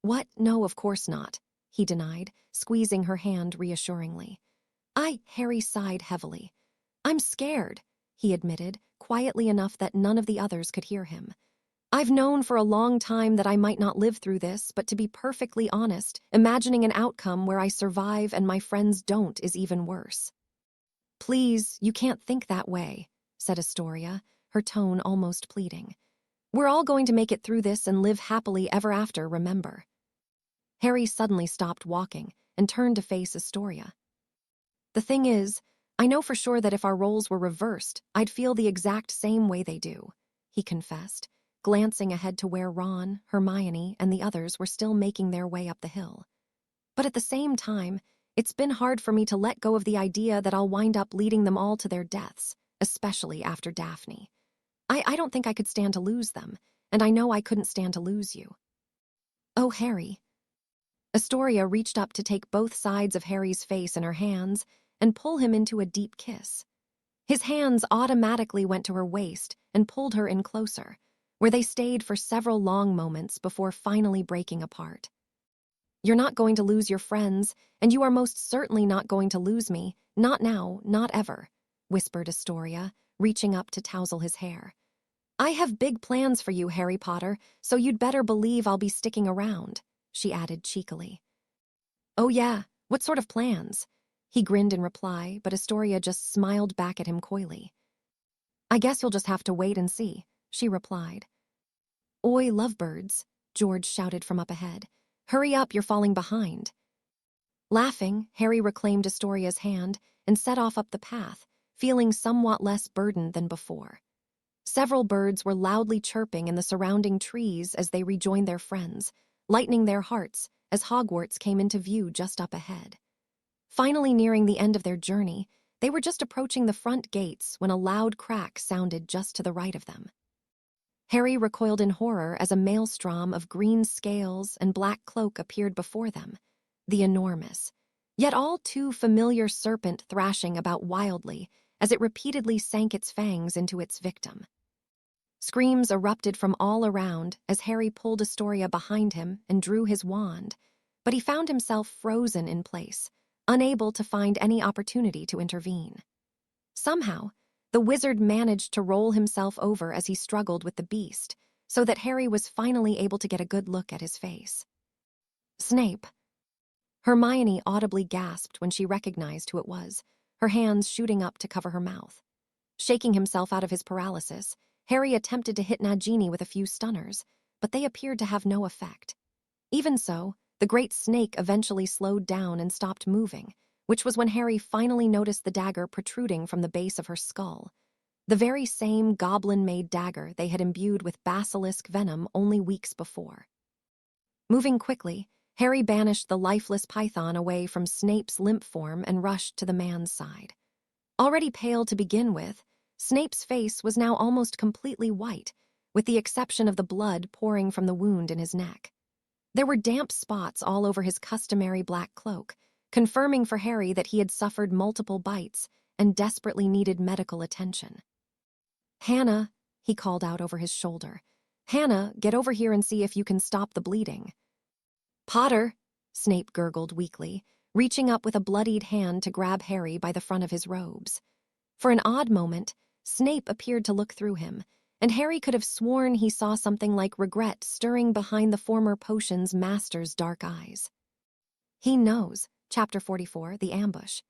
"What? No, of course not," he denied, squeezing her hand reassuringly. Harry sighed heavily. "I'm scared," he admitted, quietly enough that none of the others could hear him. "I've known for a long time that I might not live through this, but to be perfectly honest, imagining an outcome where I survive and my friends don't is even worse." "Please, you can't think that way," said Astoria, her tone almost pleading. "We're all going to make it through this and live happily ever after, remember." Harry suddenly stopped walking and turned to face Astoria. "The thing is, I know for sure that if our roles were reversed, I'd feel the exact same way they do," he confessed, glancing ahead to where Ron, Hermione, and the others were still making their way up the hill. "But at the same time, it's been hard for me to let go of the idea that I'll wind up leading them all to their deaths, especially after Daphne. I don't think I could stand to lose them, and I know I couldn't stand to lose you." "Oh, Harry." Astoria reached up to take both sides of Harry's face in her hands and pull him into a deep kiss. His hands automatically went to her waist and pulled her in closer, where they stayed for several long moments before finally breaking apart. "You're not going to lose your friends, and you are most certainly not going to lose me, not now, not ever," whispered Astoria, reaching up to tousle his hair. "I have big plans for you, Harry Potter, so you'd better believe I'll be sticking around," she added cheekily. "Oh yeah, what sort of plans?" He grinned in reply, but Astoria just smiled back at him coyly. "I guess you'll just have to wait and see," she replied. "Oi, lovebirds," George shouted from up ahead. "Hurry up, you're falling behind." Laughing, Harry reclaimed Astoria's hand and set off up the path, feeling somewhat less burdened than before. Several birds were loudly chirping in the surrounding trees as they rejoined their friends, lightening their hearts as Hogwarts came into view just up ahead. Finally nearing the end of their journey, they were just approaching the front gates when a loud crack sounded just to the right of them. Harry recoiled in horror as a maelstrom of green scales and black cloak appeared before them, the enormous, yet all too familiar serpent thrashing about wildly as it repeatedly sank its fangs into its victim. Screams erupted from all around as Harry pulled Astoria behind him and drew his wand, but he found himself frozen in place, unable to find any opportunity to intervene. Somehow, the wizard managed to roll himself over as he struggled with the beast, so that Harry was finally able to get a good look at his face. "Snape." Hermione audibly gasped when she recognized who it was, her hands shooting up to cover her mouth. Shaking himself out of his paralysis, Harry attempted to hit Nagini with a few stunners, but they appeared to have no effect. Even so, the great snake eventually slowed down and stopped moving, which was when Harry finally noticed the dagger protruding from the base of her skull, the very same goblin-made dagger they had imbued with basilisk venom only weeks before. Moving quickly, Harry banished the lifeless python away from Snape's limp form and rushed to the man's side. Already pale to begin with, Snape's face was now almost completely white, with the exception of the blood pouring from the wound in his neck. There were damp spots all over his customary black cloak, confirming for Harry that he had suffered multiple bites and desperately needed medical attention. "Hannah," he called out over his shoulder. "Hannah, get over here and see if you can stop the bleeding." "Potter," Snape gurgled weakly, reaching up with a bloodied hand to grab Harry by the front of his robes. For an odd moment, Snape appeared to look through him, and Harry could have sworn he saw something like regret stirring behind the former potion's master's dark eyes. "He knows," Chapter 44, The Ambush.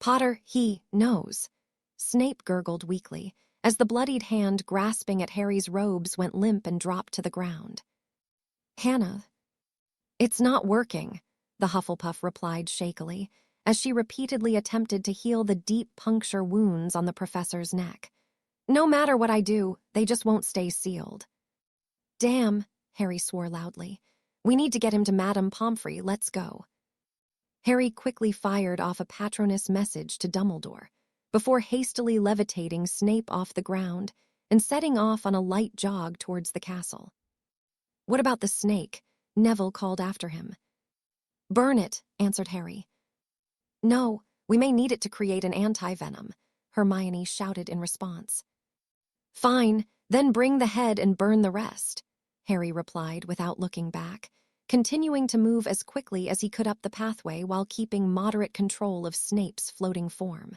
Potter, he knows. Snape gurgled weakly, as the bloodied hand grasping at Harry's robes went limp and dropped to the ground. Hannah. It's not working, the Hufflepuff replied shakily, as she repeatedly attempted to heal the deep puncture wounds on the professor's neck. No matter what I do, they just won't stay sealed. Damn, Harry swore loudly. We need to get him to Madame Pomfrey, let's go. Harry quickly fired off a Patronus message to Dumbledore, before hastily levitating Snape off the ground and setting off on a light jog towards the castle. What about the snake? Neville called after him. Burn it, answered Harry. No, we may need it to create an anti-venom, Hermione shouted in response. Fine, then bring the head and burn the rest, Harry replied without looking back, continuing to move as quickly as he could up the pathway while keeping moderate control of Snape's floating form.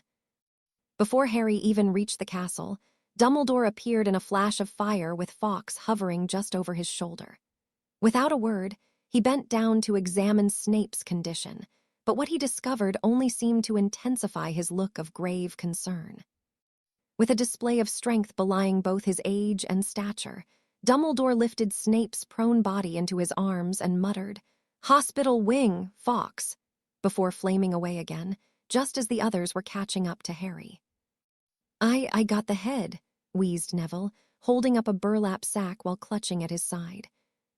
Before Harry even reached the castle, Dumbledore appeared in a flash of fire with Fawkes hovering just over his shoulder. Without a word, he bent down to examine Snape's condition, but what he discovered only seemed to intensify his look of grave concern. With a display of strength belying both his age and stature, Dumbledore lifted Snape's prone body into his arms and muttered, "Hospital wing, Fawkes," before flaming away again, just as the others were catching up to Harry. I got the head," wheezed Neville, holding up a burlap sack while clutching at his side.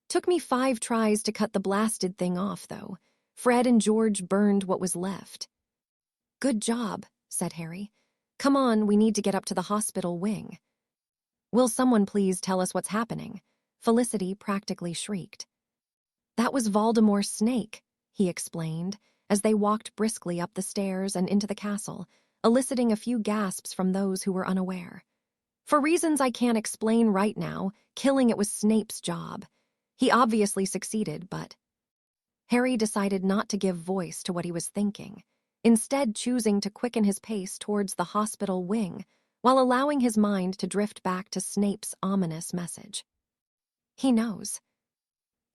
"Took me 5 tries to cut the blasted thing off, though. Fred and George burned what was left." "Good job," said Harry. "Come on, we need to get up to the hospital wing." "Will someone please tell us what's happening?" Felicity practically shrieked. "That was Voldemort's snake," he explained, as they walked briskly up the stairs and into the castle, eliciting a few gasps from those who were unaware. "For reasons I can't explain right now, killing it was Snape's job. He obviously succeeded, but..." Harry decided not to give voice to what he was thinking, instead choosing to quicken his pace towards the hospital wing, while allowing his mind to drift back to Snape's ominous message. He knows.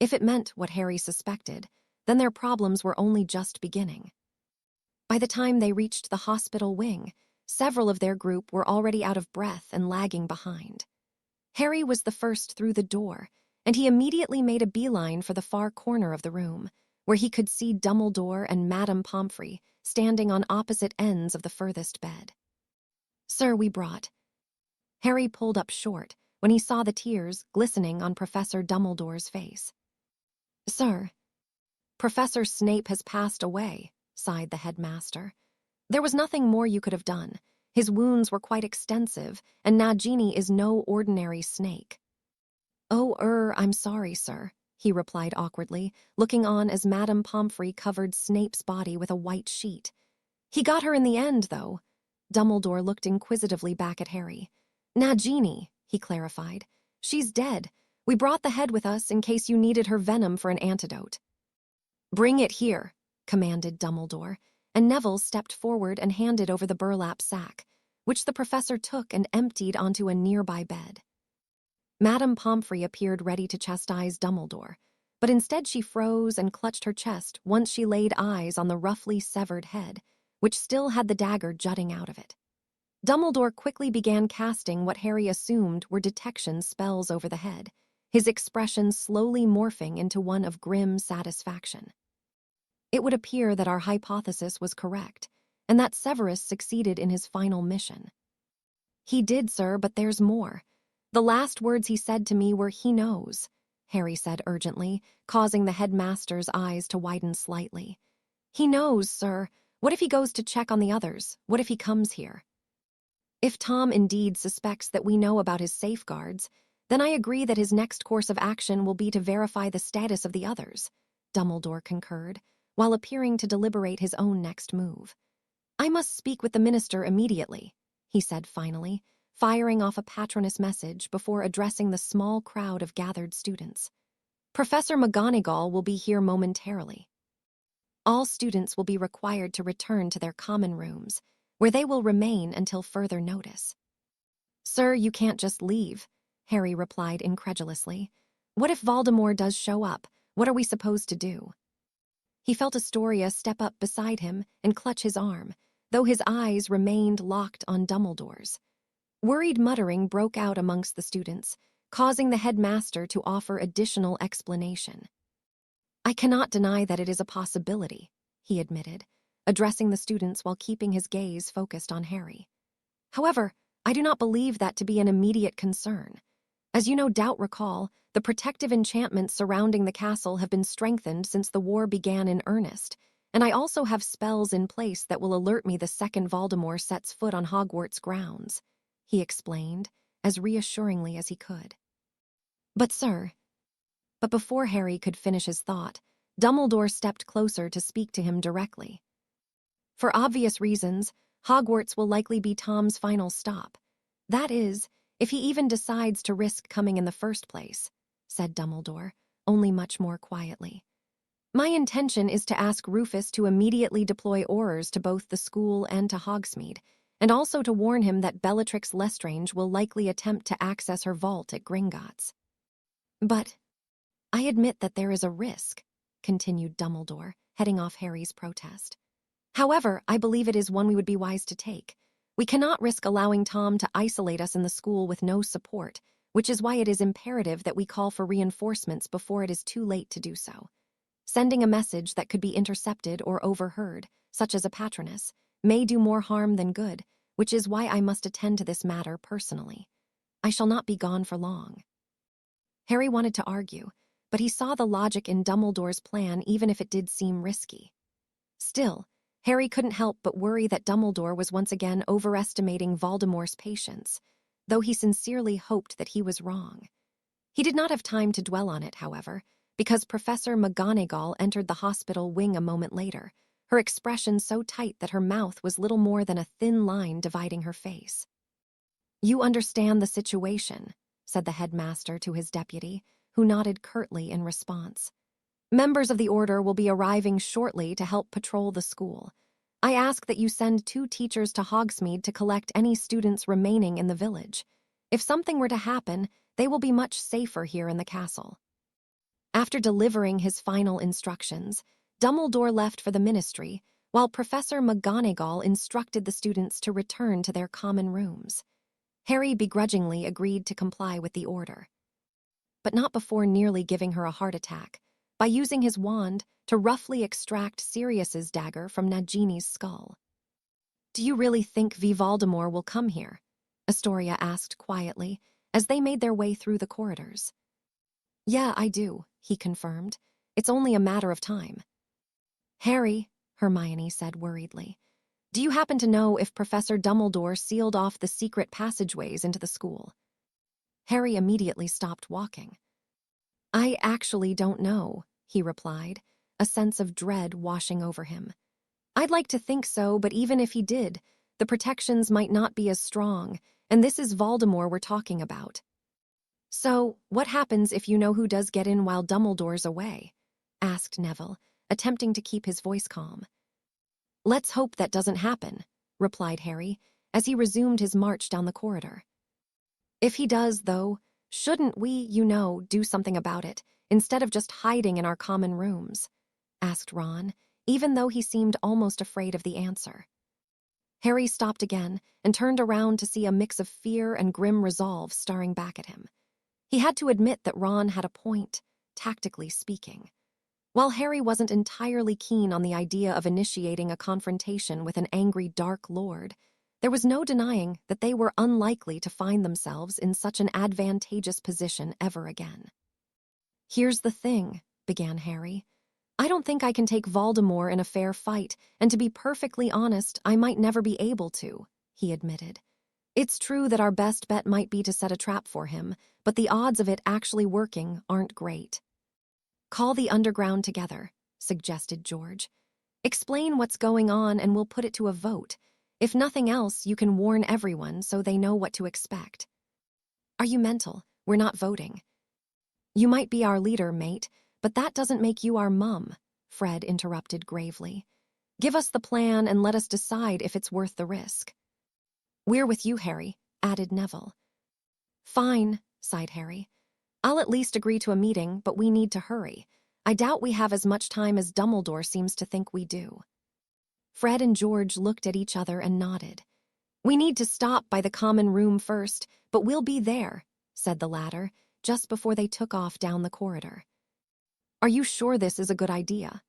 If it meant what Harry suspected, then their problems were only just beginning. By the time they reached the hospital wing, several of their group were already out of breath and lagging behind. Harry was the first through the door, and he immediately made a beeline for the far corner of the room, where he could see Dumbledore and Madame Pomfrey standing on opposite ends of the furthest bed. "Sir, we brought..." Harry pulled up short when he saw the tears glistening on Professor Dumbledore's face. "Sir..." "Professor Snape has passed away," sighed the headmaster. "There was nothing more you could have done. His wounds were quite extensive, and Nagini is no ordinary snake." "Oh, I'm sorry, sir," he replied awkwardly, looking on as Madame Pomfrey covered Snape's body with a white sheet. "He got her in the end, though." Dumbledore looked inquisitively back at Harry. "Nagini," he clarified. "She's dead. We brought the head with us in case you needed her venom for an antidote." "Bring it here," commanded Dumbledore, and Neville stepped forward and handed over the burlap sack, which the professor took and emptied onto a nearby bed. Madame Pomfrey appeared ready to chastise Dumbledore, but instead she froze and clutched her chest once she laid eyes on the roughly severed head, which still had the dagger jutting out of it. Dumbledore quickly began casting what Harry assumed were detection spells over the head, his expression slowly morphing into one of grim satisfaction. It would appear that our hypothesis was correct, and that Severus succeeded in his final mission. "He did, sir, but there's more. The last words he said to me were, 'He knows,'" Harry said urgently, causing the headmaster's eyes to widen slightly. "He knows, sir. What if he goes to check on the others? What if he comes here?" "If Tom indeed suspects that we know about his safeguards, then I agree that his next course of action will be to verify the status of the others," Dumbledore concurred, while appearing to deliberate his own next move. "I must speak with the minister immediately," he said finally, firing off a Patronus message before addressing the small crowd of gathered students. "Professor McGonagall will be here momentarily. All students will be required to return to their common rooms, where they will remain until further notice." "Sir, you can't just leave," Harry replied incredulously. "What if Voldemort does show up? What are we supposed to do?" He felt Astoria step up beside him and clutch his arm, though his eyes remained locked on Dumbledore's. Worried muttering broke out amongst the students, causing the headmaster to offer additional explanation. "I cannot deny that it is a possibility," he admitted, addressing the students while keeping his gaze focused on Harry. "However, I do not believe that to be an immediate concern. As you no doubt recall, the protective enchantments surrounding the castle have been strengthened since the war began in earnest, and I also have spells in place that will alert me the second Voldemort sets foot on Hogwarts grounds," he explained, as reassuringly as he could. "But sir—" But before Harry could finish his thought, Dumbledore stepped closer to speak to him directly. "For obvious reasons, Hogwarts will likely be Tom's final stop. That is, if he even decides to risk coming in the first place," said Dumbledore, only much more quietly. "My intention is to ask Rufus to immediately deploy Aurors to both the school and to Hogsmeade, and also to warn him that Bellatrix Lestrange will likely attempt to access her vault at Gringotts. But I admit that there is a risk," continued Dumbledore, heading off Harry's protest. "However, I believe it is one we would be wise to take. We cannot risk allowing Tom to isolate us in the school with no support, which is why it is imperative that we call for reinforcements before it is too late to do so. Sending a message that could be intercepted or overheard, such as a patronus, may do more harm than good, which is why I must attend to this matter personally. I shall not be gone for long." Harry wanted to argue, but he saw the logic in Dumbledore's plan even if it did seem risky. Still, Harry couldn't help but worry that Dumbledore was once again overestimating Voldemort's patience, though he sincerely hoped that he was wrong. He did not have time to dwell on it, however, because Professor McGonagall entered the hospital wing a moment later, her expression so tight that her mouth was little more than a thin line dividing her face. "You understand the situation," said the headmaster to his deputy, who nodded curtly in response. "Members of the Order will be arriving shortly to help patrol the school. I ask that you send 2 teachers to Hogsmeade to collect any students remaining in the village. If something were to happen, they will be much safer here in the castle." After delivering his final instructions, Dumbledore left for the ministry, while Professor McGonagall instructed the students to return to their common rooms. Harry begrudgingly agreed to comply with the order, but not before nearly giving her a heart attack, by using his wand to roughly extract Sirius's dagger from Nagini's skull. "Do you really think V. Voldemort will come here?" Astoria asked quietly, as they made their way through the corridors. "Yeah, I do," he confirmed. "It's only a matter of time." "Harry," Hermione said worriedly, "do you happen to know if Professor Dumbledore sealed off the secret passageways into the school?" Harry immediately stopped walking. "I actually don't know," he replied, a sense of dread washing over him. "I'd like to think so, but even if he did, the protections might not be as strong, and this is Voldemort we're talking about." "So, what happens if you know who does get in while Dumbledore's away?" asked Neville, attempting to keep his voice calm. "Let's hope that doesn't happen," replied Harry, as he resumed his march down the corridor. "If he does, though, shouldn't we, do something about it, instead of just hiding in our common rooms?" asked Ron, even though he seemed almost afraid of the answer. Harry stopped again and turned around to see a mix of fear and grim resolve staring back at him. He had to admit that Ron had a point, tactically speaking. While Harry wasn't entirely keen on the idea of initiating a confrontation with an angry Dark Lord, there was no denying that they were unlikely to find themselves in such an advantageous position ever again. "Here's the thing," began Harry. "I don't think I can take Voldemort in a fair fight, and to be perfectly honest, I might never be able to," he admitted. "It's true that our best bet might be to set a trap for him, but the odds of it actually working aren't great." "Call the underground together," suggested George. "Explain what's going on and we'll put it to a vote. If nothing else, you can warn everyone so they know what to expect." "Are you mental? We're not voting." "You might be our leader, mate, but that doesn't make you our mum," Fred interrupted gravely. "Give us the plan and let us decide if it's worth the risk." "We're with you, Harry," added Neville. "Fine," sighed Harry. "I'll at least agree to a meeting, but we need to hurry. I doubt we have as much time as Dumbledore seems to think we do." Fred and George looked at each other and nodded. "We need to stop by the common room first, but we'll be there," said the latter, just before they took off down the corridor. "Are you sure this is a good idea?"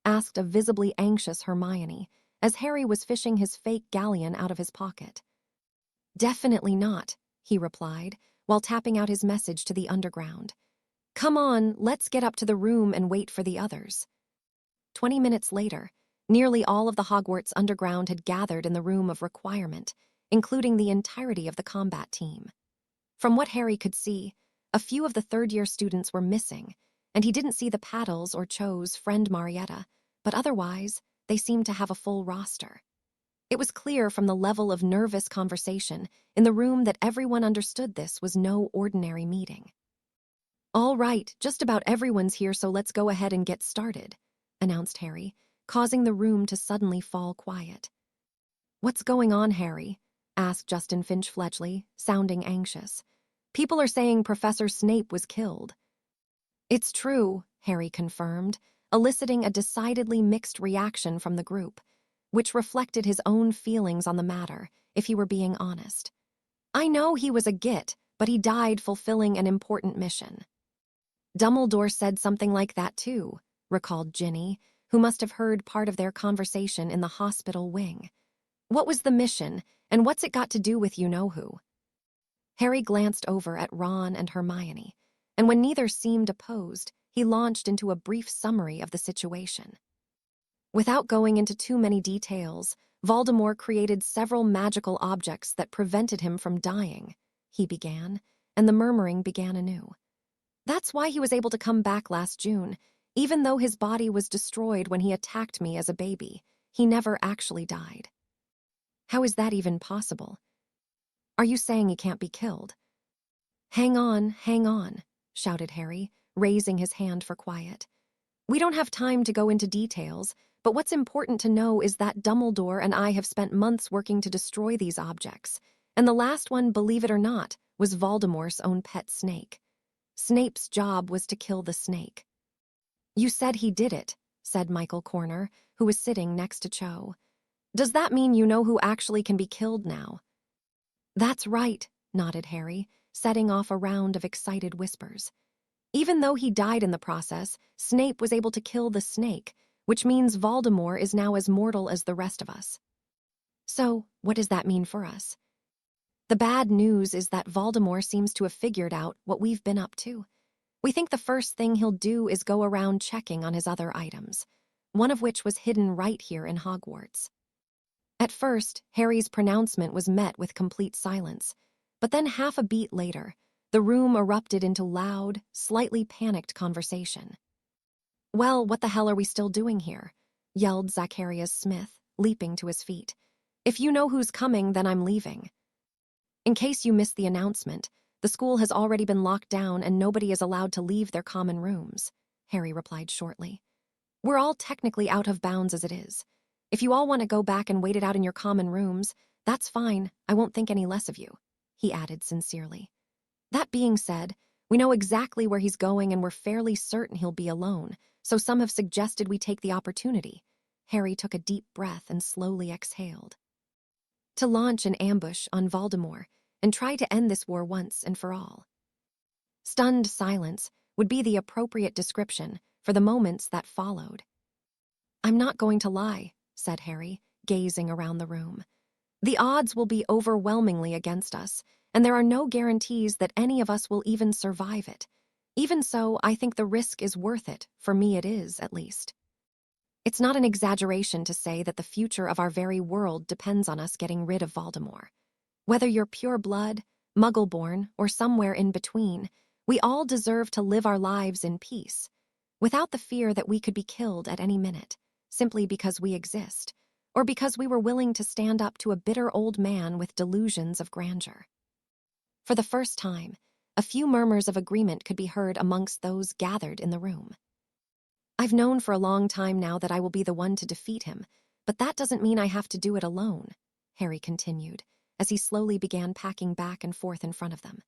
asked a visibly anxious Hermione, as Harry was fishing his fake galleon out of his pocket. "Definitely not," he replied, while tapping out his message to the underground. "Come on, let's get up to the room and wait for the others." 20 minutes later, nearly all of the Hogwarts underground had gathered in the room of requirement, including the entirety of the combat team. From what Harry could see, a few of the third-year students were missing, and he didn't see the Paddles or Cho's friend Marietta, but otherwise, they seemed to have a full roster. It was clear from the level of nervous conversation in the room that everyone understood this was no ordinary meeting. "All right, just about everyone's here, so let's go ahead and get started," announced Harry, causing the room to suddenly fall quiet. "What's going on, Harry?" asked Justin Finch-Fletchley, sounding anxious. "People are saying Professor Snape was killed." "It's true," Harry confirmed, eliciting a decidedly mixed reaction from the group, which reflected his own feelings on the matter, if he were being honest. "I know he was a git, but he died fulfilling an important mission." "Dumbledore said something like that too," recalled Ginny, who must have heard part of their conversation in the hospital wing. "What was the mission, and what's it got to do with you-know-who?" Harry glanced over at Ron and Hermione, and when neither seemed opposed, he launched into a brief summary of the situation. Without going into too many details, Voldemort created several magical objects that prevented him from dying, he began, and the murmuring began anew. "That's why he was able to come back last June. Even though his body was destroyed when he attacked me as a baby, he never actually died." "How is that even possible? Are you saying he can't be killed?" Hang on," shouted Harry, raising his hand for quiet. "We don't have time to go into details, but what's important to know is that Dumbledore and I have spent months working to destroy these objects, and the last one, believe it or not, was Voldemort's own pet snake. Snape's job was to kill the snake." "You said he did it," said Michael Corner, who was sitting next to Cho. "Does that mean you know who actually can be killed now?" "That's right," nodded Harry, setting off a round of excited whispers. "Even though he died in the process, Snape was able to kill the snake, which means Voldemort is now as mortal as the rest of us." "So, what does that mean for us?" "The bad news is that Voldemort seems to have figured out what we've been up to. We think the first thing he'll do is go around checking on his other items, one of which was hidden right here in Hogwarts." At first, Harry's pronouncement was met with complete silence, but then half a beat later, the room erupted into loud, slightly panicked conversation. "Well, what the hell are we still doing here?" yelled Zacharias Smith, leaping to his feet. "If you know who's coming, then I'm leaving." "In case you missed the announcement, the school has already been locked down and nobody is allowed to leave their common rooms," Harry replied shortly. "We're all technically out of bounds as it is. If you all want to go back and wait it out in your common rooms, that's fine, I won't think any less of you," he added sincerely. "That being said, we know exactly where he's going and we're fairly certain he'll be alone, so some have suggested we take the opportunity." Harry took a deep breath and slowly exhaled. "To launch an ambush on Voldemort and try to end this war once and for all." Stunned silence would be the appropriate description for the moments that followed. "I'm not going to lie," said Harry, gazing around the room. "The odds will be overwhelmingly against us, and there are no guarantees that any of us will even survive it. Even so, I think the risk is worth it. For me it is, at least. It's not an exaggeration to say that the future of our very world depends on us getting rid of Voldemort. Whether you're pure blood, Muggle-born, or somewhere in between, we all deserve to live our lives in peace, without the fear that we could be killed at any minute, simply because we exist, or because we were willing to stand up to a bitter old man with delusions of grandeur." For the first time, a few murmurs of agreement could be heard amongst those gathered in the room. "I've known for a long time now that I will be the one to defeat him, but that doesn't mean I have to do it alone," Harry continued, as he slowly began packing back and forth in front of them.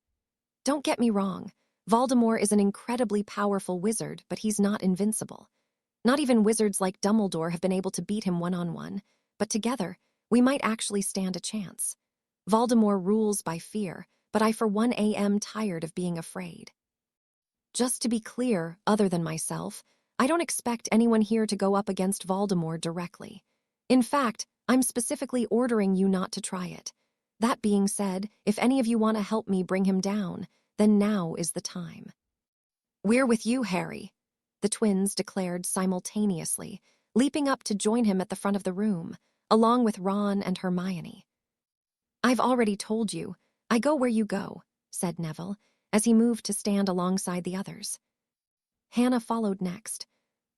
"Don't get me wrong, Voldemort is an incredibly powerful wizard, but he's not invincible. Not even wizards like Dumbledore have been able to beat him one-on-one, but together, we might actually stand a chance. Voldemort rules by fear, but I for one am tired of being afraid. Just to be clear, other than myself, I don't expect anyone here to go up against Voldemort directly. In fact, I'm specifically ordering you not to try it. That being said, if any of you want to help me bring him down, then now is the time. We're with you, Harry, the twins declared simultaneously, leaping up to join him at the front of the room, along with Ron and Hermione. I've already told you, I go where you go, said Neville, as he moved to stand alongside the others. Hannah followed next.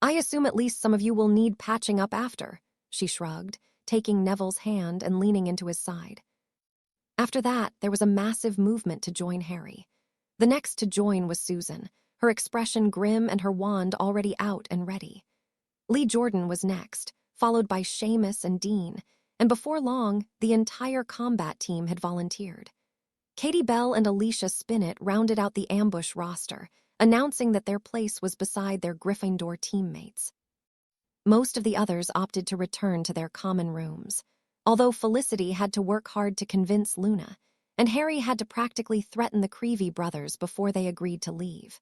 I assume at least some of you will need patching up after, she shrugged, taking Neville's hand and leaning into his side. After that, there was a massive movement to join Harry. The next to join was Susan, her expression grim and her wand already out and ready. Lee Jordan was next, followed by Seamus and Dean, and before long, the entire combat team had volunteered. Katie Bell and Alicia Spinnet rounded out the ambush roster, announcing that their place was beside their Gryffindor teammates. Most of the others opted to return to their common rooms, although Felicity had to work hard to convince Luna, and Harry had to practically threaten the Creevy brothers before they agreed to leave.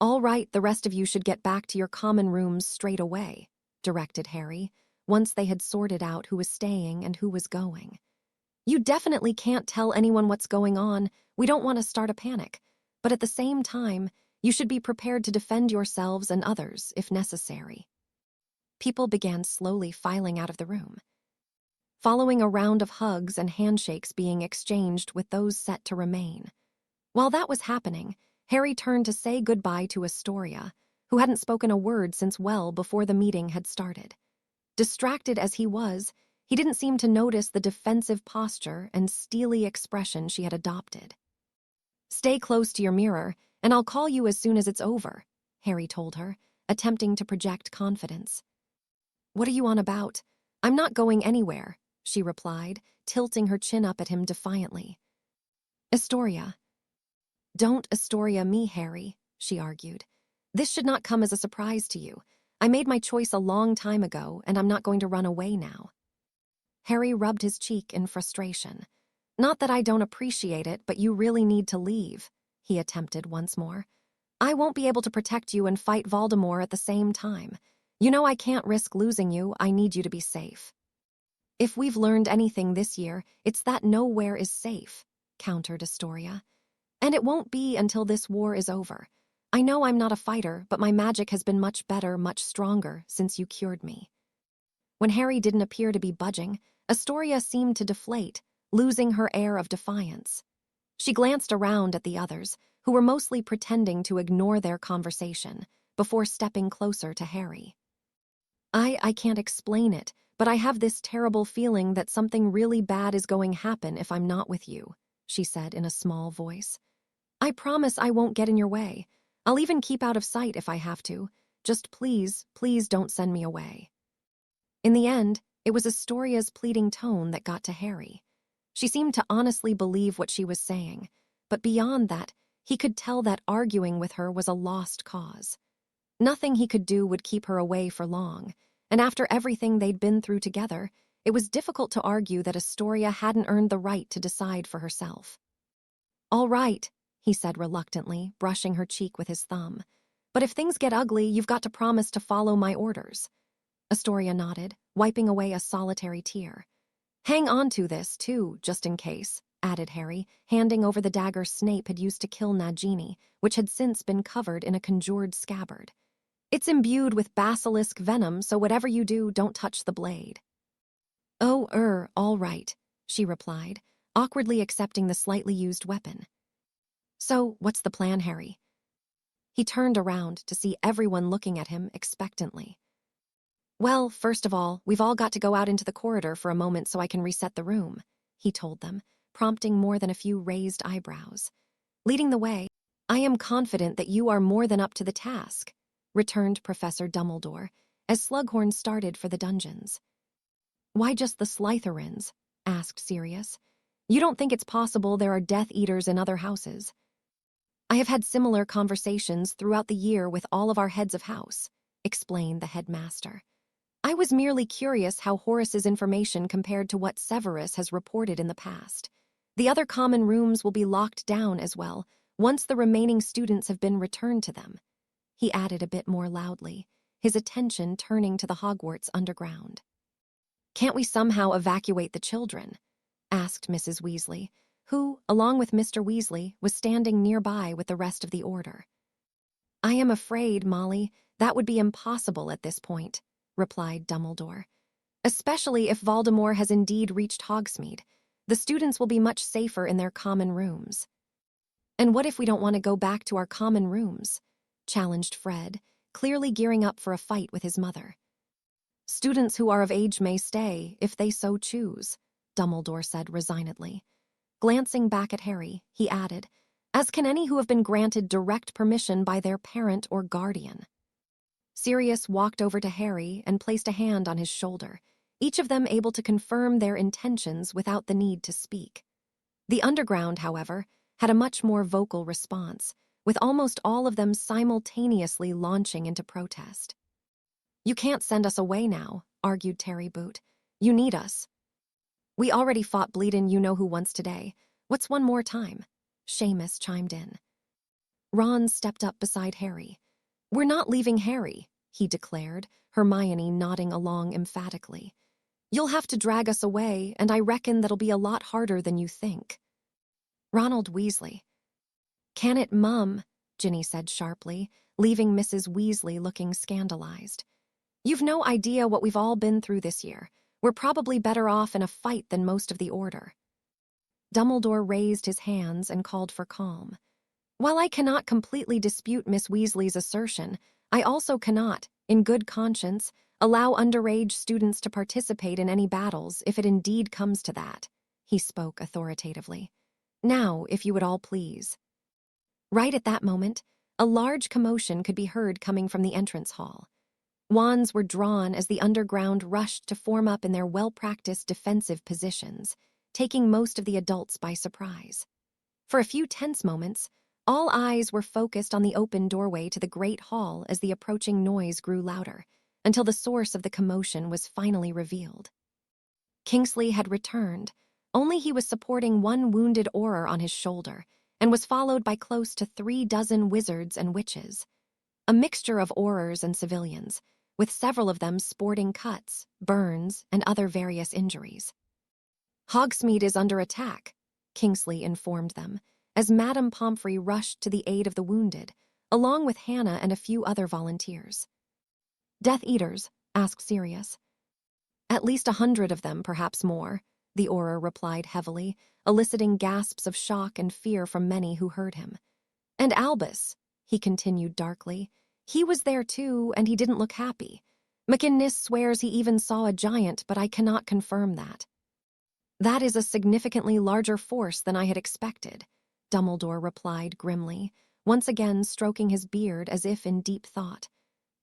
All right, the rest of you should get back to your common rooms straight away, directed Harry, once they had sorted out who was staying and who was going. You definitely can't tell anyone what's going on. We don't want to start a panic. But at the same time, you should be prepared to defend yourselves and others if necessary. People began slowly filing out of the room, following a round of hugs and handshakes being exchanged with those set to remain. While that was happening, Harry turned to say goodbye to Astoria, who hadn't spoken a word since well before the meeting had started. Distracted as he was, he didn't seem to notice the defensive posture and steely expression she had adopted. Stay close to your mirror, and I'll call you as soon as it's over, Harry told her, attempting to project confidence. What are you on about? I'm not going anywhere, she replied, tilting her chin up at him defiantly. Astoria. Don't Astoria me, Harry, she argued. This should not come as a surprise to you. I made my choice a long time ago, and I'm not going to run away now. Harry rubbed his cheek in frustration. Not that I don't appreciate it, but you really need to leave, he attempted once more. I won't be able to protect you and fight Voldemort at the same time. You know I can't risk losing you. I need you to be safe. If we've learned anything this year, it's that nowhere is safe, countered Astoria. And it won't be until this war is over. I know I'm not a fighter, but my magic has been much better, much stronger since you cured me. When Harry didn't appear to be budging, Astoria seemed to deflate, losing her air of defiance. She glanced around at the others, who were mostly pretending to ignore their conversation, before stepping closer to Harry. I can't explain it, but I have this terrible feeling that something really bad is going to happen if I'm not with you, she said in a small voice. I promise I won't get in your way. I'll even keep out of sight if I have to. Just please, please don't send me away. In the end, it was Astoria's pleading tone that got to Harry. She seemed to honestly believe what she was saying, but beyond that, he could tell that arguing with her was a lost cause. Nothing he could do would keep her away for long, and after everything they'd been through together, it was difficult to argue that Astoria hadn't earned the right to decide for herself. All right, he said reluctantly, brushing her cheek with his thumb. But if things get ugly, you've got to promise to follow my orders. Astoria nodded, wiping away a solitary tear. Hang on to this, too, just in case, added Harry, handing over the dagger Snape had used to kill Nagini, which had since been covered in a conjured scabbard. It's imbued with basilisk venom, so whatever you do, don't touch the blade. Oh, all right, she replied, awkwardly accepting the slightly used weapon. So, what's the plan, Harry? He turned around to see everyone looking at him expectantly. Well, first of all, we've all got to go out into the corridor for a moment so I can reset the room, he told them, prompting more than a few raised eyebrows. Leading the way, I am confident that you are more than up to the task, returned Professor Dumbledore, as Slughorn started for the dungeons. Why just the Slytherins? Asked Sirius. You don't think it's possible there are Death Eaters in other houses? I have had similar conversations throughout the year with all of our heads of house, explained the headmaster. I was merely curious how Horace's information compared to what Severus has reported in the past. The other common rooms will be locked down as well, once the remaining students have been returned to them. He added a bit more loudly, his attention turning to the Hogwarts underground. Can't we somehow evacuate the children? Asked Mrs. Weasley, who, along with Mr. Weasley, was standing nearby with the rest of the order. I am afraid, Molly, that would be impossible at this point, replied Dumbledore. Especially if Voldemort has indeed reached Hogsmeade. The students will be much safer in their common rooms. And what if we don't want to go back to our common rooms? Challenged Fred, clearly gearing up for a fight with his mother. Students who are of age may stay, if they so choose, Dumbledore said resignedly. Glancing back at Harry, he added, as can any who have been granted direct permission by their parent or guardian. Sirius walked over to Harry and placed a hand on his shoulder, each of them able to confirm their intentions without the need to speak. The underground, however, had a much more vocal response, with almost all of them simultaneously launching into protest. You can't send us away now, argued Terry Boot. You need us. We already fought bleedin' you-know-who once today. What's one more time? Seamus chimed in. Ron stepped up beside Harry. We're not leaving Harry, he declared, Hermione nodding along emphatically. You'll have to drag us away, and I reckon that'll be a lot harder than you think. Ronald Weasley. Can it, Mum? Ginny said sharply, leaving Mrs. Weasley looking scandalized. You've no idea what we've all been through this year. We're probably better off in a fight than most of the Order. Dumbledore raised his hands and called for calm. While I cannot completely dispute Miss Weasley's assertion, I also cannot, in good conscience, allow underage students to participate in any battles if it indeed comes to that, he spoke authoritatively. Now, if you would all please. Right at that moment, a large commotion could be heard coming from the entrance hall. Wands were drawn as the underground rushed to form up in their well-practiced defensive positions, taking most of the adults by surprise. For a few tense moments, all eyes were focused on the open doorway to the great hall as the approaching noise grew louder, until the source of the commotion was finally revealed. Kingsley had returned, only he was supporting one wounded Auror on his shoulder, and was followed by close to 36 wizards and witches. A mixture of Aurors and civilians, with several of them sporting cuts, burns, and other various injuries. Hogsmeade is under attack, Kingsley informed them, as Madame Pomfrey rushed to the aid of the wounded, along with Hannah and a few other volunteers. Death Eaters? Asked Sirius. At least 100 of them, perhaps more, the Auror replied heavily, eliciting gasps of shock and fear from many who heard him. And Albus, he continued darkly, he was there too, and he didn't look happy. McInnes swears he even saw a giant, but I cannot confirm that. That is a significantly larger force than I had expected, Dumbledore replied grimly, once again stroking his beard as if in deep thought.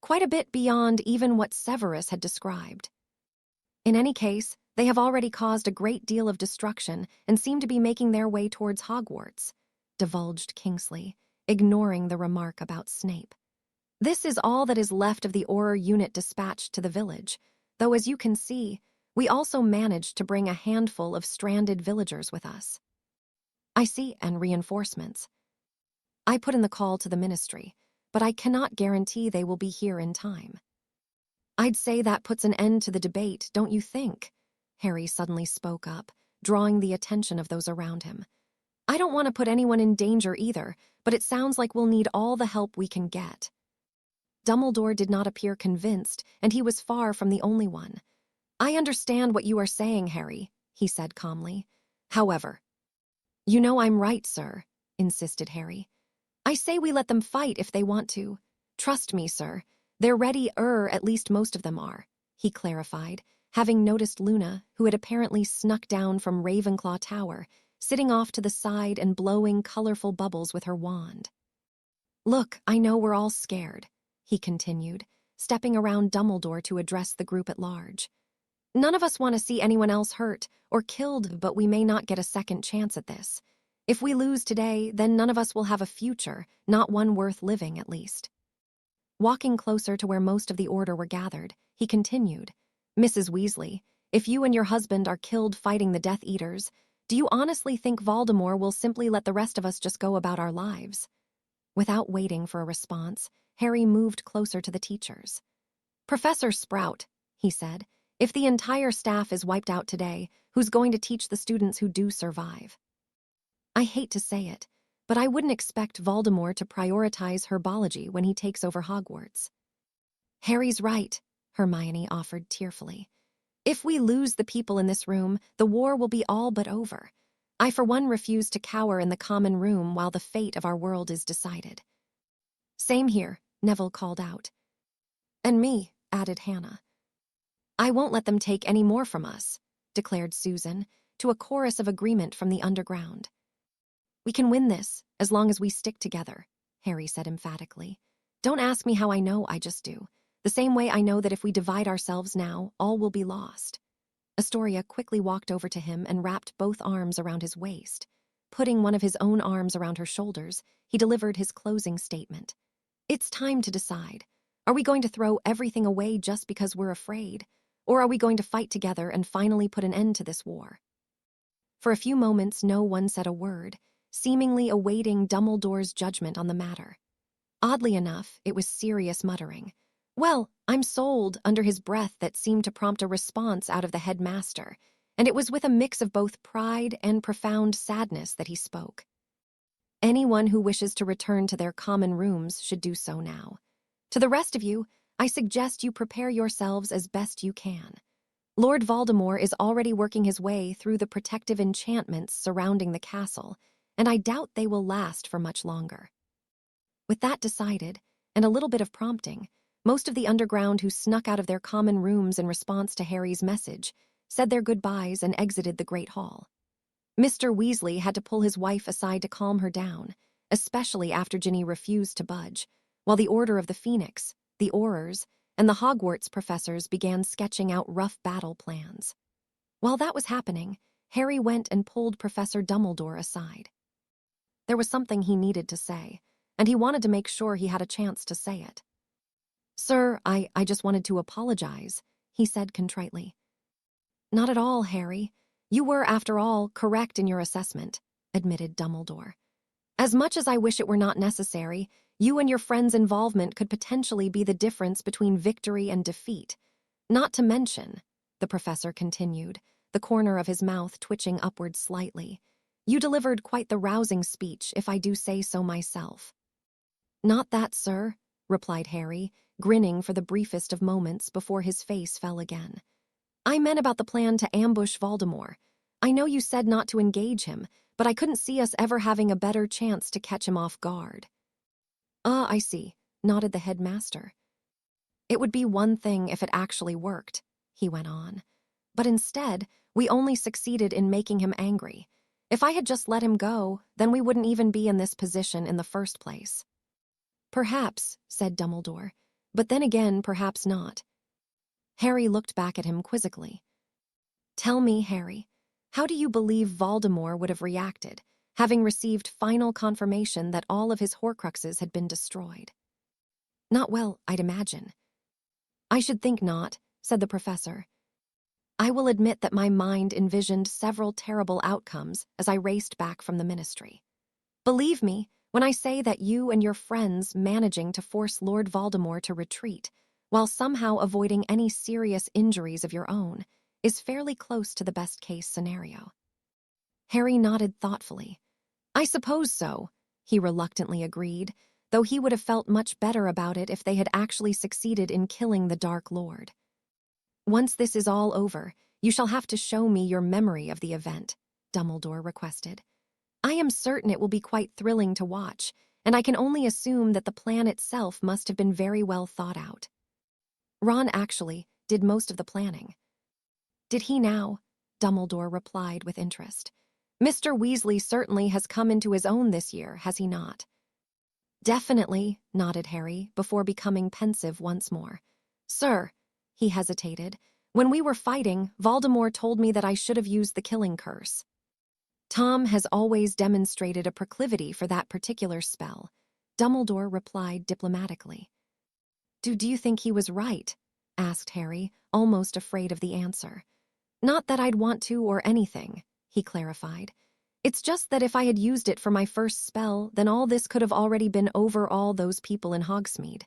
Quite a bit beyond even what Severus had described. In any case, they have already caused a great deal of destruction and seem to be making their way towards Hogwarts, divulged Kingsley, ignoring the remark about Snape. This is all that is left of the Auror unit dispatched to the village, though as you can see, we also managed to bring a handful of stranded villagers with us. I see, and reinforcements. I put in the call to the ministry, but I cannot guarantee they will be here in time. I'd say that puts an end to the debate, don't you think? Harry suddenly spoke up, drawing the attention of those around him. I don't want to put anyone in danger either, but it sounds like we'll need all the help we can get. Dumbledore did not appear convinced, and he was far from the only one. I understand what you are saying, Harry, he said calmly. However, you know I'm right, sir, insisted Harry. I say we let them fight if they want to. Trust me, sir. They're ready, at least most of them are, he clarified, having noticed Luna, who had apparently snuck down from Ravenclaw Tower, sitting off to the side and blowing colorful bubbles with her wand. Look, I know we're all scared, he continued, stepping around Dumbledore to address the group at large. None of us want to see anyone else hurt or killed, but we may not get a second chance at this. If we lose today, then none of us will have a future, not one worth living at least. Walking closer to where most of the order were gathered, he continued, Mrs. Weasley, if you and your husband are killed fighting the Death Eaters, do you honestly think Voldemort will simply let the rest of us just go about our lives? Without waiting for a response, Harry moved closer to the teachers. Professor Sprout, he said, if the entire staff is wiped out today, who's going to teach the students who do survive? I hate to say it, but I wouldn't expect Voldemort to prioritize herbology when he takes over Hogwarts. Harry's right, Hermione offered tearfully. If we lose the people in this room, the war will be all but over. I for one refuse to cower in the common room while the fate of our world is decided. Same here, Neville called out. And me, added Hannah. I won't let them take any more from us, declared Susan, to a chorus of agreement from the underground. We can win this, as long as we stick together, Harry said emphatically. Don't ask me how I know, I just do. The same way I know that if we divide ourselves now, all will be lost. Astoria quickly walked over to him and wrapped both arms around his waist. Putting one of his own arms around her shoulders, he delivered his closing statement. It's time to decide. Are we going to throw everything away just because we're afraid? Or are we going to fight together and finally put an end to this war? For a few moments, no one said a word, seemingly awaiting Dumbledore's judgment on the matter. Oddly enough, it was serious muttering. Well, I'm sold, under his breath that seemed to prompt a response out of the headmaster, and it was with a mix of both pride and profound sadness that he spoke. Anyone who wishes to return to their common rooms should do so now. To the rest of you, I suggest you prepare yourselves as best you can. Lord Voldemort is already working his way through the protective enchantments surrounding the castle, and I doubt they will last for much longer. With that decided, and a little bit of prompting, most of the underground who snuck out of their common rooms in response to Harry's message said their goodbyes and exited the Great Hall. Mr. Weasley had to pull his wife aside to calm her down, especially after Ginny refused to budge, while the Order of the Phoenix, the Aurors, and the Hogwarts professors began sketching out rough battle plans. While that was happening, Harry went and pulled Professor Dumbledore aside. There was something he needed to say, and he wanted to make sure he had a chance to say it. Sir, I just wanted to apologize, he said contritely. Not at all, Harry. You were, after all, correct in your assessment, admitted Dumbledore. As much as I wish it were not necessary, you and your friend's involvement could potentially be the difference between victory and defeat. Not to mention, the professor continued, the corner of his mouth twitching upward slightly, you delivered quite the rousing speech, if I do say so myself. Not that, sir, replied Harry, grinning for the briefest of moments before his face fell again. I meant about the plan to ambush Voldemort. I know you said not to engage him, but I couldn't see us ever having a better chance to catch him off guard. Ah, I see, nodded the headmaster. It would be one thing if it actually worked, he went on. But instead, we only succeeded in making him angry. If I had just let him go, then we wouldn't even be in this position in the first place. Perhaps, said Dumbledore, but then again, perhaps not. Harry looked back at him quizzically. Tell me, Harry, how do you believe Voldemort would have reacted, having received final confirmation that all of his Horcruxes had been destroyed? Not well, I'd imagine. I should think not, said the professor. I will admit that my mind envisioned several terrible outcomes as I raced back from the ministry. Believe me when I say that you and your friends managing to force Lord Voldemort to retreat, while somehow avoiding any serious injuries of your own, is fairly close to the best-case scenario. Harry nodded thoughtfully. I suppose so, he reluctantly agreed, though he would have felt much better about it if they had actually succeeded in killing the Dark Lord. Once this is all over, you shall have to show me your memory of the event, Dumbledore requested. I am certain it will be quite thrilling to watch, and I can only assume that the plan itself must have been very well thought out. Ron actually did most of the planning. Did he now? Dumbledore replied with interest. Mr. Weasley certainly has come into his own this year, has he not? Definitely, nodded Harry, before becoming pensive once more. Sir, he hesitated, when we were fighting, Voldemort told me that I should have used the killing curse. Tom has always demonstrated a proclivity for that particular spell, Dumbledore replied diplomatically. Do you think he was right? Asked Harry, almost afraid of the answer. Not that I'd want to or anything, he clarified. It's just that if I had used it for my first spell, then all this could have already been over all those people in Hogsmeade.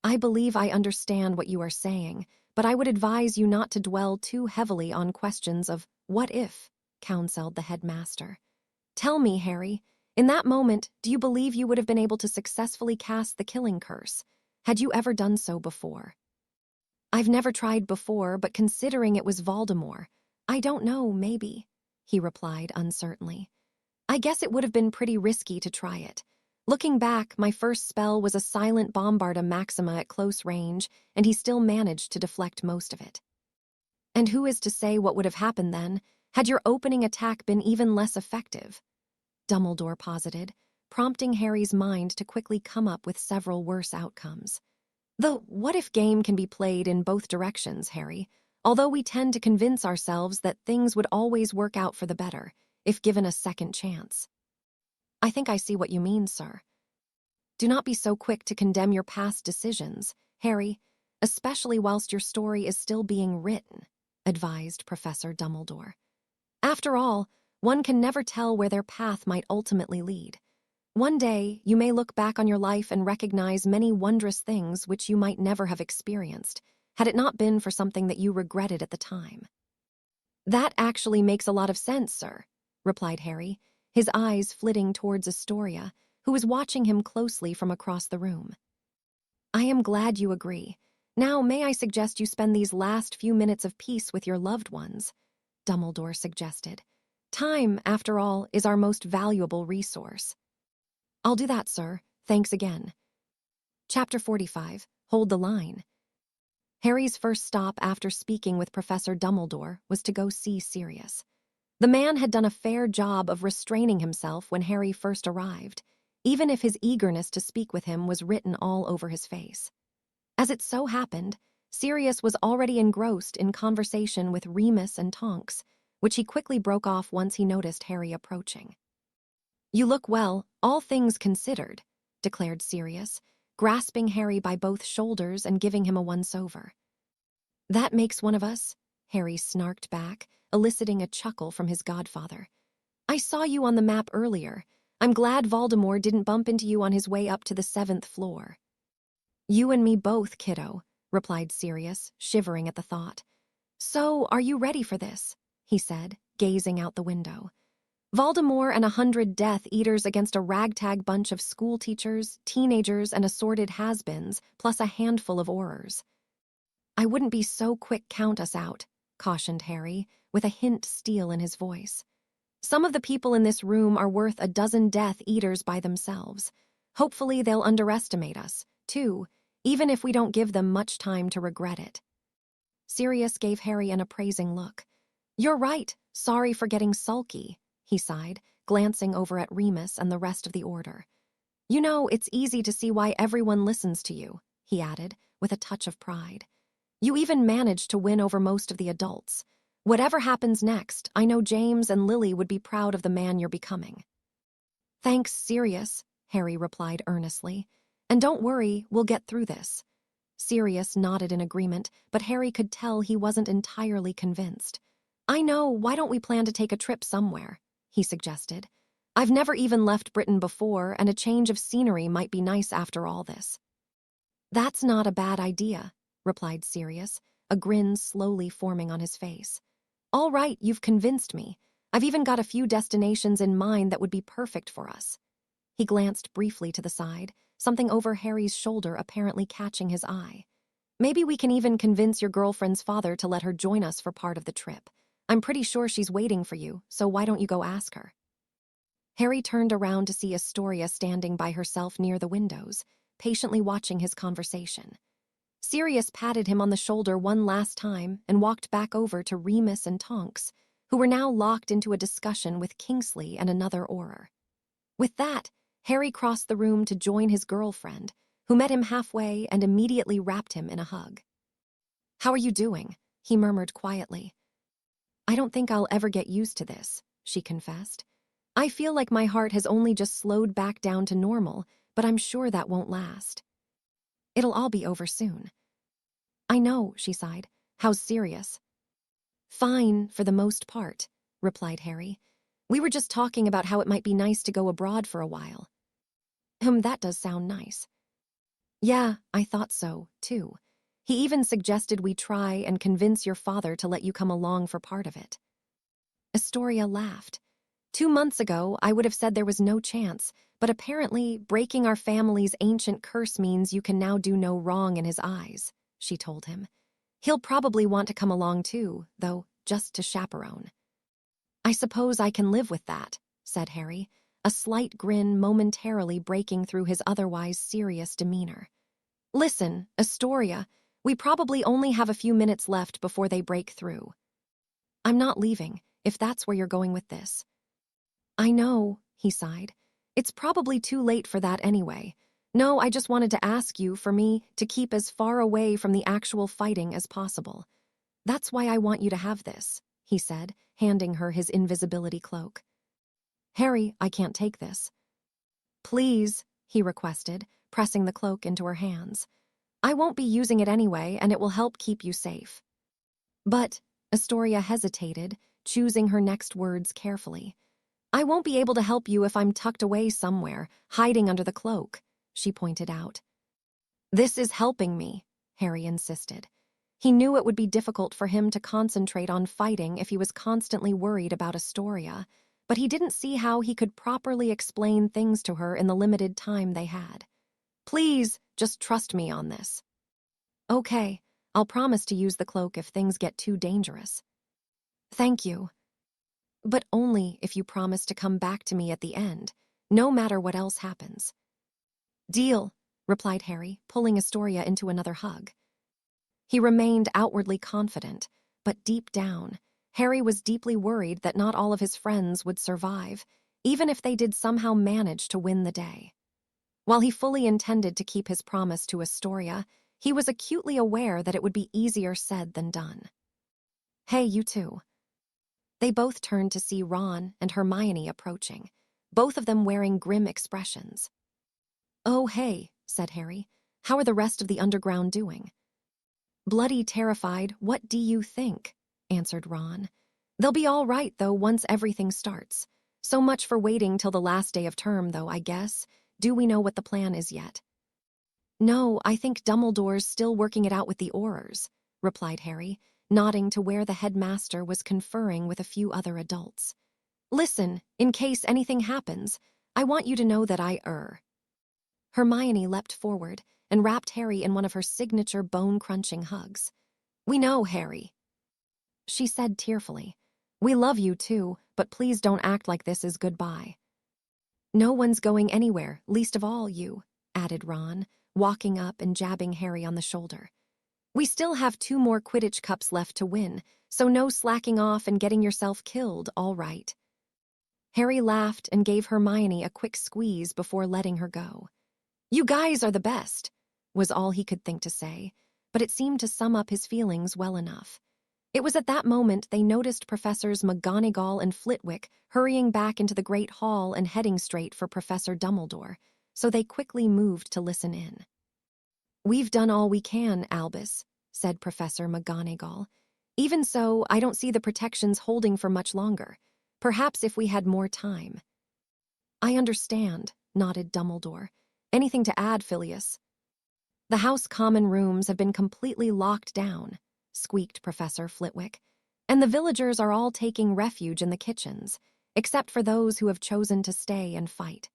I believe I understand what you are saying, but I would advise you not to dwell too heavily on questions of what if, counseled the headmaster. Tell me, Harry, in that moment, do you believe you would have been able to successfully cast the killing curse? Had you ever done so before? I've never tried before, but considering it was Voldemort, I don't know, maybe, he replied uncertainly. I guess it would have been pretty risky to try it. Looking back, my first spell was a silent Bombarda Maxima at close range, and he still managed to deflect most of it. And who is to say what would have happened then, had your opening attack been even less effective? Dumbledore posited, prompting Harry's mind to quickly come up with several worse outcomes. The what-if game can be played in both directions, Harry, although we tend to convince ourselves that things would always work out for the better, if given a second chance. I think I see what you mean, sir. Do not be so quick to condemn your past decisions, Harry, especially whilst your story is still being written, advised Professor Dumbledore. After all, one can never tell where their path might ultimately lead. One day, you may look back on your life and recognize many wondrous things which you might never have experienced, had it not been for something that you regretted at the time. That actually makes a lot of sense, sir, replied Harry, his eyes flitting towards Astoria, who was watching him closely from across the room. I am glad you agree. Now, may I suggest you spend these last few minutes of peace with your loved ones? Dumbledore suggested. Time, after all, is our most valuable resource. I'll do that, sir. Thanks again. Chapter 45, Hold the Line. Harry's first stop after speaking with Professor Dumbledore was to go see Sirius. The man had done a fair job of restraining himself when Harry first arrived, even if his eagerness to speak with him was written all over his face. As it so happened, Sirius was already engrossed in conversation with Remus and Tonks, which he quickly broke off once he noticed Harry approaching. You look well, all things considered, declared Sirius, grasping Harry by both shoulders and giving him a once-over. That makes one of us, Harry snarked back, eliciting a chuckle from his godfather. I saw you on the map earlier. I'm glad Voldemort didn't bump into you on his way up to the 7th floor. You and me both, kiddo, replied Sirius, shivering at the thought. So, are you ready for this? He said, gazing out the window. Voldemort and 100 Death Eaters against a ragtag bunch of schoolteachers, teenagers, and assorted has-beens, plus a handful of Aurors. I wouldn't be so quick, count us out, cautioned Harry, with a hint steel in his voice. Some of the people in this room are worth a dozen Death Eaters by themselves. Hopefully they'll underestimate us, too, even if we don't give them much time to regret it. Sirius gave Harry an appraising look. You're right, sorry for getting sulky, he sighed, glancing over at Remus and the rest of the order. You know, it's easy to see why everyone listens to you, he added, with a touch of pride. You even managed to win over most of the adults. Whatever happens next, I know James and Lily would be proud of the man you're becoming. Thanks, Sirius, Harry replied earnestly. And don't worry, we'll get through this. Sirius nodded in agreement, but Harry could tell he wasn't entirely convinced. I know, why don't we plan to take a trip somewhere? He suggested. I've never even left Britain before, and a change of scenery might be nice after all this. That's not a bad idea, replied Sirius, a grin slowly forming on his face. All right, you've convinced me. I've even got a few destinations in mind that would be perfect for us. He glanced briefly to the side, something over Harry's shoulder apparently catching his eye. Maybe we can even convince your girlfriend's father to let her join us for part of the trip. I'm pretty sure she's waiting for you, so why don't you go ask her? Harry turned around to see Astoria standing by herself near the windows, patiently watching his conversation. Sirius patted him on the shoulder one last time and walked back over to Remus and Tonks, who were now locked into a discussion with Kingsley and another Auror. With that, Harry crossed the room to join his girlfriend, who met him halfway and immediately wrapped him in a hug. How are you doing? He murmured quietly. I don't think I'll ever get used to this, she confessed. I feel like my heart has only just slowed back down to normal, but I'm sure that won't last. It'll all be over soon. I know, she sighed. How's Sirius? Fine, for the most part, replied Harry. We were just talking about how it might be nice to go abroad for a while. That does sound nice. Yeah, I thought so, too. He even suggested we try and convince your father to let you come along for part of it. Astoria laughed. 2 months ago, I would have said there was no chance, but apparently breaking our family's ancient curse means you can now do no wrong in his eyes, she told him. He'll probably want to come along too, though, just to chaperone. I suppose I can live with that, said Harry, a slight grin momentarily breaking through his otherwise serious demeanor. Listen, Astoria, we probably only have a few minutes left before they break through. I'm not leaving, if that's where you're going with this. I know, he sighed. It's probably too late for that anyway. No, I just wanted to ask you for me to keep as far away from the actual fighting as possible. That's why I want you to have this, he said, handing her his invisibility cloak. Harry, I can't take this. Please, he requested, pressing the cloak into her hands. I won't be using it anyway, and it will help keep you safe. But, Astoria hesitated, choosing her next words carefully. I won't be able to help you if I'm tucked away somewhere, hiding under the cloak, she pointed out. This is helping me, Harry insisted. He knew it would be difficult for him to concentrate on fighting if he was constantly worried about Astoria, but he didn't see how he could properly explain things to her in the limited time they had. Please, just trust me on this. Okay, I'll promise to use the cloak if things get too dangerous. Thank you. But only if you promise to come back to me at the end, no matter what else happens. Deal, replied Harry, pulling Astoria into another hug. He remained outwardly confident, but deep down, Harry was deeply worried that not all of his friends would survive, even if they did somehow manage to win the day. While he fully intended to keep his promise to Astoria, he was acutely aware that it would be easier said than done. Hey, you two. They both turned to see Ron and Hermione approaching, both of them wearing grim expressions. Oh, hey, said Harry. How are the rest of the underground doing? Bloody terrified, what do you think? Answered Ron. They'll be all right, though, once everything starts. So much for waiting till the last day of term, though, I guess. Do we know what the plan is yet? No, I think Dumbledore's still working it out with the Aurors, replied Harry, nodding to where the headmaster was conferring with a few other adults. Listen, in case anything happens, I want you to know that I err. Hermione leapt forward and wrapped Harry in one of her signature bone-crunching hugs. We know, Harry. She said tearfully, we love you too, but please don't act like this is goodbye. No one's going anywhere, least of all you, added Ron, walking up and jabbing Harry on the shoulder. We still have 2 more Quidditch Cups left to win, so no slacking off and getting yourself killed, all right. Harry laughed and gave Hermione a quick squeeze before letting her go. You guys are the best, was all he could think to say, but it seemed to sum up his feelings well enough. It was at that moment they noticed Professors McGonagall and Flitwick hurrying back into the Great Hall and heading straight for Professor Dumbledore, so they quickly moved to listen in. We've done all we can, Albus, said Professor McGonagall. Even so, I don't see the protections holding for much longer. Perhaps if we had more time. I understand, nodded Dumbledore. Anything to add, Phileas? The house common rooms have been completely locked down, squeaked Professor Flitwick, and the villagers are all taking refuge in the kitchens, except for those who have chosen to stay and fight.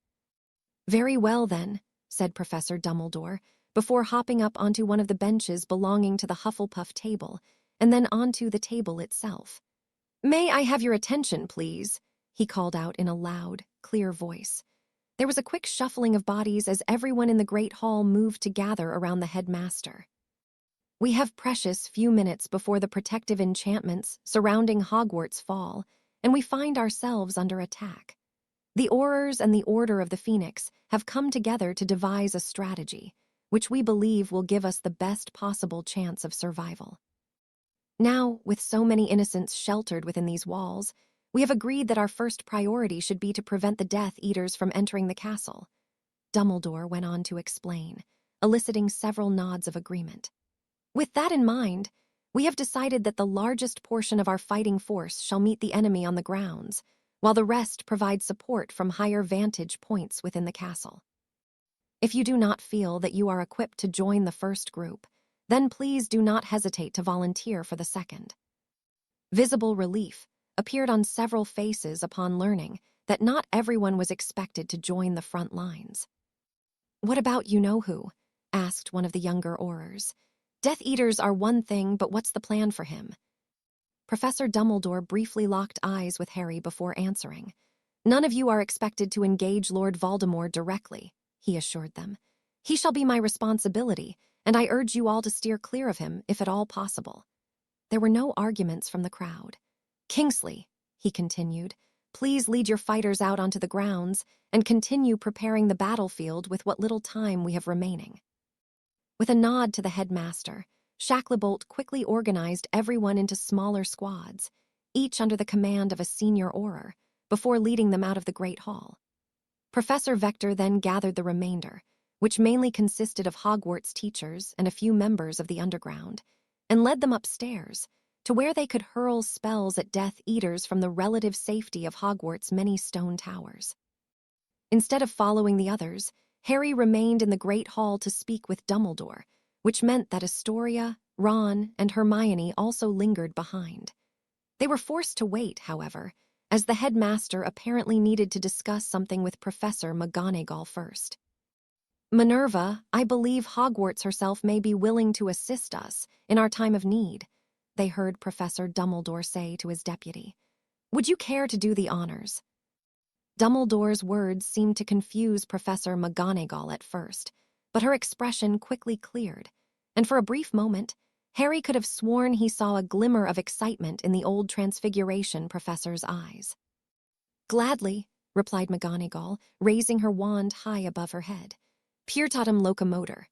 Very well, then, said Professor Dumbledore, before hopping up onto one of the benches belonging to the Hufflepuff table, and then onto the table itself. May I have your attention, please? He called out in a loud, clear voice. There was a quick shuffling of bodies as everyone in the Great Hall moved to gather around the headmaster. We have precious few minutes before the protective enchantments surrounding Hogwarts fall, and we find ourselves under attack. The Aurors and the Order of the Phoenix have come together to devise a strategy, which we believe will give us the best possible chance of survival. Now, with so many innocents sheltered within these walls, We have agreed that our first priority should be to prevent the Death Eaters from entering the castle. Dumbledore went on to explain, eliciting several nods of agreement. With that in mind, we have decided that the largest portion of our fighting force shall meet the enemy on the grounds, while the rest provide support from higher vantage points within the castle. If you do not feel that you are equipped to join the first group, then please do not hesitate to volunteer for the second. Visible relief appeared on several faces upon learning that not everyone was expected to join the front lines. "What about you-know-who?" asked one of the younger Aurors. "Death Eaters are one thing, but what's the plan for him?" Professor Dumbledore briefly locked eyes with Harry before answering. "None of you are expected to engage Lord Voldemort directly," he assured them. "He shall be my responsibility, and I urge you all to steer clear of him, if at all possible." There were no arguments from the crowd. "Kingsley," he continued, "please lead your fighters out onto the grounds and continue preparing the battlefield with what little time we have remaining." With a nod to the headmaster, Shacklebolt quickly organized everyone into smaller squads, each under the command of a senior Auror, before leading them out of the Great Hall. Professor Vector then gathered the remainder, which mainly consisted of Hogwarts teachers and a few members of the Underground, and led them upstairs, to where they could hurl spells at Death Eaters from the relative safety of Hogwarts' many stone towers. Instead of following the others, Harry remained in the Great Hall to speak with Dumbledore, which meant that Astoria, Ron, and Hermione also lingered behind. They were forced to wait, however, as the headmaster apparently needed to discuss something with Professor McGonagall first. "Minerva, I believe Hogwarts herself may be willing to assist us in our time of need," they heard Professor Dumbledore say to his deputy. "Would you care to do the honors?" Dumbledore's words seemed to confuse Professor McGonagall at first, but her expression quickly cleared, and for a brief moment, Harry could have sworn he saw a glimmer of excitement in the old Transfiguration professor's eyes. "Gladly," replied McGonagall, raising her wand high above her head. "Puritatum locomotor."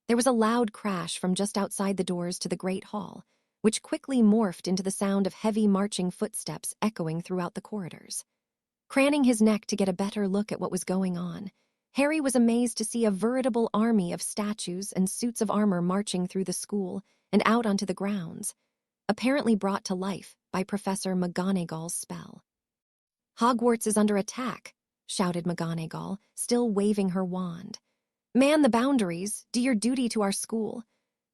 There was a loud crash from just outside the doors to the Great Hall, which quickly morphed into the sound of heavy marching footsteps echoing throughout the corridors. Craning his neck to get a better look at what was going on, Harry was amazed to see a veritable army of statues and suits of armor marching through the school and out onto the grounds, apparently brought to life by Professor McGonagall's spell. "Hogwarts is under attack," shouted McGonagall, still waving her wand. "Man the boundaries, do your duty to our school."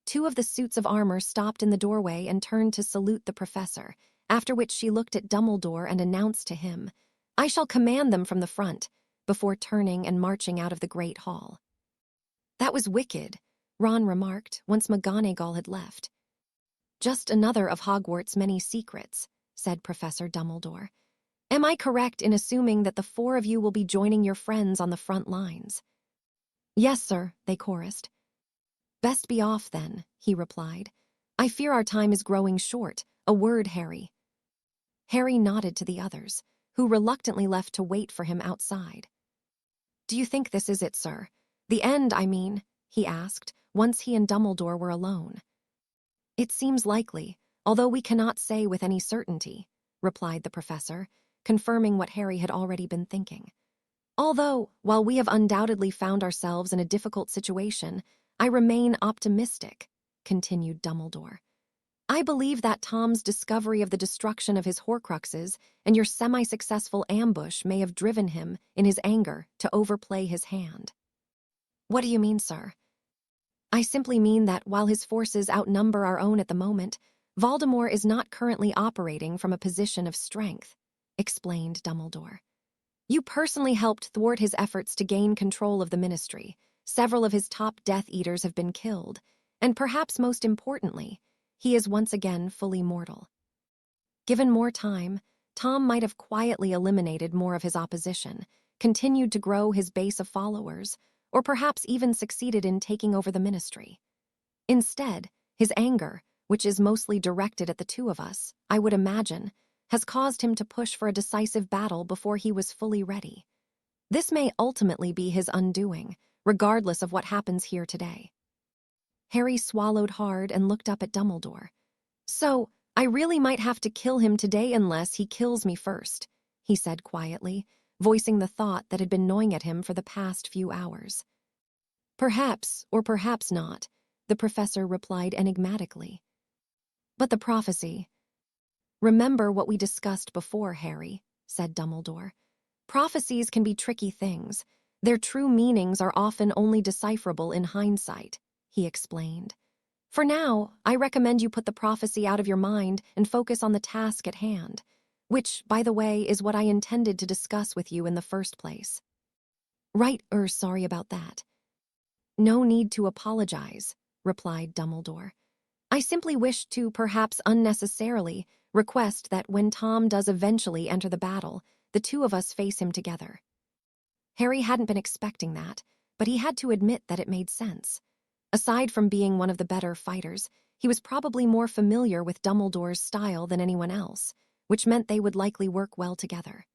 Two of the suits of armor stopped in the doorway and turned to salute the professor, after which she looked at Dumbledore and announced to him, "I shall command them from the front," before turning and marching out of the Great Hall. "That was wicked," Ron remarked once McGonagall had left. "Just another of Hogwarts' many secrets," said Professor Dumbledore. "Am I correct in assuming that the four of you will be joining your friends on the front lines?" "Yes, sir," they chorused. "Best be off, then," he replied. "I fear our time is growing short. A word, Harry." Harry nodded to the others, who reluctantly left to wait for him outside. "Do you think this is it, sir? The end, I mean," he asked, once he and Dumbledore were alone. "It seems likely, although we cannot say with any certainty," replied the professor, confirming what Harry had already been thinking. "Although, while we have undoubtedly found ourselves in a difficult situation, I remain optimistic," continued Dumbledore. "I believe that Tom's discovery of the destruction of his Horcruxes and your semi-successful ambush may have driven him, in his anger, to overplay his hand." "What do you mean, sir?" "I simply mean that while his forces outnumber our own at the moment, Voldemort is not currently operating from a position of strength," explained Dumbledore. "You personally helped thwart his efforts to gain control of the Ministry. Several of his top Death Eaters have been killed, and perhaps most importantly, he is once again fully mortal. Given more time, Tom might have quietly eliminated more of his opposition, continued to grow his base of followers, or perhaps even succeeded in taking over the Ministry. Instead, his anger, which is mostly directed at the two of us, I would imagine, has caused him to push for a decisive battle before he was fully ready. This may ultimately be his undoing, regardless of what happens here today." Harry swallowed hard and looked up at Dumbledore. "So, I really might have to kill him today unless he kills me first, he said quietly, voicing the thought that had been gnawing at him for the past few hours. Perhaps, or perhaps not, the professor replied enigmatically. But the prophecy. Remember what we discussed before, Harry, said Dumbledore. Prophecies can be tricky things. Their true meanings are often only decipherable in hindsight, he explained. For now, I recommend you put the prophecy out of your mind and focus on the task at hand, which, by the way, is what I intended to discuss with you in the first place. Right, sorry about that. No need to apologize, replied Dumbledore. I simply wish to, perhaps unnecessarily, request that when Tom does eventually enter the battle, the two of us face him together. Harry hadn't been expecting that, but he had to admit that it made sense. Aside from being one of the better fighters, he was probably more familiar with Dumbledore's style than anyone else, which meant they would likely work well together.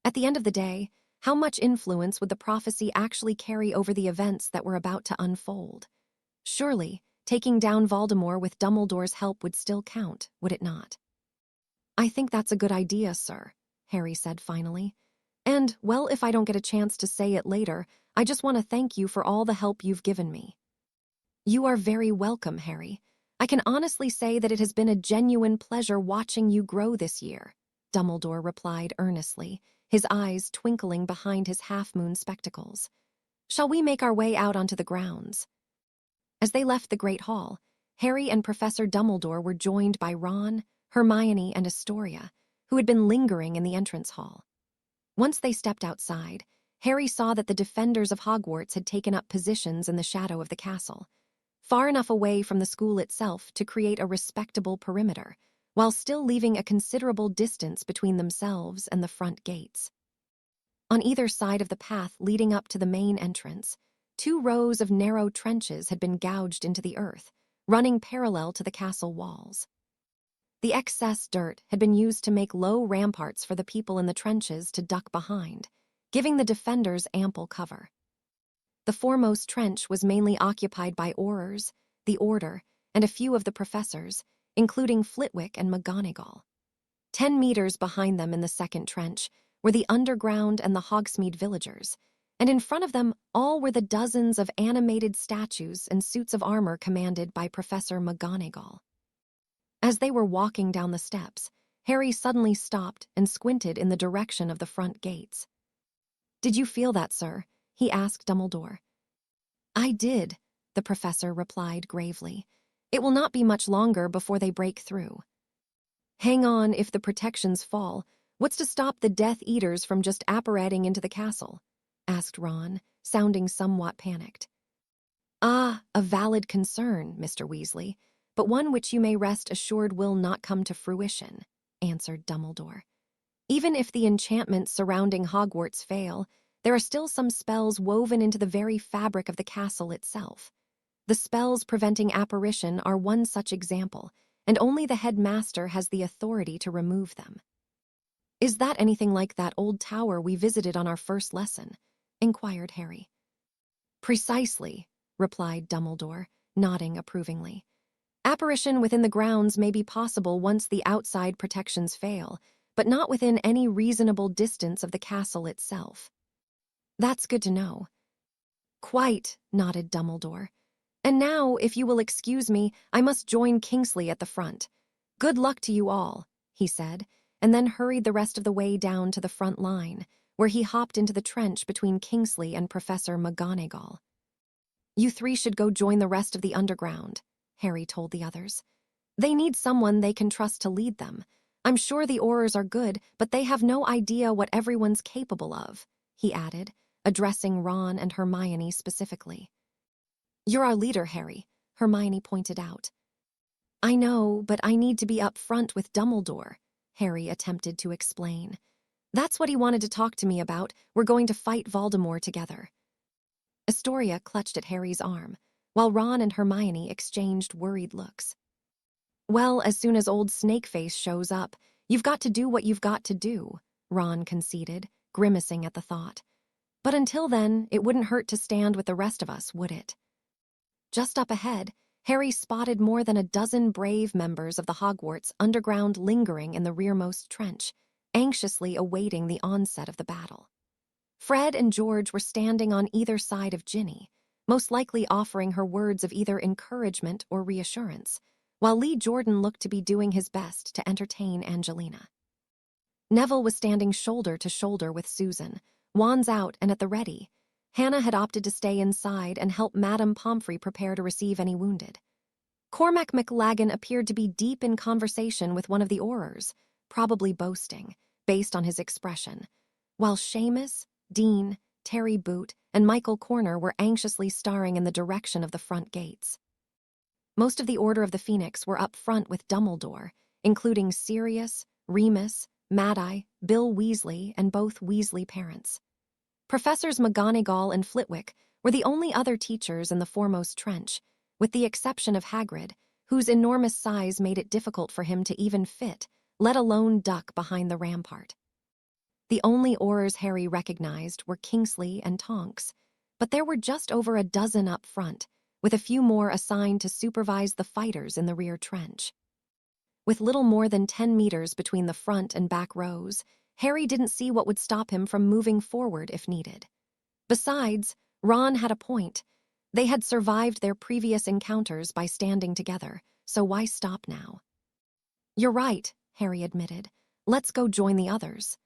At the end of the day, how much influence would the prophecy actually carry over the events that were about to unfold? Surely, taking down Voldemort with Dumbledore's help would still count, would it not? I think that's a good idea, sir, Harry said finally. And, well, if I don't get a chance to say it later, I just want to thank you for all the help you've given me. You are very welcome, Harry. I can honestly say that it has been a genuine pleasure watching you grow this year, Dumbledore replied earnestly, his eyes twinkling behind his half-moon spectacles. Shall we make our way out onto the grounds? As they left the Great Hall, Harry and Professor Dumbledore were joined by Ron, Hermione, and Astoria, who had been lingering in the entrance hall. Once they stepped outside, Harry saw that the defenders of Hogwarts had taken up positions in the shadow of the castle, far enough away from the school itself to create a respectable perimeter, while still leaving a considerable distance between themselves and the front gates. On either side of the path leading up to the main entrance, 2 rows of narrow trenches had been gouged into the earth, running parallel to the castle walls. The excess dirt had been used to make low ramparts for the people in the trenches to duck behind, giving the defenders ample cover. The foremost trench was mainly occupied by Aurors, the Order, and a few of the professors, including Flitwick and McGonagall. 10 meters behind them in the second trench were the Underground and the Hogsmeade villagers, and in front of them all were the dozens of animated statues and suits of armor commanded by Professor McGonagall. As they were walking down the steps, Harry suddenly stopped and squinted in the direction of the front gates. "Did you feel that, sir?" he asked Dumbledore. "I did," the professor replied gravely. "It will not be much longer before they break through." "Hang on if the protections fall. What's to stop the Death Eaters from just apparating into the castle?" asked Ron, sounding somewhat panicked. "Ah, a valid concern, Mr. Weasley, but one which you may rest assured will not come to fruition," answered Dumbledore. "Even if the enchantments surrounding Hogwarts fail, there are still some spells woven into the very fabric of the castle itself. The spells preventing apparition are one such example, and only the headmaster has the authority to remove them." "Is that anything like that old tower we visited on our first lesson?" inquired Harry. "Precisely," replied Dumbledore, nodding approvingly. "Apparition within the grounds may be possible once the outside protections fail, but not within any reasonable distance of the castle itself." "That's good to know." "Quite," nodded Dumbledore. "And now, if you will excuse me, I must join Kingsley at the front. Good luck to you all," he said, and then hurried the rest of the way down to the front line, where he hopped into the trench between Kingsley and Professor McGonagall. "You 3 should go join the rest of the Underground," Harry told the others. "They need someone they can trust to lead them. I'm sure the Aurors are good, but they have no idea what everyone's capable of," he added, addressing Ron and Hermione specifically. "You're our leader, Harry," Hermione pointed out. "I know, but I need to be up front with Dumbledore," Harry attempted to explain. "That's what he wanted to talk to me about. We're going to fight Voldemort together." Astoria clutched at Harry's arm, while Ron and Hermione exchanged worried looks. "Well, as soon as old Snakeface shows up, you've got to do what you've got to do," Ron conceded, grimacing at the thought. "But until then, it wouldn't hurt to stand with the rest of us, would it?" Just up ahead, Harry spotted more than a dozen brave members of the Hogwarts underground lingering in the rearmost trench, anxiously awaiting the onset of the battle. Fred and George were standing on either side of Ginny, most likely offering her words of either encouragement or reassurance, while Lee Jordan looked to be doing his best to entertain Angelina. Neville was standing shoulder to shoulder with Susan, wands out and at the ready. Hannah had opted to stay inside and help Madame Pomfrey prepare to receive any wounded. Cormac McLaggen appeared to be deep in conversation with one of the Aurors, probably boasting, based on his expression, while Seamus, Dean, Terry Boot, and Michael Corner were anxiously staring in the direction of the front gates. Most of the Order of the Phoenix were up front with Dumbledore, including Sirius, Remus, Mad-Eye, Bill Weasley, and both Weasley parents. Professors McGonagall and Flitwick were the only other teachers in the foremost trench, with the exception of Hagrid, whose enormous size made it difficult for him to even fit, let alone duck behind the rampart. The only Aurors Harry recognized were Kingsley and Tonks, but there were just over a dozen up front, with a few more assigned to supervise the fighters in the rear trench. With little more than 10 meters between the front and back rows, Harry didn't see what would stop him from moving forward if needed. Besides, Ron had a point. They had survived their previous encounters by standing together, so why stop now? "You're right," Harry admitted. "Let's go join the others."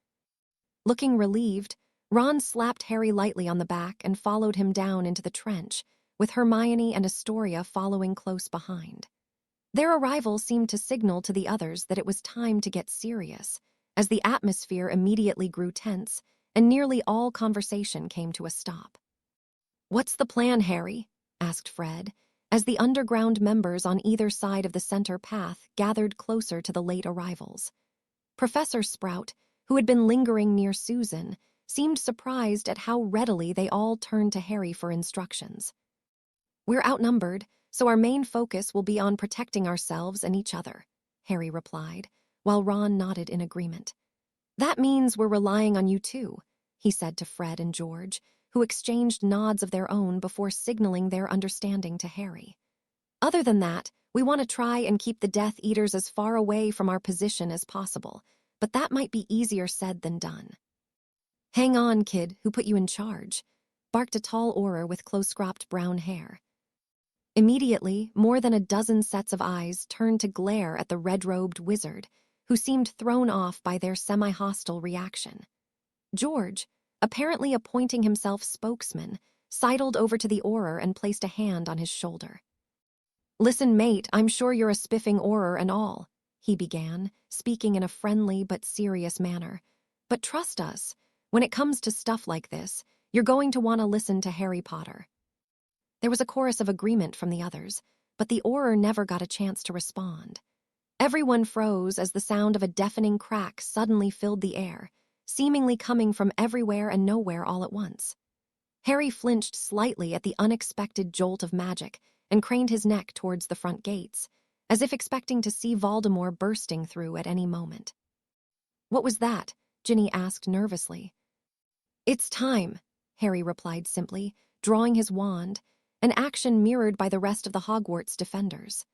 Looking relieved, Ron slapped Harry lightly on the back and followed him down into the trench, with Hermione and Astoria following close behind. Their arrival seemed to signal to the others that it was time to get serious, as the atmosphere immediately grew tense and nearly all conversation came to a stop. "What's the plan, Harry?" asked Fred, as the underground members on either side of the center path gathered closer to the late arrivals. Professor Sprout, who had been lingering near Susan, seemed surprised at how readily they all turned to Harry for instructions. "We're outnumbered, so our main focus will be on protecting ourselves and each other," Harry replied, while Ron nodded in agreement. "That means we're relying on you too," he said to Fred and George, who exchanged nods of their own before signaling their understanding to Harry. "Other than that, we want to try and keep the Death Eaters as far away from our position as possible, but that might be easier said than done." "Hang on, kid, who put you in charge?" barked a tall Auror with close-cropped brown hair. Immediately, more than a dozen sets of eyes turned to glare at the red-robed wizard, who seemed thrown off by their semi-hostile reaction. George, apparently appointing himself spokesman, sidled over to the Auror and placed a hand on his shoulder. "Listen, mate, I'm sure you're a spiffing Auror and all," he began, speaking in a friendly but serious manner. "But trust us, when it comes to stuff like this, you're going to want to listen to Harry Potter." There was a chorus of agreement from the others, but the Auror never got a chance to respond. Everyone froze as the sound of a deafening crack suddenly filled the air, seemingly coming from everywhere and nowhere all at once. Harry flinched slightly at the unexpected jolt of magic and craned his neck towards the front gates, as if expecting to see Voldemort bursting through at any moment. "What was that?" Ginny asked nervously. "It's time," Harry replied simply, drawing his wand, an action mirrored by the rest of the Hogwarts defenders.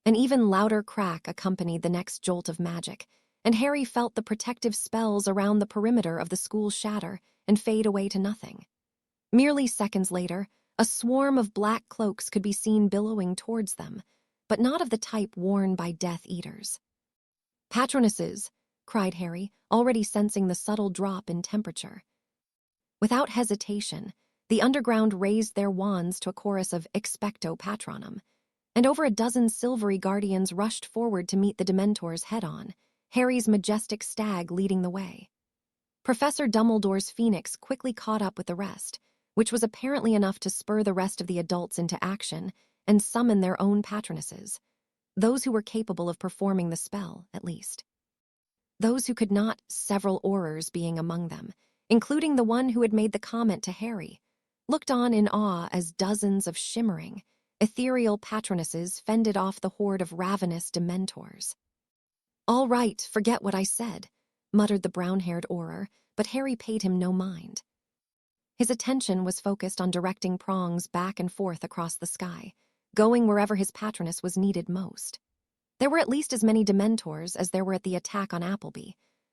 An even louder crack accompanied the next jolt of magic, and Harry felt the protective spells around the perimeter of the school shatter and fade away to nothing. Merely seconds later, a swarm of black cloaks could be seen billowing towards them, but not of the type worn by Death Eaters. "Patronesses!" cried Harry, already sensing the subtle drop in temperature. Without hesitation, the underground raised their wands to a chorus of Expecto Patronum, and over a dozen silvery guardians rushed forward to meet the Dementors head-on, Harry's majestic stag leading the way. Professor Dumbledore's phoenix quickly caught up with the rest, which was apparently enough to spur the rest of the adults into action and summon their own patronesses, those who were capable of performing the spell, at least. Those who could not, several Aurors being among them, including the one who had made the comment to Harry, looked on in awe as dozens of shimmering, ethereal patronesses fended off the horde of ravenous Dementors. "All right, forget what I said," muttered the brown-haired Auror, but Harry paid him no mind. His attention was focused on directing prongs back and forth across the sky, going wherever his patroness was needed most. There were at least as many Dementors as there were at the attack on Appleby,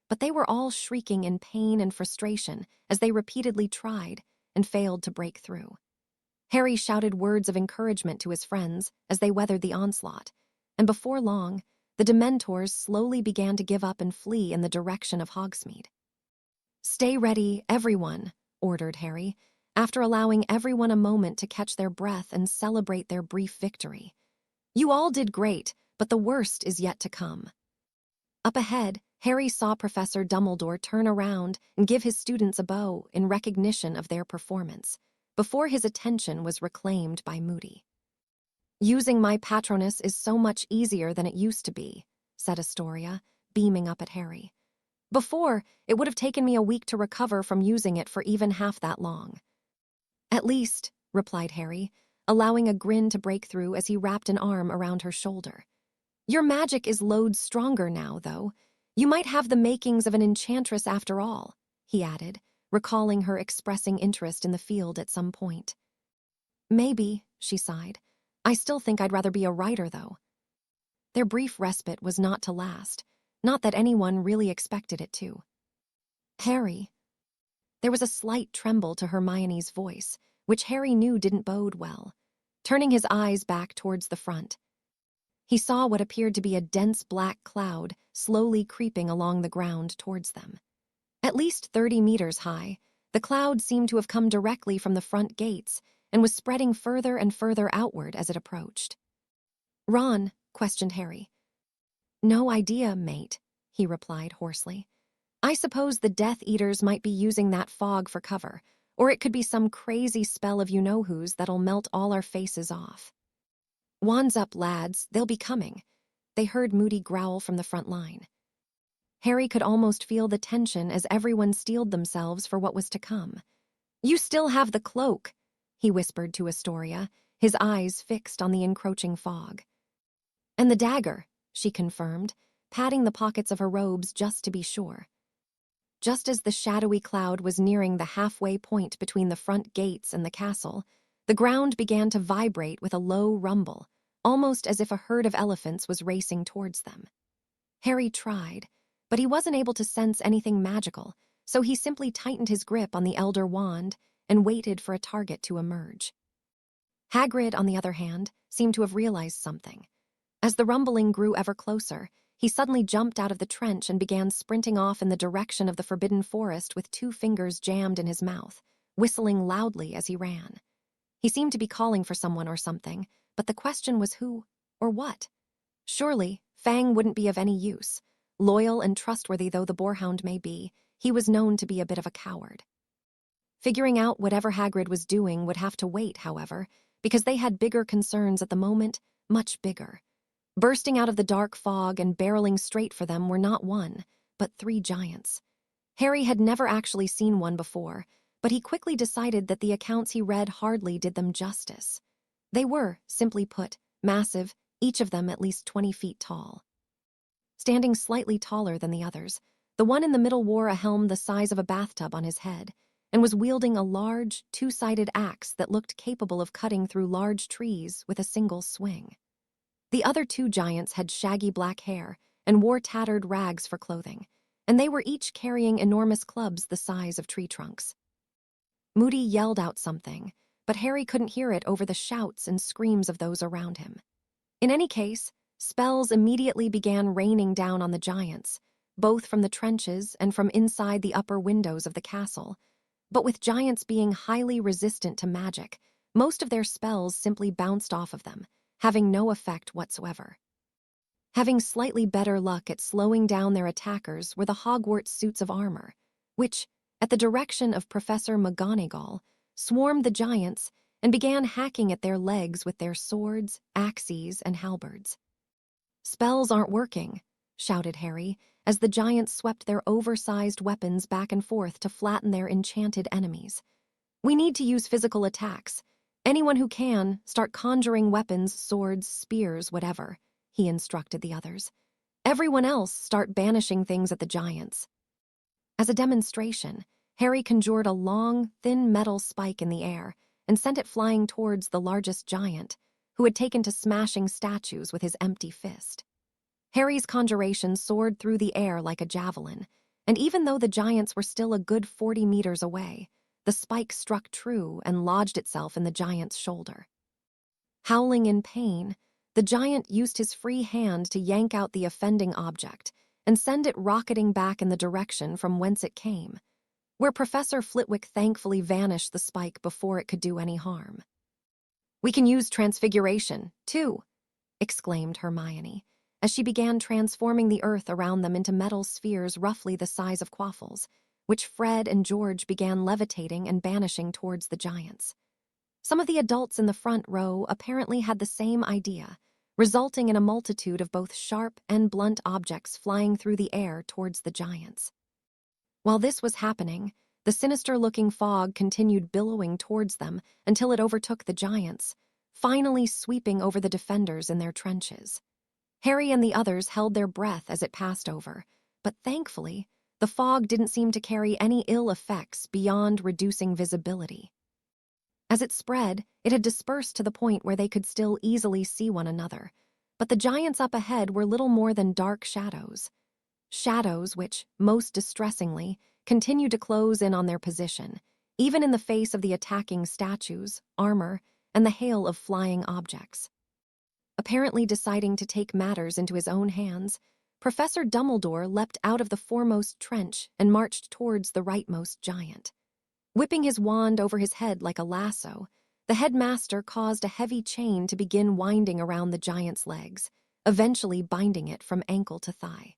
but they were all shrieking in pain and frustration as they repeatedly tried and failed to break through. Harry shouted words of encouragement to his friends as they weathered the onslaught, and before long, the Dementors slowly began to give up and flee in the direction of Hogsmeade. "Stay ready, everyone," ordered Harry, after allowing everyone a moment to catch their breath and celebrate their brief victory. "You all did great, but the worst is yet to come." Up ahead, Harry saw Professor Dumbledore turn around and give his students a bow in recognition of their performance, before his attention was reclaimed by Moody. "Using my patronus is so much easier than it used to be," said Astoria, beaming up at Harry. "Before, it would have taken me a week to recover from using it for even half that long." "At least," replied Harry, allowing a grin to break through as he wrapped an arm around her shoulder. "Your magic is loads stronger now, though. You might have the makings of an enchantress after all," he added, recalling her expressing interest in the field at some point. "Maybe," she sighed. "I still think I'd rather be a writer, though." Their brief respite was not to last, not that anyone really expected it to. "Harry." There was a slight tremble to Hermione's voice, which Harry knew didn't bode well. Turning his eyes back towards the front, he saw what appeared to be a dense black cloud slowly creeping along the ground towards them. At least 30 meters high, the cloud seemed to have come directly from the front gates and was spreading further and further outward as it approached. "Ron?" questioned Harry. "No idea, mate," he replied hoarsely. "I suppose the Death Eaters might be using that fog for cover, or it could be some crazy spell of you-know-whos that'll melt all our faces off." "Wands up, lads, they'll be coming," they heard Moody growl from the front line. Harry could almost feel the tension as everyone steeled themselves for what was to come. "You still have the cloak," he whispered to Astoria, his eyes fixed on the encroaching fog. "And the dagger," she confirmed, patting the pockets of her robes just to be sure. Just as the shadowy cloud was nearing the halfway point between the front gates and the castle, the ground began to vibrate with a low rumble, almost as if a herd of elephants was racing towards them. Harry tried, but he wasn't able to sense anything magical, so he simply tightened his grip on the Elder Wand and waited for a target to emerge. Hagrid, on the other hand, seemed to have realized something. As the rumbling grew ever closer, he suddenly jumped out of the trench and began sprinting off in the direction of the Forbidden Forest with 2 fingers jammed in his mouth, whistling loudly as he ran. He seemed to be calling for someone or something, but the question was who or what? Surely, Fang wouldn't be of any use. Loyal and trustworthy though the boarhound may be, he was known to be a bit of a coward. Figuring out whatever Hagrid was doing would have to wait, however, because they had bigger concerns at the moment, much bigger. Bursting out of the dark fog and barreling straight for them were not 1, but 3 giants. Harry had never actually seen one before, but he quickly decided that the accounts he read hardly did them justice. They were, simply put, massive, each of them at least 20 feet tall. Standing slightly taller than the others, the one in the middle wore a helm the size of a bathtub on his head and was wielding a large, 2-sided axe that looked capable of cutting through large trees with a single swing. The other 2 giants had shaggy black hair and wore tattered rags for clothing, and they were each carrying enormous clubs the size of tree trunks. Moody yelled out something, but Harry couldn't hear it over the shouts and screams of those around him. In any case, spells immediately began raining down on the giants, both from the trenches and from inside the upper windows of the castle. But with giants being highly resistant to magic, most of their spells simply bounced off of them, having no effect whatsoever. Having slightly better luck at slowing down their attackers were the Hogwarts suits of armor, which, at the direction of Professor McGonagall, swarmed the giants and began hacking at their legs with their swords, axes, and halberds. "Spells aren't working," shouted Harry, as the giants swept their oversized weapons back and forth to flatten their enchanted enemies. "We need to use physical attacks. Anyone who can, start conjuring weapons, swords, spears, whatever," he instructed the others. "Everyone else start banishing things at the giants." As a demonstration, Harry conjured a long, thin metal spike in the air and sent it flying towards the largest giant, who had taken to smashing statues with his empty fist. Harry's conjuration soared through the air like a javelin, and even though the giants were still a good 40 meters away, the spike struck true and lodged itself in the giant's shoulder. Howling in pain, the giant used his free hand to yank out the offending object and send it rocketing back in the direction from whence it came, where Professor Flitwick thankfully vanished the spike before it could do any harm. "We can use transfiguration, too," exclaimed Hermione, as she began transforming the earth around them into metal spheres roughly the size of quaffles, which Fred and George began levitating and banishing towards the giants. Some of the adults in the front row apparently had the same idea, resulting in a multitude of both sharp and blunt objects flying through the air towards the giants. While this was happening, the sinister-looking fog continued billowing towards them until it overtook the giants, finally sweeping over the defenders in their trenches. Harry and the others held their breath as it passed over, but thankfully, the fog didn't seem to carry any ill effects beyond reducing visibility. As it spread, it had dispersed to the point where they could still easily see one another, but the giants up ahead were little more than dark shadows. Shadows which, most distressingly, continued to close in on their position, even in the face of the attacking statues, armor, and the hail of flying objects. Apparently deciding to take matters into his own hands, Professor Dumbledore leapt out of the foremost trench and marched towards the rightmost giant. Whipping his wand over his head like a lasso, the headmaster caused a heavy chain to begin winding around the giant's legs, eventually binding it from ankle to thigh.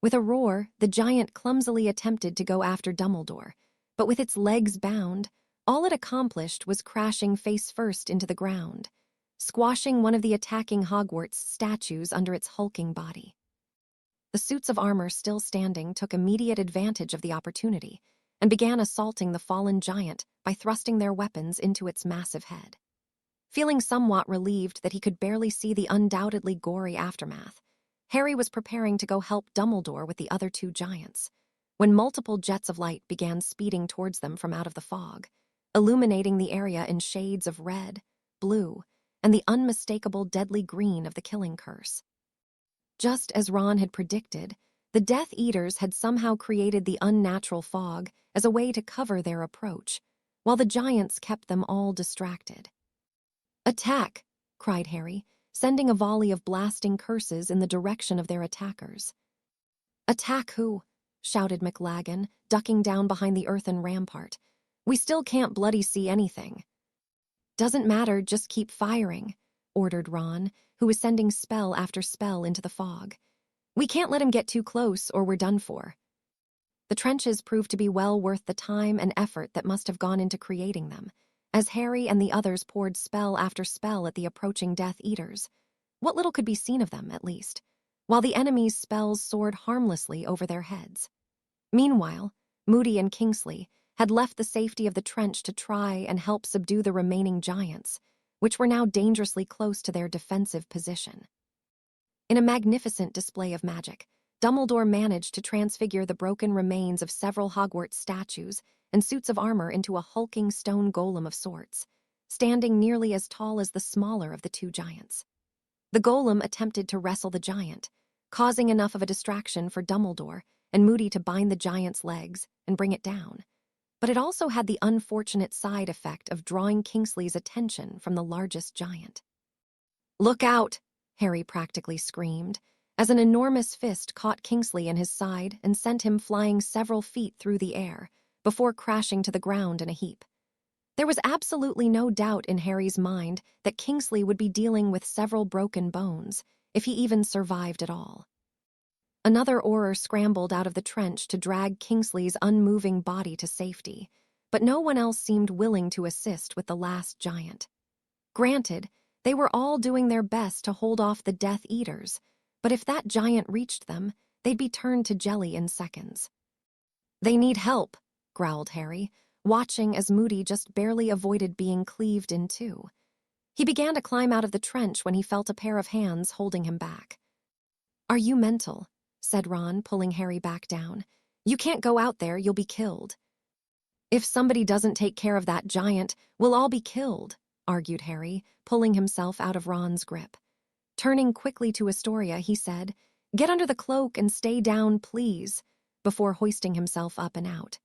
With a roar, the giant clumsily attempted to go after Dumbledore, but with its legs bound, all it accomplished was crashing face first into the ground, squashing one of the attacking Hogwarts statues under its hulking body. The suits of armor still standing took immediate advantage of the opportunity and began assaulting the fallen giant by thrusting their weapons into its massive head. Feeling somewhat relieved that he could barely see the undoubtedly gory aftermath, Harry was preparing to go help Dumbledore with the other two giants, when multiple jets of light began speeding towards them from out of the fog, illuminating the area in shades of red, blue, and the unmistakable deadly green of the killing curse. Just as Ron had predicted, the Death Eaters had somehow created the unnatural fog as a way to cover their approach, while the giants kept them all distracted. "Attack!" cried Harry, sending a volley of blasting curses in the direction of their attackers. "Attack who?" shouted McLaggen, ducking down behind the earthen rampart. "We still can't bloody see anything." "Doesn't matter, just keep firing," ordered Ron, who was sending spell after spell into the fog. "We can't let him get too close or we're done for." The trenches proved to be well worth the time and effort that must have gone into creating them, as Harry and the others poured spell after spell at the approaching Death Eaters. What little could be seen of them, at least, while the enemy's spells soared harmlessly over their heads. Meanwhile, Moody and Kingsley had left the safety of the trench to try and help subdue the remaining giants, which were now dangerously close to their defensive position. In a magnificent display of magic, Dumbledore managed to transfigure the broken remains of several Hogwarts statues and suits of armor into a hulking stone golem of sorts, standing nearly as tall as the smaller of the two giants. The golem attempted to wrestle the giant, causing enough of a distraction for Dumbledore and Moody to bind the giant's legs and bring it down. But it also had the unfortunate side effect of drawing Kingsley's attention from the largest giant. "Look out!" Harry practically screamed, as an enormous fist caught Kingsley in his side and sent him flying several feet through the air, before crashing to the ground in a heap. There was absolutely no doubt in Harry's mind that Kingsley would be dealing with several broken bones, if he even survived at all. Another Auror scrambled out of the trench to drag Kingsley's unmoving body to safety, but no one else seemed willing to assist with the last giant. Granted, they were all doing their best to hold off the Death Eaters, but if that giant reached them, they'd be turned to jelly in seconds. "They need help," growled Harry, watching as Moody just barely avoided being cleaved in two. He began to climb out of the trench when he felt a pair of hands holding him back. "Are you mental?" said Ron, pulling Harry back down. "You can't go out there, you'll be killed." "If somebody doesn't take care of that giant, we'll all be killed," argued Harry, pulling himself out of Ron's grip. Turning quickly to Astoria, he said, "Get under the cloak and stay down, please," before hoisting himself up and out.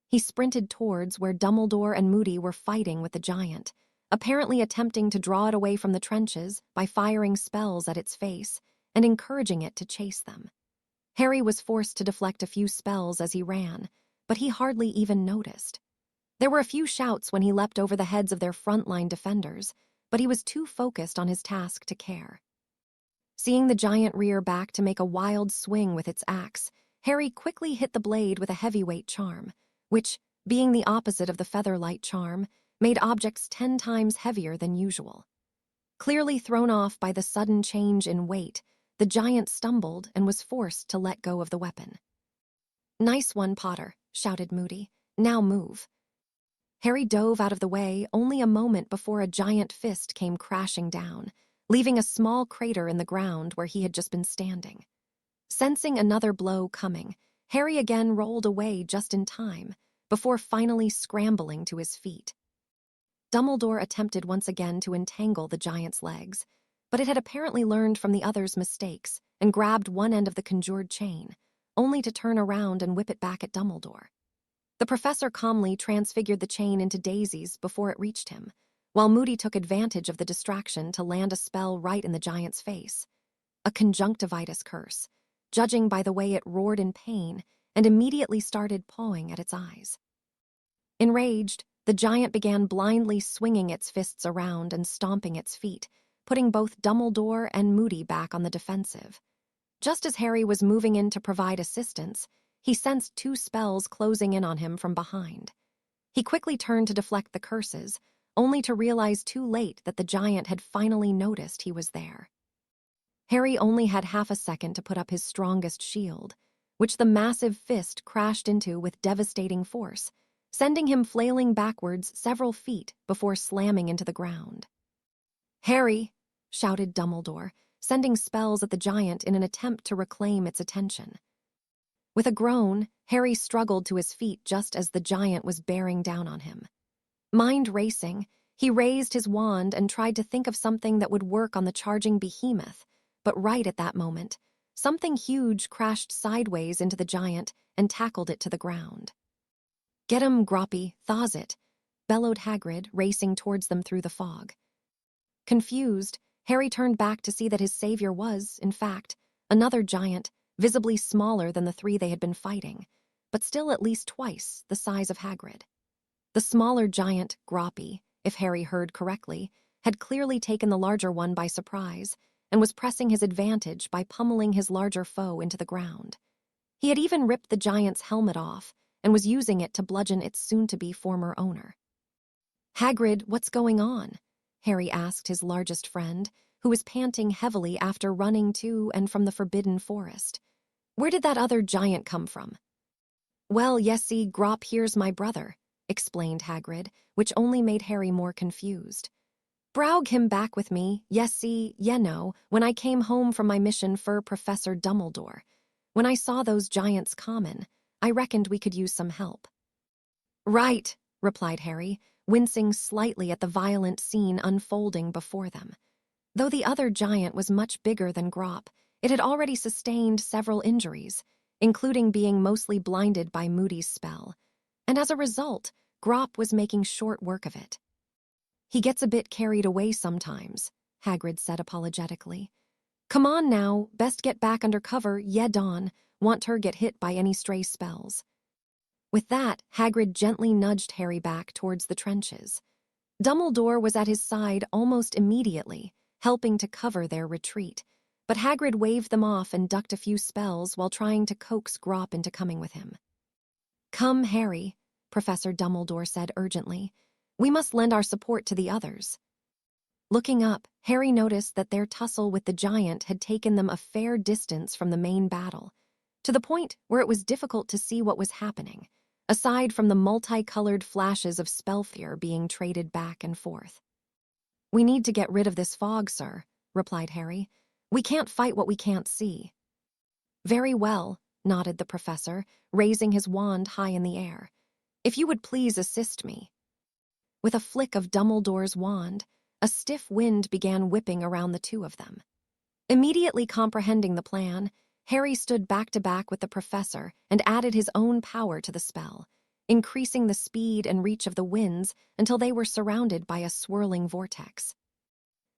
He sprinted towards where Dumbledore and Moody were fighting with the giant, apparently attempting to draw it away from the trenches by firing spells at its face and encouraging it to chase them. Harry was forced to deflect a few spells as he ran, but he hardly even noticed. There were a few shouts when he leapt over the heads of their frontline defenders, but he was too focused on his task to care. Seeing the giant rear back to make a wild swing with its axe, Harry quickly hit the blade with a heavyweight charm, which, being the opposite of the featherlight charm, made objects 10 times heavier than usual. Clearly thrown off by the sudden change in weight, the giant stumbled and was forced to let go of the weapon. "Nice one, Potter," shouted Moody. "Now move." Harry dove out of the way only a moment before a giant fist came crashing down, leaving a small crater in the ground where he had just been standing. Sensing another blow coming, Harry again rolled away just in time, before finally scrambling to his feet. Dumbledore attempted once again to entangle the giant's legs, but it had apparently learned from the other's mistakes and grabbed one end of the conjured chain, only to turn around and whip it back at Dumbledore. The professor calmly transfigured the chain into daisies before it reached him, while Moody took advantage of the distraction to land a spell right in the giant's face. A conjunctivitis curse, judging by the way it roared in pain and immediately started pawing at its eyes. Enraged, the giant began blindly swinging its fists around and stomping its feet, putting both Dumbledore and Moody back on the defensive. Just as Harry was moving in to provide assistance, he sensed 2 spells closing in on him from behind. He quickly turned to deflect the curses, only to realize too late that the giant had finally noticed he was there. Harry only had half a second to put up his strongest shield, which the massive fist crashed into with devastating force, sending him flailing backwards several feet before slamming into the ground. "Harry!" shouted Dumbledore, sending spells at the giant in an attempt to reclaim its attention. With a groan, Harry struggled to his feet just as the giant was bearing down on him. Mind racing, he raised his wand and tried to think of something that would work on the charging behemoth, but right at that moment, something huge crashed sideways into the giant and tackled it to the ground. "Get him, Groppy, thaws it," bellowed Hagrid, racing towards them through the fog. Confused, Harry turned back to see that his savior was, in fact, another giant, visibly smaller than the 3 they had been fighting, but still at least twice the size of Hagrid. The smaller giant, Groppy, if Harry heard correctly, had clearly taken the larger one by surprise and was pressing his advantage by pummeling his larger foe into the ground. He had even ripped the giant's helmet off and was using it to bludgeon its soon-to-be former owner. "Hagrid, what's going on?" Harry asked his largest friend, who was panting heavily after running to and from the Forbidden Forest. "Where did that other giant come from?" "Well, yes'ee, Grop here's my brother," explained Hagrid, which only made Harry more confused. "Braug him back with me, yes'ee, when I came home from my mission for Professor Dumbledore. When I saw those giants common, I reckoned we could use some help." "Right," replied Harry, wincing slightly at the violent scene unfolding before them. Though the other giant was much bigger than Grop, it had already sustained several injuries, including being mostly blinded by Moody's spell, and as a result, Grop was making short work of it. "He gets a bit carried away sometimes," Hagrid said apologetically. "Come on now, best get back under cover, Dawn, want her get hit by any stray spells." With that, Hagrid gently nudged Harry back towards the trenches. Dumbledore was at his side almost immediately, helping to cover their retreat, but Hagrid waved them off and ducked a few spells while trying to coax Grop into coming with him. "Come, Harry," Professor Dumbledore said urgently. "We must lend our support to the others." Looking up, Harry noticed that their tussle with the giant had taken them a fair distance from the main battle, to the point where it was difficult to see what was happening, aside from the multicolored flashes of spellfear being traded back and forth. "We need to get rid of this fog, sir," replied Harry. "We can't fight what we can't see." "Very well," nodded the professor, raising his wand high in the air. "If you would please assist me." With a flick of Dumbledore's wand, a stiff wind began whipping around the two of them. Immediately comprehending the plan, Harry stood back to back with the professor and added his own power to the spell, increasing the speed and reach of the winds until they were surrounded by a swirling vortex.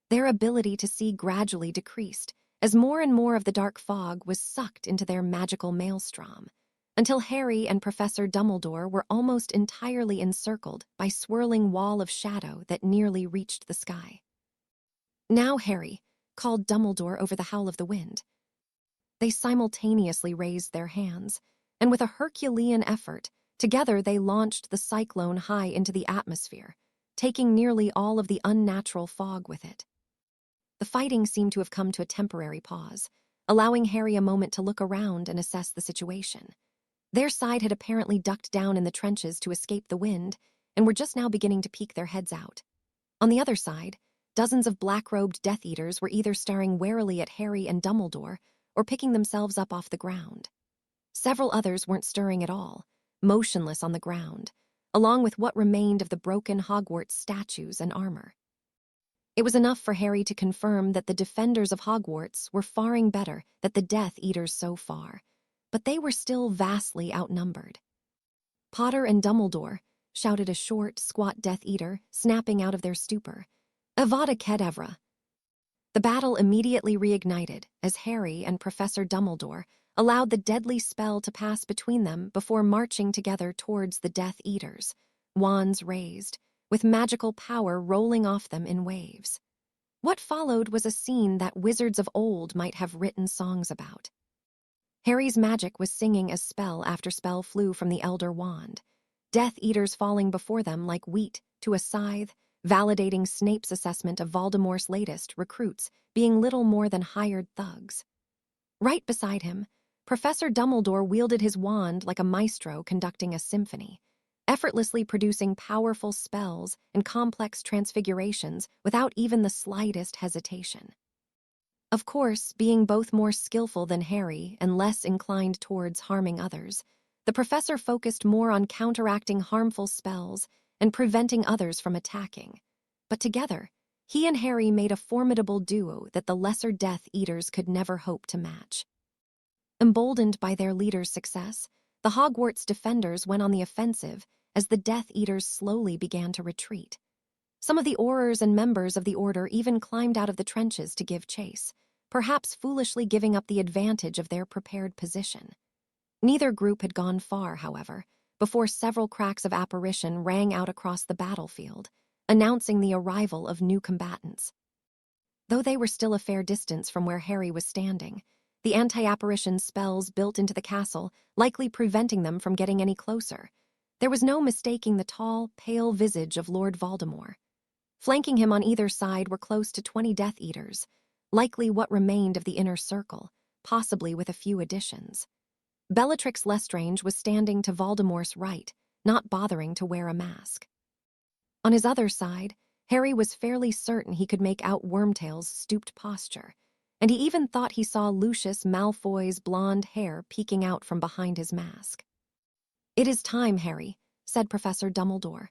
Their ability to see gradually decreased as more and more of the dark fog was sucked into their magical maelstrom, until Harry and Professor Dumbledore were almost entirely encircled by a swirling wall of shadow that nearly reached the sky. "Now, Harry," called Dumbledore over the howl of the wind. They simultaneously raised their hands, and with a Herculean effort, together they launched the cyclone high into the atmosphere, taking nearly all of the unnatural fog with it. The fighting seemed to have come to a temporary pause, allowing Harry a moment to look around and assess the situation. Their side had apparently ducked down in the trenches to escape the wind, and were just now beginning to peek their heads out. On the other side, dozens of black-robed Death Eaters were either staring warily at Harry and Dumbledore or picking themselves up off the ground. Several others weren't stirring at all, motionless on the ground, along with what remained of the broken Hogwarts statues and armor. It was enough for Harry to confirm that the defenders of Hogwarts were faring better than the Death Eaters so far, but they were still vastly outnumbered. "Potter and Dumbledore," shouted a short, squat Death Eater, snapping out of their stupor. "Avada Kedavra." The battle immediately reignited as Harry and Professor Dumbledore allowed the deadly spell to pass between them before marching together towards the Death Eaters, wands raised, with magical power rolling off them in waves. What followed was a scene that wizards of old might have written songs about. Harry's magic was singing as spell after spell flew from the Elder Wand, Death Eaters falling before them like wheat to a scythe, validating Snape's assessment of Voldemort's latest recruits being little more than hired thugs. Right beside him, Professor Dumbledore wielded his wand like a maestro conducting a symphony, effortlessly producing powerful spells and complex transfigurations without even the slightest hesitation. Of course, being both more skillful than Harry and less inclined towards harming others, the professor focused more on counteracting harmful spells and preventing others from attacking. But together, he and Harry made a formidable duo that the lesser Death Eaters could never hope to match. Emboldened by their leader's success, the Hogwarts defenders went on the offensive as the Death Eaters slowly began to retreat. Some of the Aurors and members of the Order even climbed out of the trenches to give chase, perhaps foolishly giving up the advantage of their prepared position. Neither group had gone far, however, before several cracks of apparition rang out across the battlefield, announcing the arrival of new combatants. Though they were still a fair distance from where Harry was standing, the anti-apparition spells built into the castle likely preventing them from getting any closer, there was no mistaking the tall, pale visage of Lord Voldemort. Flanking him on either side were close to 20 Death Eaters, likely what remained of the inner circle, possibly with a few additions. Bellatrix Lestrange was standing to Voldemort's right, not bothering to wear a mask. On his other side, Harry was fairly certain he could make out Wormtail's stooped posture, and he even thought he saw Lucius Malfoy's blonde hair peeking out from behind his mask. "It is time, Harry," said Professor Dumbledore.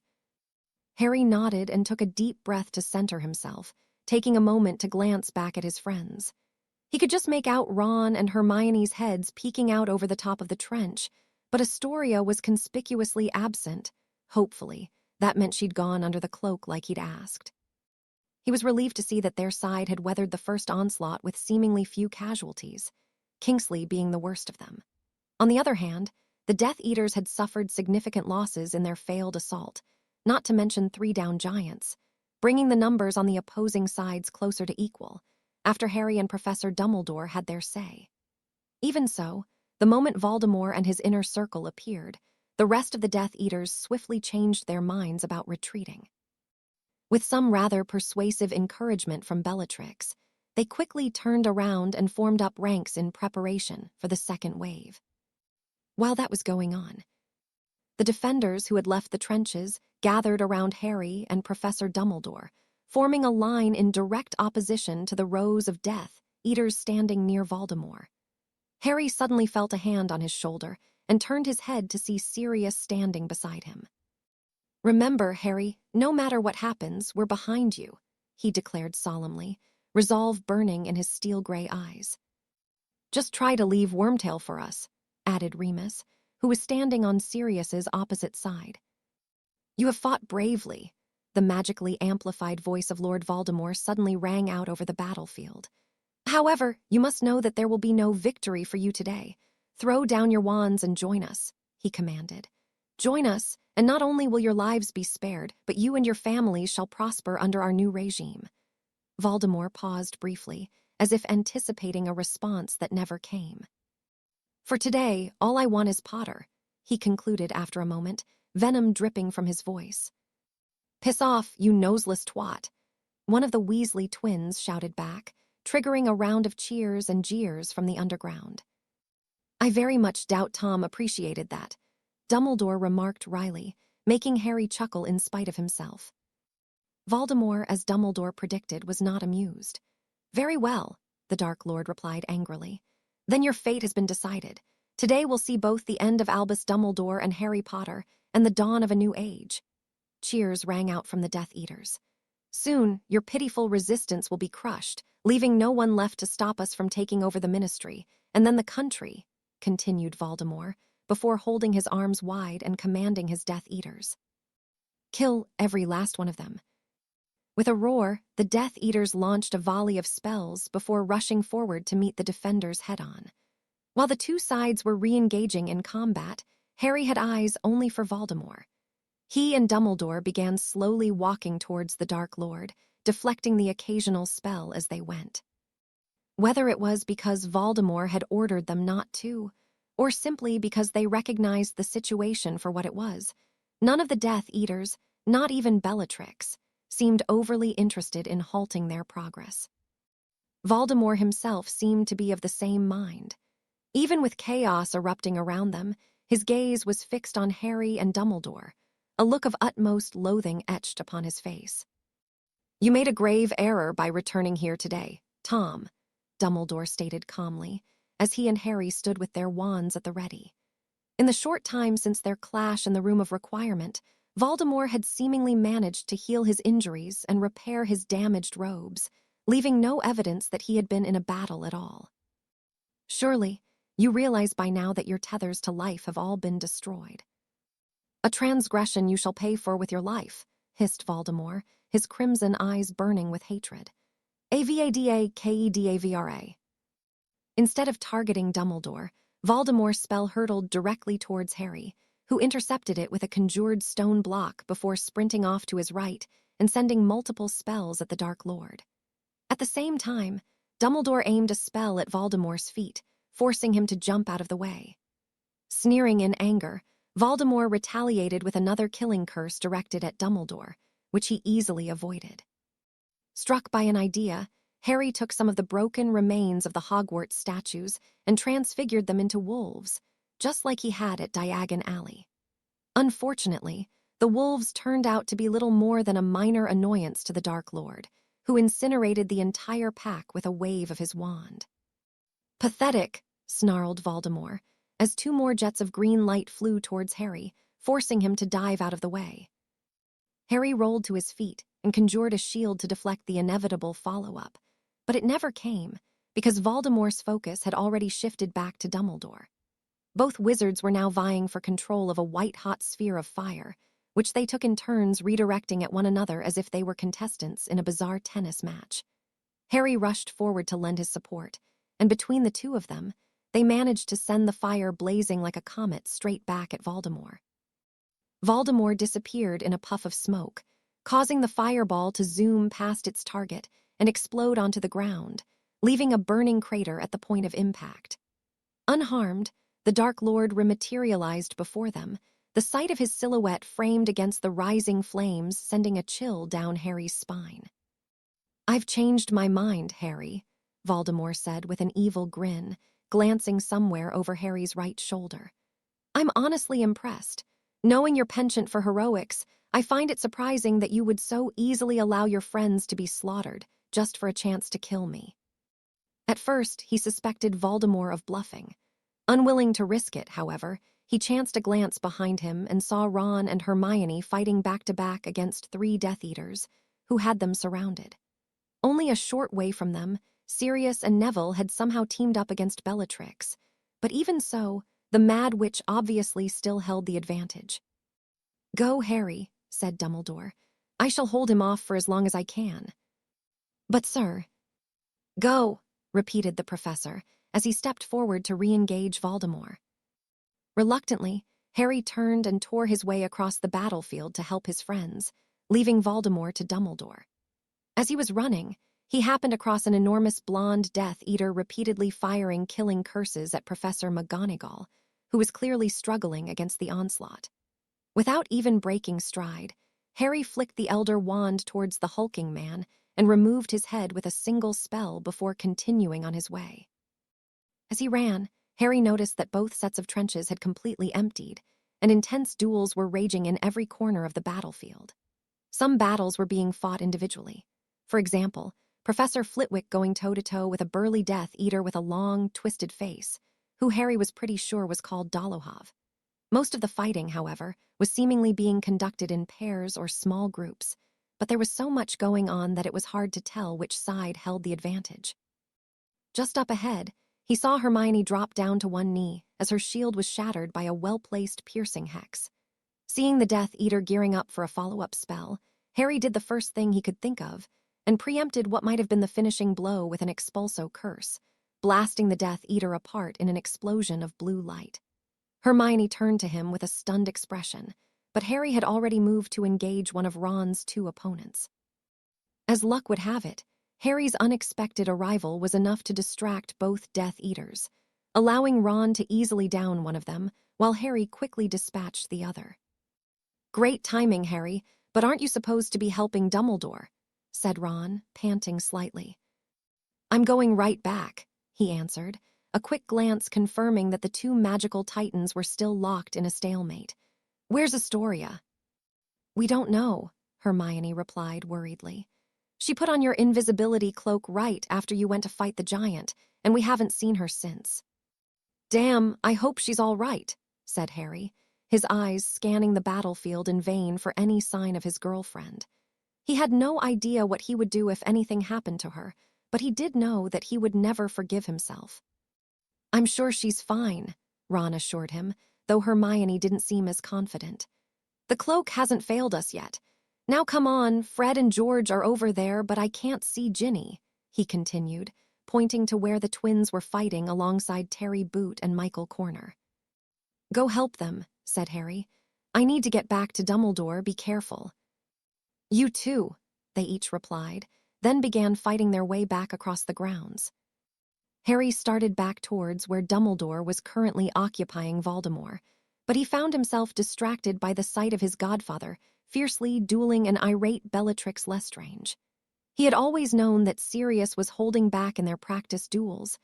Harry nodded and took a deep breath to center himself, taking a moment to glance back at his friends. He could just make out Ron and Hermione's heads peeking out over the top of the trench, but Astoria was conspicuously absent. Hopefully, that meant she'd gone under the cloak like he'd asked. He was relieved to see that their side had weathered the first onslaught with seemingly few casualties, Kingsley being the worst of them. On the other hand, the Death Eaters had suffered significant losses in their failed assault, not to mention 3 down giants, bringing the numbers on the opposing sides closer to equal, after Harry and Professor Dumbledore had their say. Even so, the moment Voldemort and his inner circle appeared, the rest of the Death Eaters swiftly changed their minds about retreating. With some rather persuasive encouragement from Bellatrix, they quickly turned around and formed up ranks in preparation for the second wave. While that was going on, the defenders who had left the trenches gathered around Harry and Professor Dumbledore, forming a line in direct opposition to the rows of Death Eaters standing near Voldemort. Harry suddenly felt a hand on his shoulder and turned his head to see Sirius standing beside him. Remember, Harry, no matter what happens, we're behind you, he declared solemnly, resolve burning in his steel-gray eyes. Just try to leave Wormtail for us, added Remus, who was standing on Sirius's opposite side. You have fought bravely, the magically amplified voice of Lord Voldemort suddenly rang out over the battlefield. However, you must know that there will be no victory for you today. Throw down your wands and join us, he commanded. Join us, and not only will your lives be spared, but you and your families shall prosper under our new regime. Voldemort paused briefly, as if anticipating a response that never came. For today, all I want is Potter, he concluded after a moment, venom dripping from his voice. Piss off, you noseless twat, one of the Weasley twins shouted back, triggering a round of cheers and jeers from the underground. I very much doubt Tom appreciated that, Dumbledore remarked wryly, making Harry chuckle in spite of himself. Voldemort, as Dumbledore predicted, was not amused. Very well, the Dark Lord replied angrily. Then your fate has been decided. Today we'll see both the end of Albus Dumbledore and Harry Potter, and the dawn of a new age. Cheers rang out from the Death Eaters. Soon, your pitiful resistance will be crushed, leaving no one left to stop us from taking over the Ministry, and then the country, continued Voldemort, before holding his arms wide and commanding his Death Eaters. Kill every last one of them. With a roar, the Death Eaters launched a volley of spells before rushing forward to meet the defenders head-on. While the two sides were re-engaging in combat, Harry had eyes only for Voldemort. He and Dumbledore began slowly walking towards the Dark Lord, deflecting the occasional spell as they went. Whether it was because Voldemort had ordered them not to, or simply because they recognized the situation for what it was, none of the Death Eaters, not even Bellatrix, seemed overly interested in halting their progress. Voldemort himself seemed to be of the same mind. Even with chaos erupting around them, his gaze was fixed on Harry and Dumbledore, a look of utmost loathing etched upon his face. You made a grave error by returning here today, Tom, Dumbledore stated calmly, as he and Harry stood with their wands at the ready. In the short time since their clash in the Room of Requirement, Voldemort had seemingly managed to heal his injuries and repair his damaged robes, leaving no evidence that he had been in a battle at all. Surely, you realize by now that your tethers to life have all been destroyed. A transgression you shall pay for with your life, hissed Voldemort, his crimson eyes burning with hatred. Avada-Kedavra. Instead of targeting Dumbledore, Voldemort's spell hurtled directly towards Harry, who intercepted it with a conjured stone block before sprinting off to his right and sending multiple spells at the Dark Lord. At the same time, Dumbledore aimed a spell at Voldemort's feet, forcing him to jump out of the way. Sneering in anger, Voldemort retaliated with another killing curse directed at Dumbledore, which he easily avoided. Struck by an idea, Harry took some of the broken remains of the Hogwarts statues and transfigured them into wolves, just like he had at Diagon Alley. Unfortunately, the wolves turned out to be little more than a minor annoyance to the Dark Lord, who incinerated the entire pack with a wave of his wand. Pathetic, snarled Voldemort, as two more jets of green light flew towards Harry, forcing him to dive out of the way. Harry rolled to his feet and conjured a shield to deflect the inevitable follow-up, but it never came, because Voldemort's focus had already shifted back to Dumbledore. Both wizards were now vying for control of a white-hot sphere of fire, which they took in turns redirecting at one another as if they were contestants in a bizarre tennis match. Harry rushed forward to lend his support, and between the two of them, they managed to send the fire blazing like a comet straight back at Voldemort. Voldemort disappeared in a puff of smoke, causing the fireball to zoom past its target and explode onto the ground, leaving a burning crater at the point of impact. Unharmed, the Dark Lord rematerialized before them, the sight of his silhouette framed against the rising flames sending a chill down Harry's spine. "I've changed my mind, Harry," Voldemort said with an evil grin, glancing somewhere over Harry's right shoulder. "I'm honestly impressed. Knowing your penchant for heroics, I find it surprising that you would so easily allow your friends to be slaughtered just for a chance to kill me." At first, he suspected Voldemort of bluffing. Unwilling to risk it, however, he chanced a glance behind him and saw Ron and Hermione fighting back-to-back against 3 Death Eaters, who had them surrounded. Only a short way from them, Sirius and Neville had somehow teamed up against Bellatrix, but even so, the Mad Witch obviously still held the advantage. "Go, Harry," said Dumbledore. "I shall hold him off for as long as I can." "But, sir—" "Go," repeated the professor, as he stepped forward to re-engage Voldemort. Reluctantly, Harry turned and tore his way across the battlefield to help his friends, leaving Voldemort to Dumbledore. As he was running, he happened across an enormous blonde Death Eater repeatedly firing killing curses at Professor McGonagall, who was clearly struggling against the onslaught. Without even breaking stride, Harry flicked the Elder Wand towards the hulking man and removed his head with a single spell before continuing on his way. As he ran, Harry noticed that both sets of trenches had completely emptied, and intense duels were raging in every corner of the battlefield. Some battles were being fought individually. For example, Professor Flitwick going toe-to-toe with a burly Death Eater with a long, twisted face, who Harry was pretty sure was called Dolohov. Most of the fighting, however, was seemingly being conducted in pairs or small groups, but there was so much going on that it was hard to tell which side held the advantage. Just up ahead, he saw Hermione drop down to one knee as her shield was shattered by a well-placed piercing hex. Seeing the Death Eater gearing up for a follow-up spell, Harry did the first thing he could think of and preempted what might have been the finishing blow with an expulso curse, blasting the Death Eater apart in an explosion of blue light. Hermione turned to him with a stunned expression, but Harry had already moved to engage one of Ron's 2 opponents. As luck would have it, Harry's unexpected arrival was enough to distract both Death Eaters, allowing Ron to easily down one of them, while Harry quickly dispatched the other. "Great timing, Harry, but aren't you supposed to be helping Dumbledore?" said Ron, panting slightly. "I'm going right back," he answered, a quick glance confirming that the 2 magical titans were still locked in a stalemate. "Where's Astoria?" "We don't know," Hermione replied worriedly. "She put on your invisibility cloak right after you went to fight the giant, and we haven't seen her since." "Damn, I hope she's all right," said Harry, his eyes scanning the battlefield in vain for any sign of his girlfriend. He had no idea what he would do if anything happened to her, but he did know that he would never forgive himself. "I'm sure she's fine," Ron assured him, though Hermione didn't seem as confident. "The cloak hasn't failed us yet. Now come on, Fred and George are over there, but I can't see Ginny," he continued, pointing to where the twins were fighting alongside Terry Boot and Michael Corner. "Go help them," said Harry. "I need to get back to Dumbledore, be careful." "You too," they each replied, then began fighting their way back across the grounds. Harry started back towards where Dumbledore was currently occupying Voldemort, but he found himself distracted by the sight of his godfather fiercely dueling an irate Bellatrix Lestrange. He had always known that Sirius was holding back in their practice duels.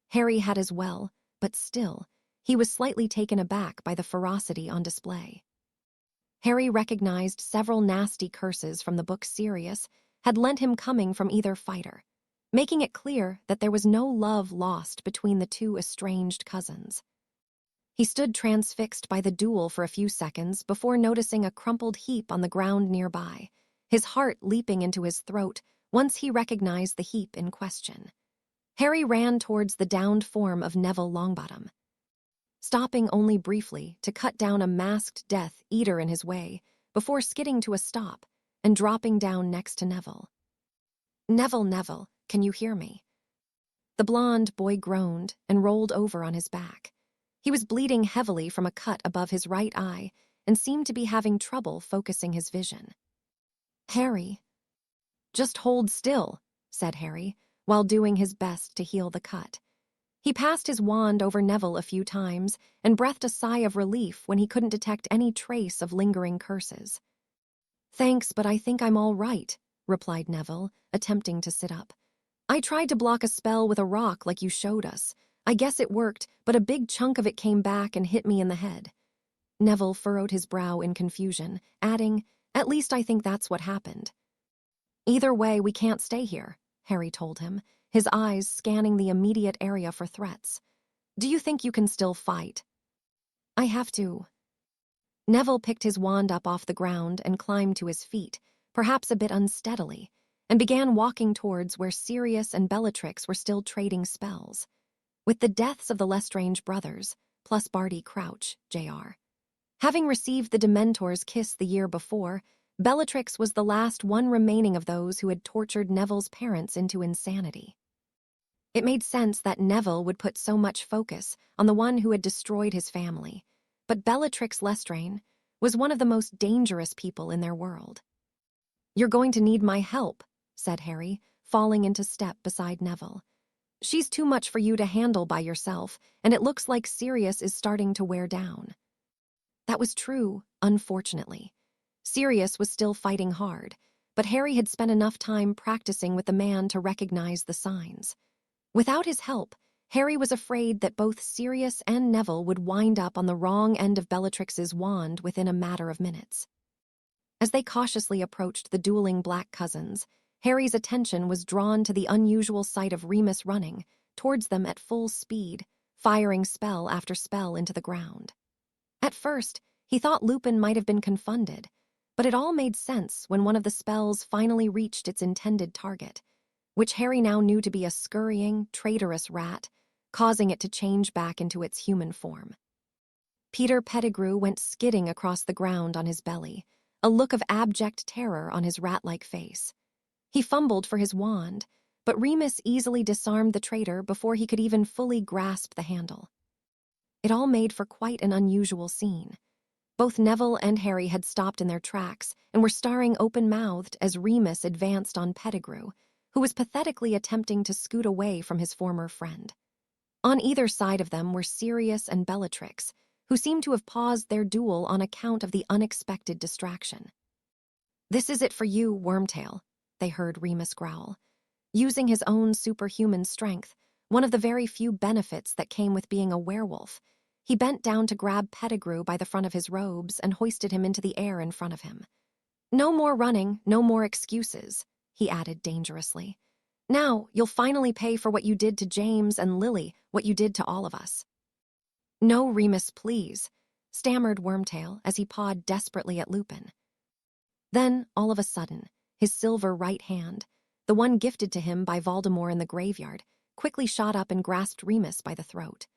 Harry had as well, but still, he was slightly taken aback by the ferocity on display. Harry recognized several nasty curses from the book Sirius had lent him coming from either fighter, making it clear that there was no love lost between the 2 estranged cousins. He stood transfixed by the duel for a few seconds before noticing a crumpled heap on the ground nearby, his heart leaping into his throat once he recognized the heap in question. Harry ran towards the downed form of Neville Longbottom, stopping only briefly to cut down a masked Death Eater in his way before skidding to a stop and dropping down next to Neville. "Neville, Neville, can you hear me?" The blonde boy groaned and rolled over on his back. He was bleeding heavily from a cut above his right eye and seemed to be having trouble focusing his vision. "Harry." "Just hold still," said Harry, while doing his best to heal the cut. He passed his wand over Neville a few times and breathed a sigh of relief when he couldn't detect any trace of lingering curses. "Thanks, but I think I'm all right," replied Neville, attempting to sit up. "I tried to block a spell with a rock like you showed us. I guess it worked, but a big chunk of it came back and hit me in the head." Neville furrowed his brow in confusion, adding, "At least I think that's what happened." "Either way, we can't stay here," Harry told him, his eyes scanning the immediate area for threats. "Do you think you can still fight?" I have to. Neville picked his wand up off the ground and climbed to his feet, perhaps a bit unsteadily, and began walking towards where Sirius and Bellatrix were still trading spells. With the deaths of the Lestrange brothers, plus Barty Crouch, Jr. Having received the Dementor's kiss the year before, Bellatrix was the last one remaining of those who had tortured Neville's parents into insanity. It made sense that Neville would put so much focus on the one who had destroyed his family, but Bellatrix Lestrange was one of the most dangerous people in their world. "You're going to need my help," said Harry, falling into step beside Neville. "She's too much for you to handle by yourself, and it looks like Sirius is starting to wear down." That was true, unfortunately. Sirius was still fighting hard, but Harry had spent enough time practicing with the man to recognize the signs. Without his help, Harry was afraid that both Sirius and Neville would wind up on the wrong end of Bellatrix's wand within a matter of minutes. As they cautiously approached the dueling black cousins, Harry's attention was drawn to the unusual sight of Remus running towards them at full speed, firing spell after spell into the ground. At first, he thought Lupin might have been confounded, but it all made sense when one of the spells finally reached its intended target, which Harry now knew to be a scurrying, traitorous rat, causing it to change back into its human form. Peter Pettigrew went skidding across the ground on his belly, a look of abject terror on his rat-like face. He fumbled for his wand, but Remus easily disarmed the traitor before he could even fully grasp the handle. It all made for quite an unusual scene. Both Neville and Harry had stopped in their tracks and were staring open-mouthed as Remus advanced on Pettigrew, who was pathetically attempting to scoot away from his former friend. On either side of them were Sirius and Bellatrix, who seemed to have paused their duel on account of the unexpected distraction. "This is it for you, Wormtail," they heard Remus growl. Using his own superhuman strength, one of the very few benefits that came with being a werewolf, he bent down to grab Pettigrew by the front of his robes and hoisted him into the air in front of him. "No more running, no more excuses," he added dangerously. "Now, you'll finally pay for what you did to James and Lily, what you did to all of us." "No, Remus, please," stammered Wormtail as he pawed desperately at Lupin. Then, all of a sudden, his silver right hand, the one gifted to him by Voldemort in the graveyard, quickly shot up and grasped Remus by the throat.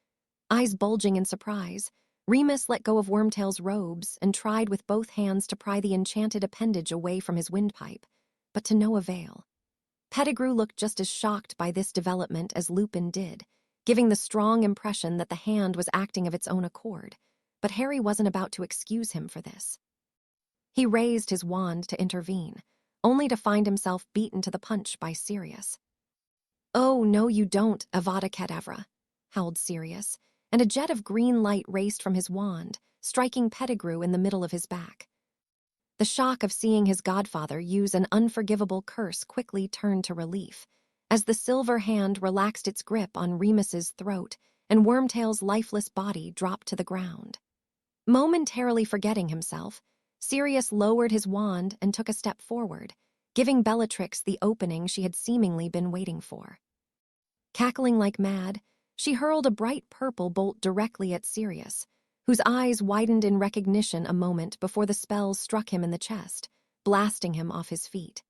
Eyes bulging in surprise, Remus let go of Wormtail's robes and tried with both hands to pry the enchanted appendage away from his windpipe, but to no avail. Pettigrew looked just as shocked by this development as Lupin did, giving the strong impression that the hand was acting of its own accord, but Harry wasn't about to excuse him for this. He raised his wand to intervene, only to find himself beaten to the punch by Sirius. "Oh, no you don't, Avada Kedavra," howled Sirius, and a jet of green light raced from his wand, striking Pettigrew in the middle of his back. The shock of seeing his godfather use an unforgivable curse quickly turned to relief, as the silver hand relaxed its grip on Remus's throat and Wormtail's lifeless body dropped to the ground. Momentarily forgetting himself, Sirius lowered his wand and took a step forward, giving Bellatrix the opening she had seemingly been waiting for. Cackling like mad, she hurled a bright purple bolt directly at Sirius, whose eyes widened in recognition a moment before the spell struck him in the chest, blasting him off his feet.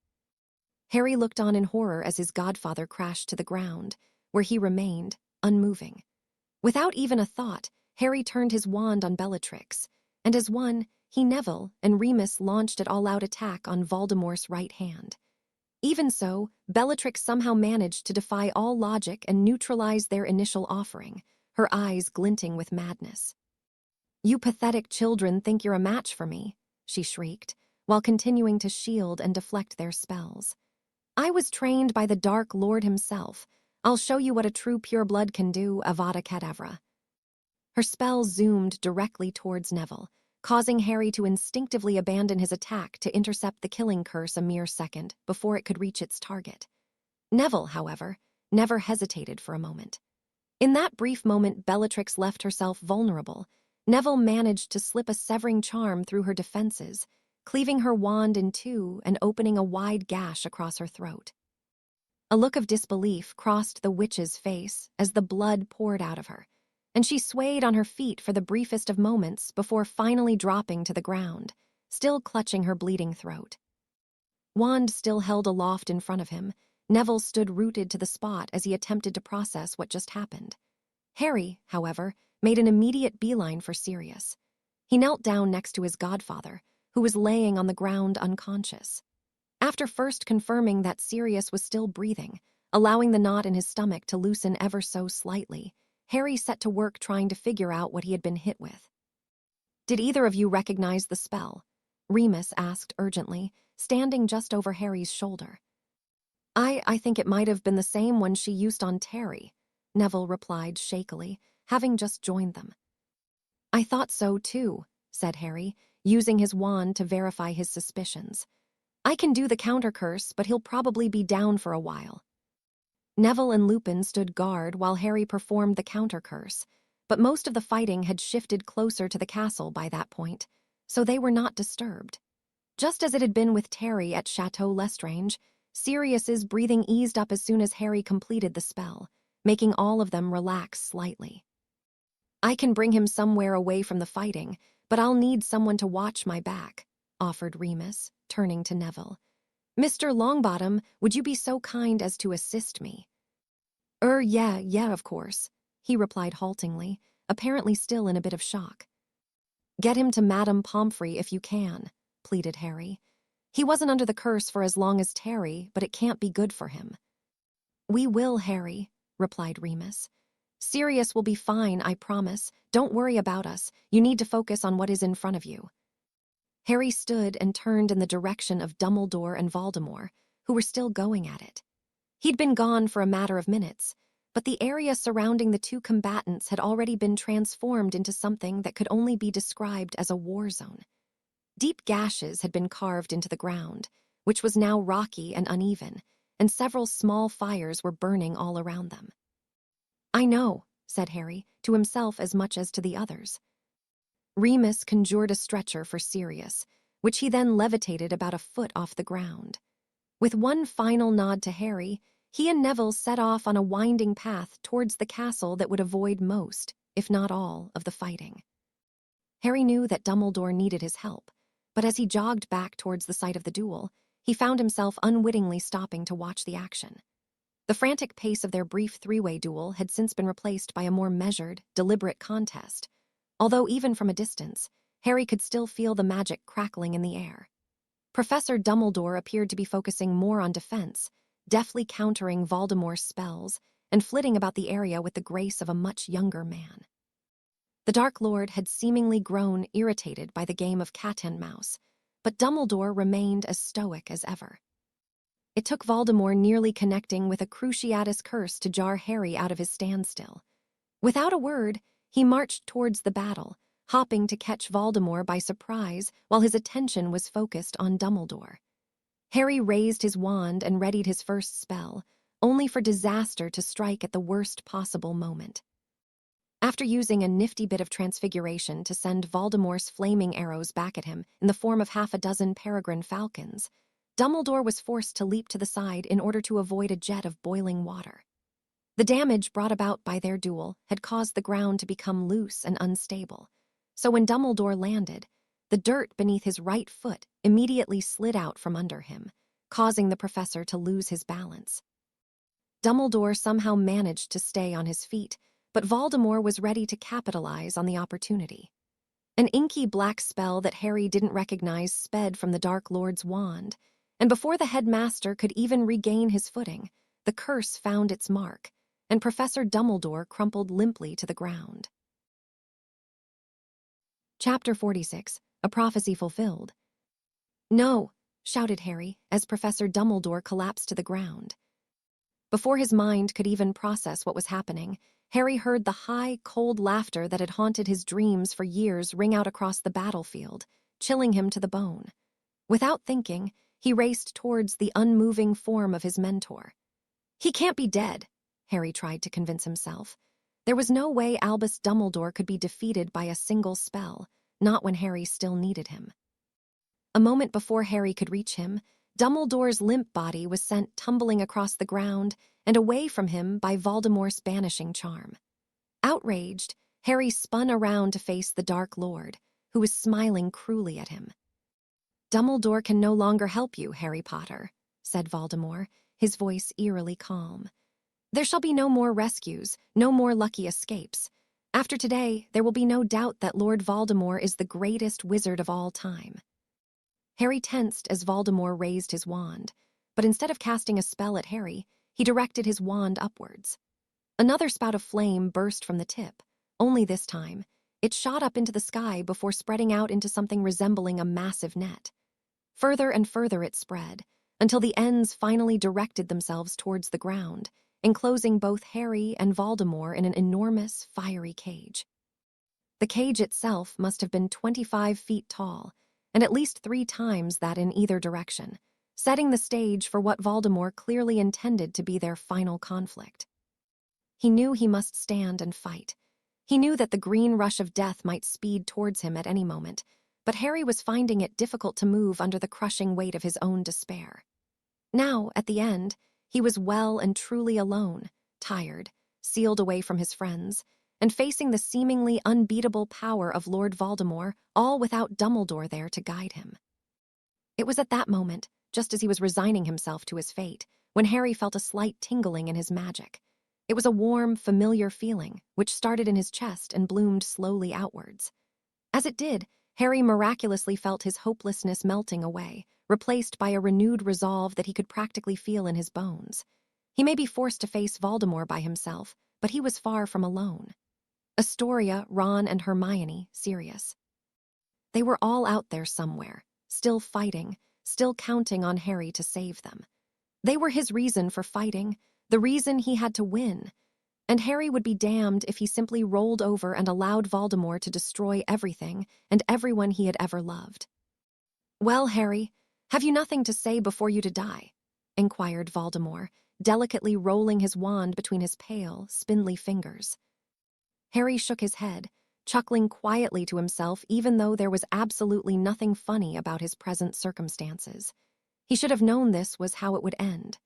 Harry looked on in horror as his godfather crashed to the ground, where he remained, unmoving. Without even a thought, Harry turned his wand on Bellatrix, and as one, he, Neville, and Remus launched an all-out attack on Voldemort's right hand. Even so, Bellatrix somehow managed to defy all logic and neutralize their initial offering, her eyes glinting with madness. "You pathetic children think you're a match for me," she shrieked, while continuing to shield and deflect their spells. "I was trained by the Dark Lord himself. I'll show you what a true pureblood can do, Avada Kedavra." Her spell zoomed directly towards Neville, causing Harry to instinctively abandon his attack to intercept the killing curse a mere second before it could reach its target. Neville, however, never hesitated for a moment. In that brief moment Bellatrix left herself vulnerable, Neville managed to slip a severing charm through her defenses, cleaving her wand in two and opening a wide gash across her throat. A look of disbelief crossed the witch's face as the blood poured out of her, and she swayed on her feet for the briefest of moments before finally dropping to the ground, still clutching her bleeding throat. Wand still held aloft in front of him, Neville stood rooted to the spot as he attempted to process what just happened. Harry, however, made an immediate beeline for Sirius. He knelt down next to his godfather, who was laying on the ground unconscious. After first confirming that Sirius was still breathing, allowing the knot in his stomach to loosen ever so slightly, Harry set to work trying to figure out what he had been hit with. "Did either of you recognize the spell?" Remus asked urgently, standing just over Harry's shoulder. I think it might have been the same one she used on Terry," Neville replied shakily, having just joined them. "I thought so too," said Harry, using his wand to verify his suspicions. "I can do the counter curse, but he'll probably be down for a while." Neville and Lupin stood guard while Harry performed the counter curse, but most of the fighting had shifted closer to the castle by that point, so they were not disturbed. Just as it had been with Terry at Chateau Lestrange, Sirius's breathing eased up as soon as Harry completed the spell, making all of them relax slightly. "I can bring him somewhere away from the fighting, but I'll need someone to watch my back," offered Remus, turning to Neville. "Mr. Longbottom, would you be so kind as to assist me?" Yeah, of course," he replied haltingly, apparently still in a bit of shock. "Get him to Madame Pomfrey if you can," pleaded Harry. "He wasn't under the curse for as long as Terry, but it can't be good for him." "We will, Harry," replied Remus. "Sirius will be fine, I promise. Don't worry about us. You need to focus on what is in front of you." Harry stood and turned in the direction of Dumbledore and Voldemort, who were still going at it. He'd been gone for a matter of minutes, but the area surrounding the two combatants had already been transformed into something that could only be described as a war zone. Deep gashes had been carved into the ground, which was now rocky and uneven, and several small fires were burning all around them. "I know," said Harry, to himself as much as to the others. Remus conjured a stretcher for Sirius, which he then levitated about a foot off the ground. With one final nod to Harry, he and Neville set off on a winding path towards the castle that would avoid most, if not all, of the fighting. Harry knew that Dumbledore needed his help, but as he jogged back towards the site of the duel, he found himself unwittingly stopping to watch the action. The frantic pace of their brief three-way duel had since been replaced by a more measured, deliberate contest, although even from a distance, Harry could still feel the magic crackling in the air. Professor Dumbledore appeared to be focusing more on defense, deftly countering Voldemort's spells and flitting about the area with the grace of a much younger man. The Dark Lord had seemingly grown irritated by the game of cat and mouse, but Dumbledore remained as stoic as ever. It took Voldemort nearly connecting with a Cruciatus curse to jar Harry out of his standstill. Without a word, he marched towards the battle, hopping to catch Voldemort by surprise while his attention was focused on Dumbledore. Harry raised his wand and readied his first spell, only for disaster to strike at the worst possible moment. After using a nifty bit of transfiguration to send Voldemort's flaming arrows back at him in the form of half a dozen peregrine falcons, Dumbledore was forced to leap to the side in order to avoid a jet of boiling water. The damage brought about by their duel had caused the ground to become loose and unstable, so when Dumbledore landed, the dirt beneath his right foot immediately slid out from under him, causing the professor to lose his balance. Dumbledore somehow managed to stay on his feet, but Voldemort was ready to capitalize on the opportunity. An inky black spell that Harry didn't recognize sped from the Dark Lord's wand, and before the headmaster could even regain his footing, the curse found its mark, and Professor Dumbledore crumpled limply to the ground. Chapter 46, A Prophecy Fulfilled. "No!" shouted Harry as Professor Dumbledore collapsed to the ground. Before his mind could even process what was happening, Harry heard the high, cold laughter that had haunted his dreams for years ring out across the battlefield, chilling him to the bone. Without thinking, he raced towards the unmoving form of his mentor. "He can't be dead," Harry tried to convince himself. There was no way Albus Dumbledore could be defeated by a single spell, not when Harry still needed him. A moment before Harry could reach him, Dumbledore's limp body was sent tumbling across the ground and away from him by Voldemort's banishing charm. Outraged, Harry spun around to face the Dark Lord, who was smiling cruelly at him. "Dumbledore can no longer help you, Harry Potter," said Voldemort, his voice eerily calm. "There shall be no more rescues, no more lucky escapes. After today, there will be no doubt that Lord Voldemort is the greatest wizard of all time." Harry tensed as Voldemort raised his wand, but instead of casting a spell at Harry, he directed his wand upwards. Another spout of flame burst from the tip, only this time, it shot up into the sky before spreading out into something resembling a massive net. Further and further it spread, until the ends finally directed themselves towards the ground, enclosing both Harry and Voldemort in an enormous, fiery cage. The cage itself must have been 25 feet tall, and at least 3 times that in either direction, setting the stage for what Voldemort clearly intended to be their final conflict. He knew he must stand and fight. He knew that the green rush of death might speed towards him at any moment, but Harry was finding it difficult to move under the crushing weight of his own despair. Now, at the end, he was well and truly alone, tired, sealed away from his friends, and facing the seemingly unbeatable power of Lord Voldemort, all without Dumbledore there to guide him. It was at that moment, just as he was resigning himself to his fate, when Harry felt a slight tingling in his magic. It was a warm, familiar feeling, which started in his chest and bloomed slowly outwards. As it did, Harry miraculously felt his hopelessness melting away, replaced by a renewed resolve that he could practically feel in his bones. He may be forced to face Voldemort by himself, but he was far from alone. Astoria, Ron, and Hermione, Sirius. They were all out there somewhere, still fighting, still counting on Harry to save them. They were his reason for fighting, the reason he had to win. And Harry would be damned if he simply rolled over and allowed Voldemort to destroy everything and everyone he had ever loved. "Well, Harry, have you nothing to say before you to die?" inquired Voldemort, delicately rolling his wand between his pale, spindly fingers. Harry shook his head, chuckling quietly to himself even though there was absolutely nothing funny about his present circumstances. He should have known this was how it would end.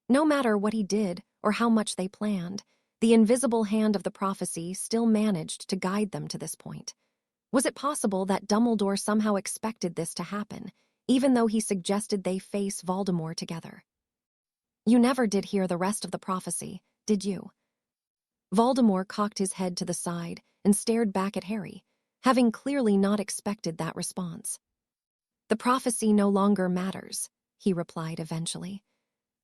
No matter what he did or how much they planned, the invisible hand of the prophecy still managed to guide them to this point. Was it possible that Dumbledore somehow expected this to happen, even though he suggested they face Voldemort together? "You never did hear the rest of the prophecy, did you?" Voldemort cocked his head to the side and stared back at Harry, having clearly not expected that response. "The prophecy no longer matters," he replied eventually.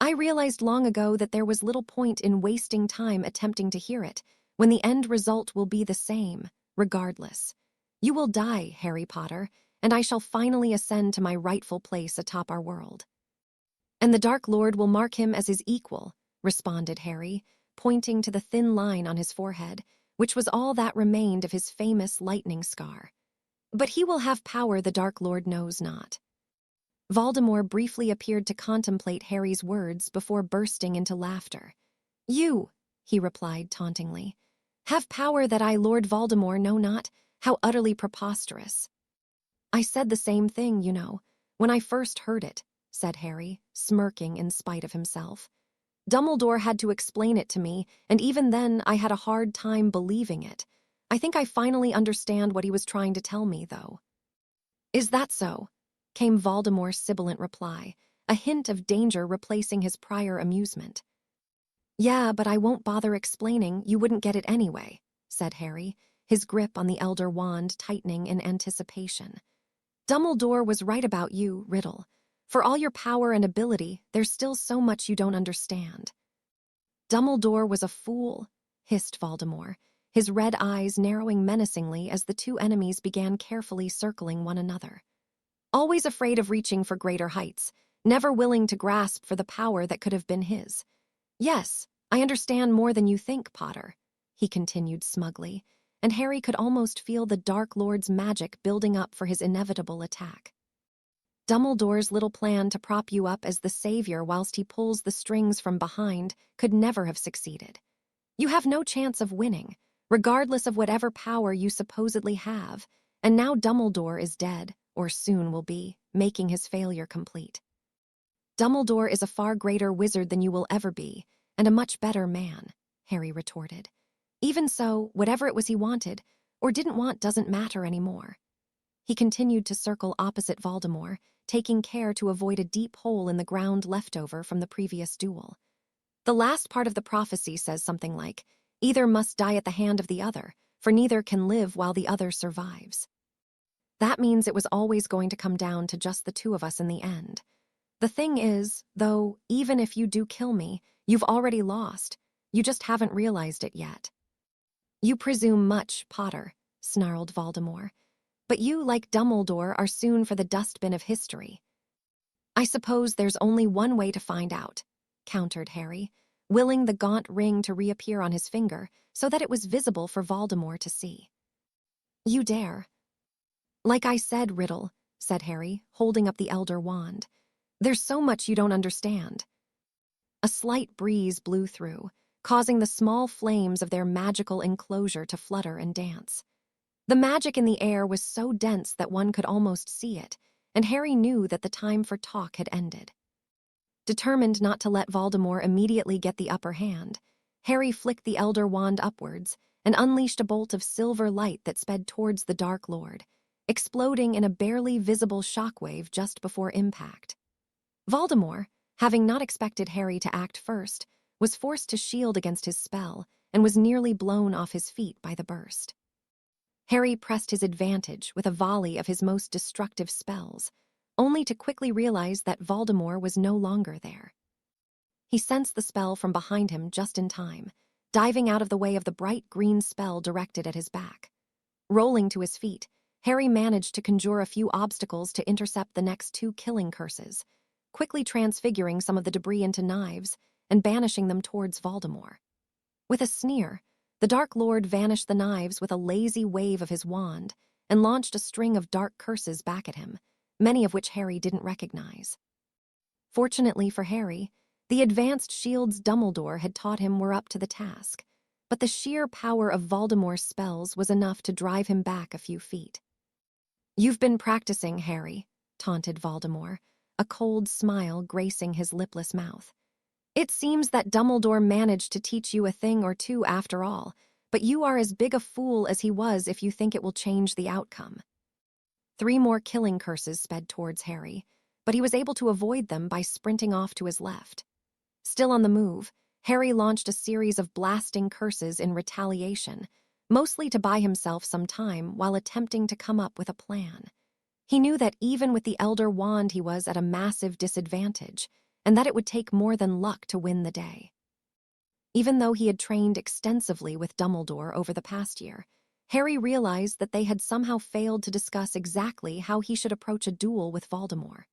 "I realized long ago that there was little point in wasting time attempting to hear it, when the end result will be the same, regardless. You will die, Harry Potter, and I shall finally ascend to my rightful place atop our world." "And the Dark Lord will mark him as his equal," responded Harry, pointing to the thin line on his forehead, which was all that remained of his famous lightning scar. "But he will have power the Dark Lord knows not." Voldemort briefly appeared to contemplate Harry's words before bursting into laughter. "You," he replied tauntingly, "have power that I, Lord Voldemort, know not? How utterly preposterous." "I said the same thing, you know, when I first heard it," said Harry, smirking in spite of himself. "Dumbledore had to explain it to me, and even then I had a hard time believing it. I think I finally understand what he was trying to tell me, though." "Is that so?" came Voldemort's sibilant reply, a hint of danger replacing his prior amusement. "Yeah, but I won't bother explaining, you wouldn't get it anyway," said Harry, his grip on the Elder Wand tightening in anticipation. "Dumbledore was right about you, Riddle. For all your power and ability, there's still so much you don't understand." "Dumbledore was a fool," hissed Voldemort, his red eyes narrowing menacingly as the two enemies began carefully circling one another. "Always afraid of reaching for greater heights, never willing to grasp for the power that could have been his. Yes, I understand more than you think, Potter," he continued smugly, and Harry could almost feel the Dark Lord's magic building up for his inevitable attack. "Dumbledore's little plan to prop you up as the savior whilst he pulls the strings from behind could never have succeeded. You have no chance of winning, regardless of whatever power you supposedly have, and now Dumbledore is dead, or soon will be, making his failure complete. Dumbledore is a far greater wizard than you will ever be, and a much better man," Harry retorted. Even so, whatever it was he wanted, or didn't want, doesn't matter anymore. He continued to circle opposite Voldemort, taking care to avoid a deep hole in the ground left over from the previous duel. The last part of the prophecy says something like, "Either must die at the hand of the other, for neither can live while the other survives." That means it was always going to come down to just the two of us in the end. The thing is, though, even if you do kill me, you've already lost. You just haven't realized it yet. "You presume much, Potter," snarled Voldemort. "But you, like Dumbledore, are soon for the dustbin of history." "I suppose there's only one way to find out," countered Harry, willing the gaunt ring to reappear on his finger so that it was visible for Voldemort to see. "You dare." "Like I said, Riddle," said Harry, holding up the Elder Wand. "There's so much you don't understand." A slight breeze blew through, causing the small flames of their magical enclosure to flutter and dance. The magic in the air was so dense that one could almost see it, and Harry knew that the time for talk had ended. Determined not to let Voldemort immediately get the upper hand, Harry flicked the Elder Wand upwards and unleashed a bolt of silver light that sped towards the Dark Lord, exploding in a barely visible shockwave just before impact. Voldemort, having not expected Harry to act first, was forced to shield against his spell and was nearly blown off his feet by the burst. Harry pressed his advantage with a volley of his most destructive spells, only to quickly realize that Voldemort was no longer there. He sensed the spell from behind him just in time, diving out of the way of the bright green spell directed at his back. Rolling to his feet, Harry managed to conjure a few obstacles to intercept the next two killing curses, quickly transfiguring some of the debris into knives and banishing them towards Voldemort. With a sneer, the Dark Lord vanished the knives with a lazy wave of his wand and launched a string of dark curses back at him, many of which Harry didn't recognize. Fortunately for Harry, the advanced shields Dumbledore had taught him were up to the task, but the sheer power of Voldemort's spells was enough to drive him back a few feet. "You've been practicing, Harry," taunted Voldemort, a cold smile gracing his lipless mouth. "It seems that Dumbledore managed to teach you a thing or two after all, but you are as big a fool as he was if you think it will change the outcome." 3 more killing curses sped towards Harry, but he was able to avoid them by sprinting off to his left. Still on the move, Harry launched a series of blasting curses in retaliation, mostly to buy himself some time while attempting to come up with a plan. He knew that even with the Elder Wand he was at a massive disadvantage, and that it would take more than luck to win the day. Even though he had trained extensively with Dumbledore over the past year, Harry realized that they had somehow failed to discuss exactly how he should approach a duel with Voldemort.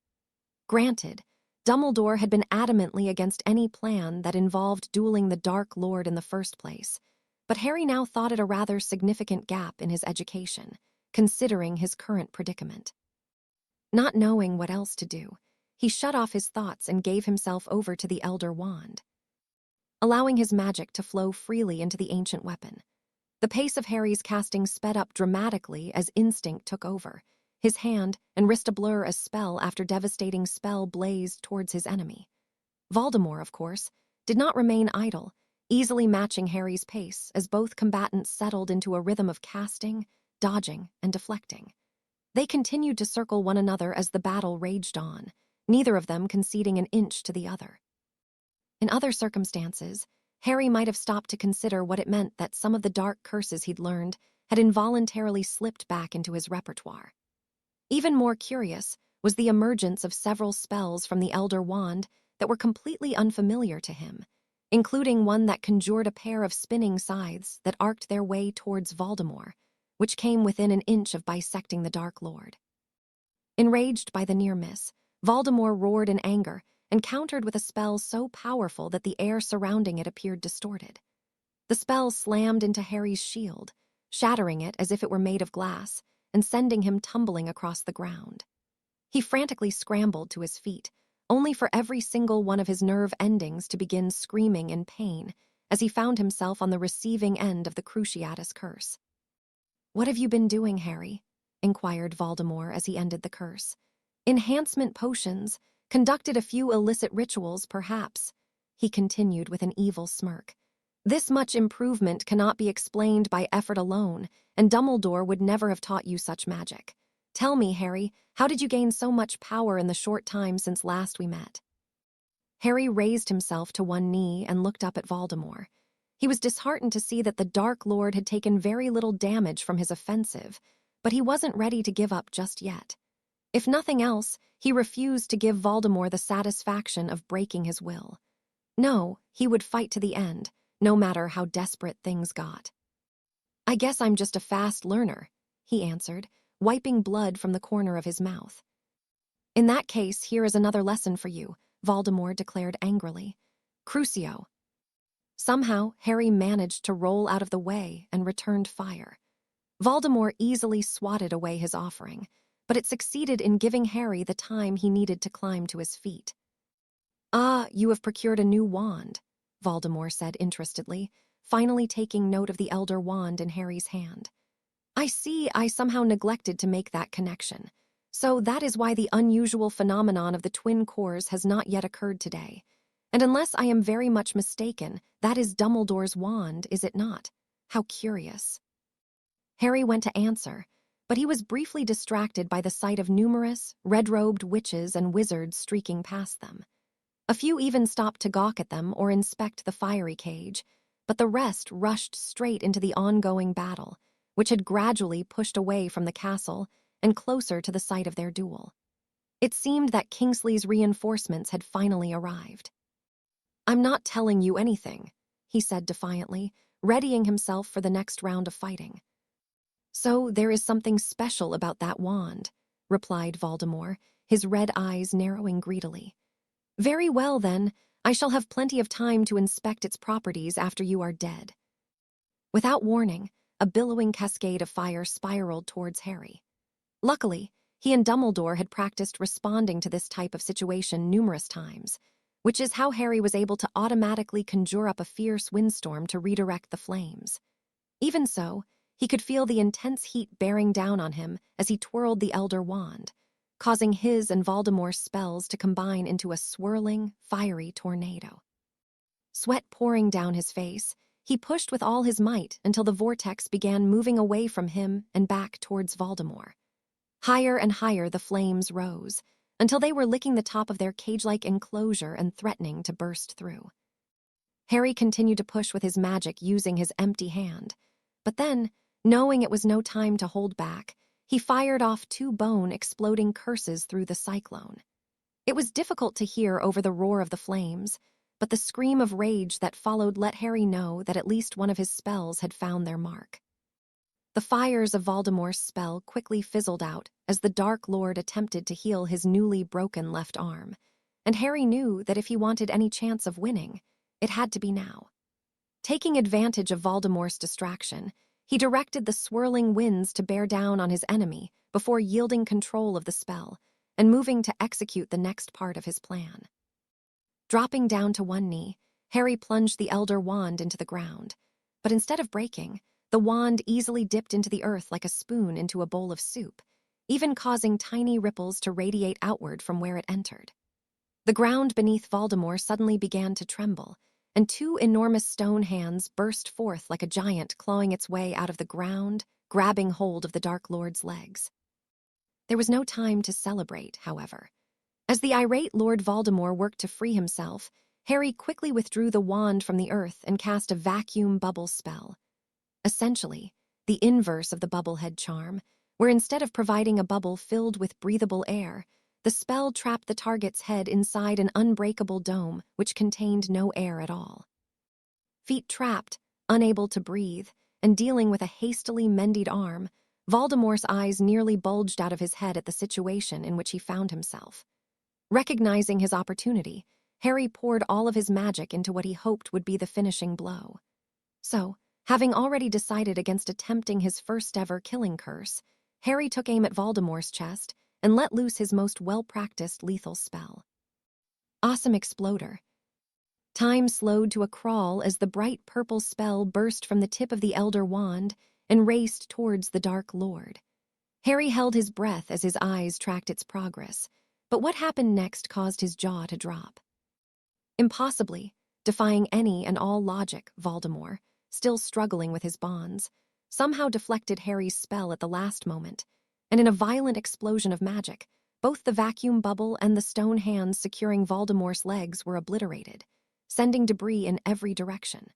Granted, Dumbledore had been adamantly against any plan that involved dueling the Dark Lord in the first place, but Harry now thought it a rather significant gap in his education, considering his current predicament. Not knowing what else to do, he shut off his thoughts and gave himself over to the Elder Wand, allowing his magic to flow freely into the ancient weapon. The pace of Harry's casting sped up dramatically as instinct took over, his hand and wrist ablur as spell after devastating spell blazed towards his enemy. Voldemort, of course, did not remain idle, easily matching Harry's pace as both combatants settled into a rhythm of casting, dodging, and deflecting. They continued to circle one another as the battle raged on, neither of them conceding an inch to the other. In other circumstances, Harry might have stopped to consider what it meant that some of the dark curses he'd learned had involuntarily slipped back into his repertoire. Even more curious was the emergence of several spells from the Elder Wand that were completely unfamiliar to him, including one that conjured a pair of spinning scythes that arced their way towards Voldemort, which came within an inch of bisecting the Dark Lord. Enraged by the near miss, Voldemort roared in anger and countered with a spell so powerful that the air surrounding it appeared distorted. The spell slammed into Harry's shield, shattering it as if it were made of glass and sending him tumbling across the ground. He frantically scrambled to his feet, only for every single one of his nerve endings to begin screaming in pain as he found himself on the receiving end of the Cruciatus curse. "What have you been doing, Harry?" inquired Voldemort as he ended the curse. "Enhancement potions, conducted a few illicit rituals, perhaps," he continued with an evil smirk. This much improvement cannot be explained by effort alone, and Dumbledore would never have taught you such magic. Tell me, Harry, how did you gain so much power in the short time since last we met? Harry raised himself to one knee and looked up at Voldemort. He was disheartened to see that the Dark Lord had taken very little damage from his offensive, but he wasn't ready to give up just yet. If nothing else, he refused to give Voldemort the satisfaction of breaking his will. No, he would fight to the end, no matter how desperate things got. I guess I'm just a fast learner, he answered, wiping blood from the corner of his mouth. In that case, here is another lesson for you, Voldemort declared angrily. Crucio. Somehow, Harry managed to roll out of the way and returned fire. Voldemort easily swatted away his offering, but it succeeded in giving Harry the time he needed to climb to his feet. Ah, you have procured a new wand, Voldemort said interestedly, finally taking note of the Elder Wand in Harry's hand. I see I somehow neglected to make that connection. So that is why the unusual phenomenon of the twin cores has not yet occurred today. And unless I am very much mistaken, that is Dumbledore's wand, is it not? How curious. Harry went to answer, but he was briefly distracted by the sight of numerous, red-robed witches and wizards streaking past them. A few even stopped to gawk at them or inspect the fiery cage, but the rest rushed straight into the ongoing battle, which had gradually pushed away from the castle and closer to the site of their duel. It seemed that Kingsley's reinforcements had finally arrived. I'm not telling you anything, he said defiantly, readying himself for the next round of fighting. So there is something special about that wand, replied Voldemort, his red eyes narrowing greedily. Very well, then, I shall have plenty of time to inspect its properties after you are dead. Without warning, a billowing cascade of fire spiraled towards Harry. Luckily, he and Dumbledore had practiced responding to this type of situation numerous times, which is how Harry was able to automatically conjure up a fierce windstorm to redirect the flames. Even so, he could feel the intense heat bearing down on him as he twirled the Elder Wand, causing his and Voldemort's spells to combine into a swirling, fiery tornado. Sweat pouring down his face, he pushed with all his might until the vortex began moving away from him and back towards Voldemort. Higher and higher the flames rose, until they were licking the top of their cage-like enclosure and threatening to burst through. Harry continued to push with his magic using his empty hand, but then, knowing it was no time to hold back, he fired off 2 bone-exploding curses through the cyclone. It was difficult to hear over the roar of the flames, but the scream of rage that followed let Harry know that at least one of his spells had found their mark. The fires of Voldemort's spell quickly fizzled out as the Dark Lord attempted to heal his newly broken left arm, and Harry knew that if he wanted any chance of winning, it had to be now. Taking advantage of Voldemort's distraction, he directed the swirling winds to bear down on his enemy before yielding control of the spell and moving to execute the next part of his plan. Dropping down to one knee, Harry plunged the Elder Wand into the ground, but instead of breaking, the wand easily dipped into the earth like a spoon into a bowl of soup, even causing tiny ripples to radiate outward from where it entered. The ground beneath Voldemort suddenly began to tremble, and 2 enormous stone hands burst forth like a giant clawing its way out of the ground, grabbing hold of the Dark Lord's legs. There was no time to celebrate, however. As the irate Lord Voldemort worked to free himself, Harry quickly withdrew the wand from the earth and cast a vacuum bubble spell. Essentially, the inverse of the bubblehead charm, where instead of providing a bubble filled with breathable air, the spell trapped the target's head inside an unbreakable dome which contained no air at all. Feet trapped, unable to breathe, and dealing with a hastily mended arm, Voldemort's eyes nearly bulged out of his head at the situation in which he found himself. Recognizing his opportunity, Harry poured all of his magic into what he hoped would be the finishing blow. So, having already decided against attempting his first-ever killing curse, Harry took aim at Voldemort's chest and let loose his most well-practiced lethal spell. Awesome Exploder. Time slowed to a crawl as the bright purple spell burst from the tip of the Elder Wand and raced towards the Dark Lord. Harry held his breath as his eyes tracked its progress, but what happened next caused his jaw to drop. Impossibly, defying any and all logic. Voldemort, still struggling with his bonds, somehow deflected Harry's spell at the last moment, and in a violent explosion of magic, both the vacuum bubble and the stone hands securing Voldemort's legs were obliterated, sending debris in every direction.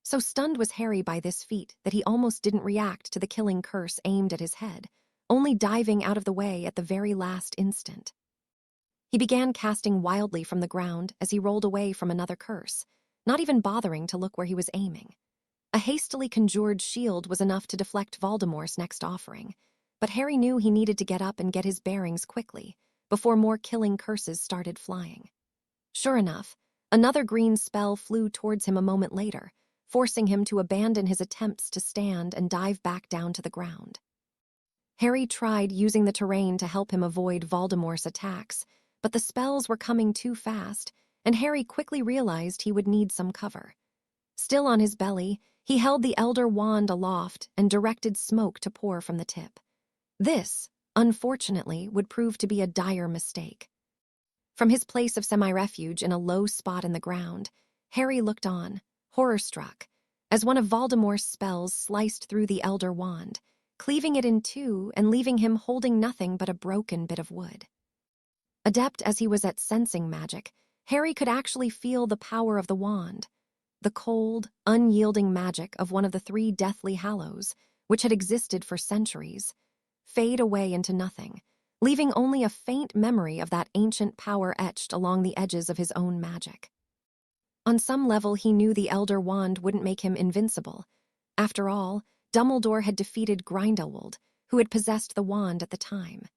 So stunned was Harry by this feat that he almost didn't react to the killing curse aimed at his head, only diving out of the way at the very last instant. He began casting wildly from the ground as he rolled away from another curse, not even bothering to look where he was aiming. A hastily conjured shield was enough to deflect Voldemort's next offering, but Harry knew he needed to get up and get his bearings quickly before more killing curses started flying. Sure enough, another green spell flew towards him a moment later, forcing him to abandon his attempts to stand and dive back down to the ground. Harry tried using the terrain to help him avoid Voldemort's attacks, but the spells were coming too fast, and Harry quickly realized he would need some cover. Still on his belly, he held the Elder Wand aloft and directed smoke to pour from the tip. This, unfortunately, would prove to be a dire mistake. From his place of semi-refuge in a low spot in the ground, Harry looked on, horror-struck, as one of Voldemort's spells sliced through the Elder Wand, cleaving it in two and leaving him holding nothing but a broken bit of wood. Adept as he was at sensing magic, Harry could actually feel the power of the wand, the cold, unyielding magic of one of the 3 Deathly Hallows, which had existed for centuries, fade away into nothing, leaving only a faint memory of that ancient power etched along the edges of his own magic. On some level, he knew the Elder Wand wouldn't make him invincible. After all, Dumbledore had defeated Grindelwald, who had possessed the wand at the time.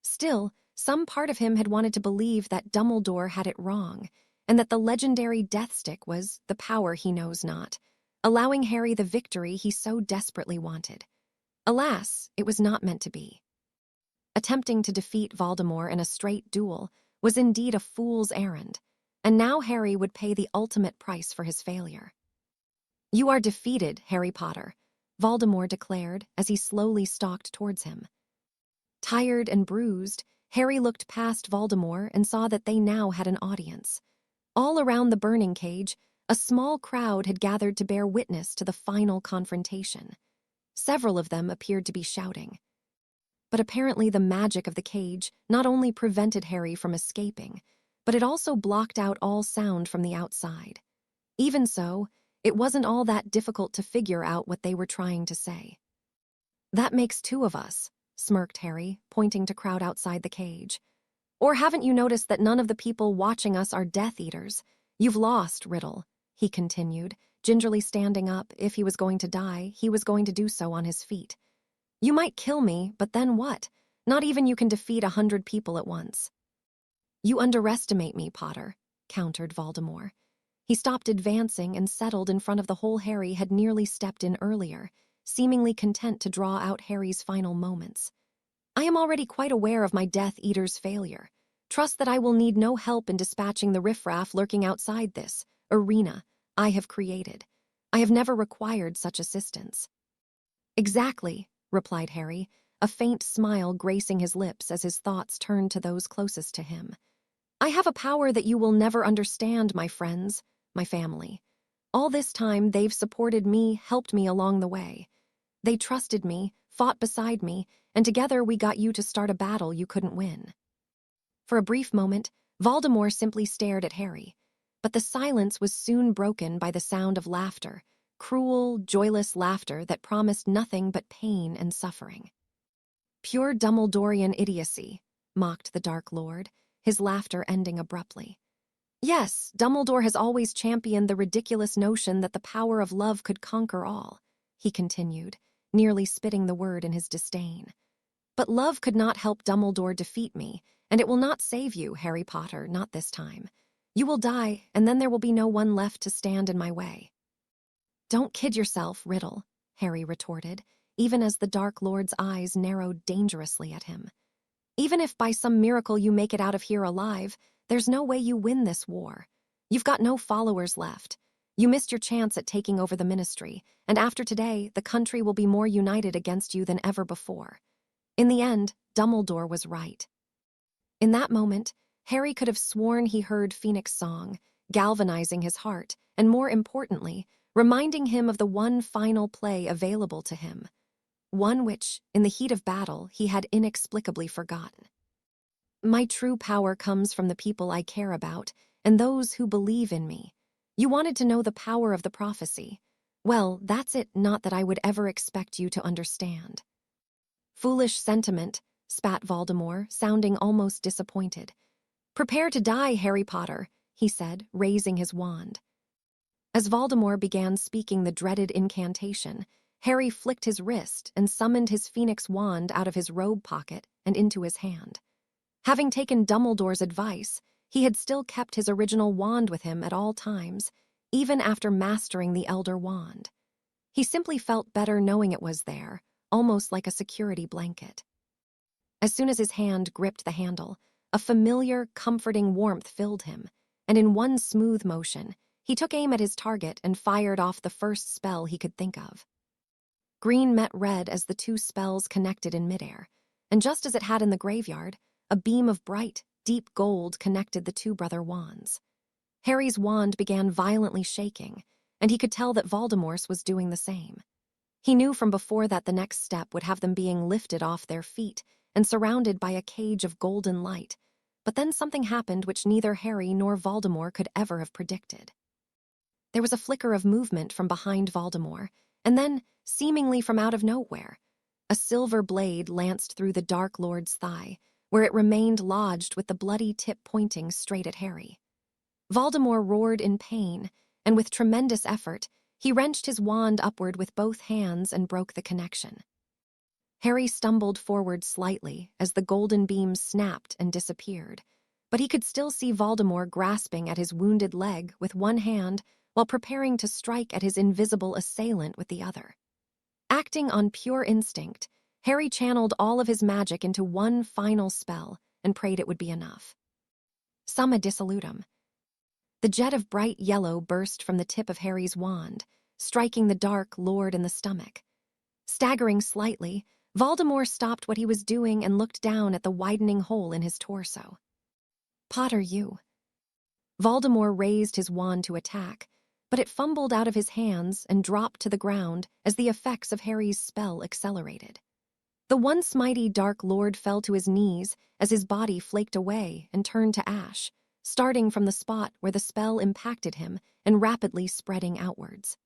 Still, some part of him had wanted to believe that Dumbledore had it wrong, and that the legendary Death Stick was the power he knows not, allowing Harry the victory he so desperately wanted. Alas, it was not meant to be. Attempting to defeat Voldemort in a straight duel was indeed a fool's errand, and now Harry would pay the ultimate price for his failure. "You are defeated, Harry Potter," Voldemort declared as he slowly stalked towards him. Tired and bruised, Harry looked past Voldemort and saw that they now had an audience. All around the burning cage, a small crowd had gathered to bear witness to the final confrontation. Several of them appeared to be shouting. But apparently the magic of the cage not only prevented Harry from escaping, but it also blocked out all sound from the outside. Even so, it wasn't all that difficult to figure out what they were trying to say. "That makes 2 of us," smirked Harry, pointing to crowd outside the cage. "Or haven't you noticed that none of the people watching us are Death Eaters? You've lost, Riddle," he continued, gingerly standing up. If he was going to die, he was going to do so on his feet. "You might kill me, but then what? Not even you can defeat 100 people at once." "You underestimate me, Potter," countered Voldemort. He stopped advancing and settled in front of the hole Harry had nearly stepped in earlier, seemingly content to draw out Harry's final moments. "I am already quite aware of my Death Eater's failure. Trust that I will need no help in dispatching the riffraff lurking outside this arena I have created. I have never required such assistance." "Exactly," replied Harry, a faint smile gracing his lips as his thoughts turned to those closest to him. "I have a power that you will never understand, my friends, my family. All this time, they've supported me, helped me along the way. They trusted me, fought beside me, and together we got you to start a battle you couldn't win." For a brief moment, Voldemort simply stared at Harry, but the silence was soon broken by the sound of laughter, cruel, joyless laughter that promised nothing but pain and suffering. "Pure Dumbledorian idiocy," mocked the Dark Lord, his laughter ending abruptly. "Yes, Dumbledore has always championed the ridiculous notion that the power of love could conquer all," he continued, nearly spitting the word in his disdain. "But love could not help Dumbledore defeat me, and it will not save you, Harry Potter, not this time. You will die, and then there will be no one left to stand in my way." "Don't kid yourself, Riddle," Harry retorted, even as the Dark Lord's eyes narrowed dangerously at him. "Even if by some miracle you make it out of here alive, there's no way you win this war. You've got no followers left. You missed your chance at taking over the ministry, and after today, the country will be more united against you than ever before." In the end, Dumbledore was right. In that moment, Harry could have sworn he heard Phoenix Song, galvanizing his heart, and more importantly, reminding him of the one final play available to him, one which, in the heat of battle, he had inexplicably forgotten. My true power comes from the people I care about and those who believe in me. You wanted to know the power of the prophecy. Well, that's it, not that I would ever expect you to understand. Foolish sentiment, spat Voldemort, sounding almost disappointed. Prepare to die, Harry Potter, he said, raising his wand. As Voldemort began speaking the dreaded incantation, Harry flicked his wrist and summoned his phoenix wand out of his robe pocket and into his hand. Having taken Dumbledore's advice, he had still kept his original wand with him at all times, even after mastering the Elder Wand. He simply felt better knowing it was there, almost like a security blanket. As soon as his hand gripped the handle, a familiar, comforting warmth filled him, and in one smooth motion, he took aim at his target and fired off the first spell he could think of. Green met red as the two spells connected in midair, and just as it had in the graveyard, a beam of bright, deep gold connected the two brother wands. Harry's wand began violently shaking, and he could tell that Voldemort's was doing the same. He knew from before that the next step would have them being lifted off their feet and surrounded by a cage of golden light, but then something happened which neither Harry nor Voldemort could ever have predicted. There was a flicker of movement from behind Voldemort, and then, seemingly from out of nowhere, a silver blade lanced through the Dark Lord's thigh, where it remained lodged with the bloody tip pointing straight at Harry. Voldemort roared in pain, and with tremendous effort, he wrenched his wand upward with both hands and broke the connection. Harry stumbled forward slightly as the golden beam snapped and disappeared, but he could still see Voldemort grasping at his wounded leg with one hand while preparing to strike at his invisible assailant with the other. Acting on pure instinct, Harry channeled all of his magic into one final spell and prayed it would be enough. Summa dissolutum. The jet of bright yellow burst from the tip of Harry's wand, striking the Dark Lord in the stomach. Staggering slightly, Voldemort stopped what he was doing and looked down at the widening hole in his torso. Potter, you. Voldemort raised his wand to attack, but it fumbled out of his hands and dropped to the ground as the effects of Harry's spell accelerated. The once mighty Dark Lord fell to his knees as his body flaked away and turned to ash, starting from the spot where the spell impacted him and rapidly spreading outwards.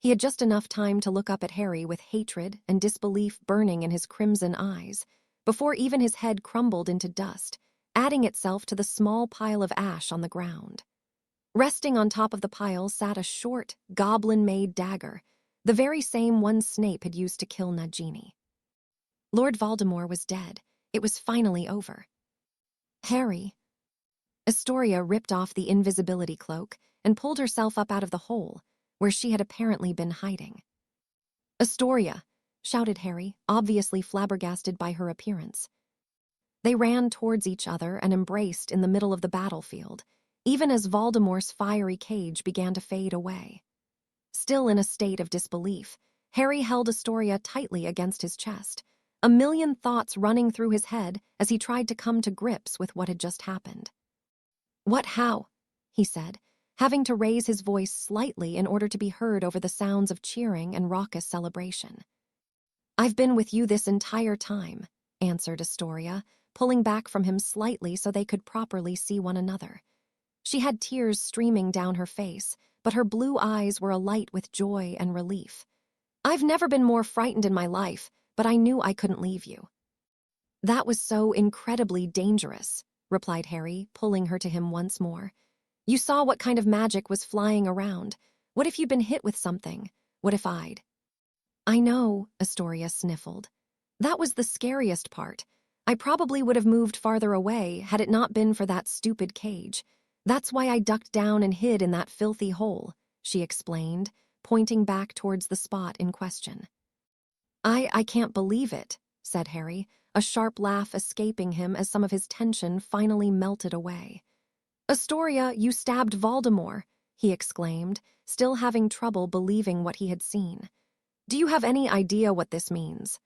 He had just enough time to look up at Harry with hatred and disbelief burning in his crimson eyes, before even his head crumbled into dust, adding itself to the small pile of ash on the ground. Resting on top of the pile sat a short, goblin-made dagger, the very same one Snape had used to kill Nagini. Lord Voldemort was dead. It was finally over. Harry. Astoria ripped off the invisibility cloak and pulled herself up out of the hole, where she had apparently been hiding. Astoria, shouted Harry, obviously flabbergasted by her appearance. They ran towards each other and embraced in the middle of the battlefield, even as Voldemort's fiery cage began to fade away. Still in a state of disbelief, Harry held Astoria tightly against his chest, a million thoughts running through his head as he tried to come to grips with what had just happened. What, how? He said, having to raise his voice slightly in order to be heard over the sounds of cheering and raucous celebration. I've been with you this entire time, answered Astoria, pulling back from him slightly so they could properly see one another. She had tears streaming down her face, but her blue eyes were alight with joy and relief. I've never been more frightened in my life, but I knew I couldn't leave you. That was so incredibly dangerous, replied Harry, pulling her to him once more. You saw what kind of magic was flying around. What if you'd been hit with something? What if I'd? I know, Astoria sniffled. That was the scariest part. I probably would have moved farther away had it not been for that stupid cage. That's why I ducked down and hid in that filthy hole, she explained, pointing back towards the spot in question. I can't believe it, said Harry, a sharp laugh escaping him as some of his tension finally melted away. Astoria, you stabbed Voldemort, he exclaimed, still having trouble believing what he had seen. Do you have any idea what this means?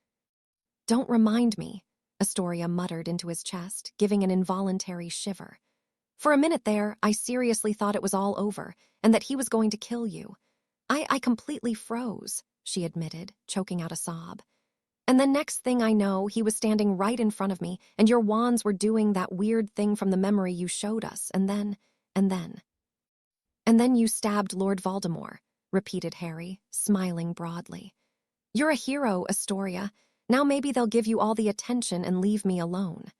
Don't remind me, Astoria muttered into his chest, giving an involuntary shiver. For a minute there, I seriously thought it was all over and that he was going to kill you. I completely froze, she admitted, choking out a sob. And then next thing I know, he was standing right in front of me, and your wands were doing that weird thing from the memory you showed us, and then you stabbed Lord Voldemort, repeated Harry, smiling broadly. You're a hero, Astoria. Now maybe they'll give you all the attention and leave me alone.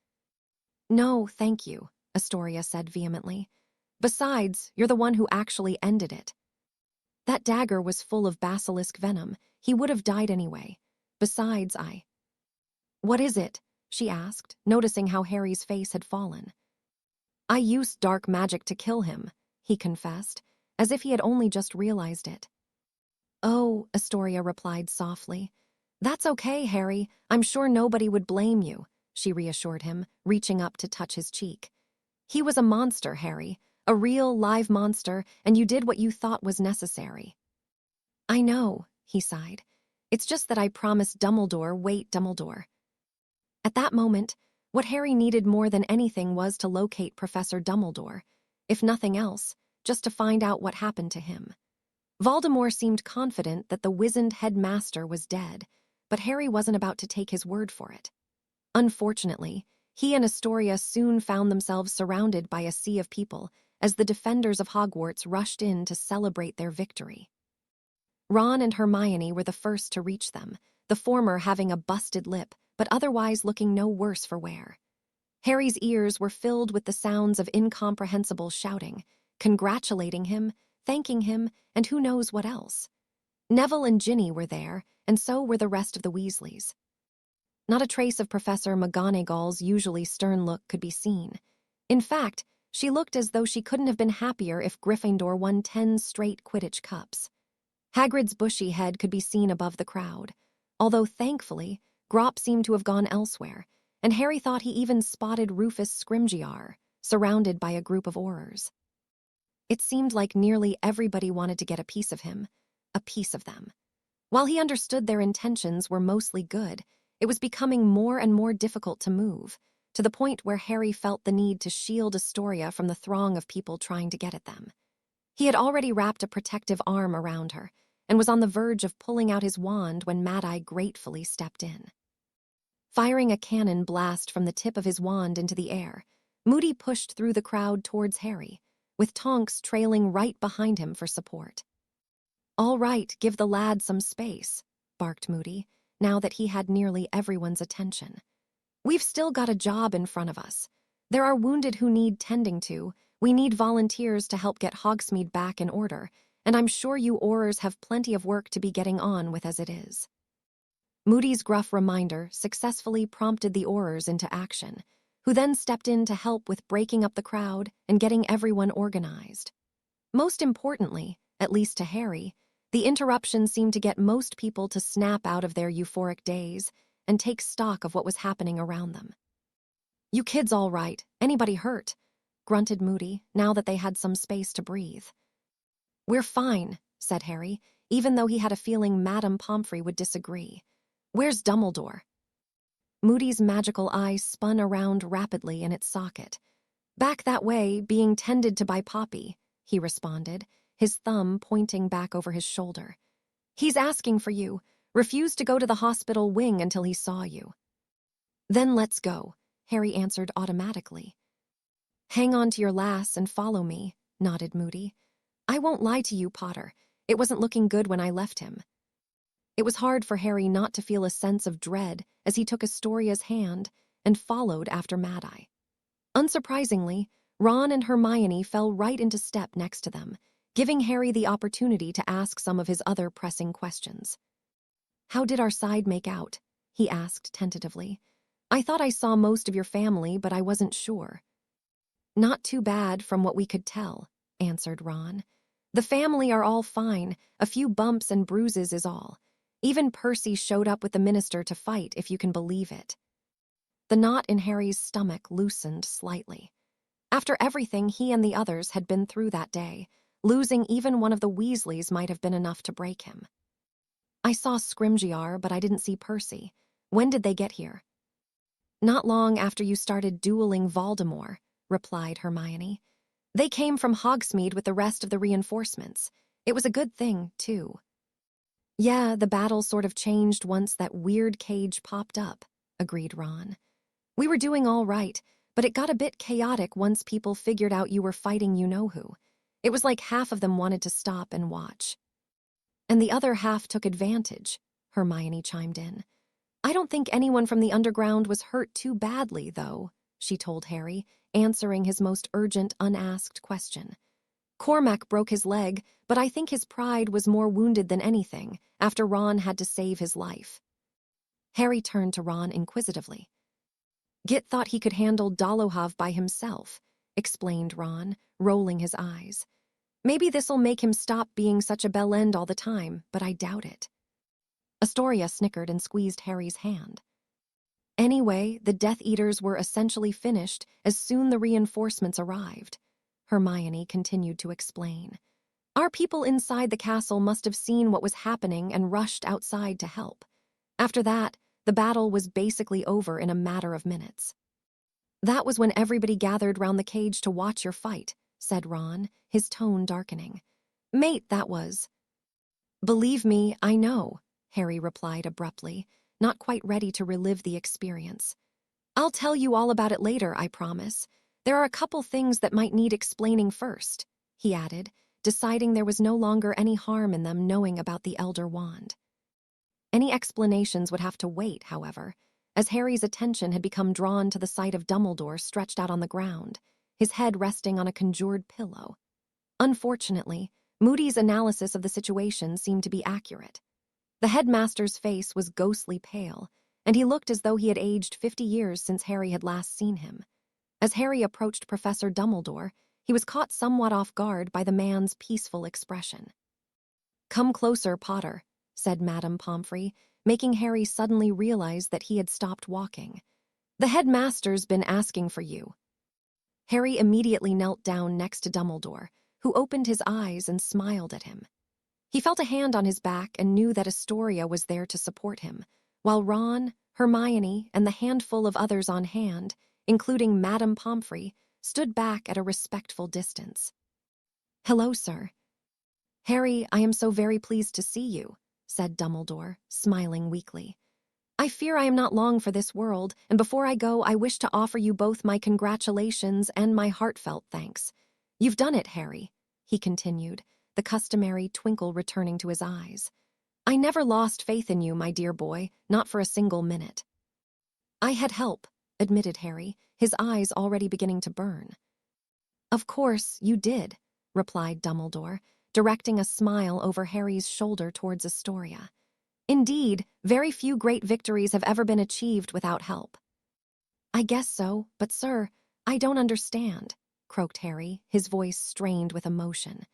No, thank you, Astoria said vehemently. Besides, you're the one who actually ended it. That dagger was full of basilisk venom. He would have died anyway. Besides, What is it? She asked, noticing how Harry's face had fallen. I used dark magic to kill him, he confessed, as if he had only just realized it. Oh, Astoria replied softly. That's okay, Harry. I'm sure nobody would blame you, she reassured him, reaching up to touch his cheek. He was a monster, Harry, a real, live monster, and you did what you thought was necessary. I know, he sighed. It's just that I promised Dumbledore, wait, Dumbledore. At that moment, what Harry needed more than anything was to locate Professor Dumbledore, if nothing else, just to find out what happened to him. Voldemort seemed confident that the wizened headmaster was dead, but Harry wasn't about to take his word for it. Unfortunately, he and Astoria soon found themselves surrounded by a sea of people as the defenders of Hogwarts rushed in to celebrate their victory. Ron and Hermione were the first to reach them, the former having a busted lip, but otherwise looking no worse for wear. Harry's ears were filled with the sounds of incomprehensible shouting, congratulating him, thanking him, and who knows what else. Neville and Ginny were there, and so were the rest of the Weasleys. Not a trace of Professor McGonagall's usually stern look could be seen. In fact, she looked as though she couldn't have been happier if Gryffindor won 10 straight Quidditch cups. Hagrid's bushy head could be seen above the crowd, although thankfully, Grawp seemed to have gone elsewhere, and Harry thought he even spotted Rufus Scrimgeour, surrounded by a group of Aurors. It seemed like nearly everybody wanted to get a piece of him, a piece of them. While he understood their intentions were mostly good, it was becoming more and more difficult to move, to the point where Harry felt the need to shield Astoria from the throng of people trying to get at them. He had already wrapped a protective arm around her, and was on the verge of pulling out his wand when Mad-Eye gratefully stepped in. Firing a cannon blast from the tip of his wand into the air, Moody pushed through the crowd towards Harry, with Tonks trailing right behind him for support. All right, give the lad some space, barked Moody, now that he had nearly everyone's attention. We've still got a job in front of us. There are wounded who need tending to. We need volunteers to help get Hogsmeade back in order, and I'm sure you Aurors have plenty of work to be getting on with as it is. Moody's gruff reminder successfully prompted the Aurors into action, who then stepped in to help with breaking up the crowd and getting everyone organized. Most importantly, at least to Harry, the interruption seemed to get most people to snap out of their euphoric daze and take stock of what was happening around them. You kids all right? Anybody hurt? Grunted Moody, now that they had some space to breathe. We're fine, said Harry, even though he had a feeling Madame Pomfrey would disagree. Where's Dumbledore? Moody's magical eye spun around rapidly in its socket. Back that way, being tended to by Poppy, he responded, his thumb pointing back over his shoulder. He's asking for you. Refused to go to the hospital wing until he saw you. Then let's go, Harry answered automatically. Hang on to your lass and follow me, nodded Moody. I won't lie to you, Potter. It wasn't looking good when I left him. It was hard for Harry not to feel a sense of dread as he took Astoria's hand and followed after Mad-Eye. Unsurprisingly, Ron and Hermione fell right into step next to them, giving Harry the opportunity to ask some of his other pressing questions. How did our side make out? He asked tentatively. I thought I saw most of your family, but I wasn't sure. Not too bad from what we could tell, answered Ron. The family are all fine, a few bumps and bruises is all. Even Percy showed up with the minister to fight, if you can believe it. The knot in Harry's stomach loosened slightly. After everything he and the others had been through that day, losing even one of the Weasleys might have been enough to break him. I saw Scrimgeour, but I didn't see Percy. When did they get here? Not long after you started dueling Voldemort, replied Hermione. They came from Hogsmeade with the rest of the reinforcements. It was a good thing, too. Yeah, the battle sort of changed once that weird cage popped up, agreed Ron. We were doing all right, but it got a bit chaotic once people figured out you were fighting you-know-who. It was like half of them wanted to stop and watch. And the other half took advantage, Hermione chimed in. I don't think anyone from the underground was hurt too badly, though, she told Harry, answering his most urgent, unasked question. Cormac broke his leg, but I think his pride was more wounded than anything, after Ron had to save his life. Harry turned to Ron inquisitively. Git thought he could handle Dolohov by himself, explained Ron, rolling his eyes. Maybe this'll make him stop being such a bellend all the time, but I doubt it. Astoria snickered and squeezed Harry's hand. Anyway, the Death Eaters were essentially finished as soon the reinforcements arrived. Hermione continued to explain. Our people inside the castle must have seen what was happening and rushed outside to help. After that, the battle was basically over in a matter of minutes. That was when everybody gathered round the cage to watch your fight, said Ron, his tone darkening. Mate, that was. Believe me, I know, Harry replied abruptly, not quite ready to relive the experience. I'll tell you all about it later, I promise. There are a couple things that might need explaining first, he added, deciding there was no longer any harm in them knowing about the Elder Wand. Any explanations would have to wait, however, as Harry's attention had become drawn to the sight of Dumbledore stretched out on the ground, his head resting on a conjured pillow. Unfortunately, Moody's analysis of the situation seemed to be accurate. The headmaster's face was ghostly pale, and he looked as though he had aged 50 years since Harry had last seen him. As Harry approached Professor Dumbledore, he was caught somewhat off guard by the man's peaceful expression. Come closer, Potter, said Madame Pomfrey, making Harry suddenly realize that he had stopped walking. The headmaster's been asking for you. Harry immediately knelt down next to Dumbledore, who opened his eyes and smiled at him. He felt a hand on his back and knew that Astoria was there to support him, while Ron, Hermione, and the handful of others on hand, including Madame Pomfrey, stood back at a respectful distance. Hello, sir. Harry, I am so very pleased to see you, said Dumbledore, smiling weakly. I fear I am not long for this world, and before I go, I wish to offer you both my congratulations and my heartfelt thanks. You've done it, Harry, he continued, the customary twinkle returning to his eyes. I never lost faith in you, my dear boy, not for a single minute. I had help, admitted Harry, his eyes already beginning to burn. Of course, you did, replied Dumbledore, directing a smile over Harry's shoulder towards Astoria. Indeed, very few great victories have ever been achieved without help. I guess so, but sir, I don't understand, croaked Harry, his voice strained with emotion.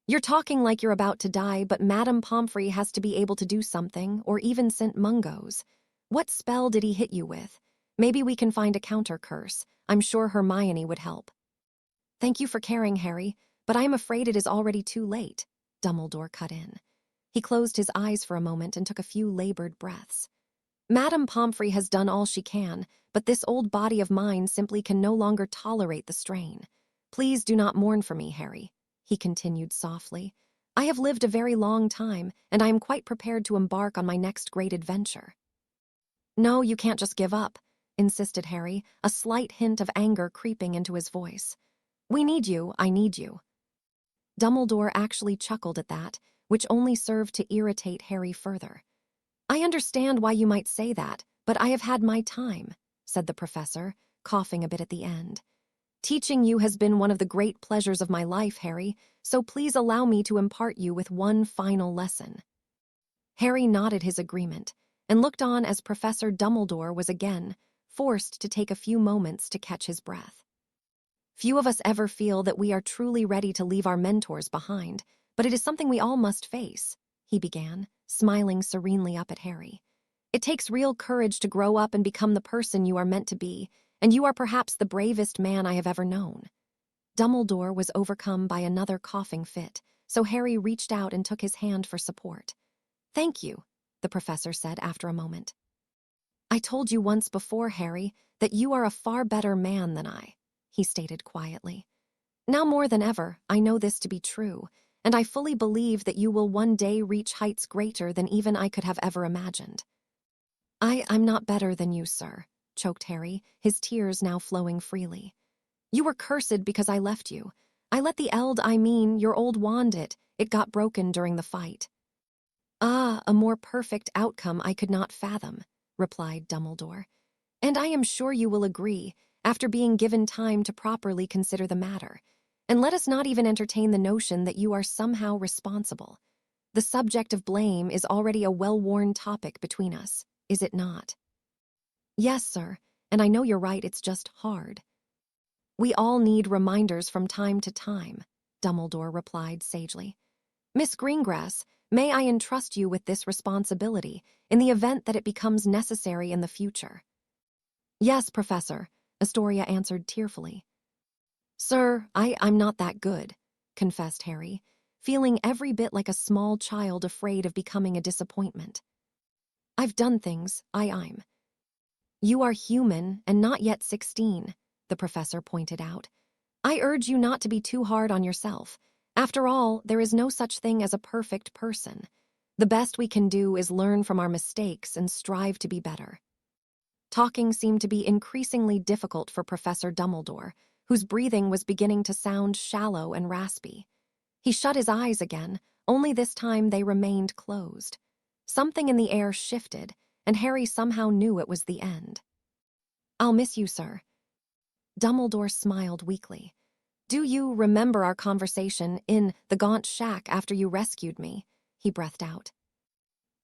You're talking like you're about to die, but Madame Pomfrey has to be able to do something, or even St. Mungo's. What spell did he hit you with? Maybe we can find a counter-curse. I'm sure Hermione would help. Thank you for caring, Harry, but I am afraid it is already too late, Dumbledore cut in. He closed his eyes for a moment and took a few labored breaths. Madame Pomfrey has done all she can, but this old body of mine simply can no longer tolerate the strain. Please do not mourn for me, Harry, he continued softly. I have lived a very long time, and I am quite prepared to embark on my next great adventure. No, you can't just give up, insisted Harry, a slight hint of anger creeping into his voice. We need you, I need you. Dumbledore actually chuckled at that, which only served to irritate Harry further. I understand why you might say that, but I have had my time, said the professor, coughing a bit at the end. Teaching you has been one of the great pleasures of my life, Harry, so please allow me to impart you with one final lesson. Harry nodded his agreement and looked on as Professor Dumbledore was again forced to take a few moments to catch his breath. Few of us ever feel that we are truly ready to leave our mentors behind, but it is something we all must face, he began, smiling serenely up at Harry. It takes real courage to grow up and become the person you are meant to be, and you are perhaps the bravest man I have ever known. Dumbledore was overcome by another coughing fit, so Harry reached out and took his hand for support. Thank you, the professor said after a moment. I told you once before, Harry, that you are a far better man than I, he stated quietly. Now more than ever, I know this to be true, and I fully believe that you will one day reach heights greater than even I could have ever imagined. I'm not better than you, sir, choked Harry, his tears now flowing freely. You were cursed because I left you. I let the your old wand it got broken during the fight. Ah, a more perfect outcome I could not fathom, replied Dumbledore. And I am sure you will agree, after being given time to properly consider the matter. And let us not even entertain the notion that you are somehow responsible. The subject of blame is already a well-worn topic between us, is it not? Yes, sir, and I know you're right, it's just hard. We all need reminders from time to time, Dumbledore replied sagely. Miss Greengrass, may I entrust you with this responsibility in the event that it becomes necessary in the future? Yes, Professor, Astoria answered tearfully. Sir, I'm not that good, confessed Harry, feeling every bit like a small child afraid of becoming a disappointment. I've done things, I'm. You are human and not yet 16, the professor pointed out. I urge you not to be too hard on yourself. After all, there is no such thing as a perfect person. The best we can do is learn from our mistakes and strive to be better. Talking seemed to be increasingly difficult for Professor Dumbledore, whose breathing was beginning to sound shallow and raspy. He shut his eyes again, only this time they remained closed. Something in the air shifted, and Harry somehow knew it was the end. I'll miss you, sir. Dumbledore smiled weakly. Do you remember our conversation in the Gaunt Shack after you rescued me? He breathed out.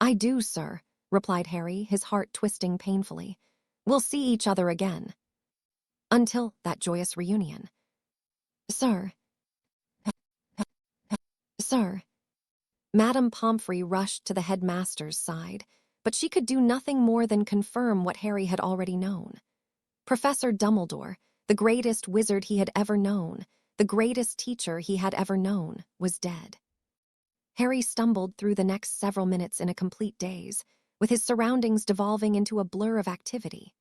I do, sir, replied Harry, his heart twisting painfully. We'll see each other again. Until that joyous reunion. Sir. Sir. Madame Pomfrey rushed to the headmaster's side, but she could do nothing more than confirm what Harry had already known. Professor Dumbledore, the greatest wizard he had ever known, the greatest teacher he had ever known, was dead. Harry stumbled through the next several minutes in a complete daze, with his surroundings devolving into a blur of activity.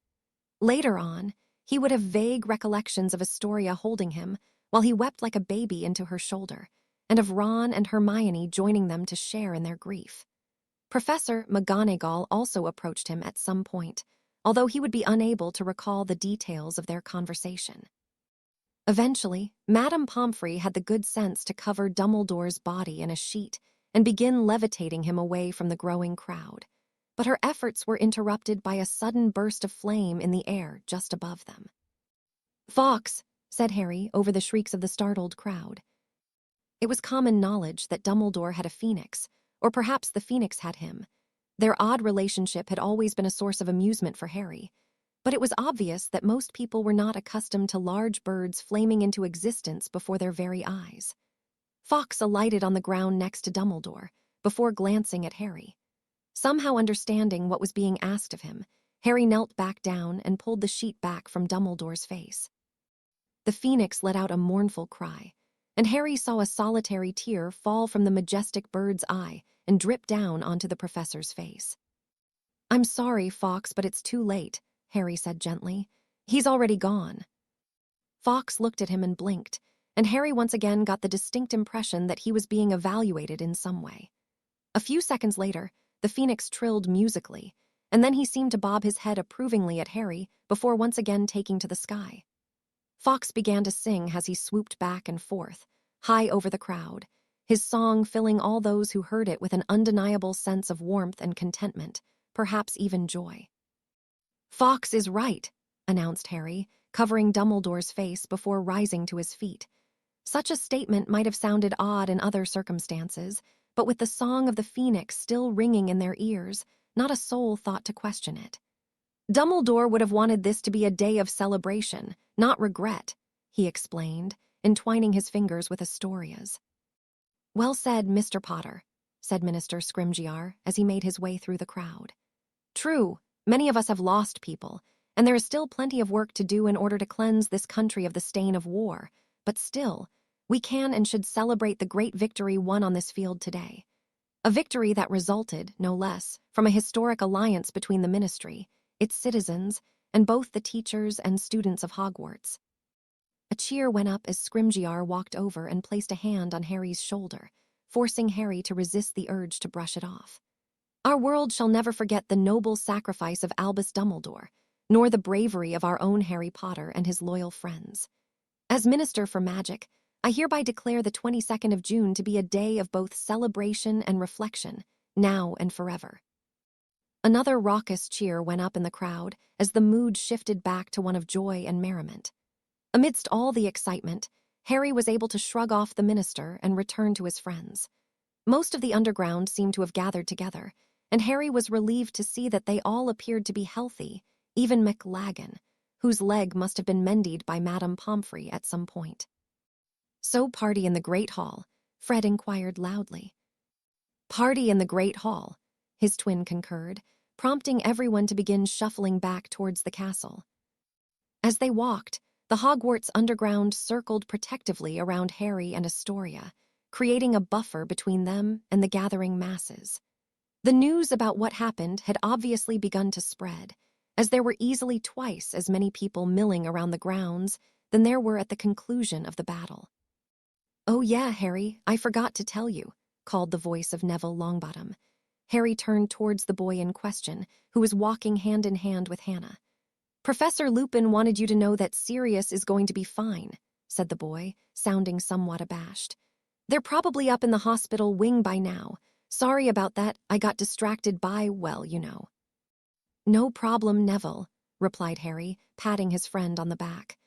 Later on, he would have vague recollections of Astoria holding him while he wept like a baby into her shoulder, and of Ron and Hermione joining them to share in their grief. Professor McGonagall also approached him at some point, although he would be unable to recall the details of their conversation. Eventually, Madame Pomfrey had the good sense to cover Dumbledore's body in a sheet and begin levitating him away from the growing crowd, but her efforts were interrupted by a sudden burst of flame in the air just above them. "Fawkes!" said Harry over the shrieks of the startled crowd. It was common knowledge that Dumbledore had a phoenix, or perhaps the phoenix had him. Their odd relationship had always been a source of amusement for Harry, but it was obvious that most people were not accustomed to large birds flaming into existence before their very eyes. Fawkes alighted on the ground next to Dumbledore, before glancing at Harry. Somehow understanding what was being asked of him, Harry knelt back down and pulled the sheet back from Dumbledore's face. The phoenix let out a mournful cry, and Harry saw a solitary tear fall from the majestic bird's eye and drip down onto the professor's face. "I'm sorry, Fawkes, but it's too late," Harry said gently. "He's already gone." Fawkes looked at him and blinked, and Harry once again got the distinct impression that he was being evaluated in some way. A few seconds later, the phoenix trilled musically, and then he seemed to bob his head approvingly at Harry before once again taking to the sky. Fawkes began to sing as he swooped back and forth, high over the crowd, his song filling all those who heard it with an undeniable sense of warmth and contentment, perhaps even joy. "Fawkes is right," announced Harry, covering Dumbledore's face before rising to his feet. Such a statement might have sounded odd in other circumstances, but with the song of the phoenix still ringing in their ears, not a soul thought to question it. Dumbledore would have wanted this to be a day of celebration, not regret, he explained, entwining his fingers with Astoria's. "Well said, Mr. Potter," said Minister Scrimgeour as he made his way through the crowd. "True, many of us have lost people, and there is still plenty of work to do in order to cleanse this country of the stain of war, but still, we can and should celebrate the great victory won on this field today. A victory that resulted, no less, from a historic alliance between the Ministry, its citizens, and both the teachers and students of Hogwarts." A cheer went up as Scrimgeour walked over and placed a hand on Harry's shoulder, forcing Harry to resist the urge to brush it off. Our world shall never forget the noble sacrifice of Albus Dumbledore, nor the bravery of our own Harry Potter and his loyal friends. As Minister for Magic, I hereby declare the 22nd of June to be a day of both celebration and reflection, now and forever. Another raucous cheer went up in the crowd as the mood shifted back to one of joy and merriment. Amidst all the excitement, Harry was able to shrug off the minister and return to his friends. Most of the underground seemed to have gathered together, and Harry was relieved to see that they all appeared to be healthy, even McLagan, whose leg must have been mended by Madame Pomfrey at some point. "So party in the Great Hall?" Fred inquired loudly. "Party in the Great Hall," his twin concurred, prompting everyone to begin shuffling back towards the castle. As they walked, the Hogwarts underground circled protectively around Harry and Astoria, creating a buffer between them and the gathering masses. The news about what happened had obviously begun to spread, as there were easily twice as many people milling around the grounds than there were at the conclusion of the battle. "Oh yeah, Harry, I forgot to tell you," called the voice of Neville Longbottom. Harry turned towards the boy in question, who was walking hand in hand with Hannah. "Professor Lupin wanted you to know that Sirius is going to be fine," said the boy, sounding somewhat abashed. "They're probably up in the hospital wing by now. Sorry about that, I got distracted by, well, you know." "No problem, Neville," replied Harry, patting his friend on the back.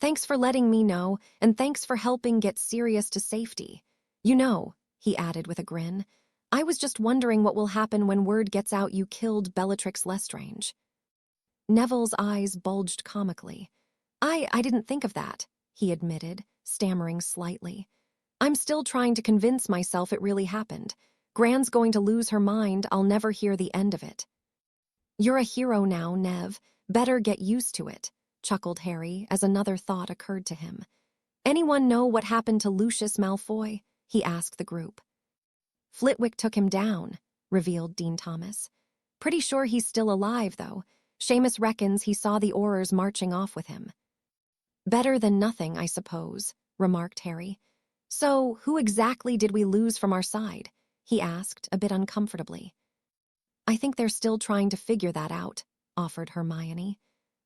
"Thanks for letting me know, and thanks for helping get Sirius to safety. You know," he added with a grin, "I was just wondering what will happen when word gets out you killed Bellatrix Lestrange." Neville's eyes bulged comically. I didn't think of that," he admitted, stammering slightly. "I'm still trying to convince myself it really happened. Gran's going to lose her mind, I'll never hear the end of it." "You're a hero now, Nev. Better get used to it," chuckled Harry as another thought occurred to him. "Anyone know what happened to Lucius Malfoy?" he asked the group. "Flitwick took him down," revealed Dean Thomas. "Pretty sure he's still alive, though. Seamus reckons he saw the Aurors marching off with him." "Better than nothing, I suppose," remarked Harry. "So, who exactly did we lose from our side?" he asked, a bit uncomfortably. "I think they're still trying to figure that out," offered Hermione.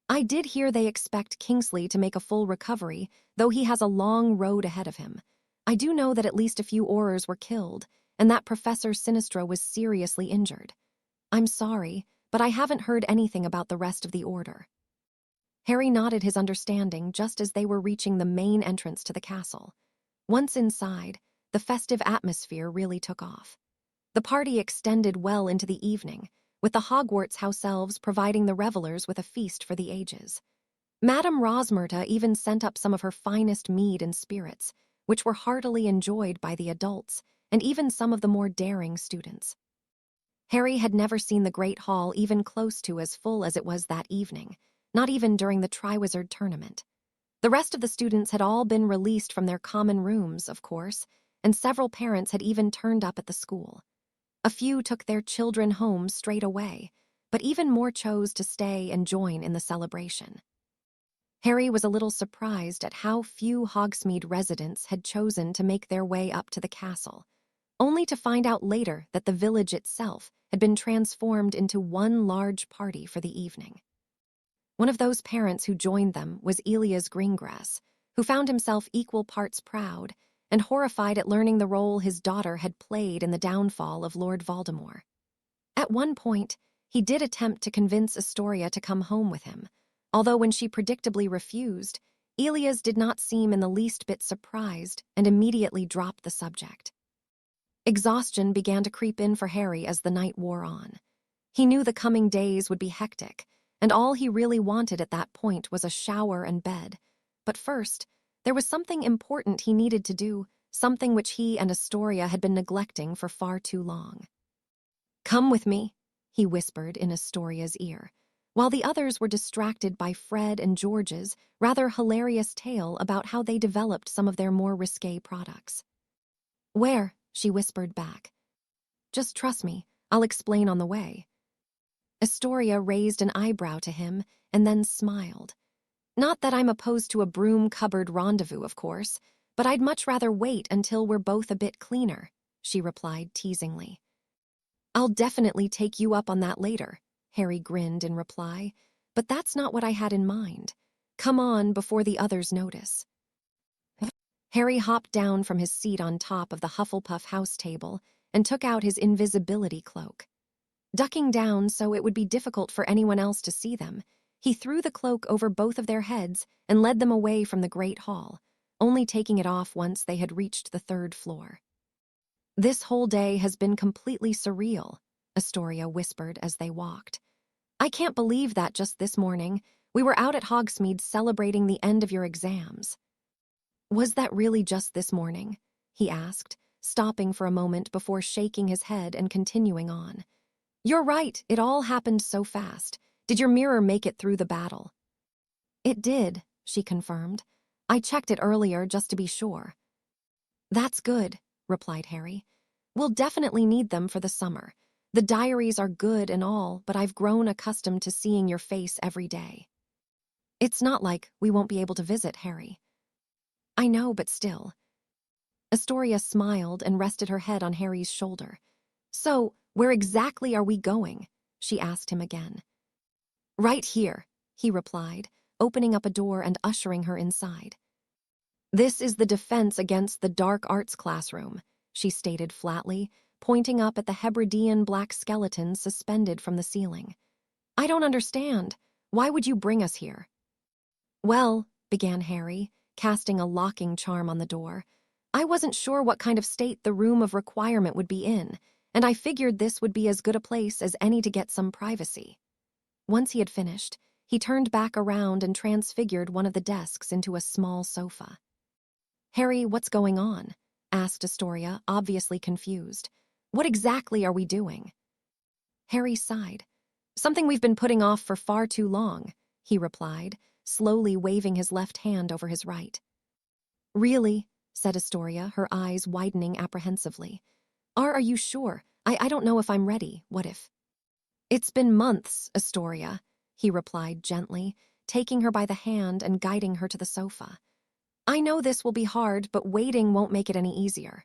"I did hear they expect Kingsley to make a full recovery, though he has a long road ahead of him. I do know that at least a few Aurors were killed, and that Professor Sinistra was seriously injured. I'm sorry, but I haven't heard anything about the rest of the Order." Harry nodded his understanding just as they were reaching the main entrance to the castle. Once inside, the festive atmosphere really took off. The party extended well into the evening, with the Hogwarts house elves providing the revelers with a feast for the ages. Madame Rosmerta even sent up some of her finest mead and spirits, which were heartily enjoyed by the adults and even some of the more daring students. Harry had never seen the Great Hall even close to as full as it was that evening, not even during the Triwizard Tournament. The rest of the students had all been released from their common rooms, of course, and several parents had even turned up at the school. A few took their children home straight away, but even more chose to stay and join in the celebration. Harry was a little surprised at how few Hogsmeade residents had chosen to make their way up to the castle, only to find out later that the village itself had been transformed into one large party for the evening. One of those parents who joined them was Elias Greengrass, who found himself equal parts proud and horrified at learning the role his daughter had played in the downfall of Lord Voldemort. At one point, he did attempt to convince Astoria to come home with him, although when she predictably refused, Elias did not seem in the least bit surprised and immediately dropped the subject. Exhaustion began to creep in for Harry as the night wore on. He knew the coming days would be hectic, and all he really wanted at that point was a shower and bed. But first, there was something important he needed to do, something which he and Astoria had been neglecting for far too long. "Come with me," he whispered in Astoria's ear, while the others were distracted by Fred and George's rather hilarious tale about how they developed some of their more risque products. "Where?" she whispered back. "Just trust me, I'll explain on the way." Astoria raised an eyebrow to him and then smiled. Not that I'm opposed to a broom cupboard rendezvous, of course, but I'd much rather wait until we're both a bit cleaner, she replied teasingly. I'll definitely take you up on that later, Harry grinned in reply, but that's not what I had in mind. Come on before the others notice. Harry hopped down from his seat on top of the Hufflepuff house table and took out his invisibility cloak. Ducking down so it would be difficult for anyone else to see them, he threw the cloak over both of their heads and led them away from the Great Hall, only taking it off once they had reached the 3rd floor. This whole day has been completely surreal, Astoria whispered as they walked. I can't believe that just this morning we were out at Hogsmeade celebrating the end of your exams. Was that really just this morning? He asked, stopping for a moment before shaking his head and continuing on. You're right, it all happened so fast. Did your mirror make it through the battle? It did, she confirmed. I checked it earlier just to be sure. That's good, replied Harry. We'll definitely need them for the summer. The diaries are good and all, but I've grown accustomed to seeing your face every day. It's not like we won't be able to visit, Harry. I know, but still. Astoria smiled and rested her head on Harry's shoulder. So, where exactly are we going? She asked him again. Right here, he replied, opening up a door and ushering her inside. This is the defense against the dark arts classroom, she stated flatly, pointing up at the Hebridean black skeleton suspended from the ceiling. I don't understand. Why would you bring us here? Well, began Harry, casting a locking charm on the door, I wasn't sure what kind of state the room of requirement would be in, and I figured this would be as good a place as any to get some privacy. Once he had finished, he turned back around and transfigured one of the desks into a small sofa. Harry, what's going on? Asked Astoria, obviously confused. What exactly are we doing? Harry sighed. Something we've been putting off for far too long, he replied, slowly waving his left hand over his right. Really? Said Astoria, her eyes widening apprehensively. Are you sure? I don't know if I'm ready. What if? It's been months, Astoria, he replied gently, taking her by the hand and guiding her to the sofa. I know this will be hard, but waiting won't make it any easier.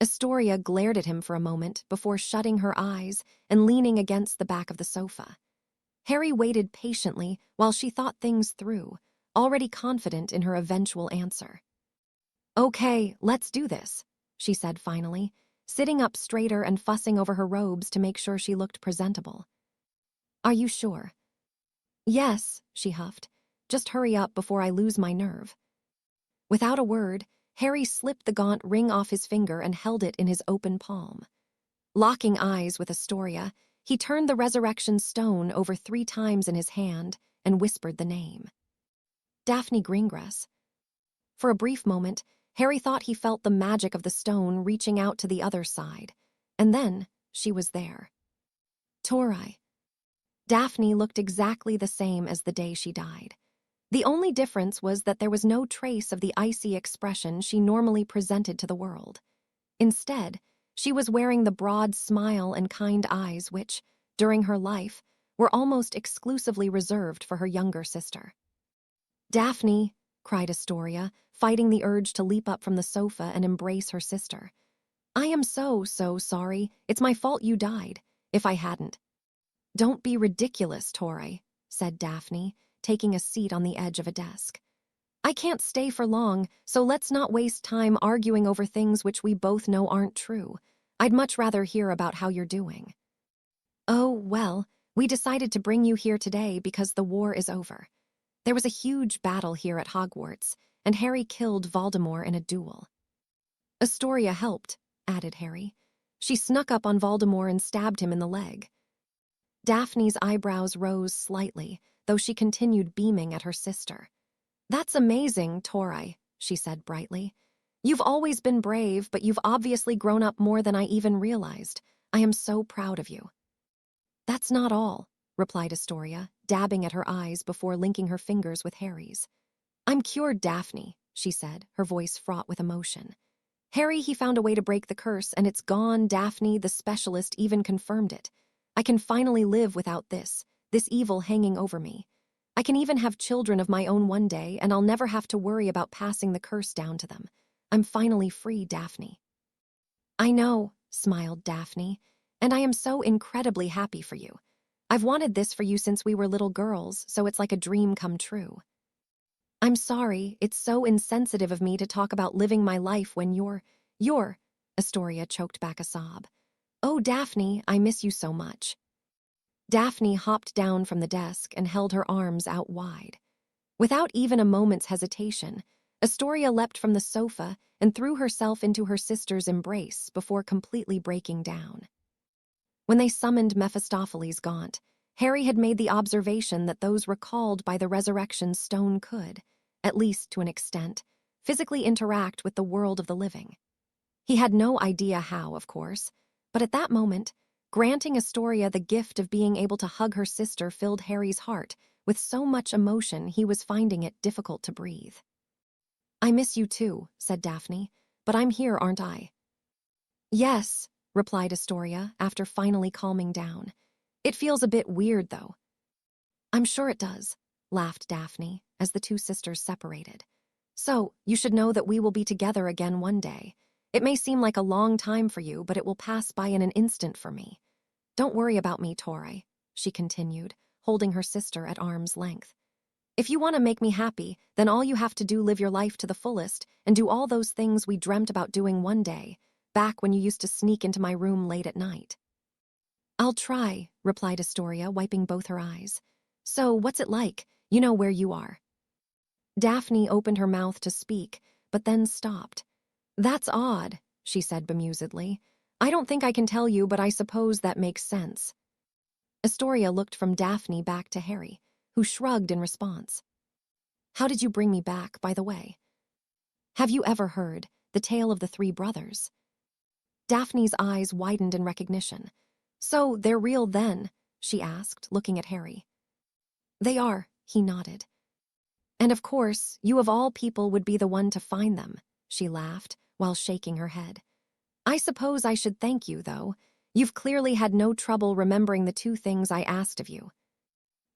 Astoria glared at him for a moment before shutting her eyes and leaning against the back of the sofa. Harry waited patiently while she thought things through, already confident in her eventual answer. Okay, let's do this, she said finally, sitting up straighter and fussing over her robes to make sure she looked presentable. Are you sure? Yes, she huffed. Just hurry up before I lose my nerve. Without a word, Harry slipped the gaunt ring off his finger and held it in his open palm. Locking eyes with Astoria, he turned the resurrection stone over 3 times in his hand and whispered the name. Daphne Greengrass. For a brief moment, Harry thought he felt the magic of the stone reaching out to the other side, and then she was there. Tori. Daphne looked exactly the same as the day she died. The only difference was that there was no trace of the icy expression she normally presented to the world. Instead, she was wearing the broad smile and kind eyes which, during her life, were almost exclusively reserved for her younger sister. Daphne, cried Astoria, fighting the urge to leap up from the sofa and embrace her sister. I am so sorry. It's my fault you died, if I hadn't. Don't be ridiculous, Tori, said Daphne, taking a seat on the edge of a desk. I can't stay for long, so let's not waste time arguing over things which we both know aren't true. I'd much rather hear about how you're doing. Oh, well, we decided to bring you here today because the war is over. There was a huge battle here at Hogwarts, and Harry killed Voldemort in a duel. Astoria helped, added Harry. She snuck up on Voldemort and stabbed him in the leg. Daphne's eyebrows rose slightly, though she continued beaming at her sister. That's amazing, Tori, she said brightly. You've always been brave, but you've obviously grown up more than I even realized. I am so proud of you. That's not all, replied Astoria, dabbing at her eyes before linking her fingers with Harry's. I'm cured, Daphne, she said, her voice fraught with emotion. Harry, he found a way to break the curse, and it's gone. Daphne, the specialist, even confirmed it. I can finally live without this evil hanging over me. I can even have children of my own one day, and I'll never have to worry about passing the curse down to them. I'm finally free, Daphne." "I know," smiled Daphne, "and I am so incredibly happy for you. I've wanted this for you since we were little girls, so it's like a dream come true." "I'm sorry, it's so insensitive of me to talk about living my life when you're," Astoria choked back a sob. "Oh, Daphne, I miss you so much." Daphne hopped down from the desk and held her arms out wide. Without even a moment's hesitation, Astoria leapt from the sofa and threw herself into her sister's embrace before completely breaking down. When they summoned Mephistopheles Gaunt, Harry had made the observation that those recalled by the resurrection stone could, at least to an extent, physically interact with the world of the living. He had no idea how, of course, but at that moment, granting Astoria the gift of being able to hug her sister filled Harry's heart with so much emotion he was finding it difficult to breathe. "I miss you too," said Daphne, "but I'm here, aren't I?" "Yes," replied Astoria after finally calming down. "It feels a bit weird, though." "I'm sure it does," laughed Daphne as the two sisters separated. "So, you should know that we will be together again one day. It may seem like a long time for you, but it will pass by in an instant for me. Don't worry about me, Tori," she continued, holding her sister at arm's length. "If you want to make me happy, then all you have to do live your life to the fullest and do all those things we dreamt about doing one day, back when you used to sneak into my room late at night." "I'll try," replied Astoria, wiping both her eyes. "So, what's it like? You know where you are." Daphne opened her mouth to speak, but then stopped. "That's odd," she said bemusedly. "I don't think I can tell you, but I suppose that makes sense." Astoria looked from Daphne back to Harry, who shrugged in response. "How did you bring me back, by the way? Have you ever heard the tale of the three brothers?" Daphne's eyes widened in recognition. "So, they're real then?" she asked, looking at Harry. "They are," he nodded. "And of course, you of all people would be the one to find them," she laughed, while shaking her head. "I suppose I should thank you, though. You've clearly had no trouble remembering the two things I asked of you."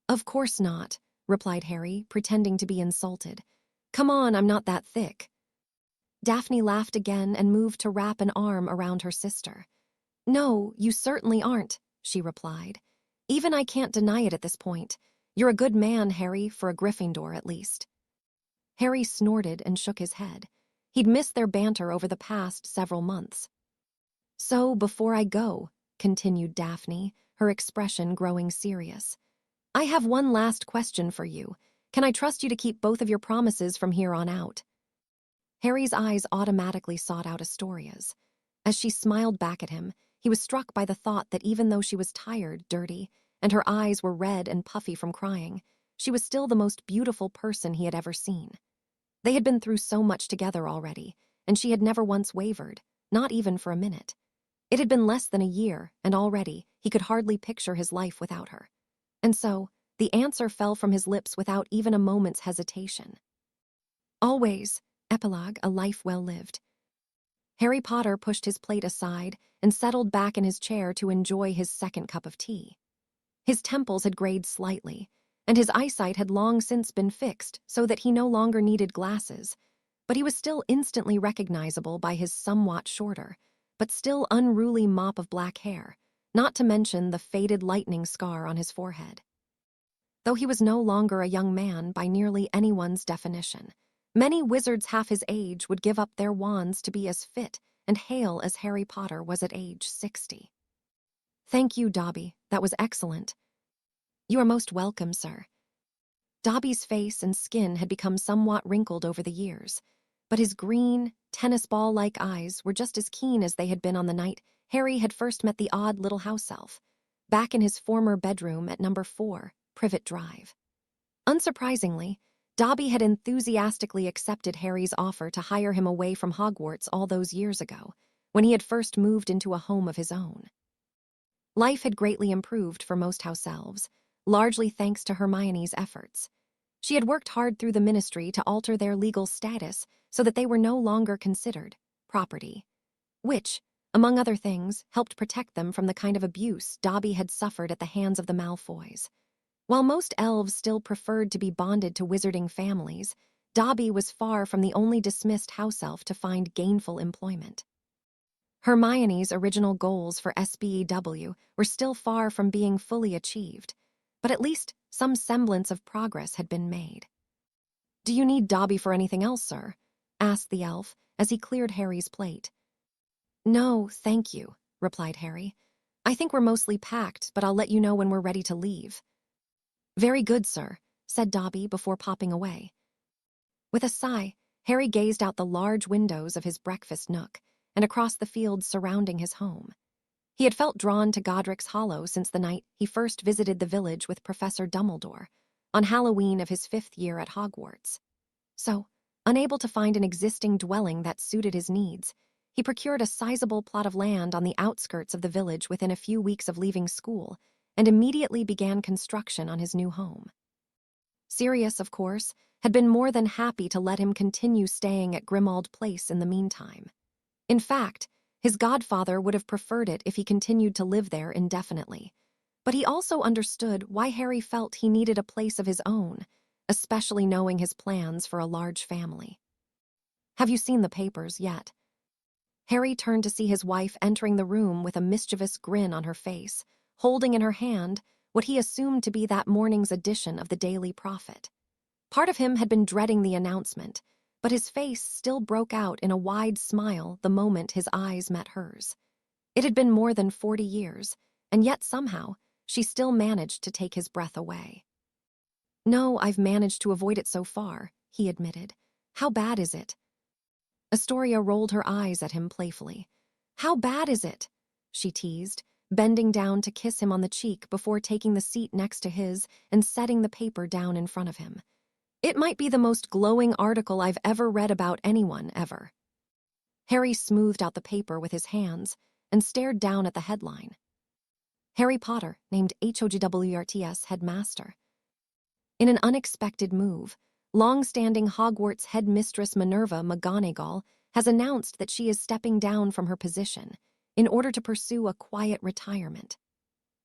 "Of course not," replied Harry, pretending to be insulted. "Come on, I'm not that thick." Daphne laughed again and moved to wrap an arm around her sister. "No, you certainly aren't," she replied. "Even I can't deny it at this point. You're a good man, Harry, for a Gryffindor at least." Harry snorted and shook his head. He'd missed their banter over the past several months. "So, before I go," continued Daphne, her expression growing serious, "I have one last question for you. Can I trust you to keep both of your promises from here on out?" Harry's eyes automatically sought out Astoria's. As she smiled back at him, he was struck by the thought that even though she was tired, dirty, and her eyes were red and puffy from crying, she was still the most beautiful person he had ever seen. They had been through so much together already, and she had never once wavered, not even for a minute. It had been less than a year, and already he could hardly picture his life without her. And so, the answer fell from his lips without even a moment's hesitation. "Always, epilogue, a life well lived." Harry Potter pushed his plate aside and settled back in his chair to enjoy his second cup of tea. His temples had grayed slightly, and his eyesight had long since been fixed so that he no longer needed glasses, but he was still instantly recognizable by his somewhat shorter, but still unruly mop of black hair, not to mention the faded lightning scar on his forehead. Though he was no longer a young man by nearly anyone's definition, many wizards half his age would give up their wands to be as fit and hale as Harry Potter was at age 60. "Thank you, Dobby. That was excellent." "You are most welcome, sir." Dobby's face and skin had become somewhat wrinkled over the years, but his green, tennis ball-like eyes were just as keen as they had been on the night Harry had first met the odd little house elf, back in his former bedroom at number 4, Privet Drive. Unsurprisingly, Dobby had enthusiastically accepted Harry's offer to hire him away from Hogwarts all those years ago, when he had first moved into a home of his own. Life had greatly improved for most house elves, largely thanks to Hermione's efforts. She had worked hard through the ministry to alter their legal status so that they were no longer considered property, which, among other things, helped protect them from the kind of abuse Dobby had suffered at the hands of the Malfoys. While most elves still preferred to be bonded to wizarding families, Dobby was far from the only dismissed house elf to find gainful employment. Hermione's original goals for SBEW were still far from being fully achieved, but at least some semblance of progress had been made. "Do you need Dobby for anything else, sir?" asked the elf as he cleared Harry's plate. "No, thank you," replied Harry. "I think we're mostly packed, but I'll let you know when we're ready to leave." "Very good, sir," said Dobby before popping away. With a sigh, Harry gazed out the large windows of his breakfast nook and across the fields surrounding his home. He had felt drawn to Godric's Hollow since the night he first visited the village with Professor Dumbledore, on Halloween of his 5th year at Hogwarts. So, unable to find an existing dwelling that suited his needs, he procured a sizable plot of land on the outskirts of the village within a few weeks of leaving school and immediately began construction on his new home. Sirius, of course, had been more than happy to let him continue staying at Grimmauld Place in the meantime. In fact, his godfather would have preferred it if he continued to live there indefinitely. But he also understood why Harry felt he needed a place of his own, especially knowing his plans for a large family. "Have you seen the papers yet?" Harry turned to see his wife entering the room with a mischievous grin on her face, holding in her hand what he assumed to be that morning's edition of the Daily Prophet. Part of him had been dreading the announcement, but his face still broke out in a wide smile the moment his eyes met hers. It had been more than 40 years, and yet somehow she still managed to take his breath away. "No, I've managed to avoid it so far," he admitted. "How bad is it?" Astoria rolled her eyes at him playfully. "How bad is it?" she teased, bending down to kiss him on the cheek before taking the seat next to his and setting the paper down in front of him. "It might be the most glowing article I've ever read about anyone, ever." Harry smoothed out the paper with his hands and stared down at the headline. "Harry Potter named Hogwarts headmaster." In an unexpected move, long-standing Hogwarts headmistress Minerva McGonagall has announced that she is stepping down from her position in order to pursue a quiet retirement.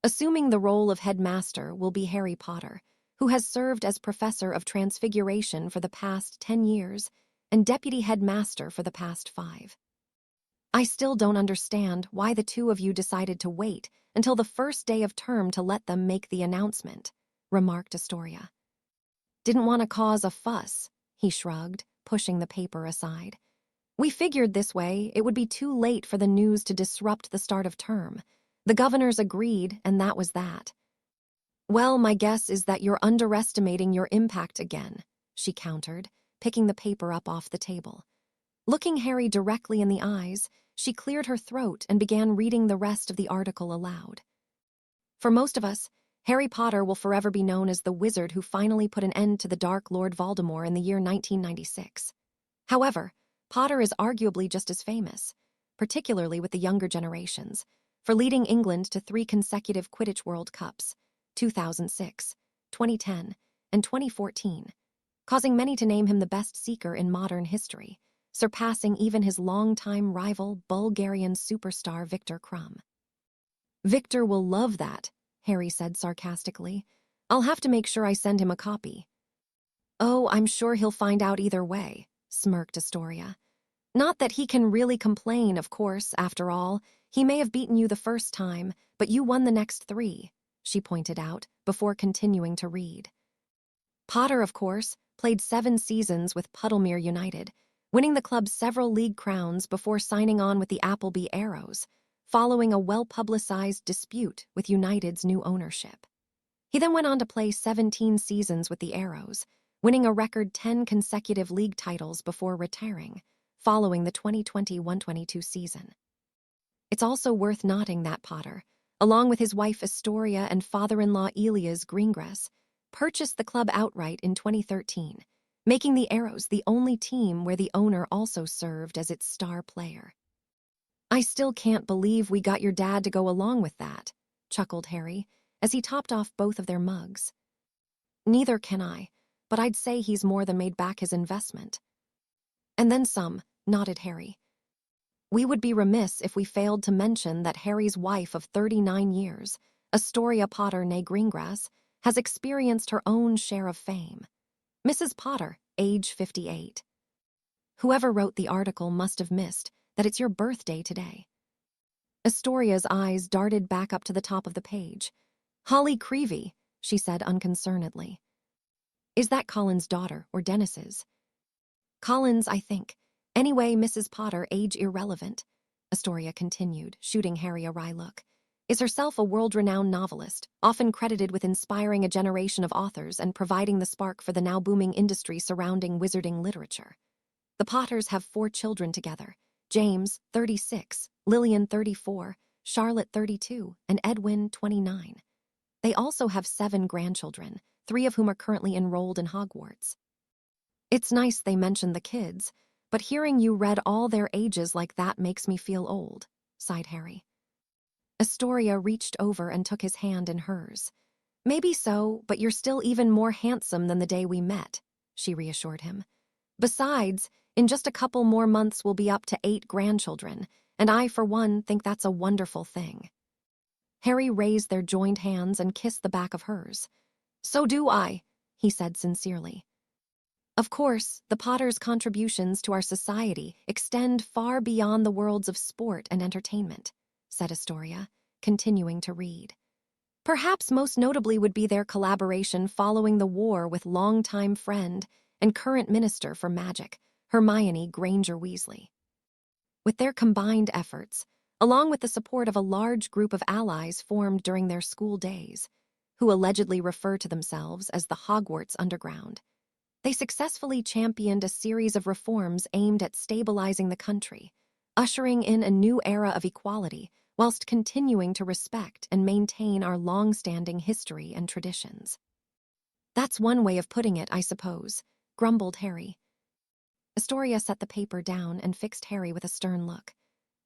Assuming the role of headmaster will be Harry Potter, who has served as professor of Transfiguration for the past 10 years and deputy headmaster for the past 5. "I still don't understand why the two of you decided to wait until the first day of term to let them make the announcement," remarked Astoria. "Didn't want to cause a fuss," he shrugged, pushing the paper aside. "We figured this way it would be too late for the news to disrupt the start of term. The governors agreed, and that was that." "Well, my guess is that you're underestimating your impact again," she countered, picking the paper up off the table. Looking Harry directly in the eyes, she cleared her throat and began reading the rest of the article aloud. "For most of us, Harry Potter will forever be known as the wizard who finally put an end to the Dark Lord Voldemort in the year 1996. However, Potter is arguably just as famous, particularly with the younger generations, for leading England to 3 consecutive Quidditch World Cups, 2006, 2010, and 2014, causing many to name him the best seeker in modern history, surpassing even his longtime rival Bulgarian superstar Viktor Krum. "Victor will love that," Harry said sarcastically. "I'll have to make sure I send him a copy." "Oh, I'm sure he'll find out either way," smirked Astoria. "Not that he can really complain, of course, after all. He may have beaten you the first time, but you won the next 3, she pointed out, before continuing to read. Potter, of course, played 7 seasons with Puddlemere United, winning the club several league crowns before signing on with the Appleby Arrows, following a well-publicized dispute with United's new ownership. He then went on to play 17 seasons with the Arrows, winning a record 10 consecutive league titles before retiring, following the 2021-22 season. It's also worth noting that Potter, along with his wife Astoria and father-in-law Elias Greengrass, purchased the club outright in 2013, making the Arrows the only team where the owner also served as its star player. "I still can't believe we got your dad to go along with that," chuckled Harry, as he topped off both of their mugs. "Neither can I, but I'd say he's more than made back his investment." "And then some," nodded Harry. "We would be remiss if we failed to mention that Harry's wife of 39 years, Astoria Potter née Greengrass, has experienced her own share of fame. Mrs. Potter, age 58. Whoever wrote the article must have missed that it's your birthday today. Astoria's eyes darted back up to the top of the page. Holly Creevy, she said unconcernedly. Is that Colin's daughter or Dennis's? Colin's, I think. Anyway, Mrs. Potter, age irrelevant, Astoria continued, shooting Harry a wry look, is herself a world-renowned novelist, often credited with inspiring a generation of authors and providing the spark for the now booming industry surrounding wizarding literature. The Potters have 4 children together: James, 36, Lillian, 34, Charlotte, 32, and Edwin, 29. They also have 7 grandchildren, 3 of whom are currently enrolled in Hogwarts. It's nice they mentioned the kids, but hearing you read all their ages like that makes me feel old, sighed Harry. Astoria reached over and took his hand in hers. Maybe so, but you're still even more handsome than the day we met, she reassured him. Besides, in just a couple more months we'll be up to 8 grandchildren, and I, for one, think that's a wonderful thing. Harry raised their joined hands and kissed the back of hers. So do I, he said sincerely. Of course, the Potters' contributions to our society extend far beyond the worlds of sport and entertainment, said Astoria, continuing to read. Perhaps most notably would be their collaboration following the war with longtime friend and current Minister for Magic, Hermione Granger Weasley. With their combined efforts, along with the support of a large group of allies formed during their school days, who allegedly refer to themselves as the Hogwarts Underground, they successfully championed a series of reforms aimed at stabilizing the country, ushering in a new era of equality whilst continuing to respect and maintain our long-standing history and traditions. That's one way of putting it, I suppose, grumbled Harry. Astoria set the paper down and fixed Harry with a stern look.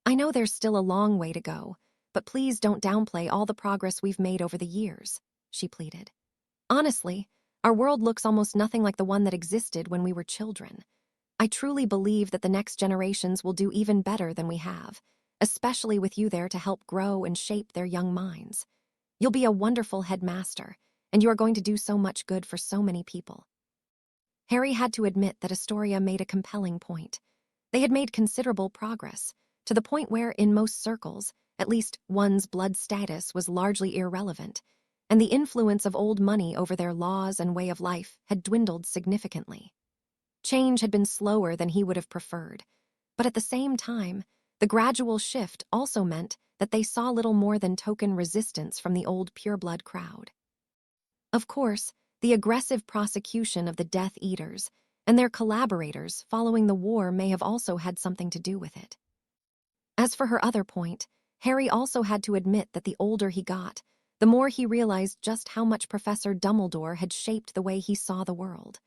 I know there's still a long way to go, but please don't downplay all the progress we've made over the years, she pleaded. Honestly, our world looks almost nothing like the one that existed when we were children. I truly believe that the next generations will do even better than we have, especially with you there to help grow and shape their young minds. You'll be a wonderful headmaster, and you are going to do so much good for so many people. Harry had to admit that Astoria made a compelling point. They had made considerable progress, to the point where, in most circles, at least one's blood status was largely irrelevant, and the influence of old money over their laws and way of life had dwindled significantly. Change had been slower than he would have preferred, but at the same time, the gradual shift also meant that they saw little more than token resistance from the old pureblood crowd. Of course, the aggressive prosecution of the Death Eaters and their collaborators following the war may have also had something to do with it. As for her other point, Harry also had to admit that the older he got, the more he realized just how much Professor Dumbledore had shaped the way he saw the world.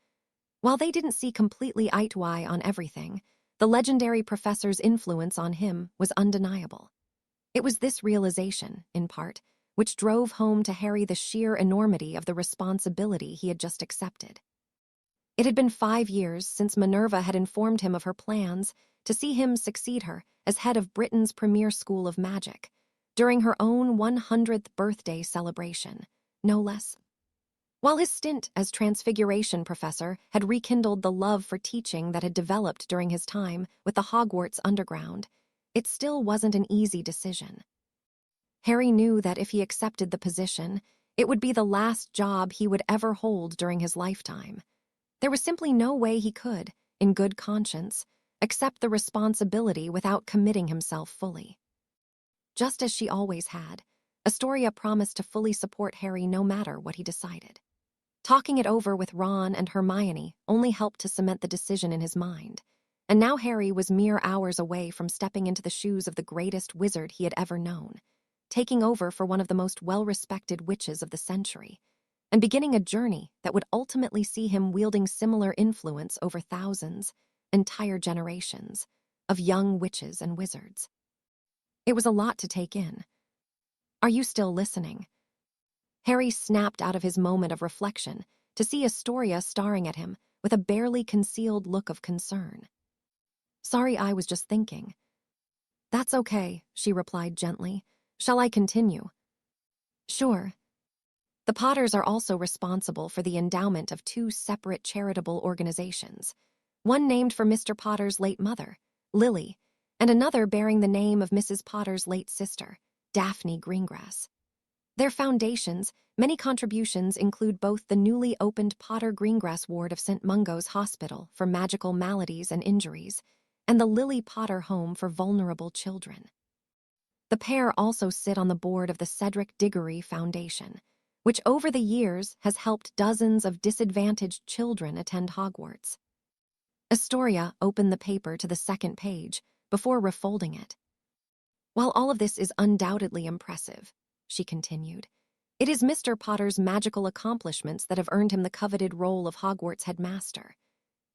While they didn't see completely eye to eye on everything, the legendary professor's influence on him was undeniable. It was this realization, in part, which drove home to Harry the sheer enormity of the responsibility he had just accepted. It had been 5 years since Minerva had informed him of her plans to see him succeed her as head of Britain's premier school of magic, during her own 100th birthday celebration, no less. While his stint as Transfiguration professor had rekindled the love for teaching that had developed during his time with the Hogwarts Underground, it still wasn't an easy decision. Harry knew that if he accepted the position, it would be the last job he would ever hold during his lifetime. There was simply no way he could, in good conscience, accept the responsibility without committing himself fully. Just as she always had, Astoria promised to fully support Harry no matter what he decided. Talking it over with Ron and Hermione only helped to cement the decision in his mind, and now Harry was mere hours away from stepping into the shoes of the greatest wizard he had ever known, taking over for one of the most well-respected witches of the century, and beginning a journey that would ultimately see him wielding similar influence over thousands, entire generations, of young witches and wizards. It was a lot to take in. Are you still listening? Harry snapped out of his moment of reflection to see Astoria staring at him with a barely concealed look of concern. Sorry, I was just thinking. That's okay, she replied gently. Shall I continue? Sure. The Potters are also responsible for the endowment of two separate charitable organizations, one named for Mr. Potter's late mother, Lily, and another bearing the name of Mrs. Potter's late sister, Daphne Greengrass. Their foundations, many contributions include both the newly opened Potter Greengrass ward of St. Mungo's Hospital for magical maladies and injuries, and the Lily Potter Home for vulnerable children. The pair also sit on the board of the Cedric Diggory Foundation, which over the years has helped dozens of disadvantaged children attend Hogwarts. Astoria opened the paper to the second page before refolding it. While all of this is undoubtedly impressive, she continued, it is Mr. Potter's magical accomplishments that have earned him the coveted role of Hogwarts headmaster.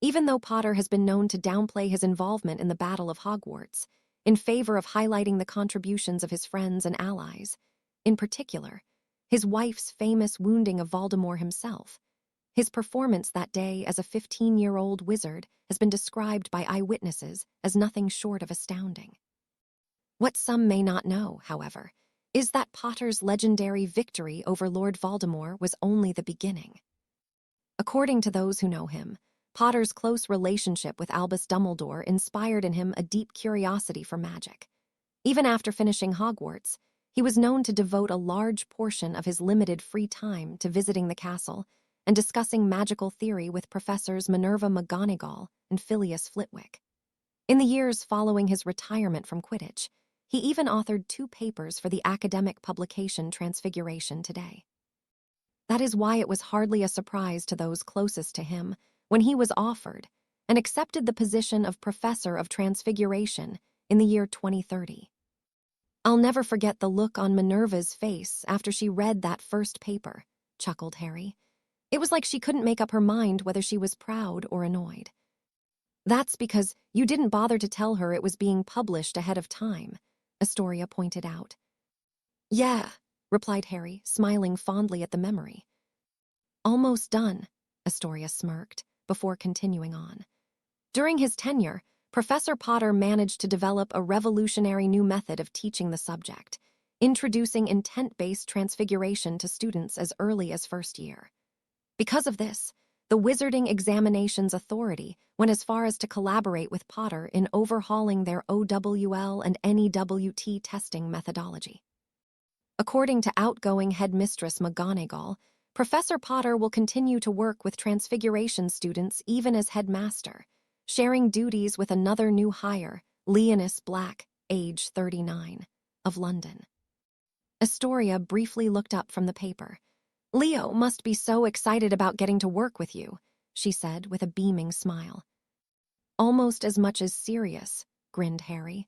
Even though Potter has been known to downplay his involvement in the Battle of Hogwarts, in favor of highlighting the contributions of his friends and allies, in particular, his wife's famous wounding of Voldemort himself. His performance that day as a 15-year-old wizard has been described by eyewitnesses as nothing short of astounding. What some may not know, however, is that Potter's legendary victory over Lord Voldemort was only the beginning. According to those who know him, Potter's close relationship with Albus Dumbledore inspired in him a deep curiosity for magic. Even after finishing Hogwarts, he was known to devote a large portion of his limited free time to visiting the castle and discussing magical theory with Professors Minerva McGonagall and Phileas Flitwick. In the years following his retirement from Quidditch, he even authored 2 papers for the academic publication Transfiguration Today. That is why it was hardly a surprise to those closest to him when he was offered and accepted the position of Professor of Transfiguration in the year 2030. I'll never forget the look on Minerva's face after she read that first paper, chuckled Harry. It was like she couldn't make up her mind whether she was proud or annoyed. That's because you didn't bother to tell her it was being published ahead of time, Astoria pointed out. Yeah, replied Harry, smiling fondly at the memory. Almost done, Astoria smirked, before continuing on. During his tenure, Professor Potter managed to develop a revolutionary new method of teaching the subject, introducing intent-based transfiguration to students as early as first year. Because of this, the Wizarding Examinations Authority went as far as to collaborate with Potter in overhauling their OWL and NEWT testing methodology. According to outgoing headmistress McGonagall, Professor Potter will continue to work with Transfiguration students even as headmaster, sharing duties with another new hire, Leonis Black, age 39, of London. Astoria briefly looked up from the paper. Leo must be so excited about getting to work with you, she said with a beaming smile. Almost as much as Sirius, grinned Harry.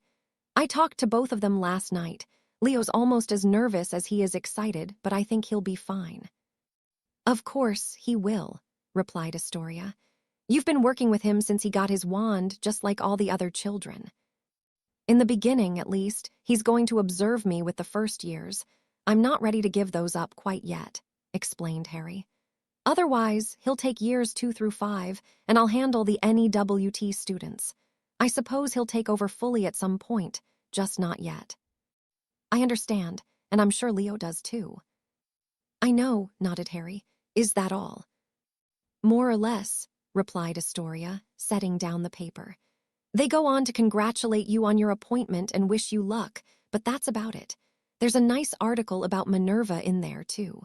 I talked to both of them last night. Leo's almost as nervous as he is excited, but I think he'll be fine. Of course he will, replied Astoria. You've been working with him since he got his wand, just like all the other children. In the beginning, at least, he's going to observe me with the first years. I'm not ready to give those up quite yet, explained Harry. Otherwise, he'll take years 2 through 5, and I'll handle the NEWT students. I suppose he'll take over fully at some point, just not yet. I understand, and I'm sure Leo does too. I know, nodded Harry. Is that all? More or less, replied Astoria, setting down the paper. They go on to congratulate you on your appointment and wish you luck, but that's about it. There's a nice article about Minerva in there, too.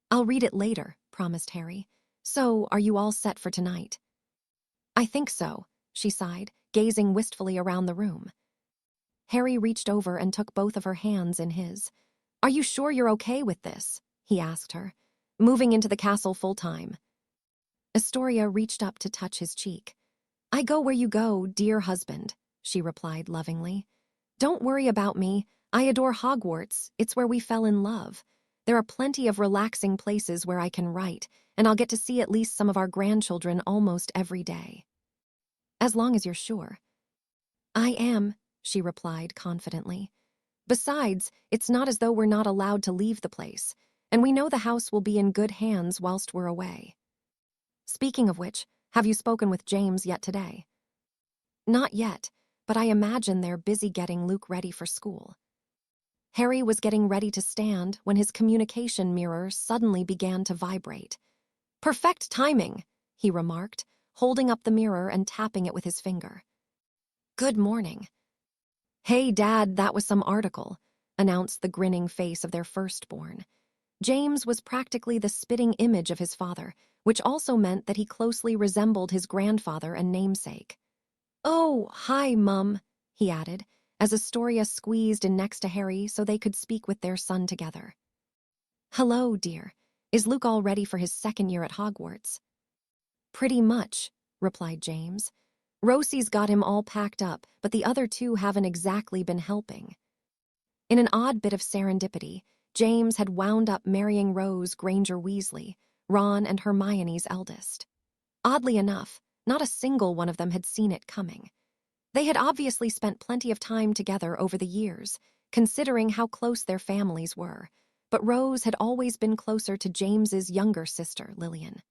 I'll read it later, promised Harry. So, are you all set for tonight? I think so, she sighed, gazing wistfully around the room. Harry reached over and took both of her hands in his. Are you sure you're okay with this? He asked her. Moving into the castle full-time. Astoria reached up to touch his cheek. I go where you go, dear husband, she replied lovingly. Don't worry about me. I adore Hogwarts. It's where we fell in love. There are plenty of relaxing places where I can write, and I'll get to see at least some of our grandchildren almost every day. As long as you're sure. I am, she replied confidently. Besides, it's not as though we're not allowed to leave the place, and we know the house will be in good hands whilst we're away. Speaking of which, have you spoken with James yet today? Not yet, but I imagine they're busy getting Luke ready for school. Harry was getting ready to stand when his communication mirror suddenly began to vibrate. "Perfect timing," he remarked, holding up the mirror and tapping it with his finger. "Good morning." "Hey, Dad, that was some article," announced the grinning face of their firstborn. James was practically the spitting image of his father, which also meant that he closely resembled his grandfather and namesake. "Oh, hi, Mum," he added, as Astoria squeezed in next to Harry so they could speak with their son together. "Hello, dear. Is Luke all ready for his second year at Hogwarts?" "Pretty much," replied James. "Rosie's got him all packed up, but the other two haven't exactly been helping." In an odd bit of serendipity, James had wound up marrying Rose Granger Weasley, Ron and Hermione's eldest. Oddly enough, not a single one of them had seen it coming. They had obviously spent plenty of time together over the years, considering how close their families were, but Rose had always been closer to James's younger sister, Lillian.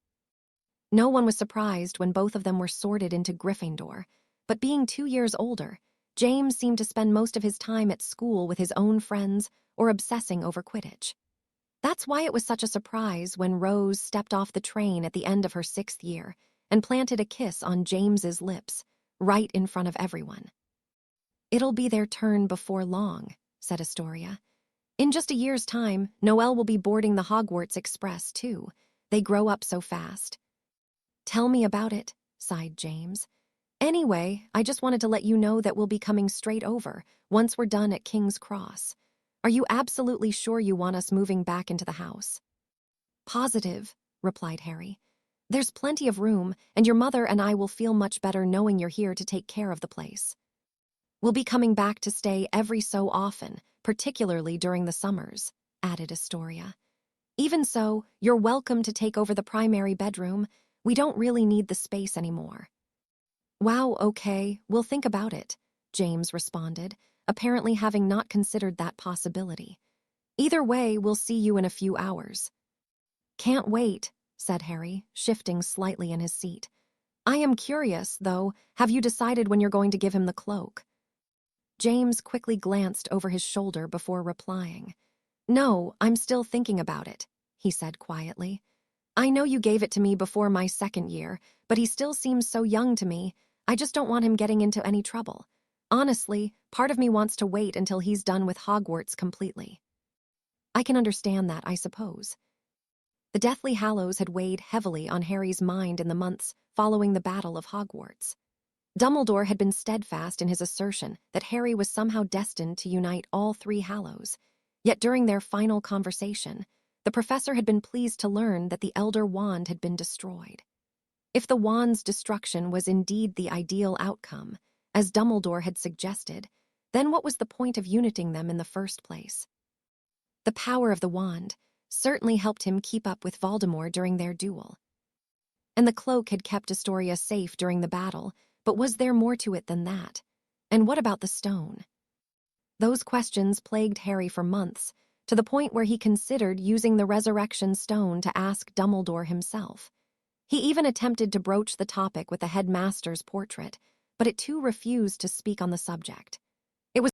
No one was surprised when both of them were sorted into Gryffindor, but being 2 years older, James seemed to spend most of his time at school with his own friends or obsessing over Quidditch. That's why it was such a surprise when Rose stepped off the train at the end of her 6th year and planted a kiss on James's lips, right in front of everyone. "It'll be their turn before long," said Astoria. "In just a year's time, Noelle will be boarding the Hogwarts Express, too. They grow up so fast." "Tell me about it," sighed James. "Anyway, I just wanted to let you know that we'll be coming straight over once we're done at King's Cross. Are you absolutely sure you want us moving back into the house?" "Positive," replied Harry. "There's plenty of room, and your mother and I will feel much better knowing you're here to take care of the place. We'll be coming back to stay every so often, particularly during the summers," added Astoria. "Even so, you're welcome to take over the primary bedroom. We don't really need the space anymore." "Wow, okay, we'll think about it," James responded, apparently having not considered that possibility. "Either way, we'll see you in a few hours." "Can't wait," said Harry, shifting slightly in his seat. "I am curious, though, have you decided when you're going to give him the cloak?" James quickly glanced over his shoulder before replying. "No, I'm still thinking about it," he said quietly. "I know you gave it to me before my 2nd year, but he still seems so young to me. I just don't want him getting into any trouble. Honestly, part of me wants to wait until he's done with Hogwarts completely." "I can understand that, I suppose." The Deathly Hallows had weighed heavily on Harry's mind in the months following the Battle of Hogwarts. Dumbledore had been steadfast in his assertion that Harry was somehow destined to unite all 3 Hallows, yet during their final conversation, the professor had been pleased to learn that the Elder Wand had been destroyed. If the wand's destruction was indeed the ideal outcome, as Dumbledore had suggested, then what was the point of uniting them in the first place? The power of the wand certainly helped him keep up with Voldemort during their duel. And the cloak had kept Astoria safe during the battle, but was there more to it than that? And what about the stone? Those questions plagued Harry for months, to the point where he considered using the resurrection stone to ask Dumbledore himself. He even attempted to broach the topic with the headmaster's portrait, but it too refused to speak on the subject.